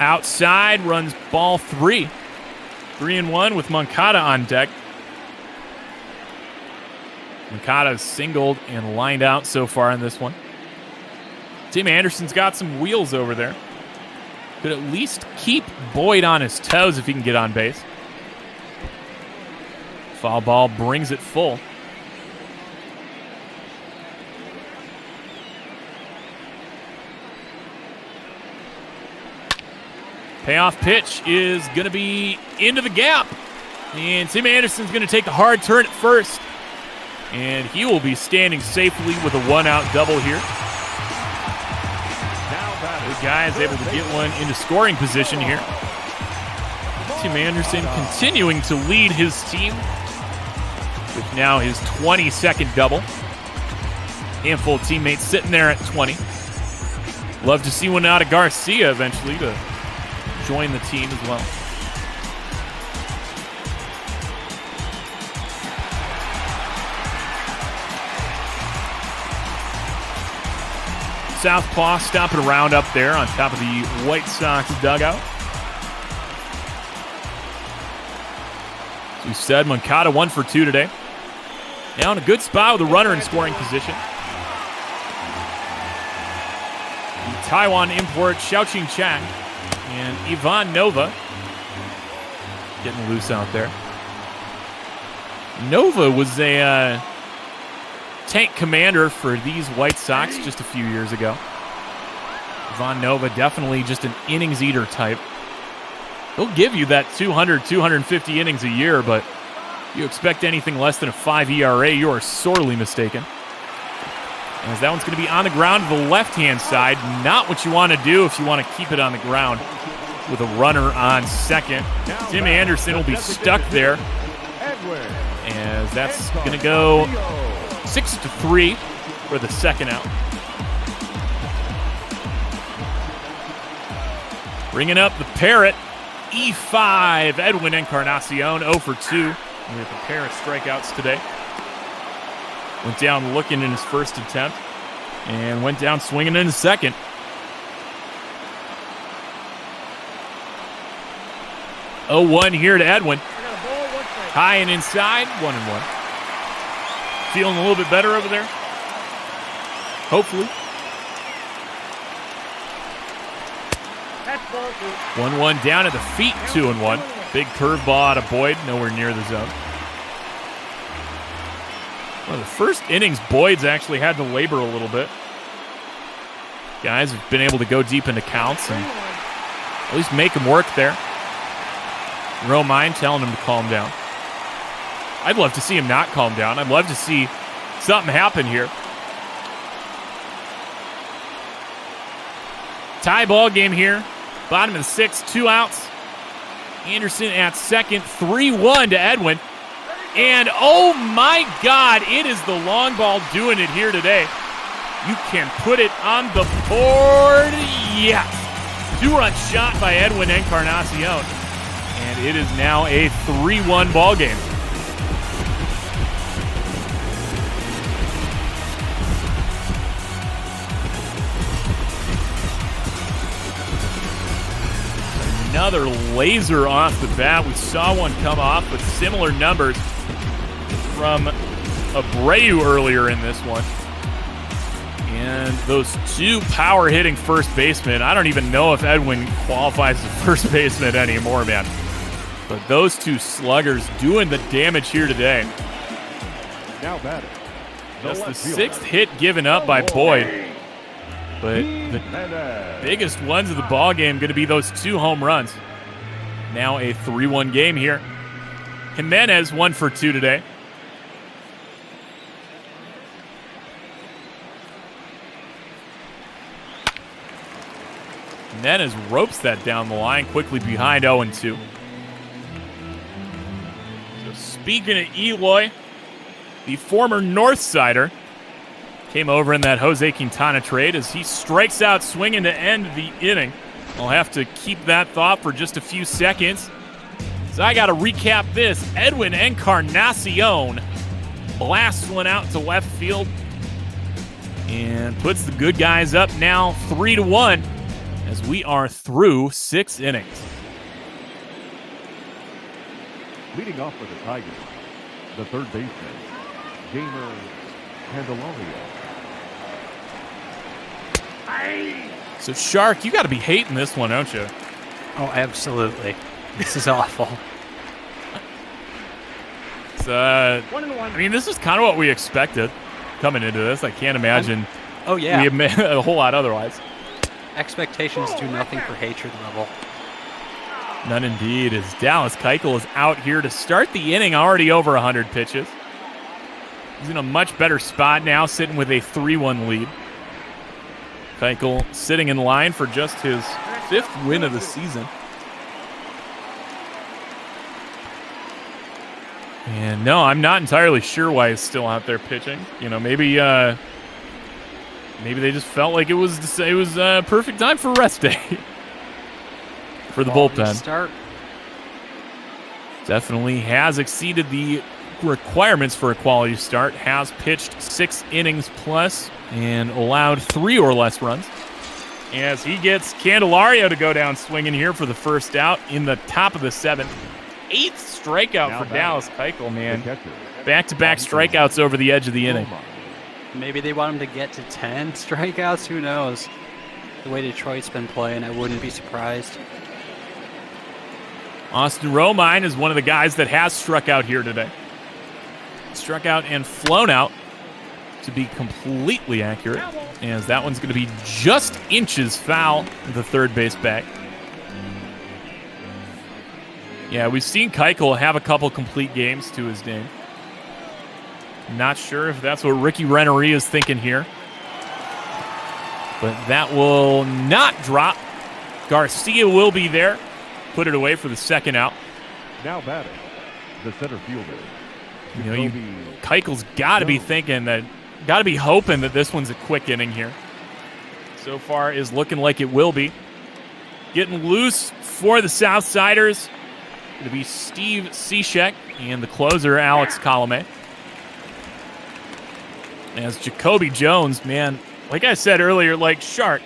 Outside runs ball 3. 3-1 with Moncada on deck. Moncada singled and lined out so far in this one. Tim Anderson's got some wheels over there. Could at least keep Boyd on his toes if he can get on base. Foul ball brings it full. Payoff pitch is going to be into the gap. And Tim Anderson's going to take a hard turn at first. And he will be standing safely with a 1-out double here. The guy is able to get one into scoring position here. Tim Anderson continuing to lead his team with now his 22nd double. Handful of teammates sitting there at 20. Love to see one out of Garcia eventually to join the team as well. Southpaw stomping around up there on top of the White Sox dugout. As we said, Moncada 1 for 2 today. Now in a good spot with a runner in scoring position. The Taiwan import Xiaoqing Chang and Ivan Nova getting loose out there. Nova was a tank commander for these White Sox just a few years ago. Ivan Nova definitely just an innings eater type. He'll give you that 200, 250 innings a year, but you expect anything less than a 5 ERA, you are sorely mistaken. As that one's going to be on the ground to the left-hand side. Not what you want to do if you want to keep it on the ground with a runner on second. Tim Anderson will be stuck there. As that's going to go 6-3 for the second out. Bringing up the Parrot, E5, Edwin Encarnacion, 0 for 2 with the Parrot strikeouts today. Went down looking in his first attempt and went down swinging in his second. Oh, 1 here to Edwin. High and inside, 1-1. Feeling a little bit better over there? Hopefully. 1-1 down at the feet, 2-1. Big curveball out of Boyd, nowhere near the zone. One of the first innings, Boyd's actually had to labor a little bit. Guys have been able to go deep into counts and at least make him work there. Romine telling him to calm down. I'd love to see him not calm down. I'd love to see something happen here. Tie ball game here. Bottom of the 6th, 2 outs. Anderson at second, 3-1 to Edwin. And oh my God, it is the long ball doing it here today. You can put it on the board. Yes. 2-run shot by Edwin Encarnacion. And it is now a 3-1 ball game. Another laser off the bat. We saw one come off with similar numbers from Abreu earlier in this one. And those 2 power-hitting first basemen, I don't even know if Edwin qualifies as first baseman anymore, man. But those 2 sluggers doing the damage here today. Now batting. Just the 6th hit given up by Boyd. But the biggest ones of the ball game going to be those 2 home runs. Now a 3-1 game here. Jimenez 1 for 2 today. Jimenez ropes that down the line quickly behind 0-2. So speaking of Eloy, the former Northsider, came over in that Jose Quintana trade as he strikes out swinging to end the inning. I'll have to keep that thought for just a few seconds. So I got to recap this. Edwin Encarnacion blasts one out to left field and puts the good guys up now 3-1 as we are through 6 innings. Leading off for the Tigers, the third baseman, Gamer Candelario. So, Shark, you got to be hating this one, don't you? Oh, absolutely. This is awful. It's, I mean, this is kind of what we expected coming into this. I can't imagine we admit a whole lot otherwise. Expectations do nothing for hatred level. None indeed, as Dallas Keuchel is out here to start the inning, already over 100 pitches. He's in a much better spot now, sitting with a 3-1 lead. Keuchel sitting in line for just his 5th win of the season. And no, I'm not entirely sure why he's still out there pitching. You know, maybe they just felt like it was a perfect time for rest day for the bullpen. Start. Definitely has exceeded the requirements for a quality start. Has pitched 6 innings plus and allowed 3 or less runs. As he gets Candelario to go down swinging here for the first out in the top of the 7th. 8th strikeout for Dallas Keuchel, man. Back-to-back strikeouts over the edge of the inning. Maybe they want him to get to 10 strikeouts. Who knows? The way Detroit's been playing, I wouldn't be surprised. Austin Romine is one of the guys that has struck out here today. Struck out and flown out, to be completely accurate, as that one's going to be just inches foul of the third base bag. Yeah, we've seen Keuchel have a couple complete games to his name. Not sure if that's what Ricky Rennery is thinking here. But that will not drop. Garcia will be there. Put it away for the second out. Now batting, the center fielder. You know, Keuchel's got to be thinking that, got to be hoping that this one's a quick inning here. So far is looking like it will be. Getting loose for the Southsiders. Going to be Steve Cishek and the closer, Alex Colome. As Jacoby Jones, man, like I said earlier, like Shark,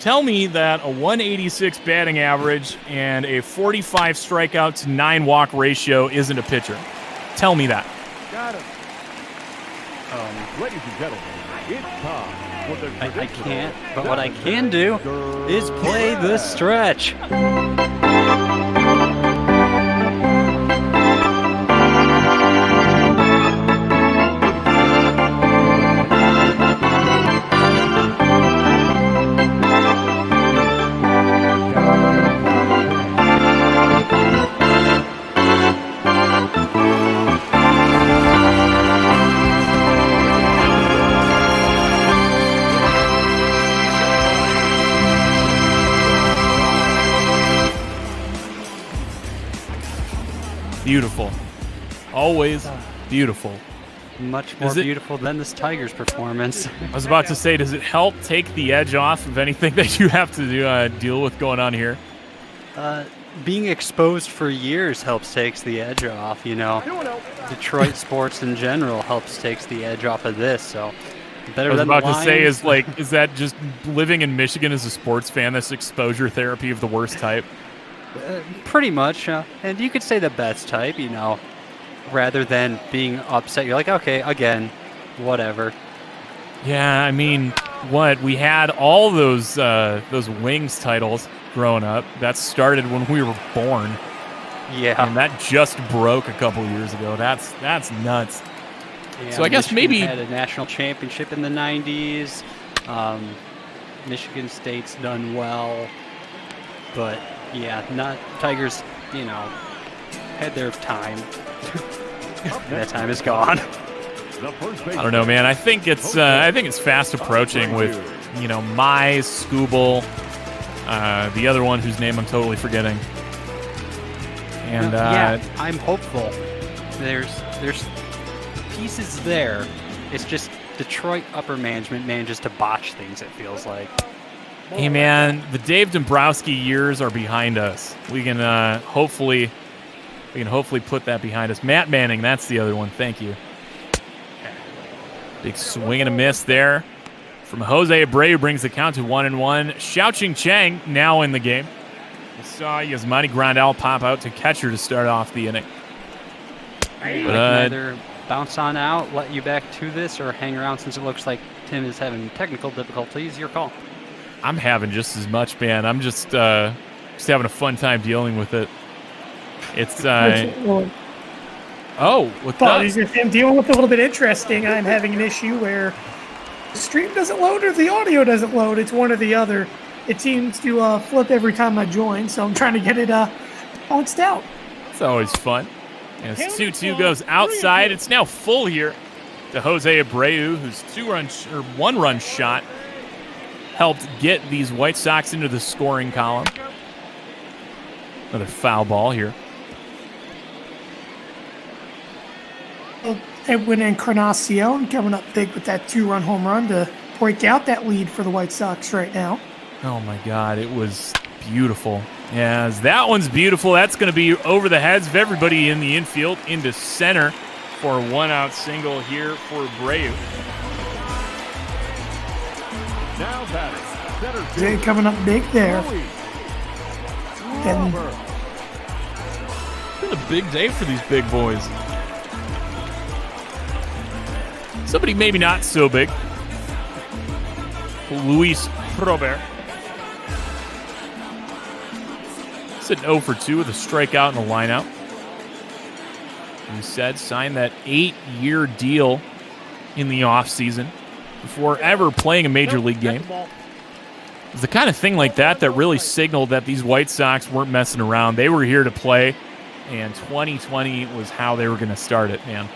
tell me that a 186 batting average and a 45 strikeout to 9 walk ratio isn't a pitcher. Tell me that. Got him. Ladies and gentlemen, it's time for the I can't, but what I can do is play the stretch. Beautiful. Always beautiful. Much more beautiful than this Tigers performance. I was about to say, does it help take the edge off of anything that you have to deal with going on here? Being exposed for years helps takes the edge off, you know. Detroit sports in general takes the edge off of this, so better than the Lions. I was about to say, is that just living in Michigan as a sports fan, this exposure therapy of the worst type? Pretty much, and you could say the best type, you know, rather than being upset. You're like, okay, again, whatever. Yeah, I mean, we had all those Wings titles growing up. That started when we were born. Yeah, and that just broke a couple years ago. That's nuts. Yeah, so I guess Michigan maybe had a national championship in the '90s. Michigan State's done well, but. Yeah, not Tigers, you know, had their time. That time is gone. I don't know, man. I think it's fast approaching with, you know, Mize, Skubal, the other one whose name I'm totally forgetting. And yeah, I'm hopeful. There's pieces there. It's just Detroit upper management manages to botch things, it feels like. Hey man, the Dave Dombrowski years are behind us. We can hopefully put that behind us. Matt Manning, that's the other one. Thank you. Big swing and a miss there from Jose Abreu, brings the count to 1-1. Xiaoqing Chang now in the game. We saw Yasmani Grandal pop out to catcher to start off the inning. I can either bounce on out, let you back to this, or hang around since it looks like Tim is having technical difficulties. Your call. I'm having just as much, man. I'm just having a fun time dealing with it. It's what's up? I'm dealing with a little bit interesting. I'm having an issue where the stream doesn't load or the audio doesn't load. It's one or the other. It seems to flip every time I join, so I'm trying to get it balanced out. It's always fun. As 2-2 goes outside, it's now full here to Jose Abreu, whose one-run shot helped get these White Sox into the scoring column. Another foul ball here. Edwin Encarnacion coming up big with that 2-run home run to break out that lead for the White Sox right now. Oh my God, it was beautiful. Yes, that one's beautiful. That's going to be over the heads of everybody in the infield into center for a one-out single here for Abreu. Now batting, center Jay coming up big there. And it's been a big day for these big boys. Somebody maybe not so big. Luis Robert. It's an 0 for 2 with a strikeout in the lineup. He said signed that 8-year deal in the offseason before ever playing a major league game. It's the kind of thing like that that really signaled that these White Sox weren't messing around. They were here to play, and 2020 was how they were going to start it, man.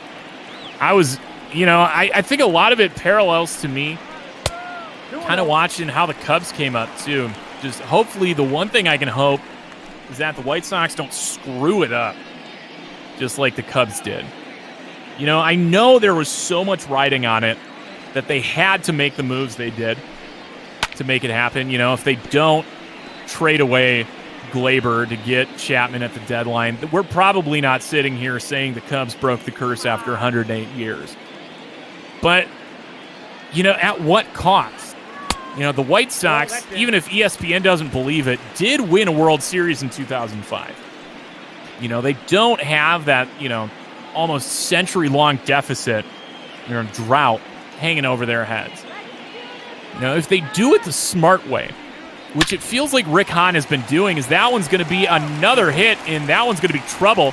I think a lot of it parallels to me kind of watching how the Cubs came up, too. Just hopefully the one thing I can hope is that the White Sox don't screw it up just like the Cubs did. I know there was so much riding on it that they had to make the moves they did to make it happen. If they don't trade away Glaber to get Chapman at the deadline, we're probably not sitting here saying the Cubs broke the curse after 108 years. But, at what cost? The White Sox, even if ESPN doesn't believe it, did win a World Series in 2005. They don't have that, almost century-long deficit, drought hanging over their heads. If they do it the smart way, which it feels like Rick Hahn has been doing, is that one's going to be another hit, and that one's going to be trouble.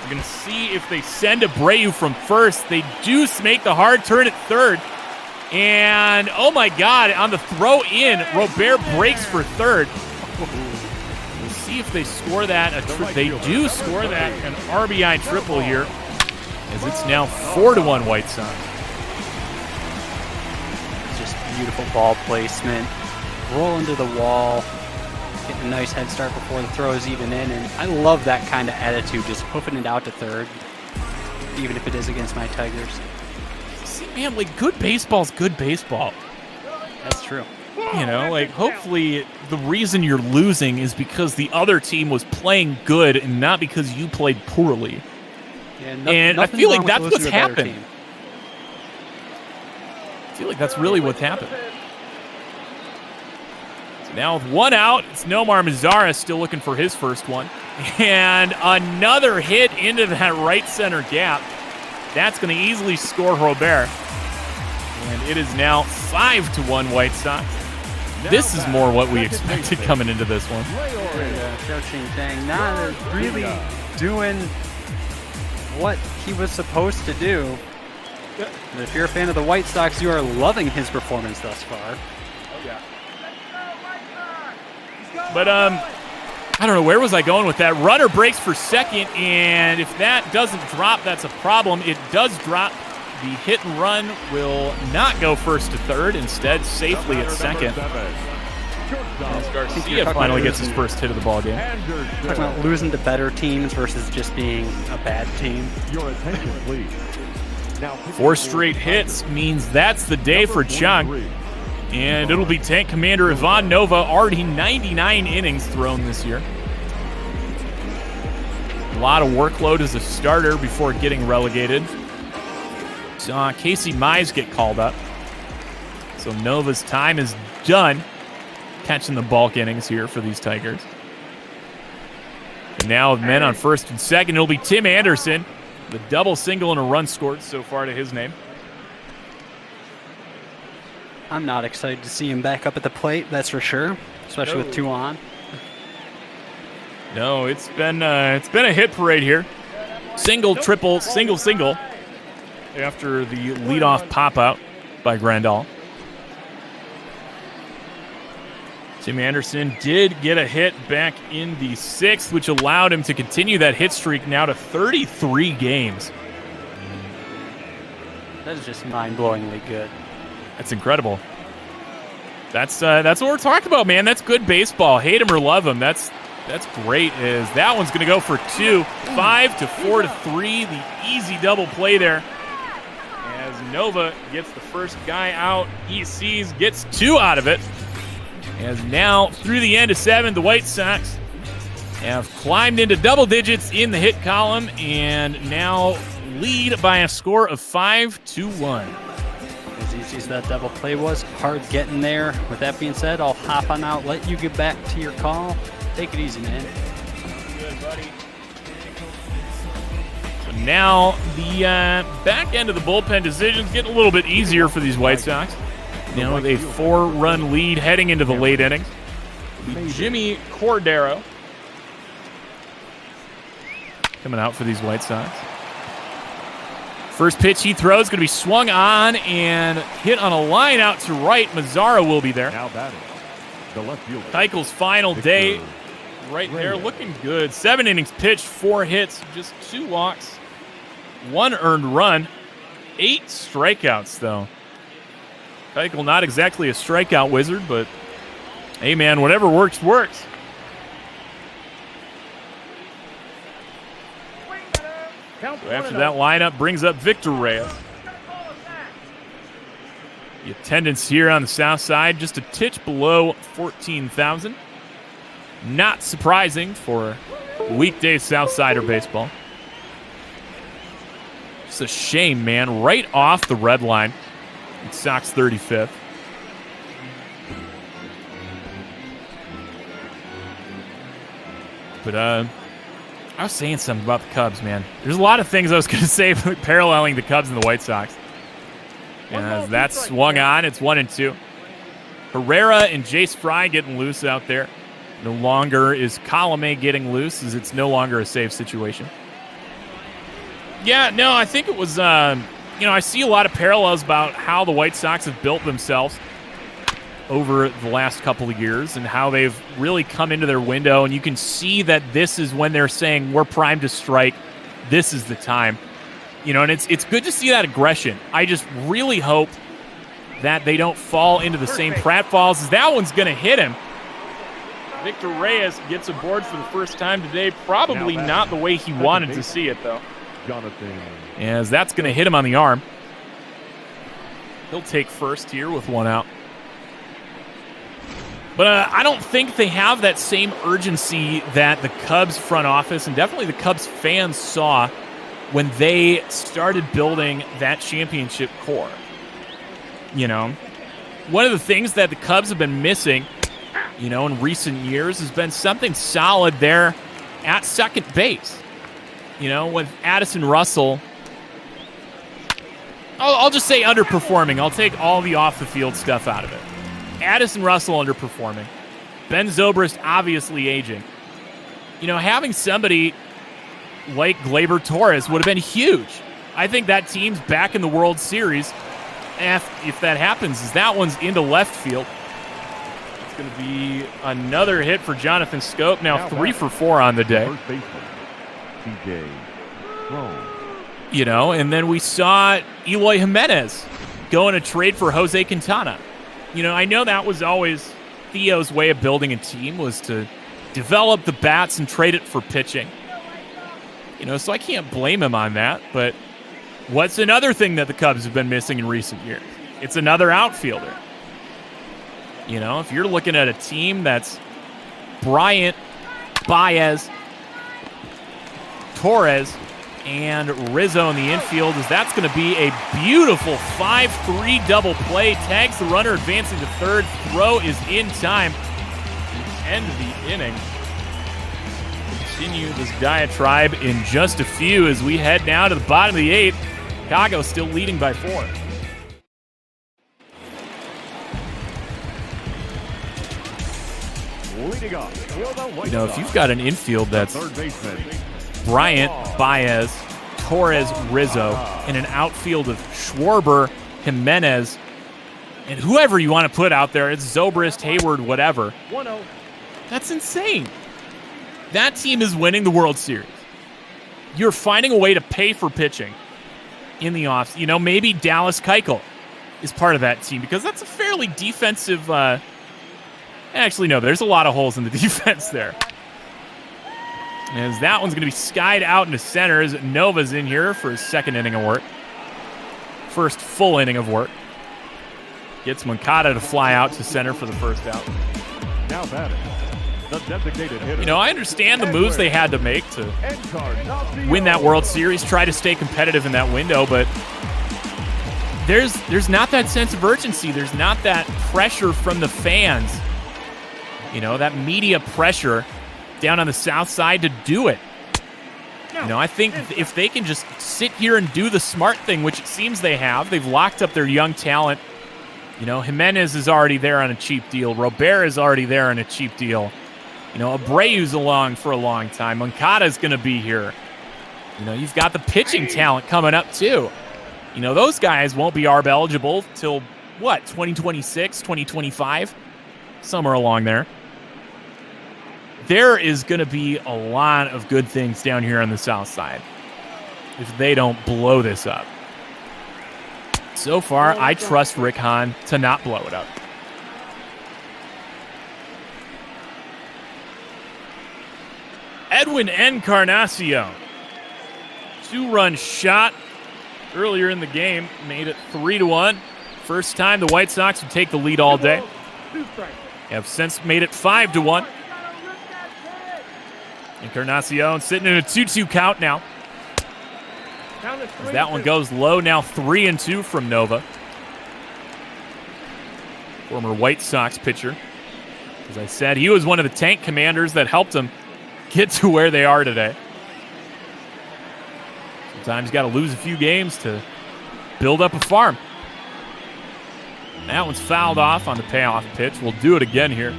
We're going to see if they send Abreu from first. They do make the hard turn at third. And, oh my God, on the throw in, Robert breaks for third. We'll see if they score that. They do score that, an RBI triple here, as it's now 4-1 White Sox. Just beautiful ball placement. Roll into the wall. Get a nice head start before the throw is even in. And I love that kind of attitude, just hoofing it out to third, even if it is against my Tigers. See, man, good baseball's good baseball. That's true. Hopefully the reason you're losing is because the other team was playing good and not because you played poorly. Yeah, and I feel like that's what's happened. I feel like that's really what's happened. So now with one out, it's Nomar Mazara still looking for his first one. And another hit into that right center gap. That's going to easily score Robert. And it is now 5-1 White Sox. This is more what we expected coming into this one. Xiaoqing Chang not really doing what he was supposed to do. But if you're a fan of the White Sox, you are loving his performance thus far. But I don't know, where was I going with that? Runner breaks for second, and if that doesn't drop, that's a problem. It does drop. The hit and run will not go first to third, instead safely at second. Garcia finally gets his first hit of the ball game. Talking about losing to better teams versus just being a bad team. Your attention, please. 4 straight hits means that's the day for Chung. And it'll be Tank Commander Ivan Nova, already 99 innings thrown this year. A lot of workload as a starter before getting relegated. Saw Casey Mize get called up. So Nova's time is done catching the bulk innings here for these Tigers. And now with men on first and second, it'll be Tim Anderson. The double single and a run scored so far to his name. I'm not excited to see him back up at the plate, that's for sure, especially with 2 on. No, it's been a hit parade here. Single, triple, single, single after the leadoff pop-out by Grandal. Tim Anderson did get a hit back in the 6th, which allowed him to continue that hit streak now to 33 games. That is just mind-blowingly good. That's incredible. That's what we're talking about, man. That's good baseball. Hate him or love him. That's great. Is that one's going to go for 2. 5 to 4 to 3. The easy double play there. As Nova gets the first guy out, he sees, gets 2 out of it. As now, through the end of 7, the White Sox have climbed into double digits in the hit column and now lead by a score of 5-1. As easy as that double play was, hard getting there. With that being said, I'll hop on out, let you get back to your call. Take it easy, man. Good, buddy. So now the back end of the bullpen decisions getting a little bit easier for these White Sox. Now with a 4-run lead heading into the late innings. Jimmy Cordero coming out for these White Sox. First pitch he throws going to be swung on and hit on a line out to right. Mazzara will be there. Now batting, the left fielder. Keichel's final day right there, looking good. 7 innings pitched, 4 hits, just 2 walks, 1 earned run, 8 strikeouts though. Keuchel not exactly a strikeout wizard, but hey man, whatever works, works. So after that lineup brings up Victor Reyes. The attendance here on the south side just a titch below 14,000. Not surprising for weekday Southsider baseball. Just a shame, man. Right off the red line. It's Sox 35th. But I was saying something about the Cubs, man. There's a lot of things I was going to say paralleling the Cubs and the White Sox. And as that's swung on, it's 1-2. Herrera and Jace Fry getting loose out there. No longer is Colome getting loose, as it's no longer a safe situation. Yeah, no, I think it was, I see a lot of parallels about how the White Sox have built themselves over the last couple of years and how they've really come into their window. And you can see that this is when they're saying, we're primed to strike. This is the time. And it's good to see that aggression. I just really hope that they don't fall into the same pratfalls, as that one's going to hit him. Victor Reyes gets aboard for the first time today. Probably not the way he wanted to see it, though. Jonathan. As that's going to hit him on the arm. He'll take first here with 1 out. But I don't think they have that same urgency that the Cubs front office and definitely the Cubs fans saw when they started building that championship core. One of the things that the Cubs have been missing, in recent years has been something solid there at second base. With Addison Russell, I'll just say underperforming. I'll take all the off-the-field stuff out of it. Addison Russell underperforming. Ben Zobrist obviously aging. Having somebody like Gleyber Torres would have been huge. I think that team's back in the World Series. If that happens, is that one's into left field. It's going to be another hit for Jonathan Scope. Now 3 for 4 on the day. And then we saw Eloy Jimenez go in a trade for Jose Quintana. I know that was always Theo's way of building a team, was to develop the bats and trade it for pitching. So I can't blame him on that. But What's another thing that the Cubs have been missing in recent years? It's another outfielder. You know, if you're looking at a team that's Bryant, Baez, Torres, and Rizzo in the infield, that's going to be a beautiful 5-3 double play. Tags the runner advancing to third. Throw is in time. End of the inning. Continue this diatribe in just a few as we head now to the bottom of the 8th. Chicago still leading by 4. You know, if you've got an infield that's Bryant, Baez, Torres, Rizzo, and an outfield of Schwarber, Jimenez, and whoever you want to put out there, it's Zobrist, Hayward, whatever. That's insane. That team is winning the World Series. You're finding a way to pay for pitching in the offs. You know, maybe Dallas Keuchel is part of that team because that's a fairly defensive. Actually, no, there's a lot of holes in the defense there. As that one's going to be skied out into center as Nova's in here for his second inning of work. First full inning of work. Gets Moncada to fly out to center for the first out. Now batting, the designated hitter. You know, I understand the moves they had to make to win that World Series, try to stay competitive in that window, but there's not that sense of urgency. There's not that pressure from the fans. You know, that media pressure down on the south side to do it. You know, I think if they can just sit here and do the smart thing, which it seems they have, they've locked up their young talent. You know, Jimenez is already there on a cheap deal. Robert is already there on a cheap deal. You know, Abreu's along for a long time. Moncada's going to be here. You know, you've got the pitching talent coming up too. You know, those guys won't be ARB eligible till, what, 2026, 2025? Somewhere along there. There is going to be a lot of good things down here on the south side if they don't blow this up. So far, I trust Rick Hahn to not blow it up. Edwin Encarnacion. 2-run shot earlier in the game. Made it 3-1. First time the White Sox would take the lead all day. Have since made it 5-1. Encarnacion sitting in a 2-2 count now. As that one goes low, now 3-2 from Nova. Former White Sox pitcher. As I said, he was one of the tank commanders that helped them get to where they are today. Sometimes you got to lose a few games to build up a farm. That one's fouled off on the payoff pitch. We'll do it again here.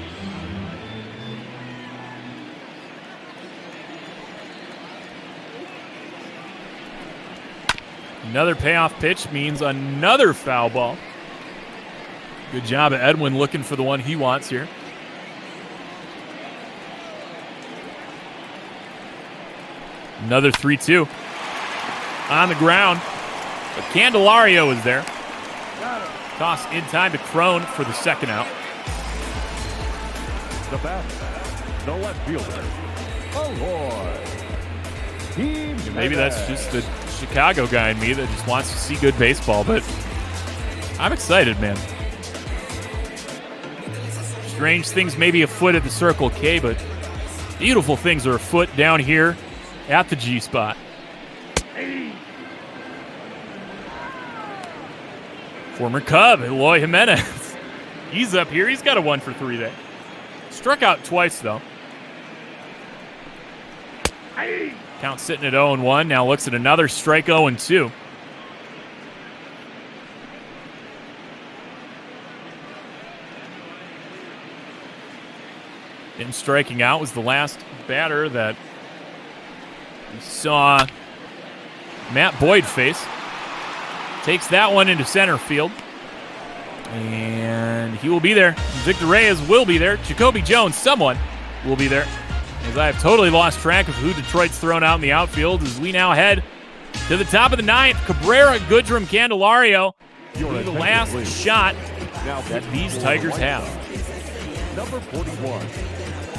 Another payoff pitch means another foul ball. Good job of Edwin looking for the one he wants here. Another 3-2. On the ground. But Candelario is there. Toss in time to Crone for the second out. The batter, the left fielder, Ahoy. Maybe that's just the Chicago guy in me that just wants to see good baseball, but I'm excited, man. Strange things may be afoot at the Circle K, but beautiful things are afoot down here at the G spot. Former Cub, Eloy Jimenez. He's up here. He's got a 1-for-3 there. Struck out twice, though. Count sitting at 0-1. Now looks at another strike 0-2. Him striking out was the last batter that we saw Matt Boyd face. Takes that one into center field. And he will be there. Victor Reyes will be there. Jacoby Jones, someone, will be there. As I have totally lost track of who Detroit's thrown out in the outfield as we now head to the top of the 9th. Cabrera, Goodrum, Candelario. The last shot that these Tigers have. Number 41,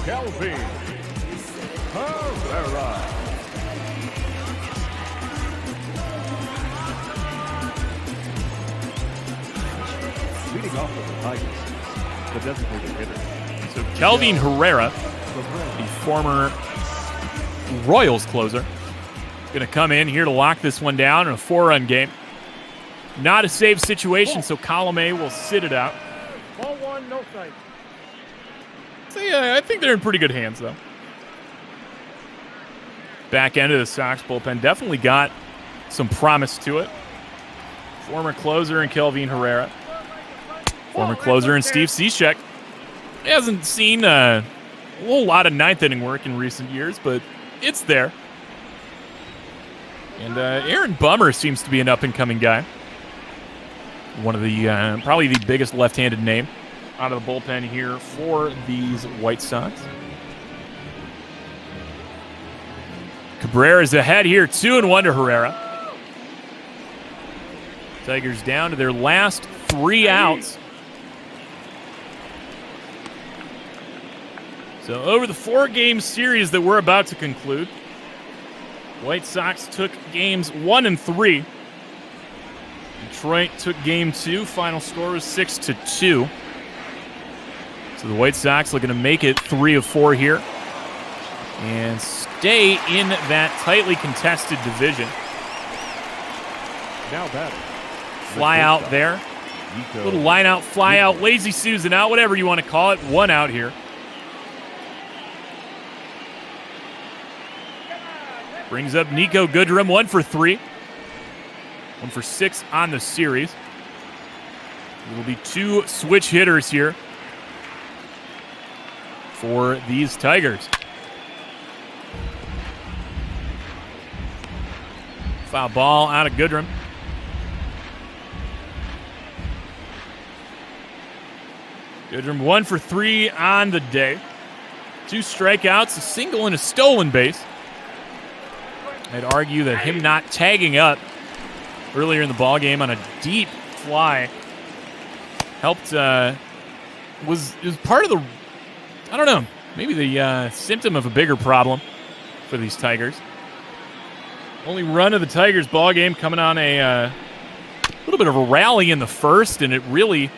Calvin Herrera. Leading off for the Tigers, the designated hitter. So Kelvin Herrera, the former Royals closer, going to come in here to lock this one down in a 4-run game. Not a save situation, so column A will sit it out. Ball one, no strike. So yeah, I think they're in pretty good hands, though. Back end of the Sox bullpen definitely got some promise to it. Former closer in Kelvin Herrera. Former closer in Steve Cishek. He hasn't seen a whole lot of ninth inning work in recent years, but it's there. And Aaron Bummer seems to be an up-and-coming guy. One of the, probably the biggest left-handed name out of the bullpen here for these White Sox. Cabrera's ahead here, 2-1 to Herrera. Tigers down to their last 3 outs. So over the 4-game series that we're about to conclude, White Sox took games 1 and 3. Detroit took game 2. Final score was 6-2. So the White Sox looking to make it 3 of 4 here and stay in that tightly contested division. Now that fly out there. Little line out, fly out, lazy Susan out, whatever you want to call it. 1 out here. Brings up Nico Goodrum, 1 for 3. 1 for 6 on the series. There will be 2 switch hitters here for these Tigers. Foul ball out of Goodrum. Goodrum 1 for 3 on the day. 2 strikeouts, a single and a stolen base. I'd argue that him not tagging up earlier in the ballgame on a deep fly helped, was part of the, I don't know, maybe the symptom of a bigger problem for these Tigers. Only run of the Tigers ballgame coming on a little bit of a rally in the first, and it really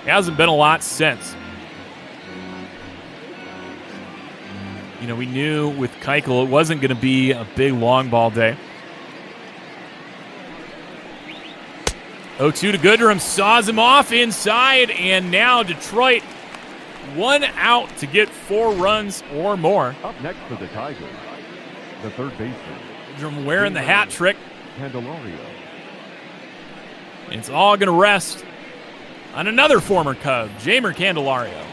hasn't been a lot since. You know, we knew with Keuchel it wasn't going to be a big long ball day. 0-2 to Goodrum, saws him off inside, and now Detroit 1 out to get 4 runs or more. Up next for the Tigers, the third baseman. Goodrum wearing the hat trick. Candelario. It's all going to rest on another former Cub, Jeimer Candelario.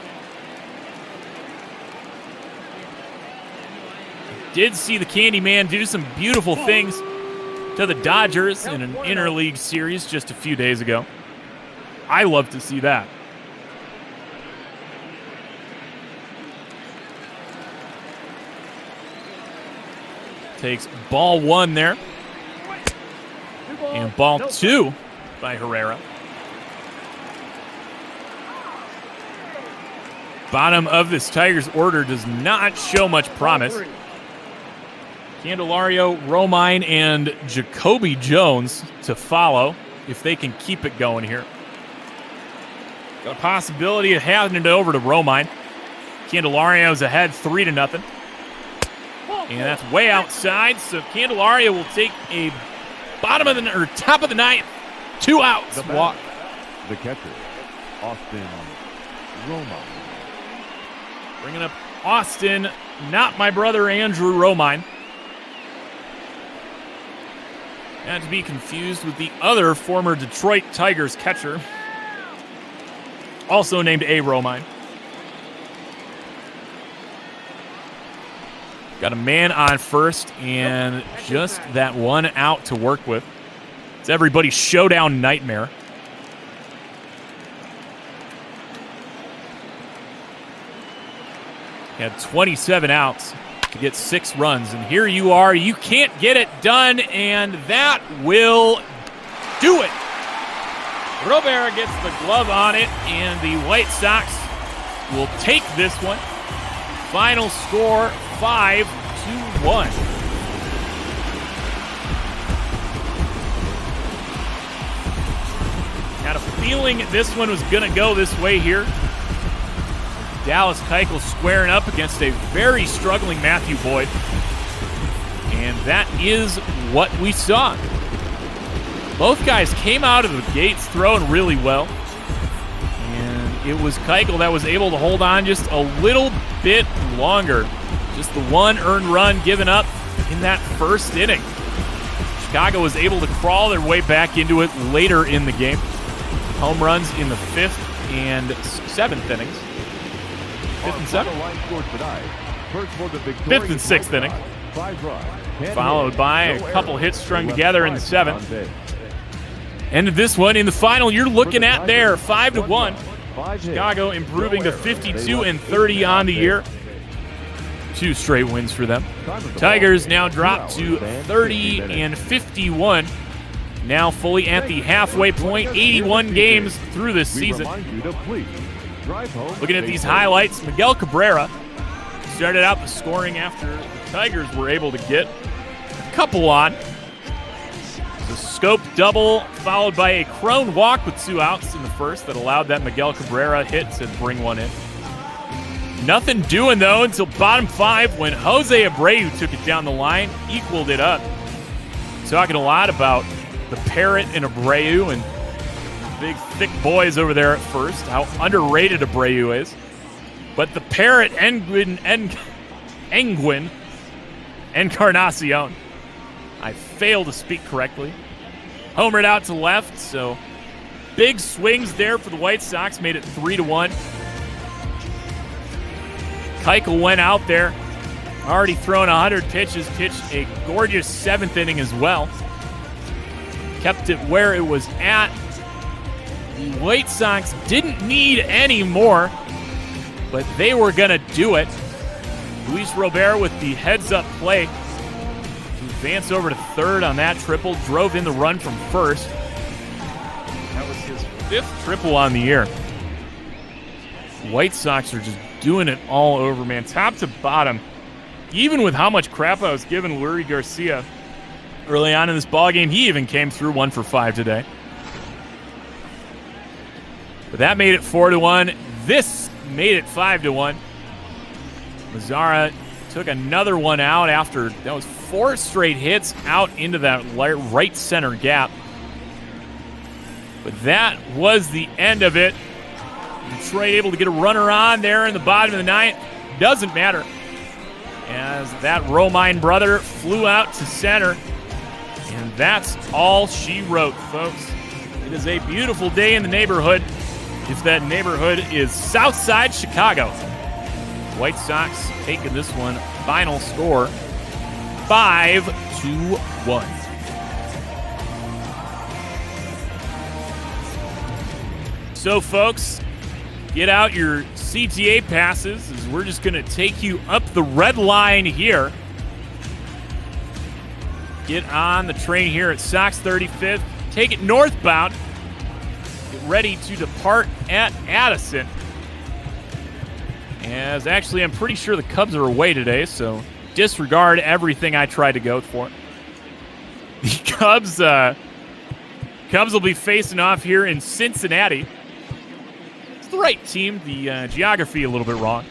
Did see the Candyman do some beautiful things to the Dodgers in an interleague series just a few days ago. I love to see that. Takes ball 1 there. And ball 2 by Herrera. Bottom of this Tigers order does not show much promise. Candelario, Romine, and Jacoby Jones to follow if they can keep it going here. Got a possibility of handing it over to Romine. Candelario's ahead 3-0. And that's way outside, so Candelario will take a top of the 9th. 2 outs. Walk. The catcher, Austin Romine. Bringing up Austin, not my brother Andrew Romine. Not to be confused with the other former Detroit Tigers catcher, also named A. Romine. Got a man on first and just that 1 out to work with. It's everybody's showdown nightmare. Had 27 outs to get 6 runs, and here you are. You can't get it done, and that will do it. Robert gets the glove on it, and the White Sox will take this one. Final score 5-1. Had a feeling this one was going to go this way here. Dallas Keuchel squaring up against a very struggling Matthew Boyd. And that is what we saw. Both guys came out of the gates throwing really well. And it was Keuchel that was able to hold on just a little bit longer. Just the one earned run given up in that first inning. Chicago was able to crawl their way back into it later in the game. Home runs in the 5th and 7th innings. 5th and 7th? 5th and 6th inning. Followed by a couple hits strung together in the 7th. Ended this one in the final. You're looking at there, 5-1. Chicago improving to 52-30 on the year. 2 straight wins for them. Tigers now drop to 30-51. Now fully at the halfway point, 81 games through this season. Looking at these highlights, Miguel Cabrera started out the scoring after the Tigers were able to get a couple on. The scope double followed by a Crone walk with 2 outs in the first that allowed that Miguel Cabrera hit to bring one in. Nothing doing, though, until bottom 5 when Jose Abreu took it down the line, equaled it up. Talking a lot about the Parrot and Abreu and big, thick boys over there at first, how underrated Abreu is. But the Parrot, Enguin, Encarnacion. I failed to speak correctly. Homered out to left, so big swings there for the White Sox, made it 3-1. Keuchel went out there, already thrown 100 pitches, pitched a gorgeous 7th inning as well. Kept it where it was at. The White Sox didn't need any more, but they were going to do it. Luis Robert with the heads-up play to advance over to third on that triple, drove in the run from first. That was his 5th triple on the year. White Sox are just doing it all over, man, top to bottom. Even with how much crap I was giving Lurie Garcia early on in this ballgame, he even came through 1 for 5 today. But that made it 4-1. This made it 5-1. Mazzara took another one out after that was 4 straight hits out into that right center gap. But that was the end of it. Detroit able to get a runner on there in the bottom of the 9th. Doesn't matter, as that Romine brother flew out to center. And that's all she wrote, folks. It is a beautiful day in the neighborhood, if that neighborhood is Southside Chicago. White Sox taking this one. Final score, 5-1. So, folks, get out your CTA passes, as we're just going to take you up the red line here. Get on the train here at Sox 35th. Take it northbound. Get ready to depart at Addison. As actually, I'm pretty sure the Cubs are away today, so disregard everything I tried to go for. The Cubs will be facing off here in Cincinnati. It's the right team. The geography a little bit wrong.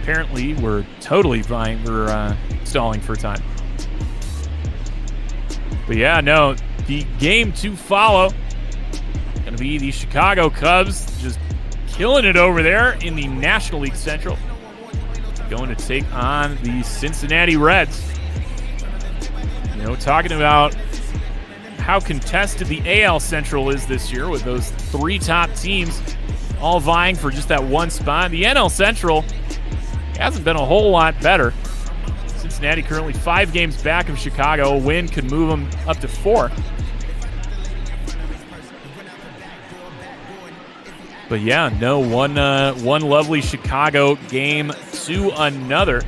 Apparently, we're totally fine. We're stalling for time. But yeah, no, the game to follow going to be the Chicago Cubs, just killing it over there in the National League Central. Going to take on the Cincinnati Reds. You know, talking about how contested the AL Central is this year with those 3 top teams all vying for just that one spot. The NL Central hasn't been a whole lot better. Cincinnati currently 5 games back of Chicago. A win could move them up to 4. But yeah, no, one lovely Chicago game to another.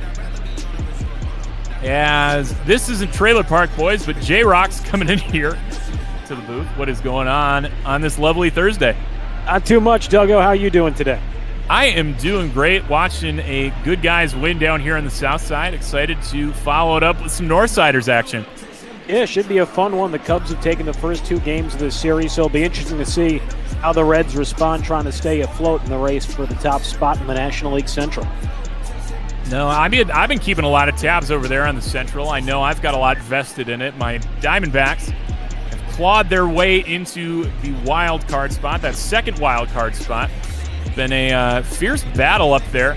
As this isn't Trailer Park Boys, but J-Rock's coming in here to the booth. What is going on this lovely Thursday? Not too much, Duggo. How you doing today? I am doing great, watching a good guys win down here on the south side. Excited to follow it up with some Northsiders action. Yeah, it should be a fun one. The Cubs have taken the first 2 games of this series, so it'll be interesting to see how the Reds respond trying to stay afloat in the race for the top spot in the National League Central. No, I've been keeping a lot of tabs over there on the Central. I know I've got a lot vested in it. My Diamondbacks have clawed their way into the wild card spot, that second wild card spot. Been a fierce battle up there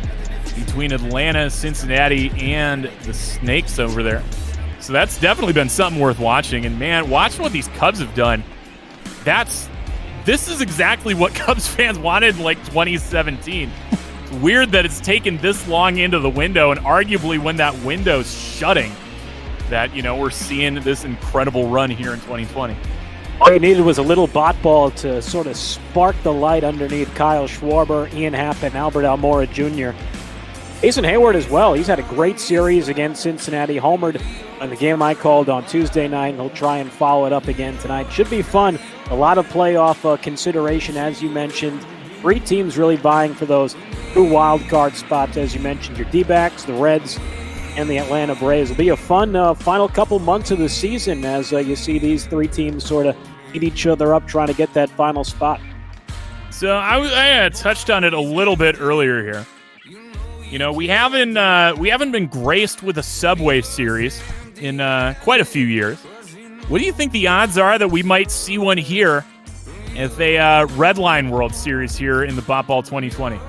between Atlanta, Cincinnati, and the Snakes over there. So that's definitely been something worth watching. And man, watching what these Cubs have done, this is exactly what Cubs fans wanted in like 2017. It's weird that it's taken this long into the window, and arguably when that window's shutting, that, we're seeing this incredible run here in 2020. All you needed was a little bot ball to sort of spark the light underneath Kyle Schwarber, Ian Happ, and Albert Almora Jr. Jason Hayward as well. He's had a great series against Cincinnati. Homered on the game I called on Tuesday night, and he'll try and follow it up again tonight. Should be fun. A lot of playoff consideration, as you mentioned. 3 teams really vying for those 2 wild card spots, as you mentioned. Your D-backs, the Reds, and the Atlanta Braves. It'll be a fun final couple months of the season as you see these 3 teams sort of eat each other up trying to get that final spot. So I touched on it a little bit earlier here. We haven't been graced with a Subway Series in quite a few years. What do you think the odds are that we might see one here at a Redline World Series here in the Bot Ball 2020?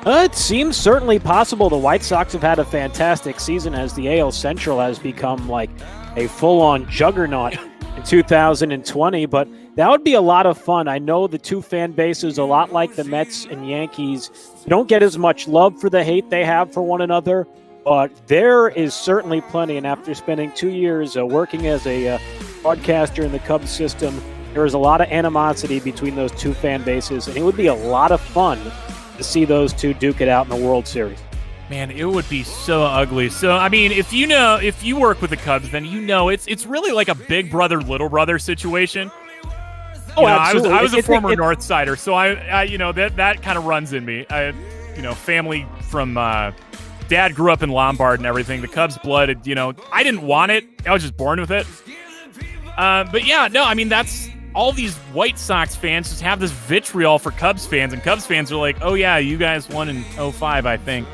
It seems certainly possible. The White Sox have had a fantastic season as the AL Central has become like a full-on juggernaut in 2020, but that would be a lot of fun. I know the 2 fan bases, a lot like the Mets and Yankees, don't get as much love for the hate they have for one another, but there is certainly plenty. And after spending 2 years working as a broadcaster in the Cubs system, there is a lot of animosity between those 2 fan bases, and it would be a lot of fun to see those 2 duke it out in the World Series. Man, it would be so ugly. So, I mean, if you work with the Cubs, then it's really like a big brother, little brother situation. Absolutely. I was a former North Sider, so I that kind of runs in me. Family from dad grew up in Lombard and everything. The Cubs blood, I didn't want it. I was just born with it. But yeah, no, I mean, that's all these White Sox fans just have this vitriol for Cubs fans, and Cubs fans are like, oh yeah, you guys won in 2005, I think.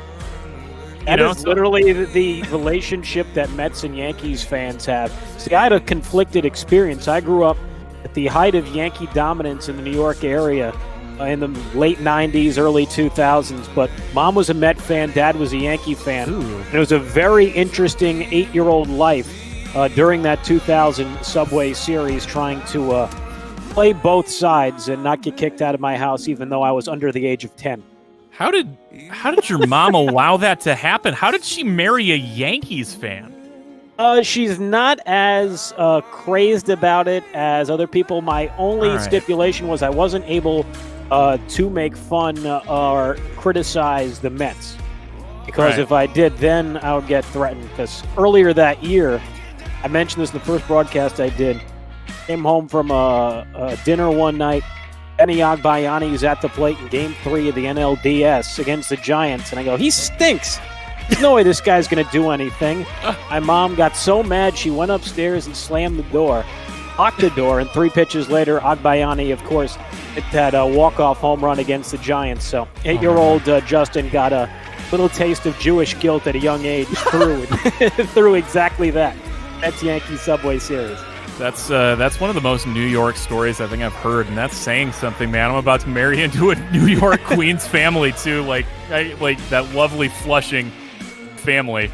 That is literally the relationship that Mets and Yankees fans have. See, I had a conflicted experience. I grew up at the height of Yankee dominance in the New York area in the late 90s, early 2000s, but Mom was a Met fan, Dad was a Yankee fan. And it was a very interesting 8-year-old life during that 2000 Subway Series trying to play both sides and not get kicked out of my house even though I was under the age of 10. How did your mom allow that to happen? How did she marry a Yankees fan? She's not as crazed about it as other people. My only stipulation was I wasn't able to make fun or criticize the Mets. Because if I did, then I would get threatened. Because earlier that year, I mentioned this in the first broadcast I did, came home from a dinner one night. Benny Agbayani is at the plate in Game 3 of the NLDS against the Giants. And I go, he stinks. There's no way this guy's going to do anything. My mom got so mad, she went upstairs and slammed the door, locked the door, and 3 pitches later, Agbayani, of course, hit that walk-off home run against the Giants. So 8-year-old Justin got a little taste of Jewish guilt at a young age through exactly that. That's Yankee Subway Series. That's one of the most New York stories I think I've heard, and that's saying something, man. I'm about to marry into a New York Queens family too, like that lovely Flushing family.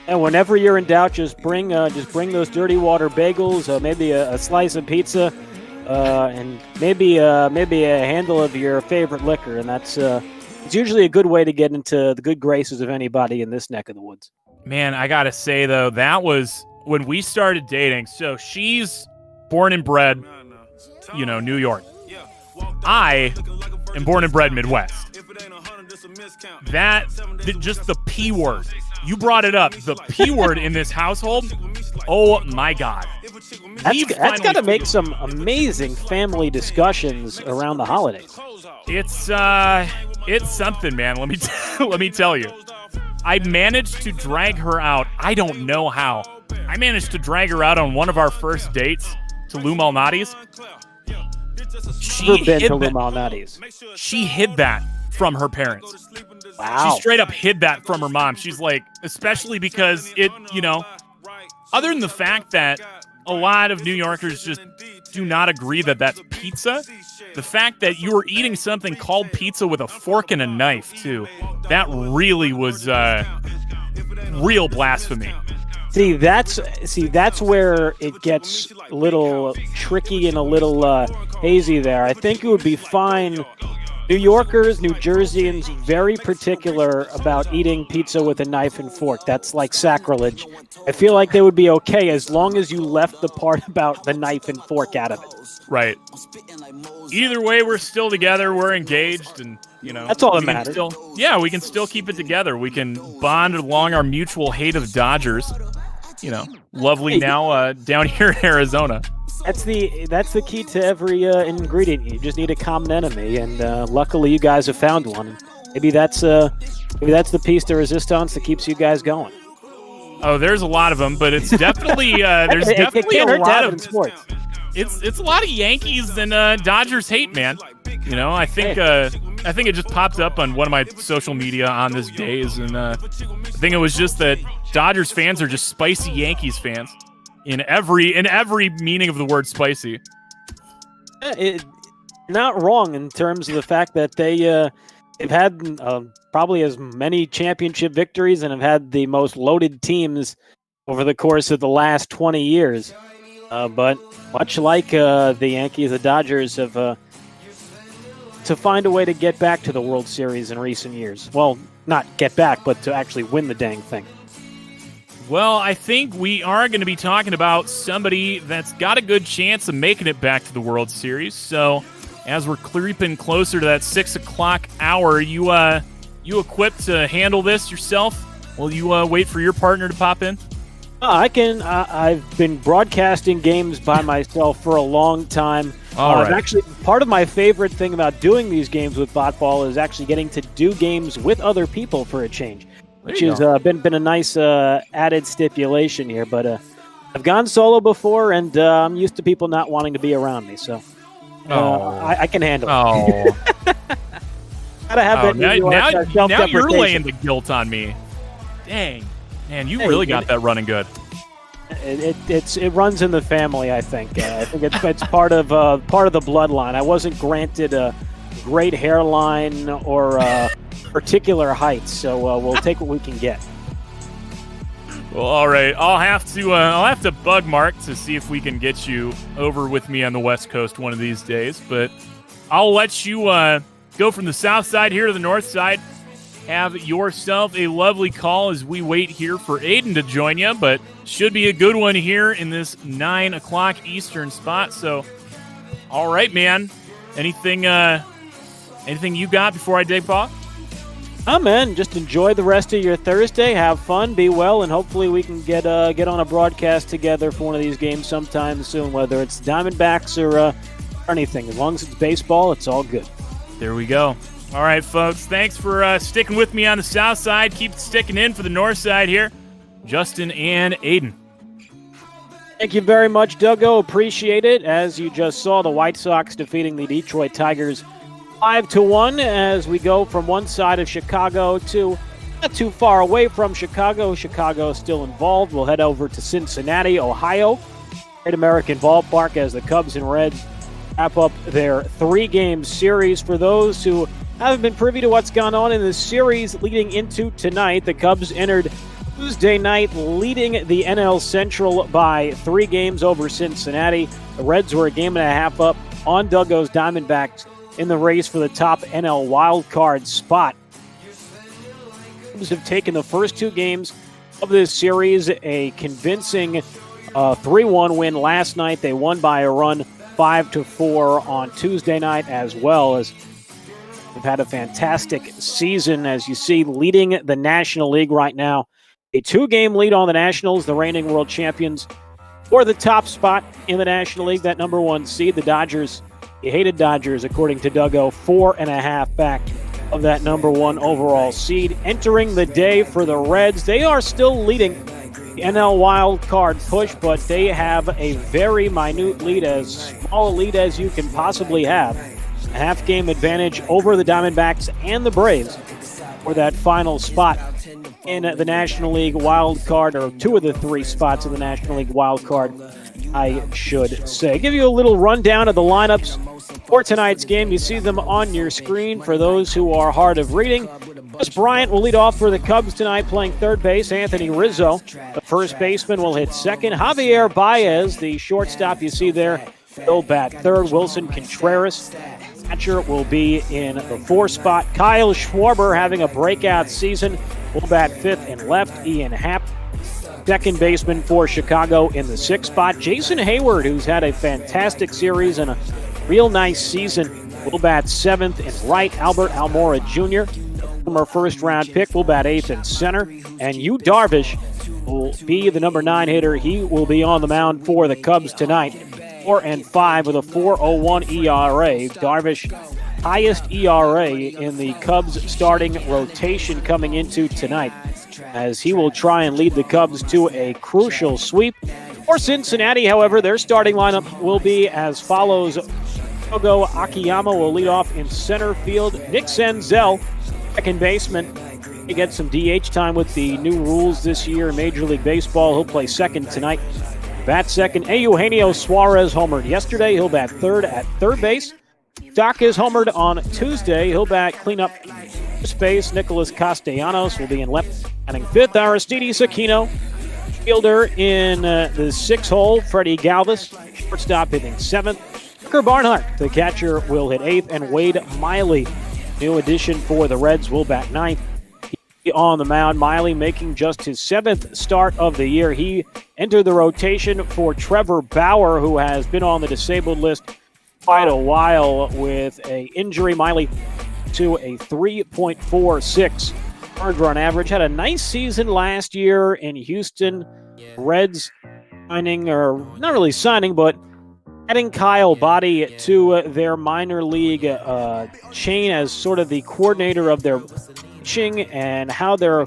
And whenever you're in doubt, just bring those dirty water bagels, maybe a slice of pizza, and maybe a handle of your favorite liquor, and that's it's usually a good way to get into the good graces of anybody in this neck of the woods. Man, I gotta say though, that was when we started dating. So she's born and bred, New York. I am born and bred Midwest. Just the P word. You brought it up. The P word in this household. Oh my God. That's got to make some amazing family discussions around the holidays. It's something, man. Let me tell you. I managed to drag her out. I don't know how, I managed to drag her out on one of our first dates to Lou Malnati's. Never been to Lou Malnati's. She hid that from her parents. Wow. She straight up hid that from her mom. She's like, especially because it, other than the fact that a lot of New Yorkers just do not agree that that's pizza, the fact that you were eating something called pizza with a fork and a knife, too, that really was real blasphemy. See, that's where it gets a little tricky and a little hazy there. I think it would be fine. New Yorkers, New Jerseyans, very particular about eating pizza with a knife and fork. That's like sacrilege. I feel like they would be okay as long as you left the part about the knife and fork out of it. Right. Either way, we're still together. We're engaged, and that's all that matters. We can still keep it together. We can bond along our mutual hate of Dodgers. Lovely now down here in Arizona. That's the key to every ingredient. You just need a common enemy, and luckily you guys have found one. And maybe that's the piece de resistance that keeps you guys going. Oh, there's a lot of them, but it's definitely there's definitely a lot of sports. It's a lot of Yankees and Dodgers hate, man. I think it just popped up on one of my social media on this days, and I think it was just that Dodgers fans are just spicy Yankees fans in every meaning of the word spicy. Not wrong in terms of the fact that they've had probably as many championship victories and have had the most loaded teams over the course of the last 20 years. But much like the Yankees, the Dodgers have to find a way to get back to the World Series in recent years. Well, not get back, but to actually win the dang thing. Well, I think we are going to be talking about somebody that's got a good chance of making it back to the World Series. So, as we're creeping closer to that 6 o'clock hour, you equipped to handle this yourself? Will you wait for your partner to pop in? I can. I've been broadcasting games by myself for a long time. All right. Actually, part of my favorite thing about doing these games with Botball is actually getting to do games with other people for a change, which has been a nice added stipulation here. But I've gone solo before, and I'm used to people not wanting to be around me, so I can handle it. Gotta have that now you're laying the guilt on me. Dang. Man, you really got that running good. It runs in the family, I think. I think it's part of the bloodline. I wasn't granted a great hairline or particular height, so we'll take what we can get. Well, all right. I'll have to bug Mark to see if we can get you over with me on the West Coast one of these days. But I'll let you go from the south side here to the north side. Have yourself a lovely call as we wait here for Aiden to join you, but should be a good one here in this 9 o'clock Eastern spot. So, all right, man. Anything you got before I dig off? Oh, man, just enjoy the rest of your Thursday. Have fun, be well, and hopefully we can get on a broadcast together for one of these games sometime soon, whether it's Diamondbacks or anything. As long as it's baseball, it's all good. There we go. All right, folks, thanks for sticking with me on the south side. Keep sticking in for the north side here. Justin and Aiden. Thank you very much, Duggo. Appreciate it. As you just saw, the White Sox defeating the Detroit Tigers 5-1 as we go from one side of Chicago to not too far away from Chicago. Chicago still involved. We'll head over to Cincinnati, Ohio. Great American Ballpark as the Cubs and Reds wrap up their 3-game series. For those who haven't been privy to what's gone on in the series leading into tonight, the Cubs entered Tuesday night leading the NL Central by 3 games over Cincinnati. The Reds were a game and a half up on Duggo's Diamondbacks in the race for the top NL wildcard spot. The Cubs have taken the first 2 games of this series, a convincing 3-1 win last night. They won by a run 5-4 on Tuesday night, as well as they've had a fantastic season, as you see, leading the National League right now. A 2-game lead on the Nationals, the reigning world champions, for the top spot in the National League, that number 1 seed. The Dodgers, the hated Dodgers, according to Duggo, 4.5 back of that number 1 overall seed. Entering the day for the Reds, they are still leading the NL wild card push, but they have a very minute lead, as small a lead as you can possibly have. A half-game advantage over the Diamondbacks and the Braves for that final spot in the National League wild card, or two of the three spots in the National League wild card, I should say. Give you a little rundown of the lineups for tonight's game. You see them on your screen for those who are hard of reading. Chris Bryant will lead off for the Cubs tonight, playing third base. Anthony Rizzo, the first baseman, will hit second. Javier Baez, the shortstop you see there, will bat third. Wilson Contreras, catcher, will be in the fourth spot. Kyle Schwarber, having a breakout season, will bat fifth and left. Ian Happ, second baseman for Chicago, in the sixth spot. Jason Hayward, who's had a fantastic series and a real nice season, will bat seventh and right. Albert Almora Jr., former first-round pick, will bat eighth and center. And Yu Darvish will be the number 9 hitter. He will be on the mound for the Cubs tonight. 4-5 with a 4.01 ERA. Darvish, highest ERA in the Cubs starting rotation coming into tonight, as he will try and lead the Cubs to a crucial sweep. For Cincinnati, however, their starting lineup will be as follows. Shogo Akiyama will lead off in center field. Nick Senzel, second baseman. He gets some DH time with the new rules this year in Major League Baseball. He'll play second tonight. Bat second. Eugenio Suarez homered yesterday. He'll bat third at third base. Doc is homered on Tuesday. He'll bat cleanup space. Nicholas Castellanos will be in left, batting fifth. Aristides Aquino, fielder, in the sixth hole. Freddie Galvis, shortstop, hitting seventh. Tucker Barnhart, the catcher, will hit eighth. And Wade Miley, new addition for the Reds, will bat ninth. On the mound, Miley making just his 7th start of the year. He entered the rotation for Trevor Bauer, who has been on the disabled list quite a while with an injury. Miley to a 3.46 earned run average. Had a nice season last year in Houston. Reds signing, or not really signing, but adding Kyle Boddy to their minor league chain as sort of the coordinator of their pitching and how they're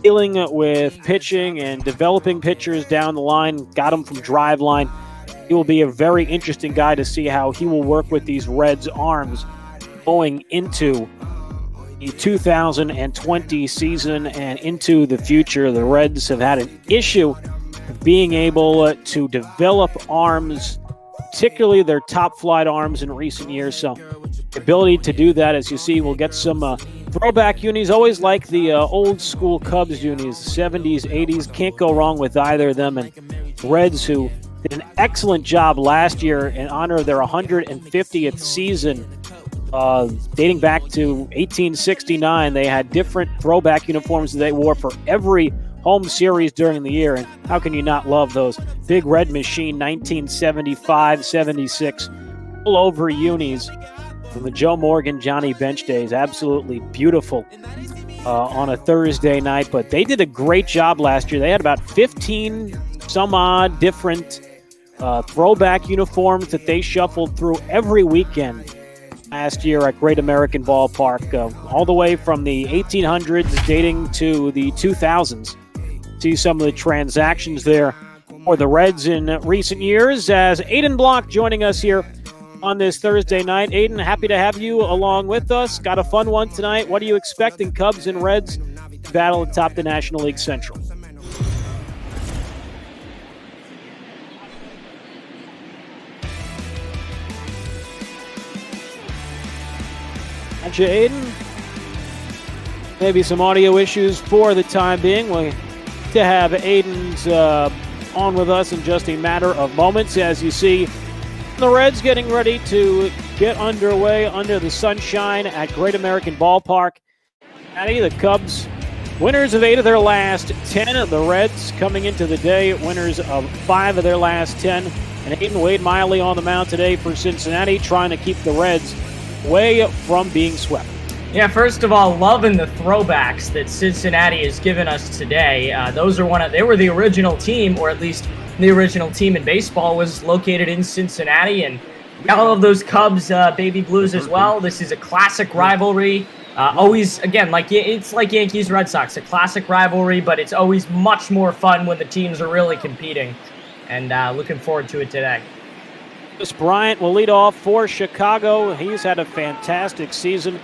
dealing with pitching and developing pitchers down the line. Got him from Driveline. He will be a very interesting guy to see how he will work with these Reds arms going into the 2020 season and into the future. The Reds have had an issue of being able to develop arms, particularly their top flight arms, in recent years. So the ability to do that, as you see, we'll get some throwback unis. Always like the old school Cubs unis, 70s, 80s. Can't go wrong with either of them. And Reds, who did an excellent job last year in honor of their 150th season, dating back to 1869. They had different throwback uniforms that they wore for every home series during the year. And how can you not love those big red machine 1975, 76 all over unis from the Joe Morgan, Johnny Bench days? Absolutely beautiful on a Thursday night. But they did a great job last year. They had about 15 some odd different throwback uniforms that they shuffled through every weekend last year at Great American Ballpark, all the way from the 1800s dating to the 2000s. See some of the transactions there for the Reds in recent years. As Aiden Block joining us here on this Thursday night. Aiden, happy to have you along with us. Got a fun one tonight. What are you expecting Cubs and Reds battle atop the National League Central? Gotcha, Aiden. Maybe some audio issues for the time being. We'll to have Aiden's on with us in just a matter of moments. As you see, the Reds getting ready to get underway under the sunshine at Great American Ballpark. The Cubs, winners of 8 of their last 10. The Reds coming into the day, winners of 5 of their last 10. And Aiden, Wade Miley on the mound today for Cincinnati, trying to keep the Reds away from being swept. Yeah, first of all, loving the throwbacks that Cincinnati has given us today. They were the original team, or at least the original team in baseball was located in Cincinnati, and all of those Cubs baby blues as well. This is a classic rivalry. Always, again, it's like Yankees Red Sox, a classic rivalry, but it's always much more fun when the teams are really competing. And looking forward to it today. Chris Bryant will lead off for Chicago. He's had a fantastic season.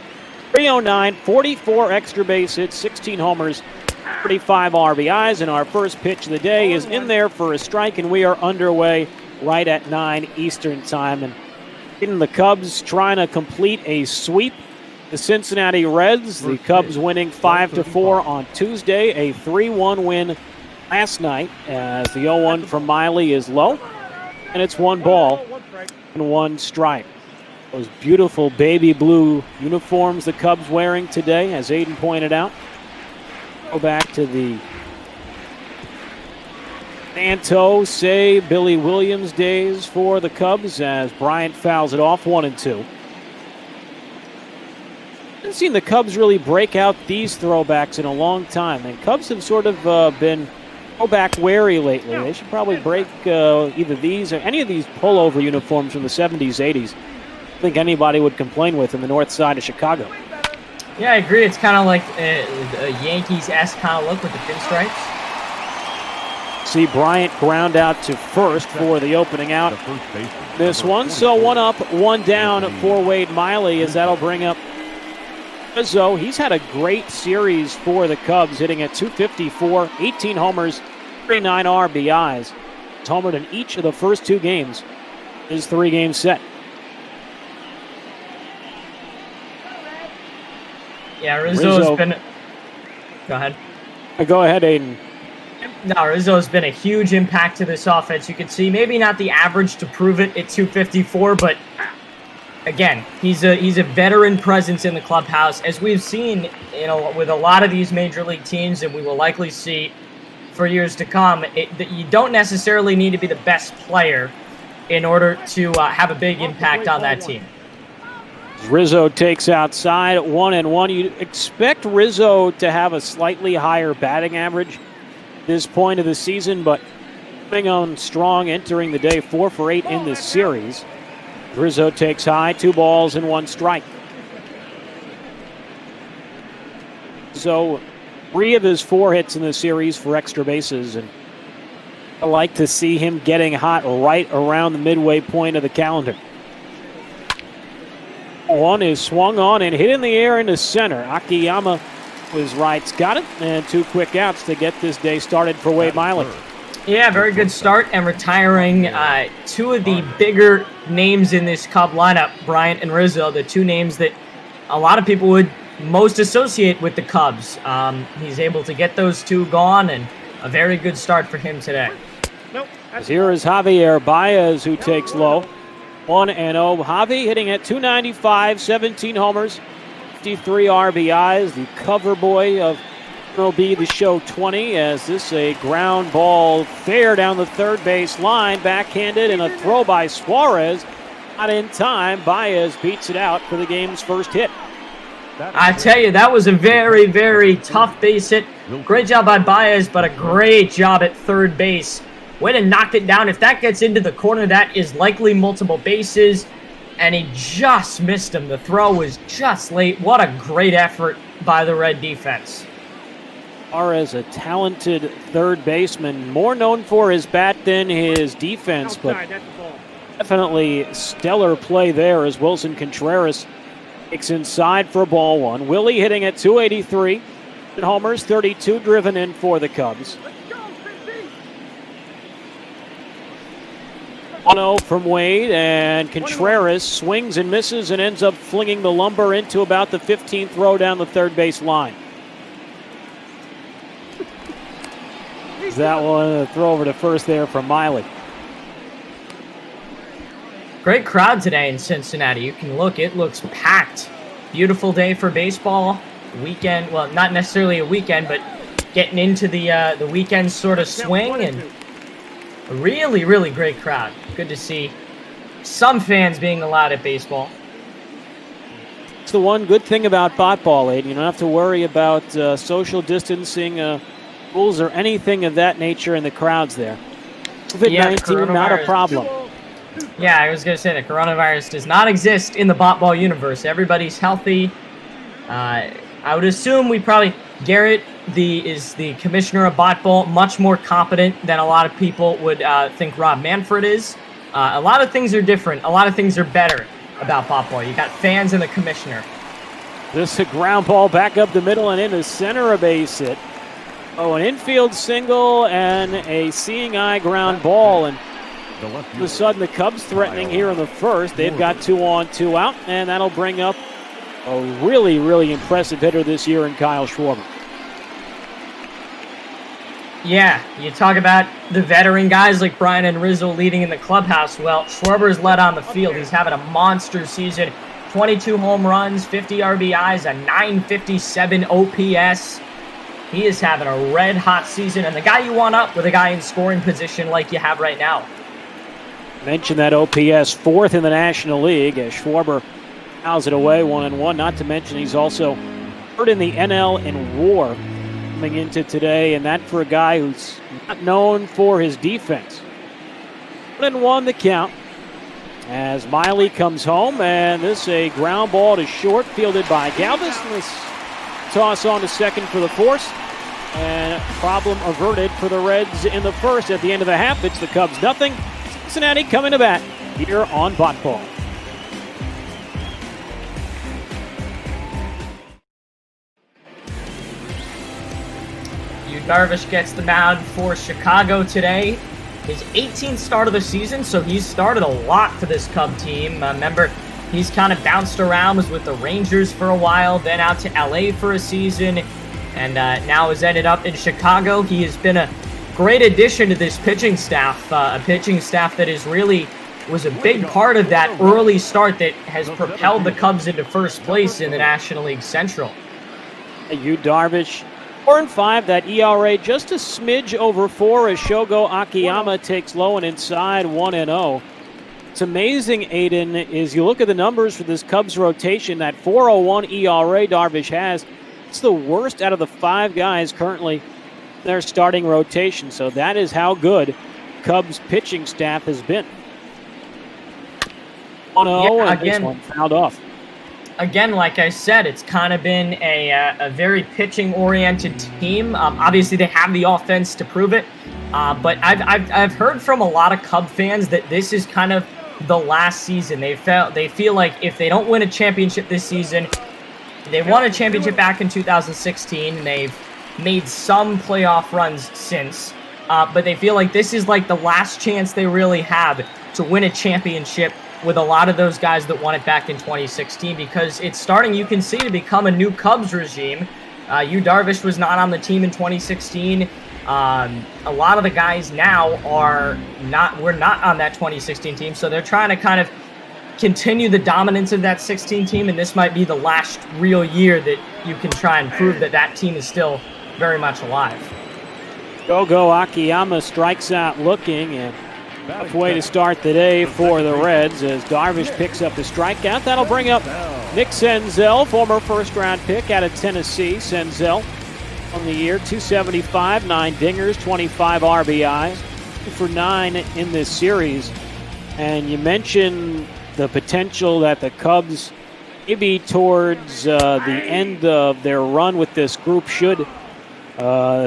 309, 44 extra base hits, 16 homers, 35 RBIs, and our first pitch of the day is in there for a strike, and we are underway right at 9 Eastern time. And in the Cubs trying to complete a sweep. The Cincinnati Reds, the Cubs winning 5-4 on Tuesday, a 3-1 win last night as the 0-1 from Miley is low, and it's 1 ball and 1 strike. Those beautiful baby blue uniforms the Cubs wearing today, as Aiden pointed out. Go back to the Santo, Say, Billy Williams days for the Cubs as Bryant fouls it off 1-2. Haven't seen the Cubs really break out these throwbacks in a long time, and Cubs have sort of been throwback wary lately. They should probably break either these or any of these pullover uniforms from the 70s, 80s. I think anybody would complain with in the north side of Chicago. Yeah, I agree. It's kind of like a Yankees-esque kind of look with the pinstripes. See Bryant ground out to first for the opening out. This one, so 1 up, 1 down for Wade Miley as that'll bring up Rizzo. He's had a great series for the Cubs, hitting at .254, 18 homers, 39 RBIs. He's homered in each of the first 2 games. His 3-game set. Yeah, Rizzo's been... Go ahead. Go ahead, Aiden. No, Rizzo's been a huge impact to this offense. You can see maybe not the average to prove it at .254, but again, he's a veteran presence in the clubhouse, as we've seen, with a lot of these major league teams, and we will likely see for years to come. You don't necessarily need to be the best player in order to have a big impact on that team. Rizzo takes outside 1-1. You'd expect Rizzo to have a slightly higher batting average this point of the season, but coming on strong entering the day, 4 for 8 in this series. Rizzo takes high, 2 balls and 1 strike. So 3 of his 4 hits in the series for extra bases, and I like to see him getting hot right around the midway point of the calendar. 1 is swung on and hit in the air into center. Akiyama was right's got it, and 2 quick outs to get this day started for Wade Miley. Yeah, very good start, and retiring 2 of the bigger names in this Cub lineup, Bryant and Rizzo, the 2 names that a lot of people would most associate with the Cubs. He's able to get those 2 gone, and a very good start for him today. Here is Javier Baez, who takes low. 1-0. Javi hitting at .295, 17 homers, 53 RBIs. The cover boy of MLB The Show 20, as this a ground ball fair down the third base line, backhanded, and a throw by Suarez. Not in time. Baez beats it out for the game's first hit. I tell you, that was a very, very tough base hit. Great job by Baez, but a great job at third base. Way to knock it down. If that gets into the corner, that is likely multiple bases, and he just missed him. The throw was just late. What a great effort by the Red defense. As a talented third baseman, more known for his bat than his defense, but definitely stellar play there as Wilson Contreras takes inside for ball 1. Willie hitting at .283, homers, 32 driven in for the Cubs. 1-0 from Wade, and Contreras swings and misses and ends up flinging the lumber into about the 15th row down the third base line. That one, a throw over to first there from Miley. Great crowd today in Cincinnati. You can look, it looks packed. Beautiful day for baseball. Weekend, well, not necessarily a weekend, but getting into the weekend sort of swing, and a really, really great crowd. Good to see some fans being allowed at baseball. It's the one good thing about ball, Aiden. You don't have to worry about social distancing rules or anything of that nature in the crowds there. COVID-19, not a problem. Yeah, I was going to say the coronavirus does not exist in the ball universe. Everybody's healthy, I would assume Garrett is the commissioner of Brault, much more competent than a lot of people would think Rob Manfred is. A lot of things are different. A lot of things are better about Brault. You got fans and the commissioner. This is a ground ball back up the middle and into center, a base hit. Oh, an infield single and a seeing eye ground ball. And all of a sudden, the Cubs threatening here in the first. They've got 2 on, 2 out, and that'll bring up a really, really impressive hitter this year in Kyle Schwarber. Yeah, you talk about the veteran guys like Brian and Rizzo leading in the clubhouse. Well, Schwarber's led on the field. He's having a monster season. 22 home runs, 50 RBIs, a 957 OPS. He is having a red-hot season, and the guy you want up with a guy in scoring position like you have right now. Mentioned that OPS, 4th in the National League, as Schwarber fouls it away 1-1. Not to mention he's also 3rd in the NL in WAR coming into today, and that for a guy who's not known for his defense. 1-1 the count as Miley comes home, and this a ground ball to short, fielded by Galvis, and this toss on to second for the force, and problem averted for the Reds in the first. At the end of the half, it's the Cubs nothing. Cincinnati coming to bat here on Brault. Darvish gets the mound for Chicago today. His 18th start of the season, so he's started a lot for this Cub team. Remember, he's kind of bounced around, was with the Rangers for a while, then out to LA for a season, and now has ended up in Chicago. He has been a great addition to this pitching staff, a pitching staff that was a big part of that early start that has propelled the Cubs into first place in the National League Central. Darvish, 4-5, that ERA just a smidge over 4 as Shogo Akiyama takes low and inside 1-0. It's amazing, Aiden, is you look at the numbers for this Cubs rotation, that 4.01 ERA Darvish has, it's the worst out of the 5 guys currently in their starting rotation. So that is how good Cubs pitching staff has been. 1-0, and this one fouled off. Again, like I said, it's kind of been a very pitching-oriented team. Obviously, they have the offense to prove it. But I've heard from a lot of Cub fans that this is kind of the last season. They feel like if they don't win a championship this season, they won a championship back in 2016, and they've made some playoff runs since. But they feel like this is like the last chance they really have to win a championship with a lot of those guys that won it back in 2016, because it's starting, you can see, to become a new Cubs regime. Darvish was not on the team in 2016. A lot of the guys now we're not on that 2016 team, so they're trying to kind of continue the dominance of that 16 team, and this might be the last real year that you can try and prove that team is still very much alive. Shogo Akiyama strikes out looking, and tough way to start the day for the Reds as Darvish picks up the strikeout. That'll bring up Nick Senzel, former first-round pick out of Tennessee. Senzel on the year, 275, 9 dingers, 25 RBIs, 2 for 9 in this series. And you mentioned the potential that the Cubs, maybe towards the end of their run with this group, should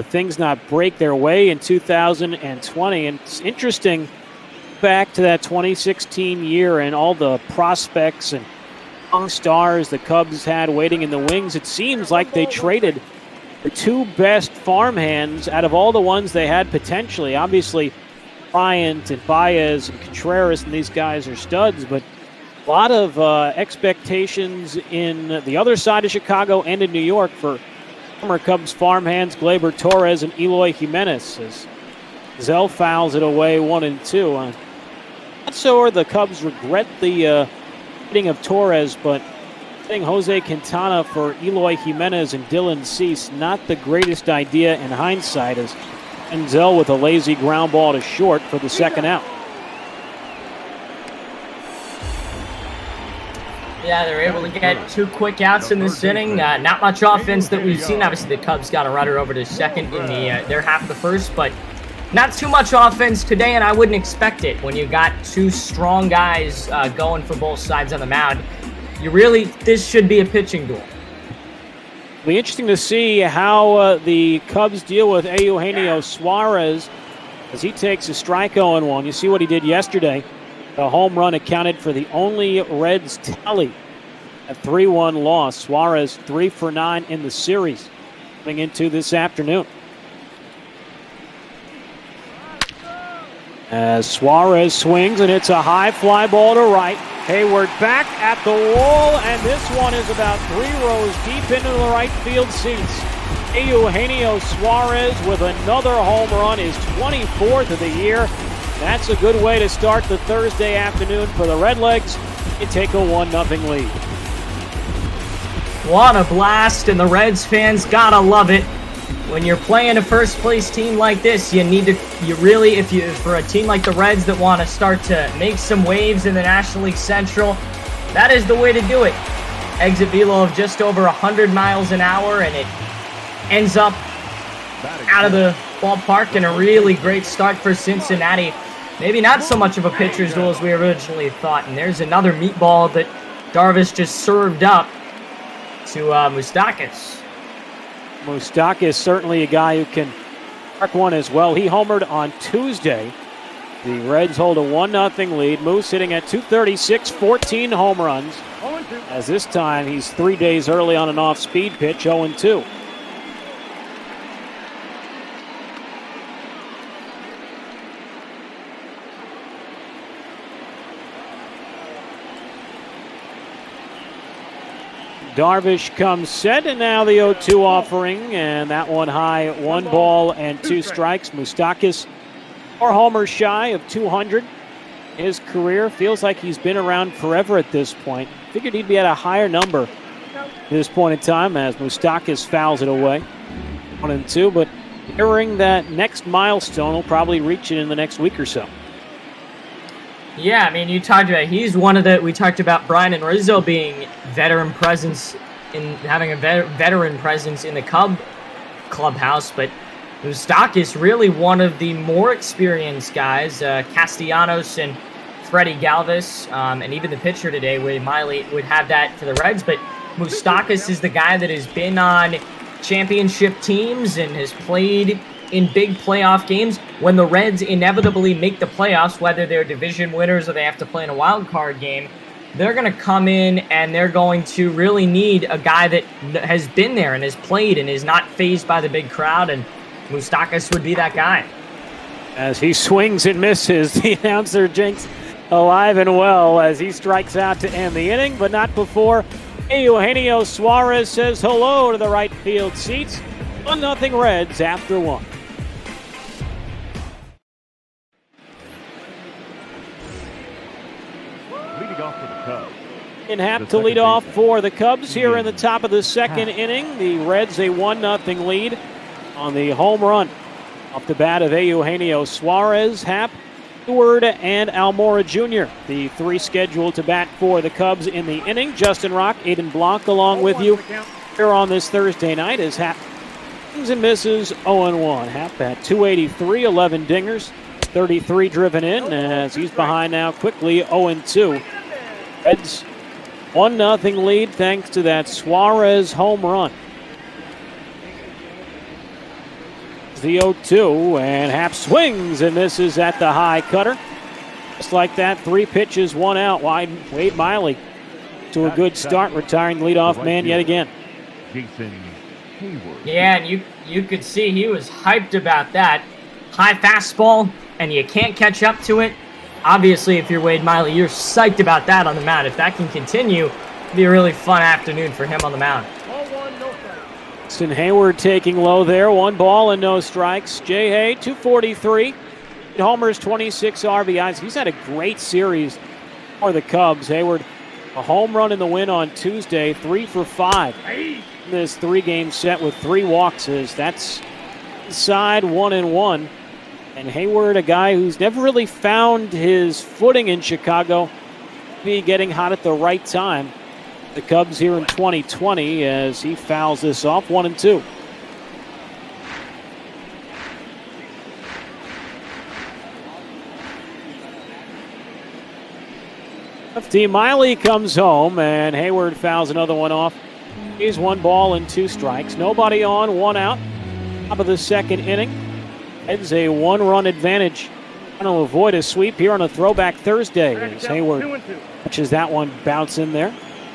things not break their way in 2020. And it's interesting, back to that 2016 year and all the prospects and young stars the Cubs had waiting in the wings, it seems like they traded the 2 best farmhands out of all the ones they had potentially. Obviously, Bryant and Fiers and Contreras, and these guys are studs, but a lot of expectations in the other side of Chicago and in New York for former Cubs farmhands Gleyber Torres and Eloy Jimenez, as Zell fouls it away 1-2. Not so the Cubs regret the hitting of Torres, but hitting Jose Quintana for Eloy Jimenez and Dylan Cease, not the greatest idea in hindsight, as Enzel with a lazy ground ball to short for the second out. Yeah, they're able to get 2 quick outs in this inning. Not much offense that we've seen. Obviously, the Cubs got a runner over to second in their half of the first, but not too much offense today, and I wouldn't expect it when you got 2 strong guys going for both sides on the mound. This should be a pitching duel. It'll be interesting to see how the Cubs deal with Eugenio Suarez as he takes a strike 0-1. You see what he did yesterday. The home run accounted for the only Reds tally. A 3-1 loss. Suarez 3 for 9 in the series coming into this afternoon. As Suarez swings, and it's a high fly ball to right. Hayward back at the wall, and this one is about 3 rows deep into the right field seats. Eugenio Suarez with another home run, his 24th of the year. That's a good way to start the Thursday afternoon for the Redlegs. They take a 1-0 lead. What a blast, and the Reds fans gotta love it. When you're playing a first-place team like this, for a team like the Reds that want to start to make some waves in the National League Central, that is the way to do it. Exit velo of just over 100 miles an hour, and it ends up out of the ballpark in a really great start for Cincinnati. Maybe not so much of a pitcher's duel as we originally thought, and there's another meatball that Darvish just served up to Moustakas. Moustakas certainly a guy who can mark one as well. He homered on Tuesday. The Reds hold a 1-0 lead. Moose sitting at 236, 14 home runs. As this time he's 3 days early on an off-speed pitch, 0-2. Darvish comes set, and now the 0-2 offering, and that one high, 1 ball and 2 strikes. Moustakas, 4 homers shy of 200. His career feels like he's been around forever at this point. Figured he'd be at a higher number at this point in time as Moustakas fouls it away. 1-2, but nearing that next milestone, will probably reach it in the next week or so. Yeah, I mean, you talked about, we talked about Brian and Rizzo being having a veteran presence in the clubhouse, but Moustakas really one of the more experienced guys. Castellanos and Freddie Galvis, and even the pitcher today, Miley, would have that for the Reds, but Moustakas is the guy that has been on championship teams and has played in big playoff games. When the Reds inevitably make the playoffs, whether they're division winners or they have to play in a wild card game, they're going to come in and they're going to really need a guy that has been there and has played and is not fazed by the big crowd, and Moustakas would be that guy. As he swings and misses, the announcer Jinx alive and well as he strikes out to end the inning, but not before Eugenio Suarez says hello to the right field seats. 1-0 Reds after 1. Leading off for the Cubs. In half to lead off for the Cubs here in the top of the second inning. The Reds a 1-0 lead on the home run off the bat of Eugenio Suarez, Happ, Stewart, and Almora Jr. The 3 scheduled to bat for the Cubs in the inning. Justin Rock, Aiden Blanc along with you here on this Thursday night as Happ swings and misses 0-1. Happ at 283, 11 dingers, 33 driven in as he's behind now quickly 0-2. Reds 1-0 lead thanks to that Suarez home run. The 0-2, and Happ swings and misses at the high cutter. Just like that, 3 pitches, 1 out. Wade Miley to a good start, retiring leadoff man yet again. Yeah, and you could see he was hyped about that. High fastball, and you can't catch up to it. Obviously, if you're Wade Miley, you're psyched about that on the mound. If that can continue, it'll be a really fun afternoon for him on the mound. Hayward taking low there. 1 ball and no strikes. Jay Hay, 243. Homers, 26 RBIs. He's had a great series for the Cubs. Hayward, a home run in the win on Tuesday, 3 for 5. This 3-game set with 3 walks. That's inside 1-1. And Hayward, a guy who's never really found his footing in Chicago, be getting hot at the right time. The Cubs here in 2020 as he fouls this off 1-2. Miley comes home and Hayward fouls another one off He's 1 ball and 2 strikes. Nobody on, 1 out. Top of the second inning. It's a 1-run advantage. Trying to avoid a sweep here on a throwback Thursday. As Hayward catches that one bounce in there.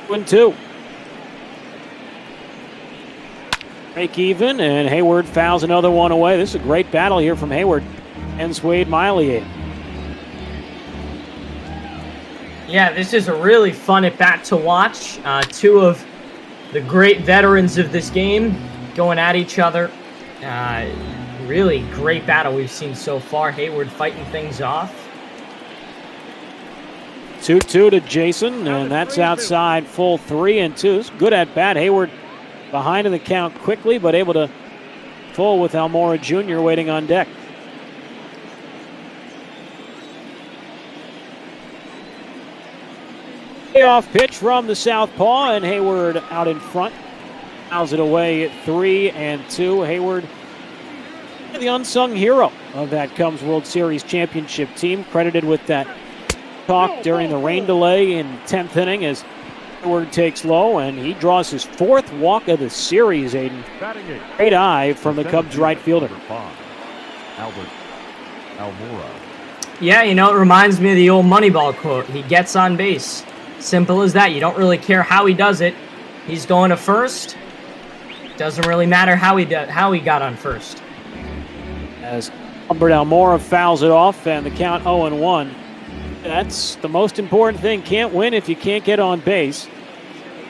2-2. Break even, and Hayward fouls another one away. This is a great battle here from Hayward and Wade Miley. Yeah, this is a really fun at-bat to watch. 2 of the great veterans of this game going at each other. Really great battle we've seen so far. Hayward fighting things off. 2-2 to Jason, and that's outside, full 3-2. It's good at bat. Hayward behind in the count quickly, but able to pull with Almora Jr. waiting on deck. Payoff pitch from the southpaw, and Hayward out in front. Fouls it away at 3-2. Hayward, the unsung hero of that Cubs World Series championship team, credited with that talk during the rain delay in 10th inning as Hayward takes low, and he draws his 4th walk of the series, Aiden. Great eye from the Cubs right fielder. Albert Almora. Yeah, you know, it reminds me of the old Moneyball quote. He gets on base. Simple as that. You don't really care how he does it. He's going to first. Doesn't really matter how he got on first. As Albert Almora fouls it off, and the count 0-1. That's the most important thing. Can't win if you can't get on base.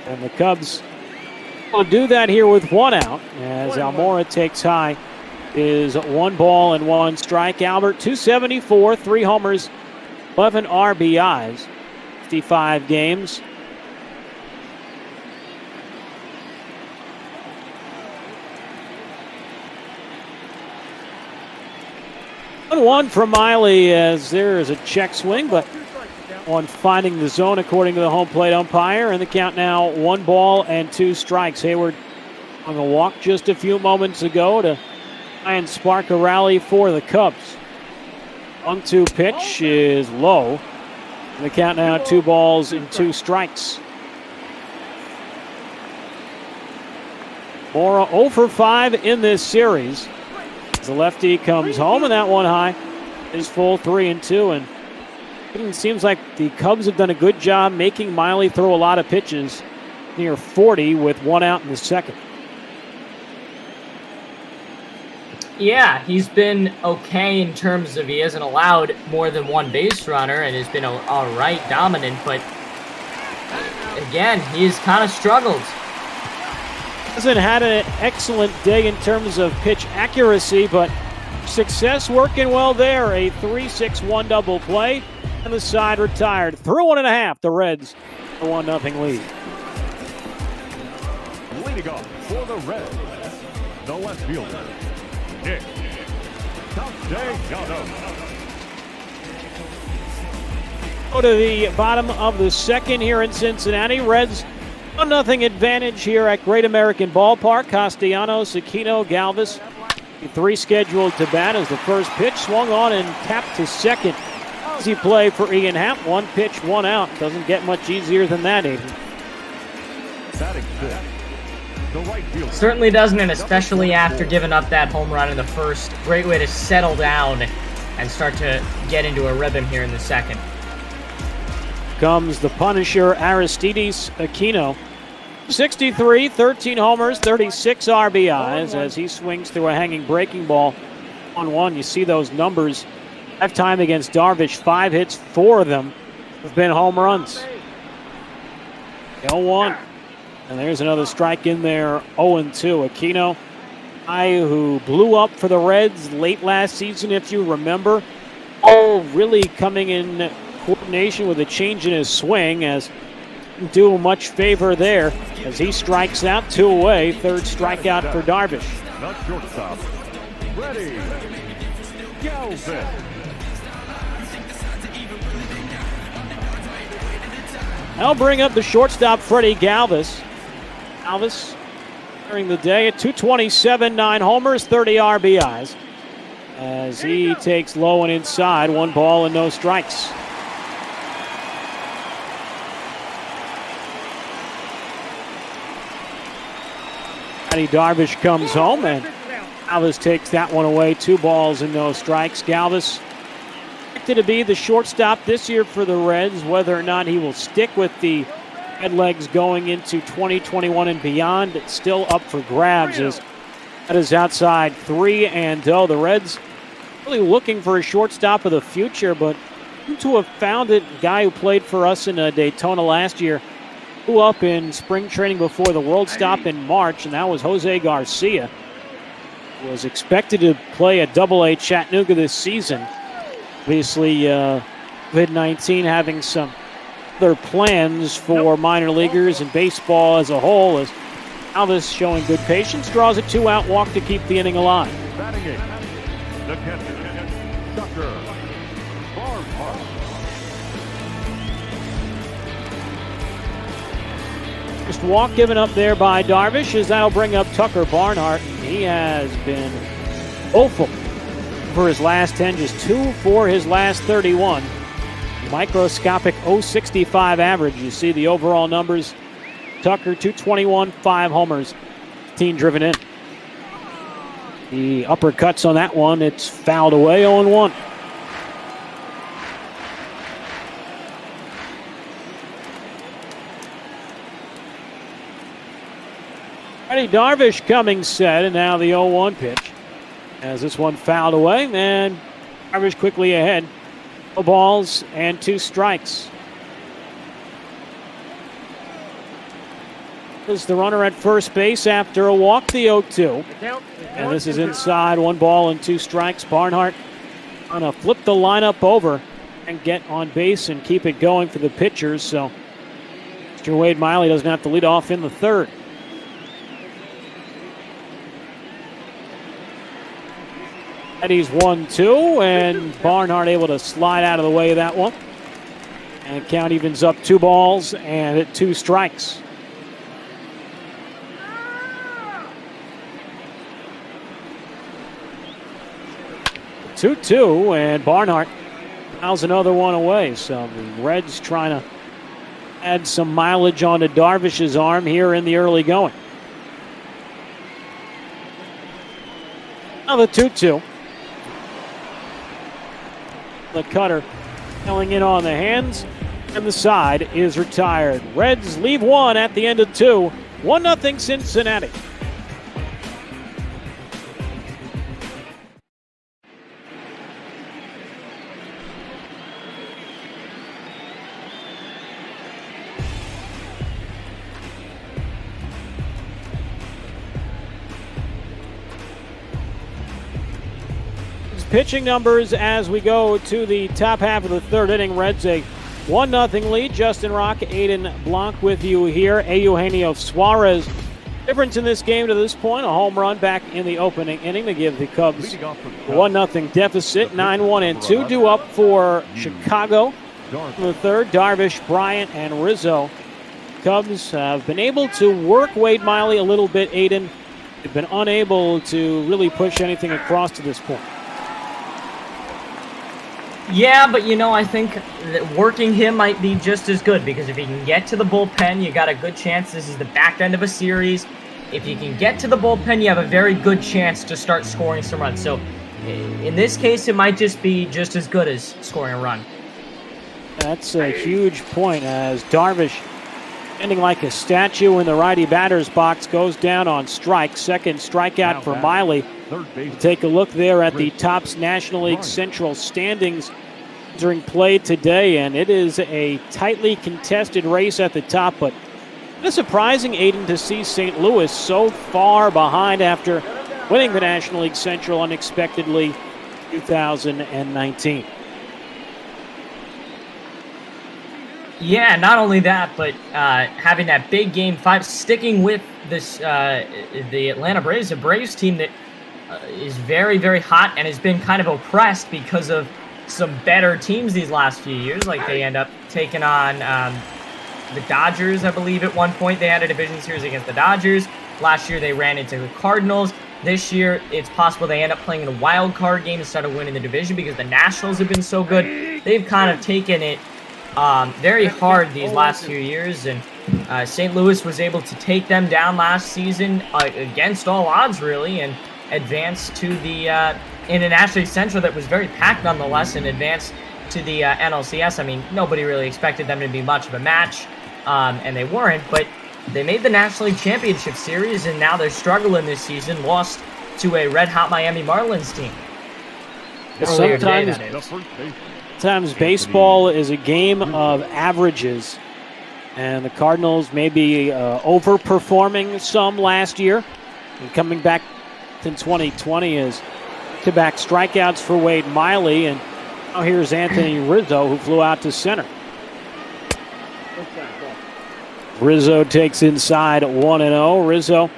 And the Cubs will do that here with 1 out, as Almora takes high. Is 1 ball and 1 strike. Albert, 274, 3 homers, 11 RBIs, 55 games. One from Miley, as there is a check swing, but on finding the zone according to the home plate umpire, and the count now 1 ball and 2 strikes. Hayward on the walk just a few moments ago to try and spark a rally for the Cubs. 1-2 pitch is low. And the count now 2 balls and 2 strikes. Mora 0 for 5 in this series. The lefty comes home, and that one high is full 3-2. And it seems like the Cubs have done a good job making Miley throw a lot of pitches, near 40 with 1 out in the second. Yeah, he's been okay in terms of he hasn't allowed more than 1 base runner and has been all right, dominant. But again, he's kind of struggled. Hasn't had an excellent day in terms of pitch accuracy, but success working well there. A 3-6-1 double play, and the side retired. Through 1.5, the Reds a 1-0 lead. Leading off for the Reds, the left fielder, Nick Cueto. Go to the bottom of the second here in Cincinnati. Reds 1-0 advantage here at Great American Ballpark. Castellanos, Aquino, Galvis, the 3 scheduled to bat as the first pitch swung on and tapped to second. Easy play for Ian Happ. 1 pitch, 1 out. Doesn't get much easier than that, Aiden. Certainly doesn't, and especially after giving up that home run in the first. Great way to settle down and start to get into a rhythm here in the second. Comes the Punisher, Aristides Aquino. 63, 13 homers, 36 RBIs as he swings through a hanging breaking ball. 1-1, you see those numbers. Lifetime against Darvish, 5 hits, 4 of them have been home runs. 0-1, and there's another strike in there, 0-2. Aquino, guy who blew up for the Reds late last season, if you remember. All really coming in coordination with a change in his swing, as didn't do much favor there as he strikes out, 2 away. 3rd strikeout for Darvish. Not shortstop. Ready. Galvin. I'll bring up the shortstop, Freddie Galvis. Galvis during the day at 227, 9 homers, 30 RBIs. As he takes low and inside, 1 ball and no strikes. Darvish comes home, and Galvis takes that one away. 2 balls and no strikes. Galvis expected to be the shortstop this year for the Reds. Whether or not he will stick with the Red legs going into 2021 and beyond, it's still up for grabs as that is outside 3-0. The Reds really looking for a shortstop of the future, but seem to have found it. A guy who played for us in Daytona last year, blew up in spring training before the World Stop in March, and that was Jose Garcia. Was expected to play at Double-A Chattanooga this season. Obviously, COVID-19 having some other plans for minor leaguers and baseball as a whole, as Galvis showing good patience, draws a 2-out walk to keep the inning alive. Batting eighth, the catcher, Tucker Barnhart. First walk given up there by Darvish, as that'll bring up Tucker Barnhart. He has been awful for his last 10, just 2 for his last 31. Microscopic 0.65 average. You see the overall numbers. Tucker, 221, 5 homers, 15 driven in. The uppercuts on that one, it's fouled away, 0-1. Ready, Darvish coming set, and now the 0-1 pitch. As this one fouled away, and Darvish quickly ahead. 2 balls and 2 strikes. Is the runner at first base after a walk, the 0-2. And this is inside, 1 ball and 2 strikes. Barnhart gonna flip the lineup over and get on base and keep it going for the pitchers. So Mr. Wade Miley doesn't have to lead off in the 3rd. Eddie's 1-2, and Barnhart able to slide out of the way of that one. And count evens up 2 balls and 2 strikes. 2-2, and Barnhart fouls another one away. So the Reds trying to add some mileage onto Darvish's arm here in the early going. Now the 2-2. The cutter filling in on the hands, and the side is retired. Reds leave 1 at the end of 2. 1-0 Cincinnati. Pitching numbers as we go to the top half of the 3rd inning. Reds a 1-0 lead. Justin Rock, Aiden Blanc with you here. Eugenio Suarez. Difference in this game to this point, a home run back in the opening inning to give the Cubs a 1-0 deficit. 9-1 and 2 due up for Chicago. In the 3rd, Darvish, Bryant, and Rizzo. Cubs have been able to work Wade Miley a little bit, Aiden. They've been unable to really push anything across to this point. Yeah, but I think that working him might be just as good, because if he can get to the bullpen, you got a good chance. This is the back end of a series. If you can get to the bullpen, you have a very good chance to start scoring some runs. So in this case, it might just be just as good as scoring a run. That's a huge point, as Darvish, ending like a statue in the righty batter's box, goes down on strike. Second strikeout for Miley. Take a look there at the Topps National League Central standings during play today, and it is a tightly contested race at the top, but it's surprising, Aiden, to see St. Louis so far behind after winning the National League Central unexpectedly 2019. Yeah, not only that, but having that big Game 5, sticking with this the Atlanta Braves, a Braves team that is very, very hot and has been kind of oppressed because of some better teams these last few years. Like they end up taking on the Dodgers, I believe at one point. They had a division series against the Dodgers. Last year they ran into the Cardinals. This year it's possible they end up playing in a wild card game instead of winning the division because the Nationals have been so good. They've kind of taken it very hard these last few years, and St. Louis was able to take them down last season against all odds, really, and advance to the in a National Central that was very packed nonetheless, and advance to the NLCS. I mean, nobody really expected them to be much of a match, and they weren't, but they made the National League Championship Series, and now they're struggling this season, lost to a red-hot Miami Marlins team. Sometimes baseball is a game of averages, and the Cardinals may be overperforming some last year, and coming back in 2020 is back strikeouts for Wade Miley, and now here's Anthony Rizzo, who flew out to center. Rizzo takes inside 1-0. Rizzo,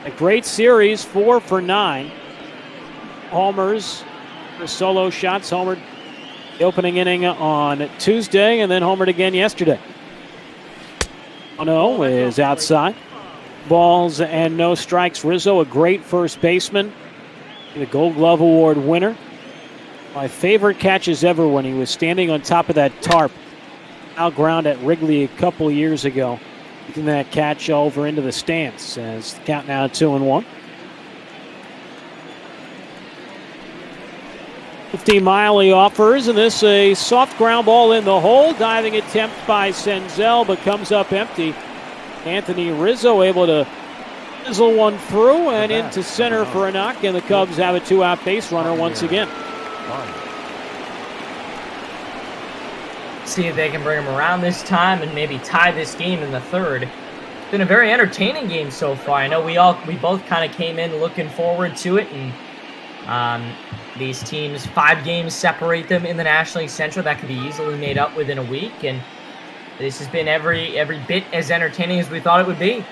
a great series, 4 for 9. Homers for solo shots. Homered the opening inning on Tuesday, and then homered again yesterday. 1-0 is outside. Balls and no strikes. Rizzo, a great first baseman, the Gold Glove Award winner. My favorite catches ever when he was standing on top of that tarp out ground at Wrigley a couple years ago, getting that catch over into the stands. As the count now 2-1. 15 Miley offers, and this a soft ground ball in the hole. Diving attempt by Senzel, but comes up empty. Anthony Rizzo able to fizzle one through and into center for a knock, and the Cubs have a 2-out base runner once again. See if they can bring them around this time and maybe tie this game in the third. It's been a very entertaining game so far. I know we both kind of came in looking forward to it, and these teams, 5 games separate them in the National League Central. That could be easily made up within a week, and this has been every bit as entertaining as we thought it would be.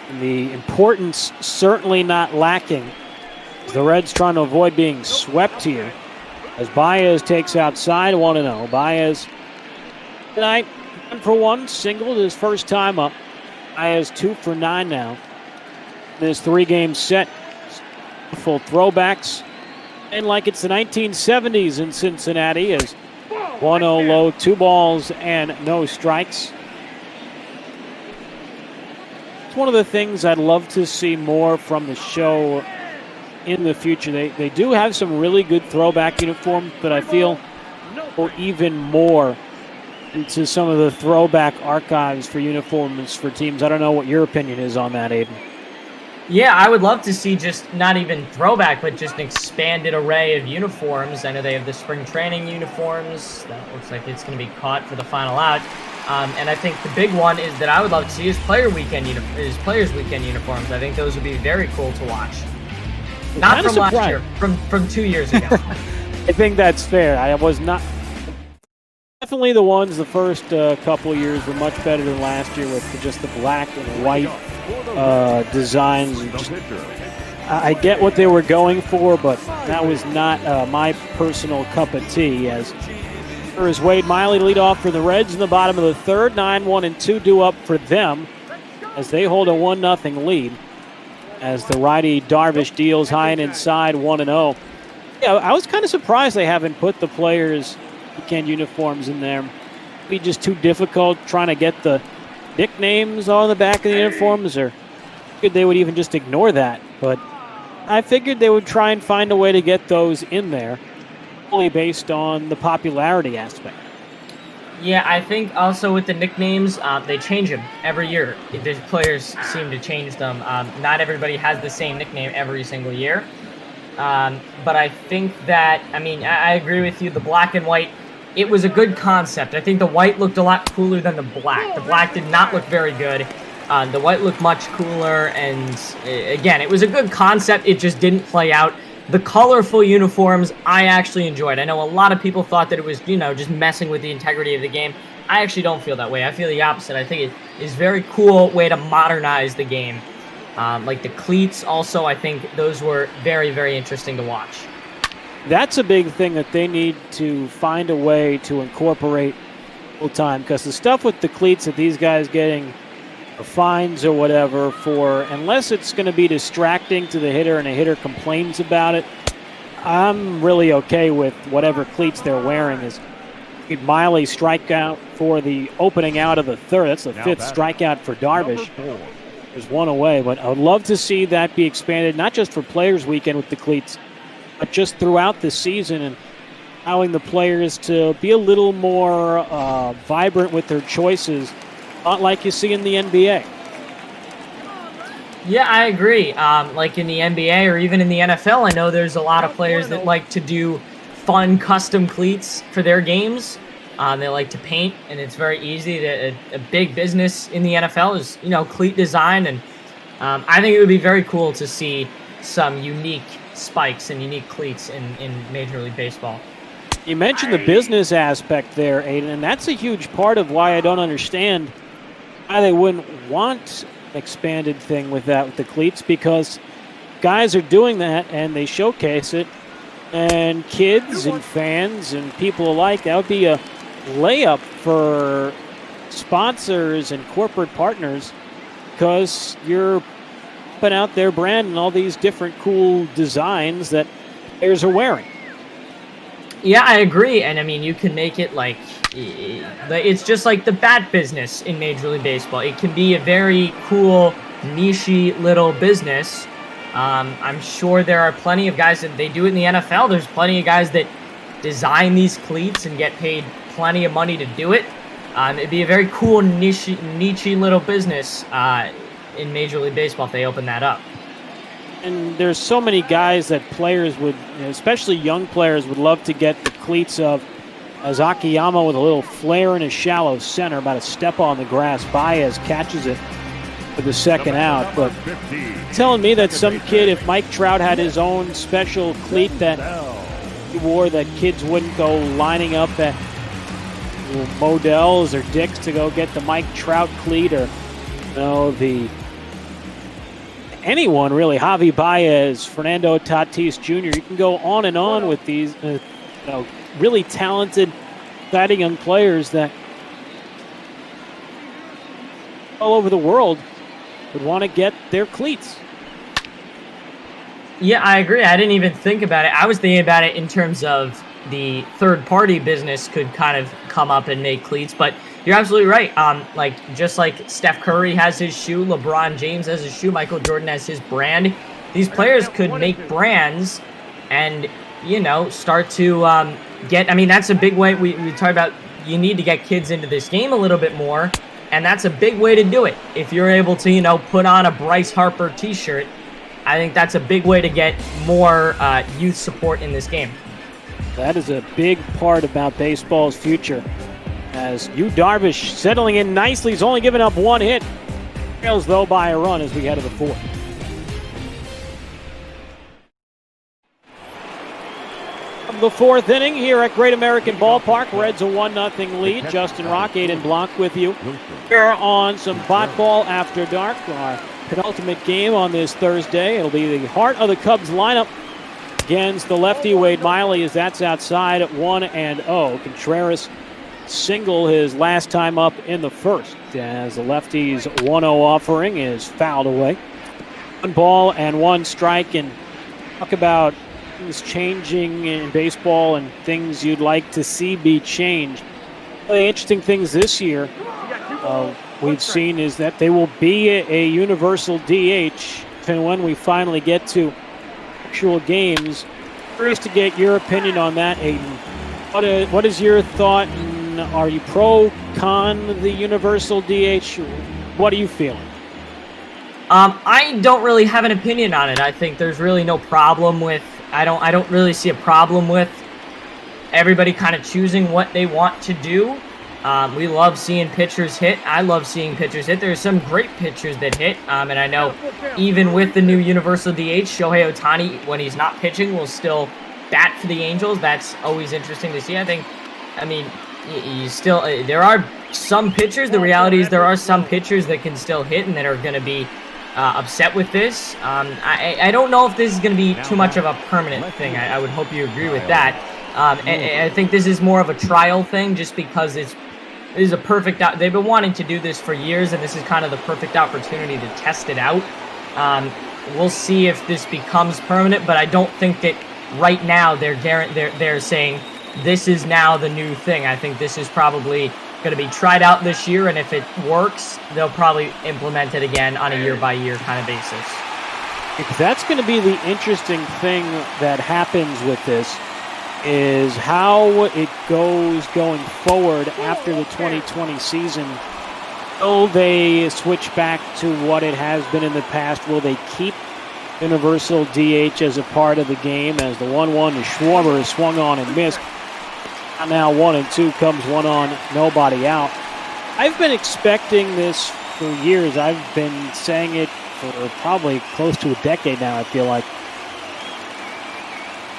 And the importance certainly not lacking. The Reds trying to avoid being swept here, as Baez takes outside 1-0. Baez tonight 1 for 1, singled his first time up. Baez 2 for 9 now. This 3-game set, full throwbacks, and like it's the 1970s in Cincinnati, as 1-0 low, 2 balls and no strikes. It's one of the things I'd love to see more from the show in the future. They do have some really good throwback uniforms, but I feel even more into some of the throwback archives for uniforms for teams. I don't know what your opinion is on that, Aiden. Yeah, I would love to see just not even throwback, but just an expanded array of uniforms. I know they have the spring training uniforms. That looks like it's going to be caught for the final out. And I think the big one is that I would love to see is Players' Weekend uniforms. I think those would be very cool to watch. Not from last year, from 2 years ago. I think that's fair. I was not. Definitely the ones the first couple of years were much better than last year with just the black and white designs. I get what they were going for, but that was not my personal cup of tea. As Wade Miley to lead off for the Reds in the bottom of the third. 9-1-2 due up for them as they hold a 1-0 lead. As the righty Darvish deals high and inside 1-0. Yeah, I was kind of surprised they haven't put the Players' Weekend uniforms in there. It'd be just too difficult trying to get the nicknames on the back of the uniforms, or they would even just ignore that. But I figured they would try and find a way to get those in there, only based on the popularity aspect. Yeah, I think also with the nicknames, they change them every year. The players seem to change them. Not everybody has the same nickname every single year. But I think that, I agree with you, the black and white, it was a good concept. I think the white looked a lot cooler than the black. The black did not look very good. The white looked much cooler, and again, it was a good concept. It just didn't play out. The colorful uniforms, I actually enjoyed. I know a lot of people thought that it was, just messing with the integrity of the game. I actually don't feel that way. I feel the opposite. I think it is a very cool way to modernize the game. Like the cleats also, I think those were very, very interesting to watch. That's a big thing that they need to find a way to incorporate full time, because the stuff with the cleats that these guys getting fines or whatever for, unless it's going to be distracting to the hitter and a hitter complains about it, I'm really okay with whatever cleats they're wearing as Miley strikeout for the opening out of the third. That's the fifth strikeout for Darvish. There's one away, but I would love to see that be expanded, not just for Players Weekend with the cleats, but just throughout the season, and allowing the players to be a little more vibrant with their choices, not like you see in the NBA. Yeah, I agree. Like in the NBA or even in the NFL, I know there's a lot of players that like to do fun custom cleats for their games. They like to paint, and it's very easy. A big business in the NFL is, cleat design, and I think it would be very cool to see some unique spikes and unique cleats in Major League Baseball. You mentioned the business aspect there, Aiden, and that's a huge part of why I don't understand why they wouldn't want an expanded thing with that with the cleats, because guys are doing that and they showcase it, and kids and fans and people alike, that would be a layup for sponsors and corporate partners, because you're putting out their brand and all these different cool designs that players are wearing. Yeah, I agree. And I mean, you can make it like, it's just like the bat business in Major League Baseball. It can be a very cool, niche-y little business. I'm sure there are plenty of guys that they do it in the NFL. There's plenty of guys that design these cleats and get paid plenty of money to do it. It'd be a very cool niche-y little business in Major League Baseball if they open that up. And there's so many guys that players would, especially young players, would love to get the cleats of. As Akiyama with a little flare in his shallow center, about a step on the grass. Baez catches it for the second out. But telling me that some kid, if Mike Trout had his own special cleat that he wore, that kids wouldn't go lining up at Modell's or Dick's to go get the Mike Trout cleat, or anyone really, Javi Baez, Fernando Tatis Jr. You can go on and on with these really talented, exciting young players that all over the world would want to get their cleats. Yeah, I agree. I didn't even think about it. I was thinking about it in terms of the third-party business could kind of come up and make cleats, but you're absolutely right. Just like Steph Curry has his shoe, LeBron James has his shoe, Michael Jordan has his brand. These players could make brands and, start to get. I mean, that's a big way. We talk about you need to get kids into this game a little bit more, and that's a big way to do it. If you're able to, put on a Bryce Harper T-shirt, I think that's a big way to get more youth support in this game. That is a big part about baseball's future. As Darvish settling in nicely, he's only given up one hit. Trails though by a run as we head to the fourth. The fourth inning here at Great American Ballpark. Reds a 1-0 lead. Justin Rock, Aiden Blanc with you here on some Bot Ball After Dark. Our penultimate game on this Thursday. It'll be the heart of the Cubs lineup against the lefty Wade Miley, as that's outside at 1-0. Contreras single his last time up in the first, as the lefty's 1-0 offering is fouled away. 1 ball and 1 strike, and talk about things changing in baseball and things you'd like to see be changed. One of the interesting things this year we've seen is that there will be a universal DH, and when we finally get to actual games. Curious to get your opinion on that, Aiden. What is your thought? Are you pro, con the universal DH? What are you feeling? I don't really have an opinion on it. I think there's really no problem with. I don't really see a problem with everybody kind of choosing what they want to do. We love seeing pitchers hit. I love seeing pitchers hit. There's some great pitchers that hit, and I know even with the new universal DH, Shohei Ohtani, when he's not pitching, will still bat for the Angels. That's always interesting to see. There are some pitchers. The reality is there are some pitchers that can still hit and that are going to be upset with this. I don't know if this is going to be too much of a permanent thing. I would hope you agree with that. I think this is more of a trial thing, just because it is a perfect. They've been wanting to do this for years, and this is kind of the perfect opportunity to test it out. We'll see if this becomes permanent, but I don't think that right now they're saying this is now the new thing. I think this is probably going to be tried out this year, and if it works, they'll probably implement it again on a year-by-year kind of basis. Because that's going to be the interesting thing that happens with this, is how it goes going forward after the 2020 season. Will they switch back to what it has been in the past? Will they keep universal DH as a part of the game, as the 1-1 to Schwarber is swung on and missed? And now 1 and 2 comes one on, nobody out. I've been expecting this for years. I've been saying it for probably close to a decade now, I feel like.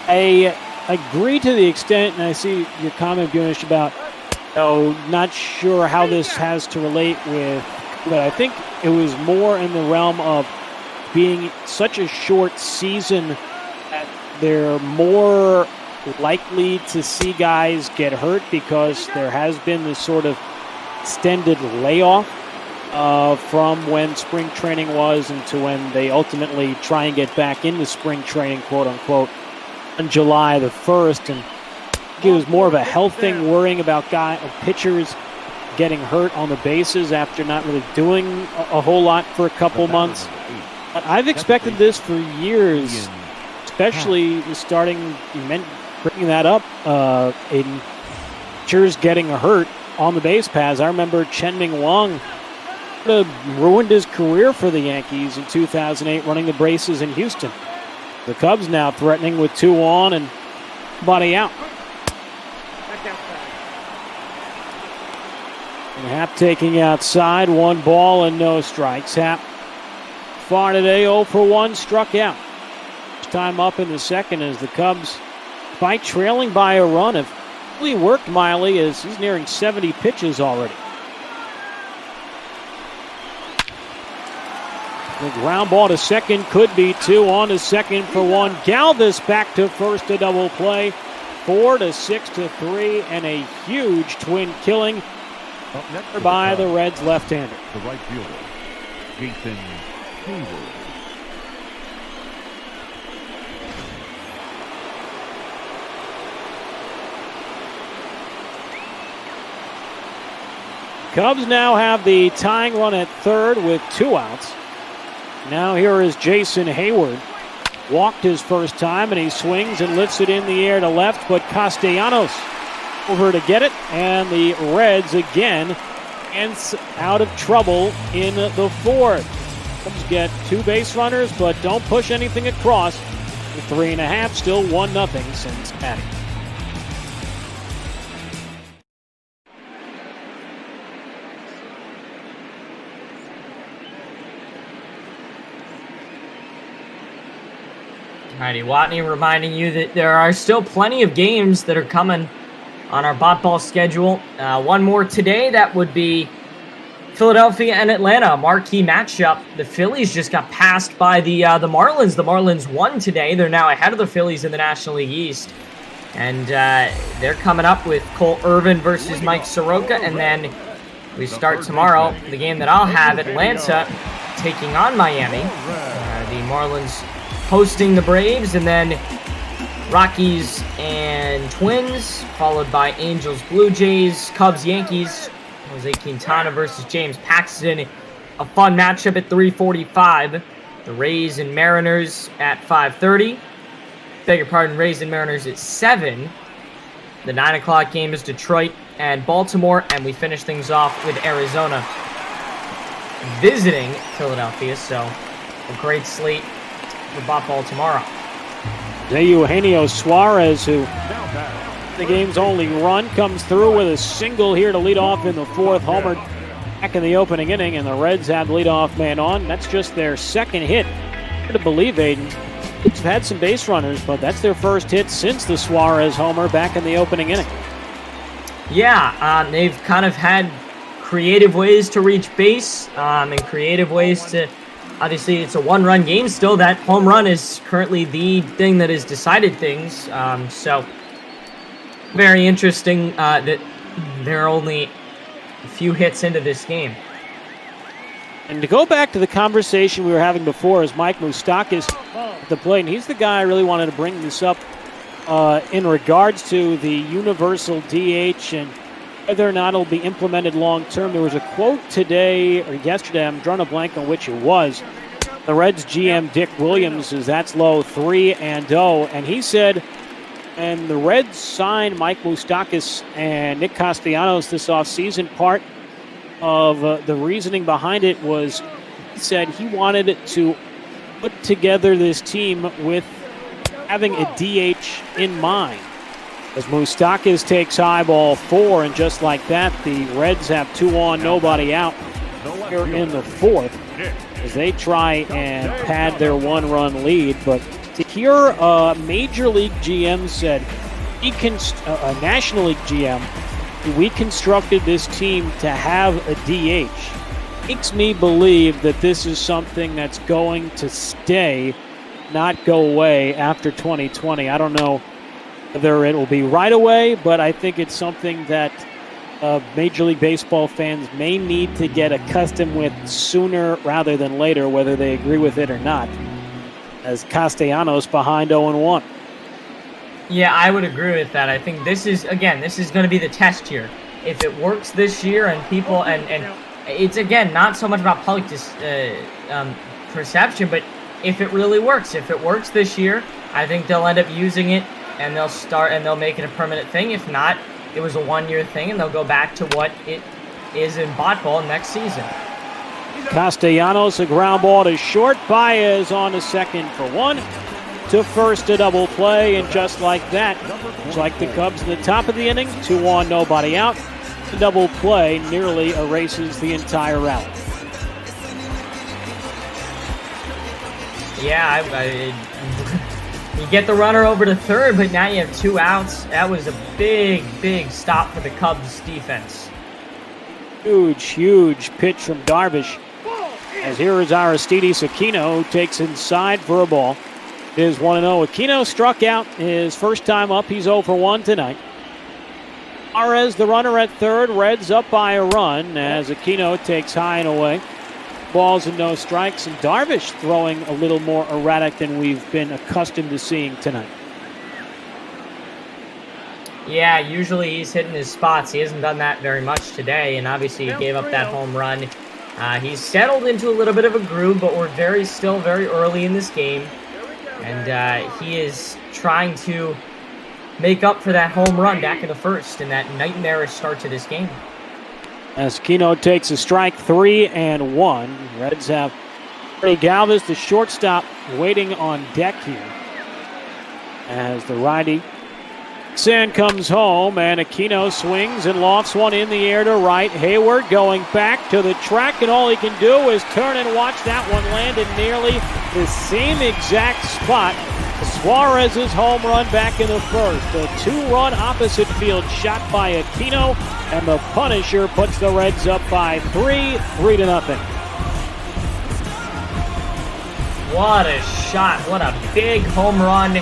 I agree to the extent, and I see your comment, Bunish, about not sure how this has to relate with, but I think it was more in the realm of being such a short season that they're more likely to see guys get hurt because there has been this sort of extended layoff from when spring training was into when they ultimately try and get back into spring training, quote unquote, on July the 1st. And it was more of a health thing, worrying about pitchers getting hurt on the bases after not really doing a whole lot for a couple months. But I've expected this for years, especially starting, bringing that up, in pitchers getting hurt on the base paths. I remember Chen-Ming Wang ruined his career for the Yankees in 2008 running the bases in Houston. The Cubs now threatening with 2 on and body out. And Happ taking outside, 1 ball and no strikes. Happ far today, 0 for 1, struck out. First time up in the second as the Cubs, by trailing by a run, have really worked Miley as he's nearing 70 pitches already. The ground ball to second, could be 2 on to second for 1. Galvis back to first to double play. 4 to 6 to 3, and a huge twin killing by the Reds left-hander. The right fielder, Jason Hayward. Cubs now have the tying run at third with 2 outs. Now here is Jason Hayward. Walked his first time, and he swings and lifts it in the air to left, but Castellanos over to get it, and the Reds again ends out of trouble in the 4th. Cubs get 2 base runners, but don't push anything across. The 3.5, still 1-0 Cincinnati. Alrighty, Watney reminding you that there are still plenty of games that are coming on our bot ball schedule. One more today, that would be Philadelphia and Atlanta, a marquee matchup. The Phillies just got passed by the Marlins. The Marlins won today. They're now ahead of the Phillies in the National League East. And they're coming up with Cole Irvin versus Mike Soroka. And then we start tomorrow, the game that I'll have, Atlanta taking on Miami. The Marlins hosting the Braves, and then Rockies and Twins, followed by Angels, Blue Jays, Cubs, Yankees, Jose Quintana versus James Paxton. A fun matchup at 3:45. The Rays and Mariners at 5:30. Beg your pardon, Rays and Mariners at 7. The 9 o'clock game is Detroit and Baltimore, and we finish things off with Arizona visiting Philadelphia. So a great slate for bot ball tomorrow. Eugenio Suarez, who the game's only run, comes through with a single here to lead off in the 4th. Homered back in the opening inning, and the Reds have leadoff man on. That's just their 2nd hit. Hard to believe, Aiden. They've had some base runners, but that's their 1st hit since the Suarez homer back in the opening inning. Yeah, they've kind of had creative ways to reach base, and creative ways to... Obviously, it's a 1-run game still. That home run is currently the thing that has decided things. So, very interesting that there are only a few hits into this game. And to go back to the conversation we were having before, is Mike Moustakas at the plate, and he's the guy I really wanted to bring this up in regards to the universal DH and whether or not it'll be implemented long term. There was a quote today or yesterday, I'm drawing a blank on which it was. The Reds GM Dick Williams is that's low 3-0, and he said, and the Reds signed Mike Moustakas and Nick Castellanos this offseason. Part of the reasoning behind it was he said he wanted to put together this team with having a DH in mind. As Moustakas takes high ball 4, and just like that, the Reds have 2 on, nobody out here in the 4th as they try and pad their 1-run lead. But to hear a Major League GM said, a National League GM, we constructed this team to have a DH, makes me believe that this is something that's going to stay, not go away after 2020. I don't know whether it will be right away, but I think it's something that Major League Baseball fans may need to get accustomed with sooner rather than later, whether they agree with it or not, as Castellanos behind 0-1. Yeah, I would agree with that. I think this is going to be the test year. If it works this year and people, and it's, again, not so much about public perception, but if it really works. If it works this year, I think they'll end up using it, and they'll make it a permanent thing. If not, it was a 1-year thing, and they'll go back to what it is in bot ball next season. Castellanos, a ground ball to short. Fiers on to second for 1. To first, a double play, and just like that, just like the Cubs in the top of the inning, 2 on, nobody out. The double play nearly erases the entire rally. Yeah, you get the runner over to third, but now you have 2 outs. That was a big stop for the Cubs defense. Huge pitch from Darvish. As here is Aristides Aquino, who takes inside for a ball. It is 1-0. Aquino struck out his first time up. He's 0 for 1 tonight. Suarez, the runner at third. Reds up by a run as Aquino takes high and away. Balls and no strikes, and Darvish throwing a little more erratic than we've been accustomed to seeing tonight. Yeah, usually he's hitting his spots. He hasn't done that very much today, and obviously he gave up that home run. He's settled into a little bit of a groove, but we're still very early in this game, and he is trying to make up for that home run back in the first and that nightmarish start to this game. As Cueto takes a strike, 3-1. Reds have Freddie Galvis, the shortstop, waiting on deck here. As the righty Sin comes home, and Aquino swings and lofts one in the air to right. Hayward going back to the track, and all he can do is turn and watch that one land in nearly the same exact spot. Suarez's home run back in the first. A 2-run opposite field shot by Aquino, and the Punisher puts the Reds up by 3-0. What a shot. What a big home run.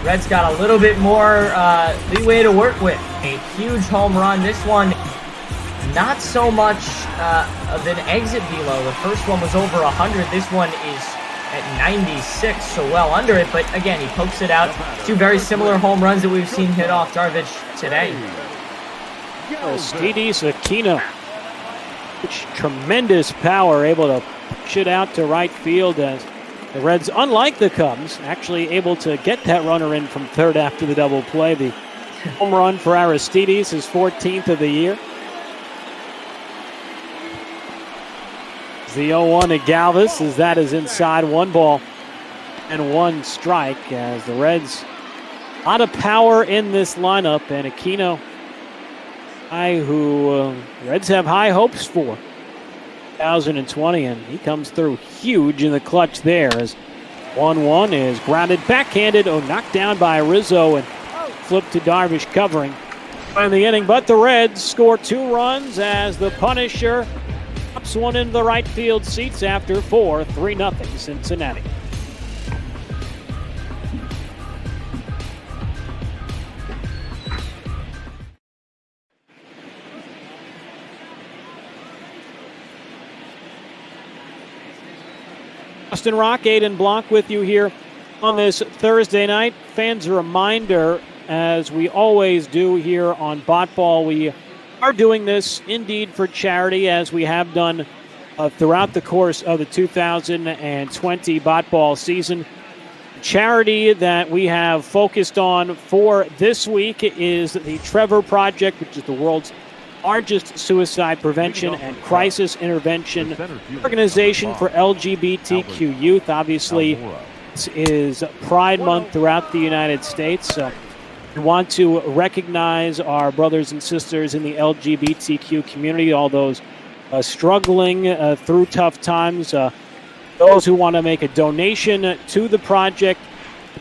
Reds got a little bit more leeway to work with. A huge home run. This one, not so much of an exit velo. The first one was over 100. This one is at 96, so well under it. But again, he pokes it out. 2 very similar home runs that we've seen hit off Darvish today. Aristides Aquino, tremendous power, able to push it out to right field as the Reds, unlike the Cubs, actually able to get that runner in from third after the double play. The home run for Aristides, his 14th of the year. The 0-1 to Galvis, as that is inside, 1 ball and 1 strike, as the Reds, a lot of power in this lineup, and Aquino, guy who Reds have high hopes for 2020, and he comes through huge in the clutch there, as 1-1 is grounded backhanded, knocked down by Rizzo and flipped to Darvish covering in the inning. But the Reds score 2 runs as the Punisher pops one into the right field seats after 4, 3-0 Cincinnati. Austin Rock, Aiden Blanc with you here On this Thursday night, fans, a reminder, as we always do here on Botball, we are doing this indeed for charity, as we have done throughout the course of the 2020 Botball season. Charity that we have focused on for this week is the Trevor Project, which is the world's largest suicide prevention and crisis intervention organization for LGBTQ youth. Obviously, this is Pride Month throughout the United States. So we want to recognize our brothers and sisters in the LGBTQ community, all those struggling through tough times. Those who want to make a donation to the project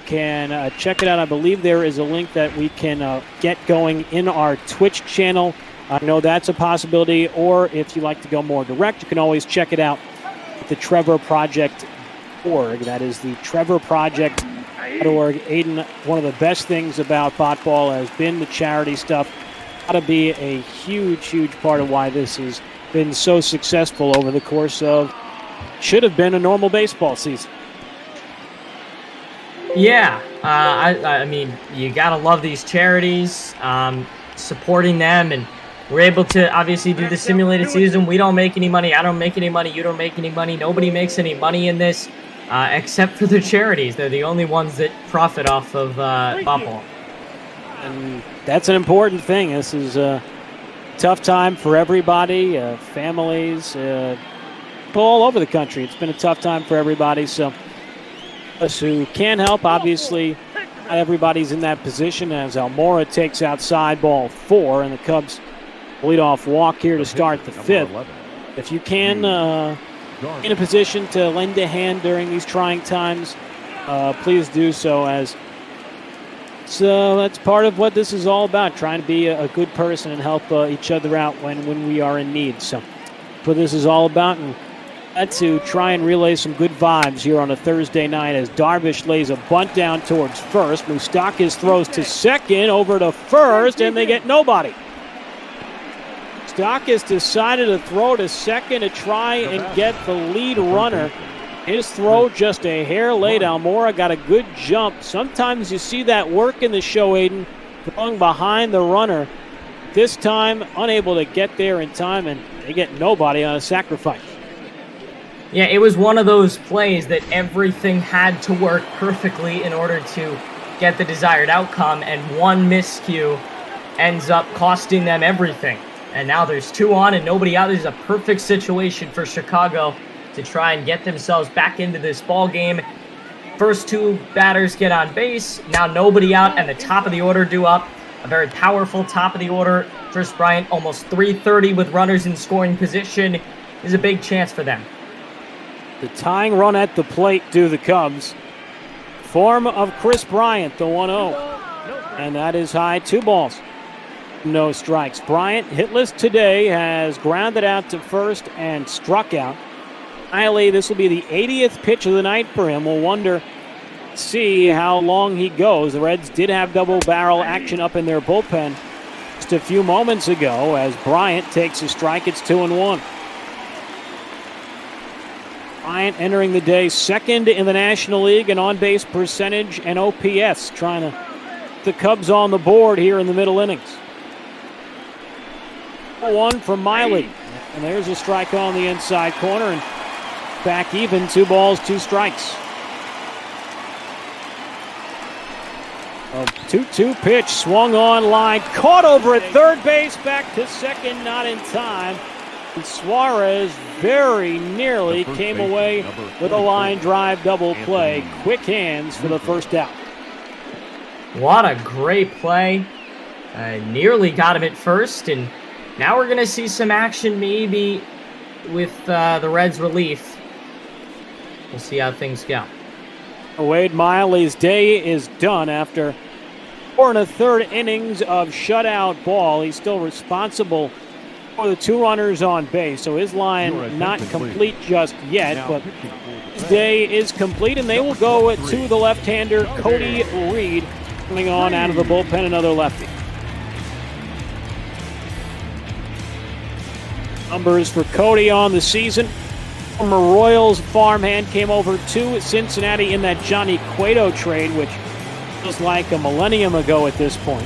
can check it out. I believe there is a link that we can get going in our Twitch channel. I know that's a possibility. Or if you like to go more direct, you can always check it out at the trevorproject.org. That is the trevorproject.org. Aiden, one of the best things about Botball has been the charity stuff. Got to be a huge, huge part of why this has been so successful over the course of should have been a normal baseball season. Yeah, I mean, you gotta love these charities, supporting them, and we're able to obviously do the simulated season. We don't make any money. I don't make any money. You don't make any money. Nobody makes any money in this, except for the charities. They're the only ones that profit off of Botball. And that's an important thing. This is a tough time for everybody, families, all over the country. It's been a tough time for everybody. So us who can help, obviously, not everybody's in that position, as Almora takes outside ball 4, and the Cubs lead off walk here to start the 5th. If you can, in a position to lend a hand during these trying times, please do so, as so that's part of what this is all about, trying to be a good person and help each other out when we are in need. So what this is all about, and to try and relay some good vibes here on a Thursday night, as Darvish lays a bunt down towards first. Moustakas throws to second, over to first, and they get nobody. Moustakas decided to throw to second to try and get the lead runner. His throw just a hair late. Almora got a good jump. Sometimes you see that work in the show, Aiden, throwing behind the runner. This time, unable to get there in time, and they get nobody on a sacrifice. Yeah, it was one of those plays that everything had to work perfectly in order to get the desired outcome, and one miscue ends up costing them everything. And now there's 2 on and nobody out. This is a perfect situation for Chicago to try and get themselves back into this ball game. First 2 batters get on base. Now nobody out, and the top of the order due up. A very powerful top of the order. Chris Bryant, almost 330 with runners in scoring position, is a big chance for them. The tying run at the plate to the Cubs. Form of Chris Bryant, the 1-0. And that is high. 2 balls, no strikes. Bryant, hitless today, has grounded out to first and struck out. Miley, this will be the 80th pitch of the night for him. We'll wonder, see how long he goes. The Reds did have double barrel action up in their bullpen just a few moments ago, as Bryant takes a strike. It's 2-1. Bryant entering the day second in the National League in on-base percentage and OPS, trying to put the Cubs on the board here in the middle innings. 1 from Miley, and there's a strike on the inside corner, and back even, 2 balls, 2 strikes. A 2-2 pitch, swung on line, caught over at third base, back to second, not in time. And Suarez very nearly came away with a line drive double play. Quick hands for the first out. What a great play. Nearly got him at first, and now we're going to see some action maybe with the Reds' relief. We'll see how things go. Wade Miley's day is done after 4 1/3 innings of shutout ball. He's still responsible for the 2 runners on base, so his line not complete just yet, but his day is complete, and they will go to the left-hander, Cody Reed, coming on out of the bullpen, another lefty. Numbers for Cody on the season: Former Royals farmhand came over to Cincinnati in that Johnny Cueto trade, which was like a millennium ago at this point.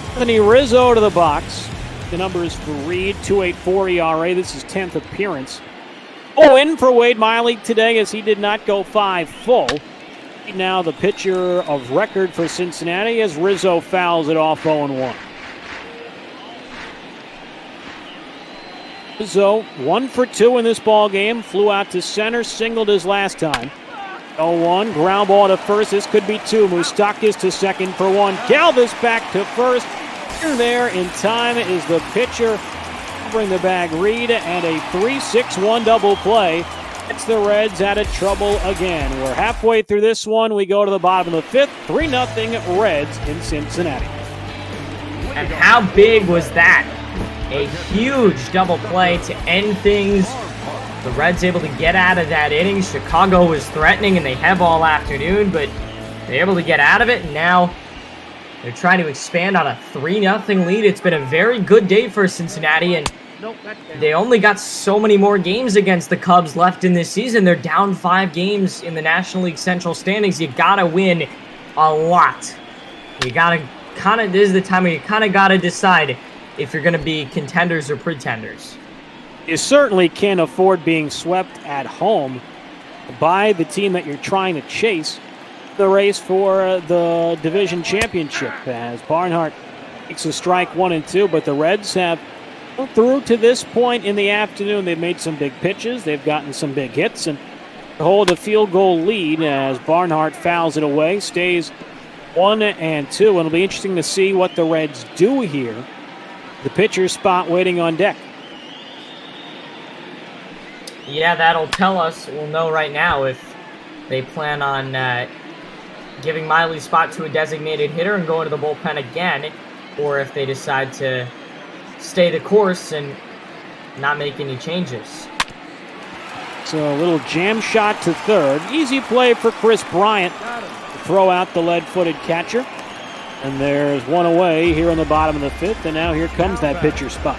Anthony Rizzo to the box. The numbers for Reed, 2.84 ERA. This is 10th appearance. In for Wade Miley today as he did not go 5 full. Now the pitcher of record for Cincinnati as Rizzo fouls it off 0-1. Rizzo, 1 for 2 in this ball game. Flew out to center, singled his last time. 0-1, ground ball to first. This could be 2. Moustakas to second for 1. Galvis back to first. There in time is the pitcher. Bring the bag, Reed, and a 3-6-1 double play. It's the Reds out of trouble again. We're halfway through this one. We go to the bottom of the 5th. 3-0 Reds in Cincinnati. And how big was that? A huge double play to end things. The Reds able to get out of that inning. Chicago was threatening, and they have all afternoon, but they're able to get out of it, and now they're trying to expand on a 3-0 lead. It's been a very good day for Cincinnati, and they only got so many more games against the Cubs left in this season. They're down 5 games in the National League Central standings. You gotta win a lot. You gotta this is the time where you kind of gotta decide if you're going to be contenders or pretenders. You certainly can't afford being swept at home by the team that you're trying to chase the race for the division championship, as Barnhart takes a strike 1 and 2, but the Reds have through to this point in the afternoon. They've made some big pitches. They've gotten some big hits and hold a field goal lead as Barnhart fouls it away, stays 1 and 2. And it'll be interesting to see what the Reds do here. The pitcher spot waiting on deck. Yeah, that'll tell us. We'll know right now if they plan on giving Miley's spot to a designated hitter and going to the bullpen again, or if they decide to stay the course and not make any changes. So a little jam shot to third. Easy play for Chris Bryant to throw out the lead-footed catcher. And there's one away here on the bottom of the 5th, and now here comes that pitcher spot.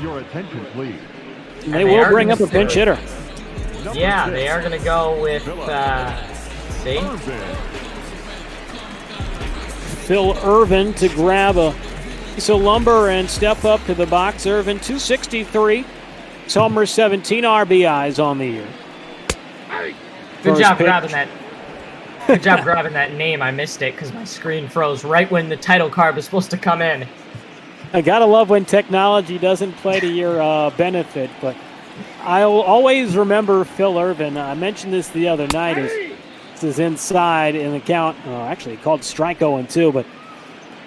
Your attention, please. And they will bring up a pinch hitter. Yeah, they are going to go with, Phil Irvin to grab a piece of lumber and step up to the box. Irvin, 263. Homer, 17 RBIs on the year. Good job grabbing that. Good job grabbing that name. I missed it because my screen froze right when the title card was supposed to come in. I gotta love when technology doesn't play to your benefit, but I'll always remember Phil Irvin. I mentioned this the other night. This is inside in the count. Actually, called strike 0-2, but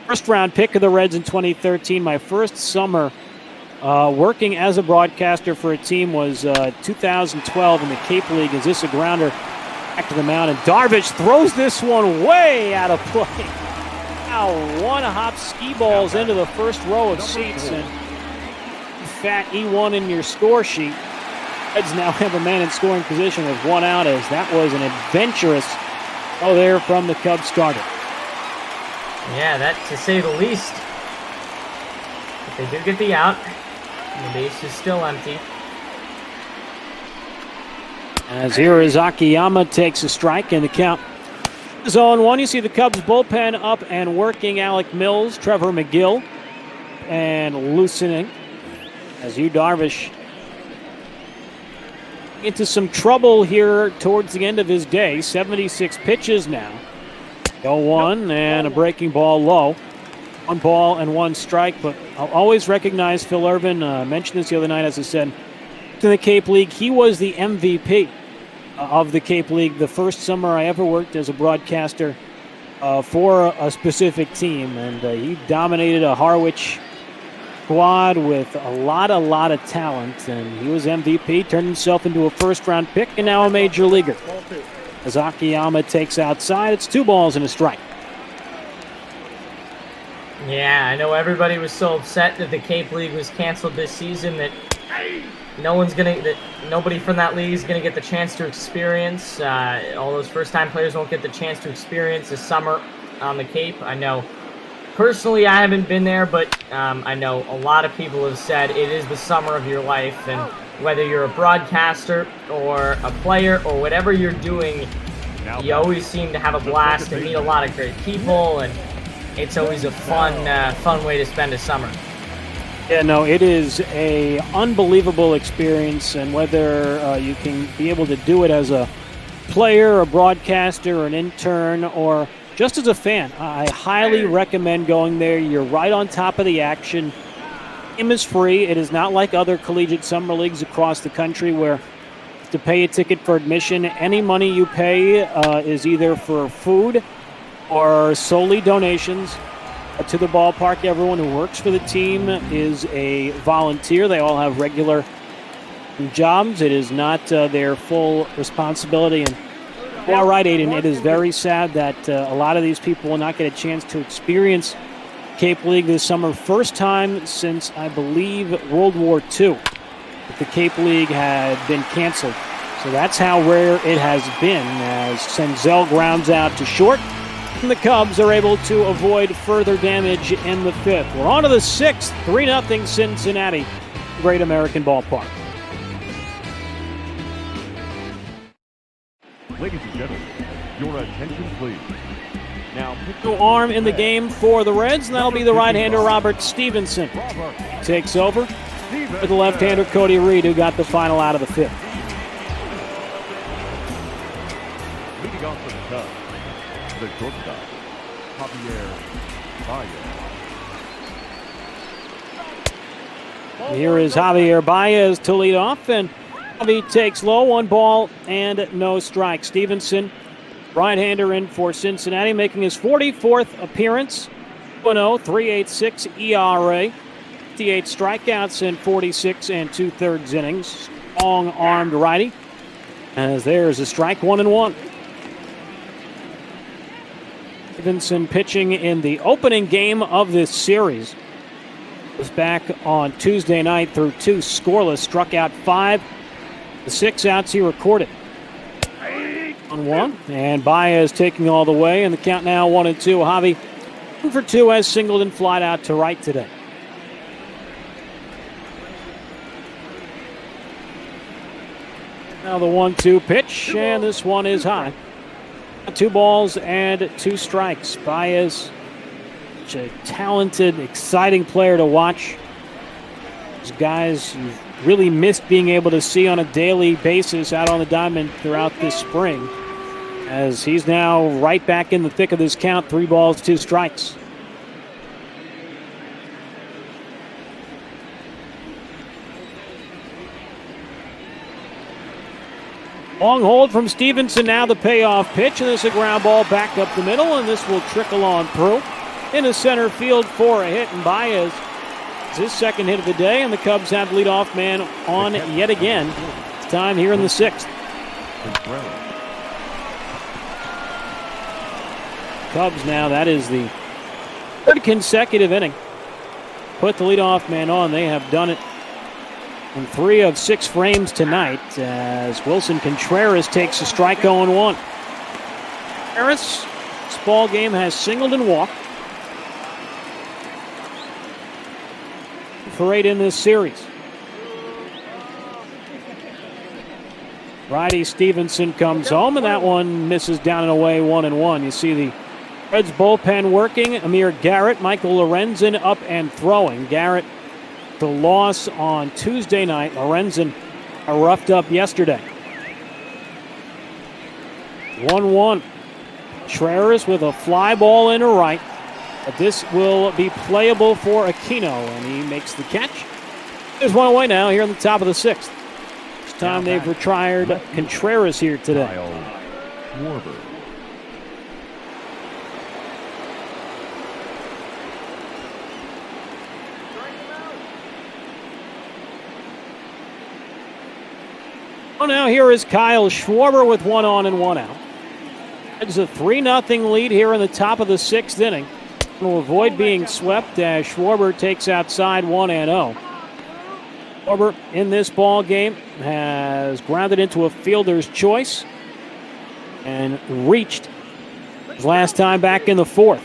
first round pick of the Reds in 2013. My first summer working as a broadcaster for a team was 2012 in the Cape League. Is this a grounder back to the mound? And Darvish throws this one way out of play. Now one hop ski balls into the first row of seats, and fat E1 in your score sheet. Reds now have a man in scoring position with 1 out, as that was an adventurous throw there from the Cubs starter. Yeah, that to say the least. But they do get the out. And the base is still empty. As here is Akiyama takes a strike, and the count is 0-1. You see the Cubs bullpen up and working. Alec Mills, Trevor McGill, and loosening. As Yu Darvish into some trouble here towards the end of his day. 76 pitches now. 0-1 and a breaking ball low. 1 ball and 1 strike, but I'll always recognize Phil Irvin. I mentioned this the other night, as I said, in the Cape League. He was the MVP of the Cape League the first summer I ever worked as a broadcaster for a specific team, and he dominated a Harwich squad with a lot of talent, and he was MVP, turned himself into a first-round pick, and now a major leaguer. As Akiyama takes outside, it's 2 balls and a strike. Yeah, I know everybody was so upset that the Cape League was canceled this season that nobody from that league is gonna get the chance to experience. All those first-time players won't get the chance to experience the summer on the Cape. I know Personally, I haven't been there, but I know a lot of people have said it is the summer of your life, and whether you're a broadcaster or a player or whatever you're doing, you always seem to have a blast and meet a lot of great people, and it's always a fun way to spend a summer. Yeah, no, it is a unbelievable experience, and whether you can be able to do it as a player, a broadcaster, or an intern, or just as a fan, I highly recommend going there. You're right on top of the action. The game is free. It is not like other collegiate summer leagues across the country where you have to pay a ticket for admission. Any money you pay is either for food or solely donations to the ballpark. Everyone who works for the team is a volunteer. They all have regular jobs. It is not their full responsibility. And you are right, Aiden. It is very sad that a lot of these people will not get a chance to experience Cape League this summer. First time since, I believe, World War II that the Cape League had been canceled. So that's how rare it has been, as Senzel grounds out to short. And the Cubs are able to avoid further damage in the fifth. We're on to the sixth, 3-0 Cincinnati, Great American Ballpark. Ladies and gentlemen, your attention please. Now, No arm in the game for the Reds, and that'll be the right-hander Robert Stevenson. Takes over for the left-hander Cody Reed, who got the final out of the fifth. leading off for the Cubs, the shortstop, Javier Baez. Here is Javier Baez to lead off, and Javi takes low, 1 ball and no strike. Stevenson, right-hander in for Cincinnati, making his 44th appearance. 1-0, 3.86 ERA, 58 strikeouts in 46 2/3 innings. Long-armed righty, as there's a strike, 1-1. Stevenson pitching in the opening game of this series. Was back on Tuesday night through 2 scoreless, struck out 5. The 6 outs he recorded. 1-1, and Baez taking all the way, and the count now 1-2. Javi 1 for 2 has singled and flied out to right today. Now the 1-2 pitch, and this one is high. 2 balls and 2 strikes. Baez, such a talented, exciting player to watch. These guys you've really missed being able to see on a daily basis out on the diamond throughout this spring, as he's now right back in the thick of this count. 3 balls, 2 strikes. Long hold from Stevenson, now the payoff pitch, and this is a ground ball back up the middle, and this will trickle on through into center field for a hit, and Baez is his 2nd hit of the day, and the Cubs have leadoff man on yet again. It's time here in the 6th. Cubs now, that is the 3rd consecutive inning. Put the leadoff man on. They have done it in 3 of 6 frames tonight, as Wilson Contreras takes a strike 0-1. Contreras, this ball game, has singled and walked for 8 in this series. Righty Stevenson comes home, and that one misses down and away, 1-1. You see the Reds bullpen working. Amir Garrett, Michael Lorenzen up and throwing. Garrett, the loss on Tuesday night. Lorenzen roughed up yesterday. 1-1. Contreras with a fly ball into right. But this will be playable for Aquino, and he makes the catch. There's one away now here in the top of the 6th. First time they've retired Contreras here today. Oh, now here is Kyle Schwarber with 1 on and 1 out. It's a 3-0 lead here in the top of the 6th inning. Will avoid being swept as Schwarber takes outside 1-0. Schwarber in this ball game has grounded into a fielder's choice and reached his last time back in the 4th.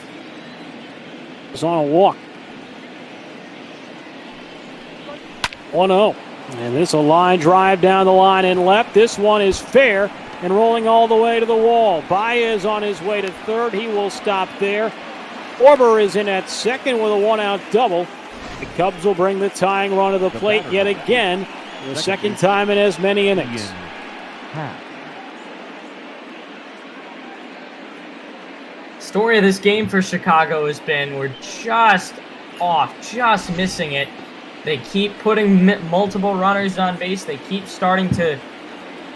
is on a walk. 1-0. And this a line drive down the line and left. This one is fair and rolling all the way to the wall. Baez on his way to third. He will stop there. Orber is in at second with a one-out double. The Cubs will bring the tying run to the plate yet again, the second time in as many innings. Story of this game for Chicago has been we're just off, just missing it. They keep putting multiple runners on base. They keep starting to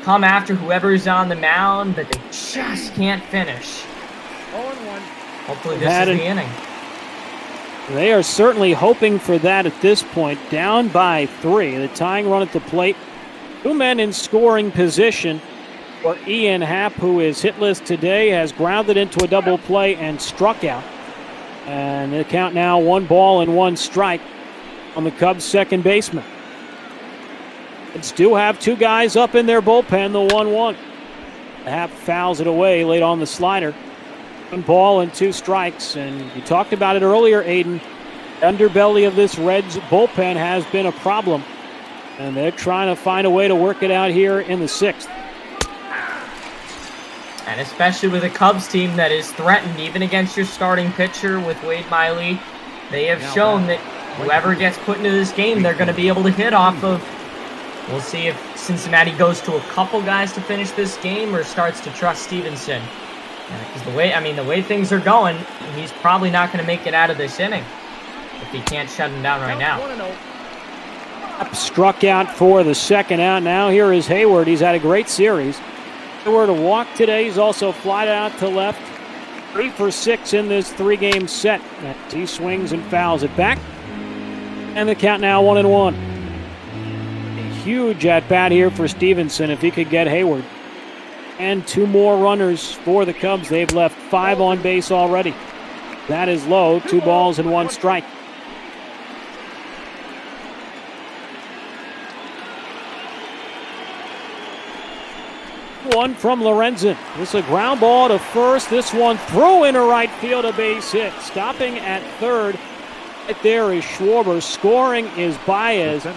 come after whoever's on the mound, but they just can't finish. 0-1. Hopefully this is the inning. They are certainly hoping for that at this point. Down by 3. The tying run at the plate. 2 men in scoring position. For Ian Happ, who is hitless today, has grounded into a double play and struck out. And the count now 1 ball and 1 strike on the Cubs' second baseman. Cubs do have 2 guys up in their bullpen, the 1-1. Happ fouls it away late on the slider. 1 ball and 2 strikes. And you talked about it earlier, Aiden. Underbelly of this Reds bullpen has been a problem. And they're trying to find a way to work it out here in the 6th. And especially with a Cubs team that is threatened even against your starting pitcher with Wade Miley, they have shown that whoever gets put into this game, they're going to be able to hit off of. We'll see if Cincinnati goes to a couple guys to finish this game or starts to trust Stevenson. Because the way things are going, he's probably not going to make it out of this inning if he can't shut him down right now. Struck out for the second out. Now here is Hayward. He's had a great series. Hayward a walk today. He's also flied out to left. 3 for 6 in this 3-game set. As he swings and fouls it back. And the count now 1-1. A huge at-bat here for Stevenson if he could get Hayward. And 2 more runners for the Cubs. They've left 5 on base already. That is low. 2 balls and 1 strike. One from Lorenzen. This is a ground ball to first. This one throw into right field, a base hit. Stopping at third. Right there is Schwarber. Scoring is Baez. A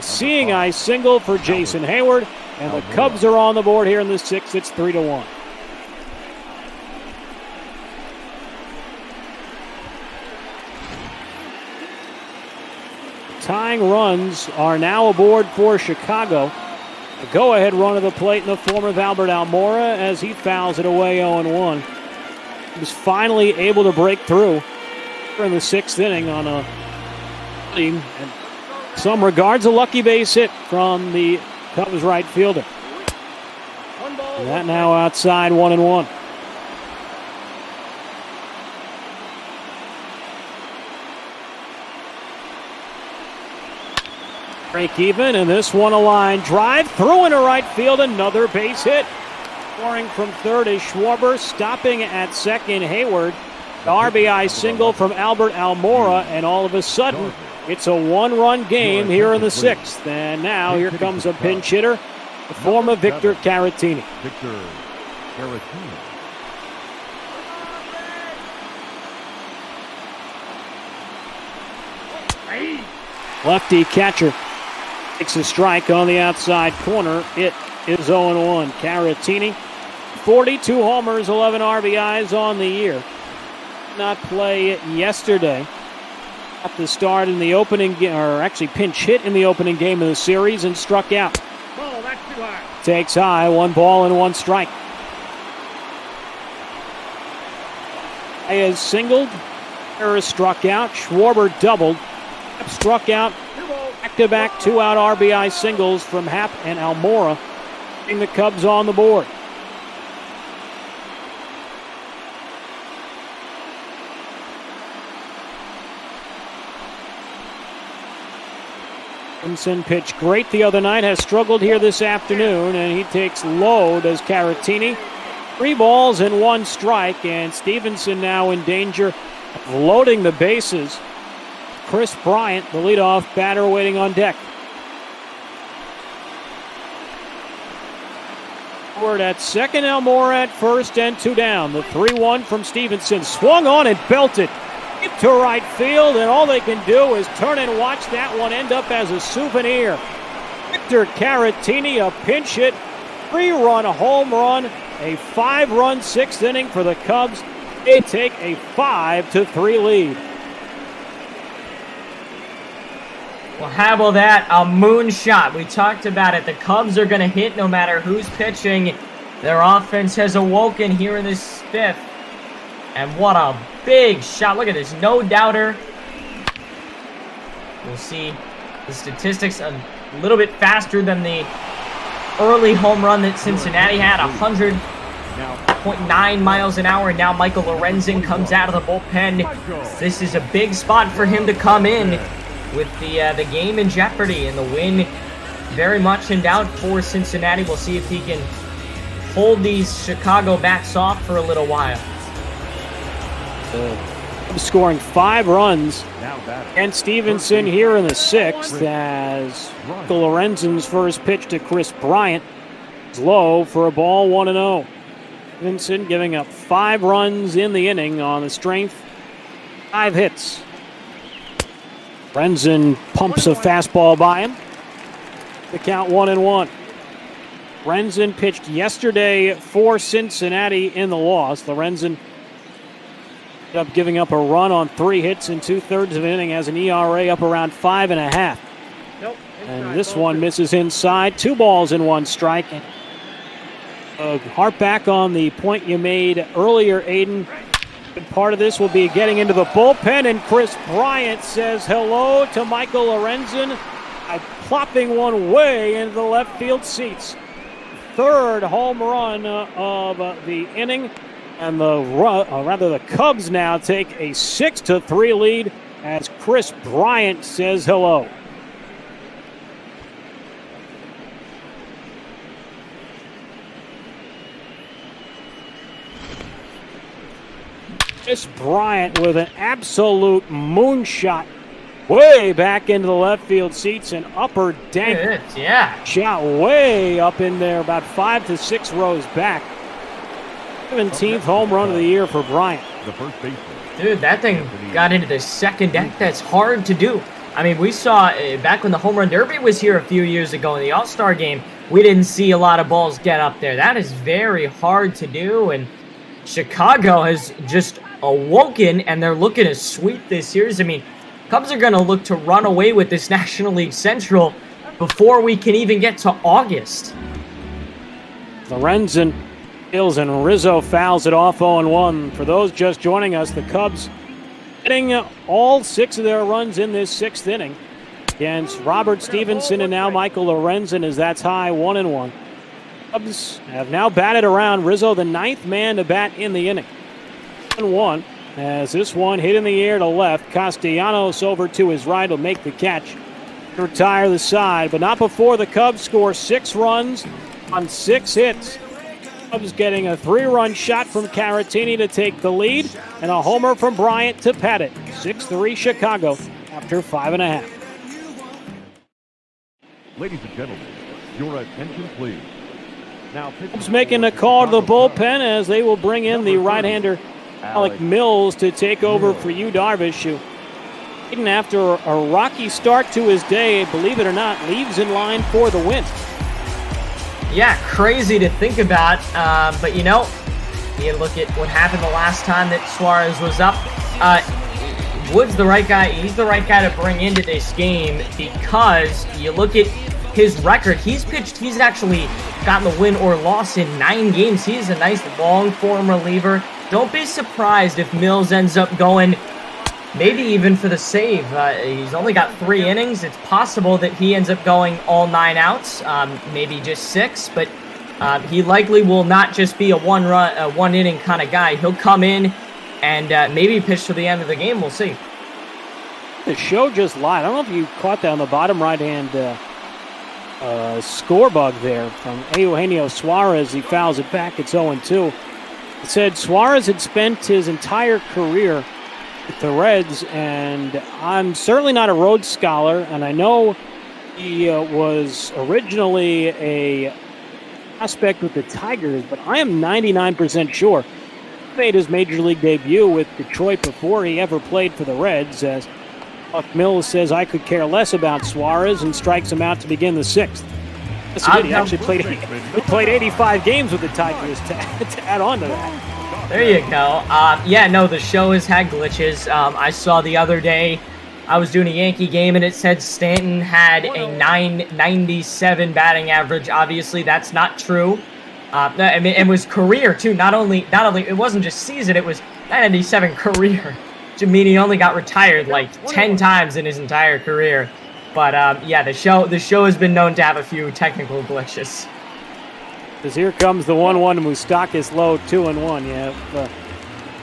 seeing eye single for Jason Hayward. And the Cubs are on the board here in the 6th. It's 3-1. Tying runs are now aboard for Chicago. A go-ahead run of the plate in the form of Albert Almora as he fouls it away 0-1. He was finally able to break through in the 6th inning on a, in some regards, a lucky base hit from the Cubs right fielder. And that now outside 1-1. Break even, and this one a line drive through into right field, another base hit. Scoring from third is Schwarber, stopping at second Hayward. The RBI single from Albert Almora, and all of a sudden it's a 1-run game here in the 6th. And now here comes a pinch hitter, the form of Victor Caratini. Lefty catcher takes a strike on the outside corner. It is 0-1. Caratini, 42 homers, 11 RBIs on the year. Not play yesterday. At the start in the opening, or actually pinch hit in the opening game of the series and struck out. Oh, that's too high. Takes high, 1 ball and 1 strike. Baez singled. Harris struck out. Schwarber doubled. Struck out. Back-to-back 2-out RBI singles from Happ and Almora, putting the Cubs on the board. Stevenson pitched great the other night, has struggled here this afternoon, and he takes low, does Caratini. 3 balls and 1 strike, and Stevenson now in danger of loading the bases. Chris Bryant, the leadoff batter, waiting on deck. Forward at second, Almora at first, and 2 down. The 3-1 from Stevenson. Swung on and belted to right field, and all they can do is turn and watch that one end up as a souvenir. Victor Caratini, a pinch hit, 3-run home run, a 5-run 6th inning for the Cubs. They take a 5-3 lead. Well, how about that? A moonshot. We talked about it. The Cubs are going to hit no matter who's pitching. Their offense has awoken here in this 5th. And what a big shot. Look at this. No doubter. We'll see the statistics a little bit faster than the early home run that Cincinnati had. 100.9 miles an hour. Now Michael Lorenzen comes out of the bullpen. This is a big spot for him to come in with the game in jeopardy and the win very much in doubt for Cincinnati. We'll see if he can hold these Chicago bats off for a little while. Scoring 5 runs. And Stevenson here in the 6th as Lorenzen's first pitch to Chris Bryant is low for a ball, 1-0. Stevenson giving up 5 runs in the inning on the strength, 5 hits. Lorenzen pumps a fastball by him. The count 1-1. Lorenzen pitched yesterday for Cincinnati in the loss. Lorenzen ended up giving up a run on 3 hits in 2/3 of an inning, has an ERA up around 5.5. Nope. And this one misses inside. 2 balls and 1 strike. Harp back on the point you made earlier, Aiden. Good part of this will be getting into the bullpen, and Chris Bryant says hello to Michael Lorenzen by plopping one way into the left field seats. 3rd home run of the inning, and the Cubs now take a 6-3 lead as Chris Bryant says hello. Chris Bryant with an absolute moonshot way back into the left field seats, an upper dank shot way up in there, about 5 to 6 rows back. 17th home run of the year for Bryant. Dude, that thing got into the second deck. That's hard to do. I mean, we saw back when the Home Run Derby was here a few years ago in the All-Star game, we didn't see a lot of balls get up there. That is very hard to do, and Chicago has just awoken, and they're looking to sweep this series. I mean, Cubs are going to look to run away with this National League Central before we can even get to August. Lorenzen kills and Rizzo fouls it off 0-1. For those just joining us, the Cubs getting all 6 of their runs in this 6th inning against Robert Stevenson and now Michael Lorenzen as that's high, 1-1. Cubs have now batted around. Rizzo, the 9th man to bat in the inning. 1-1 as this one hit in the air to left. Castellanos over to his right will make the catch to retire the side, but not before the Cubs score 6 runs on 6 hits. Cubs getting a 3-run shot from Caratini to take the lead and a homer from Bryant to pad it. 6-3 Chicago after 5.5. Ladies and gentlemen, your attention please. Now Cubs making a call to the bullpen as they will bring in the right-hander Alec Mills to take over for Yu Darvish, who, even after a rocky start to his day, believe it or not, leaves in line for the win. Yeah, crazy to think about, but you know, you look at what happened the last time that Suarez was up. Wood's the right guy. He's the right guy to bring into this game because you look at his record. He's actually gotten the win or loss in 9 games. He's a nice long-form reliever. Don't be surprised if Mills ends up going maybe even for the save. He's only got 3 innings. It's possible that he ends up going all 9 outs, maybe just 6, but he likely will not just be a one inning kind of guy. He'll come in and maybe pitch to the end of the game. We'll see. The show just lied. I don't know if you caught that on the bottom right-hand score bug there from Eugenio Suarez. He fouls it back. It's 0-2. It said Suarez had spent his entire career with the Reds, and I'm certainly not a Rhodes Scholar, and I know he was originally a prospect with the Tigers, but I am 99% sure made his major league debut with Detroit before he ever played for the Reds, as Buck Mills says, "I could care less about Suarez," and strikes him out to begin the 6th. Yes, he did. He actually played 85 games with the Tigers to add on to that. There you go. Yeah, no, the show has had glitches. I saw the other day, I was doing a Yankee game and it said Stanton had a 997 batting average. Obviously, that's not true. I mean, it was career too. Not only it wasn't just season, it was 997 career. Which means he only got retired like 10 times in his entire career. But yeah, the show has been known to have a few technical glitches. Because here comes the 1-1 Moustakas low, 2-1. Yeah,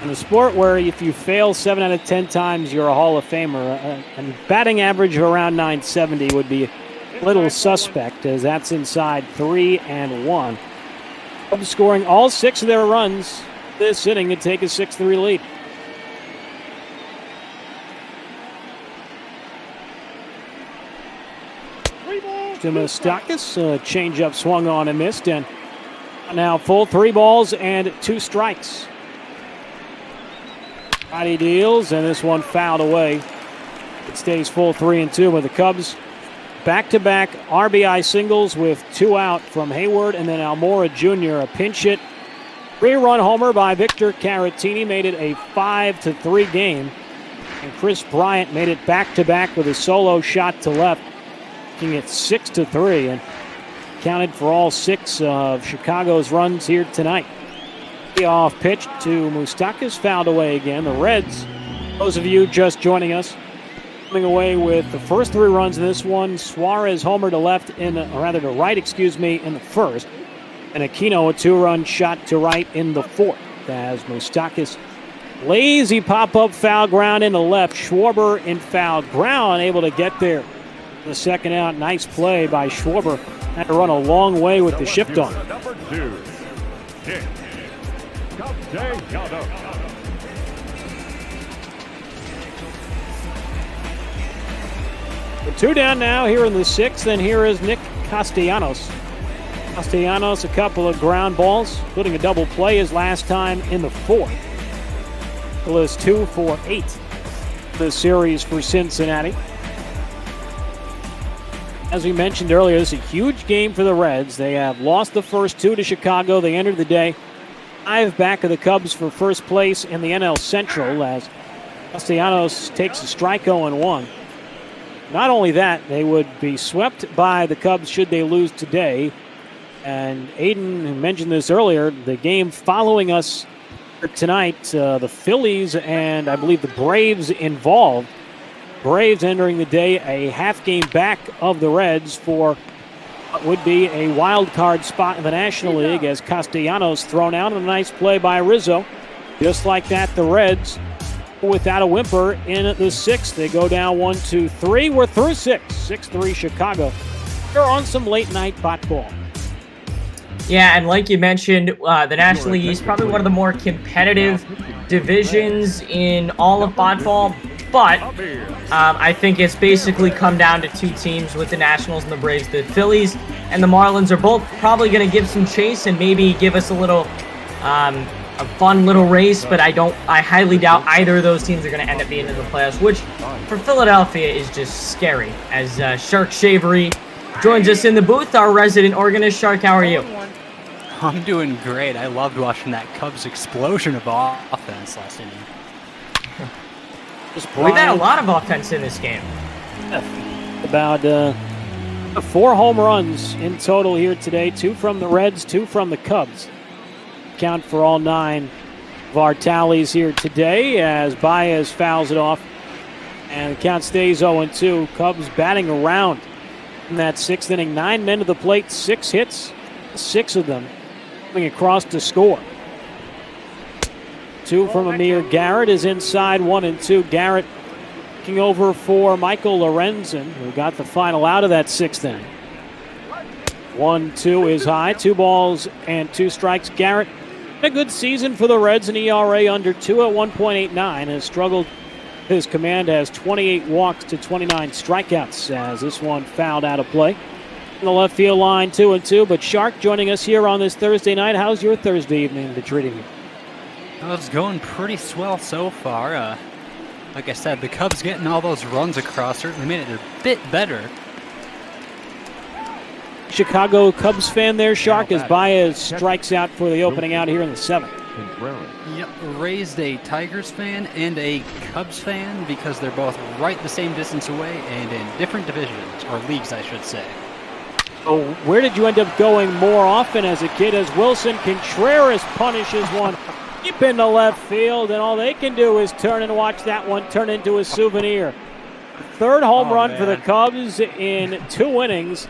in a sport where if you fail 7 out of 10 times, you're a Hall of Famer. And batting average of around 970 would be a little suspect, as that's inside 3-1. Cubs scoring all 6 of their runs this inning to take a 6-3 lead. To Moustakas, changeup swung on and missed, and now full 3 balls and 2 strikes. Body deals, and this one fouled away. It stays full 3-2 with the Cubs. Back-to-back RBI singles with 2 out from Hayward, and then Almora Jr. a pinch hit. 3-run homer by Victor Caratini made it a 5-3 game, and Chris Bryant made it back-to-back with a solo shot to left, making it 6-3, and counted for all 6 of Chicago's runs here tonight. The off pitch to Moustakas, fouled away again. The Reds, those of you just joining us, coming away with the first 3 runs in this one. Suarez homer to right, in the first, and Aquino a 2-run shot to right in the 4th. As Moustakas, lazy pop-up foul ground into left. Schwarber in foul ground, able to get there. The second out, nice play by Schwarber. Had to run a long way with the shift on. Number 2, The 2 down now here in the 6th, and here is Nick Castellanos. Castellanos, a couple of ground balls, including a double play his last time in the 4th. He is 2 for 8 this series for Cincinnati. As we mentioned earlier, this is a huge game for the Reds. They have lost the first 2 to Chicago. They entered the day 5 back of the Cubs for first place in the NL Central, as Castellanos takes a strike 0-1. Not only that, they would be swept by the Cubs should they lose today. And Aiden mentioned this earlier, the game following us tonight, the Phillies and I believe the Braves involved. Braves entering the day a half game back of the Reds for what would be a wild card spot in the National League, as Castellanos thrown out. A nice play by Rizzo. Just like that, the Reds, without a whimper, in the 6th. They go down 1-2-3. We're through 6. 6-3 Chicago. They're on some late night bat ball. Yeah, and like you mentioned, the National League is probably one of the more competitive divisions in all of botball. But I think it's basically come down to 2 teams with the Nationals and the Braves. The Phillies and the Marlins are both probably going to give some chase and maybe give us a little, a fun little race. But I highly doubt either of those teams are going to end up being in the playoffs, which for Philadelphia is just scary. As Shark Shavery joins us in the booth, our resident organist. Shark, how are you? I'm doing great. I loved watching that Cubs explosion of offense last inning. We've had a lot of offense in this game. About 4 home runs in total here today. 2 from the Reds, 2 from the Cubs. Count for all 9 of our tallies here today, as Baez fouls it off. And the count stays 0-2. Cubs batting around in that 6th inning. 9 men to the plate, 6 hits, 6 of them coming across to score. 2 from Amir Garrett is inside, 1-2. Garrett looking over for Michael Lorenzen, who got the final out of that 6th inning. 1-2 is high, 2 balls and 2 strikes. Garrett, a good season for the Reds, an ERA under 2 at 1.89, has struggled. His command has 28 walks to 29 strikeouts, as this one fouled out of play. In the left field line, 2-2. But Shark joining us here on this Thursday night. How's your Thursday evening been treating you? Well, it's going pretty swell so far. Like I said, the Cubs getting all those runs across certainly made it a bit better. Chicago Cubs fan there, Shark, as Baez strikes out for the opening out here in the 7th. Yep, raised a Tigers fan and a Cubs fan because they're both right the same distance away and in different divisions, or leagues, I should say. So where did you end up going more often as a kid, as Wilson Contreras punishes one deep into left field, and all they can do is turn and watch that one turn into a souvenir. Third home run for the Cubs in 2 innings,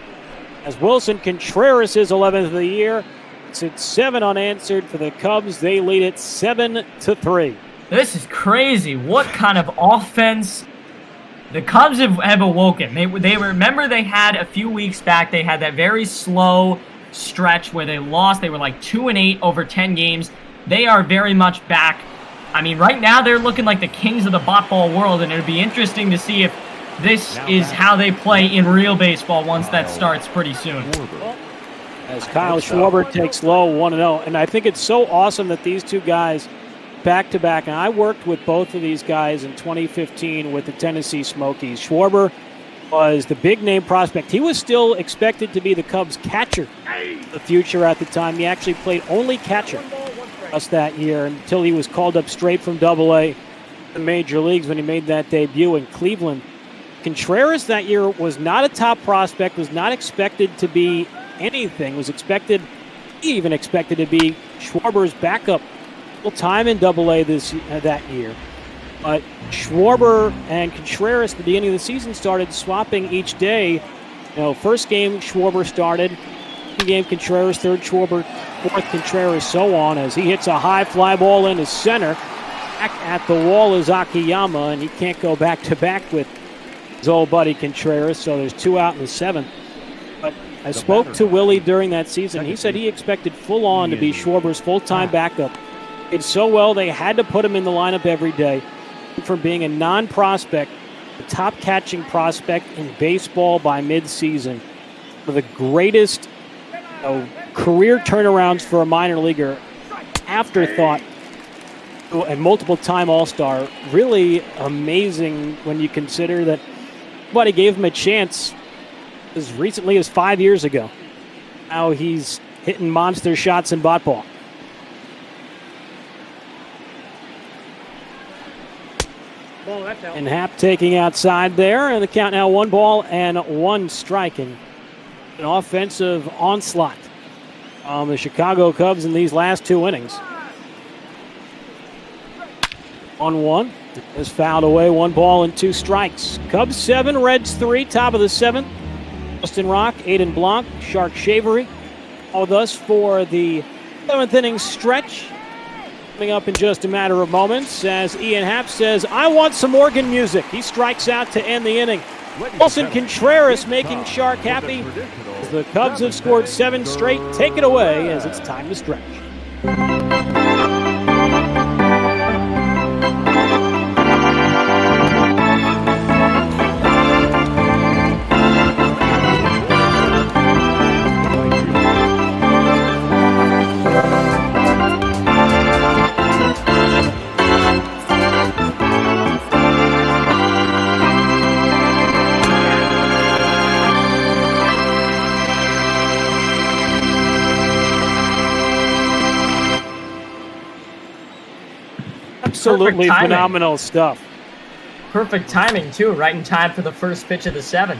as Wilson Contreras is 11th of the year. It's at 7 unanswered for the Cubs. They lead it 7-3. This is crazy. What kind of offense? The Cubs have awoken. They remember they had a few weeks back, they had that very slow stretch where they lost. They were like 2-8 over 10 games. They are very much back. I mean, right now they're looking like the kings of the bot ball world, and it'll be interesting to see if this is how they play in real baseball once that starts pretty soon. As Kyle Schwarber takes low 1-0. And I think it's so awesome that these two guys back-to-back, and I worked with both of these guys in 2015 with the Tennessee Smokies. Schwarber was the big-name prospect. He was still expected to be the Cubs' catcher the future at the time. He actually played only catcher us that year until he was called up straight from Double-A, the major leagues, when he made that debut in Cleveland. Contreras that year was not a top prospect, was not expected to be anything, he even expected to be Schwarber's backup full time in Double-A that year. But Schwarber and Contreras at the beginning of the season started swapping each day. First game Schwarber started, second game Contreras, third Schwarber, fourth Contreras, so on, as he hits a high fly ball into center. Back at the wall is Akiyama, and he can't go back-to-back with his old buddy Contreras, so there's 2 out in the 7th. But I spoke to Willie during that season. He said he expected full-on to be Schwarber's full-time backup. It's so well they had to put him in the lineup every day. From being a non-prospect, the top catching prospect in baseball by mid-season. One of the greatest career turnarounds for a minor leaguer. Afterthought, and multiple-time All-Star. Really amazing when you consider that nobody gave him a chance as recently as 5 years ago. Now he's hitting monster shots in bot ball. And Happ taking outside there, and the count now 1-1 strike, and an offensive onslaught the Chicago Cubs in these last 2 innings. 1-1 is fouled away, 1-2 strikes. Cubs 7, Reds 3, top of the 7th. Justin Rock, Aiden Blanc, Shark Shavery, all with us for the 7th inning stretch. Coming up in just a matter of moments as Ian Happ says, I want some organ music. He strikes out to end the inning. Wilson Contreras making Shark happy. The Cubs have scored 7 straight. Take it away as it's time to stretch. Absolutely phenomenal stuff. Perfect timing, too. Right in time for the first pitch of the 7th.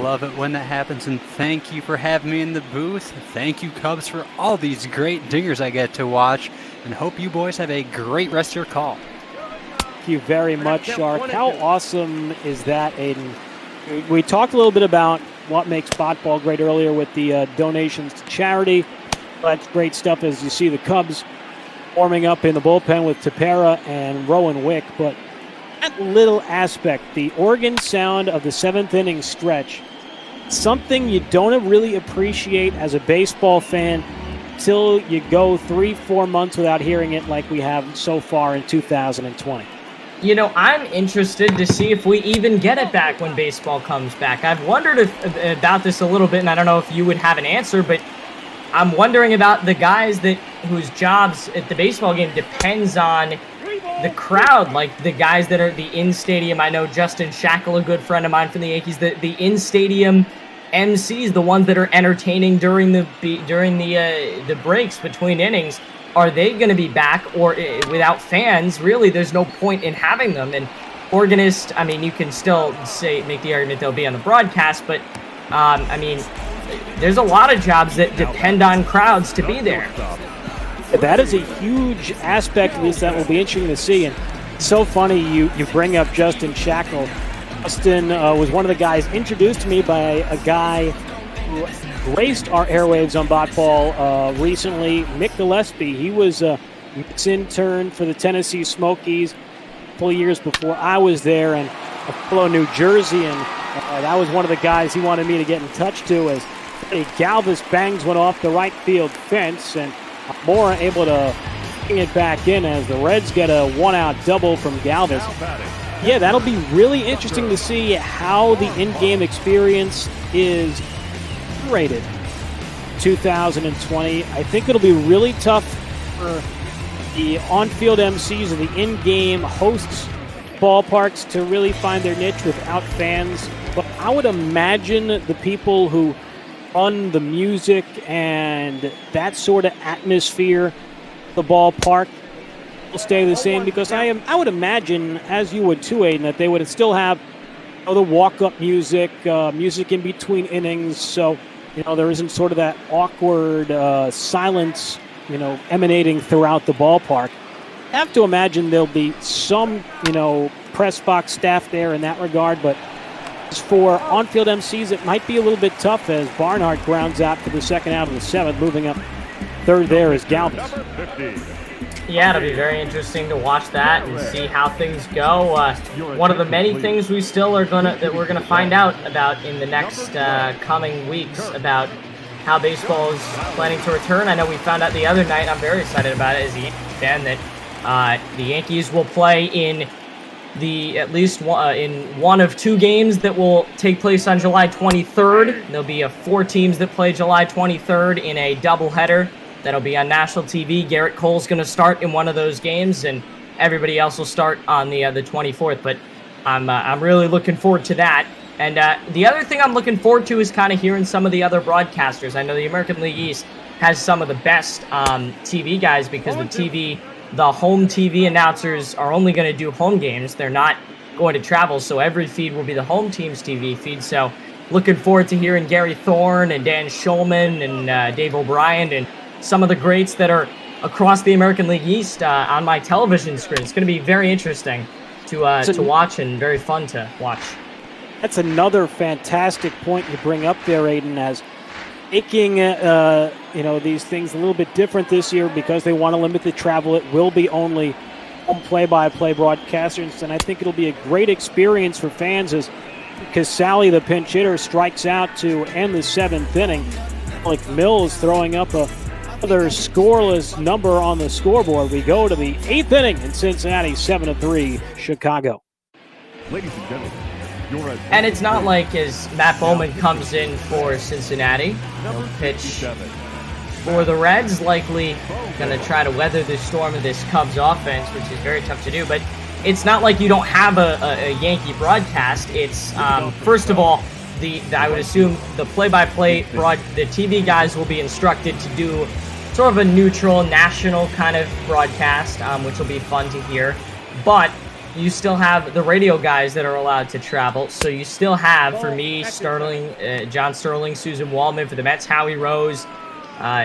Love it when that happens, and thank you for having me in the booth. Thank you, Cubs, for all these great dingers I get to watch, and hope you boys have a great rest of your call. Thank you very much, Shark. How awesome is that, Aiden? We talked a little bit about what makes ball great earlier with the donations to charity. That's great stuff as you see the Cubs warming up in the bullpen with Tepera and Rowan Wick, but that little aspect, the organ sound of the 7th inning stretch, something you don't really appreciate as a baseball fan until you go 3-4 months without hearing it like we have so far in 2020. I'm interested to see if we even get it back when baseball comes back. I've wondered about this a little bit, and I don't know if you would have an answer, but I'm wondering about the guys whose jobs at the baseball game depends on the crowd, like the guys that are the in-stadium. I know Justin Shackle, a good friend of mine from the Yankees, the in-stadium MCs, the ones that are entertaining during the breaks between innings. Are they going to be back, or without fans? Really, there's no point in having them. And organist, I mean, you can still make the argument they'll be on the broadcast, but I mean, there's a lot of jobs that depend on crowds to be there. That is a huge aspect of this that will be interesting to see. And so funny you bring up Justin Shackle. Justin was one of the guys introduced to me by a guy who graced our airwaves on Botball recently, Mick Gillespie. He was a mix intern for the Tennessee Smokies a couple of years before I was there, and Buffalo, New Jersey, and that was one of the guys he wanted me to get in touch to as a Galvis bangs one off the right field fence, and Mora able to bring it back in as the Reds get a one-out double from Galvis. Yeah, that'll be really interesting to see how the in-game experience is rated. 2020. I think it'll be really tough for the on-field MCs and the in-game hosts ballparks to really find their niche without fans. But I would imagine the people who run the music and that sort of atmosphere, the ballpark, will stay the same, because I would imagine, as you would too, Aiden, that they would still have the walk-up music, music in between innings, so there isn't sort of that awkward silence, emanating throughout the ballpark. I have to imagine there'll be some, press box staff there in that regard, but as for on-field MCs, it might be a little bit tough as Barnhart grounds out for the second out of the seventh. Moving up third there is Galvis. Yeah, it'll be very interesting to watch that and see how things go. One of the many things we still are that we're gonna find out about in the next coming weeks about how baseball is planning to return. I know we found out the other night. I'm very excited about it as a Yankee fan that the Yankees will play in at least in one of two games that will take place on July 23rd. There'll be 4 teams that play July 23rd in a doubleheader. That'll be on national TV. Garrett Cole's going to start in one of those games, and everybody else will start on the 24th. But I'm really looking forward to that. And the other thing I'm looking forward to is kind of hearing some of the other broadcasters. I know the American League East has some of the best TV guys, because the home TV announcers are only going to do home games. They're not going to travel, so every feed will be the home team's TV feed. So looking forward to hearing Gary Thorne and Dan Schulman and Dave O'Brien and some of the greats that are across the American League East on my television screen. It's going to be very interesting to watch and very fun to watch. That's another fantastic point you bring up there, Aiden, as making these things a little bit different this year because they want to limit the travel. It will be only home play-by-play broadcasters, and I think it'll be a great experience for fans as Casali, the pinch hitter, strikes out to end the 7th inning. Like Mills throwing up another scoreless number on the scoreboard. We go to the 8th inning in Cincinnati, 7-3, Chicago. Ladies and gentlemen, and it's not like as Matt Bowman comes in for Cincinnati, he'll pitch for the Reds, likely going to try to weather the storm of this Cubs offense, which is very tough to do. But it's not like you don't have a Yankee broadcast. It's, first of all, I would assume the play-by-play the TV guys will be instructed to do sort of a neutral national kind of broadcast, which will be fun to hear. But you still have the radio guys that are allowed to travel. So you still have, for me, John Sterling, Susan Waldman, for the Mets, Howie Rose,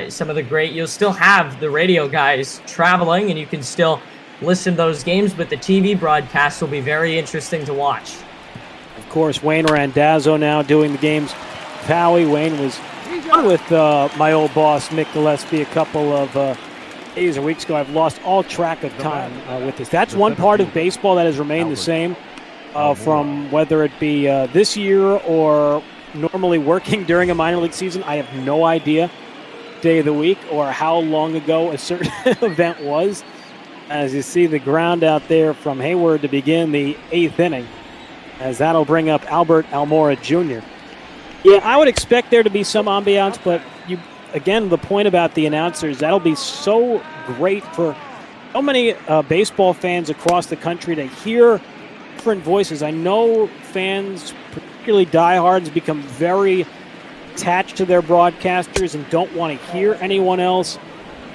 some of the great. You'll still have the radio guys traveling, and you can still listen to those games, but the TV broadcasts will be very interesting to watch. Of course, Wayne Randazzo now doing the games. Howie, Wayne was on with my old boss, Mick Gillespie, a couple of days or weeks ago. I've lost all track of time with this. That's one part of baseball that has remained the same from whether it be this year or normally working during a minor league season. I have no idea day of the week or how long ago a certain event was. As you see the ground out there from Hayward to begin the 8th inning, as that'll bring up Albert Almora Jr. Yeah, I would expect there to be some ambiance, but again, the point about the announcers, that'll be so great for so many baseball fans across the country to hear different voices. I know fans, particularly diehards, become very attached to their broadcasters and don't want to hear anyone else.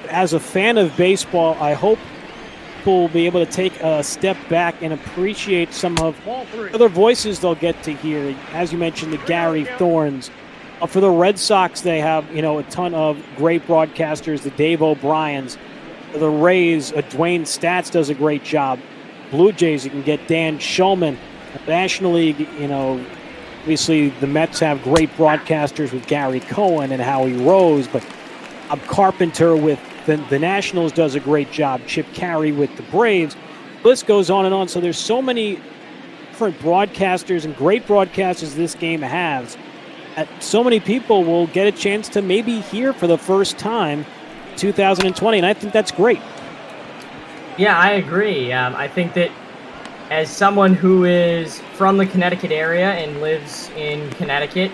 As a fan of baseball, I hope people will be able to take a step back and appreciate some of the other voices they'll get to hear. As you mentioned, the Gary Thornes. For the Red Sox, they have, a ton of great broadcasters, the Dave O'Briens. The Rays, Dwayne Statz does a great job. Blue Jays, you can get Dan Shulman. National League, obviously the Mets have great broadcasters with Gary Cohen and Howie Rose, but Bob Carpenter with the Nationals does a great job. Chip Carey with the Braves. The list goes on and on. So there's so many different broadcasters and great broadcasters this game has. So many people will get a chance to maybe hear for the first time 2020, and I think that's great. Yeah, I agree. I think that as someone who is from the Connecticut area and lives in Connecticut,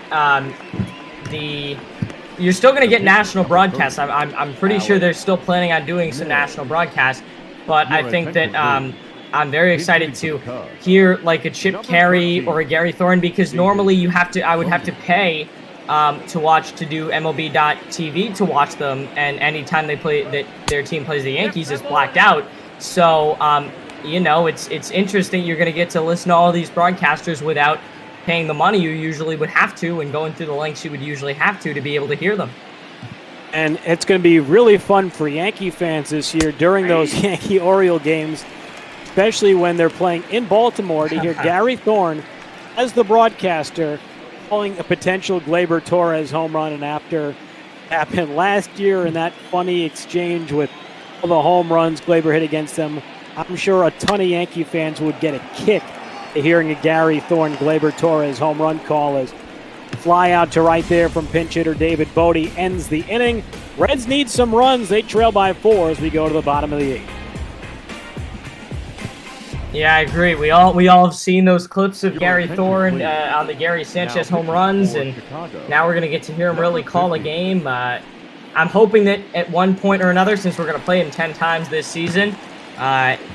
you're still going to get national broadcasts. I'm pretty sure they're still planning on doing some national broadcasts, but I think that I'm very excited to hear like a Chip Carey or a Gary Thorne, because normally I would have to pay to do MLB.TV to watch them, and anytime their team plays the Yankees, it's blacked out. So it's interesting. You're going to get to listen to all these broadcasters without paying the money you usually would have to, and going through the lengths you would usually have to be able to hear them. And it's going to be really fun for Yankee fans this year during those Yankee-Oriole games, especially when they're playing in Baltimore, to hear Gary Thorne as the broadcaster calling a potential Gleyber Torres home run, and after happened last year and that funny exchange with all the home runs Gleyber hit against them, I'm sure a ton of Yankee fans would get a kick to hearing a Gary Thorne Gleyber Torres home run call as fly out to right there from pinch hitter David Bodie ends the inning. Reds need some runs. They trail by 4 as we go to the bottom of the 8th. Yeah, I agree. We all have seen those clips of Gary Thorne on the Gary Sanchez home runs, and now we're going to get to hear him really call a game. I'm hoping that at one point or another, since we're going to play him 10 times this season,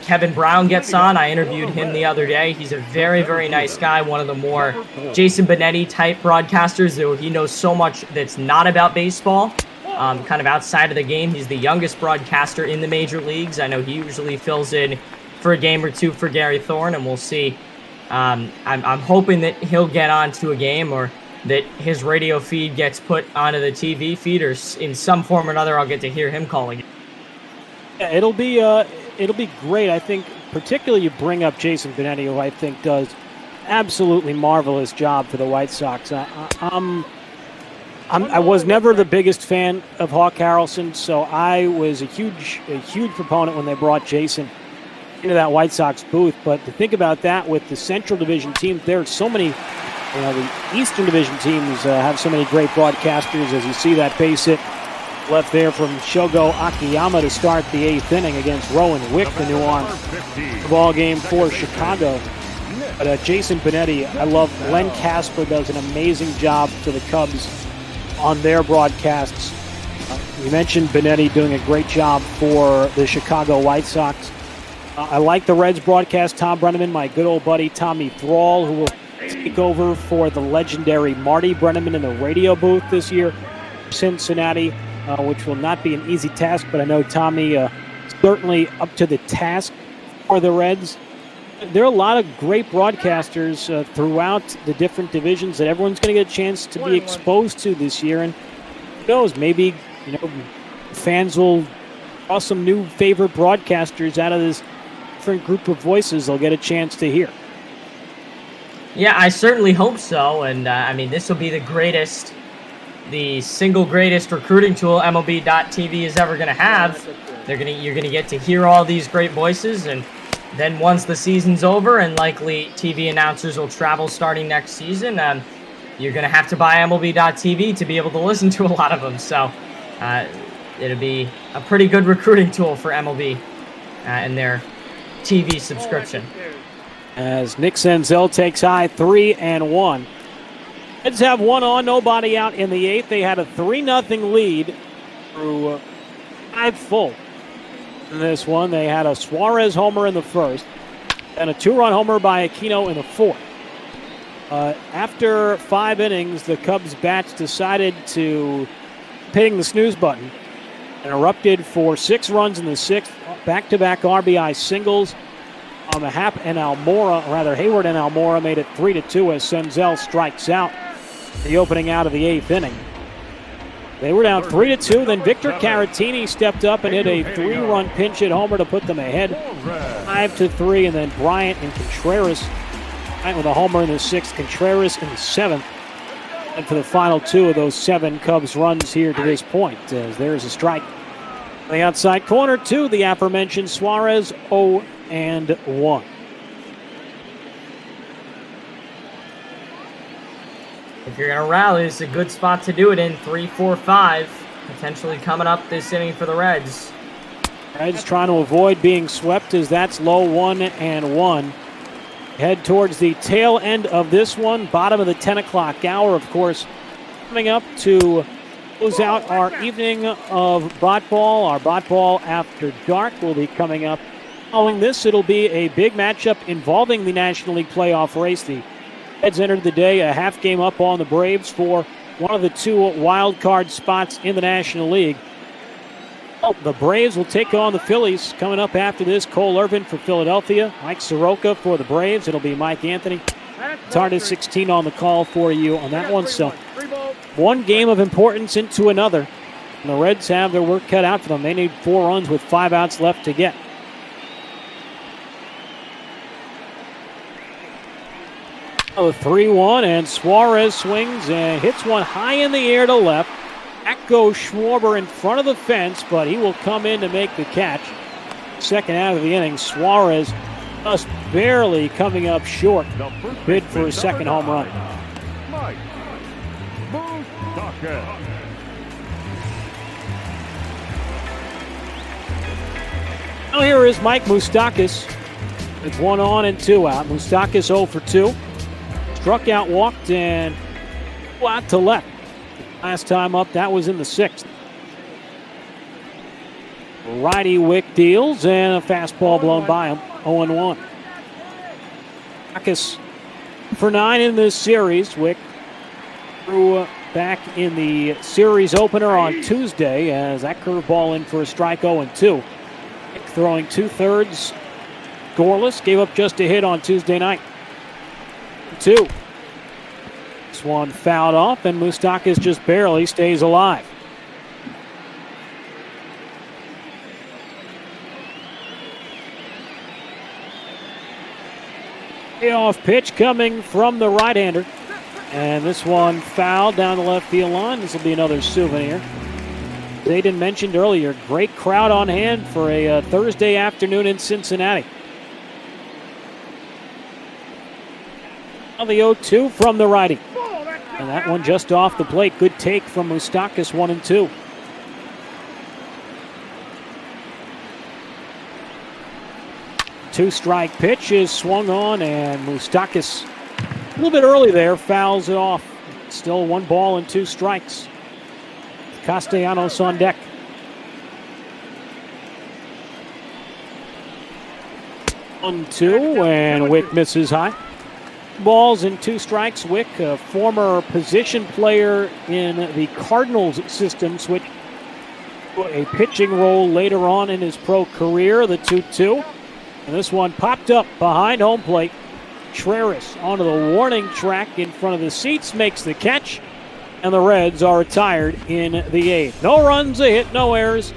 Kevin Brown gets on. I interviewed him the other day. He's a very, very nice guy, one of the more Jason Benetti type broadcasters, though he knows so much that's not about baseball, kind of outside of the game. He's the youngest broadcaster in the major leagues. I know he usually fills in for a game or two for Gary Thorne, and we'll see. I'm hoping that he'll get on to a game, or that his radio feed gets put onto the TV feed, or in some form or another I'll get to hear him calling it. Yeah, it'll be great. I think particularly you bring up Jason Benetti, who I think does absolutely marvelous job for the White Sox. I was never the biggest fan of Hawk Harrelson, so I was a huge proponent when they brought Jason into that White Sox booth. But to think about that with the Central Division teams, there are so many, the Eastern Division teams have so many great broadcasters. As you see that base hit left there from Shogo Akiyama to start the 8th inning against Rowan Wick, the new on ball game for Chicago. But Jason Benetti, I love. Len Casper does an amazing job for the Cubs on their broadcasts. You mentioned Benetti doing a great job for the Chicago White Sox. I like the Reds broadcast. Tom Brenneman, my good old buddy Tommy Thrall, who will take over for the legendary Marty Brenneman in the radio booth this year, Cincinnati. Which will not be an easy task, but I know Tommy certainly up to the task for the Reds. There are a lot of great broadcasters throughout the different divisions that everyone's going to get a chance to be exposed to this year, and who knows, maybe fans will draw some new favorite broadcasters out of this different group of voices they'll get a chance to hear. Yeah, I certainly hope so, and this will be the single greatest recruiting tool MLB.TV is ever going to have. You're going to get to hear all these great voices, and then once the season's over, and likely TV announcers will travel starting next season, you're going to have to buy MLB.TV to be able to listen to a lot of them. So it'll be a pretty good recruiting tool for MLB and their TV subscription. As Nick Senzel takes high, 3-1. Reds have one on, nobody out in the 8th. They had a 3-0 lead through 5 full. In this one, they had a Suarez homer in the 1st and a 2-run homer by Aquino in the 4th. After 5 innings, the Cubs bats decided to hitting the snooze button and erupted for 6 runs in the 6th. Back-to-back RBI singles. Hayward and Almora made it 3-2 as Senzel strikes out the opening out of the 8th inning. They were down 3-2. Then Victor Caratini stepped up and hit a 3-run pinch hit homer to put them ahead 5-3. And then Bryant and Contreras with a homer in the 6th, Contreras in the 7th. And for the final 2 of those 7 Cubs runs here to this point, as there's a strike on the outside corner to the aforementioned Suarez, 0-1. If you're going to rally, it's a good spot to do it in. 3-4-5, potentially coming up this inning for the Reds. Reds trying to avoid being swept as that's low 1-1. Head towards the tail end of this one, bottom of the 10 o'clock hour, of course, coming up to close out our evening of Brault Ball. Our Brault Ball After Dark will be coming up. Following this, it'll be a big matchup involving the National League playoff race. The Reds entered the day a half game up on the Braves for one of the 2 wild card spots in the National League. The Braves will take on the Phillies. Coming up after this, Cole Irvin for Philadelphia, Mike Soroka for the Braves. It'll be Mike Anthony. TARDIS 16 on the call for you on that one. So one game of importance into another. And the Reds have their work cut out for them. They need 4 runs with 5 outs left to get. Oh, 3-1, and Suarez swings and hits one high in the air to left. Back goes Schwarber in front of the fence, but he will come in to make the catch. Second out of the inning, Suarez just barely coming up short. Bid for his second home run. Now here is Mike Moustakas. It's 1 on and 2 out. Moustakas 0 for 2. Struck out, walked, and out to left. Last time up, that was in the 6th. Righty Wick deals, and a fastball blown by him, 0-1. Moustakas for 9 in this series. Wick threw back in the series opener on Tuesday as that curveball in for a strike, 0-2. Wick throwing 2/3 scoreless, gave up just a hit on Tuesday night. 2. This one fouled off, and Moustakas just barely stays alive. Payoff pitch coming from the right-hander. And this one fouled down the left field line. This will be another souvenir. Zayden mentioned earlier, great crowd on hand for a Thursday afternoon in Cincinnati. Now the 0-2 from the righty. And that one just off the plate. Good take from Moustakas, 1-2. Two-strike pitch is swung on, and Moustakas a little bit early there fouls it off. Still 1 ball and 2 strikes. Castellanos on deck. One, 2, and Wick misses high. Balls and 2 strikes. Wick, a former position player in the Cardinals system, switched to a pitching role later on in his pro career. The 2-2. And this one popped up behind home plate. Contreras onto the warning track in front of the seats, makes the catch, and the Reds are retired in the 8th. No runs, a hit, no errors,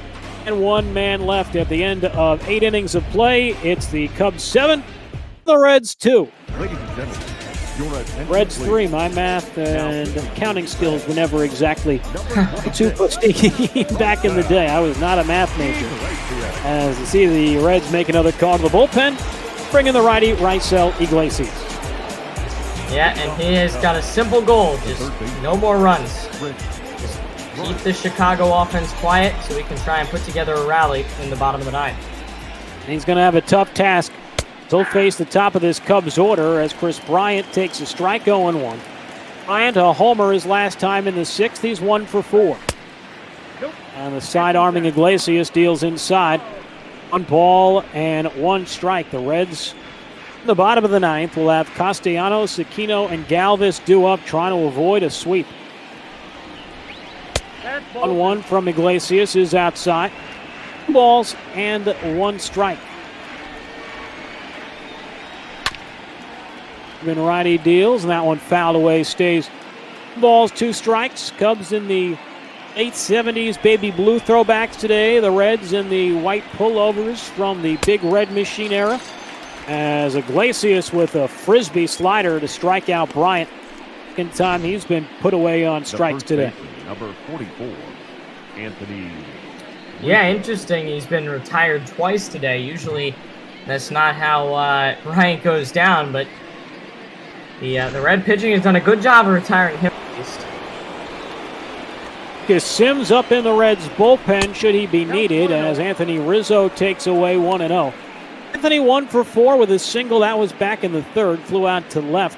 and 1 man left at the end of 8 innings of play. It's the Cubs 7, the Reds 2. Ladies and gentlemen, your attention, Reds 3. My math and counting skills were never exactly too sneaky back in the day. I was not a math major. As you see the Reds make another call to the bullpen, bring in the righty, Raisel Iglesias. Yeah, and he has got a simple goal, just no more runs. Just keep the Chicago offense quiet so we can try and put together a rally in the bottom of the 9th. He's going to have a tough task. He'll face the top of this Cubs order as Chris Bryant takes a strike, 0-1. Bryant, a homer his last time in the 6th. He's 1 for 4. And the side-arming Iglesias deals inside. 1 ball and 1 strike. The Reds, in the bottom of the 9th, will have Castellanos, Aquino, and Galvis due up, trying to avoid a sweep. 1-1 from Iglesias is outside. 2 balls and 1 strike. Righty deals, and that one fouled away, stays 2 balls, 2 strikes. Cubs in the late 70s baby blue throwbacks today. The Reds in the white pullovers from the big red machine era. As Iglesias with a frisbee slider to strike out Bryant. Second time he's been put away on strikes today. Number 44, Anthony. Yeah, interesting. He's been retired twice today. Usually that's not how Bryant goes down, but the Red pitching has done a good job of retiring him at least. Sims up in the Reds bullpen should he be needed, as Anthony Rizzo takes away 1-0. Anthony 1 for 4 with a single. That was back in the 3rd. Flew out to left.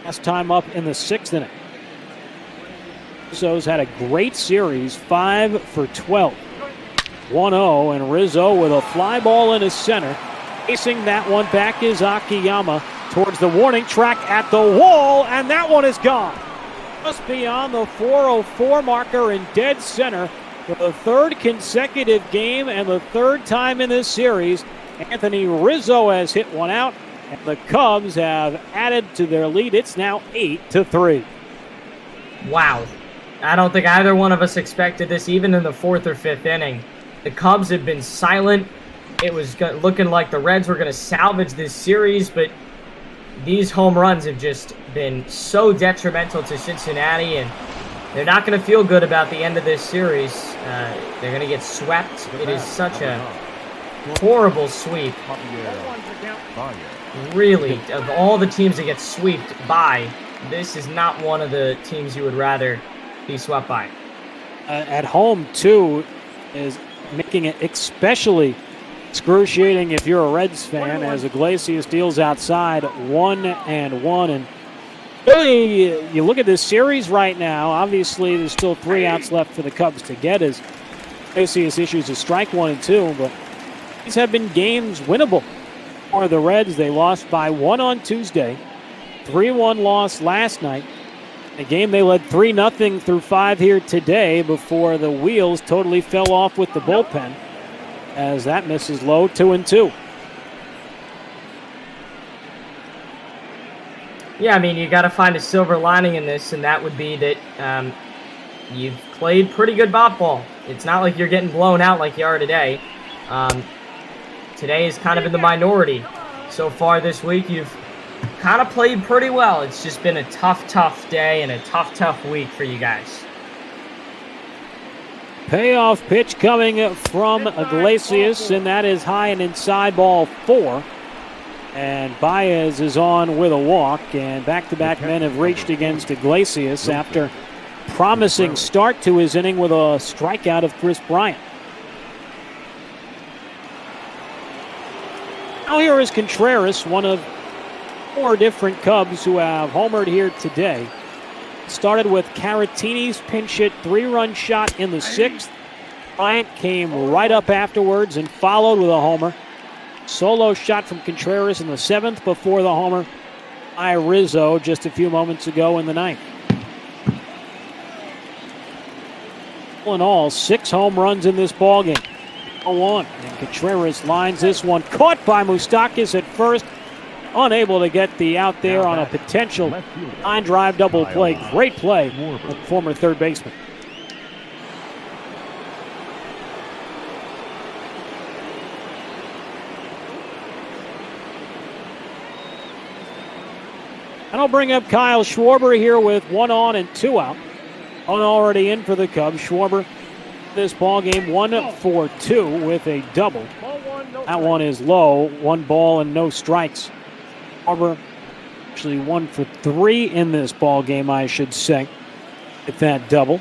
Last time up in the 6th inning. Rizzo's had a great series, 5 for 12. 1-0, and Rizzo with a fly ball in his center. Facing that one back is Akiyama towards the warning track at the wall, and that one is gone. Just beyond the 404 marker in dead center for the 3rd consecutive game and the 3rd time in this series. Anthony Rizzo has hit one out, and the Cubs have added to their lead. It's now 8-3. Wow. I don't think either one of us expected this, even in the 4th or 5th inning. The Cubs have been silent. It was looking like the Reds were going to salvage this series, but these home runs have just been so detrimental to Cincinnati, and they're not going to feel good about the end of this series. They're going to get swept. It is such a horrible sweep. Really, of all the teams that get swept by, this is not one of the teams you would rather be swept by. At home, too, is making it especially excruciating if you're a Reds fan, as Iglesias deals outside 1-1. And really, you look at this series right now, obviously there's still 3 outs left for the Cubs to get as Iglesias issues a strike 1 and 2, but these have been games winnable for the Reds. They lost by 1 on Tuesday, 3-1 loss last night. A game they led 3-0 through 5 here today before the wheels totally fell off with the bullpen, as that misses low, 2-2. Yeah, I mean, you got to find a silver lining in this, and that would be that you've played pretty good ball. It's not like you're getting blown out like you are today. Today is kind of in the minority. So far this week, you've kind of played pretty well. It's just been a tough day and a tough week for you guys. Payoff pitch coming from Iglesias, and that is high and inside, ball 4. And Baez is on with a walk, and back-to-back men have reached against Iglesias after promising start to his inning with a strikeout of Chris Bryant. Now here is Contreras, one of 4 different Cubs who have homered here today. Started with Caratini's pinch hit 3-run shot in the 6th. Bryant came right up afterwards and followed with a homer. Solo shot from Contreras in the 7th before the homer by Rizzo just a few moments ago in the 9th. All in all, 6 home runs in this ballgame. 0-1, and Contreras lines this one. Caught by Moustakas at first. Unable to get the out there on a potential line drive double play. Great play of former third baseman. And I'll bring up Kyle Schwarber here with 1 on and 2 out. One already in for the Cubs. Schwarber, this ball game 1 for 2 with a double. That one is low. 1 ball and no strikes. Schwarber actually 1 for 3 in this ball game, I should say, with that double.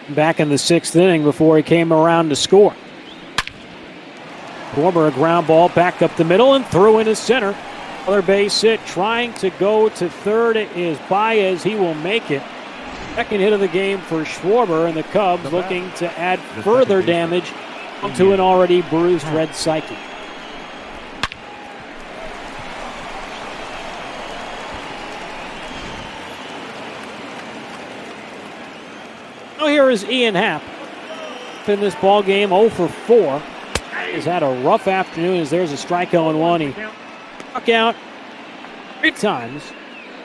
Back in the 6th inning before he came around to score. Schwarber, a ground ball back up the middle and through into center. Another base hit, trying to go to third is Baez. He will make it. Second hit of the game for Schwarber, and the Cubs looking to add further damage to an already bruised Red psyche. Now here is Ian Happ in this ball game, 0 for 4. He's had a rough afternoon as there's a strikeout and one. He struck out 3 times.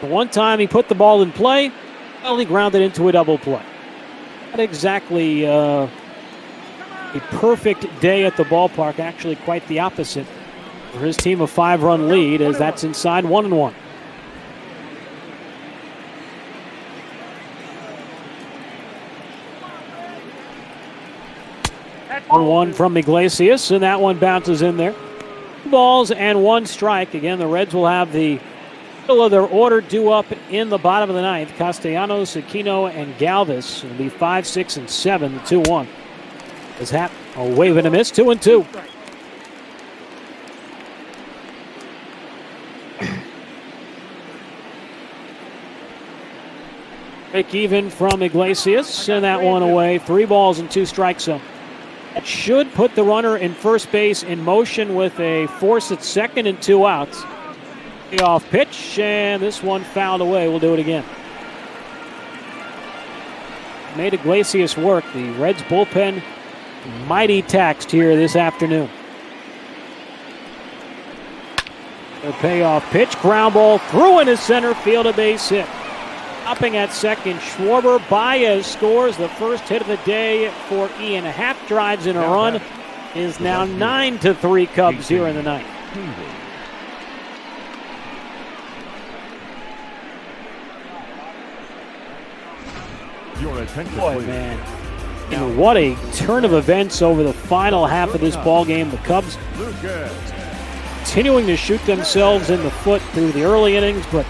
The one time he put the ball in play, well, he grounded into a double play. Not exactly a perfect day at the ballpark, actually quite the opposite for his team, a 5-run lead, as that's inside 1-1. One from Iglesias, and that one bounces in there. 2 balls and 1 strike. Again, the Reds will have the middle of their order due up in the bottom of the ninth. Castellanos, Aquino, and Galvis. It'll be 5, 6, and 7, the 2-1. As Happ a wave and a miss, 2-2. Break even from Iglesias, and that one away. 3 balls and 2 strikes. So that should put the runner in first base in motion with a force at second and 2 outs. Off pitch, and this one fouled away. We'll do it again. Made Iglesias work. The Reds bullpen mighty taxed here this afternoon. A payoff pitch, ground ball through into center field, a base hit. Hopping at second, Schwarber. Baez scores the first hit of the day for Ian Happ. Drives in a run. Is now 9-3 Cubs here in the ninth. Boy, man. And what a turn of events over the final half of this ball game. The Cubs continuing to shoot themselves in the foot through the early innings, but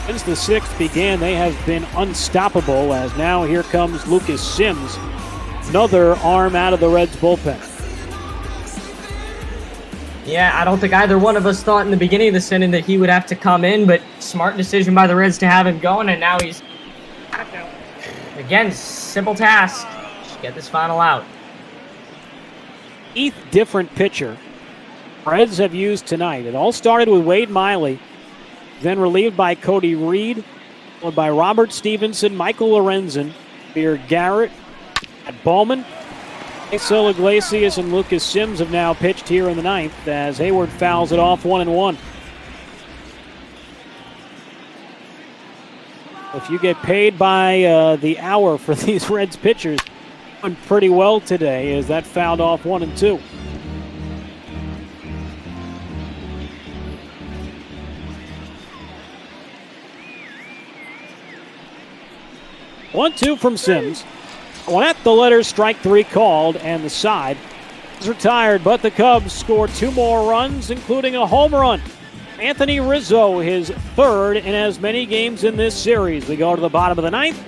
since the 6th began, they have been unstoppable, as now here comes Lucas Sims, another arm out of the Reds bullpen. Yeah, I don't think either one of us thought in the beginning of this inning that he would have to come in, but smart decision by the Reds to have him going, and now he's... Again, simple task. Just get this final out. 8th different pitcher Reds have used tonight. It all started with Wade Miley, then relieved by Cody Reed, followed by Robert Stevenson, Michael Lorenzen, Beer Garrett, at Bowman. Axel Iglesias and Lucas Sims have now pitched here in the ninth as Hayward fouls it off 1-1. If you get paid by the hour for these Reds pitchers, doing pretty well today as that fouled off 1-2. One-two from Sims. One at the letters, strike 3 called, and the side is retired, but the Cubs score 2 more runs, including a home run. Anthony Rizzo, his 3rd in as many games in this series. We go to the bottom of the ninth.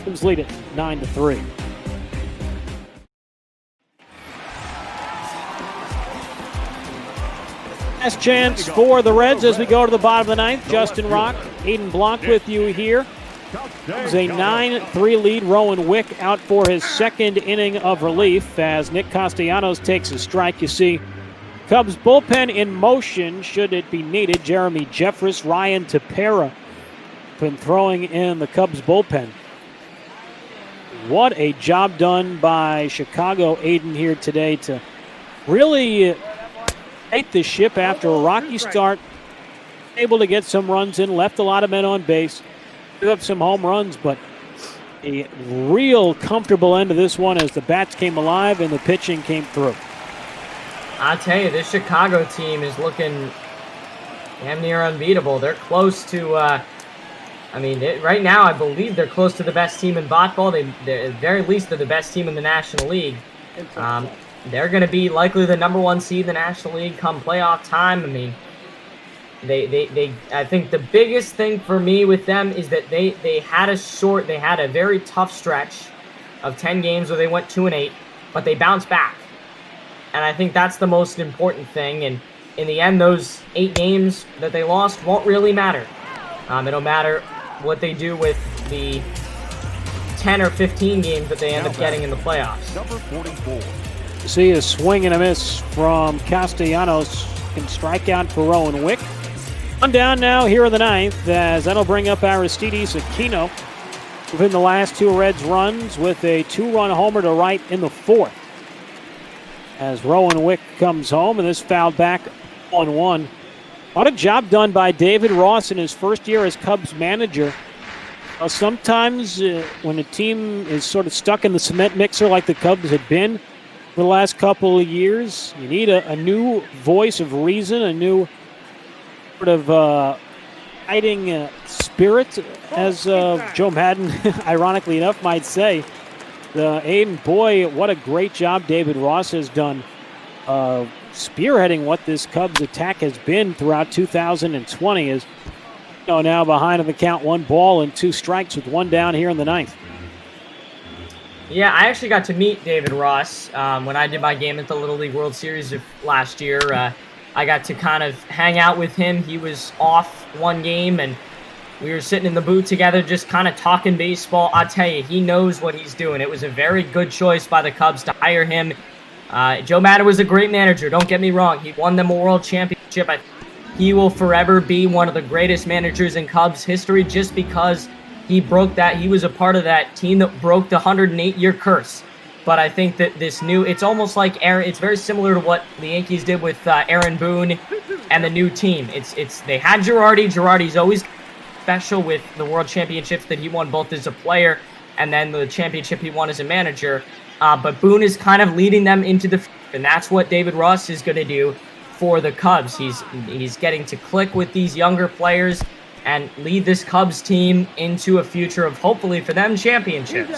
Cubs lead it 9-3. Last chance for the Reds as we go to the bottom of the ninth. Justin Rock, Aiden Blanc with you here. It's a 9-3 lead. Rowan Wick out for his 2nd inning of relief as Nick Castellanos takes a strike. You see Cubs bullpen in motion should it be needed. Jeremy Jeffress, Ryan Tepera been throwing in the Cubs bullpen. What a job done by Chicago, Aiden, here today to really take the ship after a rocky start. Able to get some runs in, left a lot of men on base. Do have some home runs, but a real comfortable end to this one as the bats came alive and the pitching came through. I'll tell you, this Chicago team is looking damn near unbeatable. They're close to, right now I believe they're close to the best team in Botball. They're, at the very least, they're the best team in the National League. They're going to be likely the #1 seed in the National League come playoff time. I mean, I think the biggest thing for me with them is that they had a very tough stretch of 10 games where they went 2-8, but they bounced back. And I think that's the most important thing. And in the end, those 8 games that they lost won't really matter. It'll matter what they do with the 10 or 15 games that they end up getting in the playoffs. Number 44. See a swing and a miss from Castellanos. Can strike out for Rowan Wick. On down now here in the 9th, as that'll bring up Aristides Aquino within the last 2 Reds runs with a 2-run homer to right in the 4th. As Rowan Wick comes home, and this fouled back 1-1. What a job done by David Ross in his first year as Cubs manager. Sometimes when a team is sort of stuck in the cement mixer like the Cubs had been for the last couple of years, you need a new voice of reason, a new sort of fighting spirit, as Joe Madden, ironically enough, might say. Aiden, boy, what a great job David Ross has done spearheading what this Cubs attack has been throughout 2020. Is now behind in the count, 1 ball and 2 strikes with 1 down here in the 9th. Yeah, I actually got to meet David Ross when I did my game at the Little League World Series of last year. I got to kind of hang out with him. He was off 1 game, and we were sitting in the booth together just kind of talking baseball. I'll tell you, he knows what he's doing. It was a very good choice by the Cubs to hire him. Joe Madden was a great manager, don't get me wrong. He won them a world championship. He will forever be one of the greatest managers in Cubs history just because he broke that. He was a part of that team that broke the 108-year curse. But I think that this new, it's almost like it's very similar to what the Yankees did with Aaron Boone and the new team. They had Girardi. Girardi's always special with the world championships that he won both as a player and then the championship he won as a manager. But Boone is kind of leading them into the future, and that's what David Ross is going to do for the Cubs. He's getting to click with these younger players and lead this Cubs team into a future of, hopefully for them, championships.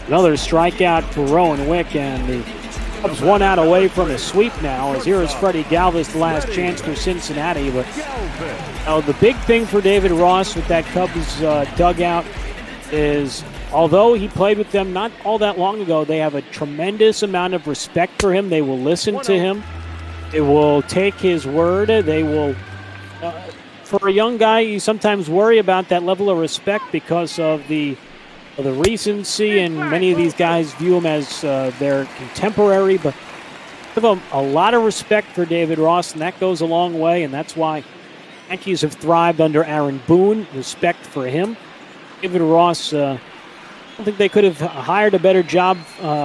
Another strikeout for Rowan Wick, and the Cubs 1 out away from a sweep now, as here is Freddie Galvis, the last chance for Cincinnati. But the big thing for David Ross with that Cubs dugout is, although he played with them not all that long ago, they have a tremendous amount of respect for him. They will listen to him. They will take his word. They will, for a young guy, you sometimes worry about that level of respect because of the recency, and many of these guys view him as their contemporary, but I have a lot of respect for David Ross, and that goes a long way, and that's why Yankees have thrived under Aaron Boone. Respect for him. David Ross, I don't think they could have hired a better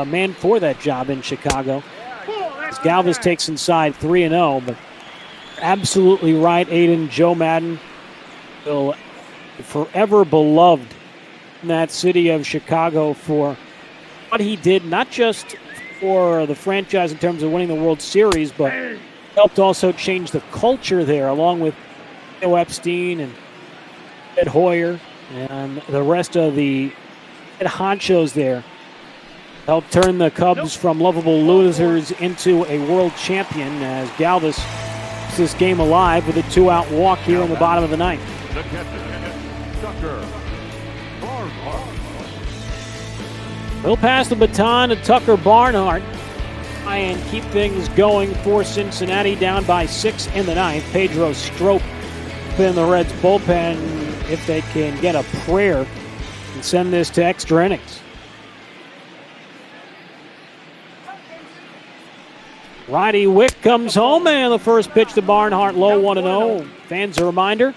man for that job in Chicago. As Galvis takes inside 3-0, but absolutely right, Aiden. Joe Madden will be forever beloved in that city of Chicago for what he did, not just for the franchise in terms of winning the World Series, but helped also change the culture there, along with Joe Epstein and Ed Hoyer and the rest of the head honchos there. Helped turn the Cubs from lovable losers into a world champion, as Galvis keeps this game alive with a 2-out walk here in the bottom of the 9th. He'll pass the baton to Tucker Barnhart and keep things going for Cincinnati, down by 6 in the 9th. Pedro Strop in the Reds bullpen if they can get a prayer and send this to extra innings. Righty Wick comes home, and the first pitch to Barnhart, low 1-0. Fans, a reminder,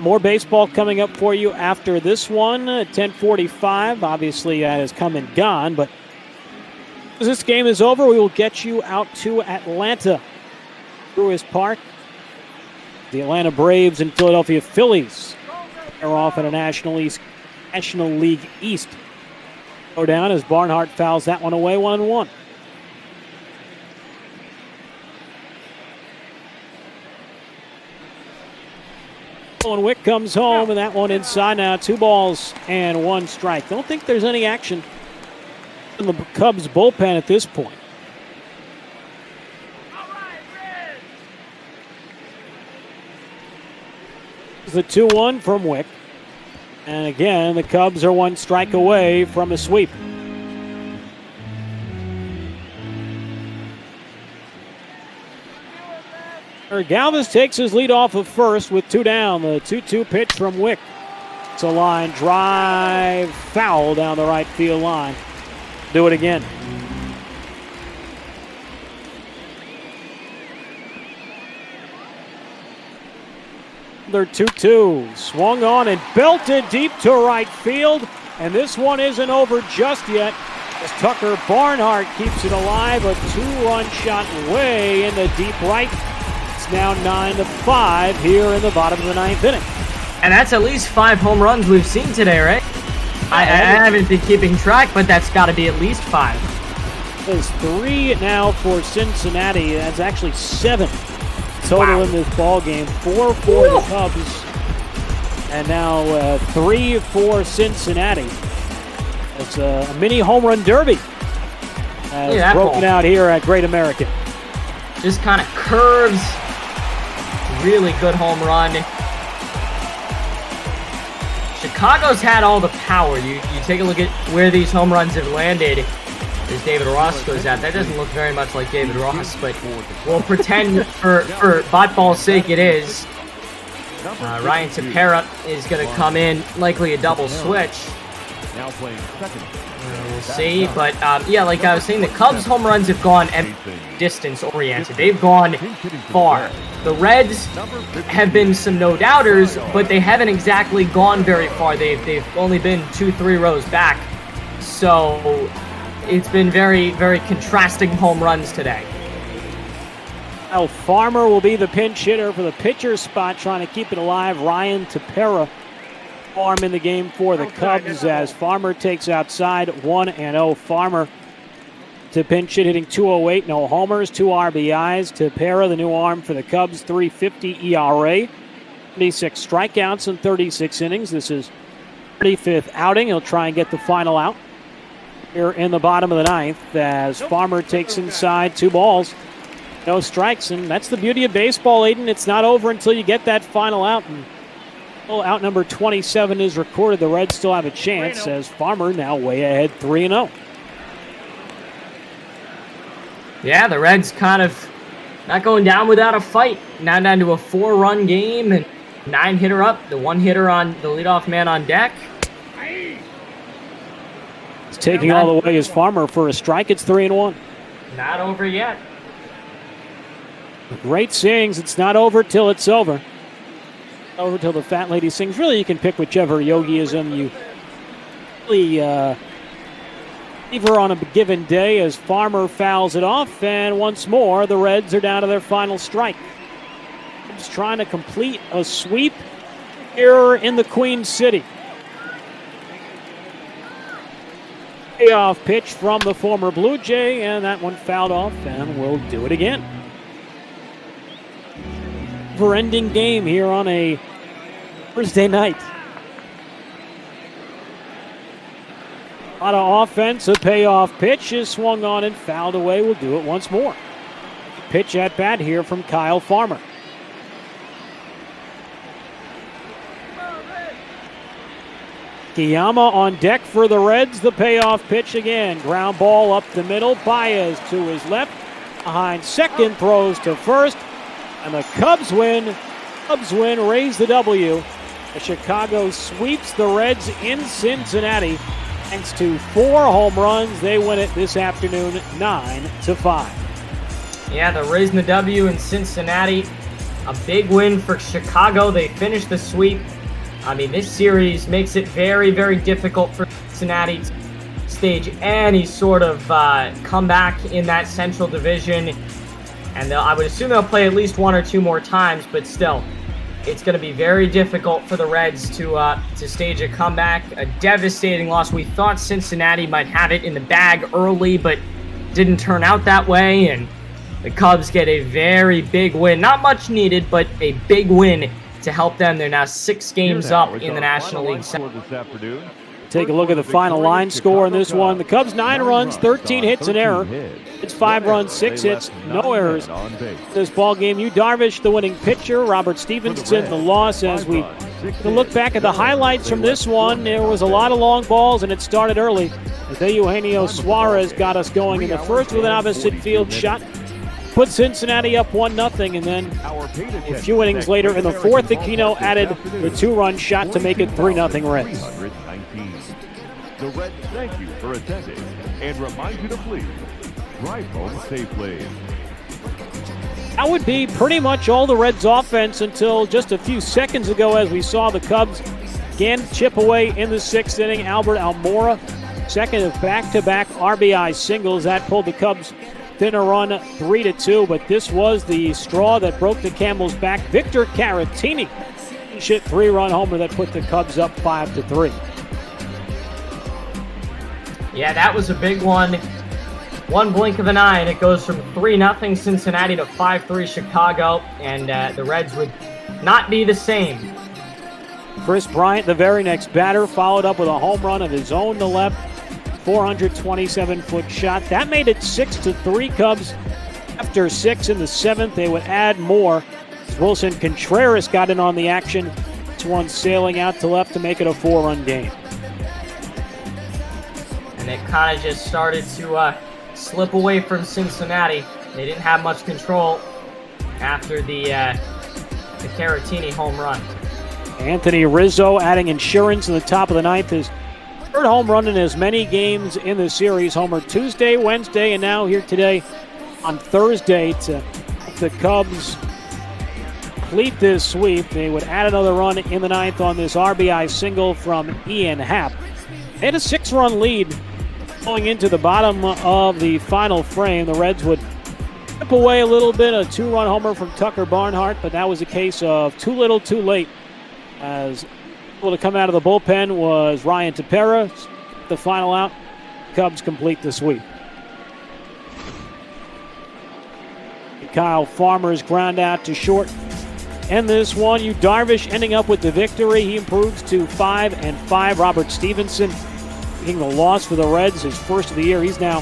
more baseball coming up for you after this one at 10:45. Obviously, that has come and gone, but as this game is over, we will get you out to Atlanta, Truist Park. The Atlanta Braves and Philadelphia Phillies are off in a National League East. Go down as Barnhart fouls that one away, 1-1. And Wick comes home, and that one inside now. 2 balls and 1 strike. Don't think there's any action in the Cubs bullpen at this point. The 2-1 from Wick. And again, the Cubs are 1 strike away from a sweep. Galvis takes his lead off of first with 2 down. The 2-2 pitch from Wick. It's a line drive, foul down the right field line. Do it again. They're 2-2. Swung on and belted deep to right field. And this one isn't over just yet, as Tucker Barnhart keeps it alive. A 2-run shot way in the deep right. It's now 9-5 here in the bottom of the 9th inning. And that's at least 5 home runs we've seen today, right? I haven't been keeping track, but that's got to be at least 5. There's 3 now for Cincinnati. That's actually 7 total in this ball game. 4 for the Cubs, and now 3 for Cincinnati. It's a mini home run derby. It's broken out here at Great American. Just kind of curves. Really good home run. Chicago's had all the power. You take a look at where these home runs have landed. As David Ross goes out. That doesn't look very much like David Ross, but we'll pretend for botball's sake it is. Ryan Tepera is going to come in, likely a double switch. We'll see, but yeah, like I was saying, the Cubs' home runs have gone distance-oriented. They've gone far. The Reds have been some no-doubters, but they haven't exactly gone very far. They've only been 2-3 rows back. So it's been very, very contrasting home runs today. Now Farmer will be the pinch hitter for the pitcher's spot, trying to keep it alive. Ryan Tepera arm in the game for the Cubs as Farmer takes outside. 1-0 Farmer to pinch hit, hitting .208, no homers, 2 RBIs. Tepera, the new arm for the Cubs, .350 ERA, 36 strikeouts in 36 innings. This is 35th outing. He'll try and get the final out here in the bottom of the 9th as Farmer takes inside, 2 balls, no strikes. And that's the beauty of baseball, Aiden. It's not over until you get that final out. And out number 27 is recorded. The Reds still have a chance as Farmer now way ahead, 3-0. Yeah, the Reds kind of not going down without a fight. Now down to a 4-run game and 9-hitter up. The 1-hitter on the leadoff man on deck. It's taking all the way as Farmer for a strike. It's 3-1. Not over yet. Great sings. It's not over till it's over. Over till the fat lady sings. Really, you can pick whichever yogiism you really favor on a given day as Farmer fouls it off. And once more, the Reds are down to their final strike. Just trying to complete a sweep here in the Queen City. Payoff pitch from the former Blue Jay, and that one fouled off, and we'll do it again. Never-ending game here on a Thursday night. A lot of offense. A payoff pitch is swung on and fouled away. We'll do it once more. Pitch at bat here from Kyle Farmer. Kiyama on deck for the Reds. The payoff pitch again. Ground ball up the middle. Baez to his left. Behind second, throws to first. And the Cubs win. Cubs win, raise the W. Chicago sweeps the Reds in Cincinnati. Thanks to 4 home runs, they win it this afternoon, 9-5. Yeah, they're raising the W in Cincinnati. A big win for Chicago. They finished the sweep. I mean, this series makes it very, very difficult for Cincinnati to stage any sort of comeback in that Central Division. And I would assume they'll play at least 1 or 2 more times, but still, it's going to be very difficult for the Reds to stage a comeback. A devastating loss. We thought Cincinnati might have it in the bag early, but didn't turn out that way. And the Cubs get a very big win. Not much needed, but a big win to help them. They're now 6 games up in the National League Central. Take a look at the final line score in this one. The Cubs 9 runs, 13 hits, an error. It's 5 runs, 6 hits, no errors. This ball game, Darvish, the winning pitcher. Robert Stevenson, the loss. As we look back at the highlights from this one, there was a lot of long balls, and it started early. As Eugenio Suarez got us going in the first with an opposite field shot. put Cincinnati up 1-0, and then a few innings later in the fourth, Aquino added the 2-run shot to make it 3-0 Reds. The Reds thank you for attending and remind you to please drive home safely. That would be pretty much all the Reds' offense until just a few seconds ago, as we saw the Cubs again chip away in the sixth inning. Albert Almora, second of back-to-back RBI singles. That pulled the Cubs within a run 3-2, but this was the straw that broke the camel's back. Victor Caratini hit 3-run homer that put the Cubs up 5-3. Yeah, that was a big one. One blink of an eye, and it goes from 3-0 Cincinnati to 5-3 Chicago, and the Reds would not be the same. Chris Bryant, the very next batter, followed up with a home run of his own to left, 427-foot shot. That made it 6-3 Cubs. After 6 in the seventh, they would add more. Wilson Contreras got in on the action. This one sailing out to left to make it a 4-run game. And it kind of just started to slip away from Cincinnati. They didn't have much control after the Caratini home run. Anthony Rizzo adding insurance in the top of the ninth. His third home run in as many games in the series. Homer Tuesday, Wednesday, and now here today on Thursday to help the Cubs complete this sweep. They would add another run in the ninth on this RBI single from Ian Happ. They had a 6-run lead going into the bottom of the final frame. The Reds would chip away a little bit, a 2-run homer from Tucker Barnhart, but that was a case of too little, too late. As able to come out of the bullpen was Ryan Tepera. The final out, Cubs complete the sweep. Kyle Farmer's ground out to short. And this one, Darvish ending up with the victory. He improves to 5-5. Robert Stevenson taking the loss for the Reds, his first of the year. He's now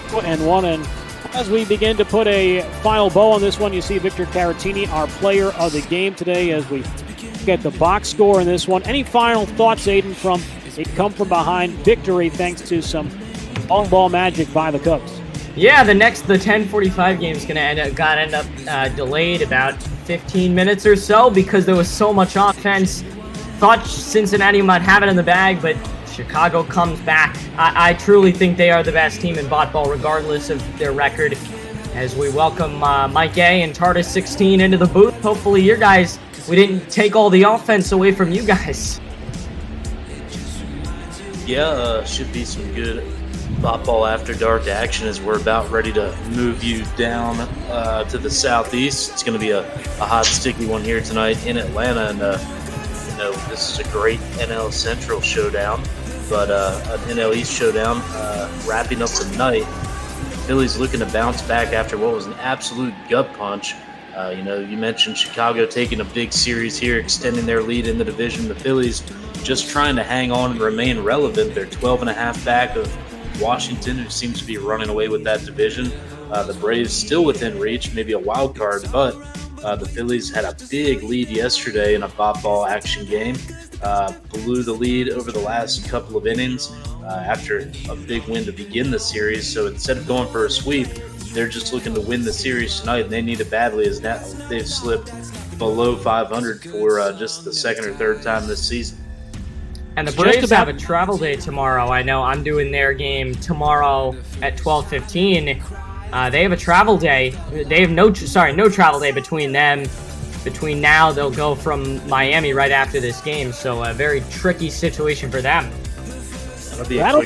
2-1. And as we begin to put a final bow on this one, you see Victor Caratini, our player of the game today, as we get the box score in this one. Any final thoughts, Aiden, from a come-from-behind victory thanks to some on-ball magic by the Cubs? Yeah, the 10:45 game is going to end up delayed about 15 minutes or so because there was so much offense. Thought Cincinnati might have it in the bag, but Chicago comes back. I truly think they are the best team in ball regardless of their record. As we welcome Mike A and TARDIS 16 into the booth. Hopefully your guys, we didn't take all the offense away from you guys. Yeah, should be some good ball after dark action as we're about ready to move you down to the southeast. It's going to be a hot, sticky one here tonight in Atlanta, and this is a great NL Central showdown, but an NL East showdown wrapping up the night. Phillies looking to bounce back after what was an absolute gut punch. You mentioned Chicago taking a big series here, extending their lead in the division. The Phillies just trying to hang on and remain relevant. They're 12.5 back of Washington, who seems to be running away with that division. The Braves still within reach, maybe a wild card, but the Phillies had a big lead yesterday in a ball action game. Blew the lead over the last couple of innings after a big win to begin the series. So instead of going for a sweep, they're just looking to win the series tonight, and they need it badly as now they've slipped below 500 for just the second or third time this season. And the Braves have a travel day tomorrow. I know I'm doing their game tomorrow at 12:15. They have a travel day. They have no travel day between them. Between now, they'll go from Miami right after this game. So a very tricky situation for them. That'll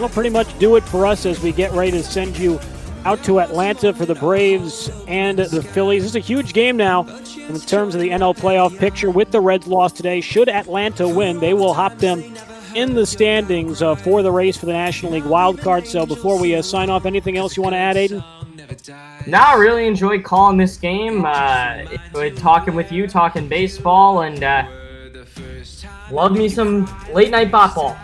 pretty much do it for us as we get ready to send you out to Atlanta for the Braves and the Phillies. This is a huge game now in terms of the NL playoff picture. With the Reds loss today, should Atlanta win, they will hop them in the standings for the race for the National League wild card. So before we sign off, anything else you want to add, Aiden? No, I really enjoyed calling this game. Enjoyed talking with you, talking baseball, and love me some late night ball.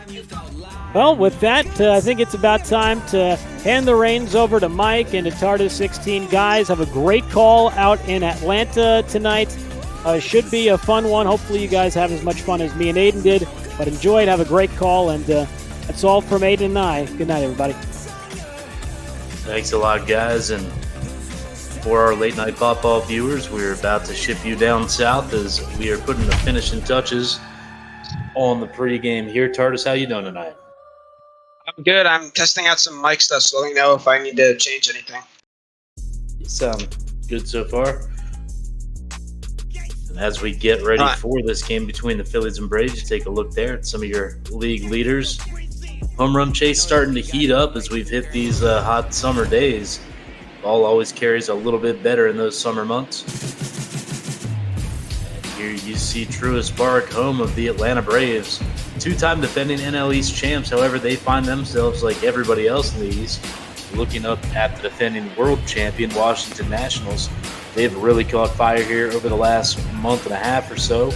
Well, with that, I think it's about time to hand the reins over to Mike and to TARDIS 16. Guys, have a great call out in Atlanta tonight. Should be a fun one. Hopefully you guys have as much fun as me and Aiden did. But enjoy it. Have a great call. And that's all from Aiden and I. Good night, everybody. Thanks a lot, guys. And for our late night pop ball viewers, we're about to ship you down south as we are putting the finishing touches on the pregame here. Tardis, how you doing tonight? I'm good. I'm testing out some mic stuff, so let me know if I need to change anything. You sound good so far. And as we get ready for this game between the Phillies and Braves, you take a look there at some of your league leaders. Home run chase starting to heat up as we've hit these hot summer days. Ball always carries a little bit better in those summer months. And here you see Truist Park, home of the Atlanta Braves. Two-time defending NL East champs. However, they find themselves, like everybody else in the East, looking up at the defending world champion Washington Nationals. They've really caught fire here over the last month and a half or so.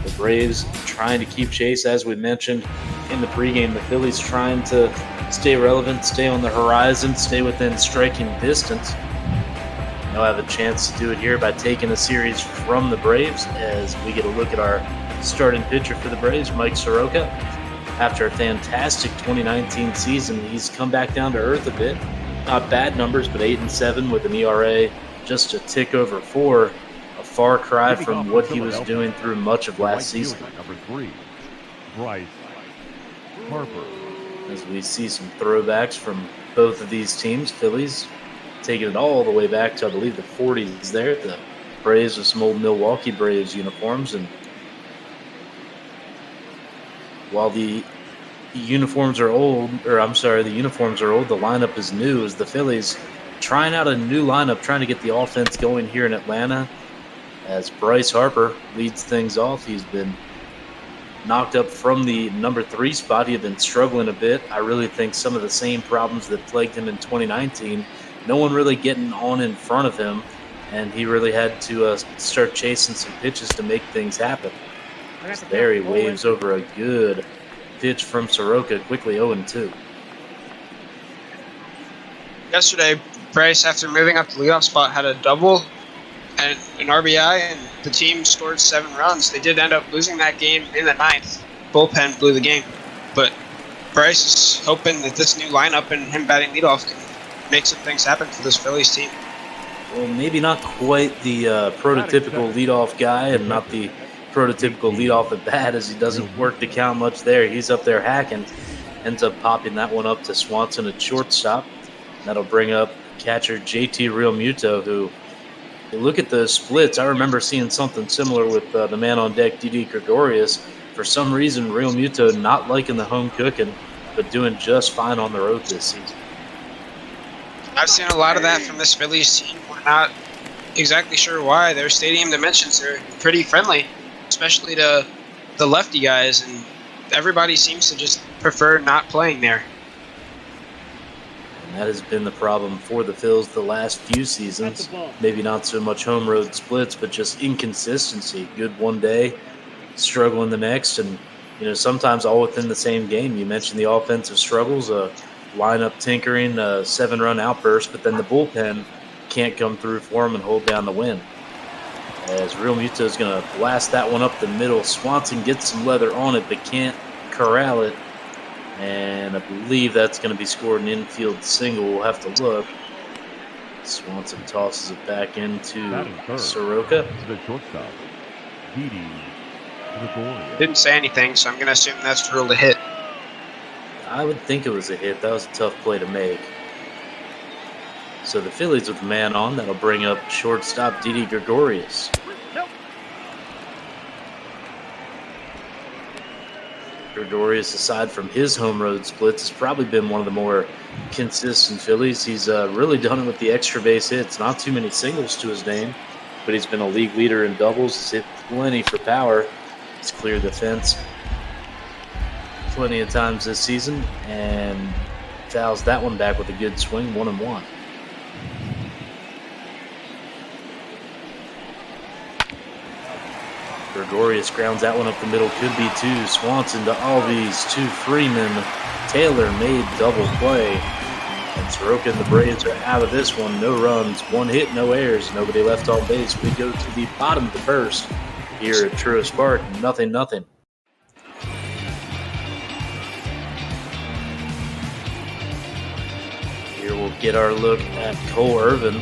The Braves trying to keep chase, as we mentioned in the pregame. The Phillies trying to stay relevant, stay on the horizon, stay within striking distance. They'll have a chance to do it here by taking a series from the Braves as we get a look at our starting pitcher for the Braves, Mike Soroka. After a fantastic 2019 season, he's come back down to earth a bit. Not bad numbers, but 8-7 with an ERA just a tick over 4. A far cry from what he was doing through much of last season. Number 3, Bryce Harper. As we see some throwbacks from both of these teams, Phillies taking it all the way back to, I believe, the 40s there. The Braves with some old Milwaukee Braves uniforms. And while the uniforms are old, the lineup is new, as the Phillies trying out a new lineup, trying to get the offense going here in Atlanta. As Bryce Harper leads things off, he's been knocked up from the number 3 spot. He had been struggling a bit. I really think some of the same problems that plagued him in 2019. No one really getting on in front of him, and he really had to start chasing some pitches to make things happen. There he waves over a good pitch from Soroka, quickly 0-2. Yesterday, Bryce, after moving up the leadoff spot, had a double and an RBI, and the team scored 7 runs. They did end up losing that game in the 9th. Bullpen blew the game. But Bryce is hoping that this new lineup and him batting leadoff can make some things happen for this Phillies team. Well, maybe not quite the prototypical leadoff guy and not the prototypical leadoff at bat, as he doesn't work the count much there. He's up there hacking. Ends up popping that one up to Swanson at shortstop. That'll bring up catcher JT Realmuto, who, you look at the splits, I remember seeing something similar with the man on deck, Didi Gregorius. For some reason, Realmuto not liking the home cooking, but doing just fine on the road this season. I've seen a lot of that from this Phillies team. We're not exactly sure why. Their stadium dimensions are pretty friendly, especially to the lefty guys, and everybody seems to just prefer not playing there. And that has been the problem for the Phils the last few seasons. Maybe not so much home road splits, but just inconsistency. Good one day, struggling the next, and sometimes all within the same game. You mentioned the offensive struggles, lineup tinkering, a 7-run outburst, but then the bullpen can't come through for him and hold down the win. As Realmuto is going to blast that one up the middle. Swanson gets some leather on it, but can't corral it. And I believe that's going to be scored an infield single. We'll have to look. Swanson tosses it back into Soroka. To the shortstop, Didi Gregorius. Didn't say anything, so I'm going to assume that's ruled a hit. I would think it was a hit. That was a tough play to make. So the Phillies with the man on. That'll bring up shortstop Didi Gregorius. Gregorius, aside from his home road splits, has probably been one of the more consistent Phillies. He's really done it with the extra base hits. Not too many singles to his name, but he's been a league leader in doubles. He's hit plenty for power. He's cleared the fence plenty of times this season and fouls that one back with a good swing, 1-1. Gregorius grounds that one up the middle. Could be 2. Swanson to Albies, to Freeman. Taylor made double play. And Soroka and the Braves are out of this one. No runs, 1 hit, no errors. Nobody left on base. We go to the bottom of the first here at Truist Park. 0-0. Here we'll get our look at Cole Irvin.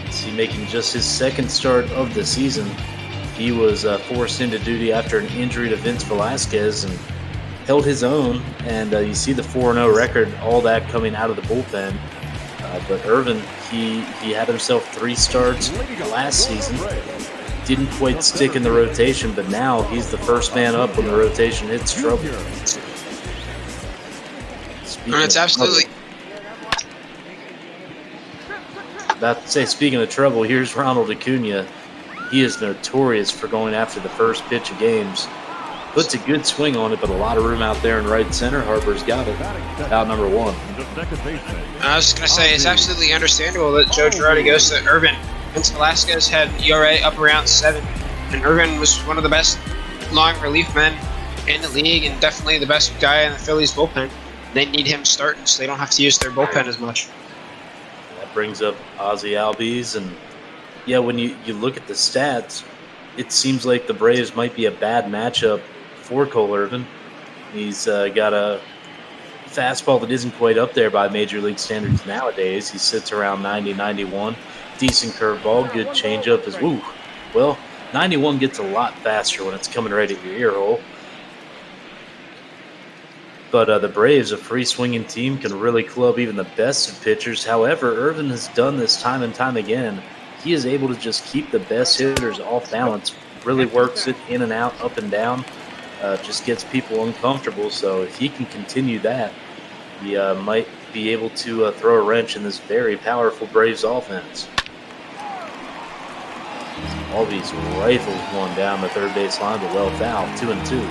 Is he making just his second start of the season? He was forced into duty after an injury to Vince Velasquez and held his own. And you see the 4-0 record, all that coming out of the bullpen. But Irvin, he had himself 3 starts last season. Didn't quite stick in the rotation, but now he's the first man up when the rotation hits trouble. It's absolutely. About to say, speaking of trouble, here's Ronald Acuna. He is notorious for going after the first pitch of games. Puts a good swing on it, but a lot of room out there in right center. Harper's got it. Out number 1. I was just going to say, it's absolutely understandable that Joe Girardi goes to Irvin. Vince Velasquez had ERA up around 7, and Irvin was one of the best long relief men in the league and definitely the best guy in the Phillies bullpen. They need him starting, so they don't have to use their bullpen as much. That brings up Ozzie Albies, and yeah, when you look at the stats, it seems like the Braves might be a bad matchup for Cole Irvin. He's got a fastball that isn't quite up there by Major League standards nowadays. He sits around 90, 91. Decent curveball, good changeup as woo. Well, 91 gets a lot faster when it's coming right at your ear hole. But the Braves, a free-swinging team, can really club even the best of pitchers. However, Irvin has done this time and time again. He is able to just keep the best hitters off balance, really works it in and out, up and down, just gets people uncomfortable. So if he can continue that, he might be able to throw a wrench in this very powerful Braves offense. All these rifles one down the third base line, but well fouled, 2-2.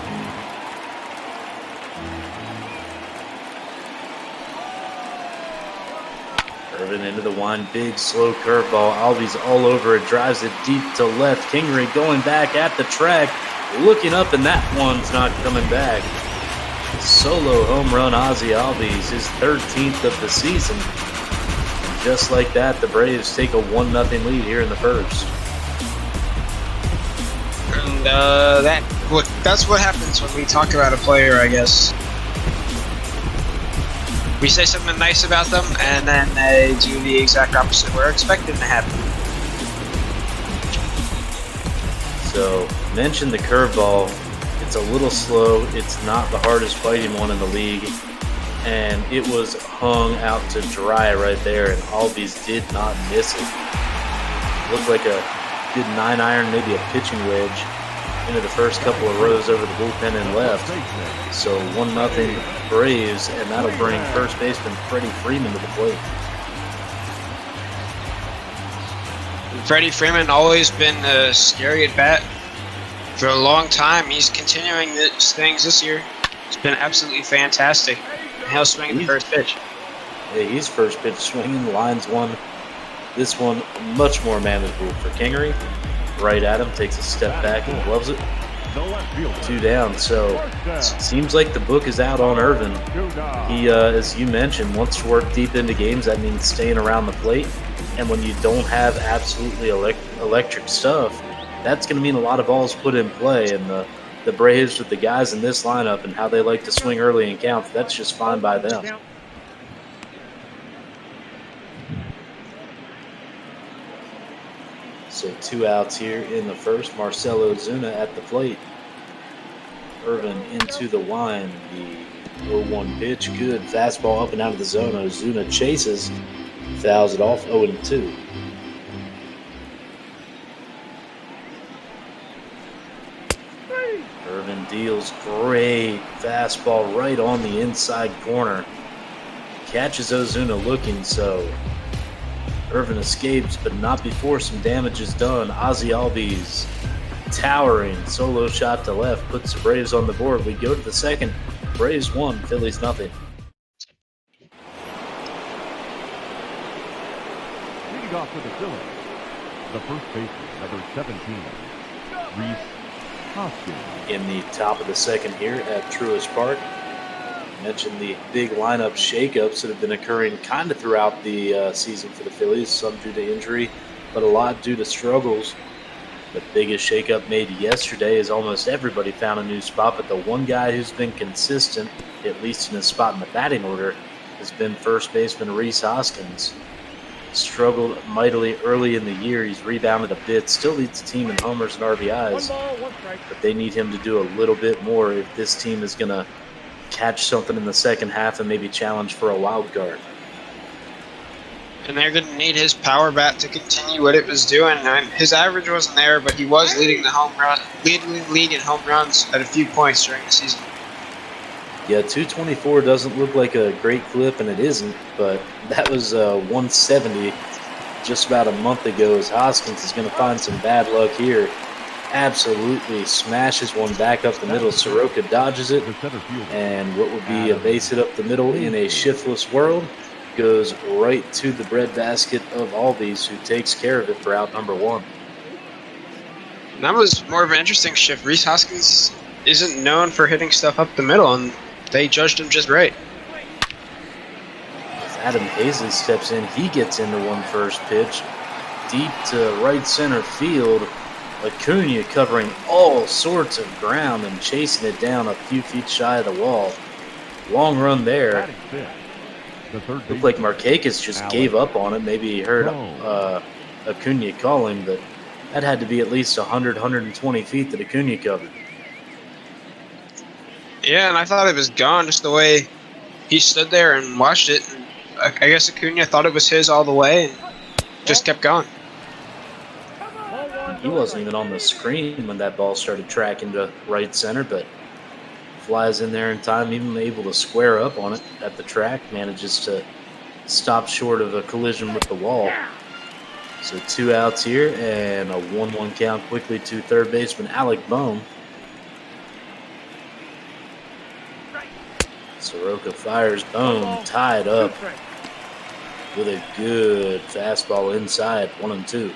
Irvin into the wind, big slow curveball. Albies all over it, drives it deep to left. Kingery going back at the track, looking up, and that one's not coming back. Solo home run, Ozzie Albies, his 13th of the season. And just like that, the Braves take a 1-0 lead here in the first. And that's what happens when we talk about a player, I guess. We say something nice about them, and then they do the exact opposite we're expecting to happen. So, mention the curveball. It's a little slow. It's not the hardest fighting one in the league. And it was hung out to dry right there, and Albies did not miss it. Looked like a good 9-iron, maybe a pitching wedge into the first couple of rows over the bullpen and left. So 1-0 Braves, and that'll bring first baseman Freddie Freeman to the plate. Freddie Freeman always been scary at bat for a long time. He's continuing these things this year. It's been absolutely fantastic. He'll swing the first pitch. Yeah, he's first pitch swinging. Lines one. This one much more manageable for Kingery. Right at him, takes a step back and gloves it. 2 down. So seems like the book is out on Irvin. He, as you mentioned, wants to work deep into games. That means staying around the plate. And when you don't have absolutely electric stuff, that's going to mean a lot of balls put in play. And the Braves, with the guys in this lineup and how they like to swing early in counts, that's just fine by them. So 2 outs here in the first. Marcelo Ozuna at the plate. Irvin into the wind. The 0-1 pitch. Good fastball up and out of the zone. Ozuna chases. Fouls it off. 0-2. Irvin deals great fastball right on the inside corner. Catches Ozuna looking, so Irvin escapes, but not before some damage is done. Ozzie Albies towering solo shot to left puts the Braves on the board. We go to the second. Braves 1, Phillies 0. Leading off for the Phillies, the first baseman, number 17, Rhys Hoskins. In the top of the second here at Truist Park. Mentioned the big lineup shakeups that have been occurring kind of throughout the season for the Phillies, some due to injury, but a lot due to struggles. The biggest shakeup made yesterday is almost everybody found a new spot, but the one guy who's been consistent, at least in his spot in the batting order, has been first baseman Rhys Hoskins. Struggled mightily early in the year. He's rebounded a bit, still leads the team in homers and RBIs, but they need him to do a little bit more if this team is going to catch something in the second half and maybe challenge for a wild card. And they're going to need his power bat to continue what it was doing. His average wasn't there, but he was leading the league in home runs at a few points during the season. Yeah, 224 doesn't look like a great clip, and it isn't, but that was 170 just about a month ago, as Hoskins is going to find some bad luck here. Absolutely smashes one back up the middle. Soroka dodges it, and what would be a base hit up the middle in a shiftless world goes right to the breadbasket of Albies, who takes care of it for out number 1. And that was more of an interesting shift. Rhys Hoskins isn't known for hitting stuff up the middle, and they judged him just right. As Adam Paisley steps in, he gets into one first pitch. Deep to right center field. Acuna covering all sorts of ground and chasing it down a few feet shy of the wall. Long run there. Looked like Markakis just gave up on it. Maybe he heard Acuna calling, but that had to be at least 100, 120 feet that Acuna covered. Yeah, and I thought it was gone just the way he stood there and watched it. And I guess Acuna thought it was his all the way and just kept going. He wasn't even on the screen when that ball started tracking to right center, but flies in there in time, even able to square up on it at the track, manages to stop short of a collision with the wall. So 2 outs here and a 1-1 count quickly to third baseman Alec Bohm. Soroka fires Bohm, tied up with a good fastball inside, 1-2.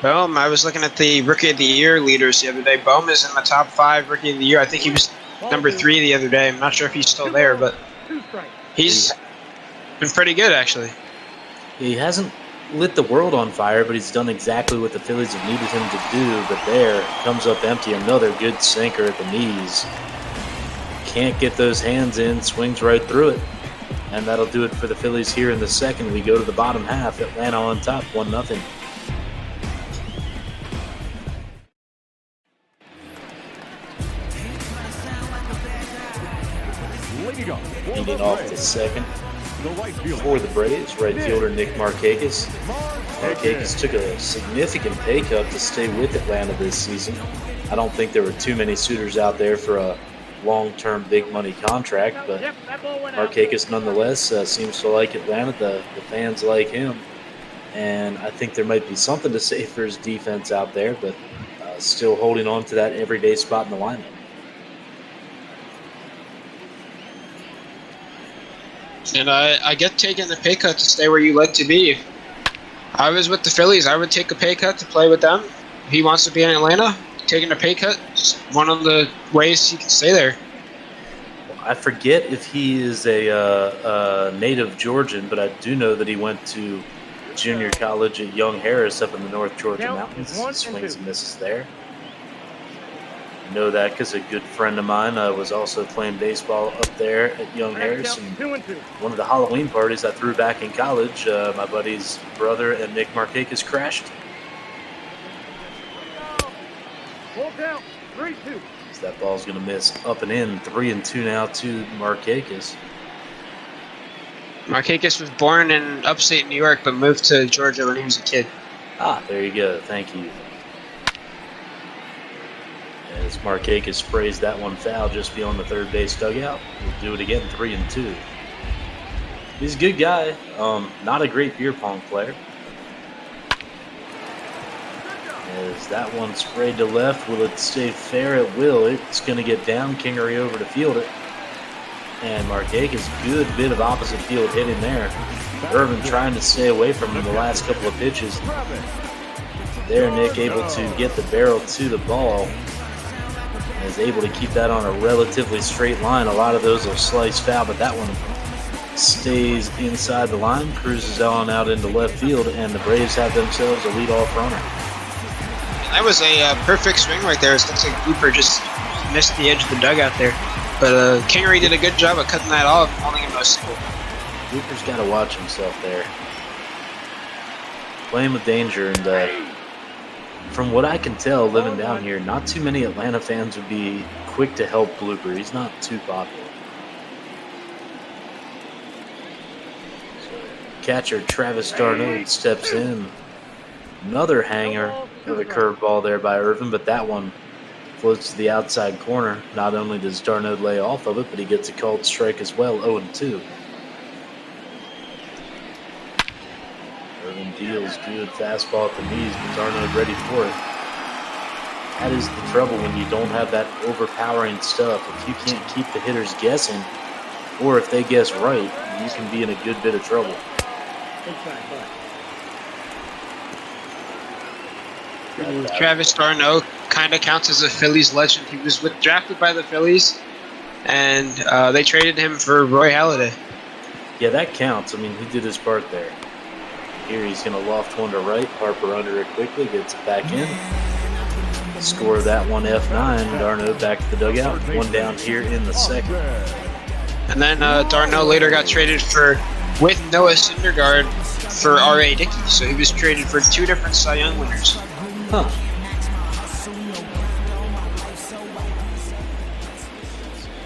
Bohm, I was looking at the Rookie of the Year leaders the other day. Bohm is in the top 5 Rookie of the Year. I think he was number 3 the other day. I'm not sure if he's still there, but he's been pretty good, actually. He hasn't lit the world on fire, but he's done exactly what the Phillies have needed him to do. But there, comes up empty, another good sinker at the knees. Can't get those hands in, swings right through it. And that'll do it for the Phillies here in the second. We go to the bottom half. Atlanta on top, 1-0. Leading off the second for the Braves, right fielder Nick Markakis. Markakis took a significant pay cut to stay with Atlanta this season. I don't think there were too many suitors out there for a long-term big money contract, but Markakis nonetheless seems to like Atlanta. The fans like him, and I think there might be something to say for his defense out there, but still holding on to that everyday spot in the lineup. And I get taking the pay cut to stay where you like to be. If I was with the Phillies, I would take a pay cut to play with them. If he wants to be in Atlanta, taking a pay cut is one of the ways he can stay there. I forget if he is a native Georgian, but I do know that he went to junior college at Young Harris up in the North Georgia mountains. Swings and misses there. I know that because a good friend of mine was also playing baseball up there at Young Harris. And one of the Halloween parties I threw back in college, my buddy's brother and Nick Markakis crashed. That ball's going to miss up and in. 3-2 now to Markakis. Markakis was born in upstate New York, but moved to Georgia when he was a kid. Ah, there you go. Thank you. As Markakis sprays that one foul just beyond the third base dugout. We'll do it again, 3-2. He's a good guy. Not a great beer pong player. As that one sprayed to left, will it stay fair? It will. It's going to get down. Kingery over to field it. And Markakis, good bit of opposite field hitting there. Irvin trying to stay away from him the last couple of pitches. There, Nick able to get the barrel to the ball. And is able to keep that on a relatively straight line. A lot of those will slice foul, but that one stays inside the line, cruises on out into left field, and the Braves have themselves a leadoff runner. That was a perfect swing right there. It looks like Cooper just missed the edge of the dugout there. But Kingery did a good job of cutting that off, holding him to a single. Cooper's got to watch himself there. Playing with danger, and from what I can tell, living down here, not too many Atlanta fans would be quick to help Blooper. He's not too popular. So, catcher Travis Darnold steps in. Another hanger of a curveball there by Irvin, but that one floats to the outside corner. Not only does Darnold lay off of it, but he gets a called strike as well, 0-2. Irvin deals good fastball at the knees, but Darnold ready for it. That is the trouble when you don't have that overpowering stuff. If you can't keep the hitters guessing, or if they guess right, you can be in a good bit of trouble. Travis Darno kind of counts as a Phillies legend. He was drafted by the Phillies, and they traded him for Roy Halladay. Yeah, that counts. I mean, he did his part there. Here he's going to loft one to right. Harper under it quickly, gets it back in. Score that one F9. Darno back to the dugout. One down here in the second. And then Darno later got traded with Noah Syndergaard for R.A. Dickey. So he was traded for 2 different Cy Young winners. Huh.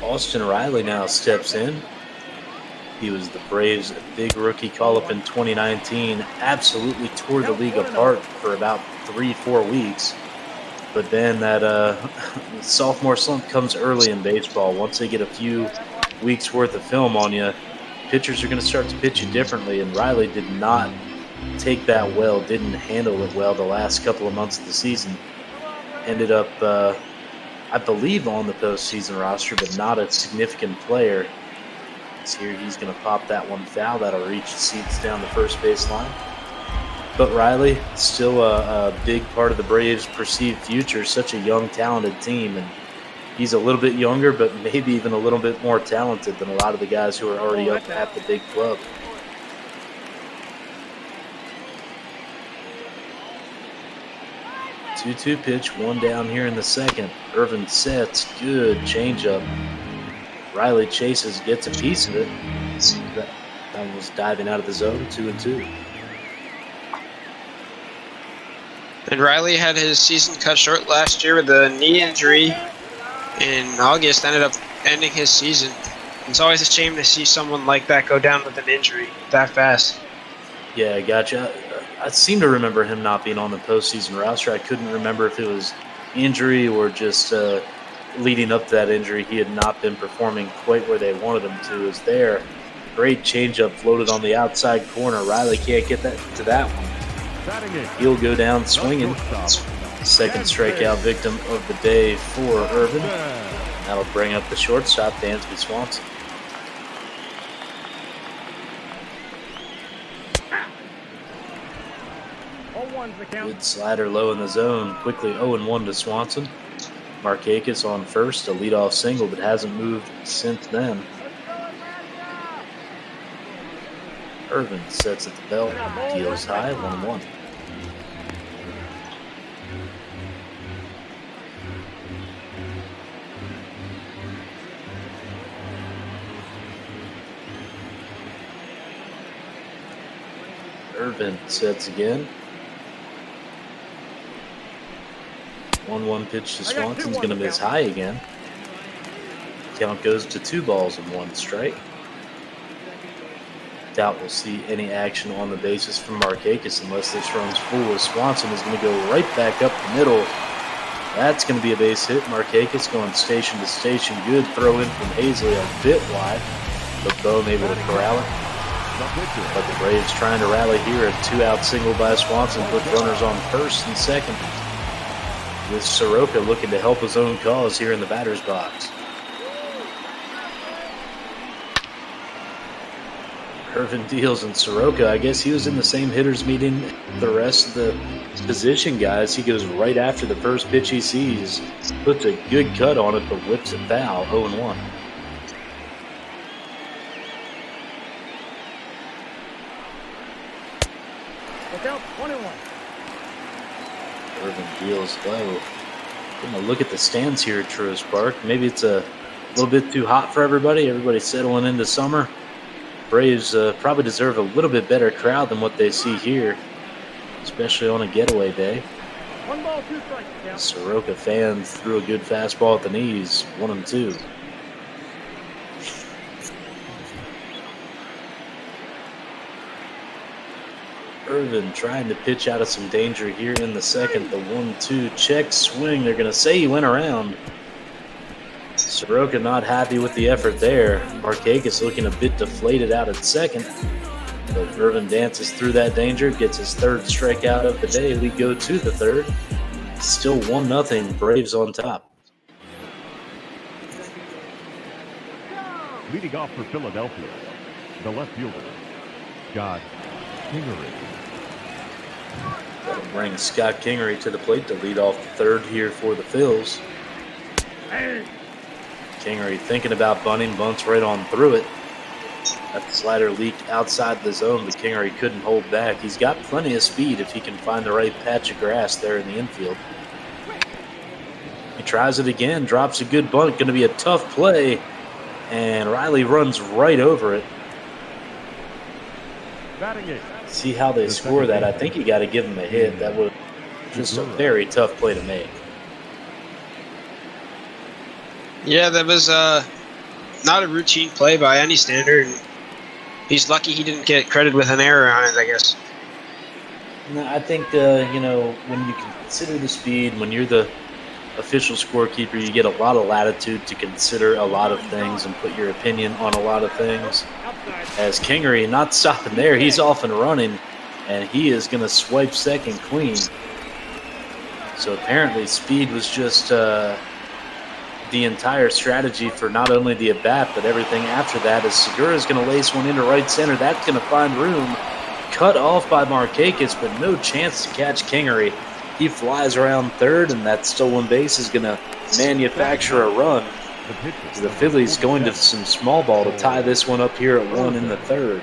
Austin Riley now steps in. He was the Braves' big rookie call-up in 2019. Absolutely tore the league apart for about 3-4 weeks. But then that sophomore slump comes early in baseball. Once they get a few weeks' worth of film on you, pitchers are going to start to pitch you differently. And Riley did not take that well, didn't handle it well the last couple of months of the season. Ended up, I believe, on the postseason roster, but not a significant player. Here he's going to pop that one foul. That'll reach the seats down the first base line. But Riley, still a big part of the Braves' perceived future. Such a young, talented team. And he's a little bit younger, but maybe even a little bit more talented than a lot of the guys who are already up at the big club. Two-two pitch, one down here in the second. Irvin sets, good changeup. Riley chases, gets a piece of it. That was diving out of the zone, 2-2. And Riley had his season cut short last year with a knee injury in August, ended up ending his season. It's always a shame to see someone like that go down with an injury that fast. Yeah, gotcha. I seem to remember him not being on the postseason roster. I couldn't remember if it was injury or just leading up to that injury, he had not been performing quite where they wanted him to. Is there great changeup floated on the outside corner. Riley can't get that to that one. He'll go down swinging. Second strikeout victim of the day for Irvin. That'll bring up the shortstop, Dansby Swanson. Good slider low in the zone. Quickly 0-1 to Swanson. Markakis on first, a leadoff single, but hasn't moved since then. Irvin sets at the belt, deals high, 1-1. Irvin sets again. 1-1 pitch to Swanson's going to miss high again. Count goes to 2-1 strike. Doubt we'll see any action on the bases from Markakis unless this runs full as Swanson is going to go right back up the middle. That's going to be a base hit. Markakis going station to station. Good throw in from Hazley, a bit wide, but Bohm able to corral it. But the Braves trying to rally here. A 2-out single by Swanson puts runners on first and second. With Soroka looking to help his own cause here in the batter's box. Irvin deals and Soroka, I guess he was in the same hitters meeting the rest of the position guys. He goes right after the first pitch he sees, puts a good cut on it, but whips it foul, 0-1. Look out, 21. Irvin deals low. Gonna look at the stands here at Truist Park. Maybe it's a little bit too hot for everybody. Everybody's settling into summer. Braves probably deserve a little bit better crowd than what they see here, especially on a getaway day. 1 ball, 2 strikes. Count. Soroka fan threw a good fastball at the knees, 1-2. Irvin trying to pitch out of some danger here in the second. The 1-2 check swing. They're going to say he went around. Soroka not happy with the effort there. Markakis looking a bit deflated out at second. But Irvin dances through that danger, gets his third strikeout of the day. We go to the third. Still 1-0, Braves on top. Leading off for Philadelphia, the left fielder, Scott Kingery. That'll bring Scott Kingery to the plate to lead off the third here for the Phils. Kingery thinking about bunting, bunts right on through it. That slider leaked outside the zone, but Kingery couldn't hold back. He's got plenty of speed if he can find the right patch of grass there in the infield. He tries it again, drops a good bunt. Going to be a tough play, and Riley runs right over it. See how they score that. I think you got to give him a hit. That was just a very tough play to make. Yeah, that was not a routine play by any standard. He's lucky he didn't get credit with an error on it, I guess. No, I think, when you consider the speed, when you're the official scorekeeper, you get a lot of latitude to consider a lot of things and put your opinion on a lot of things. As Kingery not stopping there, he's off and running, and he is going to swipe second clean. So apparently speed was just the entire strategy for not only the at-bat, but everything after that. As Segura's going to lace one into right center, that's going to find room. Cut off by Markakis, but no chance to catch Kingery. He flies around third, and that stolen base is going to manufacture a run. The Phillies going to some small ball to tie this one up here at 1 in the third.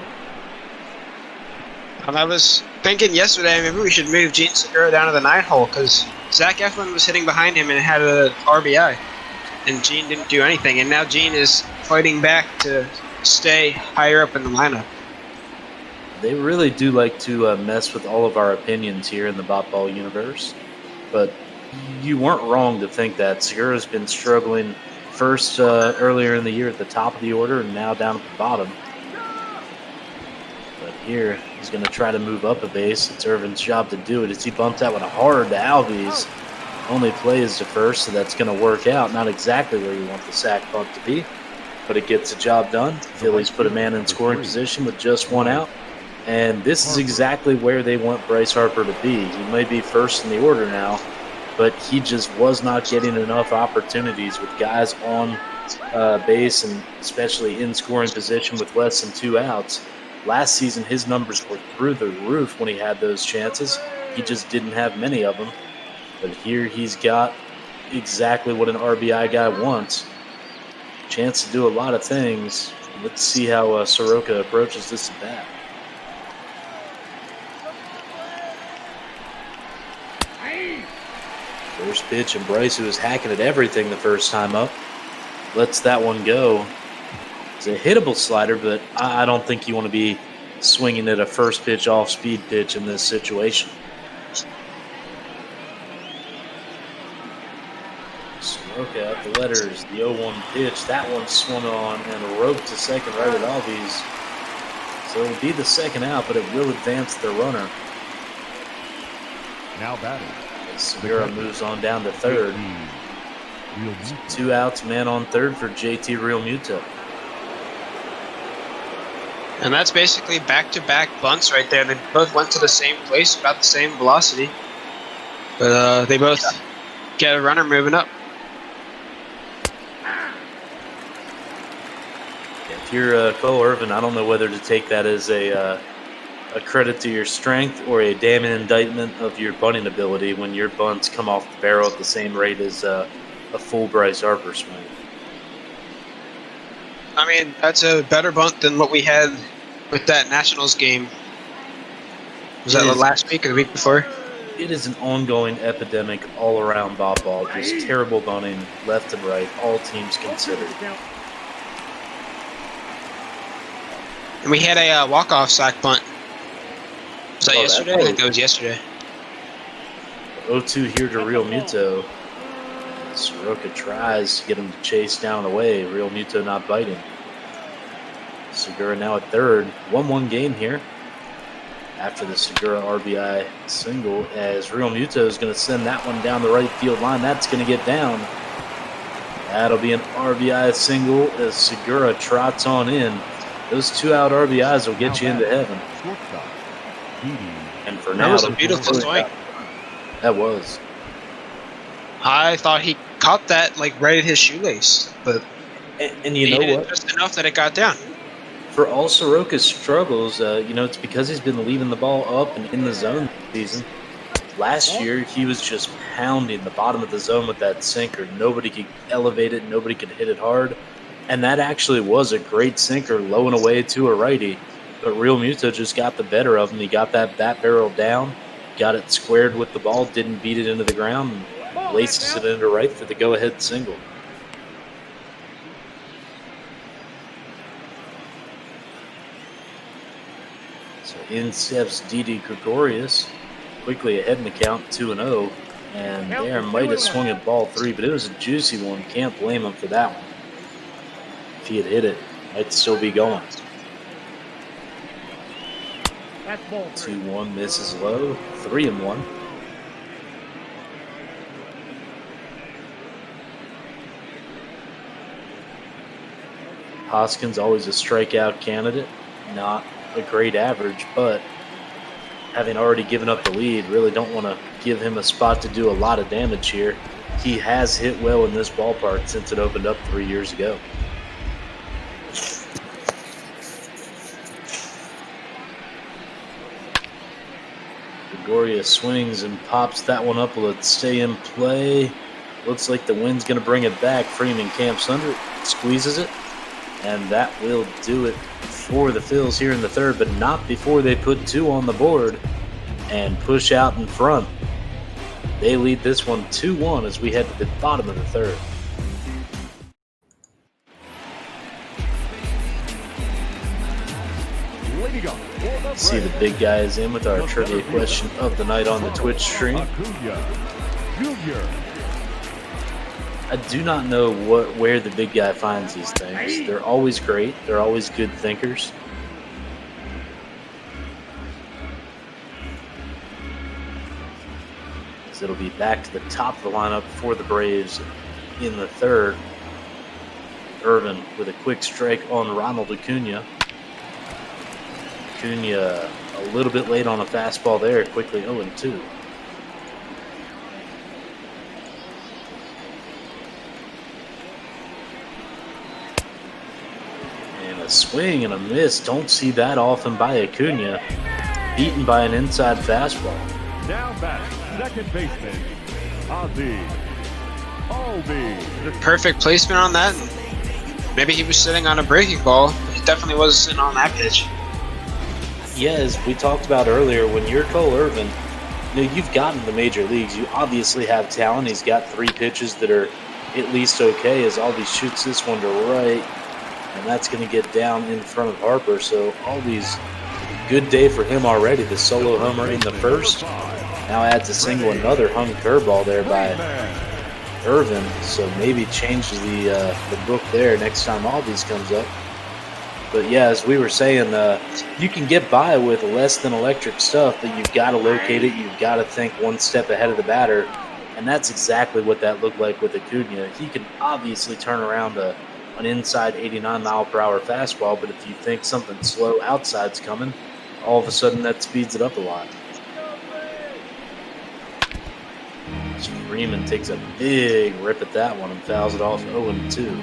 I was thinking yesterday maybe we should move Gene Segura down to the 9 hole because Zach Eflin was hitting behind him and had an RBI. And Gene didn't do anything, and now Gene is fighting back to stay higher up in the lineup. They really do like to mess with all of our opinions here in the Bot Ball universe. But you weren't wrong to think that. Segura's been struggling first earlier in the year at the top of the order and now down at the bottom. But here, he's going to try to move up a base. It's Irvin's job to do it as he bumps that one hard to Albies. Only play is to first, so that's going to work out. Not exactly where you want the sack bump to be, but it gets the job done. Phillies put a man in scoring position with just one out. And this is exactly where they want Bryce Harper to be. He may be first in the order now, but he just was not getting enough opportunities with guys on base and especially in scoring position with less than 2 outs. Last season, his numbers were through the roof when he had those chances. He just didn't have many of them. But here he's got exactly what an RBI guy wants. Chance to do a lot of things. Let's see how Soroka approaches this at bat. First pitch, and Bryce, who was hacking at everything the first time up, lets that one go. It's a hittable slider, but I don't think you want to be swinging at a first pitch off-speed pitch in this situation. Soroka up the letters, the 0-1 pitch. That one swung on and roped to second right at Albies. So it'll be the second out, but it will advance the runner. Now batting. Segura moves on down to third. 2 outs, man on third for JT Realmuto. And that's basically back-to-back bunts right there. They both went to the same place, about the same velocity. But they both get a runner moving up. If you're Cole Irvin, I don't know whether to take that as a credit to your strength or a damning indictment of your bunting ability when your bunts come off the barrel at the same rate as a full Bryce Harper swing. I mean, that's a better bunt than what we had with that Nationals game. Was that last week or the week before? it is an ongoing epidemic all around bop ball. Just terrible bunting left and right, all teams considered. And we had a walk-off sack bunt. Was that yesterday? I think that was yesterday. 0-2 here to Real Muto. Soroka tries to get him to chase down away. Real Muto not biting. Segura now at third. 1-1 game here. After the Segura RBI single, as Real Muto is going to send that one down the right field line. That's going to get down. That'll be an RBI single as Segura trots on in. Those 2-out RBIs will get you into heaven. And for now, that was a beautiful swing. That was. I thought he caught that like right at his shoelace, but and you know what? Just enough that it got down. For all Soroka's struggles, it's because he's been leaving the ball up and in the zone this season. Last year, he was just pounding the bottom of the zone with that sinker. Nobody could elevate it. Nobody could hit it hard. And that actually was a great sinker, low and away to a righty. But Real Muto just got the better of him. He got that bat barrel down, got it squared with the ball, didn't beat it into the ground, and laces it into right for the go-ahead single. So in steps Didi Gregorius, quickly ahead in the count, 2-0. And there might have swung at ball 3, but it was a juicy one. Can't blame him for that one. If he had hit it, might still be going. 2-1 misses low, 3-1. Hoskins always a strikeout candidate, not a great average, but having already given up the lead, really don't want to give him a spot to do a lot of damage here. He has hit well in this ballpark since it opened up 3 years ago. Gregoria swings and pops that one up. Will it stay in play? Looks like the wind's going to bring it back. Freeman camps under it, squeezes it, and that will do it for the Phils here in the third, but not before they put 2 on the board and push out in front. They lead this one 2-1 as we head to the bottom of the third. See the big guys in with our trivia question of the night on the Twitch stream. I do not know where the big guy finds these things. They're always great. They're always good thinkers. So it'll be back to the top of the lineup for the Braves in the third. Irvin with a quick strike on Ronald Acuna. Acuna a little bit late on a fastball there, quickly 0-2. And a swing and a miss. Don't see that often by Acuna. Beaten by an inside fastball. Now back, second baseman, Ozzie Albies. Perfect placement on that. Maybe he was sitting on a breaking ball, but he definitely wasn't sitting on that pitch. Yeah, as we talked about earlier, when you're Cole Irvin, you've gotten the major leagues. You obviously have talent. He's got 3 pitches that are at least okay as Albies shoots this one to right, and that's going to get down in front of Harper. So Albies, good day for him already. The solo homer in the first now adds a single, another hung curveball there by Irvin. So maybe changes the book there next time Albies comes up. But yeah, as we were saying, you can get by with less than electric stuff, but you've got to locate it. You've got to think one step ahead of the batter. And that's exactly what that looked like with Acuna. He can obviously turn around an inside 89-mile-per-hour fastball, but if you think something slow outside's coming, all of a sudden that speeds it up a lot. Freeman takes a big rip at that one and fouls it off 0-2.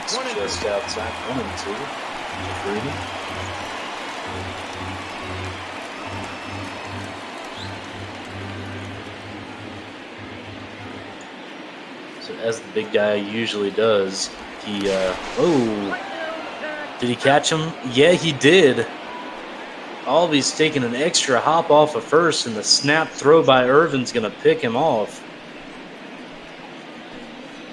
It's just outside 1-2. Freeman. So as the big guy usually does. He, did he catch him? Yeah, he did. Alvy's taking an extra hop off of first, and the snap throw by Irvin's going to pick him off.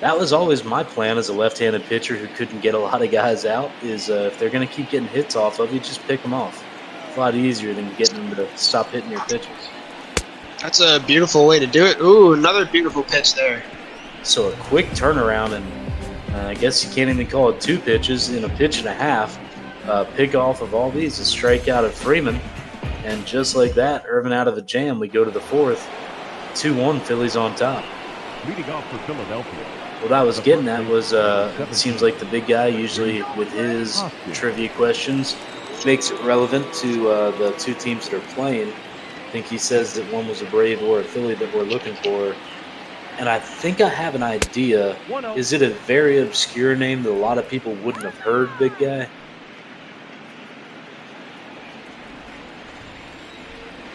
That was always my plan as a left-handed pitcher who couldn't get a lot of guys out, is if they're going to keep getting hits off of you, just pick them off. It's a lot easier than getting them to stop hitting your pitches. That's a beautiful way to do it. Ooh, another beautiful pitch there. So a quick turnaround, and I guess you can't even call it 2 pitches in a pitch and a half. Pick off of all these, a strikeout of Freeman. And just like that, Irvin out of the jam. We go to the 4th. 2-1, Phillies on top. Leading off for Philadelphia. What I was getting at was it seems like the big guy, usually with his trivia questions, makes it relevant to the 2 teams that are playing. I think he says that one was a Brave or a Philly that we're looking for. And I think I have an idea. Is it a very obscure name that a lot of people wouldn't have heard, big guy?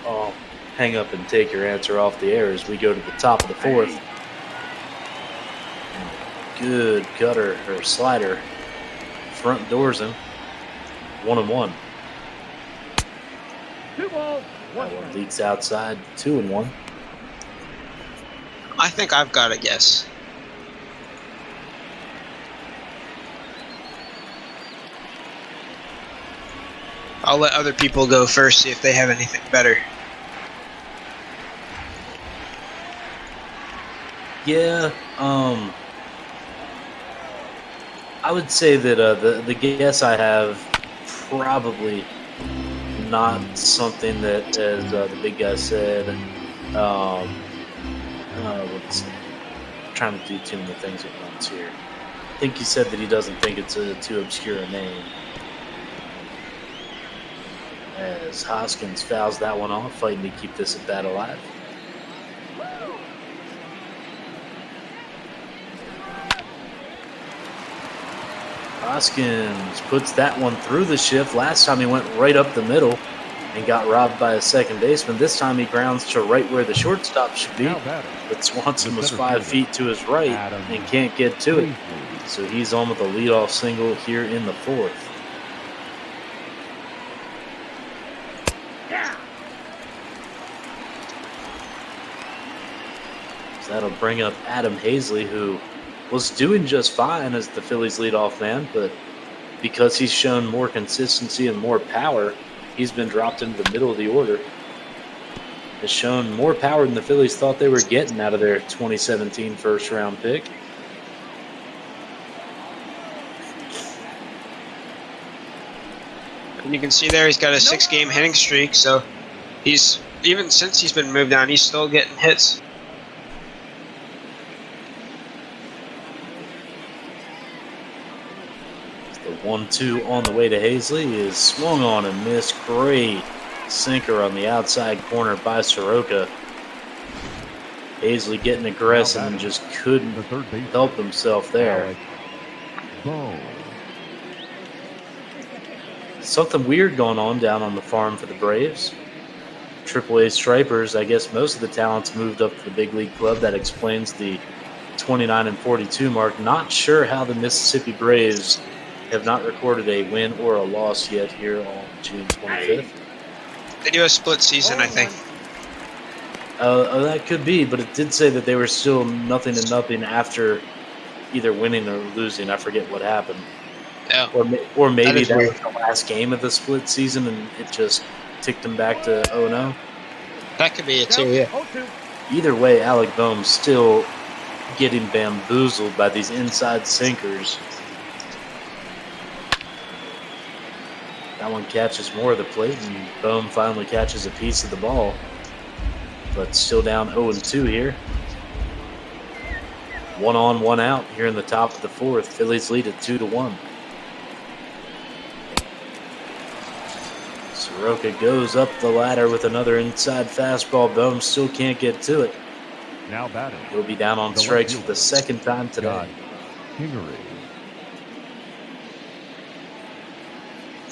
I'll hang up and take your answer off the air as we go to the top of the 4th. Good cutter or slider. Front doors him. 1-1. 2 balls. That one leaks outside. 2-1. I think I've got a guess. I'll let other people go first, see if they have anything better. Yeah, I would say that the guess I have probably not something that, as the big guy said, let's see. I'm trying to do too many things at once here. I think he said that he doesn't think it's a too obscure a name. As Hoskins fouls that one off, fighting to keep this at bat alive. Hoskins puts that one through the shift. Last time he went right up the middle and got robbed by a second baseman. This time he grounds to right where the shortstop should be. But Swanson was 5 feet to his right and can't get to it. So he's on with a leadoff single here in the 4th. So that'll bring up Adam Hazley, who was doing just fine as the Phillies leadoff man, but because he's shown more consistency and more power, he's been dropped into the middle of the order. Has shown more power than the Phillies thought they were getting out of their 2017 first-round pick. And you can see there he's got a 6-game hitting streak, so he's, even since he's been moved on, he's still getting hits. The 1-2 on the way to Hazley is swung on and missed. Great sinker on the outside corner by Soroka. Hazley getting aggressive and just couldn't help himself there. Something weird going on down on the farm for the Braves. AAA Stripers, I guess most of the talents moved up to the big league club. That explains the 29-42 mark. Not sure how the Mississippi Braves have not recorded a win or a loss yet here on June 25th. They do a split season, I think. That could be, but it did say that they were still 0-0 after either winning or losing. I forget what happened. Yeah. Or maybe that was the last game of the split season and it just ticked them back to 0-0. That could be it too, yeah. Either way, Alec Boehm's still getting bamboozled by these inside sinkers. That one catches more of the plate, and Boehm finally catches a piece of the ball. But still down 0-2 here. 1 on, 1 out here in the top of the 4th. Phillies lead at 2-1. Soroka goes up the ladder with another inside fastball. Boehm still can't get to it. Now batting. He'll be down on strikes for the second time today.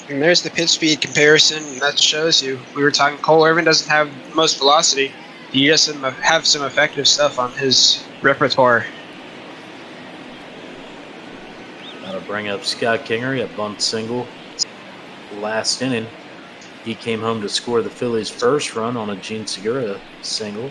And there's the pitch speed comparison. That shows you. We were talking Cole Irvin doesn't have the most velocity. He doesn't have some effective stuff on his repertoire. bring up Scott Kingery, a bunt single. Last inning, he came home to score the Phillies' first run on a Gene Segura single.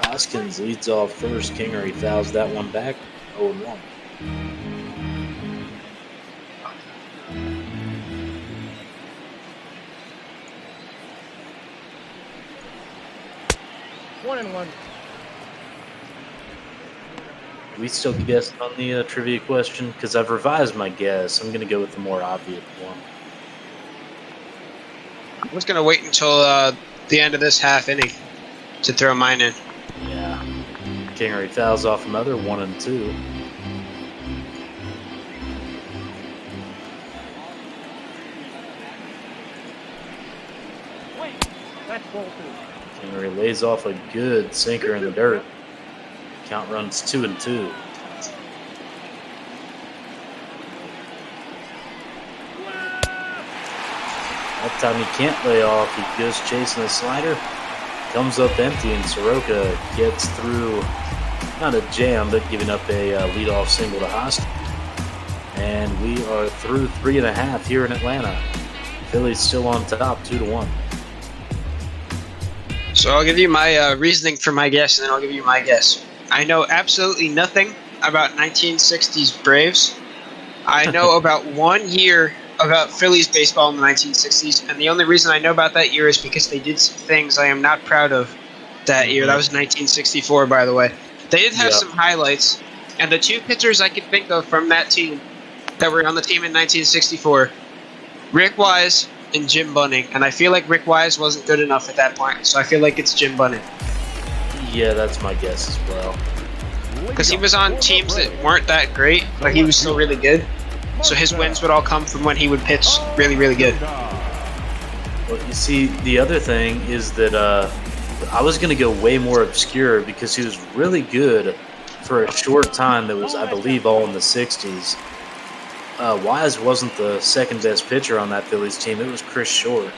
Hoskins leads off first. Kingery fouls that one back. 0-1. We still guessing on the trivia question? Because I've revised my guess. I'm going to go with the more obvious one. I was going to wait until the end of this half inning to throw mine in. Yeah. Kingery fouls off another 1-2. Kingery lays off a good sinker in the dirt. Count runs 2-2. That time he can't lay off. He goes chasing the slider. Comes up empty, and Soroka gets through, not a jam, but giving up a leadoff single to Hoskins. And we are through 3.5 here in Atlanta. Phillies still on top, 2-1. So I'll give you my reasoning for my guess, and then I'll give you my guess. I know absolutely nothing about 1960s Braves. I know about 1 year about Phillies baseball in the 1960s, and the only reason I know about that year is because they did some things I am not proud of that year. That was 1964, by the way. They did have some highlights, and the two pitchers I could think of from that team that were on the team in 1964, Rick Wise and Jim Bunning, and I feel like Rick Wise wasn't good enough at that point, so I feel like it's Jim Bunning. Yeah, that's my guess as well. Because he was on teams that weren't that great, but he was still really good. So his wins would all come from when he would pitch really, really good. Well, you see, the other thing is that I was going to go way more obscure because he was really good for a short time that was, I believe, all in the 60s. Wise wasn't the second best pitcher on that Phillies team. It was Chris Short.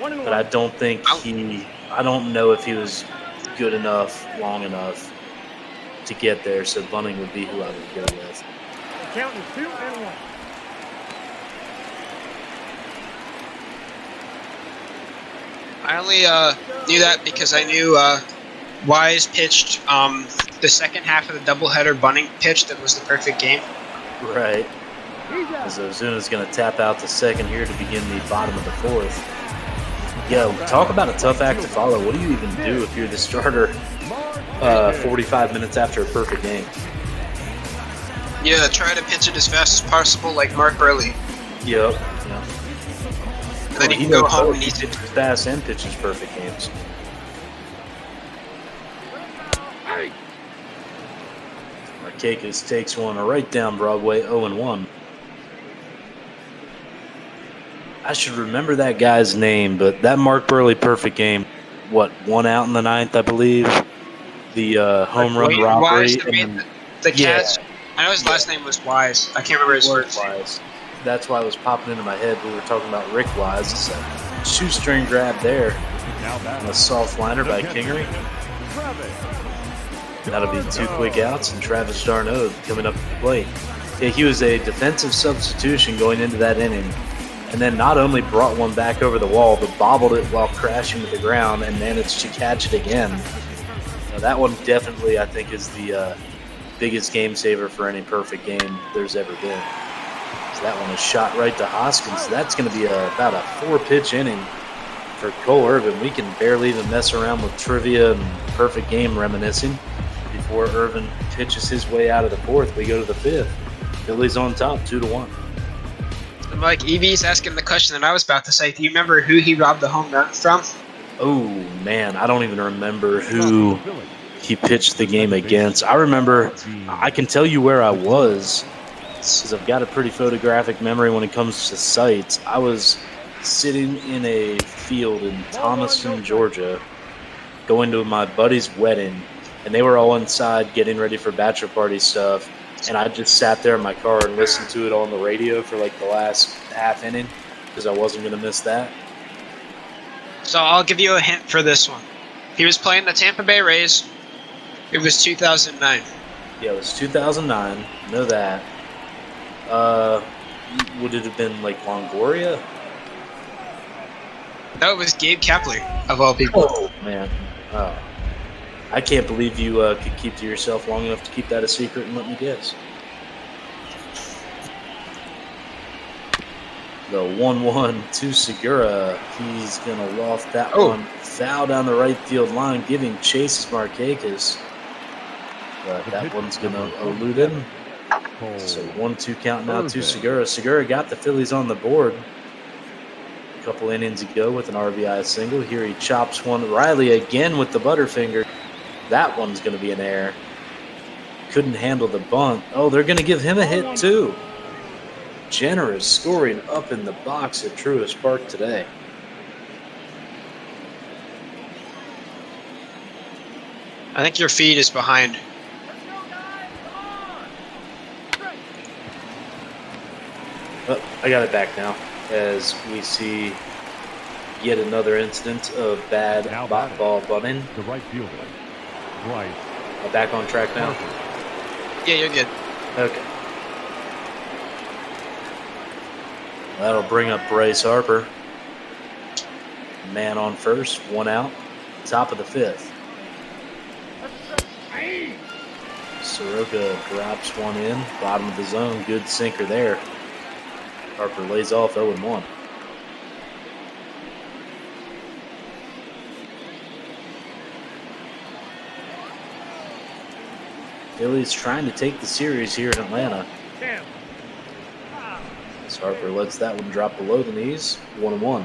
But I don't think I don't know if he was good enough, long enough to get there, so Bunning would be who I would go with. Count is 2-1. I only knew that because I knew Wise pitched the second half of the doubleheader. Bunning pitched that was the perfect game. Right. As Ozuna's going to tap out the second here to begin the bottom of the fourth. Yo, talk about a tough act to follow. What do you even do if you're the starter 45 minutes after a perfect game? Yeah, try to pitch it as fast as possible like Mark Burley. Yep. And then he can go home and eat it. Fast and pitches perfect games. Markakis takes one right down Broadway, 0-1. I should remember that guy's name, but that Mark Burley perfect game, what, 1 out in the 9th, I believe? The home run robbery. The catch. I know his last name was Wise. I can't remember his first name. Wise. That's why it was popping into my head. We were talking about Rick Wise. It's a shoestring grab there. And a soft liner by Kingery. That'll be 2 quick outs, and Travis d'Arnaud coming up to the plate. Yeah, he was a defensive substitution going into that inning, and then not only brought one back over the wall, but bobbled it while crashing to the ground and managed to catch it again. Now, that one definitely, I think, is the biggest game saver for any perfect game there's ever been. So that one is shot right to Hoskins. That's going to be about a 4-pitch inning for Cole Irvin. We can barely even mess around with trivia and perfect game reminiscing before Irvin pitches his way out of the 4th. We go to the 5th. Phillies on top, 2-1. Mike, EV's asking the question that I was about to say. Do you remember who he robbed the home run from? Oh, man, I don't even remember who he pitched the game against. I remember, I can tell you where I was, because I've got a pretty photographic memory when it comes to sites. I was sitting in a field in Thomaston, Georgia, going to my buddy's wedding, and they were all inside getting ready for bachelor party stuff. and I just sat there in my car and listened to it on the radio for like the last half inning because I wasn't going to miss that. So I'll give you a hint for this one. He was playing the Tampa Bay Rays. It was 2009. Yeah, it was 2009. I know that. Would it have been like Longoria? No, it was Gabe Kapler, of all people. Oh, man. I can't believe you could keep to yourself long enough to keep that a secret and let me guess. The 1-1 to Segura. He's going to loft that one. Foul down the right field line, giving Chase Markakis. But that one's going to elude him. So 1-2 count now to Segura. Segura got the Phillies on the board a couple innings ago with an RBI single. Here he chops one. Riley again with the butterfinger. That one's going to be an error. Couldn't handle the bunt. Oh, they're going to give him a hit too. Generous scoring up in the box at Truist Park today. I think your feed is behind. Oh, I got it back now as we see yet another incident of bad ball bunting. The right fielder. Right. I'm back on track now. Yeah, you're good. Okay. That'll bring up Bryce Harper. Man on first, one out, top of the fifth. Soroka drops one in, bottom of the zone, good sinker there. Harper lays off 0-1. Phillies trying to take the series here in Atlanta. So Harper lets that one drop below the knees, 1-1.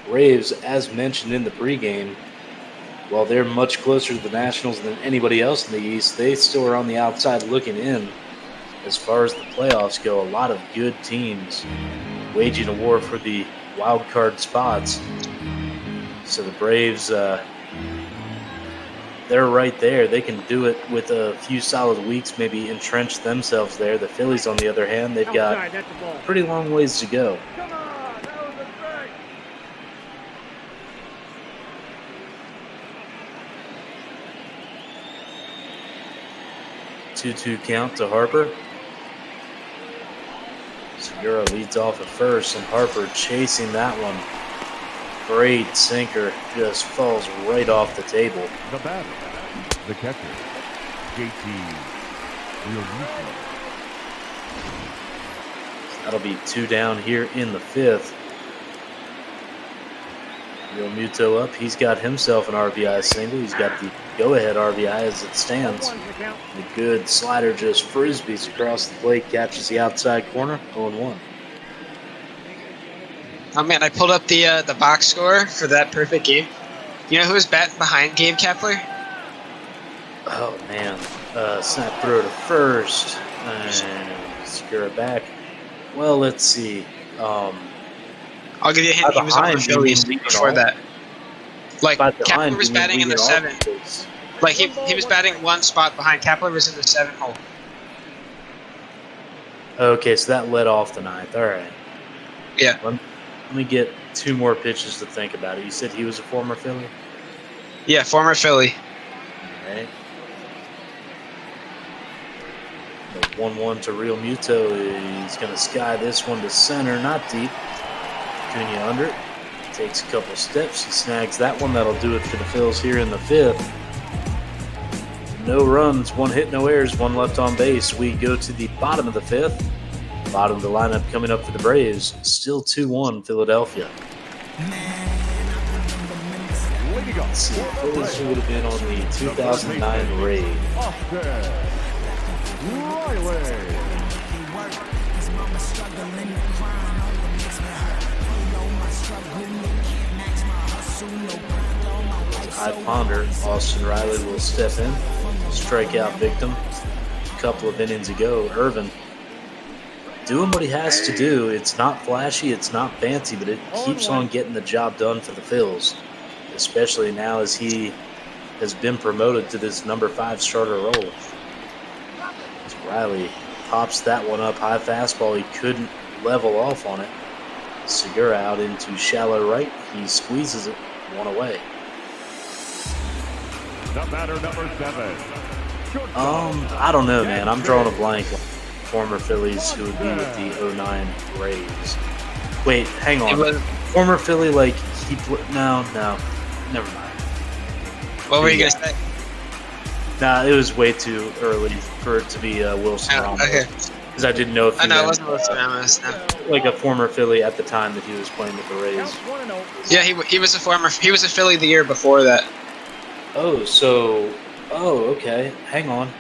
Braves, as mentioned in the pregame, while they're much closer to the Nationals than anybody else in the East, they still are on the outside looking in. As far as the playoffs go, a lot of good teams waging a war for the wild card spots. So the Braves, they're right there. They can do it with a few solid weeks, maybe entrench themselves there. The Phillies, on the other hand, they've got a pretty long ways to go. 2-2 count to Harper. Segura leads off at first, and Harper chasing that one. Great sinker, just falls right off the table. The batter, the catcher, JT Realmuto. That'll be two down here in the fifth. Realmuto up. He's got himself an RBI single. He's got the go-ahead RBI as it stands. The good slider just frisbees across the plate, catches the outside corner, 0-1. Oh man, I pulled up the box score for that perfect game. You know who was batting behind Gabe Kapler? Oh man, snap throw to first, and Segura back. Well, let's see. I'll give you a hint. He was on the Phillies before that. Like Kapler was batting in the seventh. Like he was batting one spot behind. Kapler was in the seventh hole. Okay, so that led off the ninth. All right. Yeah. Let me get two more pitches to think about it. You said he was a former Philly? Yeah, former Philly. All right. The 1-1 to Realmuto. He's going to sky this one to center, not deep. Cunha under it. Takes a couple steps. He snags that one. That'll do it for the Phils here in the fifth. No runs, one hit, no errors, one left on base. We go to the bottom of the fifth. Bottom of the lineup coming up for the Braves. Still 2-1 Philadelphia. Let's see, Phillies would have been on the 2009 raid. High ponder, Austin Riley will step in. Strikeout victim a couple of innings ago. Irvin doing what he has to do. It's not flashy, it's not fancy, but it keeps on getting the job done for the Phils, especially now as he has been promoted to this number 5 starter role. As Riley pops that one up, high fastball. He couldn't level off on it. Segura out into shallow right. He squeezes it, one away. The batter, number 7. I don't know, man. I'm drawing a blank on former Phillies who would be with the 09 Rays. Wait, hang on. Former Philly, like, no, never mind. What were you going to say? Nah, it was way too early for it to be Wilson Ramos. Okay. Because I didn't know if he it meant, wasn't Wilson Ramos. No. like a former Philly at the time that he was playing with the Rays. Yeah, he was a Philly the year before that. Okay. Hang on.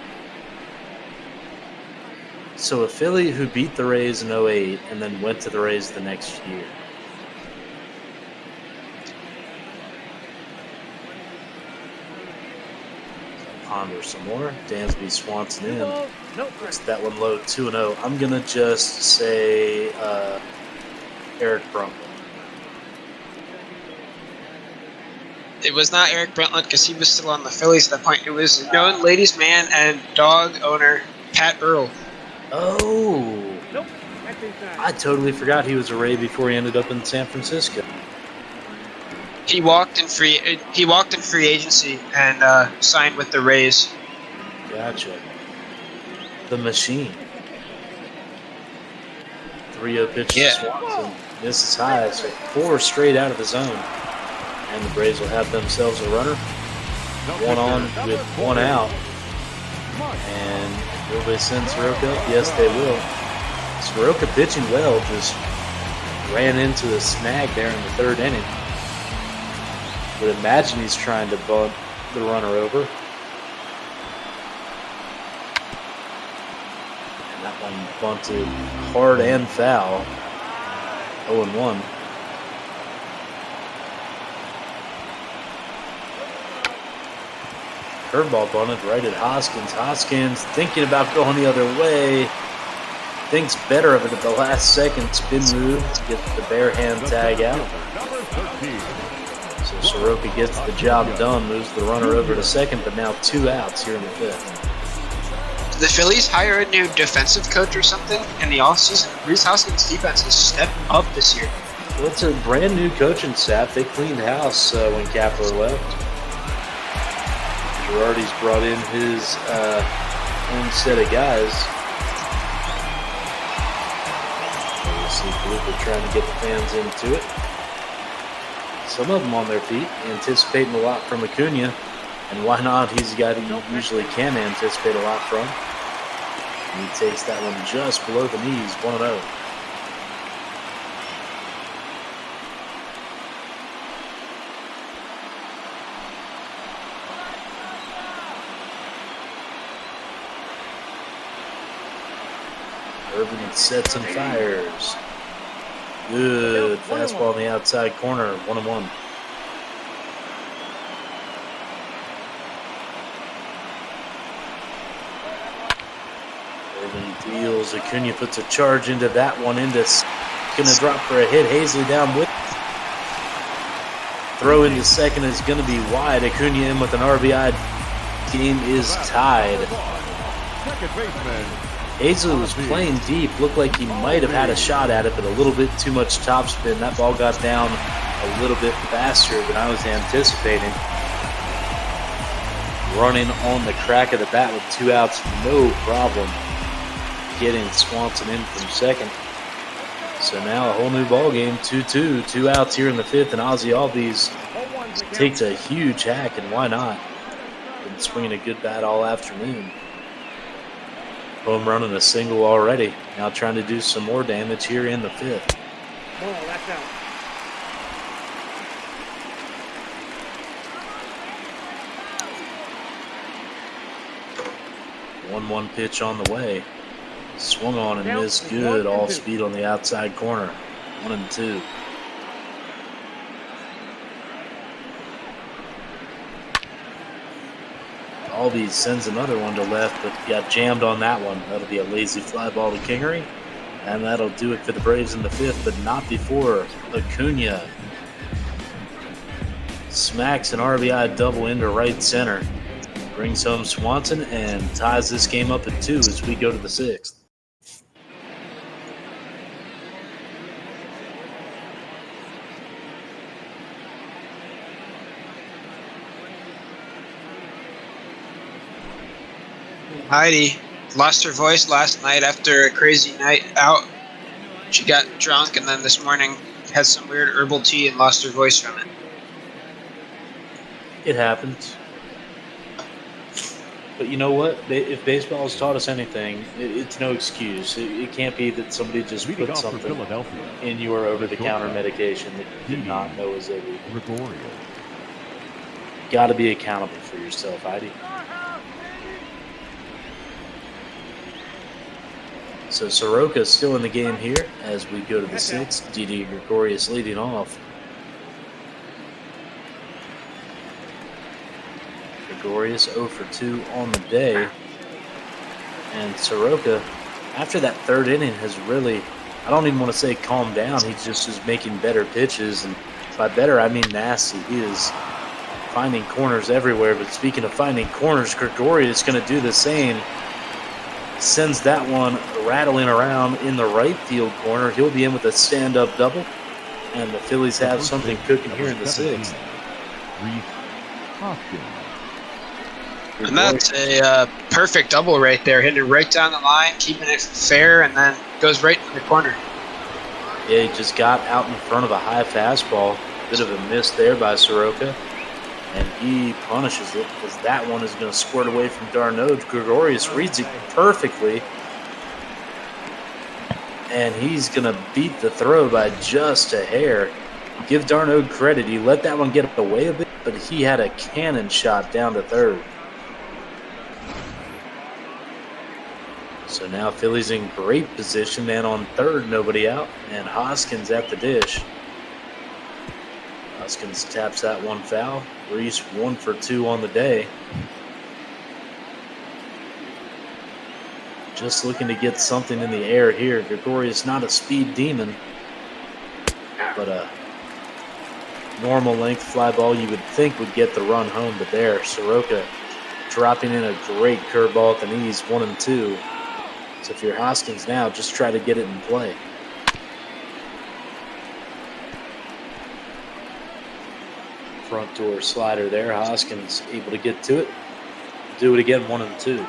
So a Philly who beat the Rays in 08 and then went to the Rays the next year. Ponder some more. Dansby, Swanson in. It's that one low, 2-0. I'm going to just say Eric Brumble. It was not Eric Brentland because he was still on the Phillies at that point. It was known ladies' man and dog owner Pat Earl. Oh. I totally forgot he was a Ray before he ended up in San Francisco. He walked in free agency and signed with the Rays. Gotcha. The machine. 3-0 pitch to Swanson. Misses high, so 4 straight out of the zone. And the Braves will have themselves a runner. 1 on with 1 out. And will they send Soroka? Yes, they will. Soroka pitching well, just ran into a snag there in the 3rd inning. Would imagine he's trying to bunt the runner over. And that one bunted hard and foul. 0-1. Curveball bunted right at Hoskins. Hoskins thinking about going the other way. Thinks better of it at the last second. Spin move to get the bare hand tag out. So Soroka gets the job done, moves the runner over to second, but now 2 outs here in the 5th. Did the Phillies hire a new defensive coach or something in the offseason? Reese Hoskins' defense has stepped up this year. Well, it's a brand new coaching staff. They cleaned house when Kapler left. Girardi's brought in his own set of guys. Obviously, Blooper trying to get the fans into it. Some of them on their feet, anticipating a lot from Acuna. And why not? He's a guy that you usually can anticipate a lot from. And he takes that one just below the knees, 1-0. Irvin sets and fires. Good fastball on the outside corner, 1-1. Irvin deals. Acuna puts a charge into that one. Gonna drop for a hit. Hazley down with. Throw into second is gonna be wide. Acuna in with an RBI. Game is tied. Second baseman. Hazley was playing deep. Looked like he might have had a shot at it, but a little bit too much topspin. That ball got down a little bit faster than I was anticipating. Running on the crack of the bat with 2 outs, no problem getting Swanson in from second. So now a whole new ball game, 2-2, 2 outs here in the 5th, and Ozzy Albies takes a huge hack, and why not? Been swinging a good bat all afternoon. Home run and a single already. Now trying to do some more damage here in the 5th. Oh, that's out. 1-1 pitch on the way. Swung on and missed good. All speed on the outside corner. 1-2. Albies sends another one to left, but got jammed on that one. That'll be a lazy fly ball to Kingery. And that'll do it for the Braves in the 5th, but not before Acuna smacks an RBI double into right center. Brings home Swanson and ties this game up at 2 as we go to the 6th. Heidi lost her voice last night after a crazy night out. She got drunk and then this morning had some weird herbal tea and lost her voice from it. It happens. But you know what? If baseball has taught us anything, it's no excuse. It can't be that somebody just put something in your over-the-counter medication that you did not know was illegal. Got to be accountable for yourself, Heidi. So Soroka is still in the game here as we go to the 6th. D.D. Gregorius leading off. Gregorius 0 for 2 on the day. And Soroka, after that 3rd inning, has really, I don't even want to say calmed down. He just is making better pitches. And by better, I mean nasty. He is finding corners everywhere. But speaking of finding corners, Gregorius is going to do the same. Sends that one rattling around in the right field corner. He'll be in with a stand-up double. And the Phillies have something cooking here in the 6th. And that's a perfect double right there. Hitting it right down the line, keeping it fair, and then goes right in the corner. Yeah, he just got out in front of a high fastball. Bit of a miss there by Soroka. And he punishes it because that one is going to squirt away from d'Arnaud. Gregorius reads it perfectly. And he's going to beat the throw by just a hair. Give d'Arnaud credit. He let that one get away a bit, but he had a cannon shot down to 3rd. So now Philly's in great position, and on 3rd, nobody out. And Hoskins at the dish. Hoskins taps that one foul. Reese 1 for 2 on the day. Just looking to get something in the air here. Gregorius not a speed demon, but a normal length fly ball you would think would get the run home. But there, Soroka dropping in a great curveball at the knees, 1 and 2. So if you're Hoskins now, just try to get it in play. Front door slider there. Hoskins able to get to it. Do it again, 1 and 2.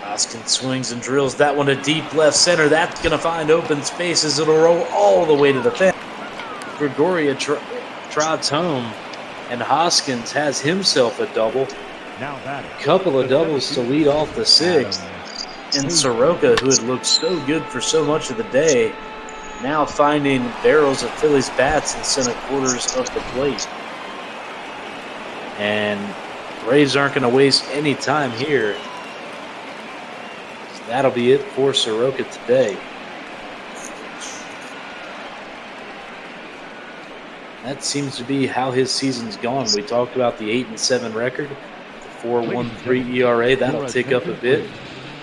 Hoskins swings and drills that one to deep left center. That's going to find open spaces. It'll roll all the way to the fence. Gregoria trots home, and Hoskins has himself a double. Couple of doubles to lead off the 6th. And Soroka, who had looked so good for so much of the day, now finding barrels of Phillies bats in center quarters of the plate. And Braves aren't going to waste any time here. So that'll be it for Soroka today. That seems to be how his season's gone. We talked about the 8-7 record, the 4.13 ERA. That'll tick up a bit.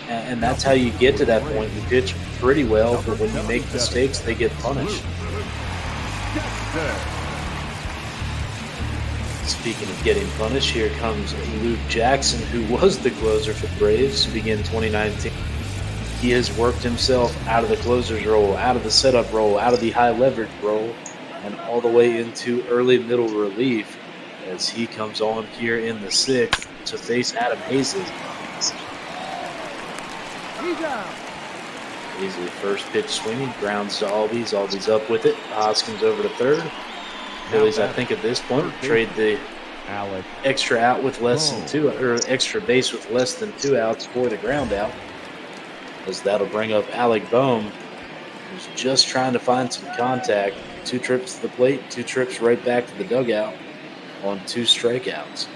And that's how you get to that point. You pitch pretty well, but when you make mistakes, they get punished. Speaking of getting punished, here comes Luke Jackson, who was the closer for the Braves to begin 2019. He has worked himself out of the closer's role, out of the setup role, out of the high leverage role, and all the way into early middle relief as he comes on here in the 6th to face Adam Hazley. Hazley first pitch swinging, grounds to Albies. Albies up with it. Hoskins over to 3rd. Phillies, I think at this point, trade the extra out with less than 2, or extra base with less than 2 outs for the ground out, as that'll bring up Alec Boehm, who's just trying to find some contact. 2 trips to the plate, 2 trips right back to the dugout on 2 strikeouts.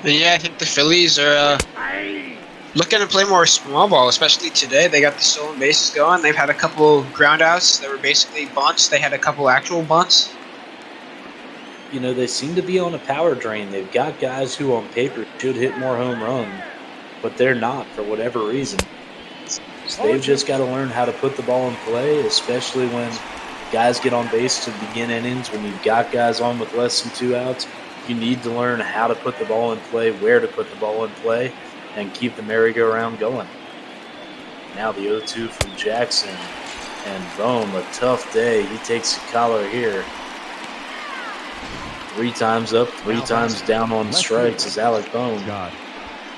Yeah, I think the Phillies are looking to play more small ball, especially today. They got the stolen bases going. They've had a couple ground outs that were basically bunts. They had a couple actual bunts. You know, they seem to be on a power drain. They've got guys who on paper should hit more home runs, but they're not for whatever reason. So they've just got to learn how to put the ball in play, especially when guys get on base to begin innings. When you've got guys on with less than 2 outs, you need to learn how to put the ball in play, where to put the ball in play, and keep the merry-go-round going. Now the 0-2 from Jackson. And boom, a tough day. He takes a collar here. 3 times up, 3 times down on strikes is Alec Bohm.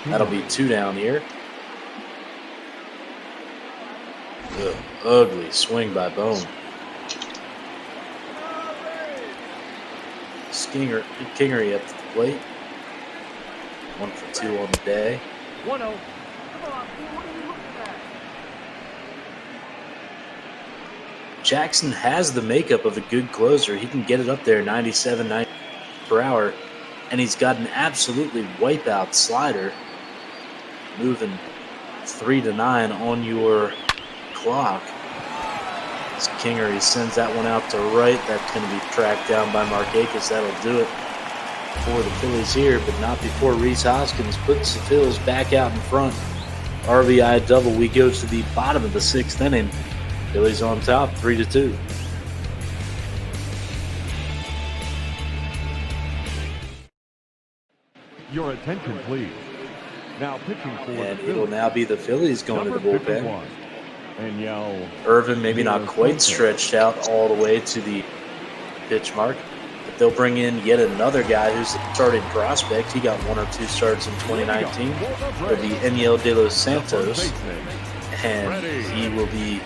That'll be 2 down here. Ugh, ugly swing by Bohm. Kingery up to the plate. 1 for 2 on the day. 1-0. Jackson has the makeup of a good closer. He can get it up there 97, 90 per hour. And he's got an absolutely wipeout slider. Moving 3 to 9 on your clock. As Kingery sends that one out to right. That's going to be tracked down by Markakis. That'll do it for the Phillies here, but not before Rhys Hoskins puts the Phillies back out in front. RBI double. We go to the bottom of the 6th inning. Phillies on top, 3-2. Your attention, please. Now pitching for and it'll now be the Phillies going to the bullpen. And yell. Irvin maybe not quite stretched out all the way to the pitch mark, but they'll bring in yet another guy who's a starting prospect. He got 1 or 2 starts in 2019. It'll be Enyel De Los Santos, and he will be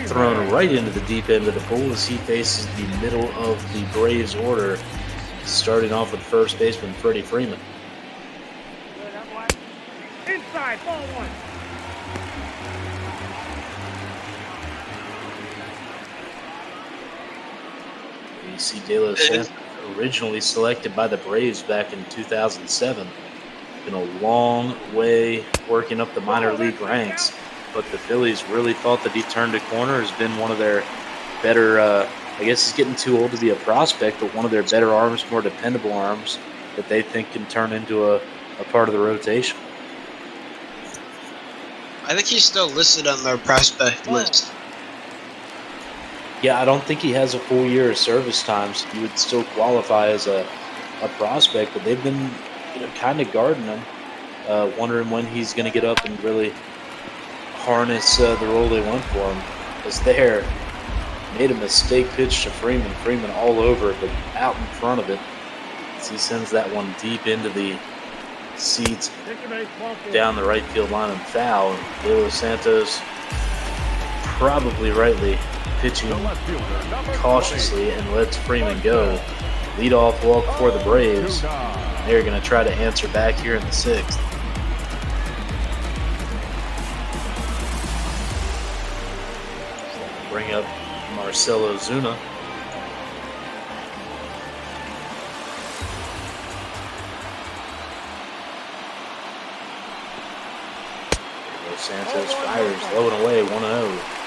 thrown right into the deep end of the pool as he faces the middle of the Braves order, starting off with first baseman Freddie Freeman. Inside, ball 1. You see De Los Santos, originally selected by the Braves back in 2007. Been a long way working up the minor league ranks, but the Phillies really thought that he turned a corner. Has been one of their better, I guess he's getting too old to be a prospect, but one of their better arms, more dependable arms that they think can turn into a part of the rotation. I think he's still listed on their prospect list. Yeah, I don't think he has a full year of service time, so he would still qualify as a prospect, but they've been kind of guarding him, wondering when he's going to get up and really harness the role they want for him. As there, made a mistake pitch to Freeman. Freeman all over it, but out in front of it. As he sends that one deep into the seats down the right field line and foul. De Los Santos probably rightly pitching cautiously and lets Freeman go. Leadoff walk for the Braves. They're going to try to answer back here in the 6th. Bring up Marcelo Zuna. Santos fires low and away, 1-0.